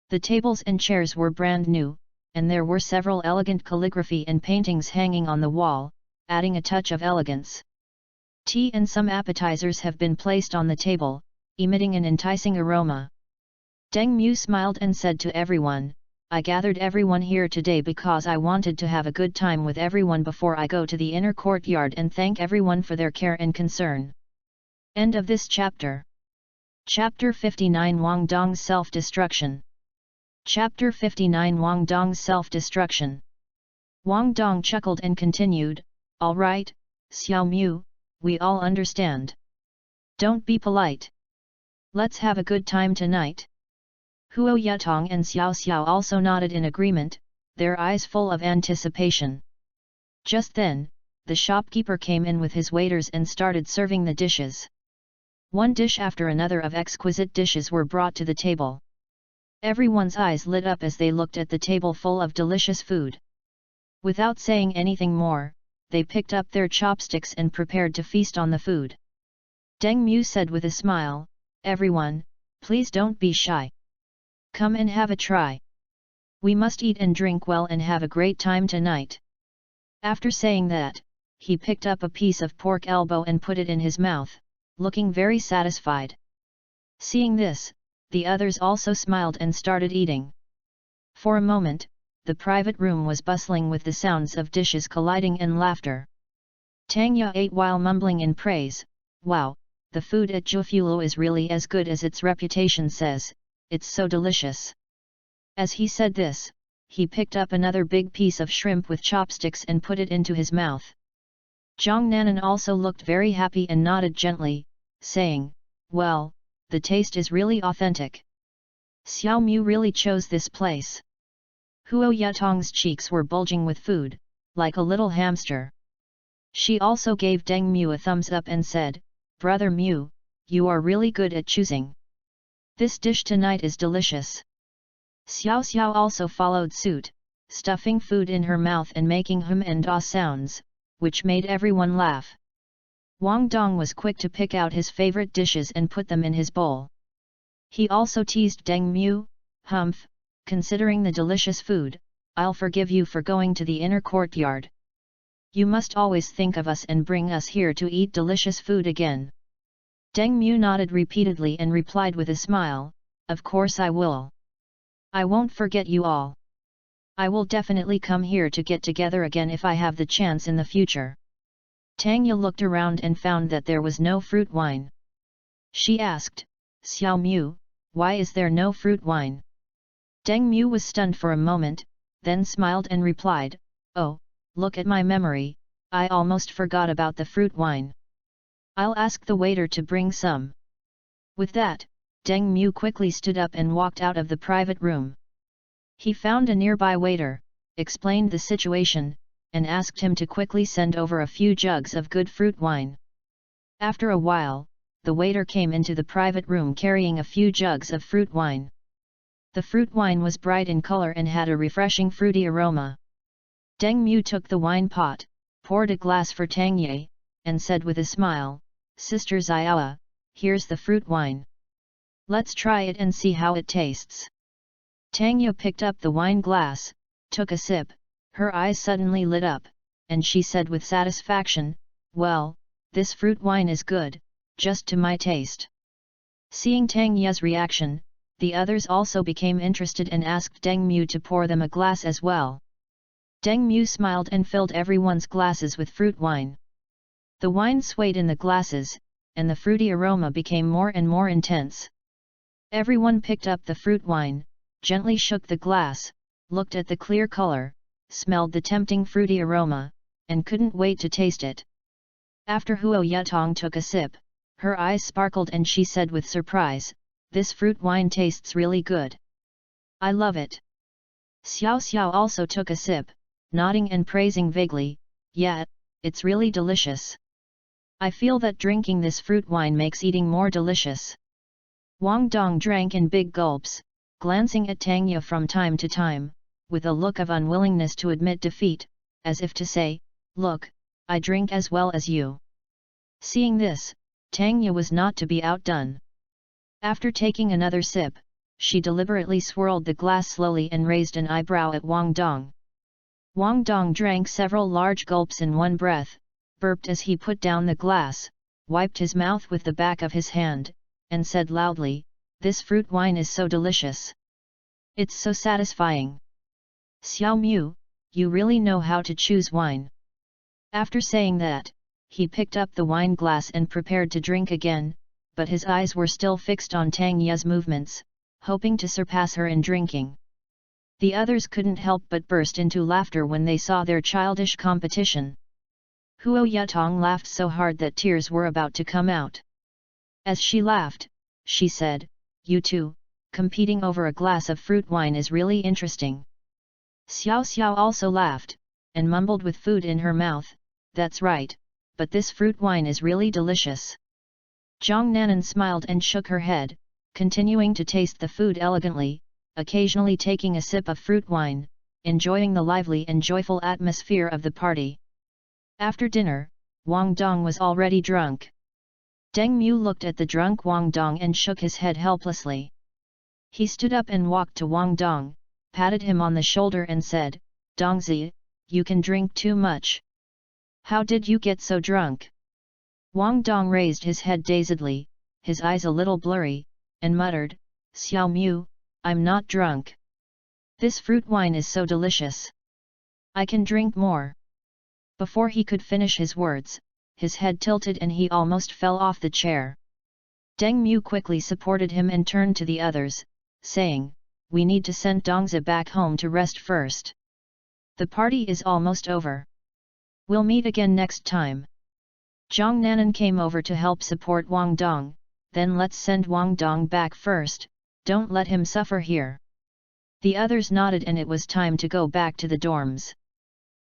The tables and chairs were brand new, and there were several elegant calligraphy and paintings hanging on the wall, adding a touch of elegance. Tea and some appetizers have been placed on the table, emitting an enticing aroma. Deng Mu smiled and said to everyone, "I gathered everyone here today because I wanted to have a good time with everyone before I go to the inner courtyard and thank everyone for their care and concern." End of this chapter. Chapter 59 Wang Dong's Self-Destruction. Chapter 59 Wang Dong's Self-Destruction. Wang Dong chuckled and continued, "All right, Xiao Mu, we all understand. Don't be polite. Let's have a good time tonight." Huo Yutong and Xiao Xiao also nodded in agreement, their eyes full of anticipation. Just then, the shopkeeper came in with his waiters and started serving the dishes. One dish after another of exquisite dishes were brought to the table. Everyone's eyes lit up as they looked at the table full of delicious food. Without saying anything more, they picked up their chopsticks and prepared to feast on the food. Deng Mu said with a smile, "Everyone, please don't be shy. Come and have a try. We must eat and drink well and have a great time tonight." After saying that, he picked up a piece of pork elbow and put it in his mouth, looking very satisfied. Seeing this, the others also smiled and started eating. For a moment, the private room was bustling with the sounds of dishes colliding and laughter. Tang ate while mumbling in praise, "Wow, the food at Jufulo is really as good as its reputation says, it's so delicious." As he said this, he picked up another big piece of shrimp with chopsticks and put it into his mouth. Zhang Nanan also looked very happy and nodded gently, saying, "Well, the taste is really authentic. Xiao Mu really chose this place." Huo Yatong's cheeks were bulging with food, like a little hamster. She also gave Deng Mu a thumbs up and said, "Brother Mu, you are really good at choosing. This dish tonight is delicious." Xiao Xiao also followed suit, stuffing food in her mouth and making hum and ah sounds, which made everyone laugh. Wang Dong was quick to pick out his favorite dishes and put them in his bowl. He also teased Deng Mu, "Humph, considering the delicious food, I'll forgive you for going to the inner courtyard. You must always think of us and bring us here to eat delicious food again." Deng Mu nodded repeatedly and replied with a smile, "Of course I will. I won't forget you all. I will definitely come here to get together again if I have the chance in the future." Tang looked around and found that there was no fruit wine. She asked, "Xiao Mu, why is there no fruit wine?" Deng Mu was stunned for a moment, then smiled and replied, "Oh, look at my memory, I almost forgot about the fruit wine. I'll ask the waiter to bring some." With that, Deng Mu quickly stood up and walked out of the private room. He found a nearby waiter, explained the situation, and asked him to quickly send over a few jugs of good fruit wine. After a while, the waiter came into the private room carrying a few jugs of fruit wine. The fruit wine was bright in color and had a refreshing fruity aroma. Deng Mu took the wine pot, poured a glass for Tang Ye, and said with a smile, "Sister Xiaoa, here's the fruit wine. Let's try it and see how it tastes." Tang Ye picked up the wine glass, took a sip, her eyes suddenly lit up, and she said with satisfaction, "Well, this fruit wine is good, just to my taste." Seeing Tang Ye's reaction, the others also became interested and asked Deng Mu to pour them a glass as well. Deng Mu smiled and filled everyone's glasses with fruit wine. The wine swayed in the glasses, and the fruity aroma became more and more intense. Everyone picked up the fruit wine, gently shook the glass, looked at the clear color, smelled the tempting fruity aroma, and couldn't wait to taste it. After Huo Yatong took a sip, her eyes sparkled and she said with surprise, "This fruit wine tastes really good. I love it." Xiao Xiao also took a sip, nodding and praising vaguely, "Yeah, it's really delicious. I feel that drinking this fruit wine makes eating more delicious." Wang Dong drank in big gulps, glancing at Tang Ye from time to time, with a look of unwillingness to admit defeat, as if to say, "Look, I drink as well as you." Seeing this, Tang Ye was not to be outdone. After taking another sip, she deliberately swirled the glass slowly and raised an eyebrow at Wang Dong. Wang Dong drank several large gulps in one breath, burped as he put down the glass, wiped his mouth with the back of his hand, and said loudly, "This fruit wine is so delicious. It's so satisfying. Xiao Mu, you really know how to choose wine." After saying that, he picked up the wine glass and prepared to drink again, but his eyes were still fixed on Tang Ye's movements, hoping to surpass her in drinking. The others couldn't help but burst into laughter when they saw their childish competition. Huo Yatong laughed so hard that tears were about to come out. As she laughed, she said, "You two, competing over a glass of fruit wine is really interesting." Xiao Xiao also laughed, and mumbled with food in her mouth, "That's right, but this fruit wine is really delicious." Zhang Nanan smiled and shook her head, continuing to taste the food elegantly, occasionally taking a sip of fruit wine, enjoying the lively and joyful atmosphere of the party. After dinner, Wang Dong was already drunk. Deng Mu looked at the drunk Wang Dong and shook his head helplessly. He stood up and walked to Wang Dong, patted him on the shoulder and said, "Dongzi, you can drink too much. How did you get so drunk?" Wang Dong raised his head dazedly, his eyes a little blurry, and muttered, "Xiao Mu, I'm not drunk. This fruit wine is so delicious. I can drink more." Before he could finish his words, his head tilted and he almost fell off the chair. Deng Mu quickly supported him and turned to the others, saying, "We need to send Dongzi back home to rest first. The party is almost over. We'll meet again next time." Zhang Nanan came over to help support Wang Dong. "Then let's send Wang Dong back first, don't let him suffer here." The others nodded and it was time to go back to the dorms.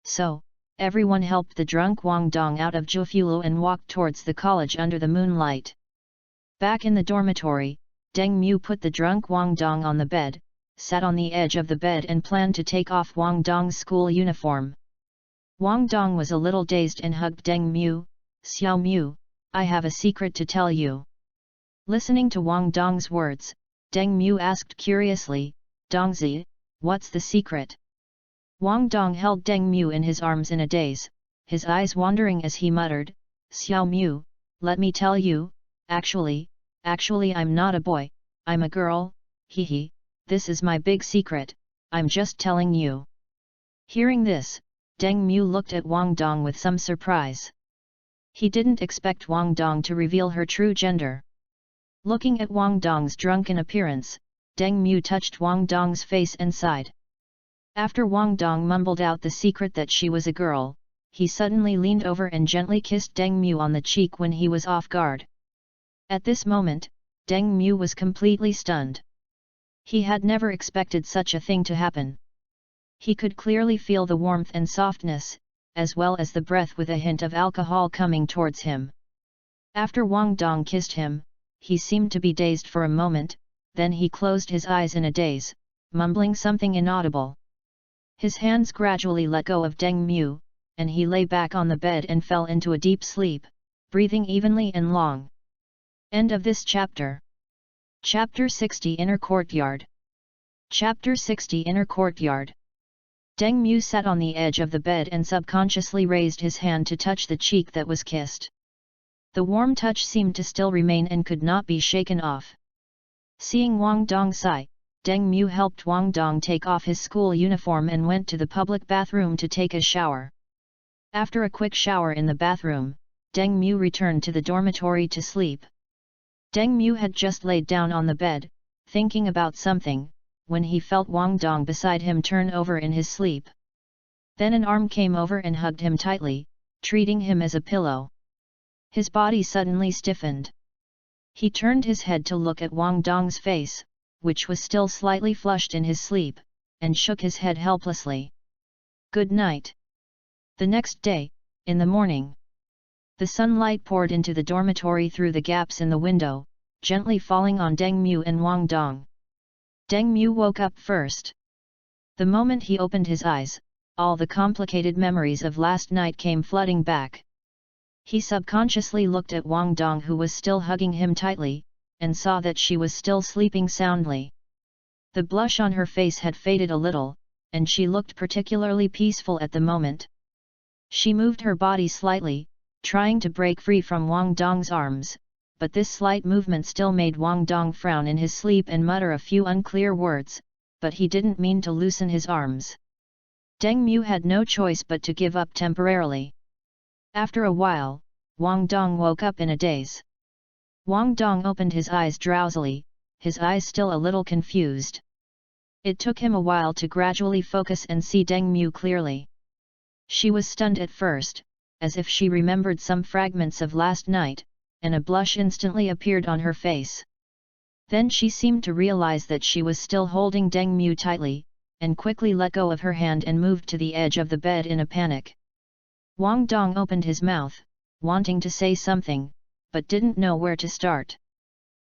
So, everyone helped the drunk Wang Dong out of Zhufiulu and walked towards the college under the moonlight. Back in the dormitory, Deng Mu put the drunk Wang Dong on the bed, sat on the edge of the bed and planned to take off Wang Dong's school uniform. Wang Dong was a little dazed and hugged Deng Mu. "Xiao Mu, I have a secret to tell you." Listening to Wang Dong's words, Deng Mu asked curiously, "Dongzi, what's the secret?" Wang Dong held Deng Mu in his arms in a daze, his eyes wandering as he muttered, "Xiao Mu, let me tell you, actually I'm not a boy, I'm a girl, hee, this is my big secret, I'm just telling you." Hearing this, Deng Mu looked at Wang Dong with some surprise. He didn't expect Wang Dong to reveal her true gender. Looking at Wang Dong's drunken appearance, Deng Mu touched Wang Dong's face and sighed. After Wang Dong mumbled out the secret that she was a girl, he suddenly leaned over and gently kissed Deng Mu on the cheek when he was off guard. At this moment, Deng Mu was completely stunned. He had never expected such a thing to happen. He could clearly feel the warmth and softness, as well as the breath with a hint of alcohol coming towards him. After Wang Dong kissed him, he seemed to be dazed for a moment, then he closed his eyes in a daze, mumbling something inaudible. His hands gradually let go of Deng Mu, and he lay back on the bed and fell into a deep sleep, breathing evenly and long. End of this chapter. Chapter 60 Inner Courtyard. Chapter 60 Inner Courtyard. Deng Mu sat on the edge of the bed and subconsciously raised his hand to touch the cheek that was kissed. The warm touch seemed to still remain and could not be shaken off. Seeing Wang Dong sigh, Deng Mu helped Wang Dong take off his school uniform and went to the public bathroom to take a shower. After a quick shower in the bathroom, Deng Mu returned to the dormitory to sleep. Deng Mu had just laid down on the bed, thinking about something, when he felt Wang Dong beside him turn over in his sleep. Then an arm came over and hugged him tightly, treating him as a pillow. His body suddenly stiffened. He turned his head to look at Wang Dong's face, which was still slightly flushed in his sleep, and shook his head helplessly. Good night. The next day, in the morning, the sunlight poured into the dormitory through the gaps in the window, gently falling on Deng Mu and Wang Dong. Deng Mu woke up first. The moment he opened his eyes, all the complicated memories of last night came flooding back. He subconsciously looked at Wang Dong, who was still hugging him tightly, and saw that she was still sleeping soundly. The blush on her face had faded a little, and she looked particularly peaceful at the moment. She moved her body slightly, trying to break free from Wang Dong's arms, but this slight movement still made Wang Dong frown in his sleep and mutter a few unclear words, but he didn't mean to loosen his arms. Deng Mu had no choice but to give up temporarily. After a while, Wang Dong woke up in a daze. Wang Dong opened his eyes drowsily, his eyes still a little confused. It took him a while to gradually focus and see Deng Mu clearly. She was stunned at first, as if she remembered some fragments of last night, and a blush instantly appeared on her face. Then she seemed to realize that she was still holding Deng Mu tightly, and quickly let go of her hand and moved to the edge of the bed in a panic. Wang Dong opened his mouth, wanting to say something, but didn't know where to start.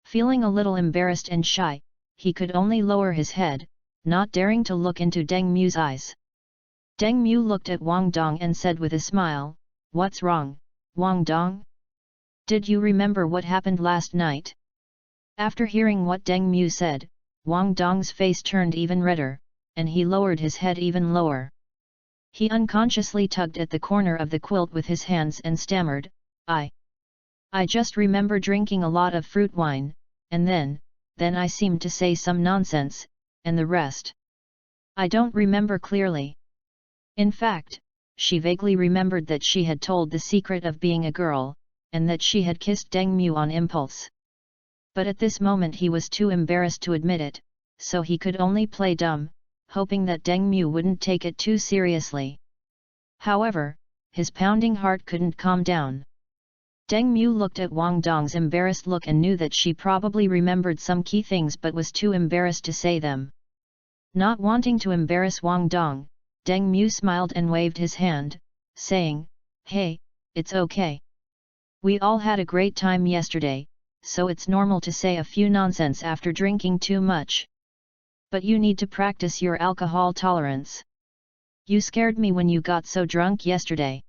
Feeling a little embarrassed and shy, he could only lower his head, not daring to look into Deng Mu's eyes. Deng Mu looked at Wang Dong and said with a smile, "What's wrong, Wang Dong? Did you remember what happened last night?" After hearing what Deng Mu said, Wang Dong's face turned even redder, and he lowered his head even lower. He unconsciously tugged at the corner of the quilt with his hands and stammered, I just remember drinking a lot of fruit wine, and then I seemed to say some nonsense, and the rest I don't remember clearly." In fact, she vaguely remembered that she had told the secret of being a girl, and that she had kissed Deng Mu on impulse. But at this moment he was too embarrassed to admit it, so he could only play dumb, hoping that Deng Mu wouldn't take it too seriously. However, his pounding heart couldn't calm down. Deng Mu looked at Wang Dong's embarrassed look and knew that she probably remembered some key things but was too embarrassed to say them. Not wanting to embarrass Wang Dong, Deng Mu smiled and waved his hand, saying, "Hey, it's okay. We all had a great time yesterday, so it's normal to say a few nonsense after drinking too much. But you need to practice your alcohol tolerance. You scared me when you got so drunk yesterday."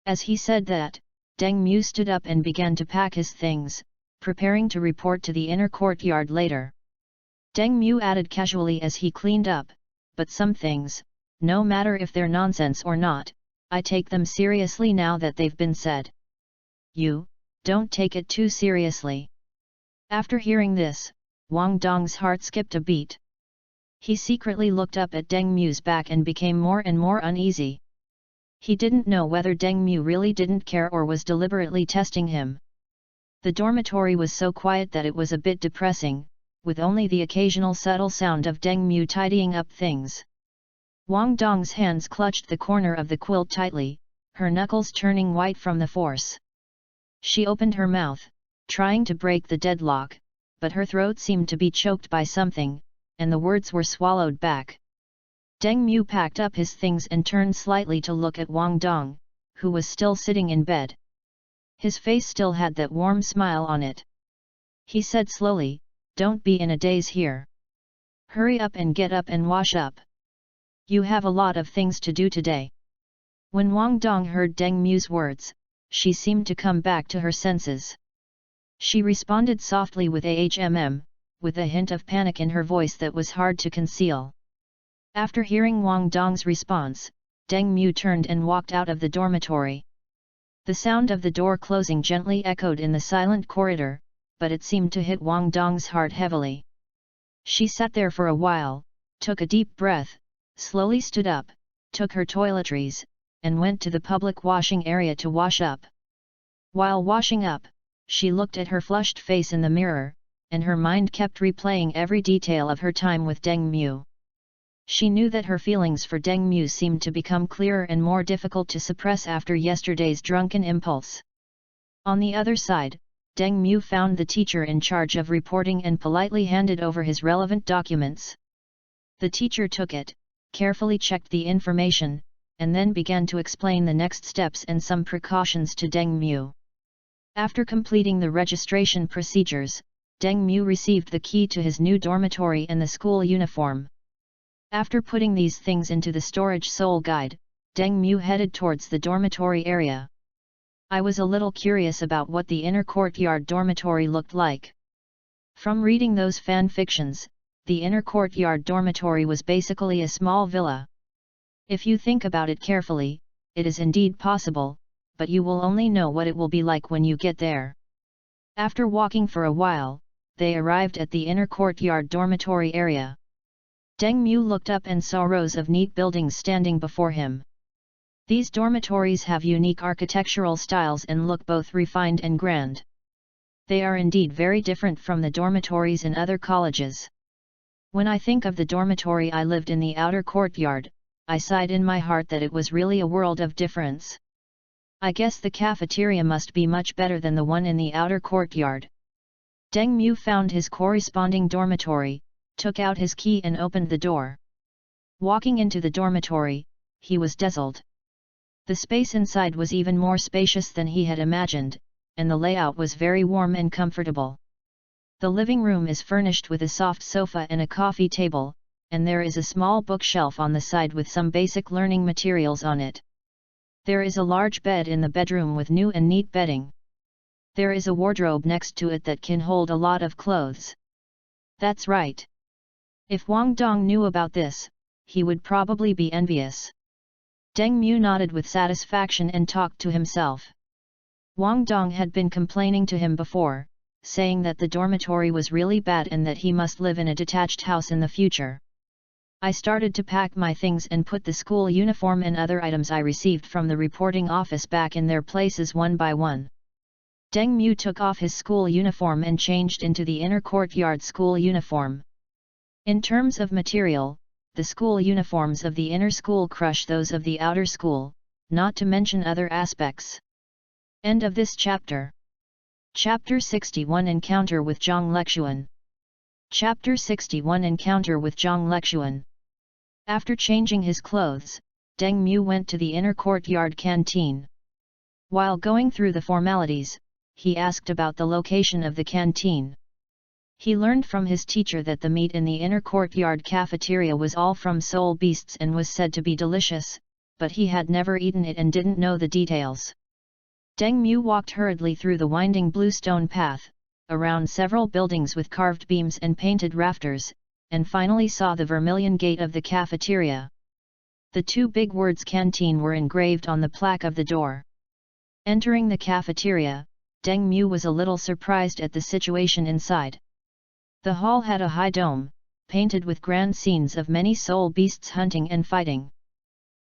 As he said that, Deng Mu stood up and began to pack his things, preparing to report to the inner courtyard later. Deng Mu added casually as he cleaned up, "But some things, no matter if they're nonsense or not, I take them seriously now that they've been said. You, don't take it too seriously." After hearing this, Wang Dong's heart skipped a beat. He secretly looked up at Deng Mu's back and became more and more uneasy. He didn't know whether Deng Mu really didn't care or was deliberately testing him. The dormitory was so quiet that it was a bit depressing, with only the occasional subtle sound of Deng Mu tidying up things. Wang Dong's hands clutched the corner of the quilt tightly, her knuckles turning white from the force. She opened her mouth, trying to break the deadlock, but her throat seemed to be choked by something, and the words were swallowed back. Deng Mu packed up his things and turned slightly to look at Wang Dong, who was still sitting in bed. His face still had that warm smile on it. He said slowly, "Don't be in a daze here. Hurry up and get up and wash up. You have a lot of things to do today." When Wang Dong heard Deng Mu's words, she seemed to come back to her senses. She responded softly with with a hint of panic in her voice that was hard to conceal. After hearing Wang Dong's response, Deng Mu turned and walked out of the dormitory. The sound of the door closing gently echoed in the silent corridor, but it seemed to hit Wang Dong's heart heavily. She sat there for a while, took a deep breath, slowly stood up, took her toiletries, and went to the public washing area to wash up. While washing up, she looked at her flushed face in the mirror, and her mind kept replaying every detail of her time with Deng Mu. She knew that her feelings for Deng Mu seemed to become clearer and more difficult to suppress after yesterday's drunken impulse. On the other side, Deng Mu found the teacher in charge of reporting and politely handed over his relevant documents. The teacher took it, carefully checked the information, and then began to explain the next steps and some precautions to Deng Mu. After completing the registration procedures, Deng Mu received the key to his new dormitory and the school uniform. After putting these things into the storage soul guide, Deng Mu headed towards the dormitory area. I was a little curious about what the inner courtyard dormitory looked like. From reading those fan fictions, the inner courtyard dormitory was basically a small villa. If you think about it carefully, it is indeed possible, but you will only know what it will be like when you get there. After walking for a while, they arrived at the inner courtyard dormitory area. Deng Mu looked up and saw rows of neat buildings standing before him. These dormitories have unique architectural styles and look both refined and grand. They are indeed very different from the dormitories in other colleges. When I think of the dormitory I lived in the outer courtyard, I sighed in my heart that it was really a world of difference. I guess the cafeteria must be much better than the one in the outer courtyard. Deng Mu found his corresponding dormitory, took out his key and opened the door. Walking into the dormitory, he was dazzled. The space inside was even more spacious than he had imagined, and the layout was very warm and comfortable. The living room is furnished with a soft sofa and a coffee table, and there is a small bookshelf on the side with some basic learning materials on it. There is a large bed in the bedroom with new and neat bedding. There is a wardrobe next to it that can hold a lot of clothes. That's right. If Wang Dong knew about this, he would probably be envious. Deng Mu nodded with satisfaction and talked to himself. Wang Dong had been complaining to him before, saying that the dormitory was really bad and that he must live in a detached house in the future. I started to pack my things and put the school uniform and other items I received from the reporting office back in their places one by one. Deng Mu took off his school uniform and changed into the inner courtyard school uniform. In terms of material, the school uniforms of the inner school crush those of the outer school, not to mention other aspects. End of this chapter. Chapter 61 Encounter with Zhang Lexuan. Chapter 61 Encounter with Zhang Lexuan. After changing his clothes, Deng Mu went to the inner courtyard canteen. While going through the formalities, he asked about the location of the canteen. He learned from his teacher that the meat in the inner courtyard cafeteria was all from soul beasts and was said to be delicious, but he had never eaten it and didn't know the details. Deng Mu walked hurriedly through the winding bluestone path, around several buildings with carved beams and painted rafters, and finally saw the vermilion gate of the cafeteria. The two big words canteen were engraved on the plaque of the door. Entering the cafeteria, Deng Mu was a little surprised at the situation inside. The hall had a high dome, painted with grand scenes of many soul beasts hunting and fighting.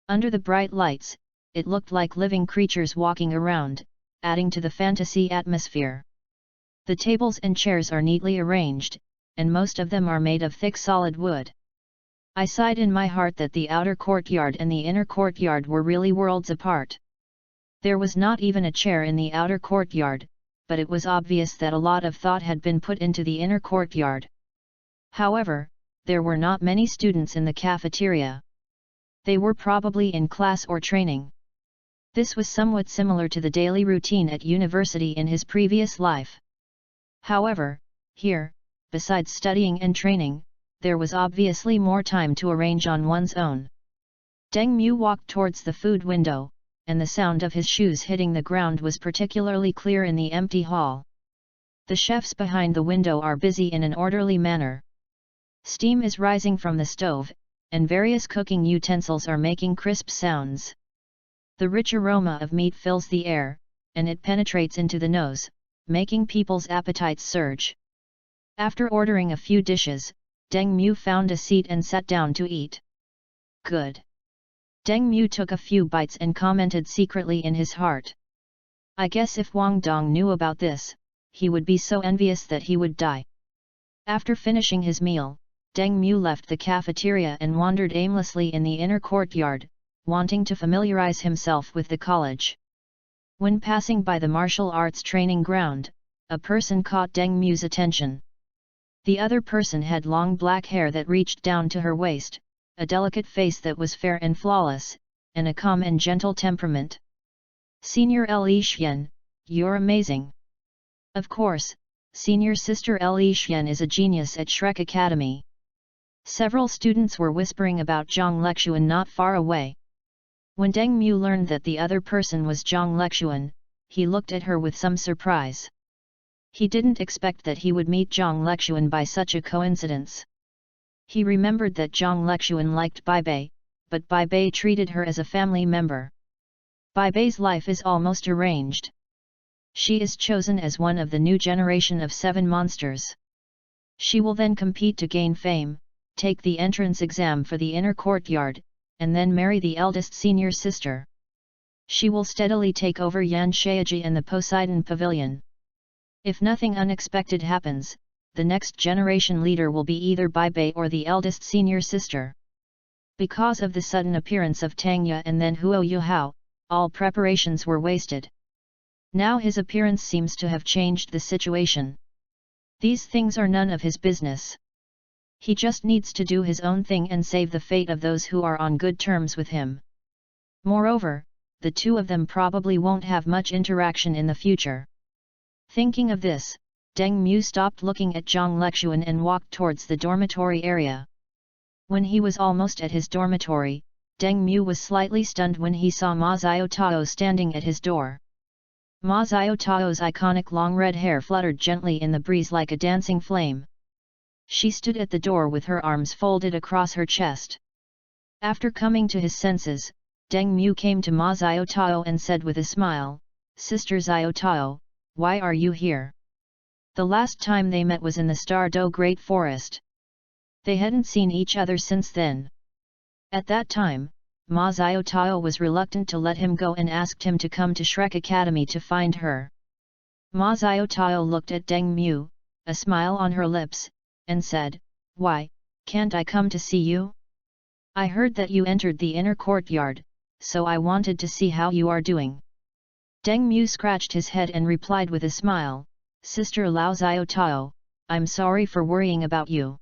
Under the bright lights, it looked like living creatures walking around, adding to the fantasy atmosphere. The tables and chairs are neatly arranged, and most of them are made of thick solid wood. I sighed in my heart that the outer courtyard and the inner courtyard were really worlds apart. There was not even a chair in the outer courtyard, but it was obvious that a lot of thought had been put into the inner courtyard. However, there were not many students in the cafeteria. They were probably in class or training. This was somewhat similar to the daily routine at university in his previous life. However, here, besides studying and training, there was obviously more time to arrange on one's own. Deng Mu walked towards the food window, and the sound of his shoes hitting the ground was particularly clear in the empty hall. The chefs behind the window are busy in an orderly manner. Steam is rising from the stove, and various cooking utensils are making crisp sounds. The rich aroma of meat fills the air, and it penetrates into the nose, making people's appetites surge. After ordering a few dishes, Deng Mu found a seat and sat down to eat. Good. Deng Mu took a few bites and commented secretly in his heart. I guess if Wang Dong knew about this, he would be so envious that he would die. After finishing his meal, Deng Mu left the cafeteria and wandered aimlessly in the inner courtyard, wanting to familiarize himself with the college. When passing by the martial arts training ground, a person caught Deng Mu's attention. The other person had long black hair that reached down to her waist, a delicate face that was fair and flawless, and a calm and gentle temperament. Senior Li Xian, you're amazing. Of course, senior sister Li Xian is a genius at Shrek Academy. Several students were whispering about Zhang Lexuan not far away. When Deng Mu learned that the other person was Zhang Lexuan, he looked at her with some surprise. He didn't expect that he would meet Zhang Lexuan by such a coincidence. He remembered that Zhang Lexuan liked Bai Bei, but Bai Bei treated her as a family member. Bai Bei's life is almost arranged. She is chosen as one of the new generation of 7 monsters. She will then compete to gain fame, take the entrance exam for the inner courtyard, and then marry the eldest senior sister. She will steadily take over Yan Shaiji and the Poseidon Pavilion. If nothing unexpected happens, the next generation leader will be either Bai Bei or the eldest senior sister. Because of the sudden appearance of Tang and then Huo Yuhao, all preparations were wasted. Now his appearance seems to have changed the situation. These things are none of his business. He just needs to do his own thing and save the fate of those who are on good terms with him. Moreover, the two of them probably won't have much interaction in the future. Thinking of this, Deng Mu stopped looking at Zhang Lexuan and walked towards the dormitory area. When he was almost at his dormitory, Deng Mu was slightly stunned when he saw Ma Xiaotao standing at his door. Ma Xiaotao's iconic long red hair fluttered gently in the breeze like a dancing flame. She stood at the door with her arms folded across her chest. After coming to his senses, Deng Mu came to Ma Xiaotao and said with a smile, "Sister Xiaotao, why are you here?" The last time they met was in the Star Do Great Forest. They hadn't seen each other since then. At that time, Ma Xiaotao was reluctant to let him go and asked him to come to Shrek Academy to find her. Ma Xiaotao looked at Deng Mu, a smile on her lips, and said, "Why, can't I come to see you? I heard that you entered the inner courtyard, so I wanted to see how you are doing." Deng Mu scratched his head and replied with a smile, "Sister Lao Xiaotao, I'm sorry for worrying about you.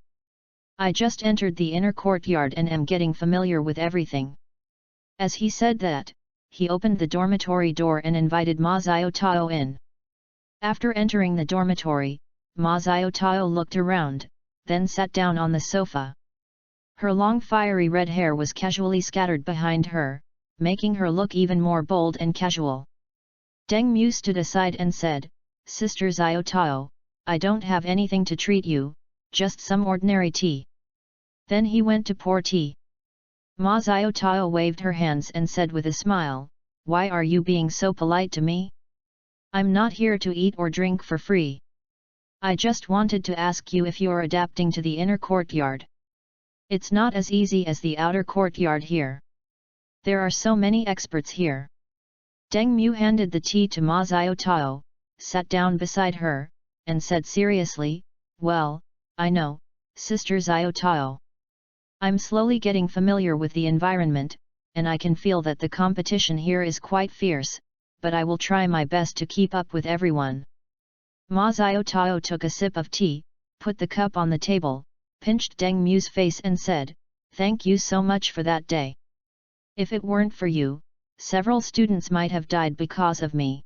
I just entered the inner courtyard and am getting familiar with everything." As he said that, he opened the dormitory door and invited Ma Xiaotao in. After entering the dormitory, Ma Xiaotao looked around, then sat down on the sofa. Her long fiery red hair was casually scattered behind her, making her look even more bold and casual. Deng Mu stood aside and said, "Sister Xiaotao, I don't have anything to treat you, just some ordinary tea." Then he went to pour tea. Ma Xiaotao waved her hands and said with a smile, "Why are you being so polite to me? I'm not here to eat or drink for free. I just wanted to ask you if you're adapting to the inner courtyard. It's not as easy as the outer courtyard here. There are so many experts here." Deng Mu handed the tea to Ma Xiaotao, sat down beside her, and said seriously, "Well, I know, Sister Xiaotao. I'm slowly getting familiar with the environment, and I can feel that the competition here is quite fierce, but I will try my best to keep up with everyone." Ma Xiaotao took a sip of tea, put the cup on the table, pinched Deng Mu's face and said, "Thank you so much for that day. If it weren't for you, several students might have died because of me."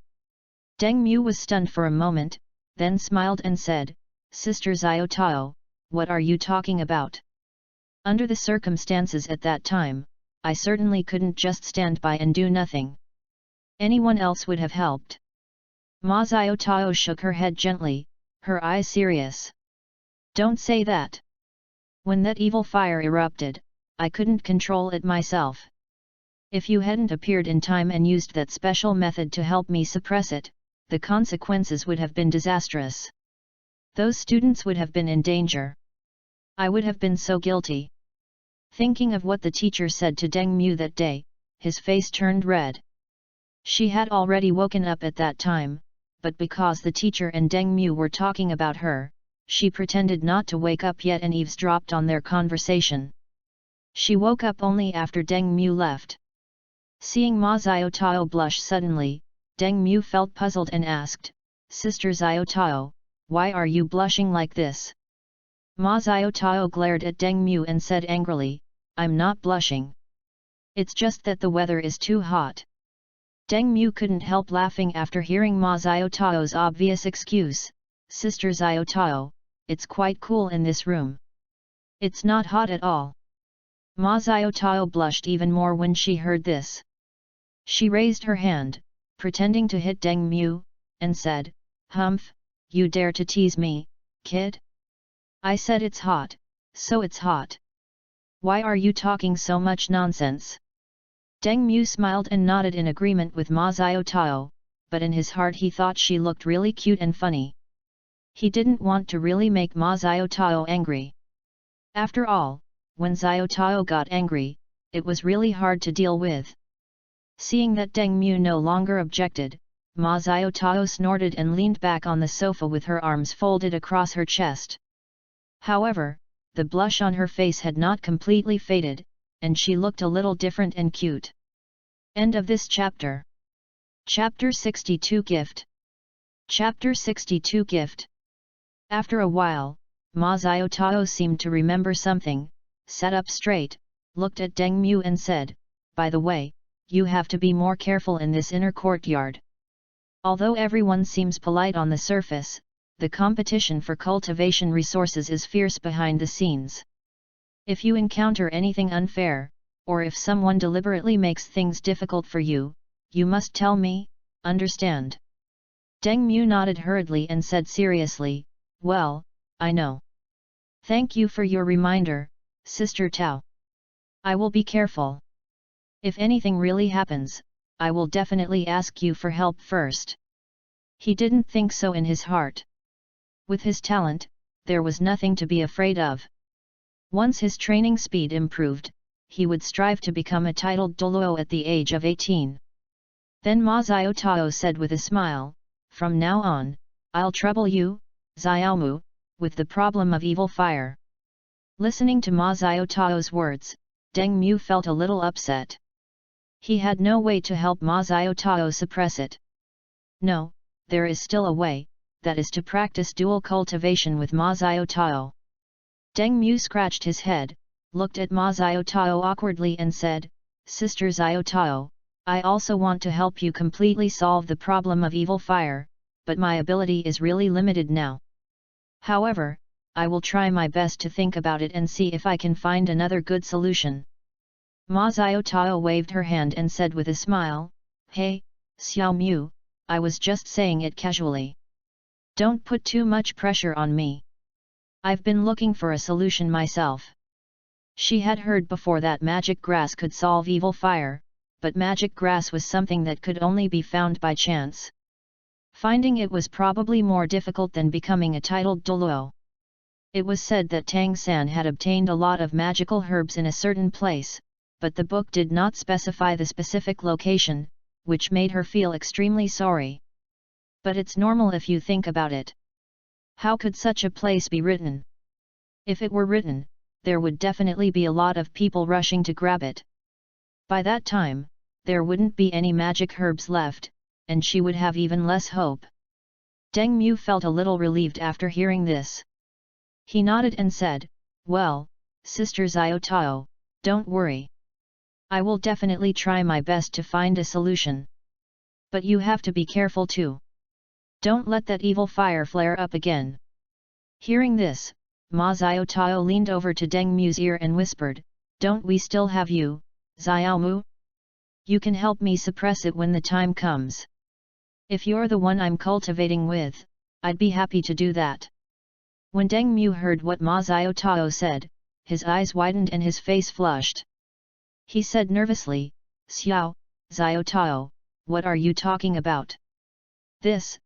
Deng Mu was stunned for a moment, then smiled and said, "Sister Xiaotao, what are you talking about? Under the circumstances at that time, I certainly couldn't just stand by and do nothing. Anyone else would have helped." Ma Xiaotao shook her head gently, her eyes serious. "Don't say that. When that evil fire erupted, I couldn't control it myself. If you hadn't appeared in time and used that special method to help me suppress it, the consequences would have been disastrous. Those students would have been in danger. I would have been so guilty." Thinking of what the teacher said to Deng Mu that day, his face turned red. She had already woken up at that time, but because the teacher and Deng Mu were talking about her, she pretended not to wake up yet and eavesdropped on their conversation. She woke up only after Deng Mu left. Seeing Ma Xiaotao blush suddenly, Deng Mu felt puzzled and asked, "Sister Xiaotao, why are you blushing like this?" Ma Xiaotao glared at Deng Mu and said angrily, "I'm not blushing. It's just that the weather is too hot." Deng Mu couldn't help laughing after hearing Ma Xiaotao's obvious excuse, "Sister Xiaotao, it's quite cool in this room. It's not hot at all." Ma Xiaotao blushed even more when she heard this. She raised her hand, pretending to hit Deng Mu, and said, "Humph, you dare to tease me, kid? I said it's hot, so it's hot. Why are you talking so much nonsense?" Deng Mu smiled and nodded in agreement with Ma Xiaotao, but in his heart he thought she looked really cute and funny. He didn't want to really make Ma Xiaotao angry. After all, when Xiaotao got angry, it was really hard to deal with. Seeing that Deng Mu no longer objected, Ma Xiaotao snorted and leaned back on the sofa with her arms folded across her chest. However, the blush on her face had not completely faded, and she looked a little different and cute. End of this chapter. Chapter 62 Gift. Chapter 62 Gift. After a while, Ma Xiaotao seemed to remember something, sat up straight, looked at Deng Mu and said, "By the way, you have to be more careful in this inner courtyard. Although everyone seems polite on the surface, the competition for cultivation resources is fierce behind the scenes. If you encounter anything unfair, or if someone deliberately makes things difficult for you, you must tell me, understand? Deng Mu nodded hurriedly and said seriously, well, I know. Thank you for your reminder, Sister Tao. I will be careful. If anything really happens, I will definitely ask you for help first. He didn't think so in his heart. With his talent, there was nothing to be afraid of. Once his training speed improved, he would strive to become a titled Doluo at the age of 18. Then Ma Xiao Tao said with a smile, from now on, I'll trouble you, Xiaomu, with the problem of evil fire. Listening to Ma Xiao Tao's words, Deng Mu felt a little upset. He had no way to help Ma Xiao Tao suppress it. No, there is still a way, that is to practice dual cultivation with Ma Xiao Tao. Deng Mu scratched his head, looked at Ma Xiao Tao awkwardly and said, Sister Xiao Tao, I also want to help you completely solve the problem of evil fire, but my ability is really limited now. However, I will try my best to think about it and see if I can find another good solution. Ma Xiao Tao waved her hand and said with a smile, Hey, Xiao Mu, I was just saying it casually. Don't put too much pressure on me. I've been looking for a solution myself. She had heard before that magic grass could solve evil fire, but magic grass was something that could only be found by chance. Finding it was probably more difficult than becoming a titled Doluo. It was said that Tang San had obtained a lot of magical herbs in a certain place, but the book did not specify the specific location, which made her feel extremely sorry. But it's normal if you think about it. How could such a place be written? If it were written, there would definitely be a lot of people rushing to grab it. By that time, there wouldn't be any magic herbs left, and she would have even less hope. Deng Mu felt a little relieved after hearing this. He nodded and said, well, Sister Xiao Tao, don't worry. I will definitely try my best to find a solution. But you have to be careful too. Don't let that evil fire flare up again. Hearing this, Ma Xiao Tao leaned over to Deng Mu's ear and whispered, don't we still have you, Xiaomu? You can help me suppress it when the time comes. If you're the one I'm cultivating with, I'd be happy to do that. When Deng Mu heard what Ma Xiao Tao said, his eyes widened and his face flushed. He said nervously, Xiao Tao, what are you talking about? This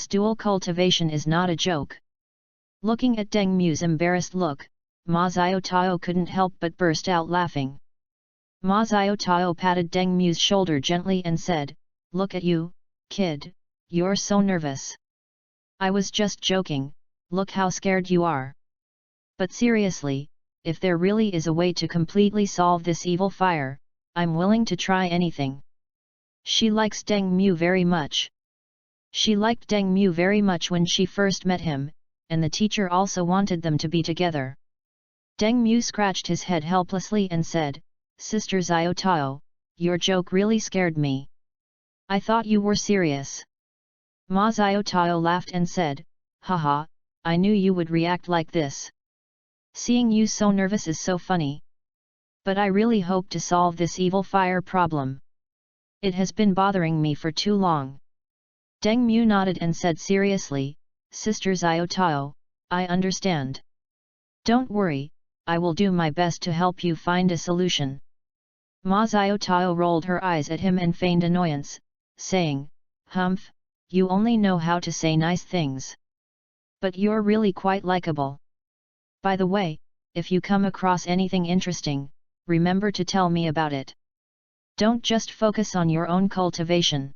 dual cultivation is not a joke. Looking at Deng Mu's embarrassed look, Ma Xiao Tao couldn't help but burst out laughing. Ma Xiao Tao patted Deng Mu's shoulder gently and said, look at you, kid, you're so nervous. I was just joking, look how scared you are. But seriously, if there really is a way to completely solve this evil fire, I'm willing to try anything. She likes Deng Mu very much. She liked Deng Mu very much when she first met him, and the teacher also wanted them to be together. Deng Mu scratched his head helplessly and said, Sister Xiao Tao, your joke really scared me. I thought you were serious. Ma Xiao Tao laughed and said, haha, I knew you would react like this. Seeing you so nervous is so funny. But I really hope to solve this evil fire problem. It has been bothering me for too long. Deng Mu nodded and said seriously, Sister Xiao Tao, I understand. Don't worry, I will do my best to help you find a solution. Ma Xiao Tao rolled her eyes at him and feigned annoyance, saying, Humph, you only know how to say nice things. But you're really quite likable. By the way, if you come across anything interesting, remember to tell me about it. Don't just focus on your own cultivation.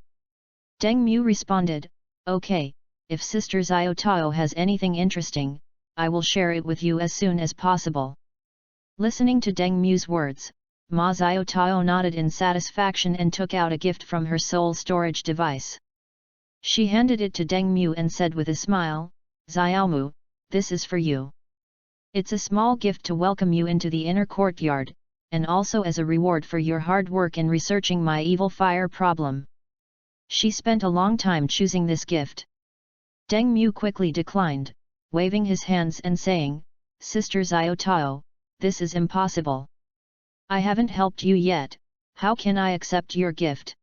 Deng Mu responded, okay, if Sister Xiao Tao has anything interesting, I will share it with you as soon as possible. Listening to Deng Mu's words, Ma Xiao Tao nodded in satisfaction and took out a gift from her soul storage device. She handed it to Deng Mu and said with a smile, Xiaomu, this is for you. It's a small gift to welcome you into the inner courtyard, and also as a reward for your hard work in researching my evil fire problem. She spent a long time choosing this gift. Deng Mu quickly declined, waving his hands and saying, Sister Xiao Tao, this is impossible. I haven't helped you yet, how can I accept your gift?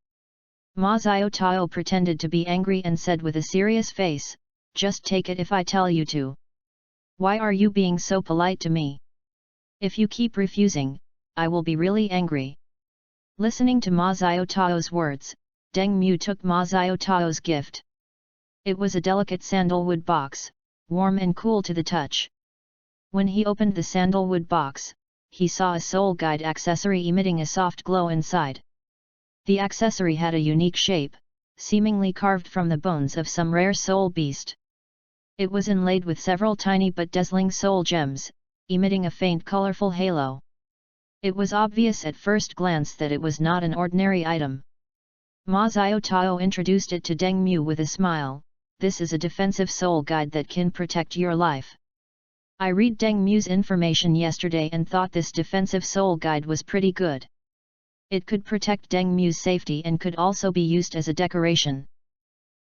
Ma Xiaotao pretended to be angry and said with a serious face, just take it if I tell you to. Why are you being so polite to me? If you keep refusing, I will be really angry. Listening to Ma Xiaotao's words, Deng Mu took Ma Xiaotao's gift. It was a delicate sandalwood box, warm and cool to the touch. When he opened the sandalwood box, he saw a soul guide accessory emitting a soft glow inside. The accessory had a unique shape, seemingly carved from the bones of some rare soul beast. It was inlaid with several tiny but dazzling soul gems, emitting a faint colorful halo. It was obvious at first glance that it was not an ordinary item. Ma Xiaotao introduced it to Deng Mu with a smile, this is a defensive soul guide that can protect your life. I read Deng Mu's information yesterday and thought this defensive soul guide was pretty good. It could protect Deng Mu's safety and could also be used as a decoration.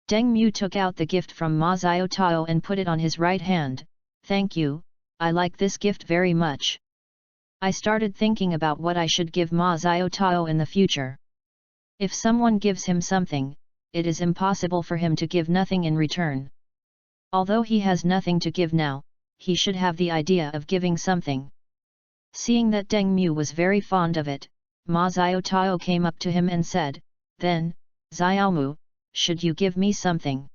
Deng Mu took out the gift from Ma Xiaotao and put it on his right hand. Thank you, I like this gift very much. I started thinking about what I should give Ma Xiaotao in the future. If someone gives him something, it is impossible for him to give nothing in return. Although he has nothing to give now, he should have the idea of giving something. Seeing that Deng Mu was very fond of it, Ma Xiaotao came up to him and said, then, Xiaomu, should you give me something?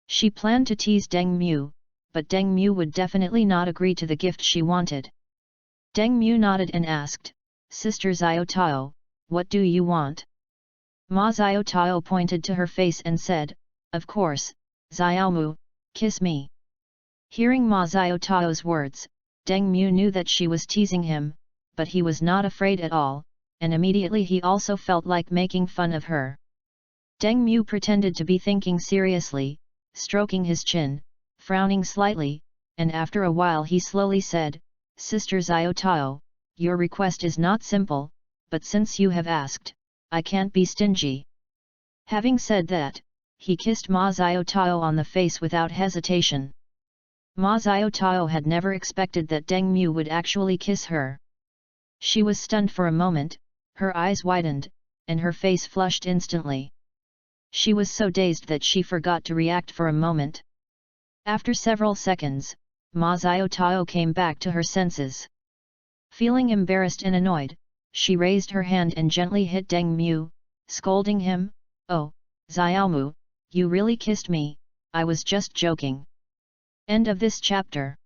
She planned to tease Deng Mu, but Deng Mu would definitely not agree to the gift she wanted. Deng Mu nodded and asked, Sister Xiaotao, what do you want? Ma Xiaotao pointed to her face and said, of course, Xiaomu, kiss me. Hearing Ma Xiaotao's words, Deng Mu knew that she was teasing him, but he was not afraid at all, and immediately he also felt like making fun of her. Deng Mu pretended to be thinking seriously, stroking his chin, frowning slightly, and after a while he slowly said, Sister Xiaotao, your request is not simple, but since you have asked, I can't be stingy. Having said that, he kissed Ma Xiaotao on the face without hesitation. Ma Xiaotao had never expected that Deng Mu would actually kiss her. She was stunned for a moment, her eyes widened, and her face flushed instantly. She was so dazed that she forgot to react for a moment. After several seconds, Ma Xiaotao came back to her senses. Feeling embarrassed and annoyed, she raised her hand and gently hit Deng Mu, scolding him, oh, Xiaomu, you really kissed me, I was just joking. End of this chapter.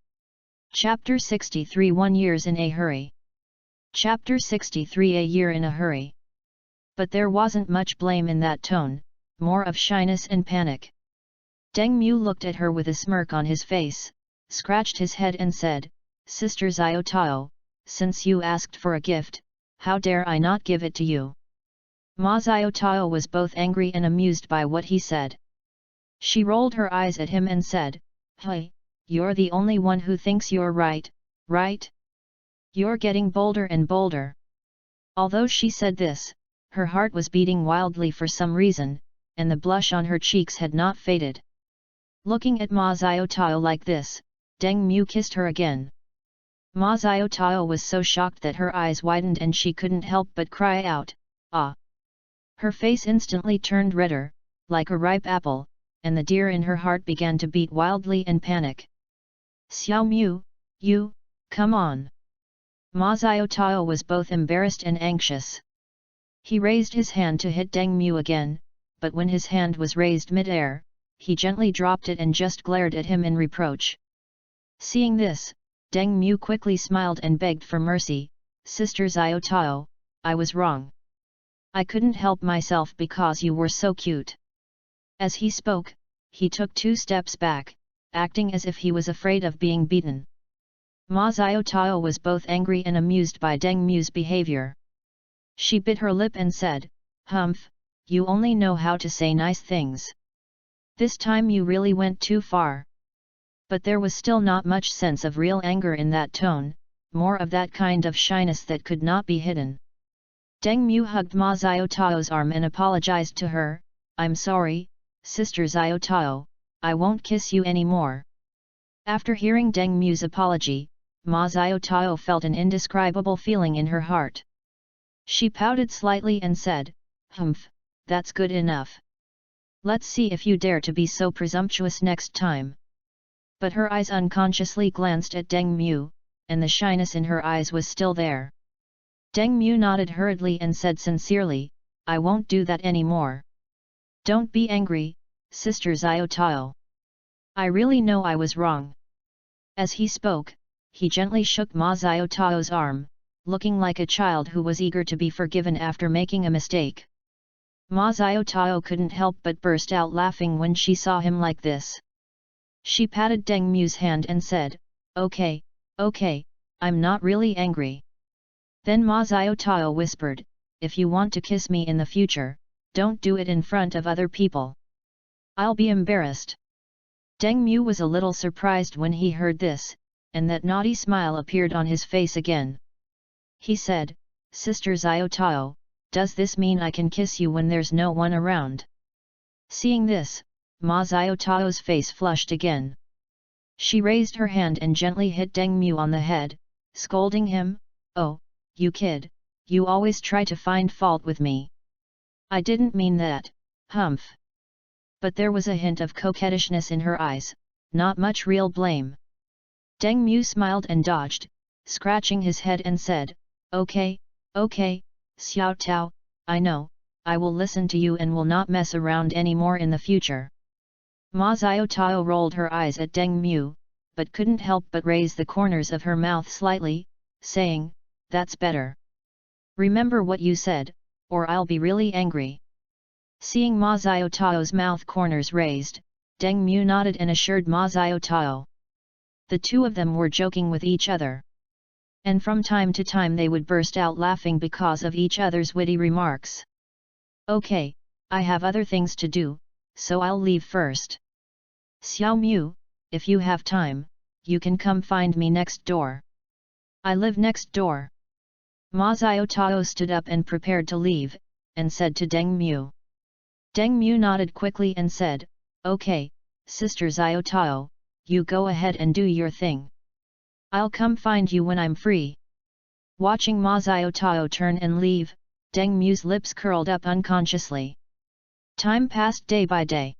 Chapter 63 1 Years in a Hurry. Chapter 63 A Year in a Hurry. But there wasn't much blame in that tone, more of shyness and panic. Deng Mu looked at her with a smirk on his face, scratched his head and said, Sister Xiaotao, since you asked for a gift, how dare I not give it to you? Ma Xiaotao was both angry and amused by what he said. She rolled her eyes at him and said, Hey, you're the only one who thinks you're right, right? You're getting bolder and bolder. Although she said this, her heart was beating wildly for some reason, and the blush on her cheeks had not faded. Looking at Ma Xiaotao like this, Deng Mu kissed her again. Ma Xiaotao was so shocked that her eyes widened and she couldn't help but cry out, ah! Her face instantly turned redder, like a ripe apple, and the deer in her heart began to beat wildly and panic. Xiaomu, you, come on! Ma Xiaotao was both embarrassed and anxious. He raised his hand to hit Deng Mu again, but when his hand was raised mid-air, he gently dropped it and just glared at him in reproach. Seeing this, Deng Mu quickly smiled and begged for mercy, Sister Xiaotao, I was wrong. I couldn't help myself because you were so cute. As he spoke, he took 2 steps back, acting as if he was afraid of being beaten. Ma Xiaotao was both angry and amused by Deng Mu's behavior. She bit her lip and said, Humph, you only know how to say nice things. This time you really went too far. But there was still not much sense of real anger in that tone, more of that kind of shyness that could not be hidden. Deng Mu hugged Ma Xiaotao's arm and apologized to her, I'm sorry, Sister Xiaotao, I won't kiss you anymore. After hearing Deng Mu's apology, Ma Xiaotao felt an indescribable feeling in her heart. She pouted slightly and said, "Humph, that's good enough. Let's see if you dare to be so presumptuous next time." But her eyes unconsciously glanced at Deng Mu, and the shyness in her eyes was still there. Deng Mu nodded hurriedly and said sincerely, "I won't do that anymore. Don't be angry, Sister Xiaotao. I really know I was wrong." As he spoke, he gently shook Ma Xiaotao's arm, looking like a child who was eager to be forgiven after making a mistake. Ma Xiaotao couldn't help but burst out laughing when she saw him like this. She patted Deng Mu's hand and said, "Okay, okay, I'm not really angry." Then Ma Xiaotao whispered, "If you want to kiss me in the future, don't do it in front of other people. I'll be embarrassed." Deng Mu was a little surprised when he heard this, and that naughty smile appeared on his face again. He said, "Sister Xiaotao, does this mean I can kiss you when there's no one around?" Seeing this, Ma Xiaotao's face flushed again. She raised her hand and gently hit Deng Mu on the head, scolding him, "Oh, you kid, you always try to find fault with me. I didn't mean that, humph." But there was a hint of coquettishness in her eyes, not much real blame. Deng Mu smiled and dodged, scratching his head and said, "Okay, okay, Xiao Tao, I know, I will listen to you and will not mess around anymore in the future." Ma Xiaotao rolled her eyes at Deng Mu, but couldn't help but raise the corners of her mouth slightly, saying, "That's better. Remember what you said, or I'll be really angry." Seeing Ma Xiaotao's mouth corners raised, Deng Mu nodded and assured Ma Xiaotao. The two of them were joking with each other. And from time to time they would burst out laughing because of each other's witty remarks. "Okay, I have other things to do, so I'll leave first. Xiao Mu, if you have time, you can come find me next door. I live next door." Ma Xiaotao stood up and prepared to leave, and said to Deng Mu. Deng Mu nodded quickly and said, "Okay, Sister Xiaotao, you go ahead and do your thing. I'll come find you when I'm free." Watching Ma Xiaotao turn and leave, Deng Mu's lips curled up unconsciously. Time passed day by day.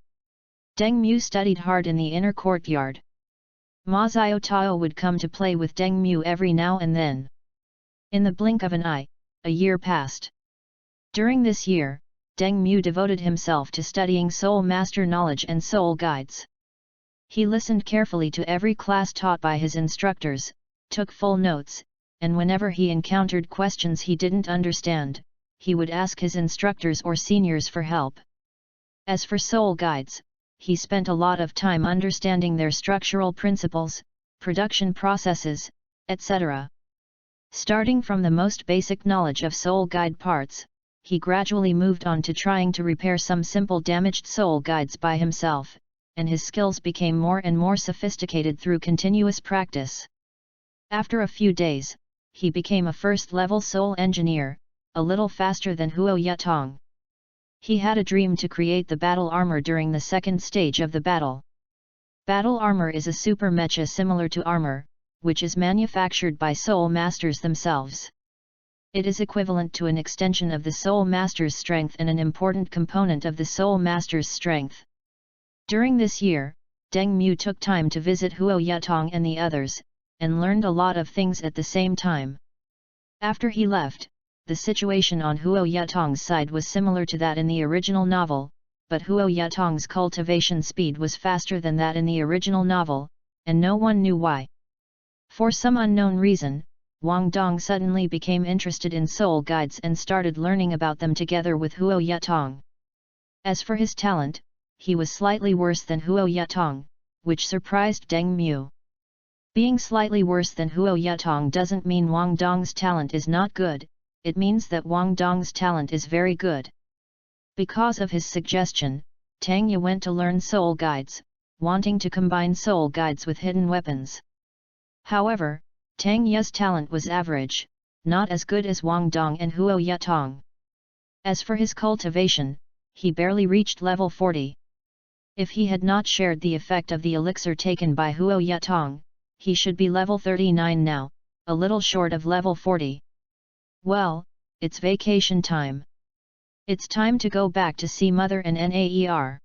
Deng Mu studied hard in the inner courtyard. Ma Xiaotao would come to play with Deng Mu every now and then. In the blink of an eye, a year passed. During this year, Deng Mu devoted himself to studying soul master knowledge and soul guides. He listened carefully to every class taught by his instructors, took full notes, and whenever he encountered questions he didn't understand, he would ask his instructors or seniors for help. As for soul guides, he spent a lot of time understanding their structural principles, production processes, etc. Starting from the most basic knowledge of soul guide parts, he gradually moved on to trying to repair some simple damaged soul guides by himself, and his skills became more and more sophisticated through continuous practice. After a few days, he became a first-level soul engineer, a little faster than Huo Yatong. He had a dream to create the battle armor during the second stage of the battle. Battle armor is a super mecha similar to armor, which is manufactured by soul masters themselves. It is equivalent to an extension of the soul master's strength and an important component of the soul master's strength. During this year, Deng Mu took time to visit Huo Yatong and the others, and learned a lot of things at the same time. After he left, the situation on Huo Yatong's side was similar to that in the original novel, but Huo Yatong's cultivation speed was faster than that in the original novel, and no one knew why. For some unknown reason, Wang Dong suddenly became interested in soul guides and started learning about them together with Huo Yatong. As for his talent, he was slightly worse than Huo Yatong, which surprised Deng Mu. Being slightly worse than Huo Yatong doesn't mean Wang Dong's talent is not good, it means that Wang Dong's talent is very good. Because of his suggestion, Tang went to learn soul guides, wanting to combine soul guides with hidden weapons. However, Tang Ye's talent was average, not as good as Wang Dong and Huo Yatong. As for his cultivation, he barely reached level 40. If he had not shared the effect of the elixir taken by Huo Yatong, he should be level 39 now, a little short of level 40. Well, it's vacation time. It's time to go back to see mother and Naer.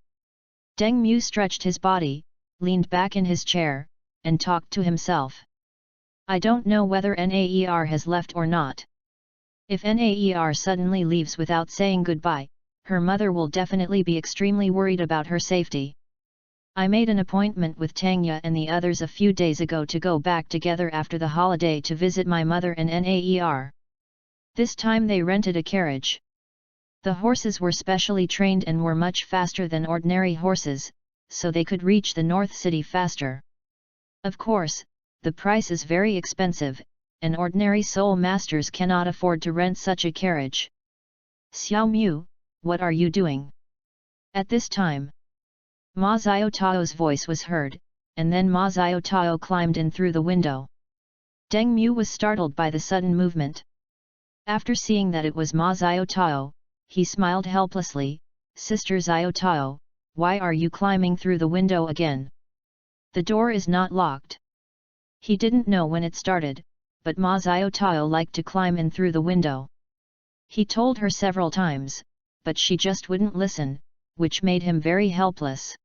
Deng Mu stretched his body, leaned back in his chair, and talked to himself. I don't know whether Naer has left or not. If Naer suddenly leaves without saying goodbye, her mother will definitely be extremely worried about her safety. I made an appointment with Tangya and the others a few days ago to go back together after the holiday to visit my mother and Naer. This time they rented a carriage. The horses were specially trained and were much faster than ordinary horses, so they could reach the North City faster. Of course, the price is very expensive, and ordinary soul masters cannot afford to rent such a carriage. Xiao Mu, what are you doing? At this time, Ma Xiaotao's voice was heard, and then Ma Xiaotao climbed in through the window. Deng Mu was startled by the sudden movement. After seeing that it was Ma Xiaotao, he smiled helplessly. Sister Xiaotao, why are you climbing through the window again? The door is not locked. He didn't know when it started, but Ma Xiaotao liked to climb in through the window. He told her several times, but she just wouldn't listen, which made him very helpless.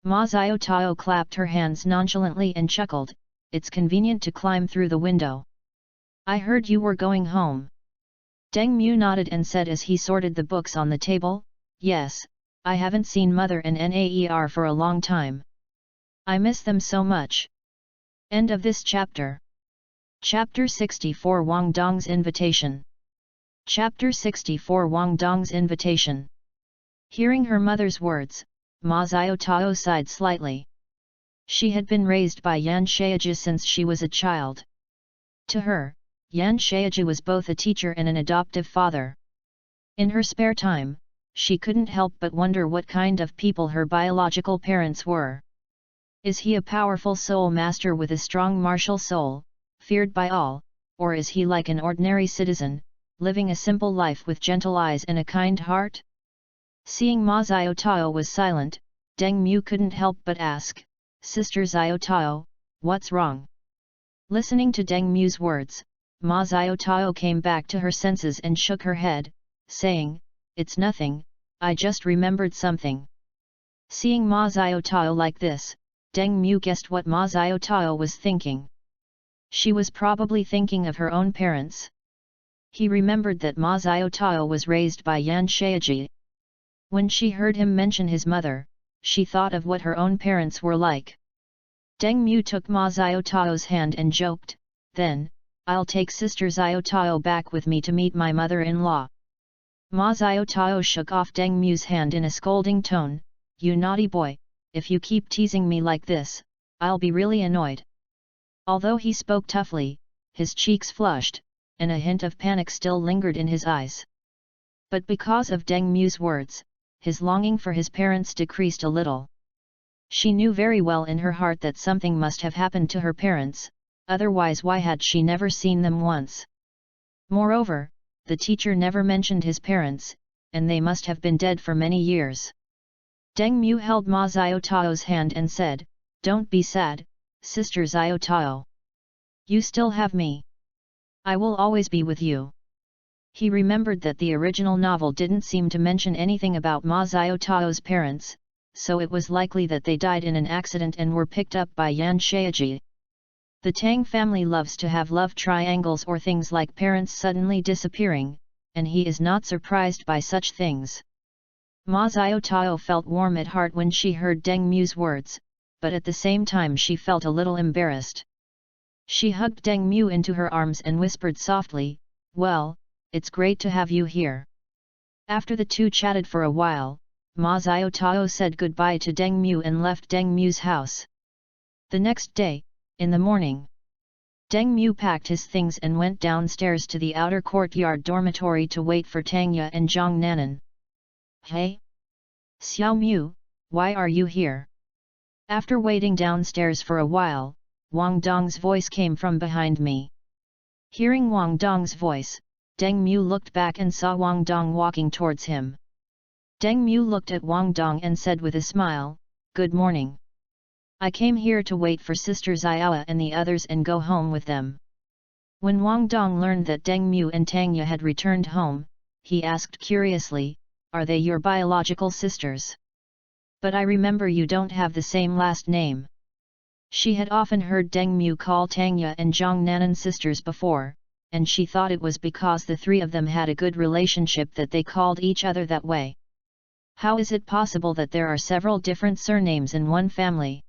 Ma Xiaotao clapped her hands nonchalantly and chuckled, it's convenient to climb through the window. I heard you were going home. Deng Mu nodded and said as he sorted the books on the table, yes, I haven't seen mother and Naer for a long time. I miss them so much. End of this chapter. Chapter 64 Wang Dong's Invitation. Chapter 64 Wang Dong's Invitation. Hearing her mother's words, Ma Xiaotao sighed slightly. She had been raised by Yan Shaiji since she was a child. To her, Yan Shaiji was both a teacher and an adoptive father. In her spare time, she couldn't help but wonder what kind of people her biological parents were. Is he a powerful soul master with a strong martial soul, feared by all, or is he like an ordinary citizen, living a simple life with gentle eyes and a kind heart? Seeing Ma Xiaotao was silent, Deng Mu couldn't help but ask, Sister Xiaotao, what's wrong? Listening to Deng Mu's words, Ma Xiaotao came back to her senses and shook her head, saying, it's nothing, I just remembered something. Seeing Ma Xiaotao like this, Deng Mu guessed what Ma Xiaotao was thinking. She was probably thinking of her own parents. He remembered that Ma Xiaotao was raised by Yan Shaiji. When she heard him mention his mother, she thought of what her own parents were like. Deng Mu took Ma Xiaotao's hand and joked, then, I'll take Sister Xiaotao back with me to meet my mother-in-law. Ma Xiaotao shook off Deng Mu's hand in a scolding tone, you naughty boy, if you keep teasing me like this, I'll be really annoyed. Although he spoke toughly, his cheeks flushed, and a hint of panic still lingered in his eyes. But because of Deng Mu's words, his longing for his parents decreased a little. She knew very well in her heart that something must have happened to her parents, otherwise why had she never seen them once? Moreover, the teacher never mentioned his parents, and they must have been dead for many years. Deng Mu held Ma Xiaotao's hand and said, don't be sad, Sister Xiaotao. You still have me. I will always be with you. He remembered that the original novel didn't seem to mention anything about Ma Xiaotao's parents, so it was likely that they died in an accident and were picked up by Yan Shaiji. The Tang family loves to have love triangles or things like parents suddenly disappearing, and he is not surprised by such things. Ma Xiaotao felt warm at heart when she heard Deng Mu's words, but at the same time she felt a little embarrassed. She hugged Deng Mu into her arms and whispered softly, well, it's great to have you here. After the two chatted for a while, Ma Xiaotao said goodbye to Deng Mu and left Deng Mu's house. The next day, in the morning, Deng Mu packed his things and went downstairs to the outer courtyard dormitory to wait for Tangya and Zhang Nanan. Hey? Xiao Mu, why are you here? After waiting downstairs for a while, Wang Dong's voice came from behind me. Hearing Wang Dong's voice, Deng Mu looked back and saw Wang Dong walking towards him. Deng Mu looked at Wang Dong and said with a smile, good morning. I came here to wait for Sister Xiao and the others and go home with them. When Wang Dong learned that Deng Mu and Tang Ye had returned home, he asked curiously, "Are they your biological sisters? But I remember you don't have the same last name." She had often heard Deng Mu call Tang Ye and Zhang Nanan sisters before, and she thought it was because the three of them had a good relationship that they called each other that way. How is it possible that there are several different surnames in one family?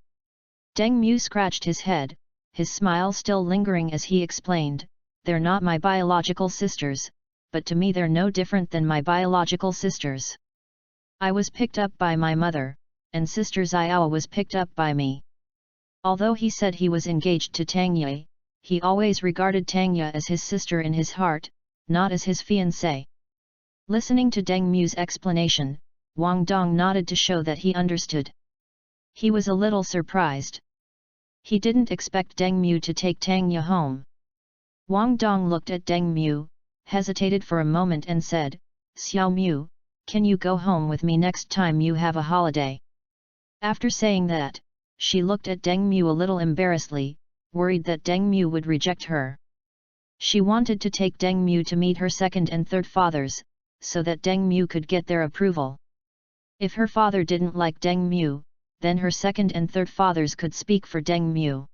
Deng Mu scratched his head, his smile still lingering as he explained, "They're not my biological sisters, but to me they're no different than my biological sisters. I was picked up by my mother, and Sister Xiao was picked up by me." Although he said he was engaged to Tang Ye, he always regarded Tang Ye as his sister in his heart, not as his fiancée. Listening to Deng Mu's explanation, Wang Dong nodded to show that he understood. He was a little surprised. He didn't expect Deng Mu to take Tang Ye home. Wang Dong looked at Deng Mu, hesitated for a moment and said, "Xiao Mu, can you go home with me next time you have a holiday?" After saying that, she looked at Deng Mu a little embarrassedly, worried that Deng Mu would reject her. She wanted to take Deng Mu to meet her second and third fathers, so that Deng Mu could get their approval. If her father didn't like Deng Mu, then her second and third fathers could speak for Deng Mu.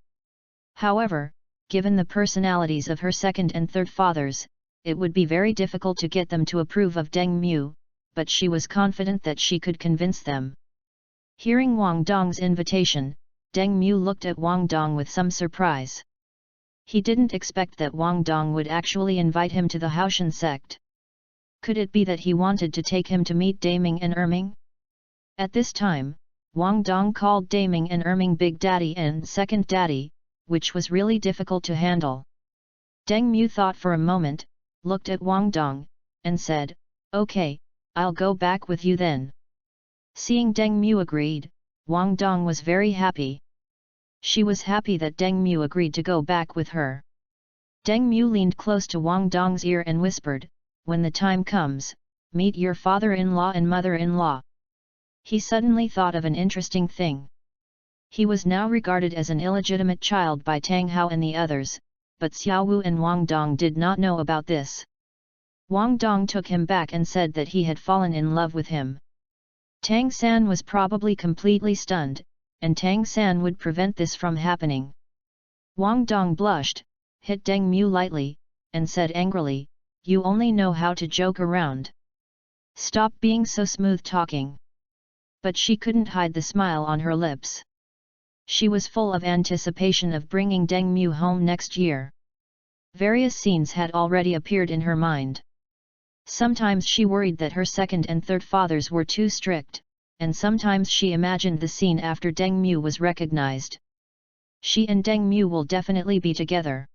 However, given the personalities of her second and third fathers, it would be very difficult to get them to approve of Deng Mu, but she was confident that she could convince them. Hearing Wang Dong's invitation, Deng Mu looked at Wang Dong with some surprise. He didn't expect that Wang Dong would actually invite him to the Haoshan sect. Could it be that he wanted to take him to meet Daming and Erming? At this time, Wang Dong called Daming and Erming Big Daddy and Second Daddy, which was really difficult to handle. Deng Mu thought for a moment, looked at Wang Dong, and said, "Okay, I'll go back with you then." Seeing Deng Mu agreed, Wang Dong was very happy. She was happy that Deng Mu agreed to go back with her. Deng Mu leaned close to Wang Dong's ear and whispered, "When the time comes, meet your father-in-law and mother-in-law." He suddenly thought of an interesting thing. He was now regarded as an illegitimate child by Tang Hao and the others, but Xiao Wu and Wang Dong did not know about this. Wang Dong took him back and said that he had fallen in love with him. Tang San was probably completely stunned, and Tang San would prevent this from happening. Wang Dong blushed, hit Deng Mu lightly, and said angrily, "You only know how to joke around. Stop being so smooth talking." But she couldn't hide the smile on her lips. She was full of anticipation of bringing Deng Mu home next year. Various scenes had already appeared in her mind. Sometimes she worried that her second and third fathers were too strict, and sometimes she imagined the scene after Deng Mu was recognized. She and Deng Mu will definitely be together.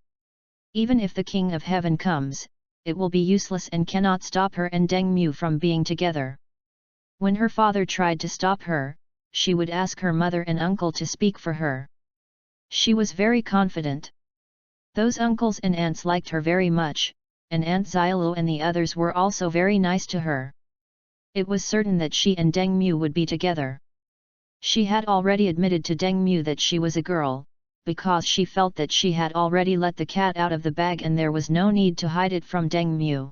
Even if the King of Heaven comes, it will be useless and cannot stop her and Deng Mu from being together. When her father tried to stop her, she would ask her mother and uncle to speak for her. She was very confident. Those uncles and aunts liked her very much, and Aunt Xiaolu and the others were also very nice to her. It was certain that she and Deng Mu would be together. She had already admitted to Deng Mu that she was a girl, because she felt that she had already let the cat out of the bag and there was no need to hide it from Deng Mu.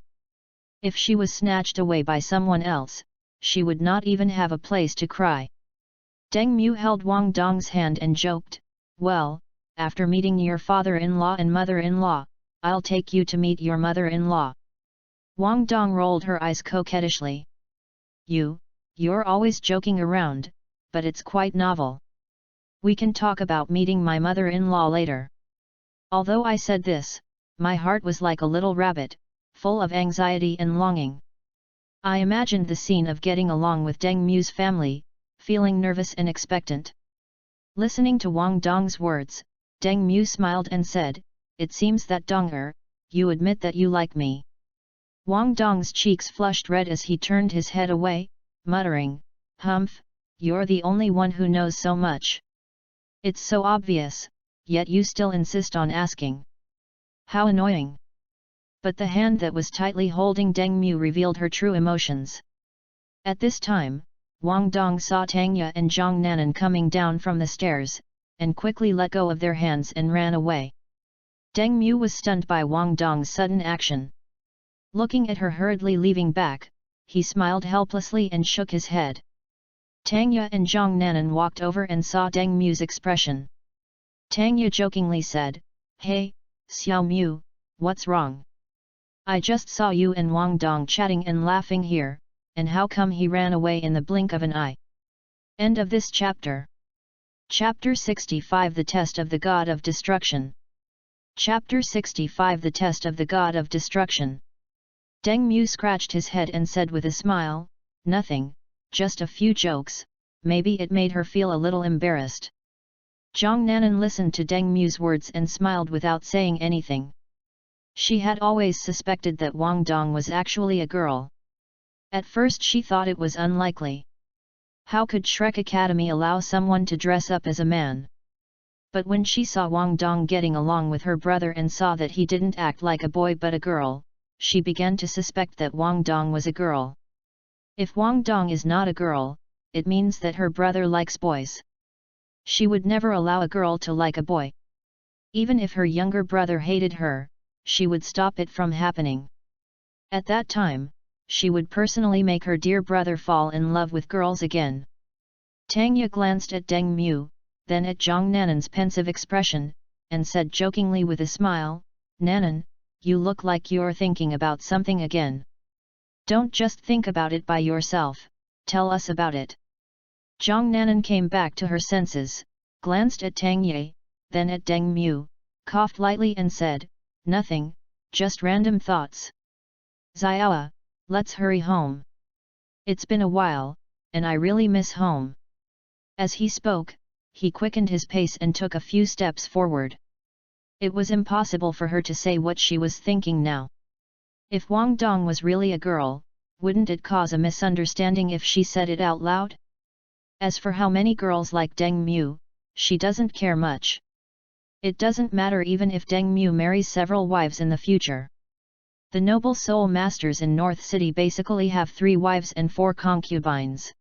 If she was snatched away by someone else, she would not even have a place to cry. Deng Mu held Wang Dong's hand and joked, "Well, after meeting your father-in-law and mother-in-law, I'll take you to meet your mother-in-law." Wang Dong rolled her eyes coquettishly. You're always joking around, but it's quite novel. We can talk about meeting my mother-in-law later. Although I said this, my heart was like a little rabbit, full of anxiety and longing. I imagined the scene of getting along with Deng Mu's family, feeling nervous and expectant. Listening to Wang Dong's words, Deng Mu smiled and said, "It seems that Dong you admit that you like me." Wang Dong's cheeks flushed red as he turned his head away, muttering, "Humph, you're the only one who knows so much. It's so obvious, yet you still insist on asking. How annoying." But the hand that was tightly holding Deng Mu revealed her true emotions. At this time, Wang Dong saw Tang Ye and Zhang Nanan coming down from the stairs, and quickly let go of their hands and ran away. Deng Mu was stunned by Wang Dong's sudden action. Looking at her hurriedly leaving back, he smiled helplessly and shook his head. Tang Ye and Zhang Nanan walked over and saw Deng Mu's expression. Tang Ye jokingly said, "Hey, Xiao Mu, what's wrong? I just saw you and Wang Dong chatting and laughing here, and how come he ran away in the blink of an eye?" End of this chapter. Chapter 65 The Test of the God of Destruction. Chapter 65 The Test of the God of Destruction. Deng Mu scratched his head and said with a smile, "Nothing, just a few jokes." Maybe it made her feel a little embarrassed. Zhang Nanan listened to Deng Mu's words and smiled without saying anything. She had always suspected that Wang Dong was actually a girl. At first she thought it was unlikely. How could Shrek Academy allow someone to dress up as a man? But when she saw Wang Dong getting along with her brother and saw that he didn't act like a boy but a girl, she began to suspect that Wang Dong was a girl. If Wang Dong is not a girl, it means that her brother likes boys. She would never allow a girl to like a boy. Even if her younger brother hated her, she would stop it from happening. At that time, she would personally make her dear brother fall in love with girls again. Tang Ye glanced at Deng Mu, then at Zhang Nanan's pensive expression, and said jokingly with a smile, "Nanan, you look like you're thinking about something again. Don't just think about it by yourself, tell us about it." Zhang Nanan came back to her senses, glanced at Tang Ye, then at Deng Mu, coughed lightly and said, "Nothing, just random thoughts. Xiaoa, let's hurry home. It's been a while, and I really miss home." As he spoke, he quickened his pace and took a few steps forward. It was impossible for her to say what she was thinking now. If Wang Dong was really a girl, wouldn't it cause a misunderstanding if she said it out loud? As for how many girls like Deng Mu, she doesn't care much. It doesn't matter even if Deng Mu marries several wives in the future. The noble soul masters in North City basically have 3 wives and 4 concubines.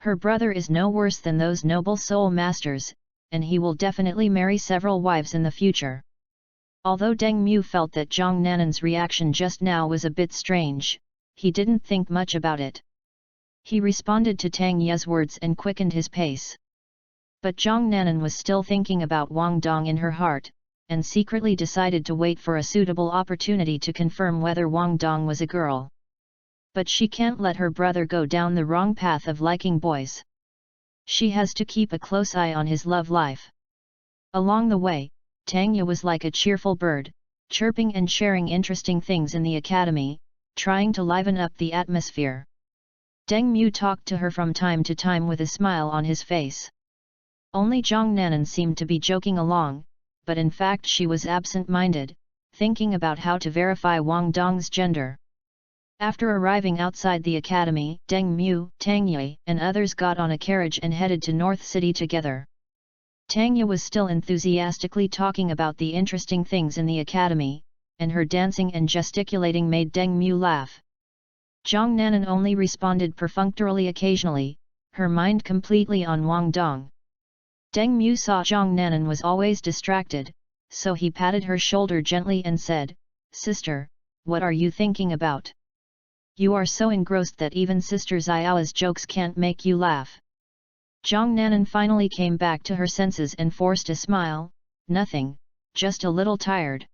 Her brother is no worse than those noble soul masters, and he will definitely marry several wives in the future. Although Deng Mu felt that Zhang Nanan's reaction just now was a bit strange, he didn't think much about it. He responded to Tang Ye's words and quickened his pace. But Zhang Nanan was still thinking about Wang Dong in her heart, and secretly decided to wait for a suitable opportunity to confirm whether Wang Dong was a girl. But she can't let her brother go down the wrong path of liking boys. She has to keep a close eye on his love life. Along the way, Tang Ye was like a cheerful bird, chirping and sharing interesting things in the academy, trying to liven up the atmosphere. Deng Mu talked to her from time to time with a smile on his face. Only Zhang Nanan seemed to be joking along, but in fact she was absent-minded, thinking about how to verify Wang Dong's gender. After arriving outside the academy, Deng Mu, Tang Ye, and others got on a carriage and headed to North City together. Tang Ye was still enthusiastically talking about the interesting things in the academy, and her dancing and gesticulating made Deng Mu laugh. Zhang Nanan only responded perfunctorily occasionally, her mind completely on Wang Dong. Deng Mu saw Zhang Nanan was always distracted, so he patted her shoulder gently and said, "Sister, what are you thinking about? You are so engrossed that even Sister Xiao's jokes can't make you laugh." Zhang Nanan finally came back to her senses and forced a smile, "Nothing, just a little tired."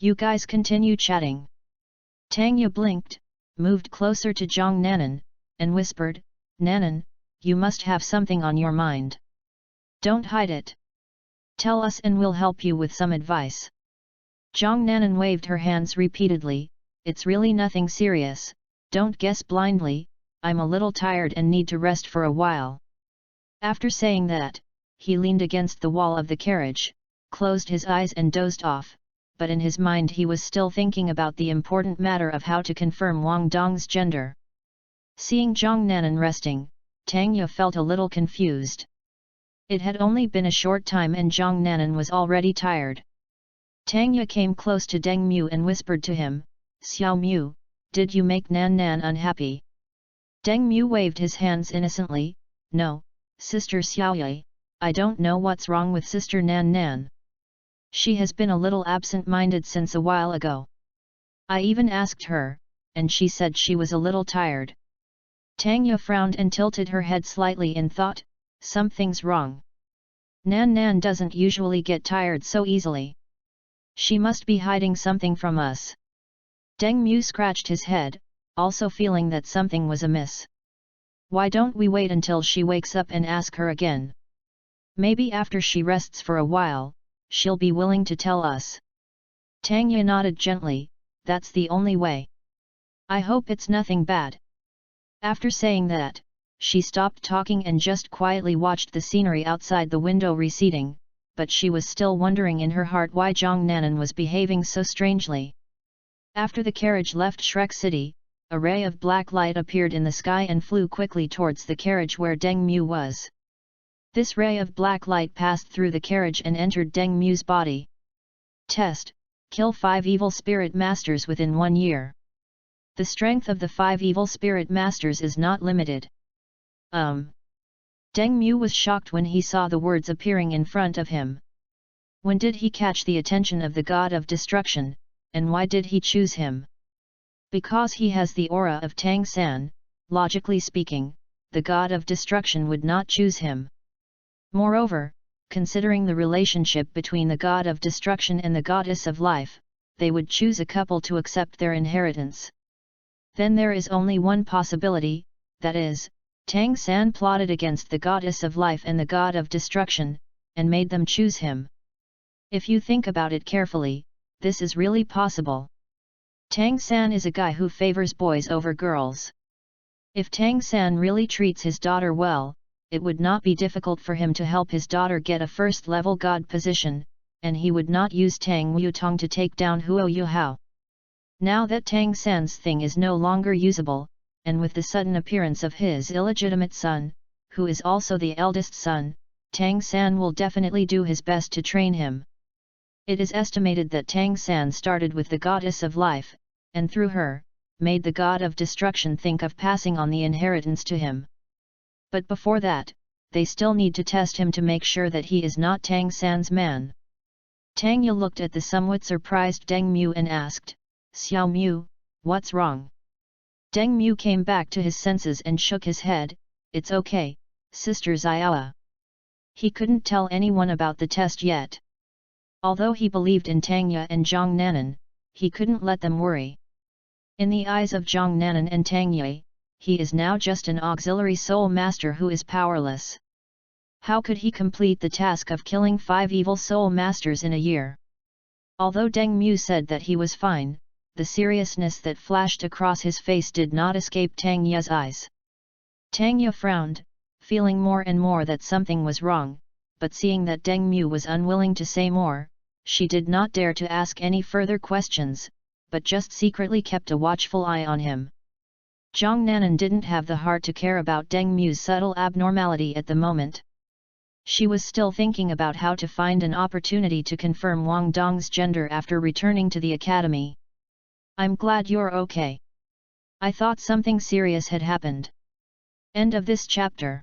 "You guys continue chatting." Tang Ye blinked, moved closer to Zhang Nanan, and whispered, "Nanan, you must have something on your mind. Don't hide it. Tell us and we'll help you with some advice." Zhang Nanan waved her hands repeatedly, "It's really nothing serious, don't guess blindly, I'm a little tired and need to rest for a while." After saying that, he leaned against the wall of the carriage, closed his eyes and dozed off, but in his mind he was still thinking about the important matter of how to confirm Wang Dong's gender. Seeing Zhang Nanan resting, Tang Ye felt a little confused. It had only been a short time and Zhang Nanan was already tired. Tang Ye came close to Deng Mu and whispered to him, "Xiao Mu, did you make Nan Nan unhappy?" Deng Mu waved his hands innocently, "No, Sister Xiaoye, I don't know what's wrong with Sister Nan Nan. She has been a little absent-minded since a while ago. I even asked her, and she said she was a little tired. Tang frowned and tilted her head slightly in thought, something's wrong. Nan Nan doesn't usually get tired so easily. She must be hiding something from us. Deng Mu scratched his head, also feeling that something was amiss. Why don't we wait until she wakes up and ask her again? Maybe after she rests for a while, she'll be willing to tell us. Tang nodded gently, that's the only way. I hope it's nothing bad. After saying that, she stopped talking and just quietly watched the scenery outside the window receding, but she was still wondering in her heart why Zhang Nanan was behaving so strangely. After the carriage left Shrek City, a ray of black light appeared in the sky and flew quickly towards the carriage where Deng Mu was. This ray of black light passed through the carriage and entered Deng Mu's body. Test: kill 5 evil spirit masters within 1 year. The strength of the 5 evil spirit masters is not limited. Deng Mu was shocked when he saw the words appearing in front of him. When did he catch the attention of the god of destruction, and why did he choose him? Because he has the aura of Tang San, logically speaking, the god of destruction would not choose him. Moreover, considering the relationship between the god of destruction and the goddess of life, they would choose a couple to accept their inheritance. Then there is only one possibility, that is, Tang San plotted against the goddess of life and the god of destruction, and made them choose him. If you think about it carefully, this is really possible. Tang San is a guy who favors boys over girls. If Tang San really treats his daughter well, it would not be difficult for him to help his daughter get a first-level god position, and he would not use Tang Wutong to take down Huo Yuhao. Now that Tang San's thing is no longer usable, and with the sudden appearance of his illegitimate son, who is also the eldest son, Tang San will definitely do his best to train him. It is estimated that Tang San started with the goddess of life, and through her, made the god of destruction think of passing on the inheritance to him. But before that, they still need to test him to make sure that he is not Tang San's man. Tang Yu looked at the somewhat surprised Deng Mu and asked, Xiao Mu, what's wrong? Deng Mu came back to his senses and shook his head, it's okay, Sister Xiaoa. He couldn't tell anyone about the test yet. Although he believed in Tang Yu and Zhang Nanan, he couldn't let them worry. In the eyes of Zhang Nanan and Tang Yu, he is now just an auxiliary soul master who is powerless. How could he complete the task of killing 5 evil soul masters in a year? Although Deng Mu said that he was fine, the seriousness that flashed across his face did not escape Tang Yu's eyes. Tang Yu frowned, feeling more and more that something was wrong, but seeing that Deng Mu was unwilling to say more, she did not dare to ask any further questions, but just secretly kept a watchful eye on him. Zhang Nanan didn't have the heart to care about Deng Mu's subtle abnormality at the moment. She was still thinking about how to find an opportunity to confirm Wang Dong's gender after returning to the academy. I'm glad you're okay. I thought something serious had happened. End of this chapter.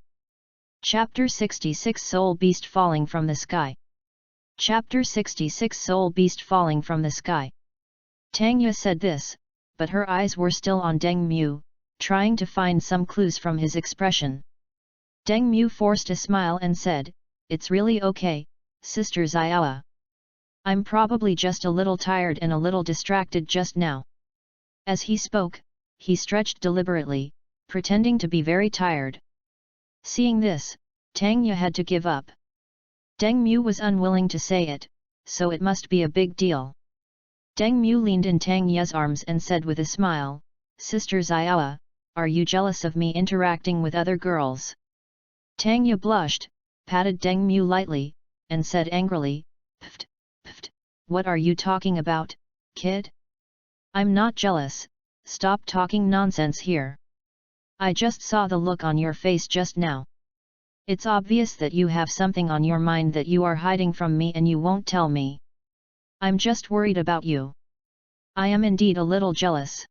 Chapter 66 Soul Beast Falling from the Sky. Chapter 66 Soul Beast Falling from the Sky. Tang Yu said this, but her eyes were still on Deng Mu, trying to find some clues from his expression. Deng Mu forced a smile and said, it's really okay, Sister Xiaoa. I'm probably just a little tired and a little distracted just now. As he spoke, he stretched deliberately, pretending to be very tired. Seeing this, Tang Yu had to give up. Deng Mu was unwilling to say it, so it must be a big deal. Deng Mu leaned in Tang Yu's arms and said with a smile, Sister Xiaoa, are you jealous of me interacting with other girls? Tang Yu blushed, patted Deng Mu lightly, and said angrily, Pft, pft, what are you talking about, kid? I'm not jealous, stop talking nonsense here. I just saw the look on your face just now. It's obvious that you have something on your mind that you are hiding from me and you won't tell me. I'm just worried about you. I am indeed a little jealous.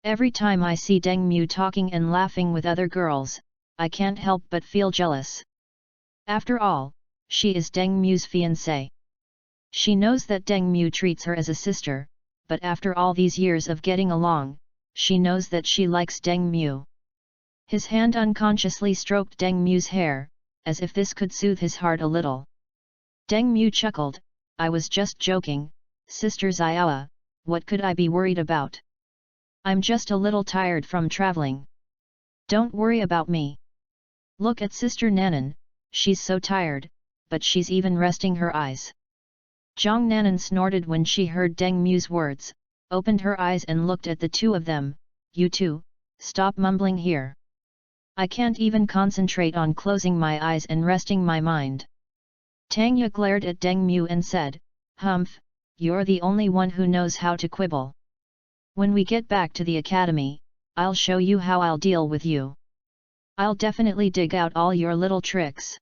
Every time I see Deng Mu talking and laughing with other girls, I can't help but feel jealous. After all, she is Deng Mu's fiancée. She knows that Deng Mu treats her as a sister, but after all these years of getting along, she knows that she likes Deng Mu. His hand unconsciously stroked Deng Mu's hair, as if this could soothe his heart a little. Deng Mu chuckled, I was just joking, Sister Xiaoa, what could I be worried about? I'm just a little tired from traveling. Don't worry about me. Look at Sister Nanan, she's so tired, but she's even resting her eyes. Zhang Nanan snorted when she heard Deng Mu's words, opened her eyes and looked at the two of them. You two, stop mumbling here. I can't even concentrate on closing my eyes and resting my mind. Tang glared at Deng Mu and said, Humph, you're the only one who knows how to quibble. When we get back to the academy, I'll show you how I'll deal with you. I'll definitely dig out all your little tricks.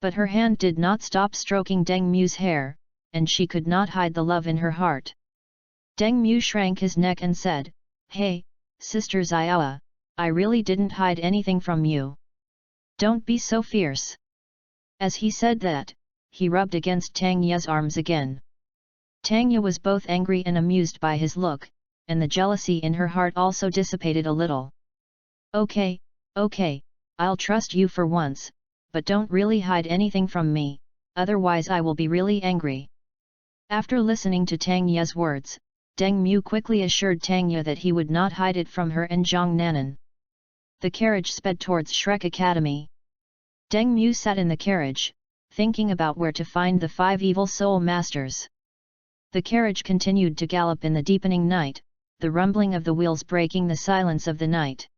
But her hand did not stop stroking Deng Mu's hair, and she could not hide the love in her heart. Deng Mu shrank his neck and said, Hey, Sister Xiaoa, I really didn't hide anything from you. Don't be so fierce. As he said that, he rubbed against Tang Ye's arms again. Tang Ye was both angry and amused by his look, and the jealousy in her heart also dissipated a little. Okay, I'll trust you for once, but don't really hide anything from me, otherwise I will be really angry. After listening to Tang Ye's words, Deng Mu quickly assured Tang Ye that he would not hide it from her and Zhang Nanan. The carriage sped towards Shrek Academy. Deng Mu sat in the carriage, thinking about where to find the 5 evil soul masters. The carriage continued to gallop in the deepening night, the rumbling of the wheels breaking the silence of the night.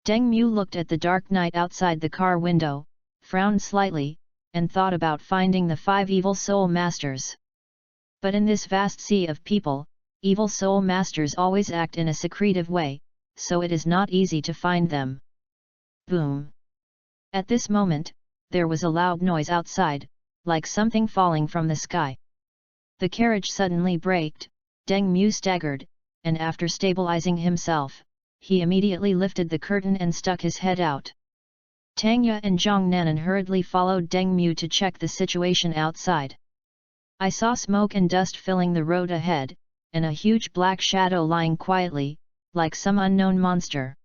Deng Mu looked at the dark night outside the car window, frowned slightly, and thought about finding the 5 evil soul masters. But in this vast sea of people, evil soul masters always act in a secretive way, so it is not easy to find them. Boom! At this moment, there was a loud noise outside, like something falling from the sky. The carriage suddenly braked, Deng Mu staggered, and after stabilizing himself, he immediately lifted the curtain and stuck his head out. Tang Ye and Zhang Nanan hurriedly followed Deng Mu to check the situation outside. I saw smoke and dust filling the road ahead, and a huge black shadow lying quietly, like some unknown monster.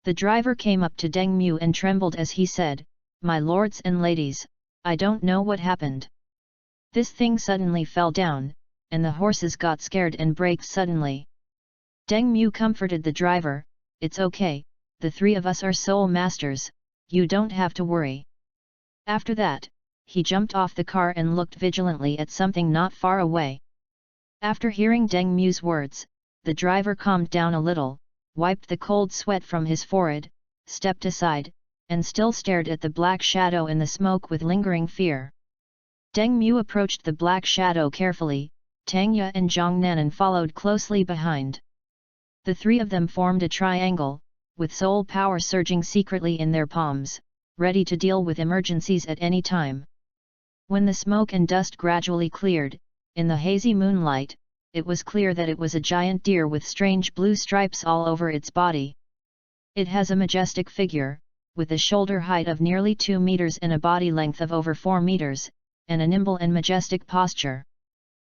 The driver came up to Deng Mu and trembled as he said, My lords and ladies, I don't know what happened. This thing suddenly fell down, and the horses got scared and braked suddenly. Deng Mu comforted the driver, It's okay, the 3 of us are soul masters, you don't have to worry. After that, he jumped off the car and looked vigilantly at something not far away. After hearing Deng Mu's words, the driver calmed down a little, wiped the cold sweat from his forehead, stepped aside, and still stared at the black shadow in the smoke with lingering fear. Deng Mu approached the black shadow carefully, Tang Ye and Zhang Nanan followed closely behind. The 3 of them formed a triangle, with soul power surging secretly in their palms, ready to deal with emergencies at any time. When the smoke and dust gradually cleared, in the hazy moonlight, it was clear that it was a giant deer with strange blue stripes all over its body. It has a majestic figure, with a shoulder height of nearly 2 meters and a body length of over 4 meters, and a nimble and majestic posture.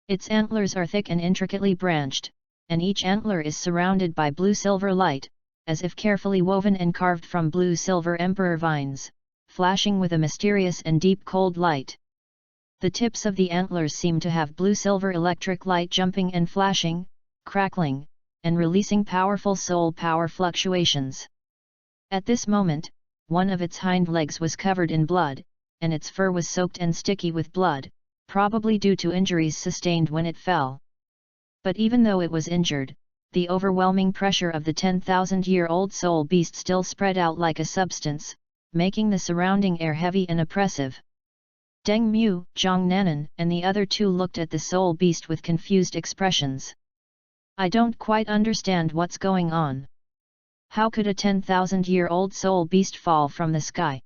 Its antlers are thick and intricately branched, and each antler is surrounded by blue-silver light, as if carefully woven and carved from blue-silver emperor vines, flashing with a mysterious and deep cold light. The tips of the antlers seem to have blue-silver electric light jumping and flashing, crackling, and releasing powerful soul power fluctuations. At this moment, one of its hind legs was covered in blood, and its fur was soaked and sticky with blood, probably due to injuries sustained when it fell. But even though it was injured, the overwhelming pressure of the 10,000-year-old soul beast still spread out like a substance, making the surrounding air heavy and oppressive. Deng Mu, Zhang Nanan, and the other 2 looked at the soul beast with confused expressions. I don't quite understand what's going on. How could a 10,000-year-old soul beast fall from the sky?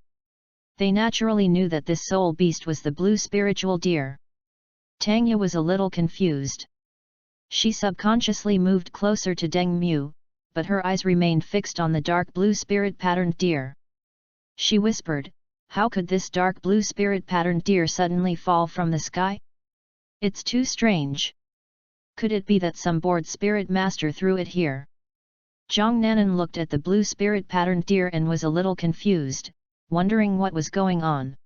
They naturally knew that this soul beast was the blue spiritual deer. Tang Ye was a little confused. She subconsciously moved closer to Deng Mu, but her eyes remained fixed on the dark blue spirit-patterned deer. She whispered, How could this dark blue spirit-patterned deer suddenly fall from the sky? It's too strange. Could it be that some bored spirit master threw it here? Zhang Nanan looked at the blue spirit-patterned deer and was a little confused, wondering what was going on.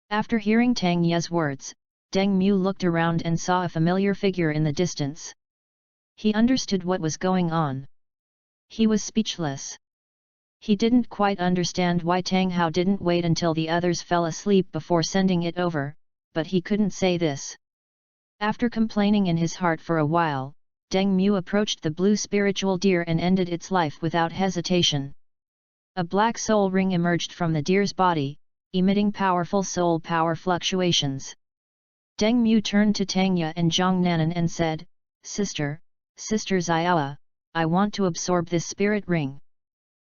After hearing Tang Ye's words, Deng Mu looked around and saw a familiar figure in the distance. He understood what was going on. He was speechless. He didn't quite understand why Tang Hao didn't wait until the others fell asleep before sending it over, but he couldn't say this. After complaining in his heart for a while, Deng Mu approached the blue spiritual deer and ended its life without hesitation. A black soul ring emerged from the deer's body, emitting powerful soul power fluctuations. Deng Mu turned to Tang Ye and Zhang Nanan and said, Sister Xiaoa, I want to absorb this spirit ring.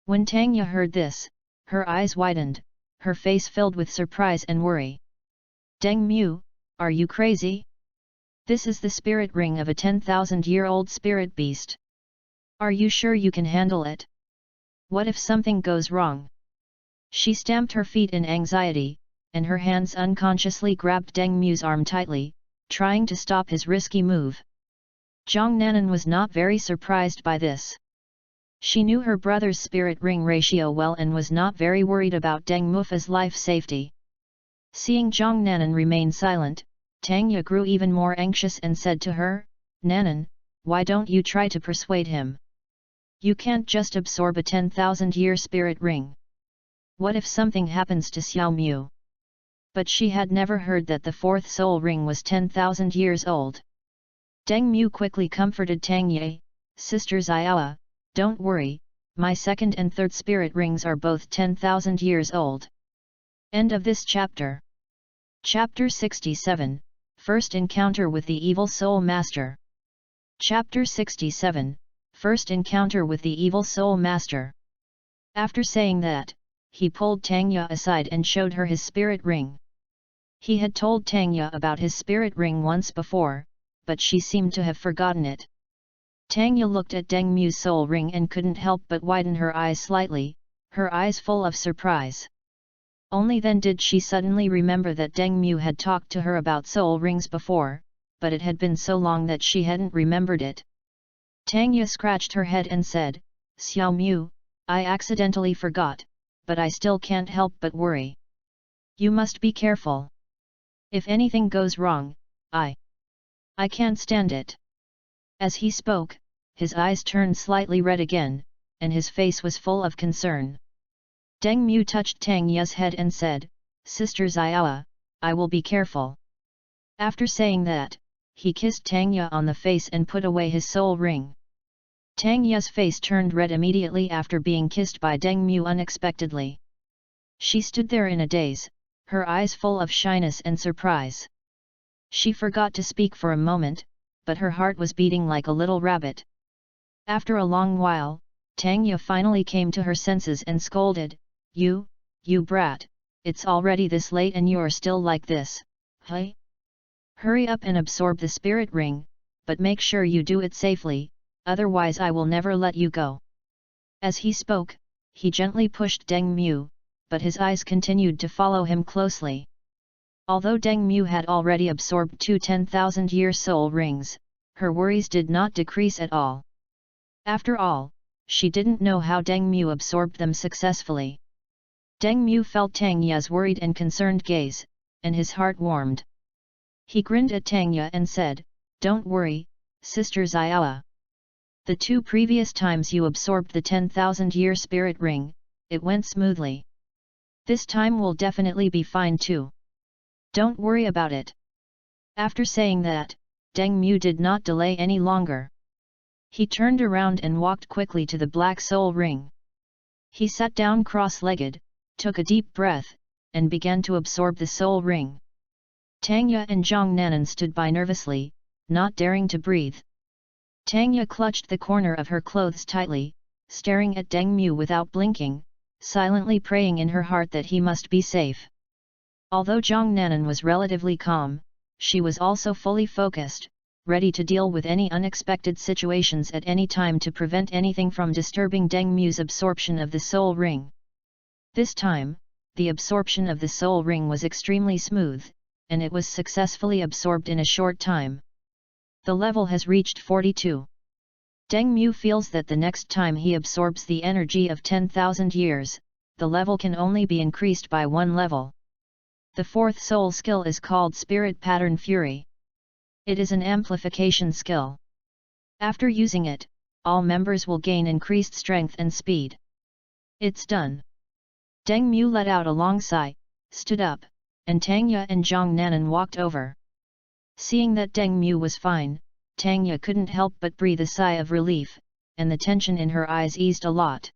When Tang Ye heard this, her eyes widened, her face filled with surprise and worry. Deng Mu, are you crazy? This is the spirit ring of a 10,000-year-old spirit beast. Are you sure you can handle it? What if something goes wrong? She stamped her feet in anxiety, and her hands unconsciously grabbed Deng Mu's arm tightly, trying to stop his risky move. Zhang Nanan was not very surprised by this. She knew her brother's spirit ring ratio well and was not very worried about Deng Mufa's life safety. Seeing Zhang Nanan remain silent, Tang Ye grew even more anxious and said to her, Nanan, why don't you try to persuade him? You can't just absorb a 10,000-year spirit ring. What if something happens to Xiao Mu? But she had never heard that the fourth soul ring was 10,000 years old. Deng Mu quickly comforted Tang Ye, Sister Xiaoa, don't worry, my second and third spirit rings are both 10,000 years old. End of this chapter. Chapter 67, First Encounter with the Evil Soul Master. Chapter 67, First Encounter with the Evil Soul Master. After saying that, he pulled Tang Ye aside and showed her his spirit ring. He had told Tang Ye about his spirit ring once before, but she seemed to have forgotten it. Tang Ye looked at Deng Mu's soul ring and couldn't help but widen her eyes slightly, her eyes full of surprise. Only then did she suddenly remember that Deng Mu had talked to her about soul rings before, but it had been so long that she hadn't remembered it. Tang Ye scratched her head and said, Xiao Mu, I accidentally forgot, but I still can't help but worry. You must be careful. If anything goes wrong, I can't stand it. As he spoke, his eyes turned slightly red again, and his face was full of concern. Deng Mu touched Tang Ye's head and said, Sister Xiaoa, I will be careful. After saying that, he kissed Tang Ye on the face and put away his soul ring. Tang Ye's face turned red immediately after being kissed by Deng Mu unexpectedly. She stood there in a daze, her eyes full of shyness and surprise. She forgot to speak for a moment, but her heart was beating like a little rabbit. After a long while, Tang Ye finally came to her senses and scolded, You brat, it's already this late and you're still like this, hey? Hurry up and absorb the spirit ring, but make sure you do it safely, otherwise I will never let you go. As he spoke, he gently pushed Deng Mu, but his eyes continued to follow him closely. Although Deng Mu had already absorbed 2 10,000-year soul rings, her worries did not decrease at all. After all, she didn't know how Deng Mu absorbed them successfully. Deng Mu felt Tang Ye's worried and concerned gaze, and his heart warmed. He grinned at Tang Ye and said, Don't worry, Sister Xiaoa. The 2 previous times you absorbed the 10,000-year spirit ring, it went smoothly. This time will definitely be fine too. Don't worry about it. After saying that, Deng Mu did not delay any longer. He turned around and walked quickly to the black soul ring. He sat down cross-legged, took a deep breath, and began to absorb the soul ring. Tang Ye and Zhang Nanan stood by nervously, not daring to breathe. Tang Ye clutched the corner of her clothes tightly, staring at Deng Mu without blinking, silently praying in her heart that he must be safe. Although Zhang Nanan was relatively calm, she was also fully focused, ready to deal with any unexpected situations at any time to prevent anything from disturbing Deng Mu's absorption of the soul ring. This time, the absorption of the soul ring was extremely smooth, and it was successfully absorbed in a short time. The level has reached 42. Deng Mu feels that the next time he absorbs the energy of 10,000 years, the level can only be increased by one level. The fourth soul skill is called Spirit Pattern Fury. It is an amplification skill. After using it, all members will gain increased strength and speed. It's done. Deng Mu let out a long sigh, stood up, and Tang Ye and Zhang Nanan walked over. Seeing that Deng Mu was fine, Tang Ye couldn't help but breathe a sigh of relief, and the tension in her eyes eased a lot.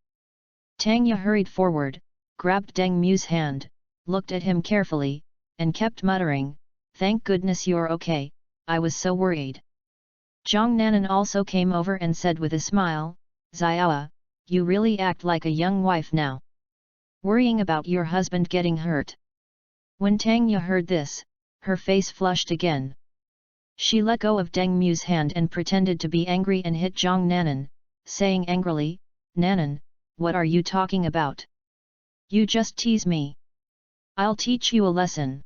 Tang Ye hurried forward, grabbed Deng Mu's hand, looked at him carefully, and kept muttering, "Thank goodness you're okay, I was so worried." Zhang Nanan also came over and said with a smile, "Xiao, you really act like a young wife now. Worrying about your husband getting hurt." When Tang Ye heard this, her face flushed again. She let go of Deng Mu's hand and pretended to be angry and hit Zhang Nanan, saying angrily, "Nanan, what are you talking about? You just tease me. I'll teach you a lesson."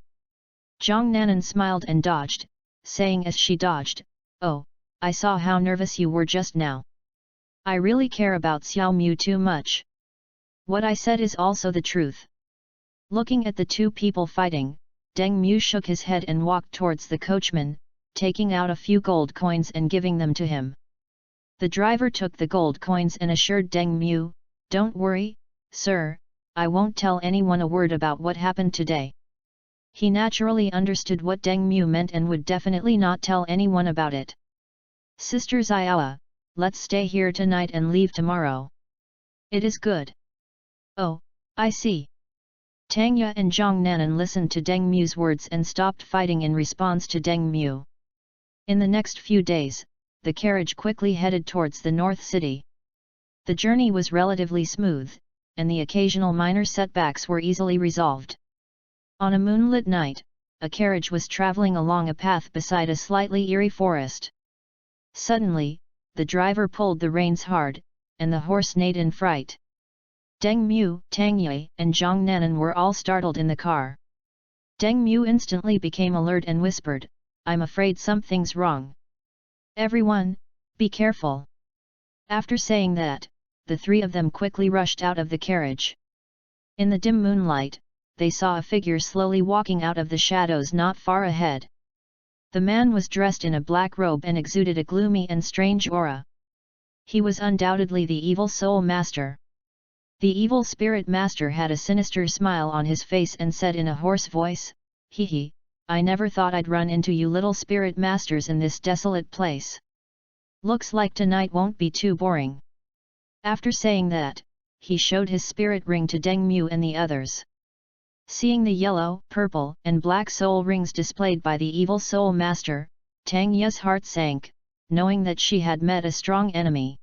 Zhang Nanan smiled and dodged, saying as she dodged, "Oh, I saw how nervous you were just now. I really care about Xiao Mu too much. What I said is also the truth." Looking at the two people fighting, Deng Mu shook his head and walked towards the coachman, taking out a few gold coins and giving them to him. The driver took the gold coins and assured Deng Mu, "Don't worry, sir, I won't tell anyone a word about what happened today." He naturally understood what Deng Mu meant and would definitely not tell anyone about it. "Sister Xiao, let's stay here tonight and leave tomorrow." "It is good." "Oh, I see." Tang Ye and Zhang Nanan listened to Deng Mu's words and stopped fighting in response to Deng Mu. In the next few days, the carriage quickly headed towards the North City. The journey was relatively smooth, and the occasional minor setbacks were easily resolved. On a moonlit night, a carriage was traveling along a path beside a slightly eerie forest. Suddenly, the driver pulled the reins hard, and the horse neighed in fright. Deng Mu, Tang Ye, and Zhang Nanan were all startled in the car. Deng Mu instantly became alert and whispered, "I'm afraid something's wrong. Everyone, be careful." After saying that, the three of them quickly rushed out of the carriage. In the dim moonlight, they saw a figure slowly walking out of the shadows not far ahead. The man was dressed in a black robe and exuded a gloomy and strange aura. He was undoubtedly the evil soul master. The evil spirit master had a sinister smile on his face and said in a hoarse voice, "Hee hee, I never thought I'd run into you little spirit masters in this desolate place. Looks like tonight won't be too boring." After saying that, he showed his spirit ring to Deng Mu and the others. Seeing the yellow, purple, and black soul rings displayed by the evil soul master, Tang Ye's heart sank, knowing that she had met a strong enemy.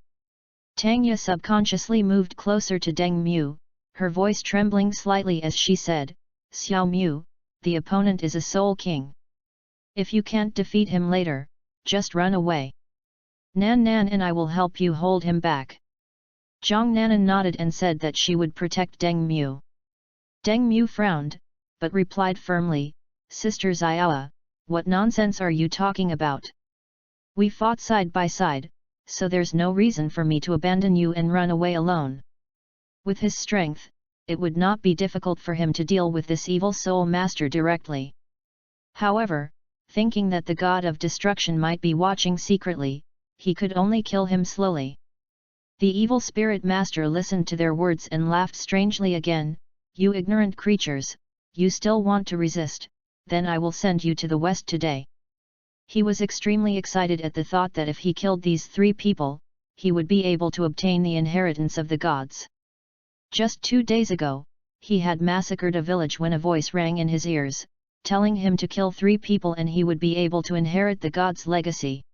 Tang Ye subconsciously moved closer to Deng Mu, her voice trembling slightly as she said, "Xiao Mu, the opponent is a soul king. If you can't defeat him later, just run away. Nan Nan and I will help you hold him back." Zhang Nanan nodded and said that she would protect Deng Mu. Deng Mu frowned, but replied firmly, "Sister Xiao, what nonsense are you talking about? We fought side by side, so there's no reason for me to abandon you and run away alone." With his strength, it would not be difficult for him to deal with this evil soul master directly. However, thinking that the god of destruction might be watching secretly, he could only kill him slowly. The evil spirit master listened to their words and laughed strangely again, "You ignorant creatures, you still want to resist, then I will send you to the west today." He was extremely excited at the thought that if he killed these three people, he would be able to obtain the inheritance of the gods. Just 2 days ago, he had massacred a village when a voice rang in his ears, telling him to kill 3 people and he would be able to inherit the gods' legacy.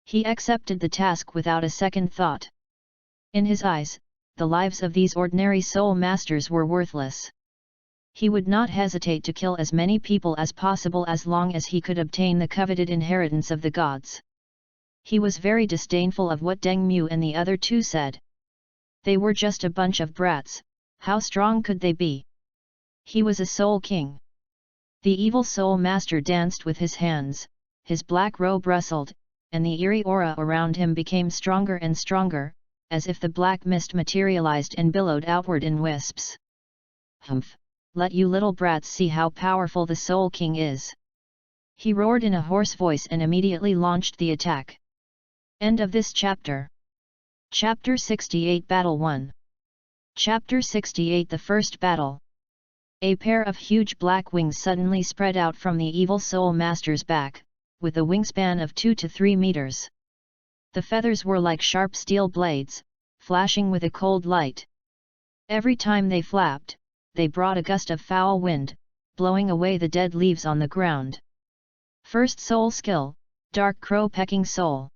He accepted the task without a second thought. In his eyes, the lives of these ordinary soul masters were worthless. He would not hesitate to kill as many people as possible as long as he could obtain the coveted inheritance of the gods. He was very disdainful of what Deng Mu and the other two said. They were just a bunch of brats, how strong could they be? He was a soul king. The evil soul master danced with his hands, his black robe rustled, and the eerie aura around him became stronger and stronger, as if the black mist materialized and billowed outward in wisps. "Humph! Let you little brats see how powerful the Soul King is!" he roared in a hoarse voice and immediately launched the attack. End of this chapter. Chapter 68 Battle 1. Chapter 68 The First Battle. A pair of huge black wings suddenly spread out from the evil soul master's back, with a wingspan of 2 to 3 meters. The feathers were like sharp steel blades, flashing with a cold light. Every time they flapped, they brought a gust of foul wind, blowing away the dead leaves on the ground. First soul skill, Dark Crow Pecking Soul.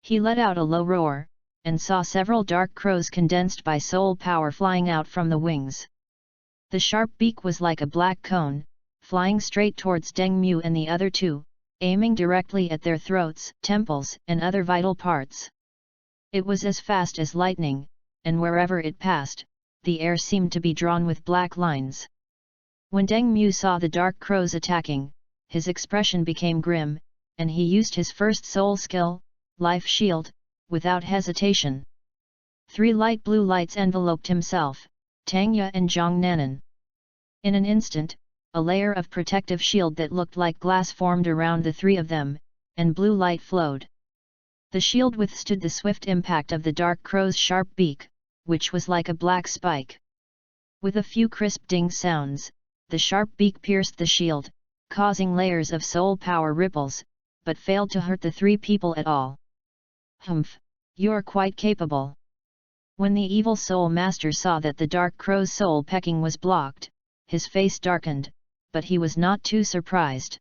He let out a low roar, and saw several dark crows condensed by soul power flying out from the wings. The sharp beak was like a black cone, flying straight towards Deng Mu and the other two, aiming directly at their throats, temples, and other vital parts. It was as fast as lightning, and wherever it passed, the air seemed to be drawn with black lines. When Deng Mu saw the dark crows attacking, his expression became grim, and he used his first soul skill, Life Shield, without hesitation. 3 light blue lights enveloped himself, Tang and Zhang Nanan. In an instant, a layer of protective shield that looked like glass formed around the 3 of them, and blue light flowed. The shield withstood the swift impact of the dark crow's sharp beak, which was like a black spike. With a few crisp ding sounds, the sharp beak pierced the shield, causing layers of soul power ripples, but failed to hurt the 3 people at all. "Humph, you're quite capable." When the evil soul master saw that the dark crow's soul pecking was blocked, his face darkened, but he was not too surprised.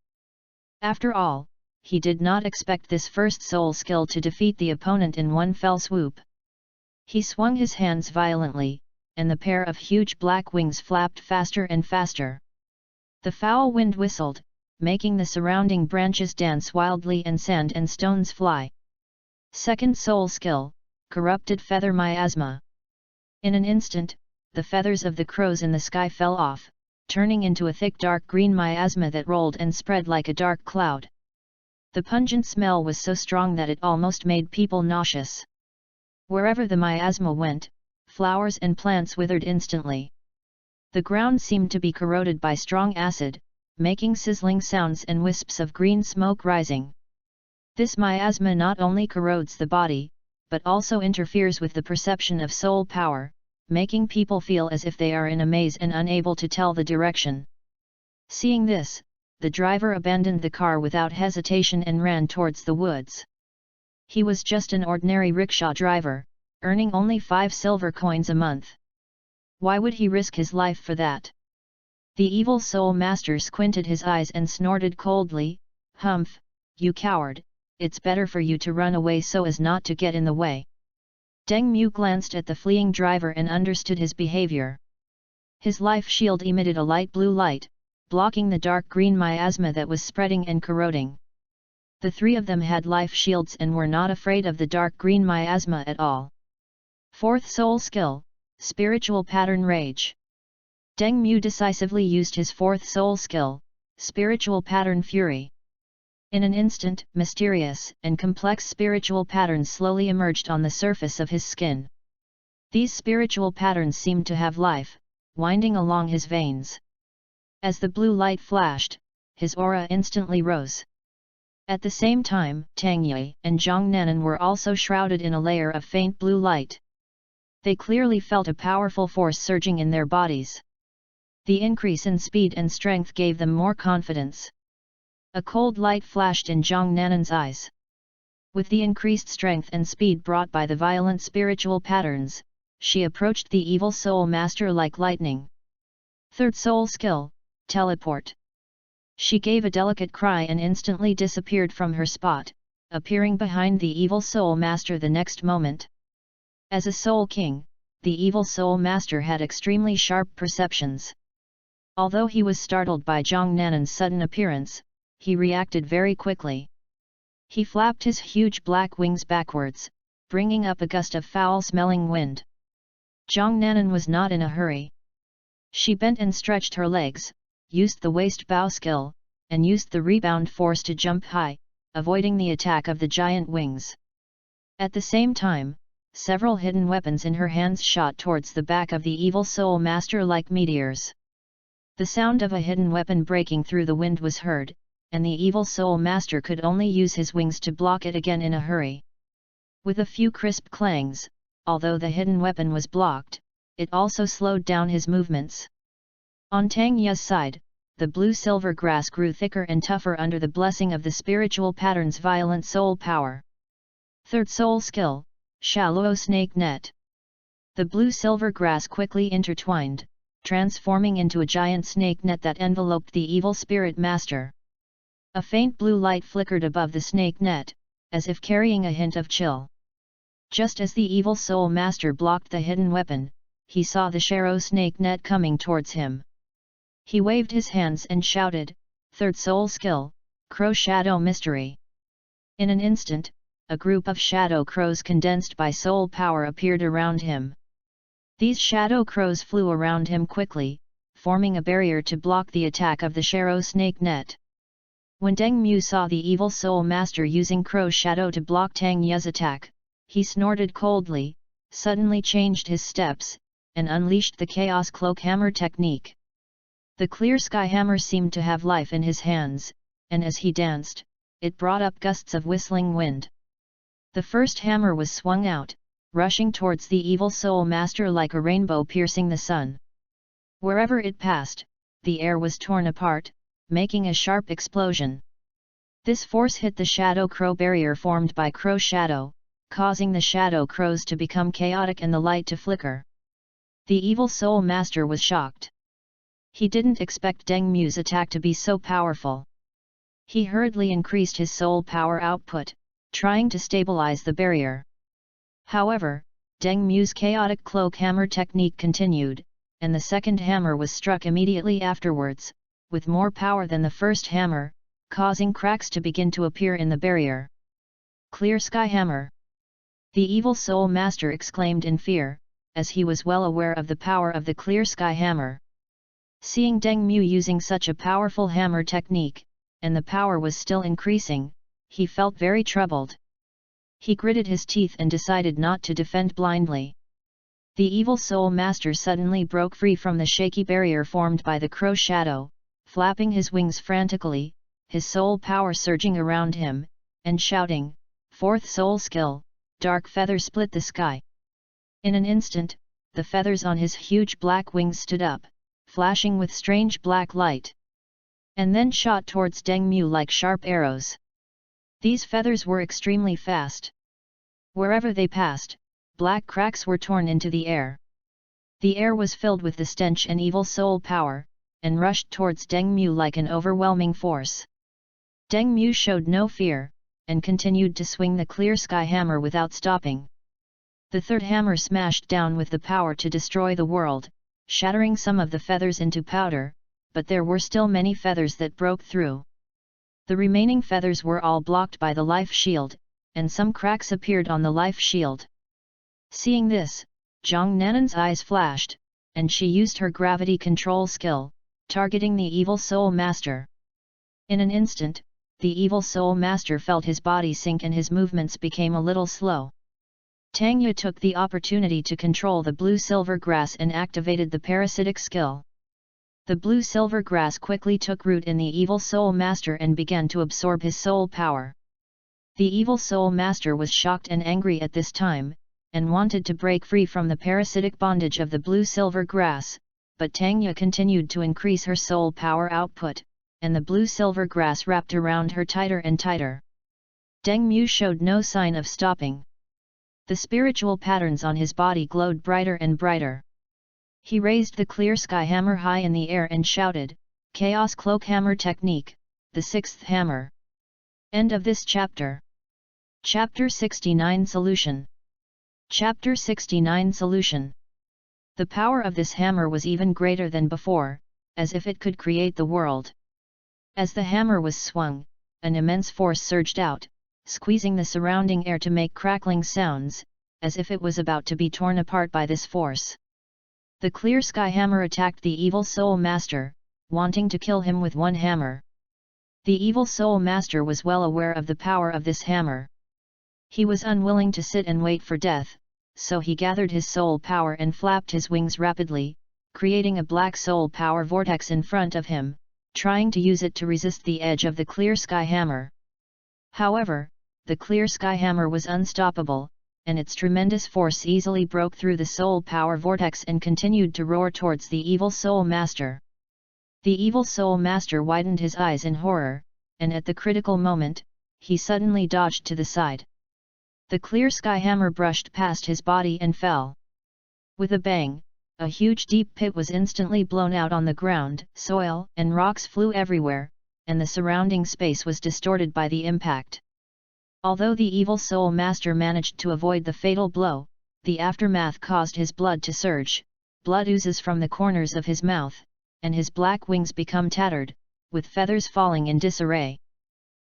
After all, he did not expect this first soul skill to defeat the opponent in one fell swoop. He swung his hands violently, and the pair of huge black wings flapped faster and faster. The foul wind whistled, making the surrounding branches dance wildly and sand and stones fly. Second soul skill, Corrupted Feather Miasma. In an instant, the feathers of the crows in the sky fell off, turning into a thick dark green miasma that rolled and spread like a dark cloud. The pungent smell was so strong that it almost made people nauseous. Wherever the miasma went, flowers and plants withered instantly. The ground seemed to be corroded by strong acid, making sizzling sounds and wisps of green smoke rising. This miasma not only corrodes the body, but also interferes with the perception of soul power, making people feel as if they are in a maze and unable to tell the direction. Seeing this, the driver abandoned the car without hesitation and ran towards the woods. He was just an ordinary rickshaw driver, earning only 5 silver coins a month. Why would he risk his life for that? The evil soul master squinted his eyes and snorted coldly, "Humph, you coward, it's better for you to run away so as not to get in the way." Deng Mu glanced at the fleeing driver and understood his behavior. His life shield emitted a light blue light, blocking the dark green miasma that was spreading and corroding. The 3 of them had life shields and were not afraid of the dark green miasma at all. Fourth soul skill, Spiritual Pattern Rage. Deng Mu decisively used his 4th soul skill, Spiritual Pattern Fury. In an instant, mysterious and complex spiritual patterns slowly emerged on the surface of his skin. These spiritual patterns seemed to have life, winding along his veins. As the blue light flashed, his aura instantly rose. At the same time, Tang and Zhang Nanan were also shrouded in a layer of faint blue light. They clearly felt a powerful force surging in their bodies. The increase in speed and strength gave them more confidence. A cold light flashed in Zhang Nanan's eyes. With the increased strength and speed brought by the violent spiritual patterns, she approached the evil soul master like lightning. Third soul skill, Teleport. She gave a delicate cry and instantly disappeared from her spot, appearing behind the evil soul master the next moment. As a soul king, the evil soul master had extremely sharp perceptions. Although he was startled by Zhang Nanan's sudden appearance, he reacted very quickly. He flapped his huge black wings backwards, bringing up a gust of foul-smelling wind. Zhang Nanan was not in a hurry. She bent and stretched her legs, used the waist bow skill, and used the rebound force to jump high, avoiding the attack of the giant wings. At the same time, several hidden weapons in her hands shot towards the back of the evil soul master like meteors. The sound of a hidden weapon breaking through the wind was heard, and the evil soul master could only use his wings to block it again in a hurry. With a few crisp clangs, although the hidden weapon was blocked, it also slowed down his movements. On Tang Ye's side, the blue-silver grass grew thicker and tougher under the blessing of the spiritual pattern's violent soul power. Third soul skill, Shallow Snake Net. The blue-silver grass quickly intertwined, transforming into a giant snake net that enveloped the evil spirit master. A faint blue light flickered above the snake net, as if carrying a hint of chill. Just as the evil soul master blocked the hidden weapon, he saw the shallow snake net coming towards him. He waved his hands and shouted, "Third soul skill, Crow Shadow Mystery." In an instant, a group of shadow crows condensed by soul power appeared around him. These shadow crows flew around him quickly, forming a barrier to block the attack of the shallow snake net. When Deng Mu saw the evil soul master using Crow Shadow to block Tang Ye's attack, he snorted coldly, suddenly changed his steps, and unleashed the Chaos Cloak Hammer technique. The clear sky hammer seemed to have life in his hands, and as he danced, it brought up gusts of whistling wind. The first hammer was swung out, rushing towards the evil soul master like a rainbow piercing the sun. Wherever it passed, the air was torn apart, making a sharp explosion. This force hit the shadow crow barrier formed by Crow Shadow, causing the shadow crows to become chaotic and the light to flicker. The evil soul master was shocked. He didn't expect Deng Mu's attack to be so powerful. He hurriedly increased his soul power output, trying to stabilize the barrier. However, Deng Mu's chaotic cloak hammer technique continued, and the second hammer was struck immediately afterwards, with more power than the first hammer, causing cracks to begin to appear in the barrier. Clear Sky Hammer! The evil soul master exclaimed in fear, as he was well aware of the power of the Clear Sky Hammer. Seeing Deng Mu using such a powerful hammer technique, and the power was still increasing, he felt very troubled. He gritted his teeth and decided not to defend blindly. The evil soul master suddenly broke free from the shaky barrier formed by the Crow Shadow, flapping his wings frantically, his soul power surging around him, and shouting, "Fourth soul skill, Dark Feather Split the Sky." In an instant, the feathers on his huge black wings stood up, flashing with strange black light, and then shot towards Deng Mu like sharp arrows. These feathers were extremely fast. Wherever they passed, black cracks were torn into the air. The air was filled with the stench and evil soul power, and rushed towards Deng Mu like an overwhelming force. Deng Mu showed no fear, and continued to swing the Clear Sky Hammer without stopping. The third hammer smashed down with the power to destroy the world, shattering some of the feathers into powder, but there were still many feathers that broke through. The remaining feathers were all blocked by the life shield, and some cracks appeared on the life shield. Seeing this, Zhang Nanan's eyes flashed, and she used her gravity control skill, targeting the evil soul master. In an instant, the evil soul master felt his body sink and his movements became a little slow. Tang Ye took the opportunity to control the blue-silver grass and activated the parasitic skill. The blue-silver grass quickly took root in the evil soul master and began to absorb his soul power. The evil soul master was shocked and angry at this time, and wanted to break free from the parasitic bondage of the blue-silver grass, but Tang Ye continued to increase her soul power output, and the blue-silver grass wrapped around her tighter and tighter. Deng Mu showed no sign of stopping. The spiritual patterns on his body glowed brighter and brighter. He raised the Clear Sky Hammer high in the air and shouted, "Chaos Cloak Hammer Technique, the sixth hammer." End of this chapter. Chapter 69 Solution. Chapter 69 Solution. The power of this hammer was even greater than before, as if it could create the world. As the hammer was swung, an immense force surged out, squeezing the surrounding air to make crackling sounds, as if it was about to be torn apart by this force. The clear sky hammer attacked the evil soul master, wanting to kill him with one hammer. The evil soul master was well aware of the power of this hammer. He was unwilling to sit and wait for death, so he gathered his soul power and flapped his wings rapidly, creating a black soul power vortex in front of him, trying to use it to resist the edge of the clear sky hammer. However, the clear sky hammer was unstoppable, and its tremendous force easily broke through the soul power vortex and continued to roar towards the evil soul master. The evil soul master widened his eyes in horror, and at the critical moment, he suddenly dodged to the side. The clear sky hammer brushed past his body and fell. With a bang, a huge deep pit was instantly blown out on the ground, soil and rocks flew everywhere, and the surrounding space was distorted by the impact. Although the evil soul master managed to avoid the fatal blow, the aftermath caused his blood to surge, blood oozes from the corners of his mouth, and his black wings become tattered, with feathers falling in disarray.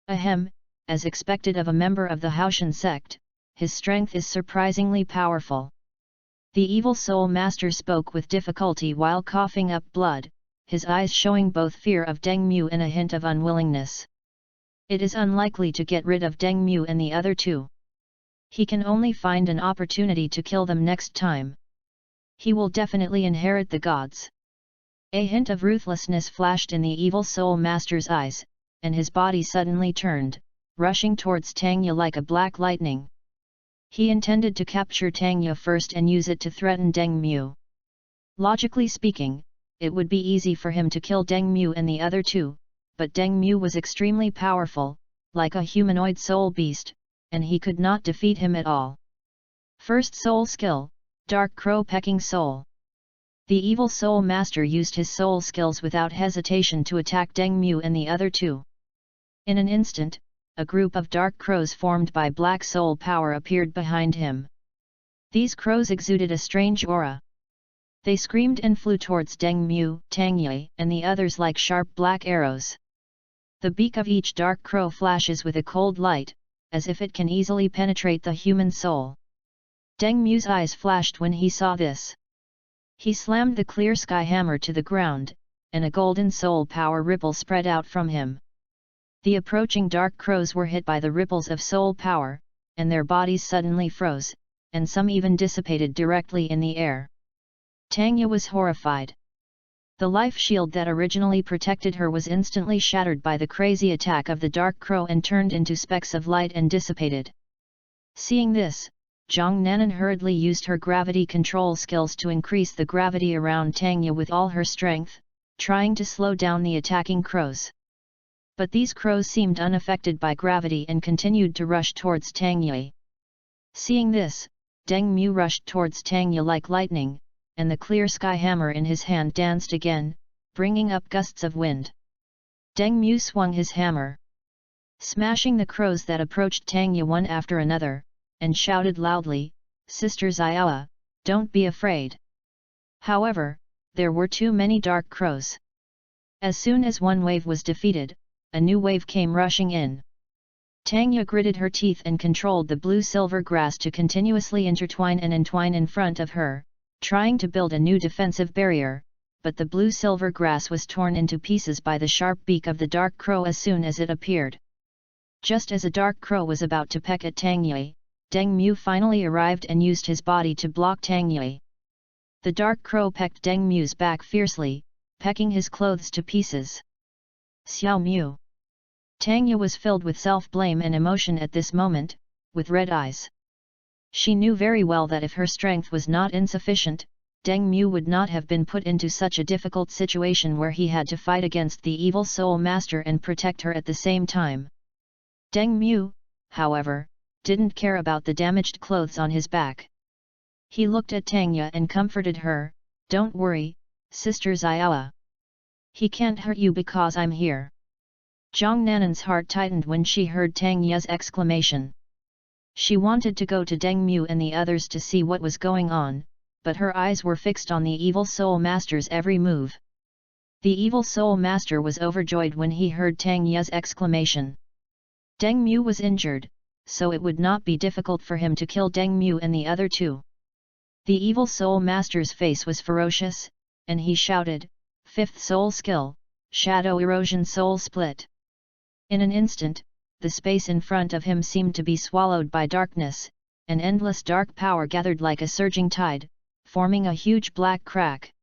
Ahem, as expected of a member of the Haoshan sect, his strength is surprisingly powerful. The evil soul master spoke with difficulty while coughing up blood, his eyes showing both fear of Deng Mu and a hint of unwillingness. It is unlikely to get rid of Deng Mu and the other two. He can only find an opportunity to kill them next time. He will definitely inherit the gods. A hint of ruthlessness flashed in the evil soul master's eyes, and his body suddenly turned, rushing towards Tangya like a black lightning. He intended to capture Tangya first and use it to threaten Deng Mu. Logically speaking, it would be easy for him to kill Deng Mu and the other two, but Deng Mu was extremely powerful, like a humanoid soul beast, and he could not defeat him at all. First soul skill, Dark Crow Pecking Soul. The evil soul master used his soul skills without hesitation to attack Deng Mu and the other two. In an instant, a group of dark crows formed by black soul power appeared behind him. These crows exuded a strange aura. They screamed and flew towards Deng Mu, Tangye, and the others like sharp black arrows. The beak of each dark crow flashes with a cold light, as if it can easily penetrate the human soul. Deng Mu's eyes flashed when he saw this. He slammed the clear sky hammer to the ground, and a golden soul power ripple spread out from him. The approaching dark crows were hit by the ripples of soul power, and their bodies suddenly froze, and some even dissipated directly in the air. Tangya was horrified. The life shield that originally protected her was instantly shattered by the crazy attack of the dark crow and turned into specks of light and dissipated. Seeing this, Zhang Nanan hurriedly used her gravity control skills to increase the gravity around Tangya with all her strength, trying to slow down the attacking crows. But these crows seemed unaffected by gravity and continued to rush towards Tangya. Seeing this, Deng Mu rushed towards Tangya like lightning, and the clear sky hammer in his hand danced again, bringing up gusts of wind. Deng Mu swung his hammer, smashing the crows that approached Tangya one after another, and shouted loudly, "Sister Xiaoa, don't be afraid." However, there were too many dark crows. As soon as one wave was defeated, a new wave came rushing in. Tangya gritted her teeth and controlled the blue-silver grass to continuously intertwine and entwine in front of her, trying to build a new defensive barrier, but the blue-silver grass was torn into pieces by the sharp beak of the dark crow as soon as it appeared. Just as a dark crow was about to peck at Tangye, Deng Mu finally arrived and used his body to block Tangye. The dark crow pecked Deng Mu's back fiercely, pecking his clothes to pieces. Xiao Mu. Tangye was filled with self-blame and emotion at this moment, with red eyes. She knew very well that if her strength was not insufficient, Deng Mu would not have been put into such a difficult situation where he had to fight against the evil soul master and protect her at the same time. Deng Mu, however, didn't care about the damaged clothes on his back. He looked at Tangya and comforted her, "Don't worry, Sister Xiaoa. He can't hurt you because I'm here." Zhang Nanan's heart tightened when she heard Tangya's exclamation. She wanted to go to Deng Mu and the others to see what was going on, but her eyes were fixed on the evil soul master's every move. The evil soul master was overjoyed when he heard Tangya's exclamation. Deng Mu was injured, so it would not be difficult for him to kill Deng Mu and the other two. The evil soul master's face was ferocious, and he shouted, "Fifth soul skill, shadow erosion soul split." In an instant, the space in front of him seemed to be swallowed by darkness, and endless dark power gathered like a surging tide, forming a huge black crack.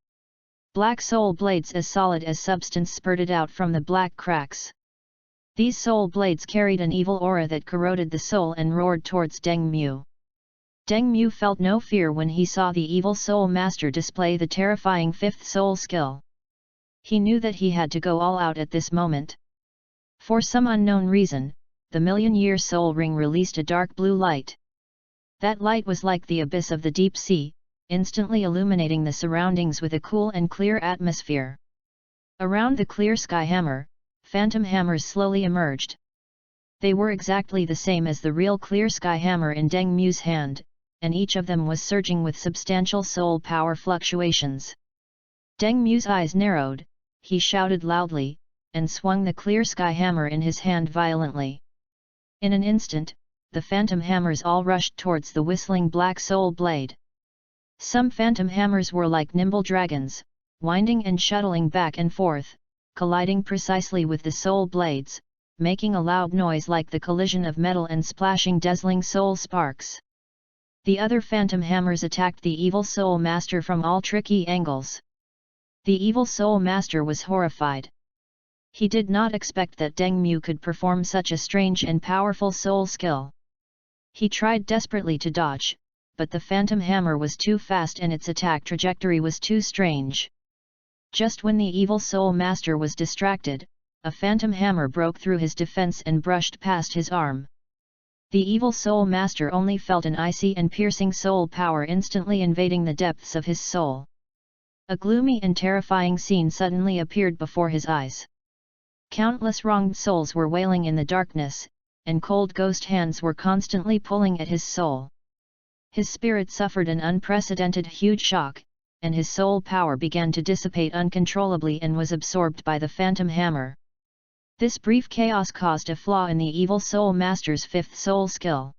Black soul blades as solid as substance spurted out from the black cracks. These soul blades carried an evil aura that corroded the soul and roared towards Deng Mu. Deng Mu felt no fear when he saw the evil soul master display the terrifying fifth soul skill. He knew that he had to go all out at this moment. For some unknown reason, the million-year soul ring released a dark blue light. That light was like the abyss of the deep sea, instantly illuminating the surroundings with a cool and clear atmosphere. Around the clear sky hammer, phantom hammers slowly emerged. They were exactly the same as the real clear sky hammer in Deng Mu's hand, and each of them was surging with substantial soul power fluctuations. Deng Mu's eyes narrowed, he shouted loudly, and swung the clear sky hammer in his hand violently. In an instant, the phantom hammers all rushed towards the whistling black soul blade. Some phantom hammers were like nimble dragons, winding and shuttling back and forth, colliding precisely with the soul blades, making a loud noise like the collision of metal and splashing dazzling soul sparks. The other phantom hammers attacked the evil soul master from all tricky angles. The evil soul master was horrified. He did not expect that Deng Mu could perform such a strange and powerful soul skill. He tried desperately to dodge, but the phantom hammer was too fast and its attack trajectory was too strange. Just when the evil soul master was distracted, a phantom hammer broke through his defense and brushed past his arm. The evil soul master only felt an icy and piercing soul power instantly invading the depths of his soul. A gloomy and terrifying scene suddenly appeared before his eyes. Countless wronged souls were wailing in the darkness, and cold ghost hands were constantly pulling at his soul. His spirit suffered an unprecedented huge shock, and his soul power began to dissipate uncontrollably and was absorbed by the phantom hammer. This brief chaos caused a flaw in the evil soul master's fifth soul skill.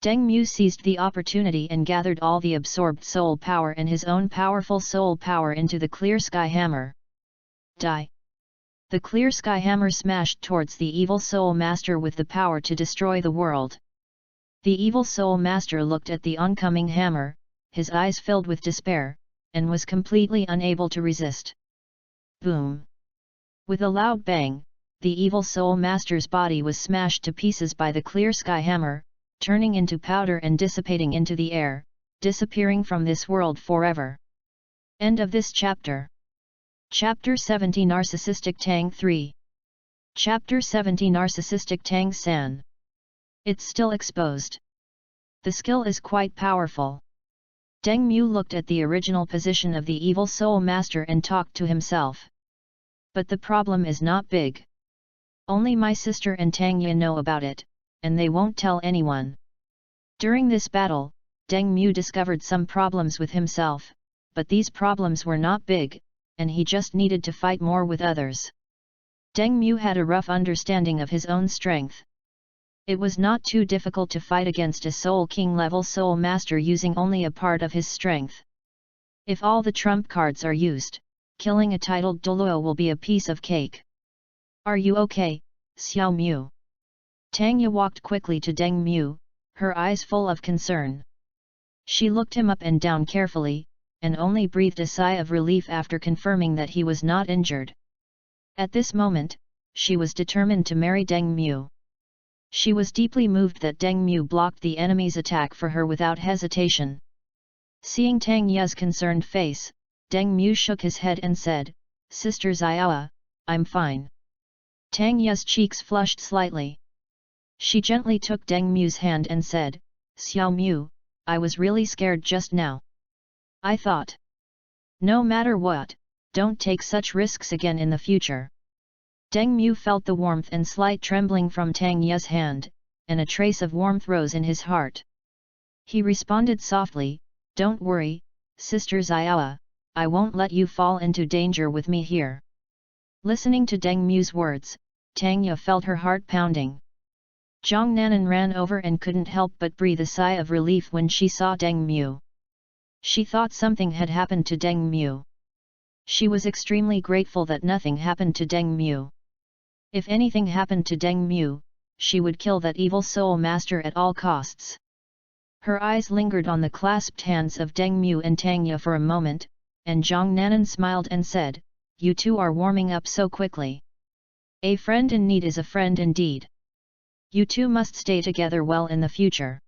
Deng Mu seized the opportunity and gathered all the absorbed soul power and his own powerful soul power into the clear sky hammer. Die! The clear sky hammer smashed towards the evil soul master with the power to destroy the world. The evil soul master looked at the oncoming hammer, his eyes filled with despair, and was completely unable to resist. Boom! With a loud bang, the evil soul master's body was smashed to pieces by the clear sky hammer, turning into powder and dissipating into the air, disappearing from this world forever. End of this chapter. Chapter 70 Narcissistic Tang 3. Chapter 70 Narcissistic Tang San. It's still exposed. The skill is quite powerful. Deng Mu looked at the original position of the evil soul master and talked to himself. But the problem is not big. Only my sister and Tang Ye know about it, and they won't tell anyone. During this battle, Deng Mu discovered some problems with himself, but these problems were not big, and he just needed to fight more with others. Deng Mu had a rough understanding of his own strength. It was not too difficult to fight against a Soul King level Soul Master using only a part of his strength. If all the trump cards are used, killing a titled Doluo will be a piece of cake. Are you okay, Xiao Mu? Tang Ye walked quickly to Deng Mu, her eyes full of concern. She looked him up and down carefully, and only breathed a sigh of relief after confirming that he was not injured. At this moment, she was determined to marry Deng Mu. She was deeply moved that Deng Mu blocked the enemy's attack for her without hesitation. Seeing Tang Ye's concerned face, Deng Mu shook his head and said, "Sister Xiaoa, I'm fine." Tang Ye's cheeks flushed slightly. She gently took Deng Mu's hand and said, "Xiao Mu, I was really scared just now. I thought, no matter what, don't take such risks again in the future." Deng Mu felt the warmth and slight trembling from Tang Ye's hand, and a trace of warmth rose in his heart. He responded softly, "Don't worry, Sister Xiaoa, I won't let you fall into danger with me here." Listening to Deng Mu's words, Tang Ye felt her heart pounding. Zhang Nanan ran over and couldn't help but breathe a sigh of relief when she saw Deng Mu. She thought something had happened to Deng Mu. She was extremely grateful that nothing happened to Deng Mu. If anything happened to Deng Mu, she would kill that evil soul master at all costs. Her eyes lingered on the clasped hands of Deng Mu and Tang Ye for a moment, and Zhang Nanan smiled and said, "You two are warming up so quickly. A friend in need is a friend indeed. You two must stay together well in the future."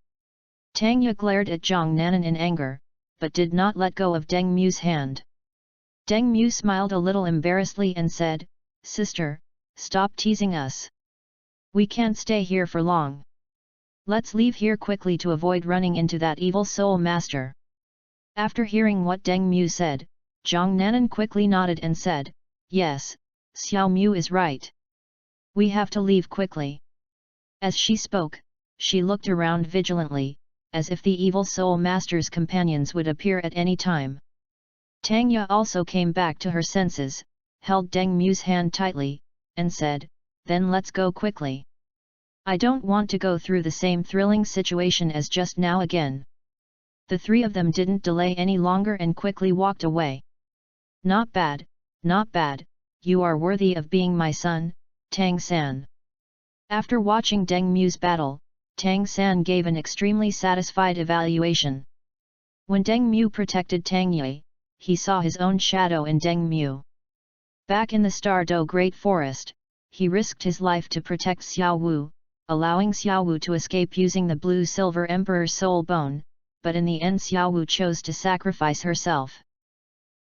Tang Ye glared at Zhang Nanan in anger, but did not let go of Deng Mu's hand. Deng Mu smiled a little embarrassedly and said, "Sister, stop teasing us. We can't stay here for long. Let's leave here quickly to avoid running into that evil soul master." After hearing what Deng Mu said, Zhang Nanan quickly nodded and said, "Yes, Xiao Mu is right. We have to leave quickly." As she spoke, she looked around vigilantly, as if the evil soul master's companions would appear at any time. Tang Ye also came back to her senses, held Deng Mu's hand tightly, and said, "Then let's go quickly. I don't want to go through the same thrilling situation as just now again." The three of them didn't delay any longer and quickly walked away. "Not bad, not bad, you are worthy of being my son, Tang San." After watching Deng Mu's battle, Tang San gave an extremely satisfied evaluation. When Deng Mu protected Tang Ye, he saw his own shadow in Deng Mu. Back in the Star Do Great Forest, he risked his life to protect Xiao Wu, allowing Xiao Wu to escape using the Blue Silver Emperor's soul bone, but in the end Xiao Wu chose to sacrifice herself.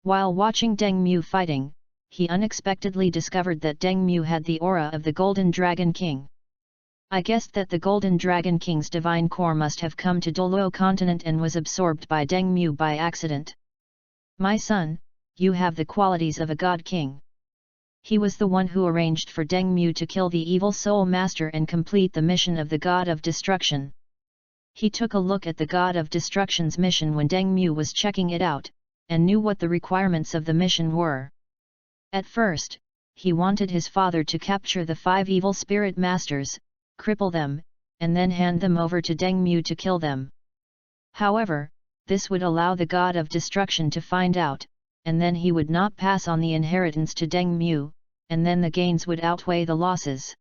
While watching Deng Mu fighting, he unexpectedly discovered that Deng Mu had the aura of the Golden Dragon King. I guessed that the Golden Dragon King's divine core must have come to Doluo continent and was absorbed by Deng Mu by accident. "My son, you have the qualities of a god king." He was the one who arranged for Deng Mu to kill the evil soul master and complete the mission of the God of Destruction. He took a look at the God of Destruction's mission when Deng Mu was checking it out, and knew what the requirements of the mission were. At first, he wanted his father to capture the 5 evil spirit masters, cripple them, and then hand them over to Deng Mu to kill them. However, this would allow the God of Destruction to find out, and then he would not pass on the inheritance to Deng Mu, and then the gains would outweigh the losses.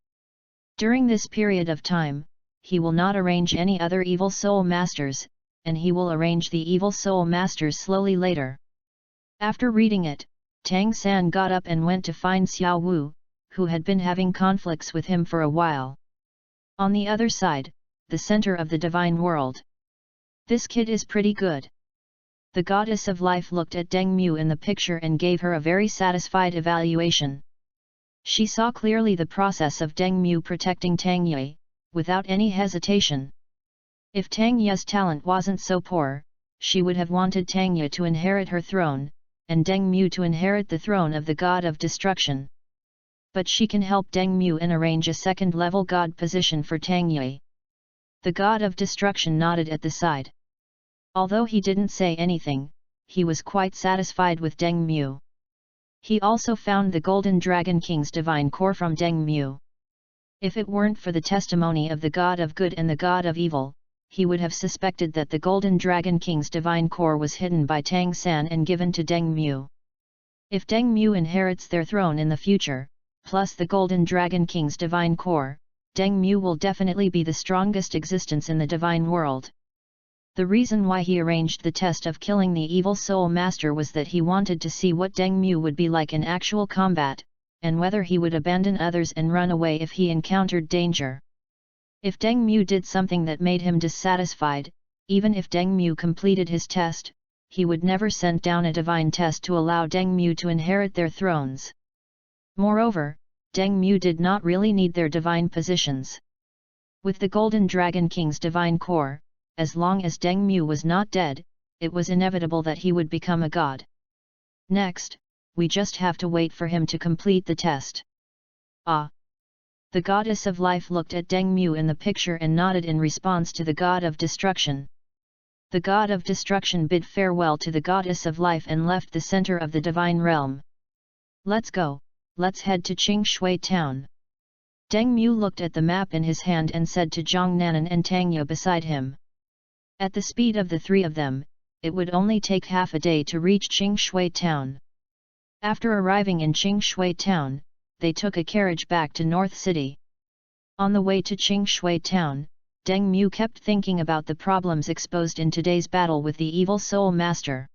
During this period of time, he will not arrange any other evil soul masters, and he will arrange the evil soul masters slowly later. After reading it, Tang San got up and went to find Xiao Wu, who had been having conflicts with him for a while. On the other side, the center of the divine world. "This kid is pretty good." The goddess of life looked at Deng Mu in the picture and gave her a very satisfied evaluation. She saw clearly the process of Deng Mu protecting Tang Ye, without any hesitation. If Tang Ye's talent wasn't so poor, she would have wanted Tang Ye to inherit her throne, and Deng Mu to inherit the throne of the God of Destruction. But she can help Deng Mu and arrange a second-level god position for Tang Ye. The God of Destruction nodded at the side. Although he didn't say anything, he was quite satisfied with Deng Mu. He also found the Golden Dragon King's divine core from Deng Mu. If it weren't for the testimony of the God of Good and the God of Evil, he would have suspected that the Golden Dragon King's divine core was hidden by Tang San and given to Deng Mu. If Deng Mu inherits their throne in the future, plus the Golden Dragon King's divine core, Deng Mu will definitely be the strongest existence in the divine world. The reason why he arranged the test of killing the evil soul master was that he wanted to see what Deng Mu would be like in actual combat, and whether he would abandon others and run away if he encountered danger. If Deng Mu did something that made him dissatisfied, even if Deng Mu completed his test, he would never send down a divine test to allow Deng Mu to inherit their thrones. Moreover, Deng Mu did not really need their divine positions. With the Golden Dragon King's divine core, as long as Deng Mu was not dead, it was inevitable that he would become a god. Next, we just have to wait for him to complete the test. Ah! The goddess of life looked at Deng Mu in the picture and nodded in response to the God of Destruction. The God of Destruction bid farewell to the goddess of life and left the center of the divine realm. "Let's go, let's head to Qingshui town." Deng Mu looked at the map in his hand and said to Zhang Nanan and Tang Ye beside him. At the speed of the 3 of them, it would only take half a day to reach Qingshui town. After arriving in Qingshui town, they took a carriage back to North City. On the way to Qingshui town, Deng Mu kept thinking about the problems exposed in today's battle with the evil soul master.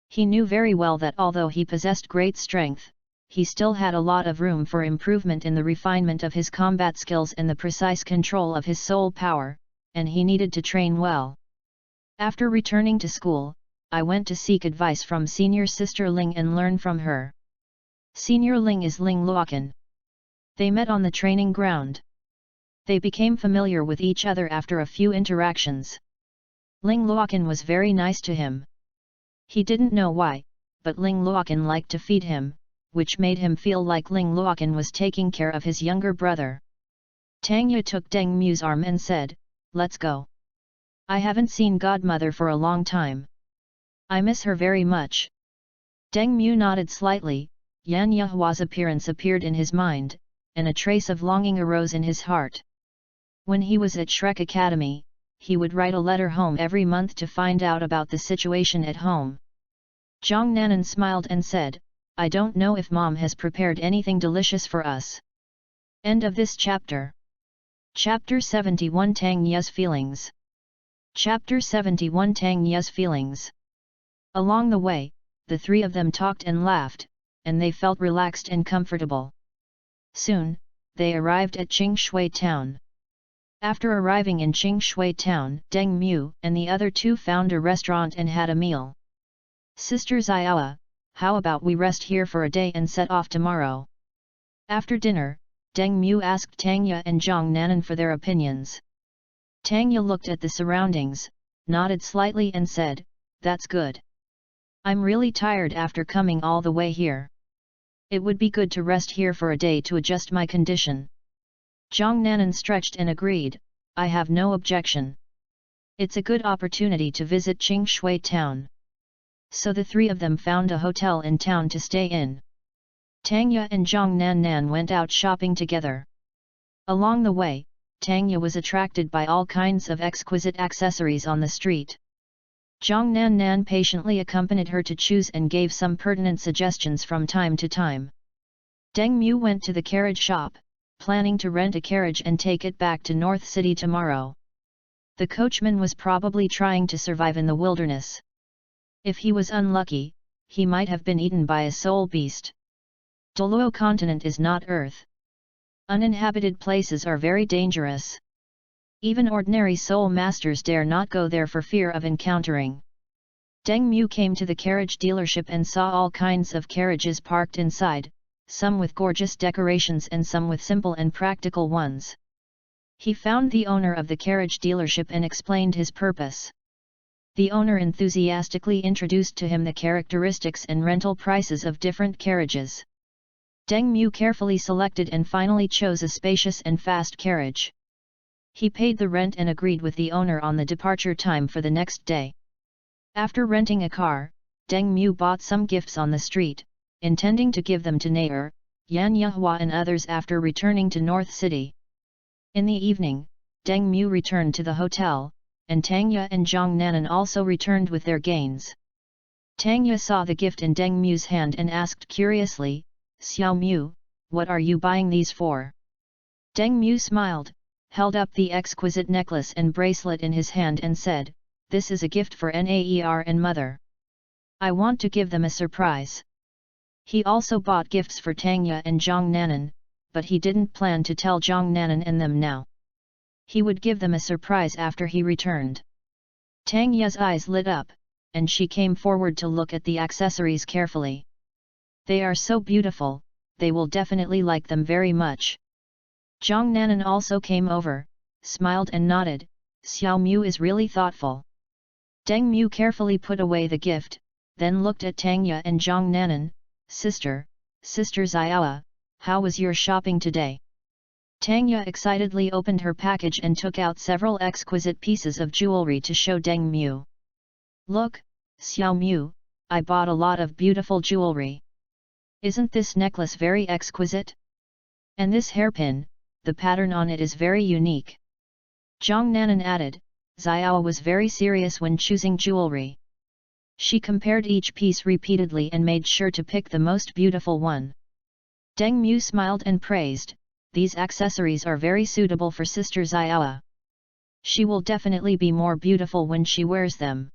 He knew very well that although he possessed great strength, he still had a lot of room for improvement in the refinement of his combat skills and the precise control of his soul power, and he needed to train well. After returning to school, I went to seek advice from senior sister Ling and learn from her. Senior Ling is Ling Luokan. They met on the training ground. They became familiar with each other after a few interactions. Ling Luokan was very nice to him. He didn't know why, but Ling Luokan liked to feed him, which made him feel like Ling Luokan was taking care of his younger brother. Tang Yu took Deng Mu's arm and said, "Let's go. I haven't seen godmother for a long time. I miss her very much." Deng Mu nodded slightly. Yan Yehua's appearance appeared in his mind, and a trace of longing arose in his heart. When he was at Shrek Academy, he would write a letter home every month to find out about the situation at home. Zhang Nanan smiled and said, "I don't know if Mom has prepared anything delicious for us." End of this chapter. Chapter 71 Tang Ye's Feelings. Chapter 71 Tang Ye's Feelings. Along the way, the three of them talked and laughed, and they felt relaxed and comfortable. Soon, they arrived at Qingshui town. After arriving in Qingshui town, Deng Mu and the other two found a restaurant and had a meal. "Sister Xiaoa, how about we rest here for a day and set off tomorrow?" After dinner, Deng Mu asked Tang Ye and Zhang Nanan for their opinions. Tang Ye looked at the surroundings, nodded slightly and said, "That's good. I'm really tired after coming all the way here. It would be good to rest here for a day to adjust my condition." Zhang Nanan stretched and agreed, "I have no objection. It's a good opportunity to visit Qingshui town." So the three of them found a hotel in town to stay in. Tang Ye and Zhang Nanan went out shopping together. Along the way, Tang Ye was attracted by all kinds of exquisite accessories on the street. Zhang Nanan patiently accompanied her to choose and gave some pertinent suggestions from time to time. Deng Mu went to the carriage shop, planning to rent a carriage and take it back to North City tomorrow. The coachman was probably trying to survive in the wilderness. If he was unlucky, he might have been eaten by a soul beast. Doluo continent is not Earth. Uninhabited places are very dangerous. Even ordinary soul masters dare not go there for fear of encountering. Deng Mu came to the carriage dealership and saw all kinds of carriages parked inside, some with gorgeous decorations and some with simple and practical ones. He found the owner of the carriage dealership and explained his purpose. The owner enthusiastically introduced to him the characteristics and rental prices of different carriages. Deng Mu carefully selected and finally chose a spacious and fast carriage. He paid the rent and agreed with the owner on the departure time for the next day. After renting a car, Deng Mu bought some gifts on the street, intending to give them to Nair, Yan Yehua and others after returning to North City. In the evening, Deng Mu returned to the hotel, and Tang Ye and Zhang Nanan also returned with their gains. Tang Ye saw the gift in Deng Mu's hand and asked curiously, "Xiao Mu, what are you buying these for?" Deng Mu smiled, held up the exquisite necklace and bracelet in his hand and said, "This is a gift for Naer and Mother. I want to give them a surprise." He also bought gifts for Tang Ye and Zhang Nanan, but he didn't plan to tell Zhang Nanan and them now. He would give them a surprise after he returned. Tang Ye's eyes lit up, and she came forward to look at the accessories carefully. "They are so beautiful, they will definitely like them very much." Zhang Nanan also came over, smiled and nodded, "Xiao Mu is really thoughtful." Deng Mu carefully put away the gift, then looked at Tang Ye and Zhang Nanan, Sister Xiaoa, how was your shopping today?" Tang Ye excitedly opened her package and took out several exquisite pieces of jewelry to show Deng Mu. "Look, Xiao Mu, I bought a lot of beautiful jewelry. Isn't this necklace very exquisite? And this hairpin, the pattern on it is very unique." Zhang Nanan added, Xiao was very serious when choosing jewelry. She compared each piece repeatedly and made sure to pick the most beautiful one. Deng Mu smiled and praised, "These accessories are very suitable for Sister Xiaoa. She will definitely be more beautiful when she wears them."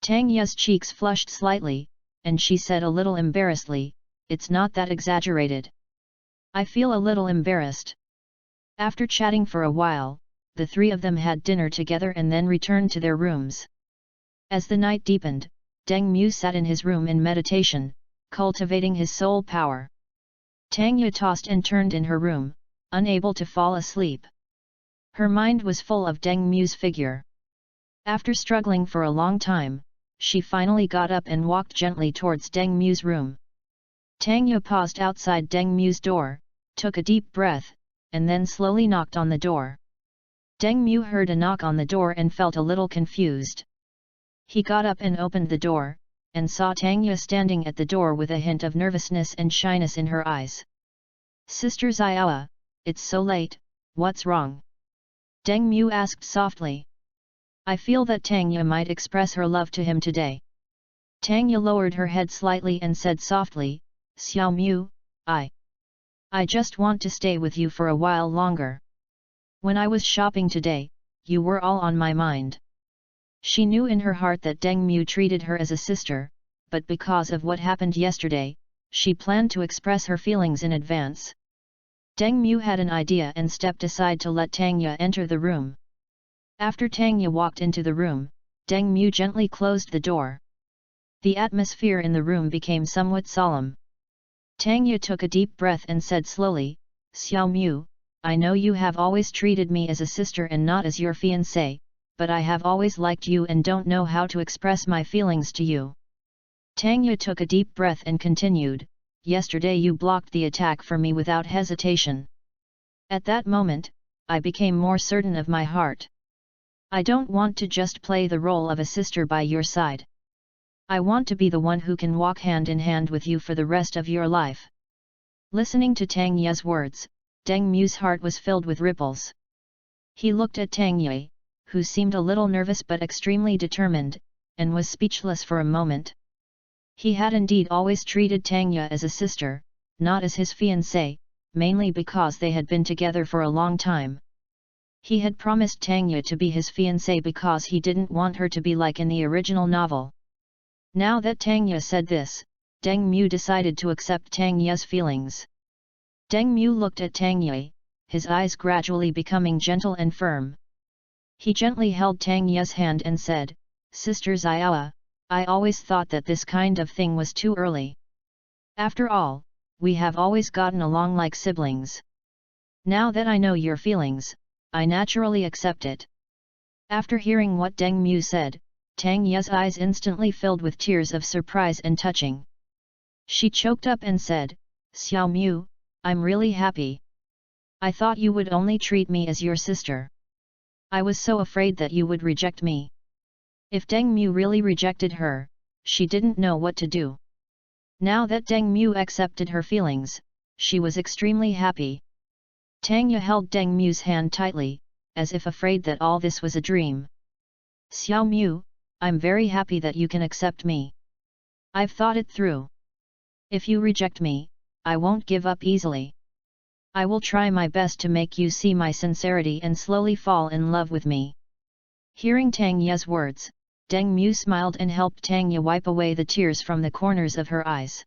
Tang Ye's cheeks flushed slightly, and she said a little embarrassedly, "It's not that exaggerated. I feel a little embarrassed." After chatting for a while, the three of them had dinner together and then returned to their rooms. As the night deepened, Deng Mu sat in his room in meditation, cultivating his soul power. Tang Ye tossed and turned in her room, unable to fall asleep. Her mind was full of Deng Mu's figure. After struggling for a long time, she finally got up and walked gently towards Deng Mu's room. Tang Ye paused outside Deng Mu's door, took a deep breath, and then slowly knocked on the door. Deng Mu heard a knock on the door and felt a little confused. He got up and opened the door, and saw Tang Ye standing at the door with a hint of nervousness and shyness in her eyes. "Sister Xiaoa, it's so late, what's wrong?" Deng Mu asked softly. "I feel that Tang Ye might express her love to him today." Tang Ye lowered her head slightly and said softly, "Xiao Mu, I just want to stay with you for a while longer. When I was shopping today, you were all on my mind." She knew in her heart that Deng Mu treated her as a sister, but because of what happened yesterday, she planned to express her feelings in advance. Deng Mu had an idea and stepped aside to let Tang Ye enter the room. After Tang Ye walked into the room, Deng Mu gently closed the door. The atmosphere in the room became somewhat solemn. Tang Ye took a deep breath and said slowly, "Xiao Mu, I know you have always treated me as a sister and not as your fiancé, but I have always liked you and don't know how to express my feelings to you." Tang Ye took a deep breath and continued, "Yesterday you blocked the attack for me without hesitation. At that moment, I became more certain of my heart. I don't want to just play the role of a sister by your side. I want to be the one who can walk hand in hand with you for the rest of your life." Listening to Tang Ye's words, Deng Mu's heart was filled with ripples. He looked at Tang Ye, who seemed a little nervous but extremely determined, and was speechless for a moment. He had indeed always treated Tang Ye as a sister, not as his fiancée, mainly because they had been together for a long time. He had promised Tang Ye to be his fiancée because he didn't want her to be like in the original novel. Now that Tang Ye said this, Deng Mu decided to accept Tang Ye's feelings. Deng Mu looked at Tang Ye, his eyes gradually becoming gentle and firm. He gently held Tang Ye's hand and said, "Sister Xiaoa, I always thought that this kind of thing was too early. After all, we have always gotten along like siblings. Now that I know your feelings, I naturally accept it." After hearing what Deng Mu said, Tang Ye's eyes instantly filled with tears of surprise and touching. She choked up and said, "Xiao Mu, I'm really happy. I thought you would only treat me as your sister. I was so afraid that you would reject me." If Deng Mu really rejected her, she didn't know what to do. Now that Deng Mu accepted her feelings, she was extremely happy. Tang Ye held Deng Mu's hand tightly, as if afraid that all this was a dream. "Xiao Mu, I'm very happy that you can accept me. I've thought it through. If you reject me, I won't give up easily. I will try my best to make you see my sincerity and slowly fall in love with me." Hearing Tang Ye's words, Deng Mu smiled and helped Tang Ye wipe away the tears from the corners of her eyes.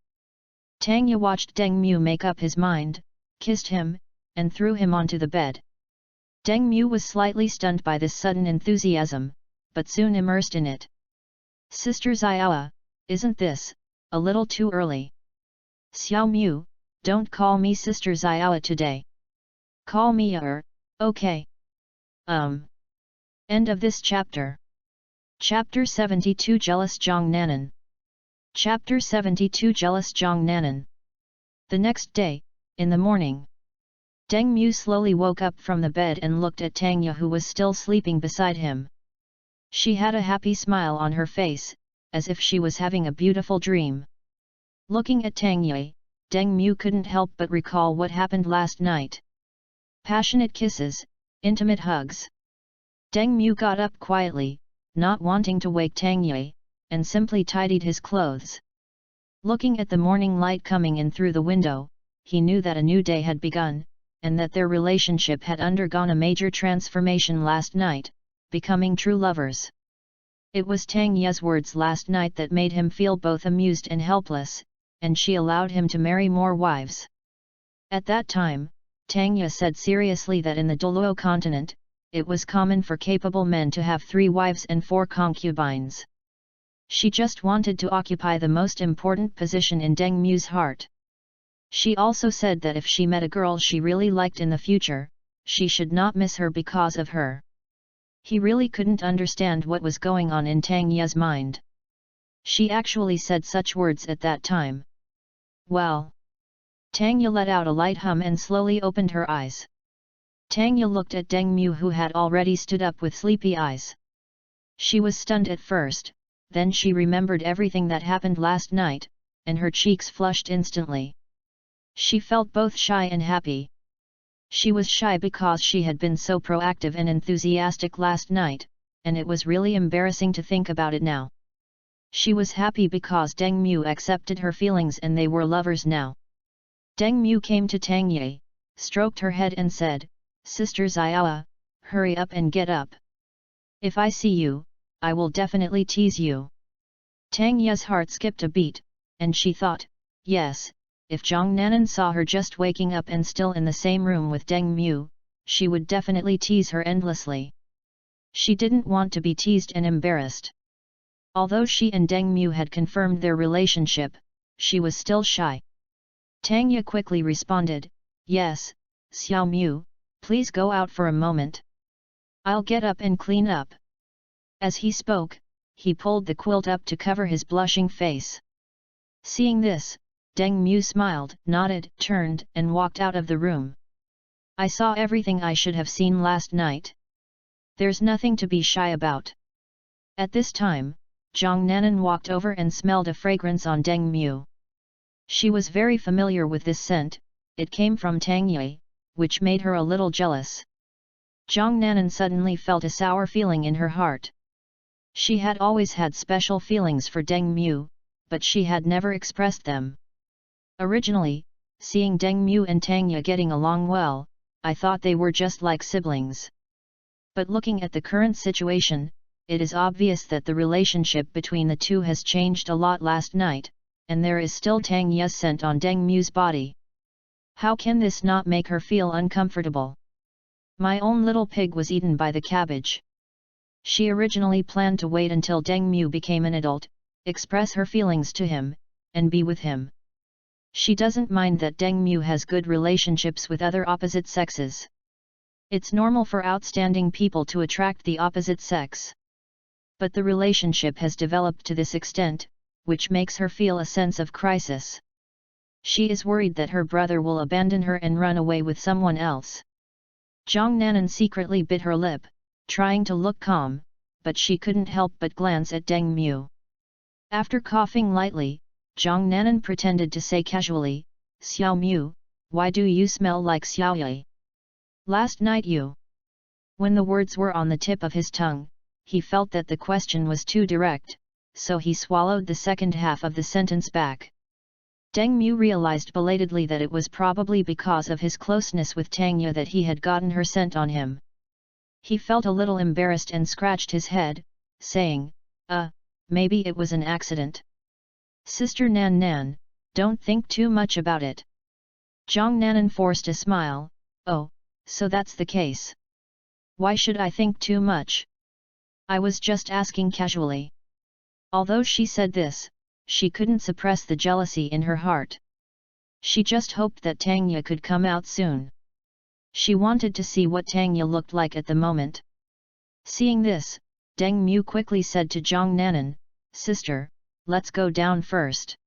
Tang Ye watched Deng Mu make up his mind, kissed him, and threw him onto the bed. Deng Mu was slightly stunned by this sudden enthusiasm, but soon immersed in it. "Sister Xiaoa, isn't this a little too early? Xiao Mu, don't call me Sister Xiaoa today. Call me okay? End of this chapter. Chapter 72 Jealous Zhang Nanan. Chapter 72 Jealous Zhang Nanan. The next day, in the morning, Deng Mu slowly woke up from the bed and looked at Tang Ye who was still sleeping beside him. She had a happy smile on her face, as if she was having a beautiful dream. Looking at Tang Ye, Deng Mu couldn't help but recall what happened last night. Passionate kisses, intimate hugs. Deng Mu got up quietly, not wanting to wake Tang Ye, and simply tidied his clothes. Looking at the morning light coming in through the window, he knew that a new day had begun, and that their relationship had undergone a major transformation last night, becoming true lovers. It was Tang Ye's words last night that made him feel both amused and helpless, and she allowed him to marry more wives. At that time, Tang Ye said seriously that in the Doluo continent, it was common for capable men to have 3 wives and 4 concubines. She just wanted to occupy the most important position in Deng Mu's heart. She also said that if she met a girl she really liked in the future, she should not miss her because of her. He really couldn't understand what was going on in Tang Ye's mind. She actually said such words at that time. Well. Tang Ye let out a light hum and slowly opened her eyes. Tang Ye looked at Deng Mu, who had already stood up with sleepy eyes. She was stunned at first, then she remembered everything that happened last night, and her cheeks flushed instantly. She felt both shy and happy. She was shy because she had been so proactive and enthusiastic last night, and it was really embarrassing to think about it now. She was happy because Deng Mu accepted her feelings and they were lovers now. Deng Mu came to Tang Ye, stroked her head and said, "Sister Xiaoa, hurry up and get up. If I see you, I will definitely tease you." Tang Ye's heart skipped a beat, and she thought, yes, if Zhang Nanan saw her just waking up and still in the same room with Deng Mu, she would definitely tease her endlessly. She didn't want to be teased and embarrassed. Although she and Deng Mu had confirmed their relationship, she was still shy. Tang Ye quickly responded, "Yes, Xiao Mu, please go out for a moment. I'll get up and clean up." As he spoke, he pulled the quilt up to cover his blushing face. Seeing this, Deng Mu smiled, nodded, turned, and walked out of the room. "I saw everything I should have seen last night. There's nothing to be shy about." At this time, Zhang Nanan walked over and smelled a fragrance on Deng Mu. She was very familiar with this scent, it came from Tang Ye, which made her a little jealous. Zhang Nanan suddenly felt a sour feeling in her heart. She had always had special feelings for Deng Mu, but she had never expressed them. Originally, seeing Deng Mu and Tang Ye getting along well, I thought they were just like siblings. But looking at the current situation, it is obvious that the relationship between the two has changed a lot last night, and there is still Tang Ye's scent on Deng Mu's body. How can this not make her feel uncomfortable? My own little pig was eaten by the cabbage. She originally planned to wait until Deng Mu became an adult, express her feelings to him, and be with him. She doesn't mind that Deng Mu has good relationships with other opposite sexes. It's normal for outstanding people to attract the opposite sex. But the relationship has developed to this extent, which makes her feel a sense of crisis. She is worried that her brother will abandon her and run away with someone else. Zhang Nanan secretly bit her lip, trying to look calm, but she couldn't help but glance at Deng Mu. After coughing lightly, Zhang Nanan pretended to say casually, "Xiao Mu, why do you smell like Xiao Ye? Last night you..." When the words were on the tip of his tongue, he felt that the question was too direct, so he swallowed the second half of the sentence back. Deng Mu realized belatedly that it was probably because of his closeness with Tang Ye that he had gotten her scent on him. He felt a little embarrassed and scratched his head, saying, maybe it was an accident. Sister Nan Nan, don't think too much about it." Zhang Nanan forced a smile, "Oh, so that's the case. Why should I think too much? I was just asking casually." Although she said this, she couldn't suppress the jealousy in her heart. She just hoped that Tang Ye could come out soon. She wanted to see what Tang Ye looked like at the moment. Seeing this, Deng Mu quickly said to Zhang Nanan, "Sister, let's go down first."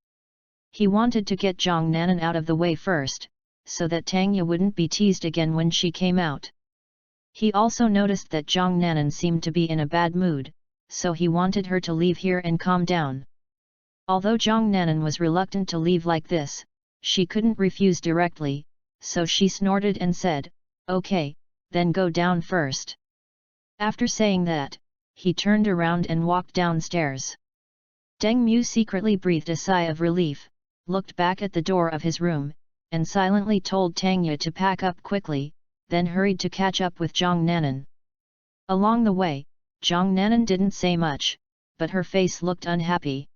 He wanted to get Zhang Nanan out of the way first, so that Tang Ye wouldn't be teased again when she came out. He also noticed that Zhang Nanan seemed to be in a bad mood, so he wanted her to leave here and calm down. Although Zhang Nanan was reluctant to leave like this, she couldn't refuse directly, so she snorted and said, "Okay, then go down first." After saying that, he turned around and walked downstairs. Deng Mu secretly breathed a sigh of relief, looked back at the door of his room, and silently told Tangya to pack up quickly, then hurried to catch up with Zhang Nanan. Along the way, Zhang Nanan didn't say much, but her face looked unhappy.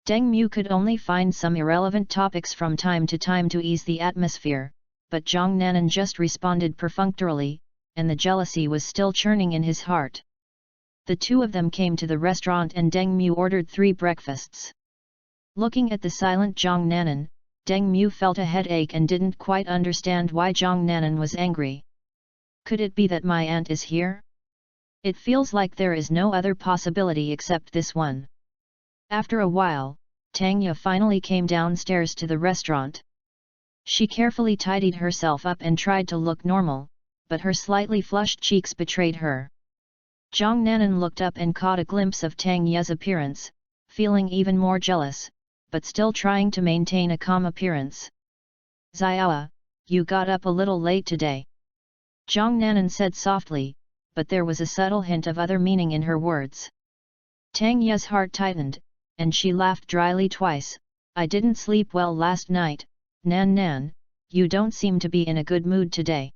Deng Mu could only find some irrelevant topics from time to time to ease the atmosphere, but Zhang Nanan just responded perfunctorily, and the jealousy was still churning in his heart. The two of them came to the restaurant and Deng Mu ordered 3 breakfasts. Looking at the silent Zhang Nanan, Deng Mu felt a headache and didn't quite understand why Zhang Nanan was angry. Could it be that my aunt is here? It feels like there is no other possibility except this one. After a while, Tangya finally came downstairs to the restaurant. She carefully tidied herself up and tried to look normal, but her slightly flushed cheeks betrayed her. Zhang Nanan looked up and caught a glimpse of Tangya's appearance, feeling even more jealous, but still trying to maintain a calm appearance. "Xiaoa, you got up a little late today," Zhang Nanan said softly, but there was a subtle hint of other meaning in her words. Tangya's heart tightened, and she laughed dryly twice. "I didn't sleep well last night, Nan Nan, you don't seem to be in a good mood today."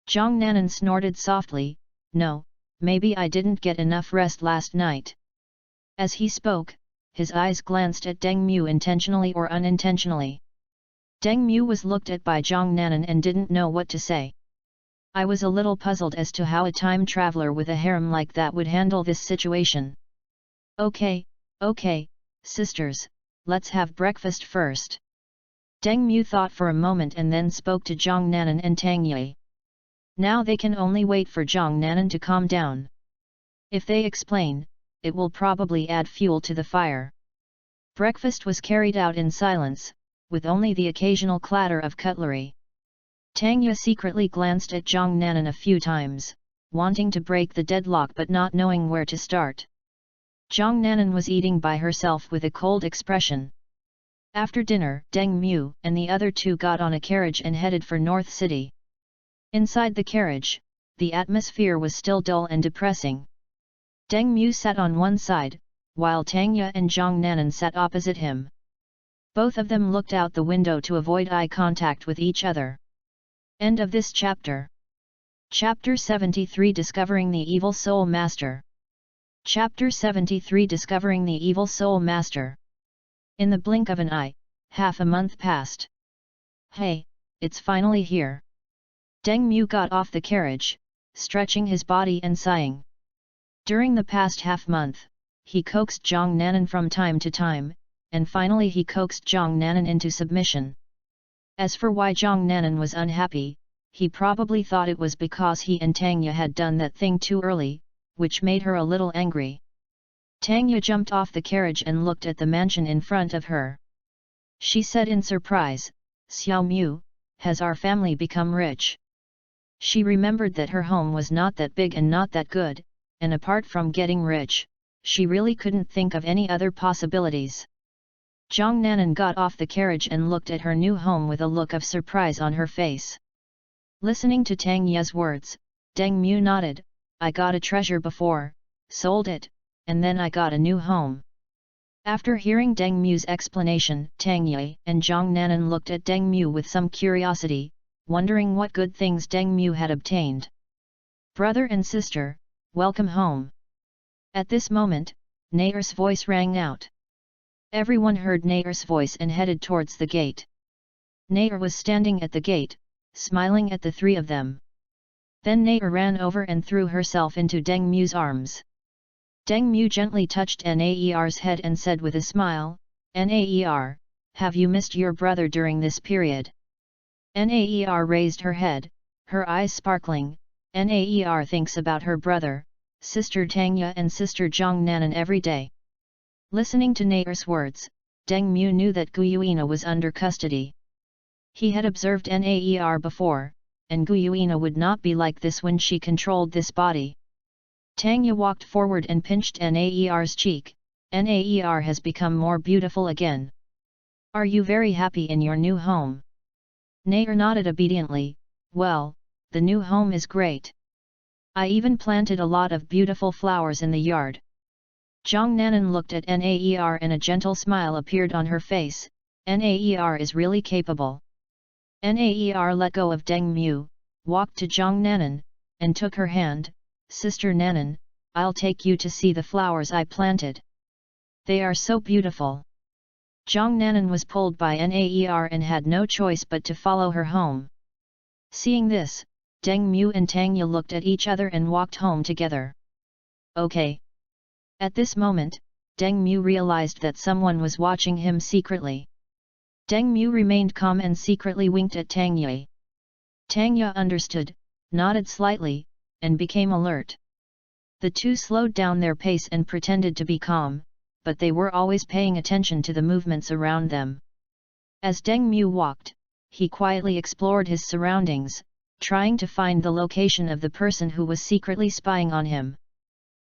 Zhang Nanan snorted softly, "No, maybe I didn't get enough rest last night." As he spoke, his eyes glanced at Deng Mu intentionally or unintentionally. Deng Mu was looked at by Zhang Nanan and didn't know what to say. "I was a little puzzled as to how a time traveler with a harem like that would handle this situation." Okay, sisters, let's have breakfast first." Deng Mu thought for a moment and then spoke to Zhang Nanan and Tang Yi. Now they can only wait for Zhang Nanan to calm down. If they explain, it will probably add fuel to the fire. Breakfast was carried out in silence, with only the occasional clatter of cutlery. Tangya secretly glanced at Zhang Nanan a few times, wanting to break the deadlock but not knowing where to start. Zhang Nanan was eating by herself with a cold expression. After dinner, Deng Mu and the other two got on a carriage and headed for North City. Inside the carriage, the atmosphere was still dull and depressing. Deng Mu sat on one side, while Tangya and Zhang Nanan sat opposite him. Both of them looked out the window to avoid eye contact with each other. End of this chapter. Chapter 73 Discovering the Evil Soul Master. Chapter 73 Discovering the Evil Soul Master. In the blink of an eye, half a month passed. "Hey, it's finally here." Deng Mu got off the carriage, stretching his body and sighing. During the past half-month, he coaxed Zhang Nanan from time to time, and finally he coaxed Zhang Nanan into submission. As for why Zhang Nanan was unhappy, he probably thought it was because he and Tangya had done that thing too early, which made her a little angry. Tangya jumped off the carriage and looked at the mansion in front of her. She said in surprise, "Xiao Mu, has our family become rich?" She remembered that her home was not that big and not that good, and apart from getting rich, she really couldn't think of any other possibilities. Zhang Nanan got off the carriage and looked at her new home with a look of surprise on her face. Listening to Tangya's words, Deng Mu nodded, "I got a treasure before, sold it, and then I got a new home." After hearing Deng Mu's explanation, Tangya and Zhang Nanan looked at Deng Mu with some curiosity, wondering what good things Deng Mu had obtained. "Brother and sister, welcome home." At this moment, Nair's voice rang out. Everyone heard Nair's voice and headed towards the gate. Nair was standing at the gate, smiling at the three of them. Then Nair ran over and threw herself into Deng Mu's arms. Deng Mu gently touched Naer's head and said with a smile, "Naer, have you missed your brother during this period?" Naer raised her head, her eyes sparkling. Naer thinks about her brother, sister Tangya and sister Zhang Nanan every day. Listening to Naer's words, Deng Mu knew that Guyuina was under custody. He had observed Naer before, and Guyuina would not be like this when she controlled this body. Tangya walked forward and pinched Naer's cheek. "Naer has become more beautiful again. Are you very happy in your new home?" Naer nodded obediently. "Well, the new home is great. I even planted a lot of beautiful flowers in the yard." Zhang Nanan looked at Naer and a gentle smile appeared on her face. Naer is really capable. Naer let go of Deng Mu, walked to Zhang Nanan, and took her hand. Sister Nanan, I'll take you to see the flowers I planted. They are so beautiful. Zhang Nanan was pulled by Naer and had no choice but to follow her home. Seeing this, Deng Mu and Tang looked at each other and walked home together. Okay. At this moment, Deng Mu realized that someone was watching him secretly. Deng Mu remained calm and secretly winked at Tang Ye. Tang Ye understood, nodded slightly, and became alert. The two slowed down their pace and pretended to be calm, but they were always paying attention to the movements around them. As Deng Mu walked, he quietly explored his surroundings, trying to find the location of the person who was secretly spying on him.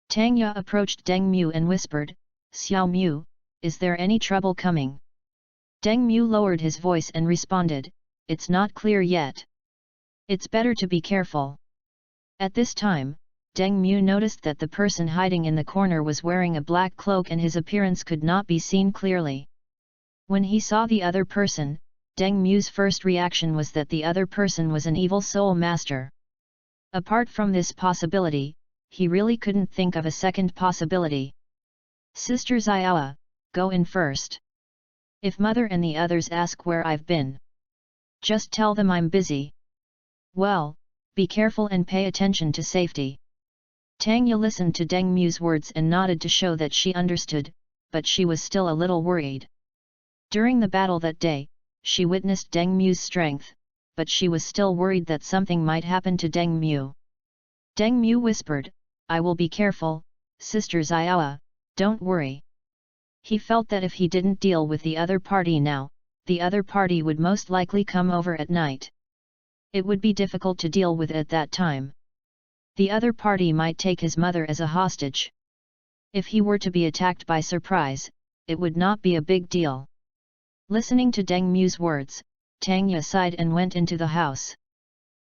Tang Ye approached Deng Mu and whispered, "Xiao Mu, is there any trouble coming?" Deng Mu lowered his voice and responded, "It's not clear yet. It's better to be careful." At this time, Deng Mu noticed that the person hiding in the corner was wearing a black cloak and his appearance could not be seen clearly. When he saw the other person, Deng Mu's first reaction was that the other person was an evil soul master. Apart from this possibility, he really couldn't think of a second possibility. "Sister Xiaoa, go in first. If mother and the others ask where I've been, just tell them I'm busy. Well, be careful and pay attention to safety." Tang Ye listened to Deng Mu's words and nodded to show that she understood, but she was still a little worried. During the battle that day, she witnessed Deng Mu's strength, but she was still worried that something might happen to Deng Mu. Deng Mu whispered, "I will be careful, Sister Xiaoa, don't worry." He felt that if he didn't deal with the other party now, the other party would most likely come over at night. It would be difficult to deal with at that time. The other party might take his mother as a hostage. If he were to be attacked by surprise, it would not be a big deal. Listening to Deng Mu's words, Tang Ye sighed and went into the house.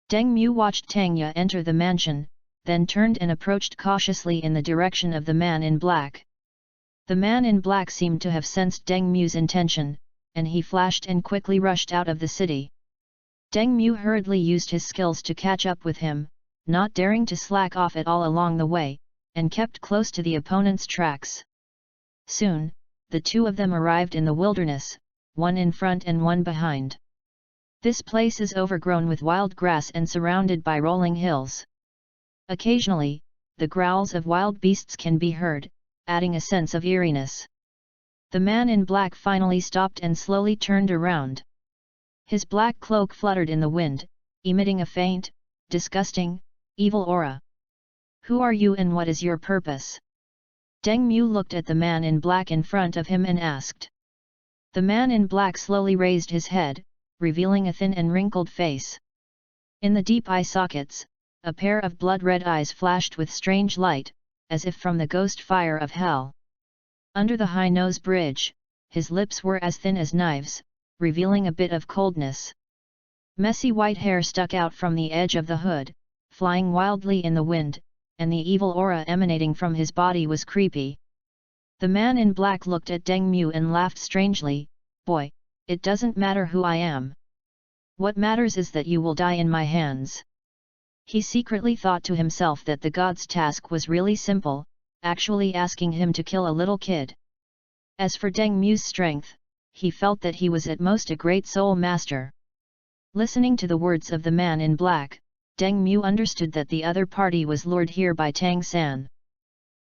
Deng Mu watched Tang Ye enter the mansion, then turned and approached cautiously in the direction of the man in black. The man in black seemed to have sensed Deng Mu's intention, and he flashed and quickly rushed out of the city. Deng Mu hurriedly used his skills to catch up with him, not daring to slack off at all along the way, and kept close to the opponent's tracks. Soon, the two of them arrived in the wilderness, one in front and one behind. This place is overgrown with wild grass and surrounded by rolling hills. Occasionally, the growls of wild beasts can be heard, adding a sense of eeriness. The man in black finally stopped and slowly turned around. His black cloak fluttered in the wind, emitting a faint, disgusting, evil aura. "Who are you and what is your purpose?" Deng Mu looked at the man in black in front of him and asked. The man in black slowly raised his head, revealing a thin and wrinkled face. In the deep eye sockets, a pair of blood-red eyes flashed with strange light, as if from the ghost fire of hell. Under the high nose bridge, his lips were as thin as knives, revealing a bit of coldness. Messy white hair stuck out from the edge of the hood, flying wildly in the wind, and the evil aura emanating from his body was creepy. The man in black looked at Deng Mu and laughed strangely, "Boy, it doesn't matter who I am. What matters is that you will die in my hands." He secretly thought to himself that the god's task was really simple, actually asking him to kill a little kid. As for Deng Mu's strength, he felt that he was at most a great soul master. Listening to the words of the man in black, Deng Mu understood that the other party was lured here by Tang San.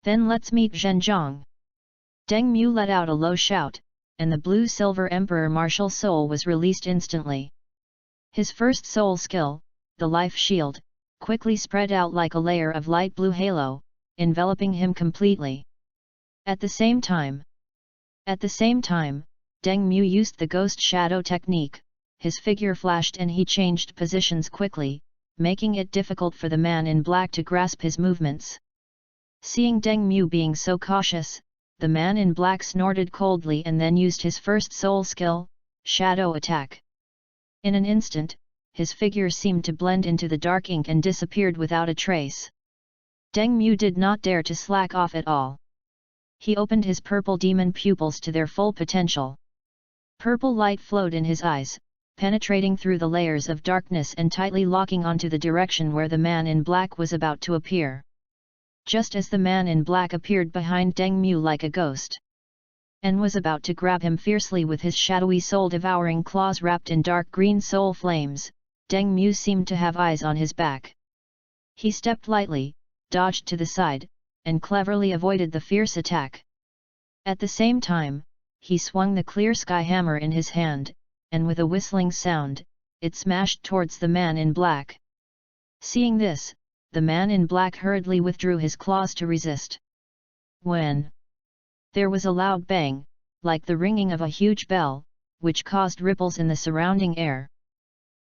"Then let's meet Zhenjiang." Deng Mu let out a low shout, and the blue-silver emperor martial soul was released instantly. His first soul skill, the life shield, quickly spread out like a layer of light blue halo, enveloping him completely. At the same time, Deng Mu used the ghost shadow technique. His figure flashed and he changed positions quickly, making it difficult for the man in black to grasp his movements. Seeing Deng Mu being so cautious, the man in black snorted coldly and then used his first soul skill, shadow attack. In an instant, his figure seemed to blend into the dark ink and disappeared without a trace. Deng Mu did not dare to slack off at all. He opened his purple demon pupils to their full potential. Purple light flowed in his eyes, penetrating through the layers of darkness and tightly locking onto the direction where the man in black was about to appear. Just as the man in black appeared behind Deng Mu like a ghost, and was about to grab him fiercely with his shadowy soul-devouring claws wrapped in dark green soul flames, Deng Mu seemed to have eyes on his back. He stepped lightly, dodged to the side, and cleverly avoided the fierce attack. At the same time, he swung the clear sky hammer in his hand, and with a whistling sound, it smashed towards the man in black. Seeing this, the man in black hurriedly withdrew his claws to resist. When there was a loud bang, like the ringing of a huge bell, which caused ripples in the surrounding air.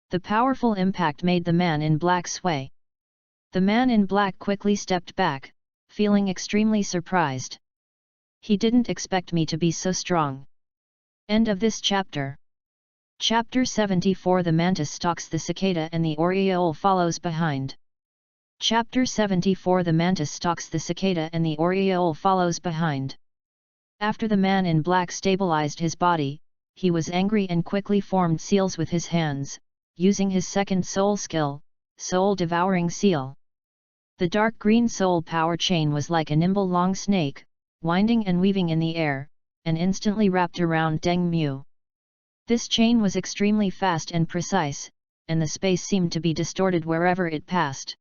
The powerful impact made the man in black sway. The man in black quickly stepped back, feeling extremely surprised. He didn't expect me to be so strong. End of this chapter. Chapter 74. The mantis stalks the cicada and the oriole follows behind. Chapter 74. The mantis stalks the cicada and the oriole follows behind. After the man in black stabilized his body, he was angry and quickly formed seals with his hands, using his second soul skill, soul-devouring seal. The dark green soul power chain was like a nimble long snake, winding and weaving in the air, and instantly wrapped around Deng Mu. This chain was extremely fast and precise, and the space seemed to be distorted wherever it passed.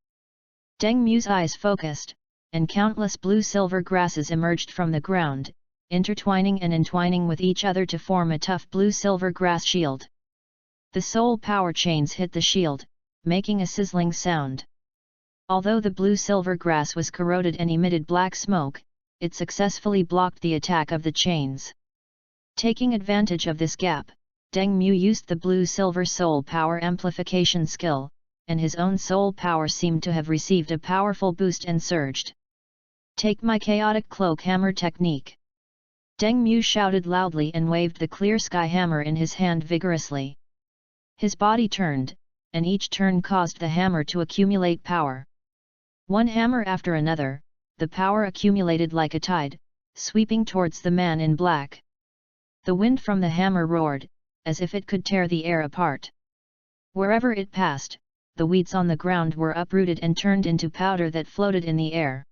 Deng Mu's eyes focused, and countless blue-silver grasses emerged from the ground, intertwining and entwining with each other to form a tough blue-silver grass shield. The soul power chains hit the shield, making a sizzling sound. Although the blue-silver grass was corroded and emitted black smoke, it successfully blocked the attack of the chains. Taking advantage of this gap, Deng Mu used the blue-silver soul power amplification skill, and his own soul power seemed to have received a powerful boost and surged. "Take my chaotic cloak hammer technique!" Deng Mu shouted loudly and waved the clear sky hammer in his hand vigorously. His body turned, and each turn caused the hammer to accumulate power. One hammer after another, the power accumulated like a tide, sweeping towards the man in black. The wind from the hammer roared, as if it could tear the air apart. Wherever it passed, the weeds on the ground were uprooted and turned into powder that floated in the air.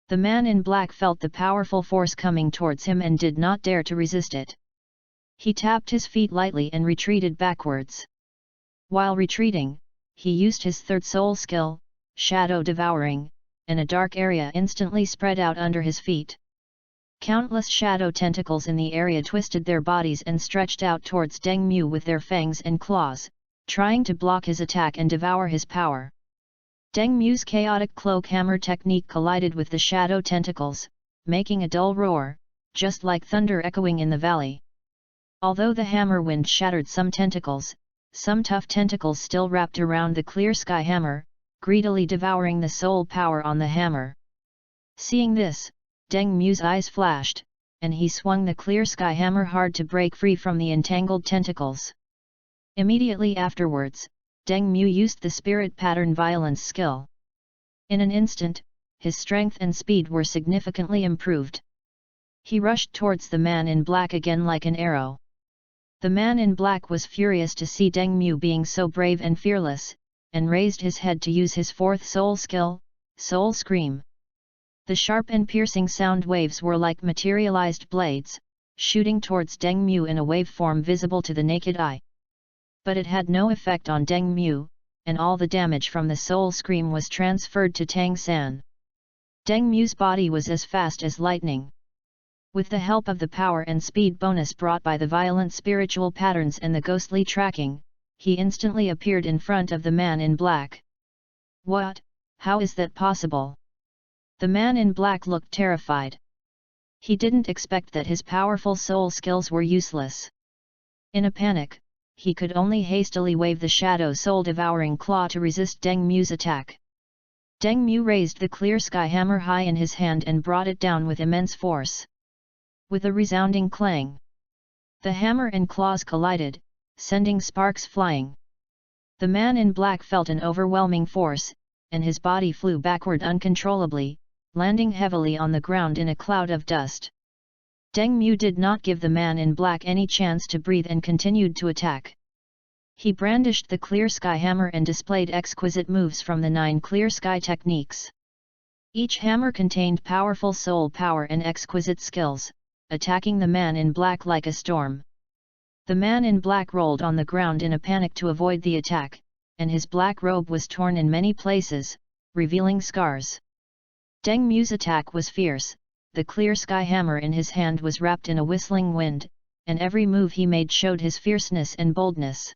The man in black felt the powerful force coming towards him and did not dare to resist it. He tapped his feet lightly and retreated backwards. While retreating, he used his third soul skill, shadow devouring, and a dark area instantly spread out under his feet. Countless shadow tentacles in the area twisted their bodies and stretched out towards Deng Mu with their fangs and claws, trying to block his attack and devour his power. Deng Mu's chaotic cloak hammer technique collided with the shadow tentacles, making a dull roar, just like thunder echoing in the valley. Although the hammer wind shattered some tentacles, some tough tentacles still wrapped around the clear sky hammer, greedily devouring the soul power on the hammer. Seeing this, Deng Mu's eyes flashed, and he swung the clear sky hammer hard to break free from the entangled tentacles. Immediately afterwards, Deng Mu used the spirit pattern violence skill. In an instant, his strength and speed were significantly improved. He rushed towards the man in black again like an arrow. The man in black was furious to see Deng Mu being so brave and fearless, and raised his head to use his fourth soul skill, Soul Scream. The sharp and piercing sound waves were like materialized blades, shooting towards Deng Mu in a waveform visible to the naked eye. But it had no effect on Deng Mu, and all the damage from the Soul Scream was transferred to Tang San. Deng Mu's body was as fast as lightning. With the help of the power and speed bonus brought by the violent spiritual patterns and the ghostly tracking, he instantly appeared in front of the man in black. "What? How is that possible?" The man in black looked terrified. He didn't expect that his powerful soul skills were useless. In a panic, he could only hastily wave the shadow soul-devouring claw to resist Deng Mu's attack. Deng Mu raised the clear sky hammer high in his hand and brought it down with immense force. With a resounding clang, the hammer and claws collided, sending sparks flying. The man in black felt an overwhelming force, and his body flew backward uncontrollably, landing heavily on the ground in a cloud of dust. Deng Mu did not give the man in black any chance to breathe and continued to attack. He brandished the clear sky hammer and displayed exquisite moves from the 9 clear sky techniques. Each hammer contained powerful soul power and exquisite skills, attacking the man in black like a storm. The man in black rolled on the ground in a panic to avoid the attack, and his black robe was torn in many places, revealing scars. Deng Mu's attack was fierce, the clear sky hammer in his hand was wrapped in a whistling wind, and every move he made showed his fierceness and boldness.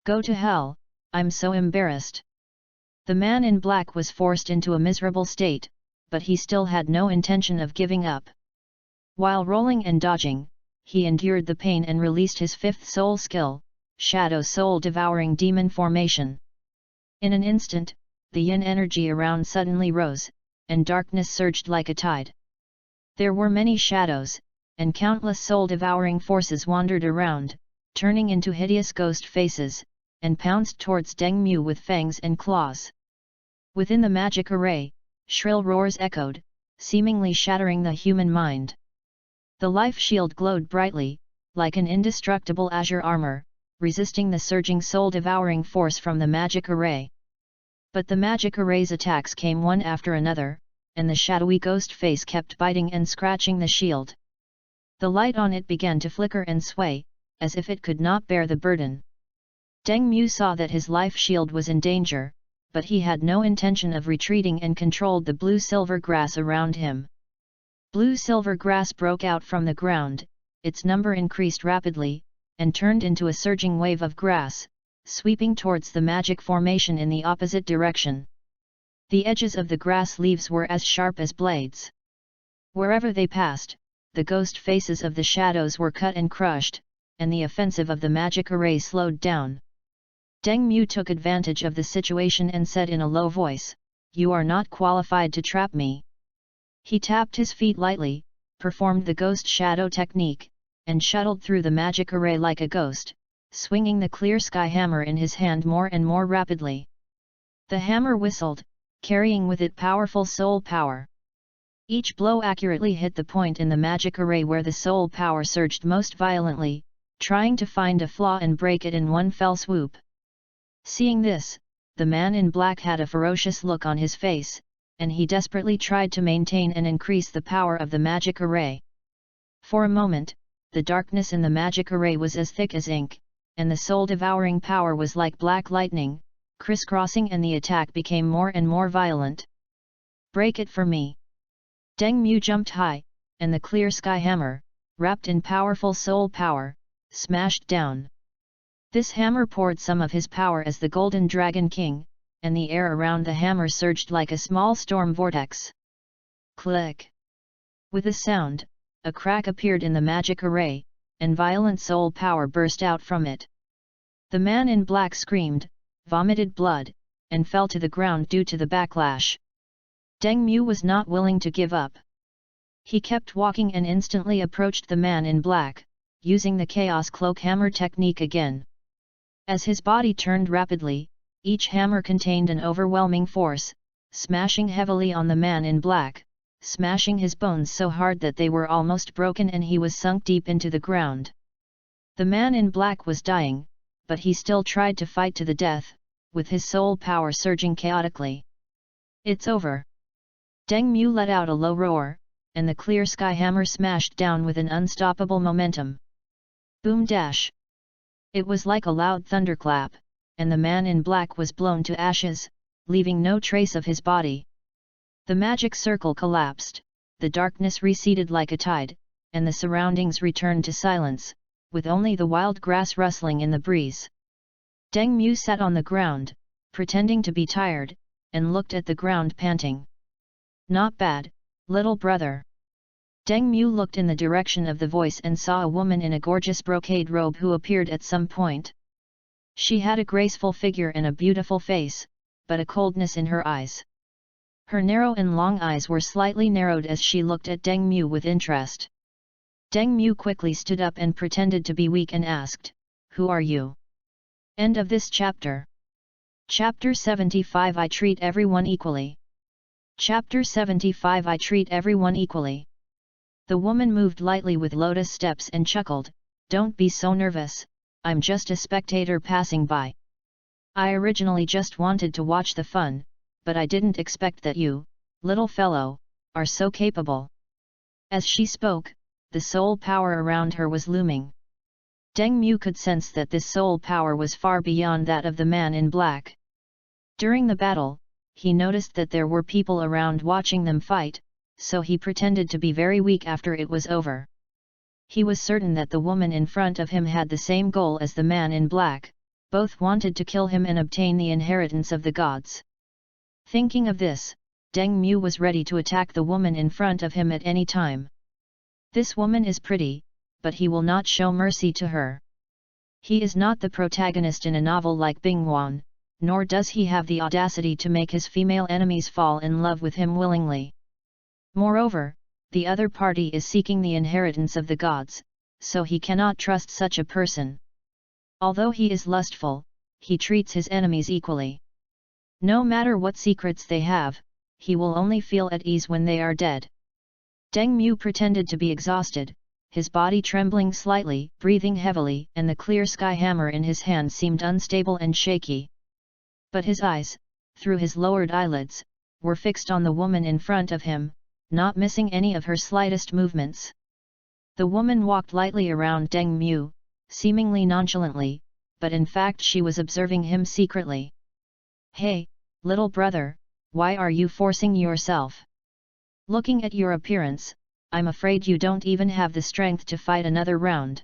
Go to hell, I'm so embarrassed. The man in black was forced into a miserable state, but he still had no intention of giving up. While rolling and dodging, he endured the pain and released his 5th soul skill, Shadow Soul Devouring Demon Formation. In an instant, the yin energy around suddenly rose, and darkness surged like a tide. There were many shadows, and countless soul-devouring forces wandered around, turning into hideous ghost faces, and pounced towards Deng Mu with fangs and claws. Within the magic array, shrill roars echoed, seemingly shattering the human mind. The life shield glowed brightly, like an indestructible azure armor, resisting the surging soul-devouring force from the magic array. But the magic array's attacks came one after another, and the shadowy ghost face kept biting and scratching the shield. The light on it began to flicker and sway, as if it could not bear the burden. Deng Mu saw that his life shield was in danger, but he had no intention of retreating and controlled the blue-silver grass around him. Blue-silver grass broke out from the ground, its number increased rapidly, and turned into a surging wave of grass, sweeping towards the magic formation in the opposite direction. The edges of the grass leaves were as sharp as blades. Wherever they passed, the ghost faces of the shadows were cut and crushed, and the offensive of the magic array slowed down. Deng Mu took advantage of the situation and said in a low voice, "You are not qualified to trap me." He tapped his feet lightly, performed the ghost shadow technique, and shuttled through the magic array like a ghost, swinging the clear sky hammer in his hand more and more rapidly. The hammer whistled, carrying with it powerful soul power. Each blow accurately hit the point in the magic array where the soul power surged most violently, trying to find a flaw and break it in one fell swoop. Seeing this, the man in black had a ferocious look on his face, and he desperately tried to maintain and increase the power of the magic array. For a moment, the darkness in the magic array was as thick as ink, and the soul-devouring power was like black lightning, crisscrossing, and the attack became more and more violent. "Break it for me!" Deng Mu jumped high, and the clear sky hammer, wrapped in powerful soul power, smashed down. This hammer poured some of his power as the Golden Dragon King, and the air around the hammer surged like a small storm vortex. Click! With a sound, a crack appeared in the magic array, and violent soul power burst out from it. The man in black screamed, vomited blood, and fell to the ground due to the backlash. Deng Mu was not willing to give up. He kept walking and instantly approached the man in black, using the Chaos Cloak Hammer technique again. As his body turned rapidly, each hammer contained an overwhelming force, smashing heavily on the man in black, smashing his bones so hard that they were almost broken and he was sunk deep into the ground. The man in black was dying, but he still tried to fight to the death, with his soul power surging chaotically. "It's over!" Deng Mu let out a low roar, and the clear sky hammer smashed down with an unstoppable momentum. Boom dash! It was like a loud thunderclap, and the man in black was blown to ashes, leaving no trace of his body. The magic circle collapsed, the darkness receded like a tide, and the surroundings returned to silence, with only the wild grass rustling in the breeze. Deng Mu sat on the ground, pretending to be tired, and looked at the ground panting. "Not bad, little brother." Deng Mu looked in the direction of the voice and saw a woman in a gorgeous brocade robe who appeared at some point. She had a graceful figure and a beautiful face, but a coldness in her eyes. Her narrow and long eyes were slightly narrowed as she looked at Deng Mu with interest. Deng Mu quickly stood up and pretended to be weak and asked, "Who are you?" End of this chapter. Chapter 75. I treat everyone equally. Chapter 75 I treat everyone equally. The woman moved lightly with lotus steps and chuckled, "Don't be so nervous, I'm just a spectator passing by. I originally just wanted to watch the fun, but I didn't expect that you, little fellow, are so capable." As she spoke, the soul power around her was looming. Deng Mu could sense that this soul power was far beyond that of the man in black. During the battle, he noticed that there were people around watching them fight, so he pretended to be very weak after it was over. He was certain that the woman in front of him had the same goal as the man in black, both wanted to kill him and obtain the inheritance of the gods. Thinking of this, Deng Mu was ready to attack the woman in front of him at any time. This woman is pretty, but he will not show mercy to her. He is not the protagonist in a novel like Bingwan, nor does he have the audacity to make his female enemies fall in love with him willingly. Moreover, the other party is seeking the inheritance of the gods, so he cannot trust such a person. Although he is lustful, he treats his enemies equally. No matter what secrets they have, he will only feel at ease when they are dead. Deng Mu pretended to be exhausted, his body trembling slightly, breathing heavily, and the clear sky hammer in his hand seemed unstable and shaky. But his eyes, through his lowered eyelids, were fixed on the woman in front of him, not missing any of her slightest movements. The woman walked lightly around Deng Mu, seemingly nonchalantly, but in fact she was observing him secretly. "Hey, little brother, why are you forcing yourself? Looking at your appearance, I'm afraid you don't even have the strength to fight another round."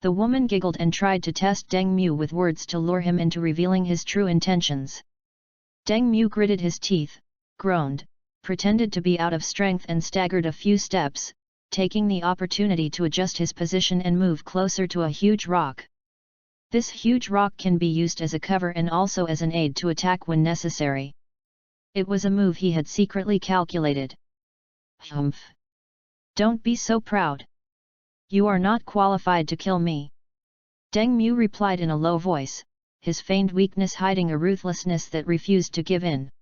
The woman giggled and tried to test Deng Mu with words to lure him into revealing his true intentions. Deng Mu gritted his teeth, groaned, pretended to be out of strength and staggered a few steps, taking the opportunity to adjust his position and move closer to a huge rock. This huge rock can be used as a cover and also as an aid to attack when necessary. It was a move he had secretly calculated. "Humph! Don't be so proud. You are not qualified to kill me." Deng Mu replied in a low voice, his feigned weakness hiding a ruthlessness that refused to give in.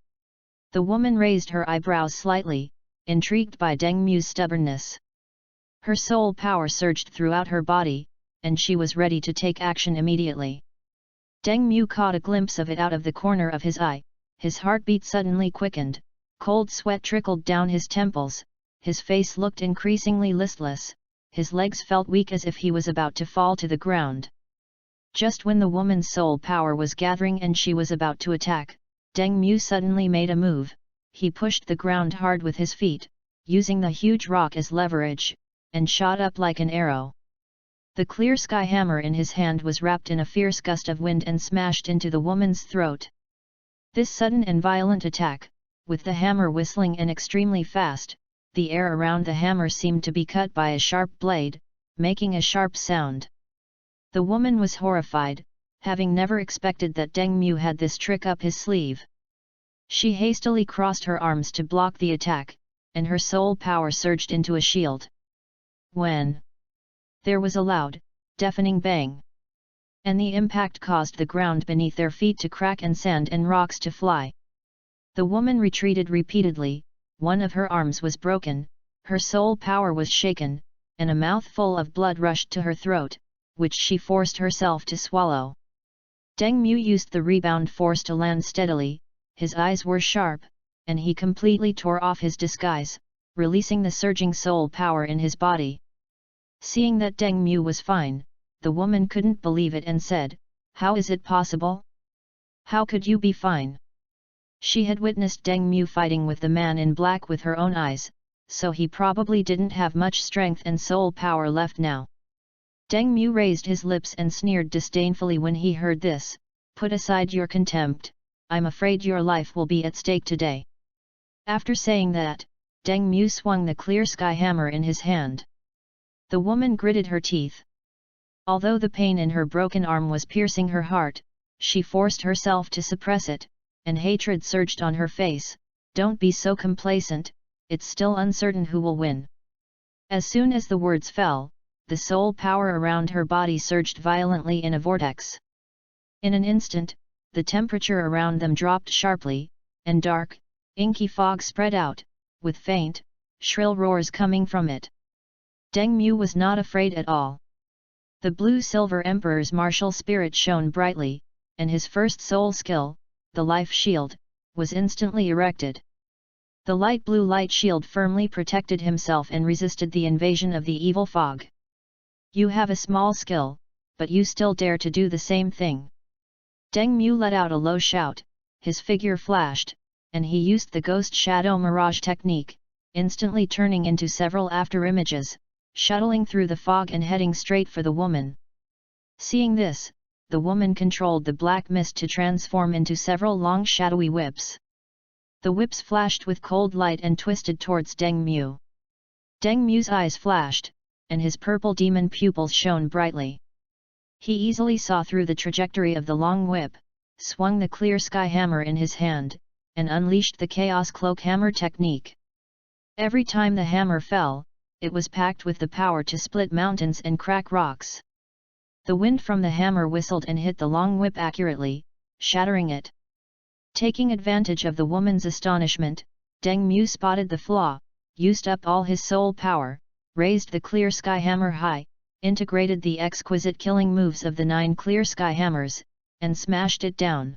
The woman raised her eyebrows slightly, intrigued by Deng Mu's stubbornness. Her soul power surged throughout her body, and she was ready to take action immediately. Deng Mu caught a glimpse of it out of the corner of his eye, his heartbeat suddenly quickened, cold sweat trickled down his temples, his face looked increasingly listless, his legs felt weak as if he was about to fall to the ground. Just when the woman's soul power was gathering and she was about to attack, Deng Mu suddenly made a move. He pushed the ground hard with his feet, using the huge rock as leverage, and shot up like an arrow. The clear sky hammer in his hand was wrapped in a fierce gust of wind and smashed into the woman's throat. This sudden and violent attack, with the hammer whistling and extremely fast, the air around the hammer seemed to be cut by a sharp blade, making a sharp sound. The woman was horrified, having never expected that Deng Mu had this trick up his sleeve. She hastily crossed her arms to block the attack, and her soul power surged into a shield. When there was a loud, deafening bang, and the impact caused the ground beneath their feet to crack and sand and rocks to fly. The woman retreated repeatedly, one of her arms was broken, her soul power was shaken, and a mouthful of blood rushed to her throat, which she forced herself to swallow. Deng Mu used the rebound force to land steadily, his eyes were sharp, and he completely tore off his disguise, releasing the surging soul power in his body. Seeing that Deng Mu was fine, the woman couldn't believe it and said, "How is it possible? How could you be fine?" She had witnessed Deng Mu fighting with the man in black with her own eyes, so he probably didn't have much strength and soul power left now. Deng Mu raised his lips and sneered disdainfully when he heard this, "Put aside your contempt, I'm afraid your life will be at stake today." After saying that, Deng Mu swung the clear sky hammer in his hand. The woman gritted her teeth. Although the pain in her broken arm was piercing her heart, she forced herself to suppress it, and hatred surged on her face. "Don't be so complacent, it's still uncertain who will win." As soon as the words fell, the soul power around her body surged violently in a vortex. In an instant, the temperature around them dropped sharply, and dark, Inky fog spread out, with faint, shrill roars coming from it. Deng Mu was not afraid at all. The blue-silver emperor's martial spirit shone brightly, and his first soul skill, the life shield, was instantly erected. The light blue light shield firmly protected himself and resisted the invasion of the evil fog. You have a small skill, but you still dare to do the same thing. Deng Mu let out a low shout, his figure flashed, and he used the ghost shadow mirage technique, instantly turning into several afterimages, shuttling through the fog and heading straight for the woman. Seeing this, the woman controlled the black mist to transform into several long shadowy whips. The whips flashed with cold light and twisted towards Deng Mu. Deng Mu's eyes flashed, and his purple demon pupils shone brightly. He easily saw through the trajectory of the long whip, swung the clear sky hammer in his hand, and unleashed the chaos cloak hammer technique. Every time the hammer fell, it was packed with the power to split mountains and crack rocks. The wind from the hammer whistled and hit the long whip accurately, shattering it. Taking advantage of the woman's astonishment, Deng Mu spotted the flaw, used up all his soul power, raised the clear sky hammer high, integrated the exquisite killing moves of the 9 clear sky hammers, and smashed it down.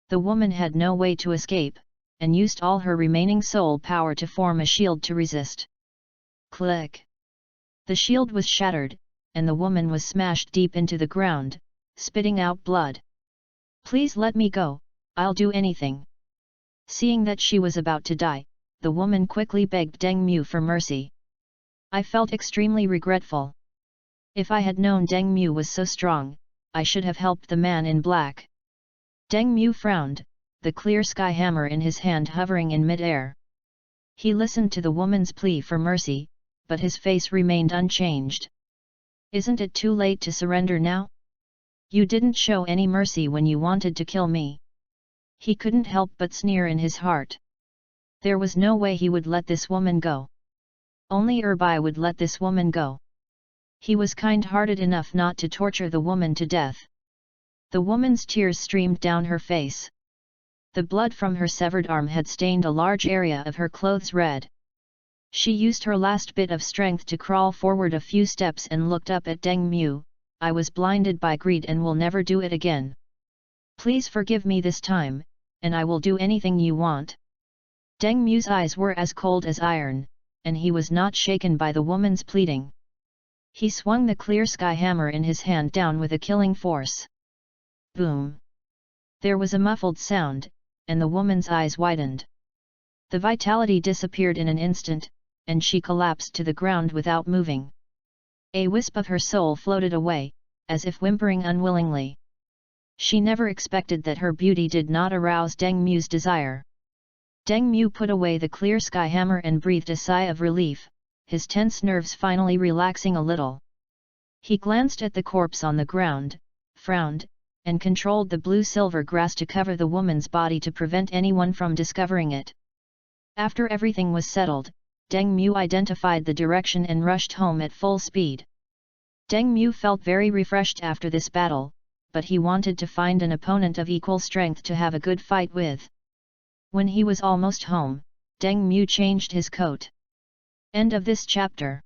The woman had no way to escape, and used all her remaining soul power to form a shield to resist. Click! The shield was shattered, and the woman was smashed deep into the ground, spitting out blood. Please let me go, I'll do anything. Seeing that she was about to die, the woman quickly begged Deng Mu for mercy. I felt extremely regretful. If I had known Deng Mu was so strong, I should have helped the man in black. Deng Mu frowned, the clear sky hammer in his hand hovering in mid-air. He listened to the woman's plea for mercy, but his face remained unchanged. Isn't it too late to surrender now? You didn't show any mercy when you wanted to kill me. He couldn't help but sneer in his heart. There was no way he would let this woman go. Only Erbai would let this woman go. He was kind-hearted enough not to torture the woman to death. The woman's tears streamed down her face. The blood from her severed arm had stained a large area of her clothes red. She used her last bit of strength to crawl forward a few steps and looked up at Deng Mu. I was blinded by greed and will never do it again. Please forgive me this time, and I will do anything you want. Deng Mu's eyes were as cold as iron, and he was not shaken by the woman's pleading. He swung the clear sky hammer in his hand down with a killing force. Boom! There was a muffled sound, and the woman's eyes widened. The vitality disappeared in an instant, and she collapsed to the ground without moving. A wisp of her soul floated away, as if whimpering unwillingly. She never expected that her beauty did not arouse Deng Mu's desire. Deng Mu put away the clear sky hammer and breathed a sigh of relief, his tense nerves finally relaxing a little. He glanced at the corpse on the ground, frowned, and controlled the blue-silver grass to cover the woman's body to prevent anyone from discovering it. After everything was settled, Deng Mu identified the direction and rushed home at full speed. Deng Mu felt very refreshed after this battle, but he wanted to find an opponent of equal strength to have a good fight with. When he was almost home, Deng Mu changed his coat. End of this chapter.